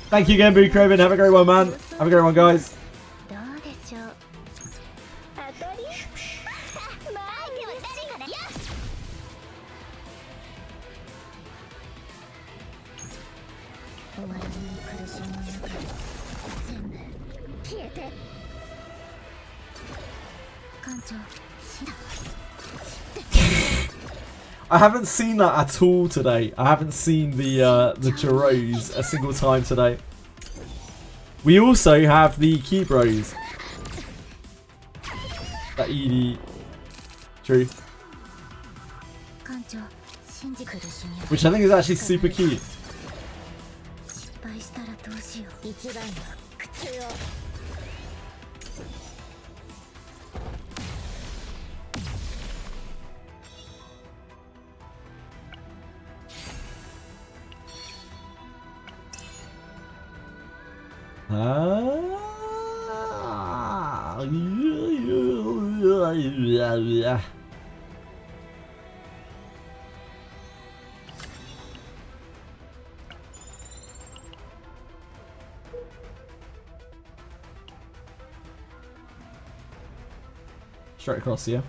Thank you again, Boo Craven. Have a great one, man. Have a great one, guys. I haven't seen that at all today. I haven't seen the Giros a single time today. We also have the Keybrose. That ED. True. Which I think is actually super cute. Straight across here.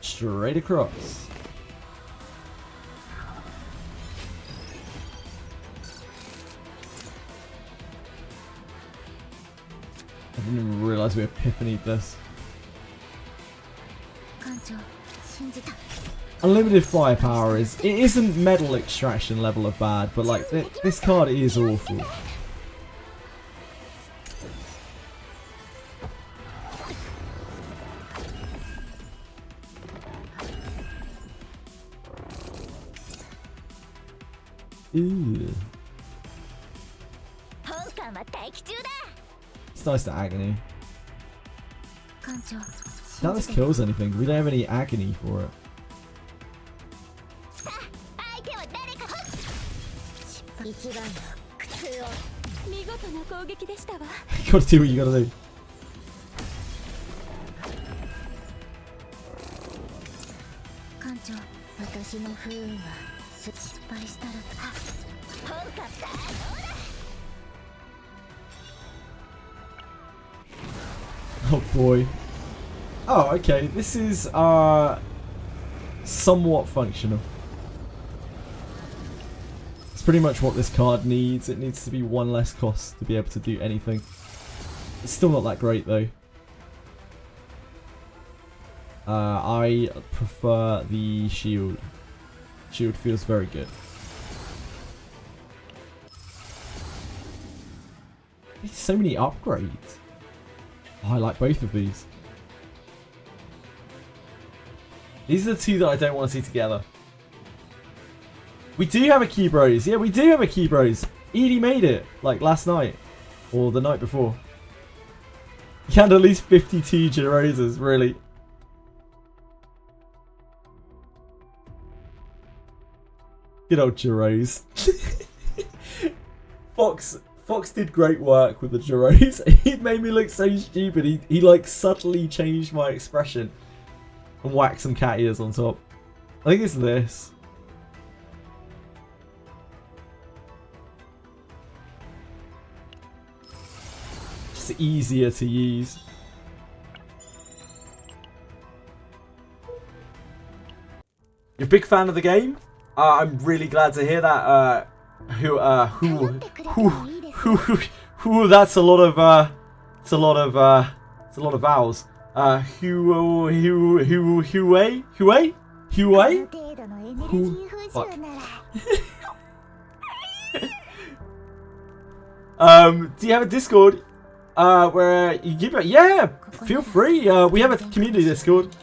Straight across. I didn't even realise we epiphanied this. Unlimited firepower it isn't medal extraction level of bad, but like this card is awful. Ew. It's nice to agony. Now this kills anything. We don't have any agony for it. You gotta do what you gotta do. Oh boy. Oh, okay. This is somewhat functional. It's pretty much what this card needs. It needs to be one less cost to be able to do anything. It's still not that great though. I prefer the shield. Shield feels very good. So many upgrades. Oh, I like both of these. These are the two that I don't want to see together. We do have a Keybros. Yeah, we do have a Keybros. Edie made it, like last night. Or the night before. You had at least 52 Jiroses, really. Good old Jiros. Fox did great work with the Jiros. He made me look so stupid. He like subtly changed my expression. And whacked some cat ears on top. I think it's this. Just easier to use. You're a big fan of the game? I'm really glad to hear that. That's a lot of it's a lot of vowels. Fuck. Do you have a Discord? Where you give it? Yeah, feel free. We have a community Discord.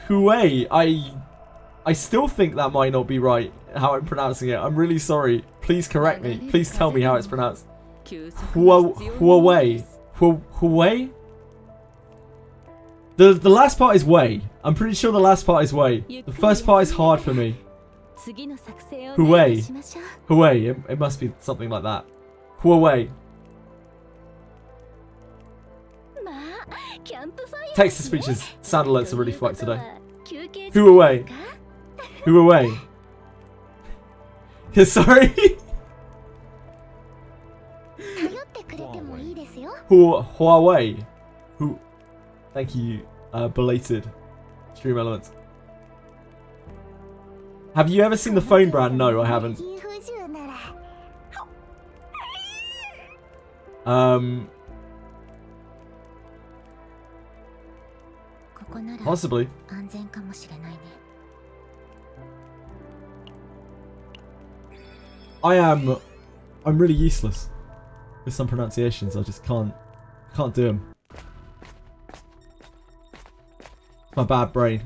Huey, I still think that might not be right how I'm pronouncing it. I'm really sorry. Please correct me. Please tell me how it's pronounced. Huawei. Huawei? The last part is way. I'm pretty sure the last part is way. The first part is hard for me. Huawei. Huawei. It must be something like that. Huawei. Text to speeches sound alerts are really fucked today. Huawei. Huawei. Yeah, sorry. Huawei. Who? Thank you, belated stream elements. Have you ever seen the phone brand? No, I haven't. Possibly. I'm really useless with some pronunciations. I just can't do them. My bad brain.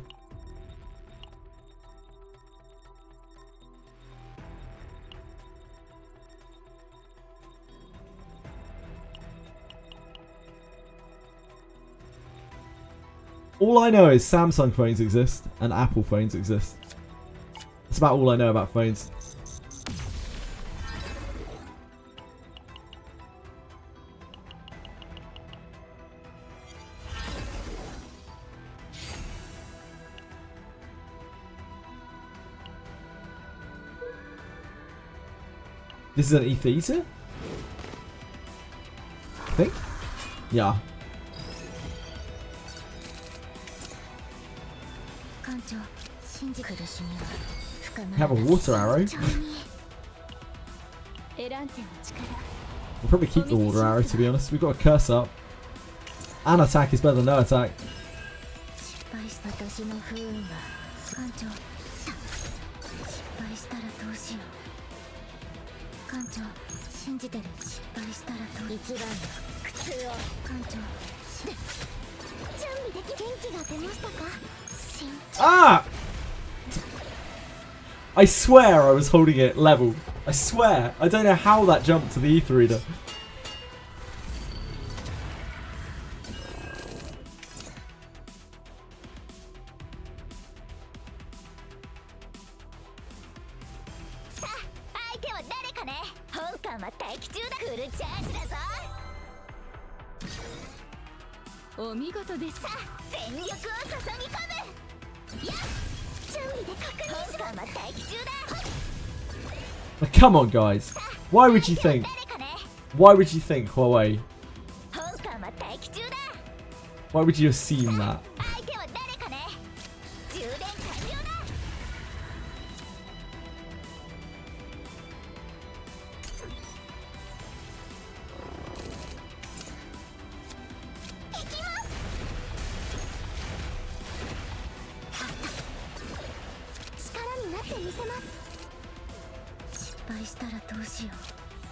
All I know is Samsung phones exist and Apple phones exist. That's about all I know about phones. This is an ether? I think? Yeah. Have a water arrow. We'll probably keep the water arrow, to be honest. We've got a curse up. And attack is better than no attack. Ah! I swear I was holding it level. I swear. I don't know how that jumped to the ether reader. Come on, guys. Why would you think? Why would you think, Huawei? Why would you assume that?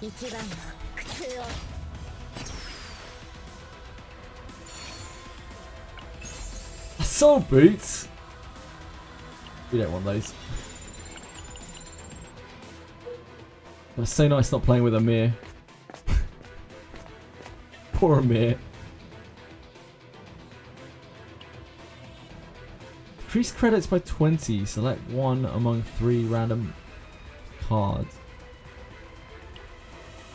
一番の苦痛を Soul boots. We don't want those. It was so nice not playing with Amir. Poor Amir. Increase credits by 20. Select one among 3 random cards.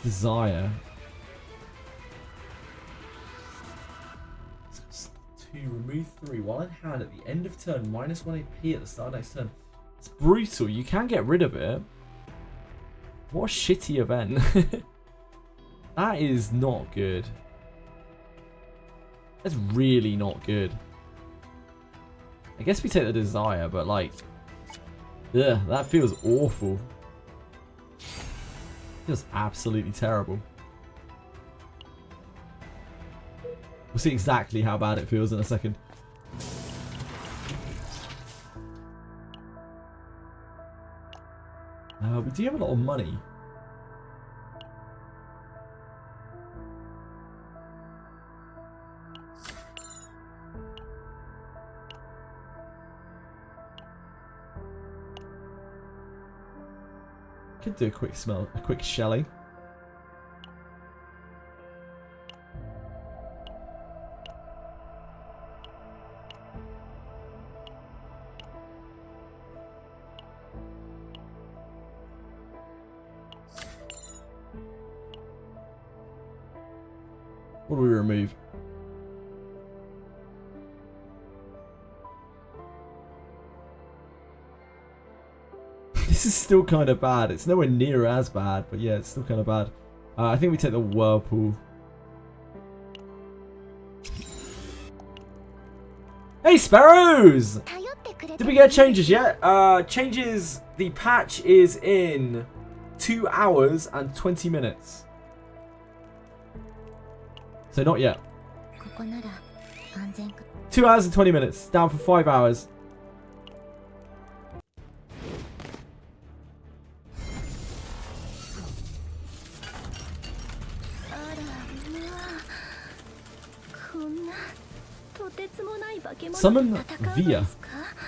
Desire. To remove 3 while in hand at the end of turn. Minus 1 AP at the start of next turn. It's brutal. You can get rid of it. What a shitty event. That is not good. That's really not good. I guess we take the desire, but like, ugh, that feels awful. Feels absolutely terrible. We'll see exactly how bad it feels in a second. We do have a lot of money. Could do a quick shelling. What do we remove? This is still kind of bad. It's nowhere near as bad, but yeah, it's still kind of bad. I think we take the Whirlpool. Hey, Sparrows! Did we get changes yet? Changes, the patch is in 2 hours and 20 minutes. So not yet. 2 hours and 20 minutes. Down for 5 hours. Summon Via.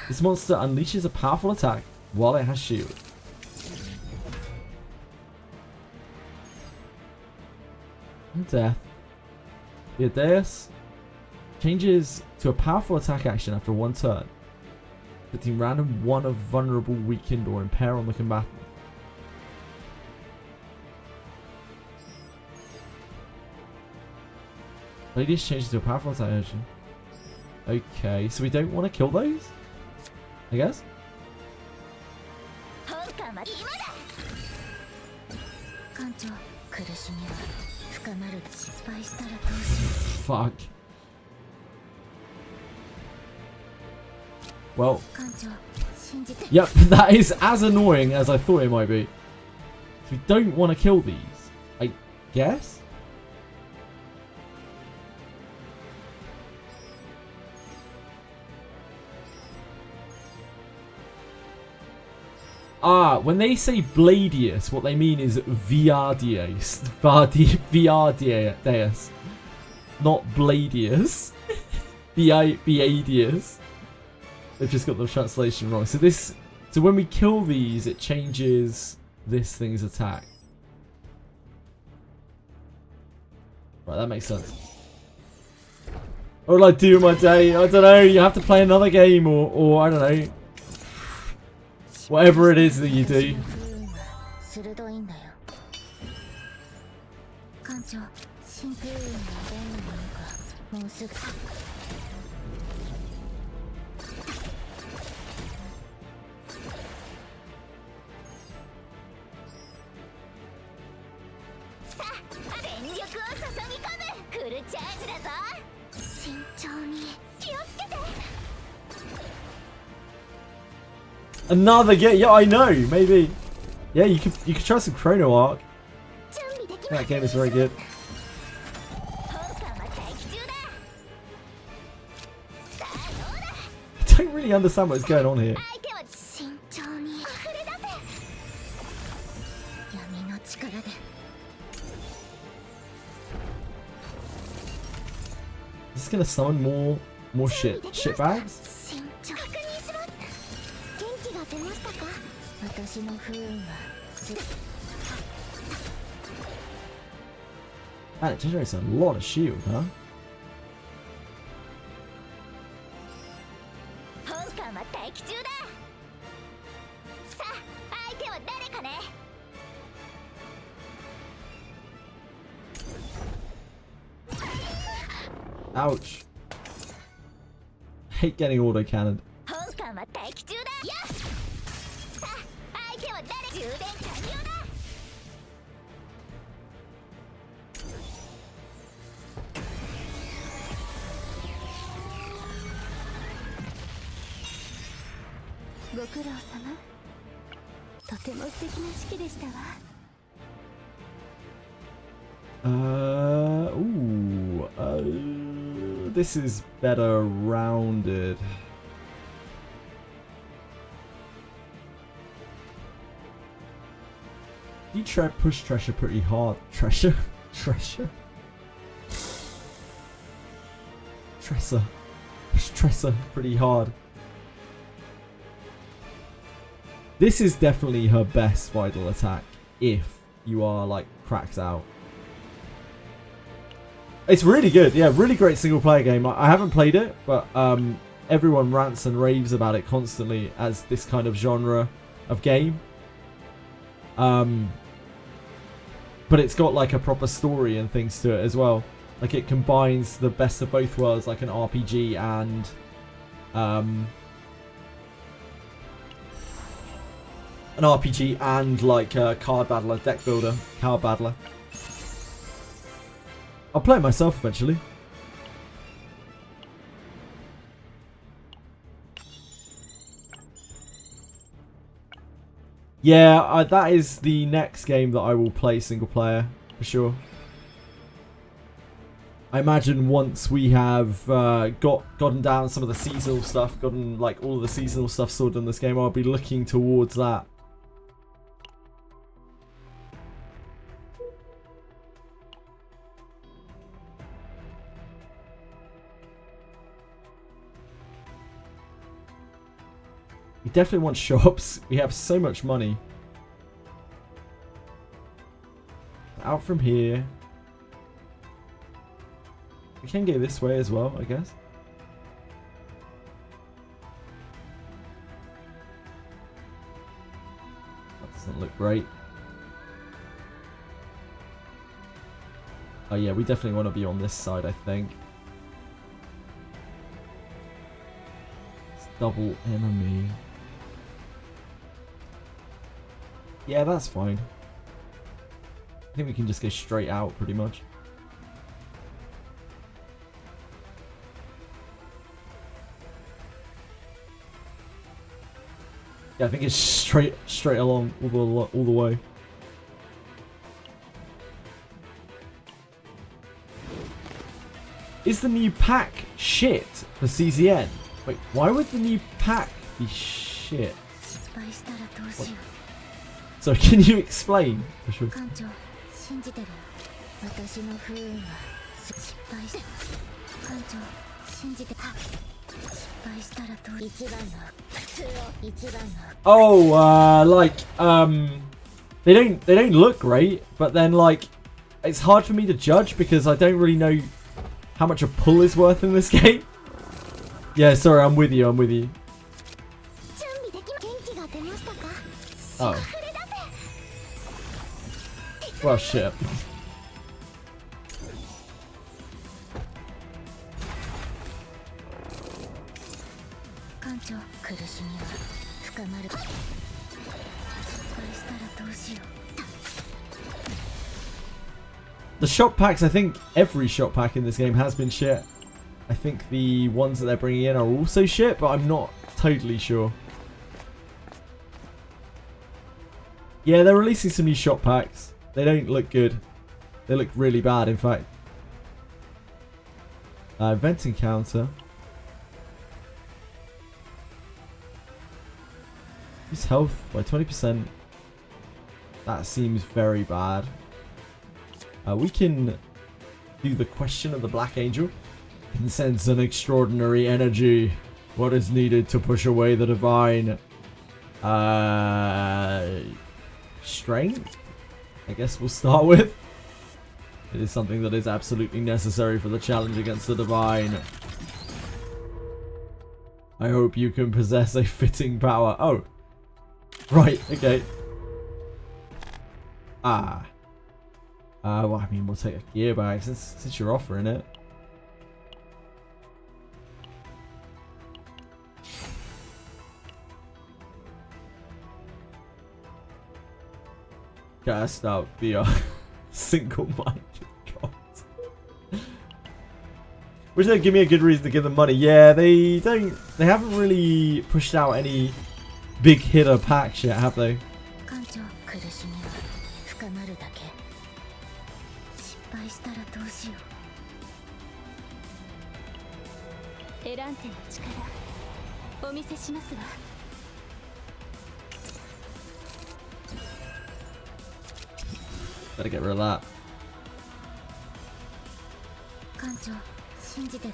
This monster unleashes a powerful attack while it has shield. And death. Via Deus changes to a powerful attack action after 1 turn. Putting random 1 of vulnerable, weakened, or impair on the combatant. Ladies changes to a powerful attack action. Okay, so we don't want to kill those? I guess? Fuck. Well. Yep, that is as annoying as I thought it might be. So we don't want to kill these, I guess? Ah, when they say Bladius, what they mean is Viardius. Viardius. Not Bladius. Viadius. They've just got the translation wrong. So when we kill these, it changes this thing's attack. Right, that makes sense. What will I do in my day? I don't know. You have to play another game or I don't know. Whatever it is that you do. Another game? Yeah, I know. Maybe. Yeah, you could try some Chrono Arc. That game is very good. I don't really understand what's going on here. this gonna summon more shit bags? 確認します元気が出ましたか私の不運は And it generates a lot of shield, huh? 本艦は待機中ださあ相手は誰かね Ouch. Hate getting auto cannoned. 本艦は待機中だやっさあ相手は誰充電完了だ ご苦労様とても素敵な式でしたわ This is better rounded. You try push Treasure pretty hard. Treasure? Treasure? Tressa. Push Tressa pretty hard. This is definitely her best vital attack if you are like cracks out. It's really good, yeah, really great single player game. I haven't played it, but everyone rants and raves about it constantly as this kind of genre of game. But it's got like a proper story and things to it as well. Like it combines the best of both worlds, like an RPG and like a card battler, deck builder, card battler. I'll play it myself eventually. Yeah, that is the next game that I will play single player, for sure. I imagine once we have gotten down some of the seasonal stuff, gotten like all of the seasonal stuff sorted in this game, I'll be looking towards that. We definitely want shops. We have so much money. Out from here. We can go this way as well, I guess. That doesn't look great. Oh yeah, we definitely want to be on this side, I think. It's double enemy. Yeah, that's fine. I think we can just go straight out, pretty much. Yeah, I think it's straight along all the way. Is the new pack shit for CZN? Wait, why would the new pack be shit? What? So can you explain? Sure. Oh, they don't look great, but then like it's hard for me to judge because I don't really know how much a pull is worth in this game. Yeah, sorry, I'm with you. Oh. Well, shit. The shop packs, I think every shop pack in this game has been shit. I think the ones that they're bringing in are also shit, but I'm not totally sure. Yeah, they're releasing some new shop packs. They don't look good. They look really bad, in fact. Event encounter. His health by 20%. That seems very bad. We can do the question of the Black Angel. can sense an extraordinary energy. What is needed to push away the divine? Strength? I guess we'll start with. It is something that is absolutely necessary for the challenge against the divine. I hope you can possess a fitting power. Oh. Right, okay. Well, I mean, we'll take a gear bag since you're offering it. Cast out the single-minded god. Which they give me a good reason to give them money. Yeah, they haven't really pushed out any big hitter packs yet, have they? エランテの力お見せしますわ Better get rid of that. 艦長信じてる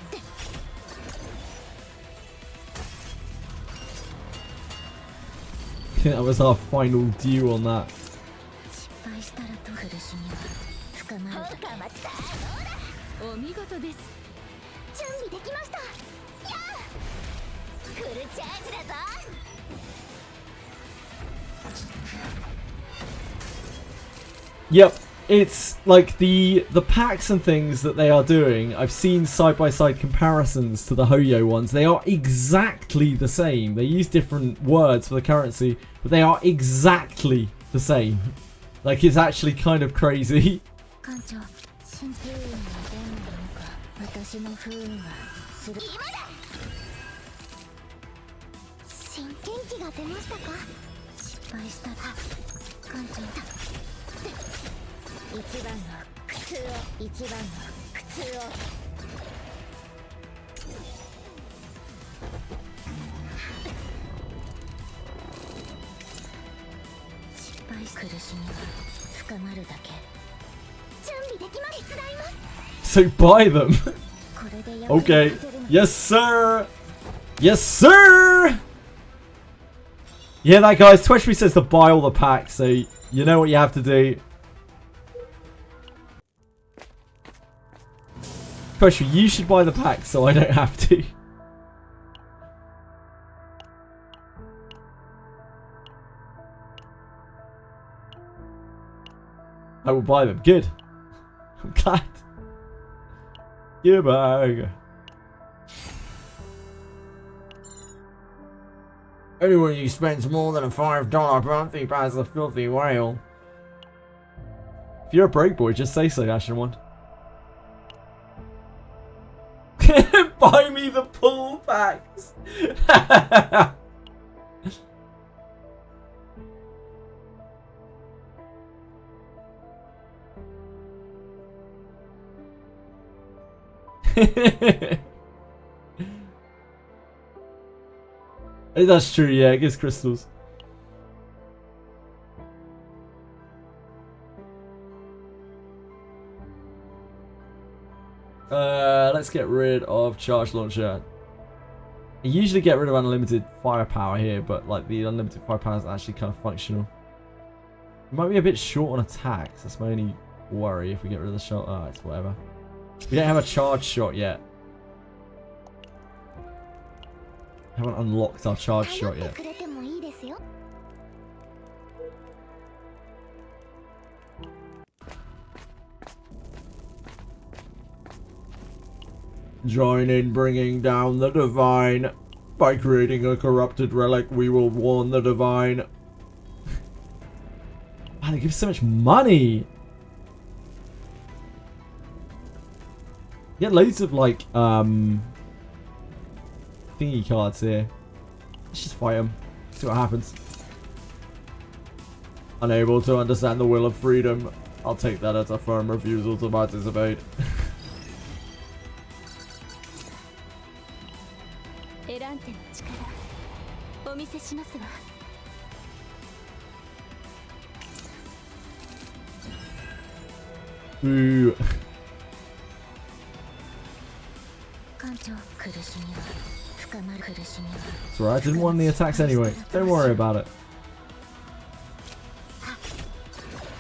I think that was our final deal on that. 失敗したらと苦しみは深まるだけお見事です準備できましたやあフルチャージだぞ Yep, it's like the packs and things that they are doing. I've seen side-by-side comparisons to the Hoyo ones. They are exactly the same. They use different words for the currency, but they are exactly the same. Like, it's actually kind of crazy. 艦長真不運は出んのか私の不運はする今だ新天気が出ましたか失敗したら艦長一番の苦痛を一番の苦痛を失敗苦しみは深まるだけ準備できます手伝います So buy them. これで Okay. Yes, sir. Yes, sir. Yeah, that guys. Twitchme says to buy all the packs, so you know what you have to do. Twitchme, you should buy the packs, so I don't have to. I will buy them. Good. I'm glad. Goodbye. Anyone who spends more than a $5 monthly buys a filthy whale. If you're a break boy, just say so, Ashen One. Buy me the pull packs. That's true, yeah, it gives crystals. Let's get rid of charge launcher. You usually get rid of unlimited firepower here, but like the unlimited firepower is actually kind of functional. It might be a bit short on attacks. That's my only worry if we get rid of the shot. Oh, it's whatever. We don't have a charge shot yet. Haven't unlocked our charge shot yet. Join in bringing down the divine. By creating a corrupted relic, we will warn the divine. Man, it gives so much money. Get loads of like thingy cards here. Let's just fight them. See what happens. Unable to understand the will of freedom. I'll take that as a firm refusal to participate. Ooh. It's alright, I didn't want any attacks anyway. Don't worry about it.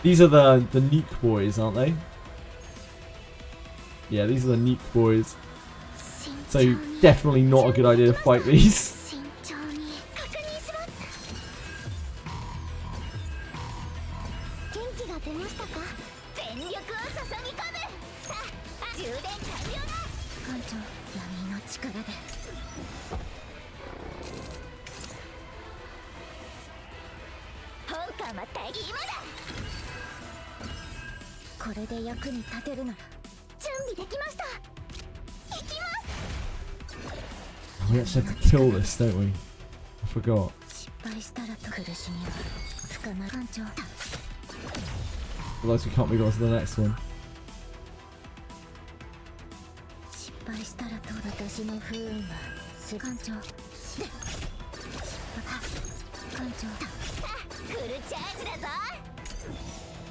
These are the nuke boys, aren't they? Yeah, these are the nuke boys. So definitely not a good idea to fight these. We actually have to kill this, don't we? I forgot. Otherwise we can't move on to the next one.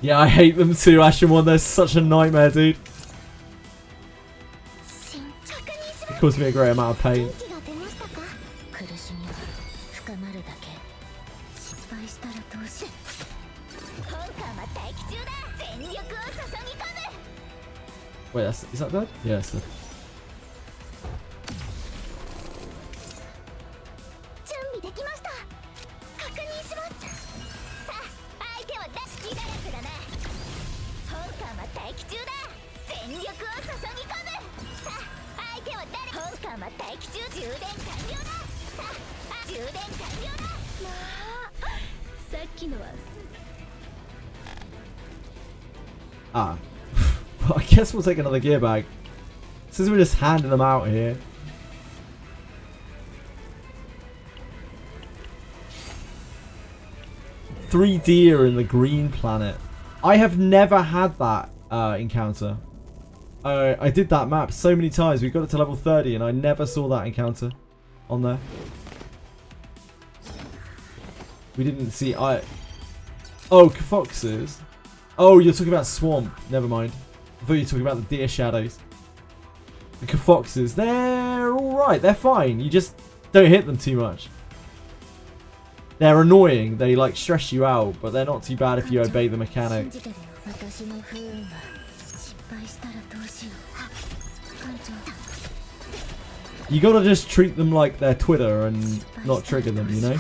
Yeah, I hate them too, Ashimon. They're such a nightmare, dude. It caused me a great amount of pain. Wait, is that dead? Yeah, it's dead. Ah. Well, I guess we'll take another gear bag. Since we're just handing them out here. Three deer in the green planet. I have never had that encounter. I did that map so many times. We got it to level 30 and I never saw that encounter on there. We didn't see... Oh, foxes. Oh, you're talking about swamp. Never mind. I thought you were talking about the deer shadows. The foxes, they're alright. They're fine. You just don't hit them too much. They're annoying. They like stress you out, but they're not too bad if you obey the mechanic. You gotta just treat them like they're Twitter and not trigger them, you know?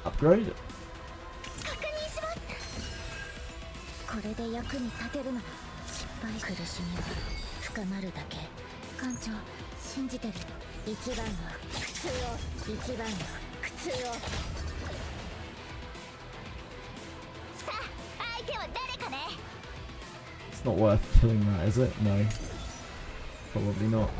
Upgrade? It's not worth killing that, is it? No. Probably not.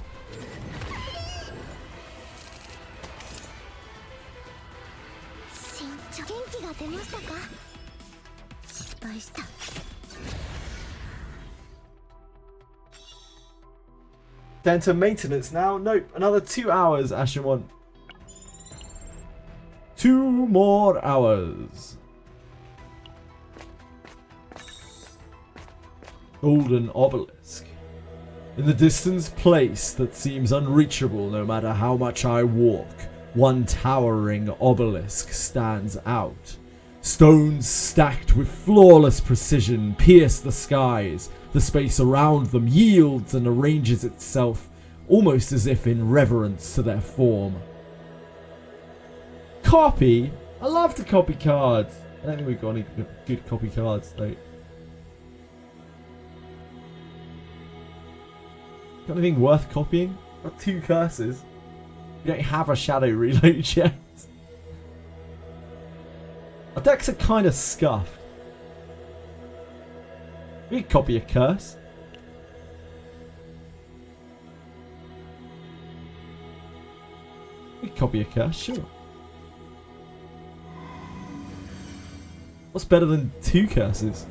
Down to maintenance now. Nope, another 2 hours, Ashimon. 2 more hours. Golden obelisk. In the distance, place that seems unreachable no matter how much I walk, one towering obelisk stands out. Stones stacked with flawless precision pierce the skies. The space around them yields and arranges itself almost as if in reverence to their form. Copy? I love to copy cards. I don't think we've got any good copy cards though. Got anything worth copying? Got 2 curses. We don't have a shadow reload yet. Our decks are kind of scuffed. We could copy a curse. We could copy a curse, sure. What's better than 2 curses?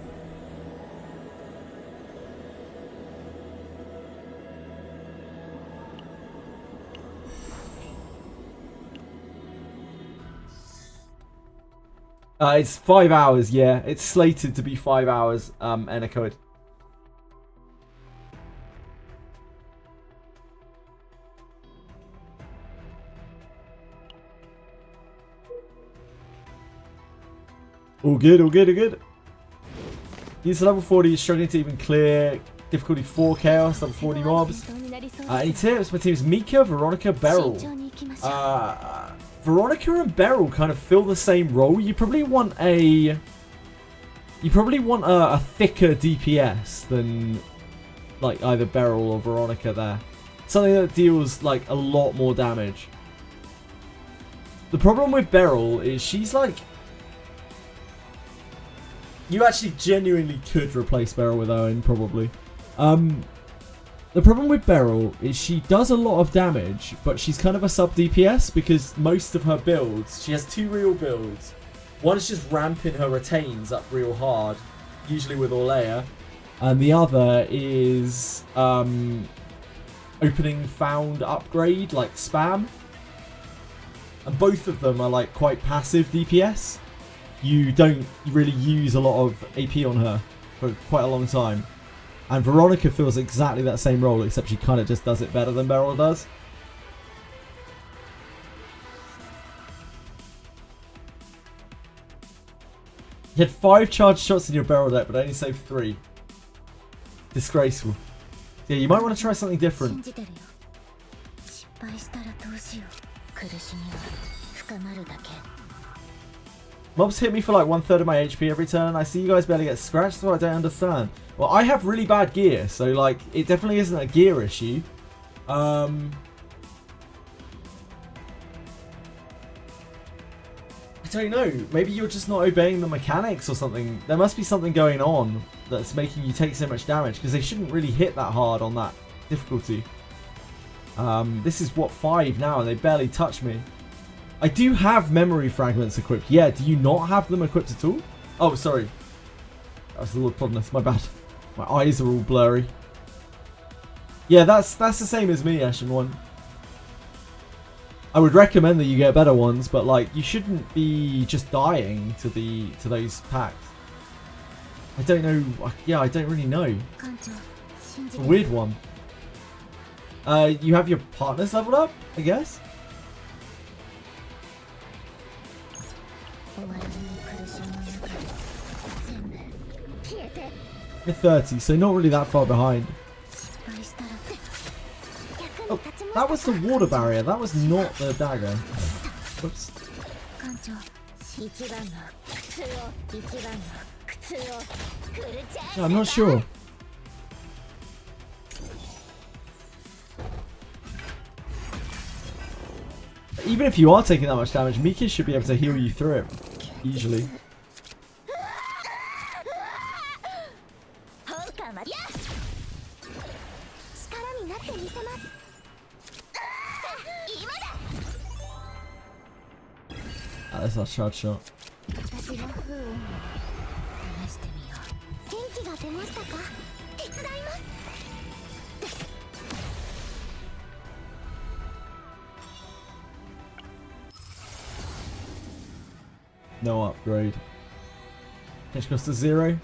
It's 5 hours, yeah. It's slated to be 5 hours, Enicode. All good, all good, all good. He's level 40, struggling to even clear. Difficulty 4 chaos, level 40 mobs. Any tips? My team's Mika, Veronica, Beryl. Veronica and Beryl kind of fill the same role. You probably want a thicker DPS than like either Beryl or Veronica there. Something that deals like a lot more damage. The problem with Beryl is she's like, you actually genuinely could replace Beryl with Owen, probably. The problem with Beryl is she does a lot of damage, but she's kind of a sub DPS because most of her builds, she has 2 real builds. One is just ramping her retains up real hard, usually with Orlea, and the other is opening found upgrade, like spam. And both of them are like quite passive DPS. You don't really use a lot of AP on her for quite a long time. And Veronica fills exactly that same role, except she kind of just does it better than Beryl does. You had 5 charged shots in your Beryl deck, but only saved 3. Disgraceful. Yeah, you might want to try something different. Mobs hit me for like 1/3 of my HP every turn. I see you guys barely get scratched, so I don't understand. Well, I have really bad gear, so like it definitely isn't a gear issue. I don't know. Maybe you're just not obeying the mechanics or something. There must be something going on that's making you take so much damage, because they shouldn't really hit that hard on that difficulty. This is what, 5 now, and they barely touch me. I do have memory fragments equipped. Yeah, do you not have them equipped at all? Oh, sorry. That was the Lord Podness. My bad. My eyes are all blurry. Yeah, that's the same as me, Ashen One. I would recommend that you get better ones, but like you shouldn't be just dying to those packs. I don't know. Yeah, I don't really know. It's a weird one. You have your partners leveled up, I guess. You're 30, so not really that far behind. Oh, that was the water barrier. That was not the dagger. Whoops. No, I'm not sure. Even if you are taking that much damage, Mika should be able to heal you through it easily. That's our charge shot. No upgrade. Catch cost to 0.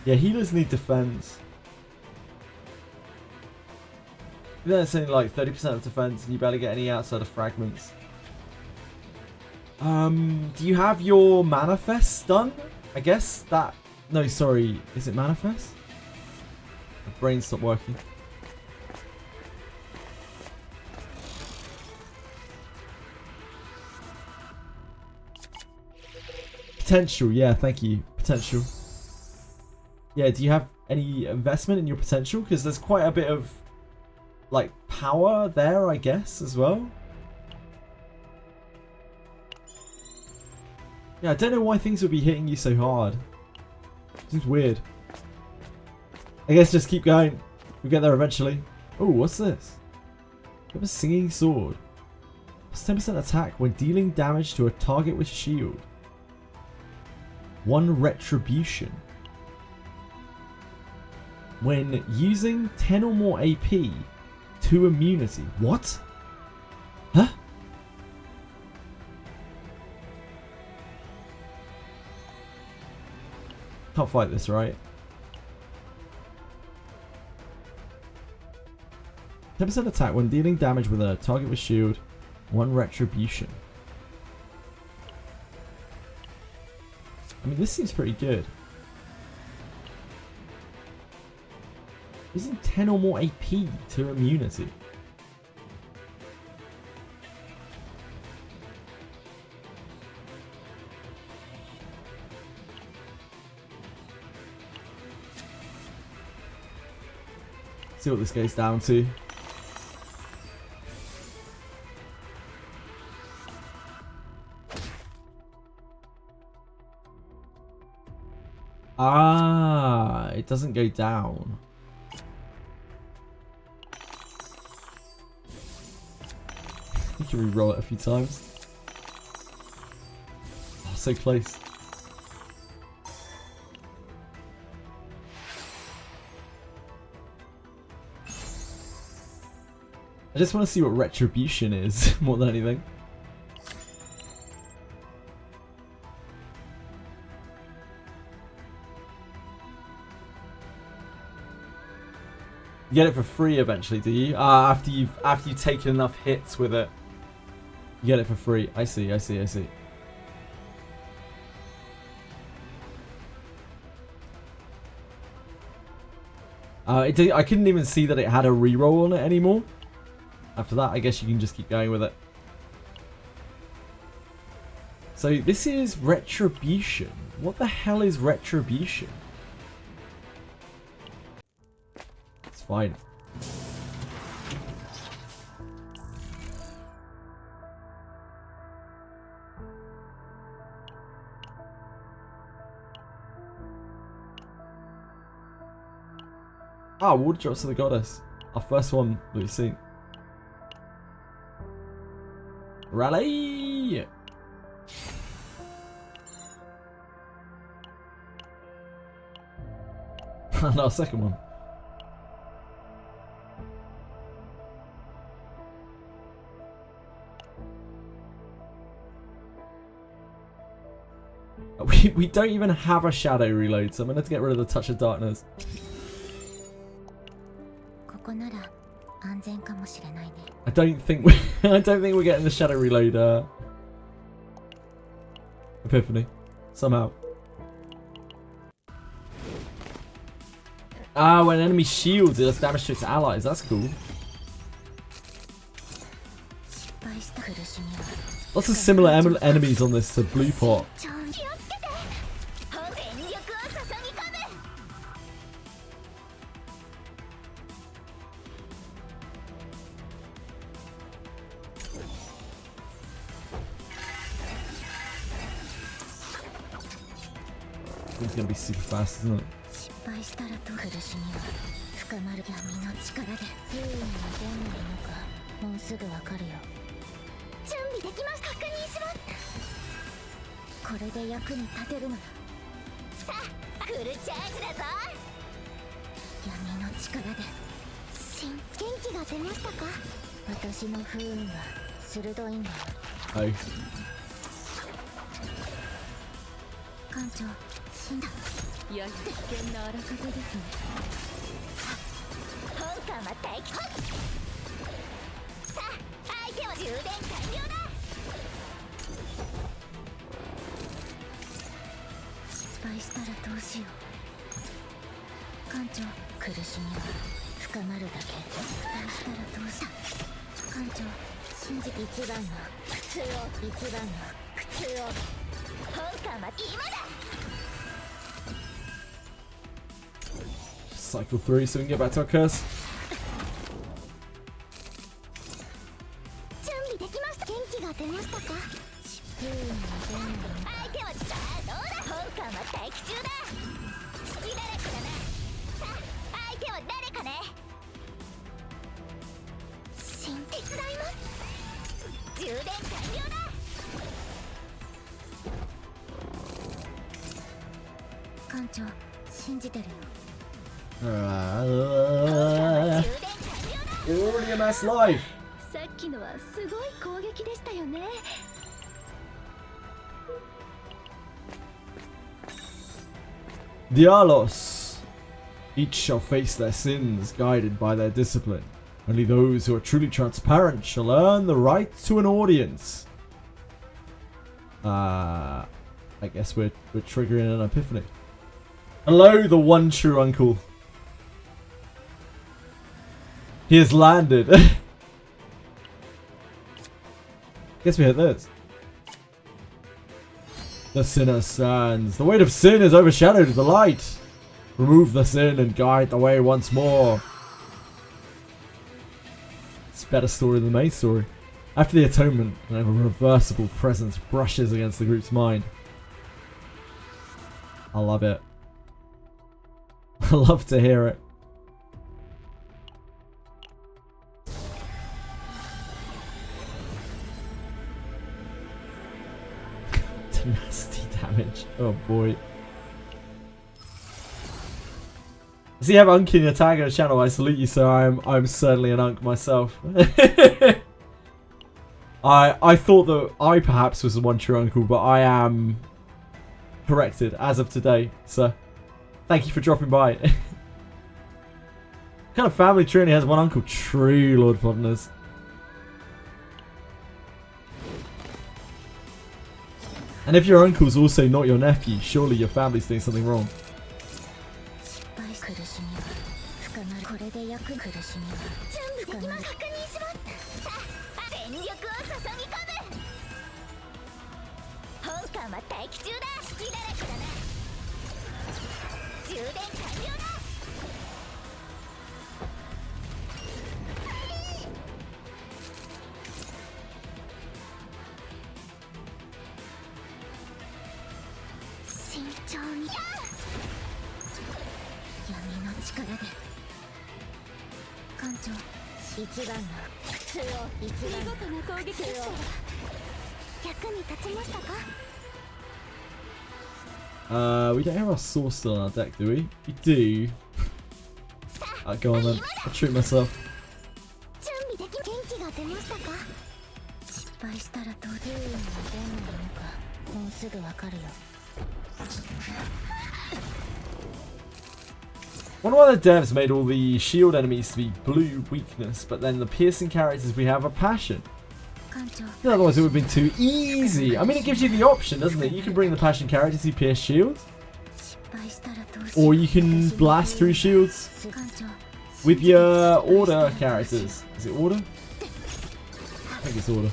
Yeah, healers need defense. That's only like 30% of defense, and you barely get any outside of fragments. Do you have your manifest done? I guess that. No, sorry. Is it manifest? My brain stopped working. Potential, yeah, thank you. Potential. Yeah, do you have any investment in your potential? Because there's quite a bit of, like, power there, I guess, as well. Yeah, I don't know why things would be hitting you so hard. Seems weird. I guess just keep going. We'll get there eventually. Oh, what's this? You have a singing sword. Plus 10% attack when dealing damage to a target with shield. 1 retribution. When using 10 or more AP, 2 immunity. What? Huh? Can't fight this, right? 10% attack when dealing damage with a target with shield. 1 retribution. I mean, this seems pretty good. Isn't 10 or more AP to immunity? See what this goes down to. Ah, it doesn't go down. You can re-roll it a few times. Oh, so close. I just want to see what retribution is more than anything. You get it for free eventually, do you? After you've taken enough hits with it, you get it for free. I see. I couldn't even see that it had a reroll on it anymore. After that, I guess you can just keep going with it. So this is retribution. What the hell is retribution? It's fine. Ah, water drops to the goddess. Our first one that we've seen. Rally! No, second one. We don't even have a shadow reload, so I'm gonna have to get rid of the touch of darkness. I don't think we're getting the shadow reload epiphany somehow. Ah, when enemy shields, it does damage to its allies. That's cool. Lots of similar enemies on this to Blue Pot. It's gonna be super fast, isn't it? Oh. いや危険な荒風ですね。本艦は待機。さあ、相手は充電完了だ。失敗したらどうしよう。艦長、苦しみは深まるだけ。失敗したらどうした。艦長、信じ一番の苦痛を一番の苦痛を。本艦は今だ。 Cycle through so we can get back to our curse. 艦長信じてるよ You're already a mass life. さっきのはすごい攻撃でしたよね Dialos. Each shall face their sins, guided by their discipline. Only those who are truly transparent shall earn the right to an audience. I guess we're triggering an epiphany. Hello, the one true uncle. He has landed. Guess we hit this. The sinner stands. The weight of sin has overshadowed the light. Remove the sin and guide the way once more. It's a better story than the main story. After the atonement, an irreversible presence brushes against the group's mind. I love it. I love to hear it. Nasty damage. Oh boy. Does he have Unk in your tag on the channel? I salute you, sir. I'm certainly an Unk myself. I thought that I perhaps was the one true uncle, but I am corrected as of today, sir. Thank you for dropping by. What kind of family tree only has one uncle? True, Lord Plodners. And if your uncle's also not your nephew, surely your family's doing something wrong. 苦しみは深まるこれで焼く苦しみは準備できます確認しますさあ全力を注ぎ込む本艦は待機中だ隙だらけだな充電完了だ慎重に闇の力で艦長一番の普通を一番見事な攻撃でした役に立ちましたか We don't have our sword still on our deck, do we? We do. Go on then. I'll treat myself. 準備でき元気が出ましたか失敗したらどういうのがどうなるのかもうすぐわかるよ Wonder why the devs made all the shield enemies to be blue weakness, but then the piercing characters we have are passion. Otherwise it would have been too easy. I mean, it gives you the option, doesn't it? You can bring the passion characters who pierce shields. Or you can blast through shields with your order characters. Is it order? I think it's order.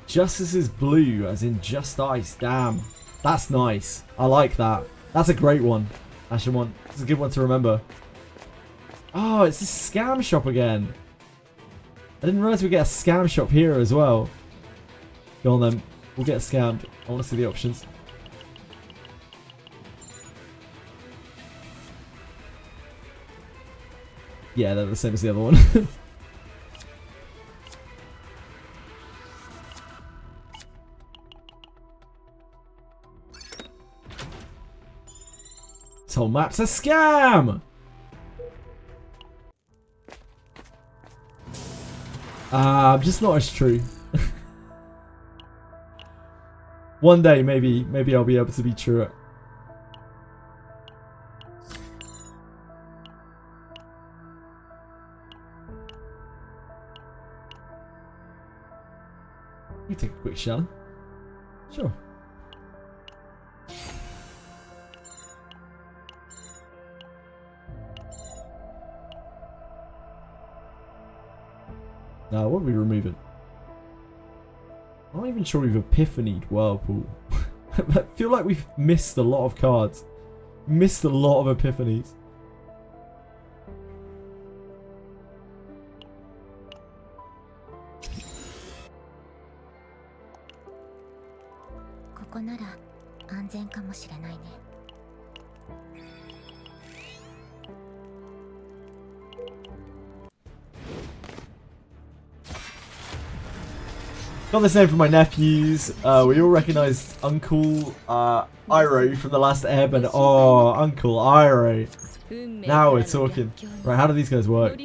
Justice is blue, as in just ice. Damn. That's nice. I like that. That's a great one. It's a good one to remember. Oh, it's this scam shop again. I didn't realise we get a scam shop here as well. Go on then. We'll get scammed. I want to see the options. Yeah, they're the same as the other one. This whole map's a scam! I'm just not as true. One day, maybe I'll be able to be true. We take a quick shower. Sure. Now, what are we removing? I'm not even sure we've epiphanied Whirlpool. I feel like we've missed a lot of cards. Missed a lot of epiphanies. こなら安全かもしれないね。Got this name from my nephews. We all recognized Uncle Iroh from the last Airbender. Oh, Uncle Iroh. Now we're talking. Right, how do these guys work?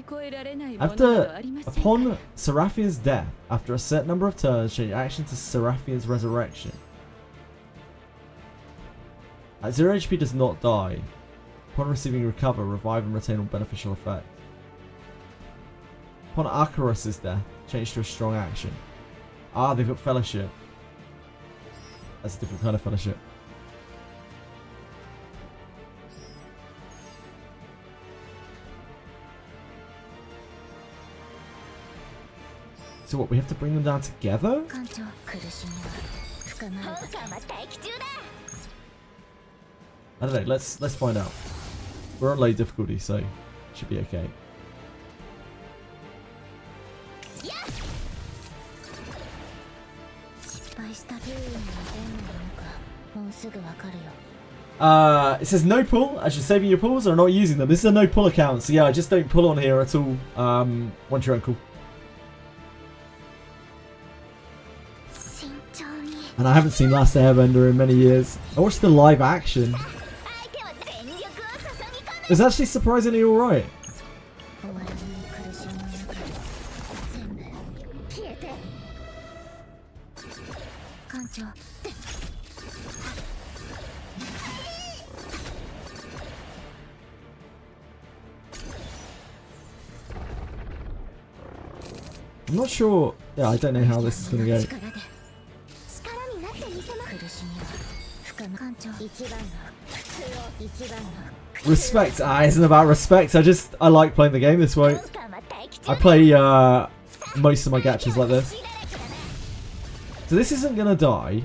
Upon Seraphia's death, after a set number of turns, change action to Seraphia's resurrection. At 0 HP does not die. Upon receiving recover, revive and retain all beneficial effects. Upon Akaros's death, change to a strong action. Ah, they've got fellowship. That's a different kind of fellowship. So what, we have to bring them down together? I don't know, let's find out. We're on low difficulty, so should be okay. It says no pull, as you're saving your pulls or not using them. This is a no pull account, so yeah, I just don't pull on here at all. Once your uncle. And I haven't seen Last Airbender in many years. I watched the live action. It was actually surprisingly alright. I'm not sure. Yeah, I don't know how this is going to go. Respect. It isn't about respect. I like playing the game this way. I play most of my gachas like this. So this isn't going to die.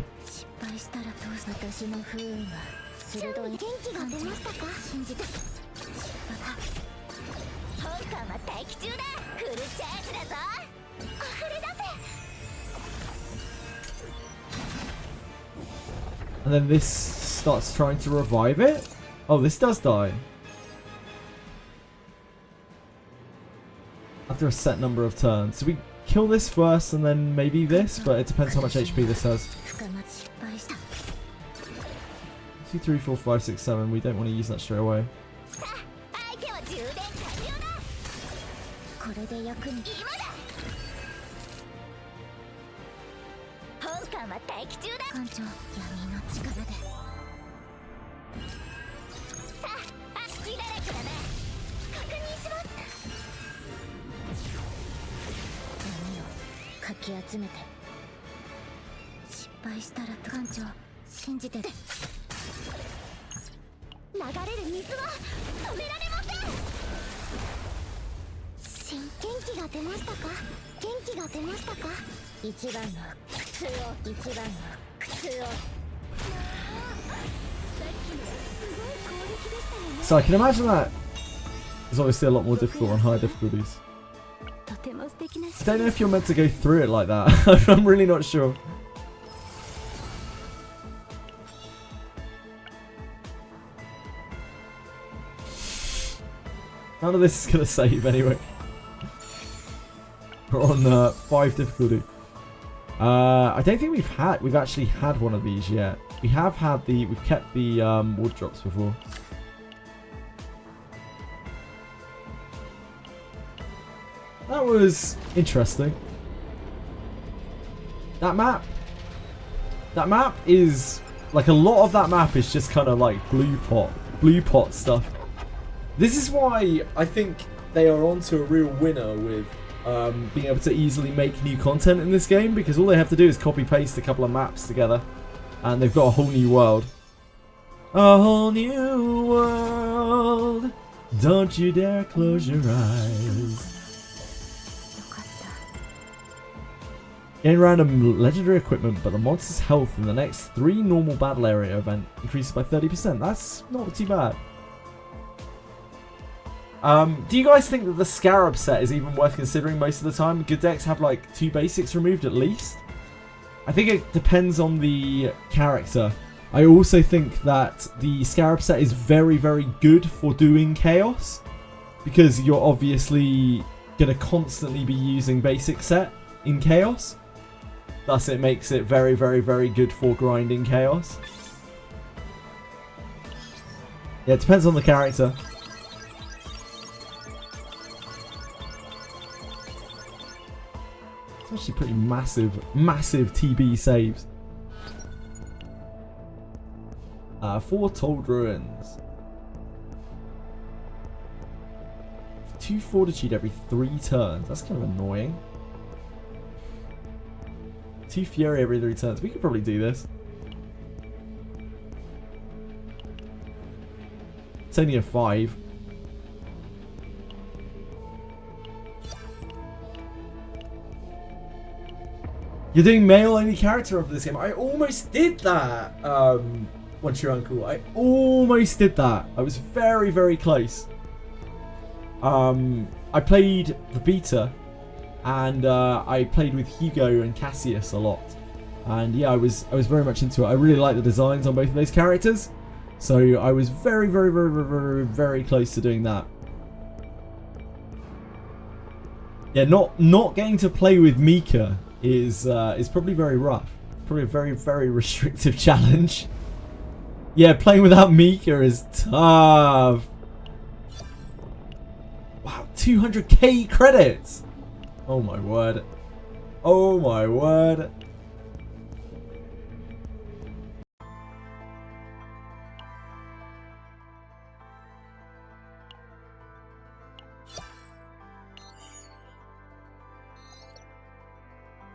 And then this starts trying to revive it. Oh, this does die. After a set number of turns. So we kill this first and then maybe this, but it depends how much HP this has. 2, 3, 4, 5, 6, 7. We don't want to use that straight away. So I can imagine that is obviously a lot more difficult on higher difficulties. I don't know if you're meant to go through it like that. I'm really not sure. None of this is going to save anyway. We're on 5 difficulty. I don't think we've actually had one of these yet. We've kept the wood drops before. That was interesting. That map is like, a lot of that map is just kind of like blue pot stuff. This is why I think they are onto a real winner with being able to easily make new content in this game, because all they have to do is copy paste a couple of maps together and they've got a whole new world. A whole new world. Don't you dare close your eyes. Gain random legendary equipment, but the monster's health in the next 3 normal battle area event increases by 30%. That's not too bad. Do you guys think that the Scarab set is even worth considering most of the time? Good decks have like 2 basics removed at least. I think it depends on the character. I also think that the Scarab set is very, very good for doing Chaos, because you're obviously going to constantly be using basic set in Chaos. Thus it makes it very, very, very good for grinding Chaos. Yeah, it depends on the character. It's actually pretty massive, massive TB saves. 4 Told Ruins. 2 Fortitude every 3 turns. That's kind of annoying. 2 Fury every 3 turns. We could probably do this. It's only a 5. You're doing male-only character of this game. I almost did that. Once your uncle. I almost did that. I was very, very close. I played the beta, and I played with Hugo and Cassius a lot. And yeah, I was very much into it. I really like the designs on both of those characters. So I was very, very, very, very, very, very close to doing that. Yeah, not getting to play with Mika is probably very rough. Probably a very, very restrictive challenge. Yeah, playing without Mika is tough. Wow, 200k credits. Oh my word. Oh my word.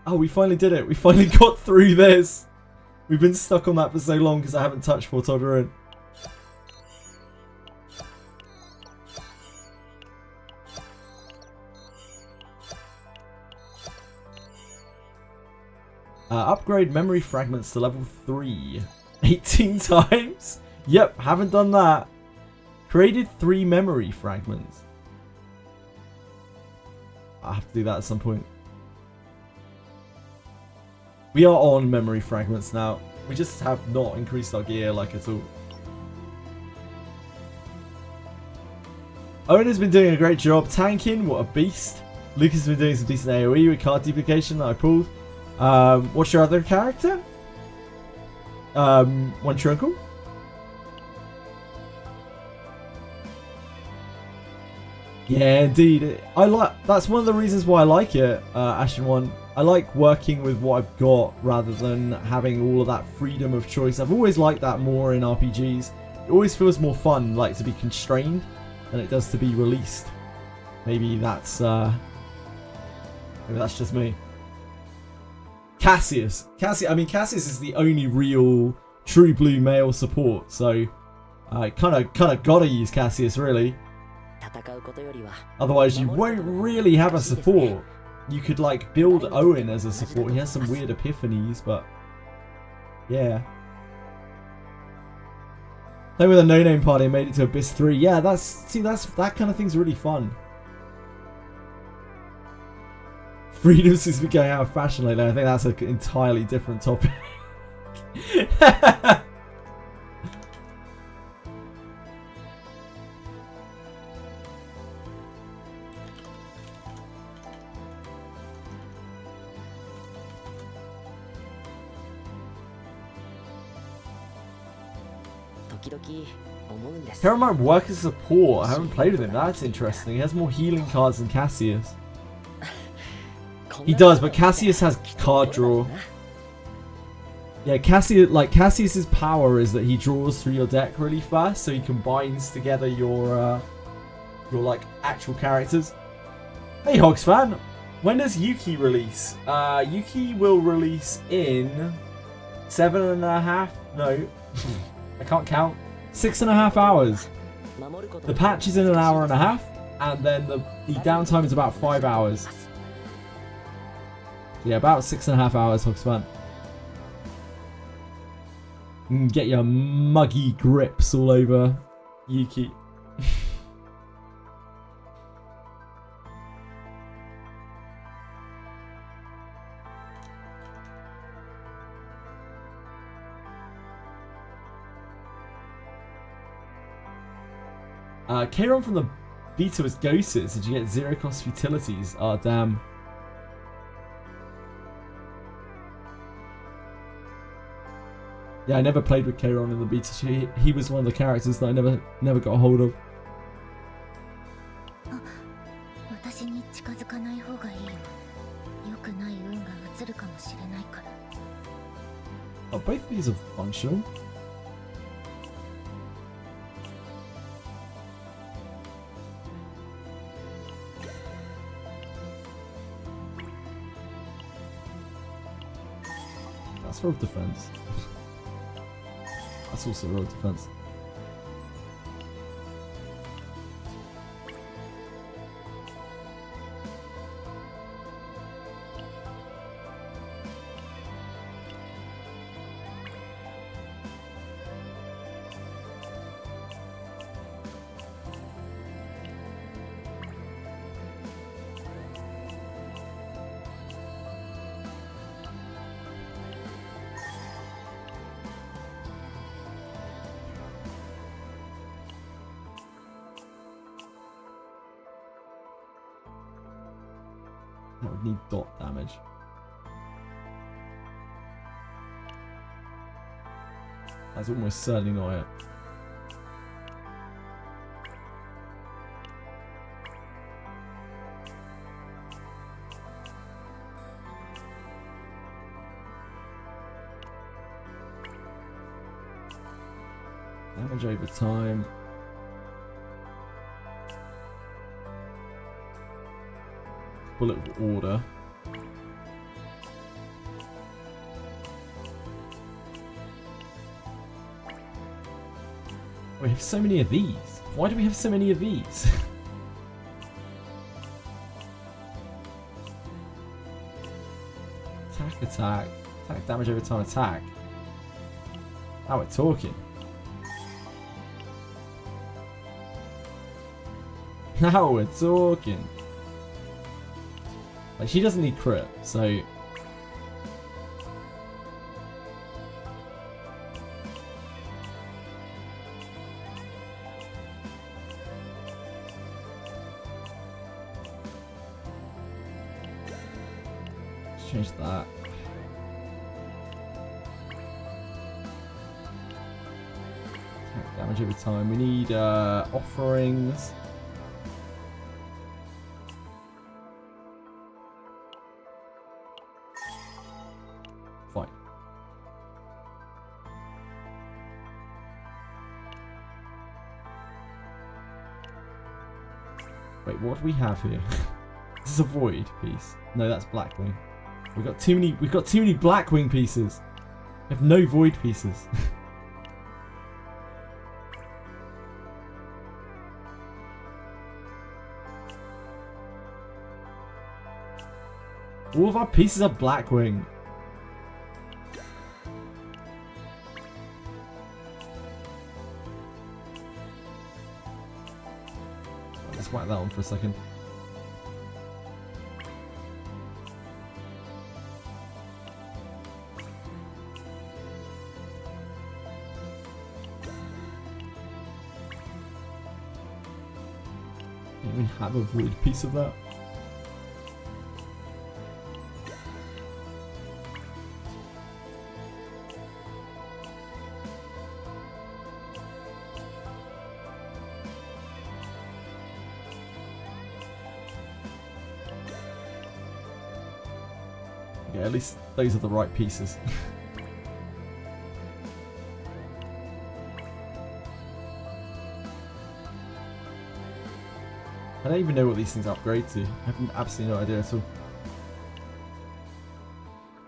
Oh, we finally did it. We finally got through this. We've been stuck on that for so long because I haven't touched Told Ruin. Upgrade memory fragments to level 3. 18 times? Yep, haven't done that. Created 3 memory fragments. I'll have to do that at some point. We are on memory fragments now. We just have not increased our gear like at all. Owen has been doing a great job tanking. What a beast. Lucas has been doing some decent AoE with card duplication that I pulled. What's your other character? What's your uncle? Yeah, indeed. That's one of the reasons why I like it, Ashen One. I like working with what I've got rather than having all of that freedom of choice. I've always liked that more in RPGs. It always feels more fun, like, to be constrained than it does to be released. Maybe that's just me. Cassius. Cassius is the only real true blue male support, so I kind of gotta use Cassius really. Otherwise, you won't really have a support. You could like build Owen as a support. He has some weird epiphanies, but yeah. Playing with a no-name party and made it to Abyss 3. Yeah, that kind of thing's really fun. Freedom seems to be going out of fashion lately. I think that's an entirely different topic. Karen might work as support. I haven't played with him. That's interesting. He has more healing cards than Cassius. He does, but Cassius has card draw. Yeah, Cassius's power is that he draws through your deck really fast, so he combines together your like actual characters. Hey, Hogs fan, when does Yuki release? Yuki will release in 7.5. No, I can't count. 6.5 hours. The patch is in an hour and a half, and then the downtime is about 5 hours. Yeah, about 6.5 hours, Hogspan. You can get your muggy grips all over Yuki. Kieran from the beta was ghosted. Did you get 0 cost futilities? Oh, damn. Yeah, I never played with Kieran in the beta. He was one of the characters that I never got a hold of. 私に近づかない方がいいよ。良くない運が移るかもしれないから。 Oh, both of these are functional. That's rogue defense. That's also rogue defense. That would need dot damage. That's almost certainly not it. Damage over time. Bullet of order. We have so many of these. Why do we have so many of these? Attack. Attack damage over time attack. Now we're talking. Now we're talking. Like, she doesn't need crit, so... Let's change that. Attack damage every time. We need offerings. Fine. Wait, what do we have here? This is a void piece. No, that's Blackwing. We've got too many Blackwing pieces. We have no void pieces. All of our pieces are Blackwing. Let's whack that on for a second. Don't even have a void piece of that. Yeah, at least those are the right pieces. I don't even know what these things upgrade to. I have absolutely no idea at all.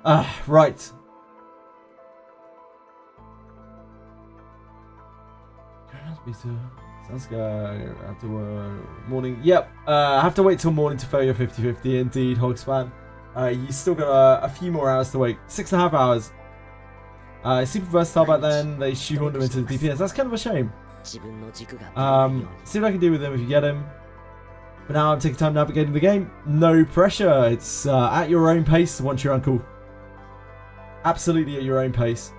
Ah, right. Sounds good. After morning. Yep. I have to wait till morning to fail your 50-50. Indeed, Hogspan. You still got a few more hours to wait. 6.5 hours. Super versatile back then. They shoehorned him into the DPS. That's kind of a shame. See what I can do with him if you get him. But now I'm taking time navigating the game. No pressure. It's at your own pace once you're uncle. Absolutely at your own pace.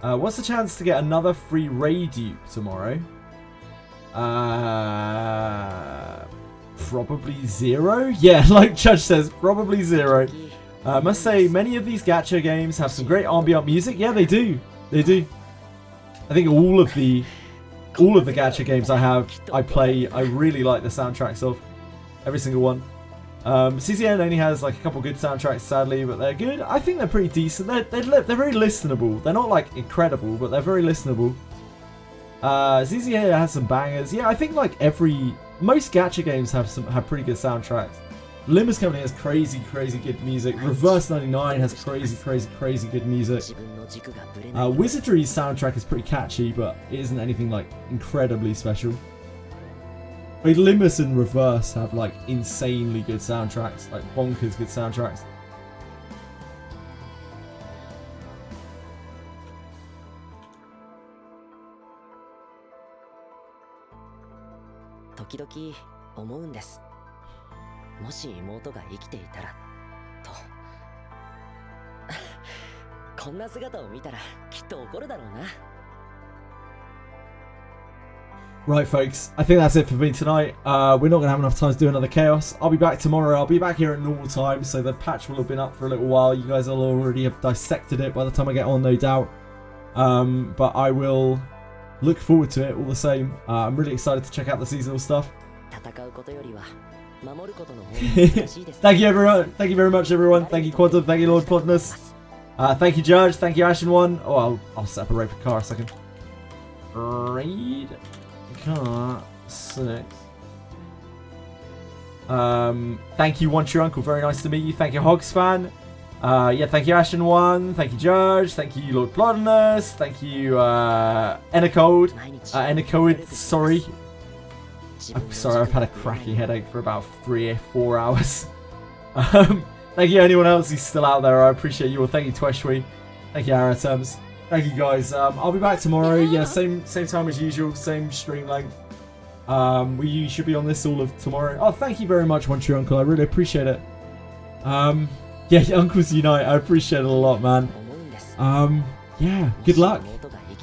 What's the chance to get another free raid dupe tomorrow? Probably 0. Yeah, like Judge says, probably 0. I must say, many of these gacha games have some great ambient music. Yeah, they do. They do. I think all of the gacha games I play, I really like the soundtracks of. Every single one. CCN only has like a couple good soundtracks, sadly, but they're good. I think they're pretty decent. They're very listenable. They're not like incredible, but they're very listenable. CCN has some bangers. Yeah, I think like most gacha games have pretty good soundtracks. Limbus Company has crazy good music. Reverse 99 has crazy good music. Wizardry's soundtrack is pretty catchy, but it isn't anything like incredibly special. But Limbus and Reverse have like insanely good soundtracks, like bonkers good soundtracks. Tokidoki 思うんです。もし妹が生きていたらと。こんな姿を見たらきっと怒るだろうな。Right, folks, I think that's it for me tonight. We're not going to have enough time to do another Chaos. I'll be back tomorrow. I'll be back here at normal time, so the patch will have been up for a little while. You guys will already have dissected it by the time I get on, no doubt. But I will look forward to it all the same. I'm really excited to check out the seasonal stuff. Thank you, everyone. Thank you very much, everyone. Thank you, Quantum. Thank you, Lord Plotinus. Thank you, Judge. Thank you, Ashen1. Oh, I'll separate for car a second. Read. Car 6. Thank you, One True Uncle. Very nice to meet you. Thank you, Hogs fan. Yeah, thank you, Ashen1. Thank you, Judge. Thank you, Lord Plotinus. Thank you, Enacode. Enacode, sorry. I'm sorry, I've had a cracking headache for about 3 or 4 hours. Thank you, anyone else who's still out there. I appreciate you all. Thank you, Tweshwe. Thank you, Aratems. Thank you, guys. I'll be back tomorrow. Yeah, same time as usual. Same stream length. We should be on this all of tomorrow. Oh, thank you very much, One True Uncle. I really appreciate it. Yeah, Uncles Unite. I appreciate it a lot, man. Yeah, good luck.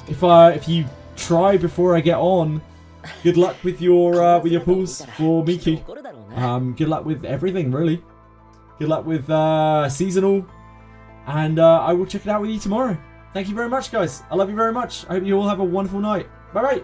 If you try before I get on, good luck with your pulls for Miki. Good luck with everything, really. Good luck with seasonal, and I will check it out with you tomorrow. Thank you very much, guys. I love you very much. I hope you all have a wonderful night. Bye bye.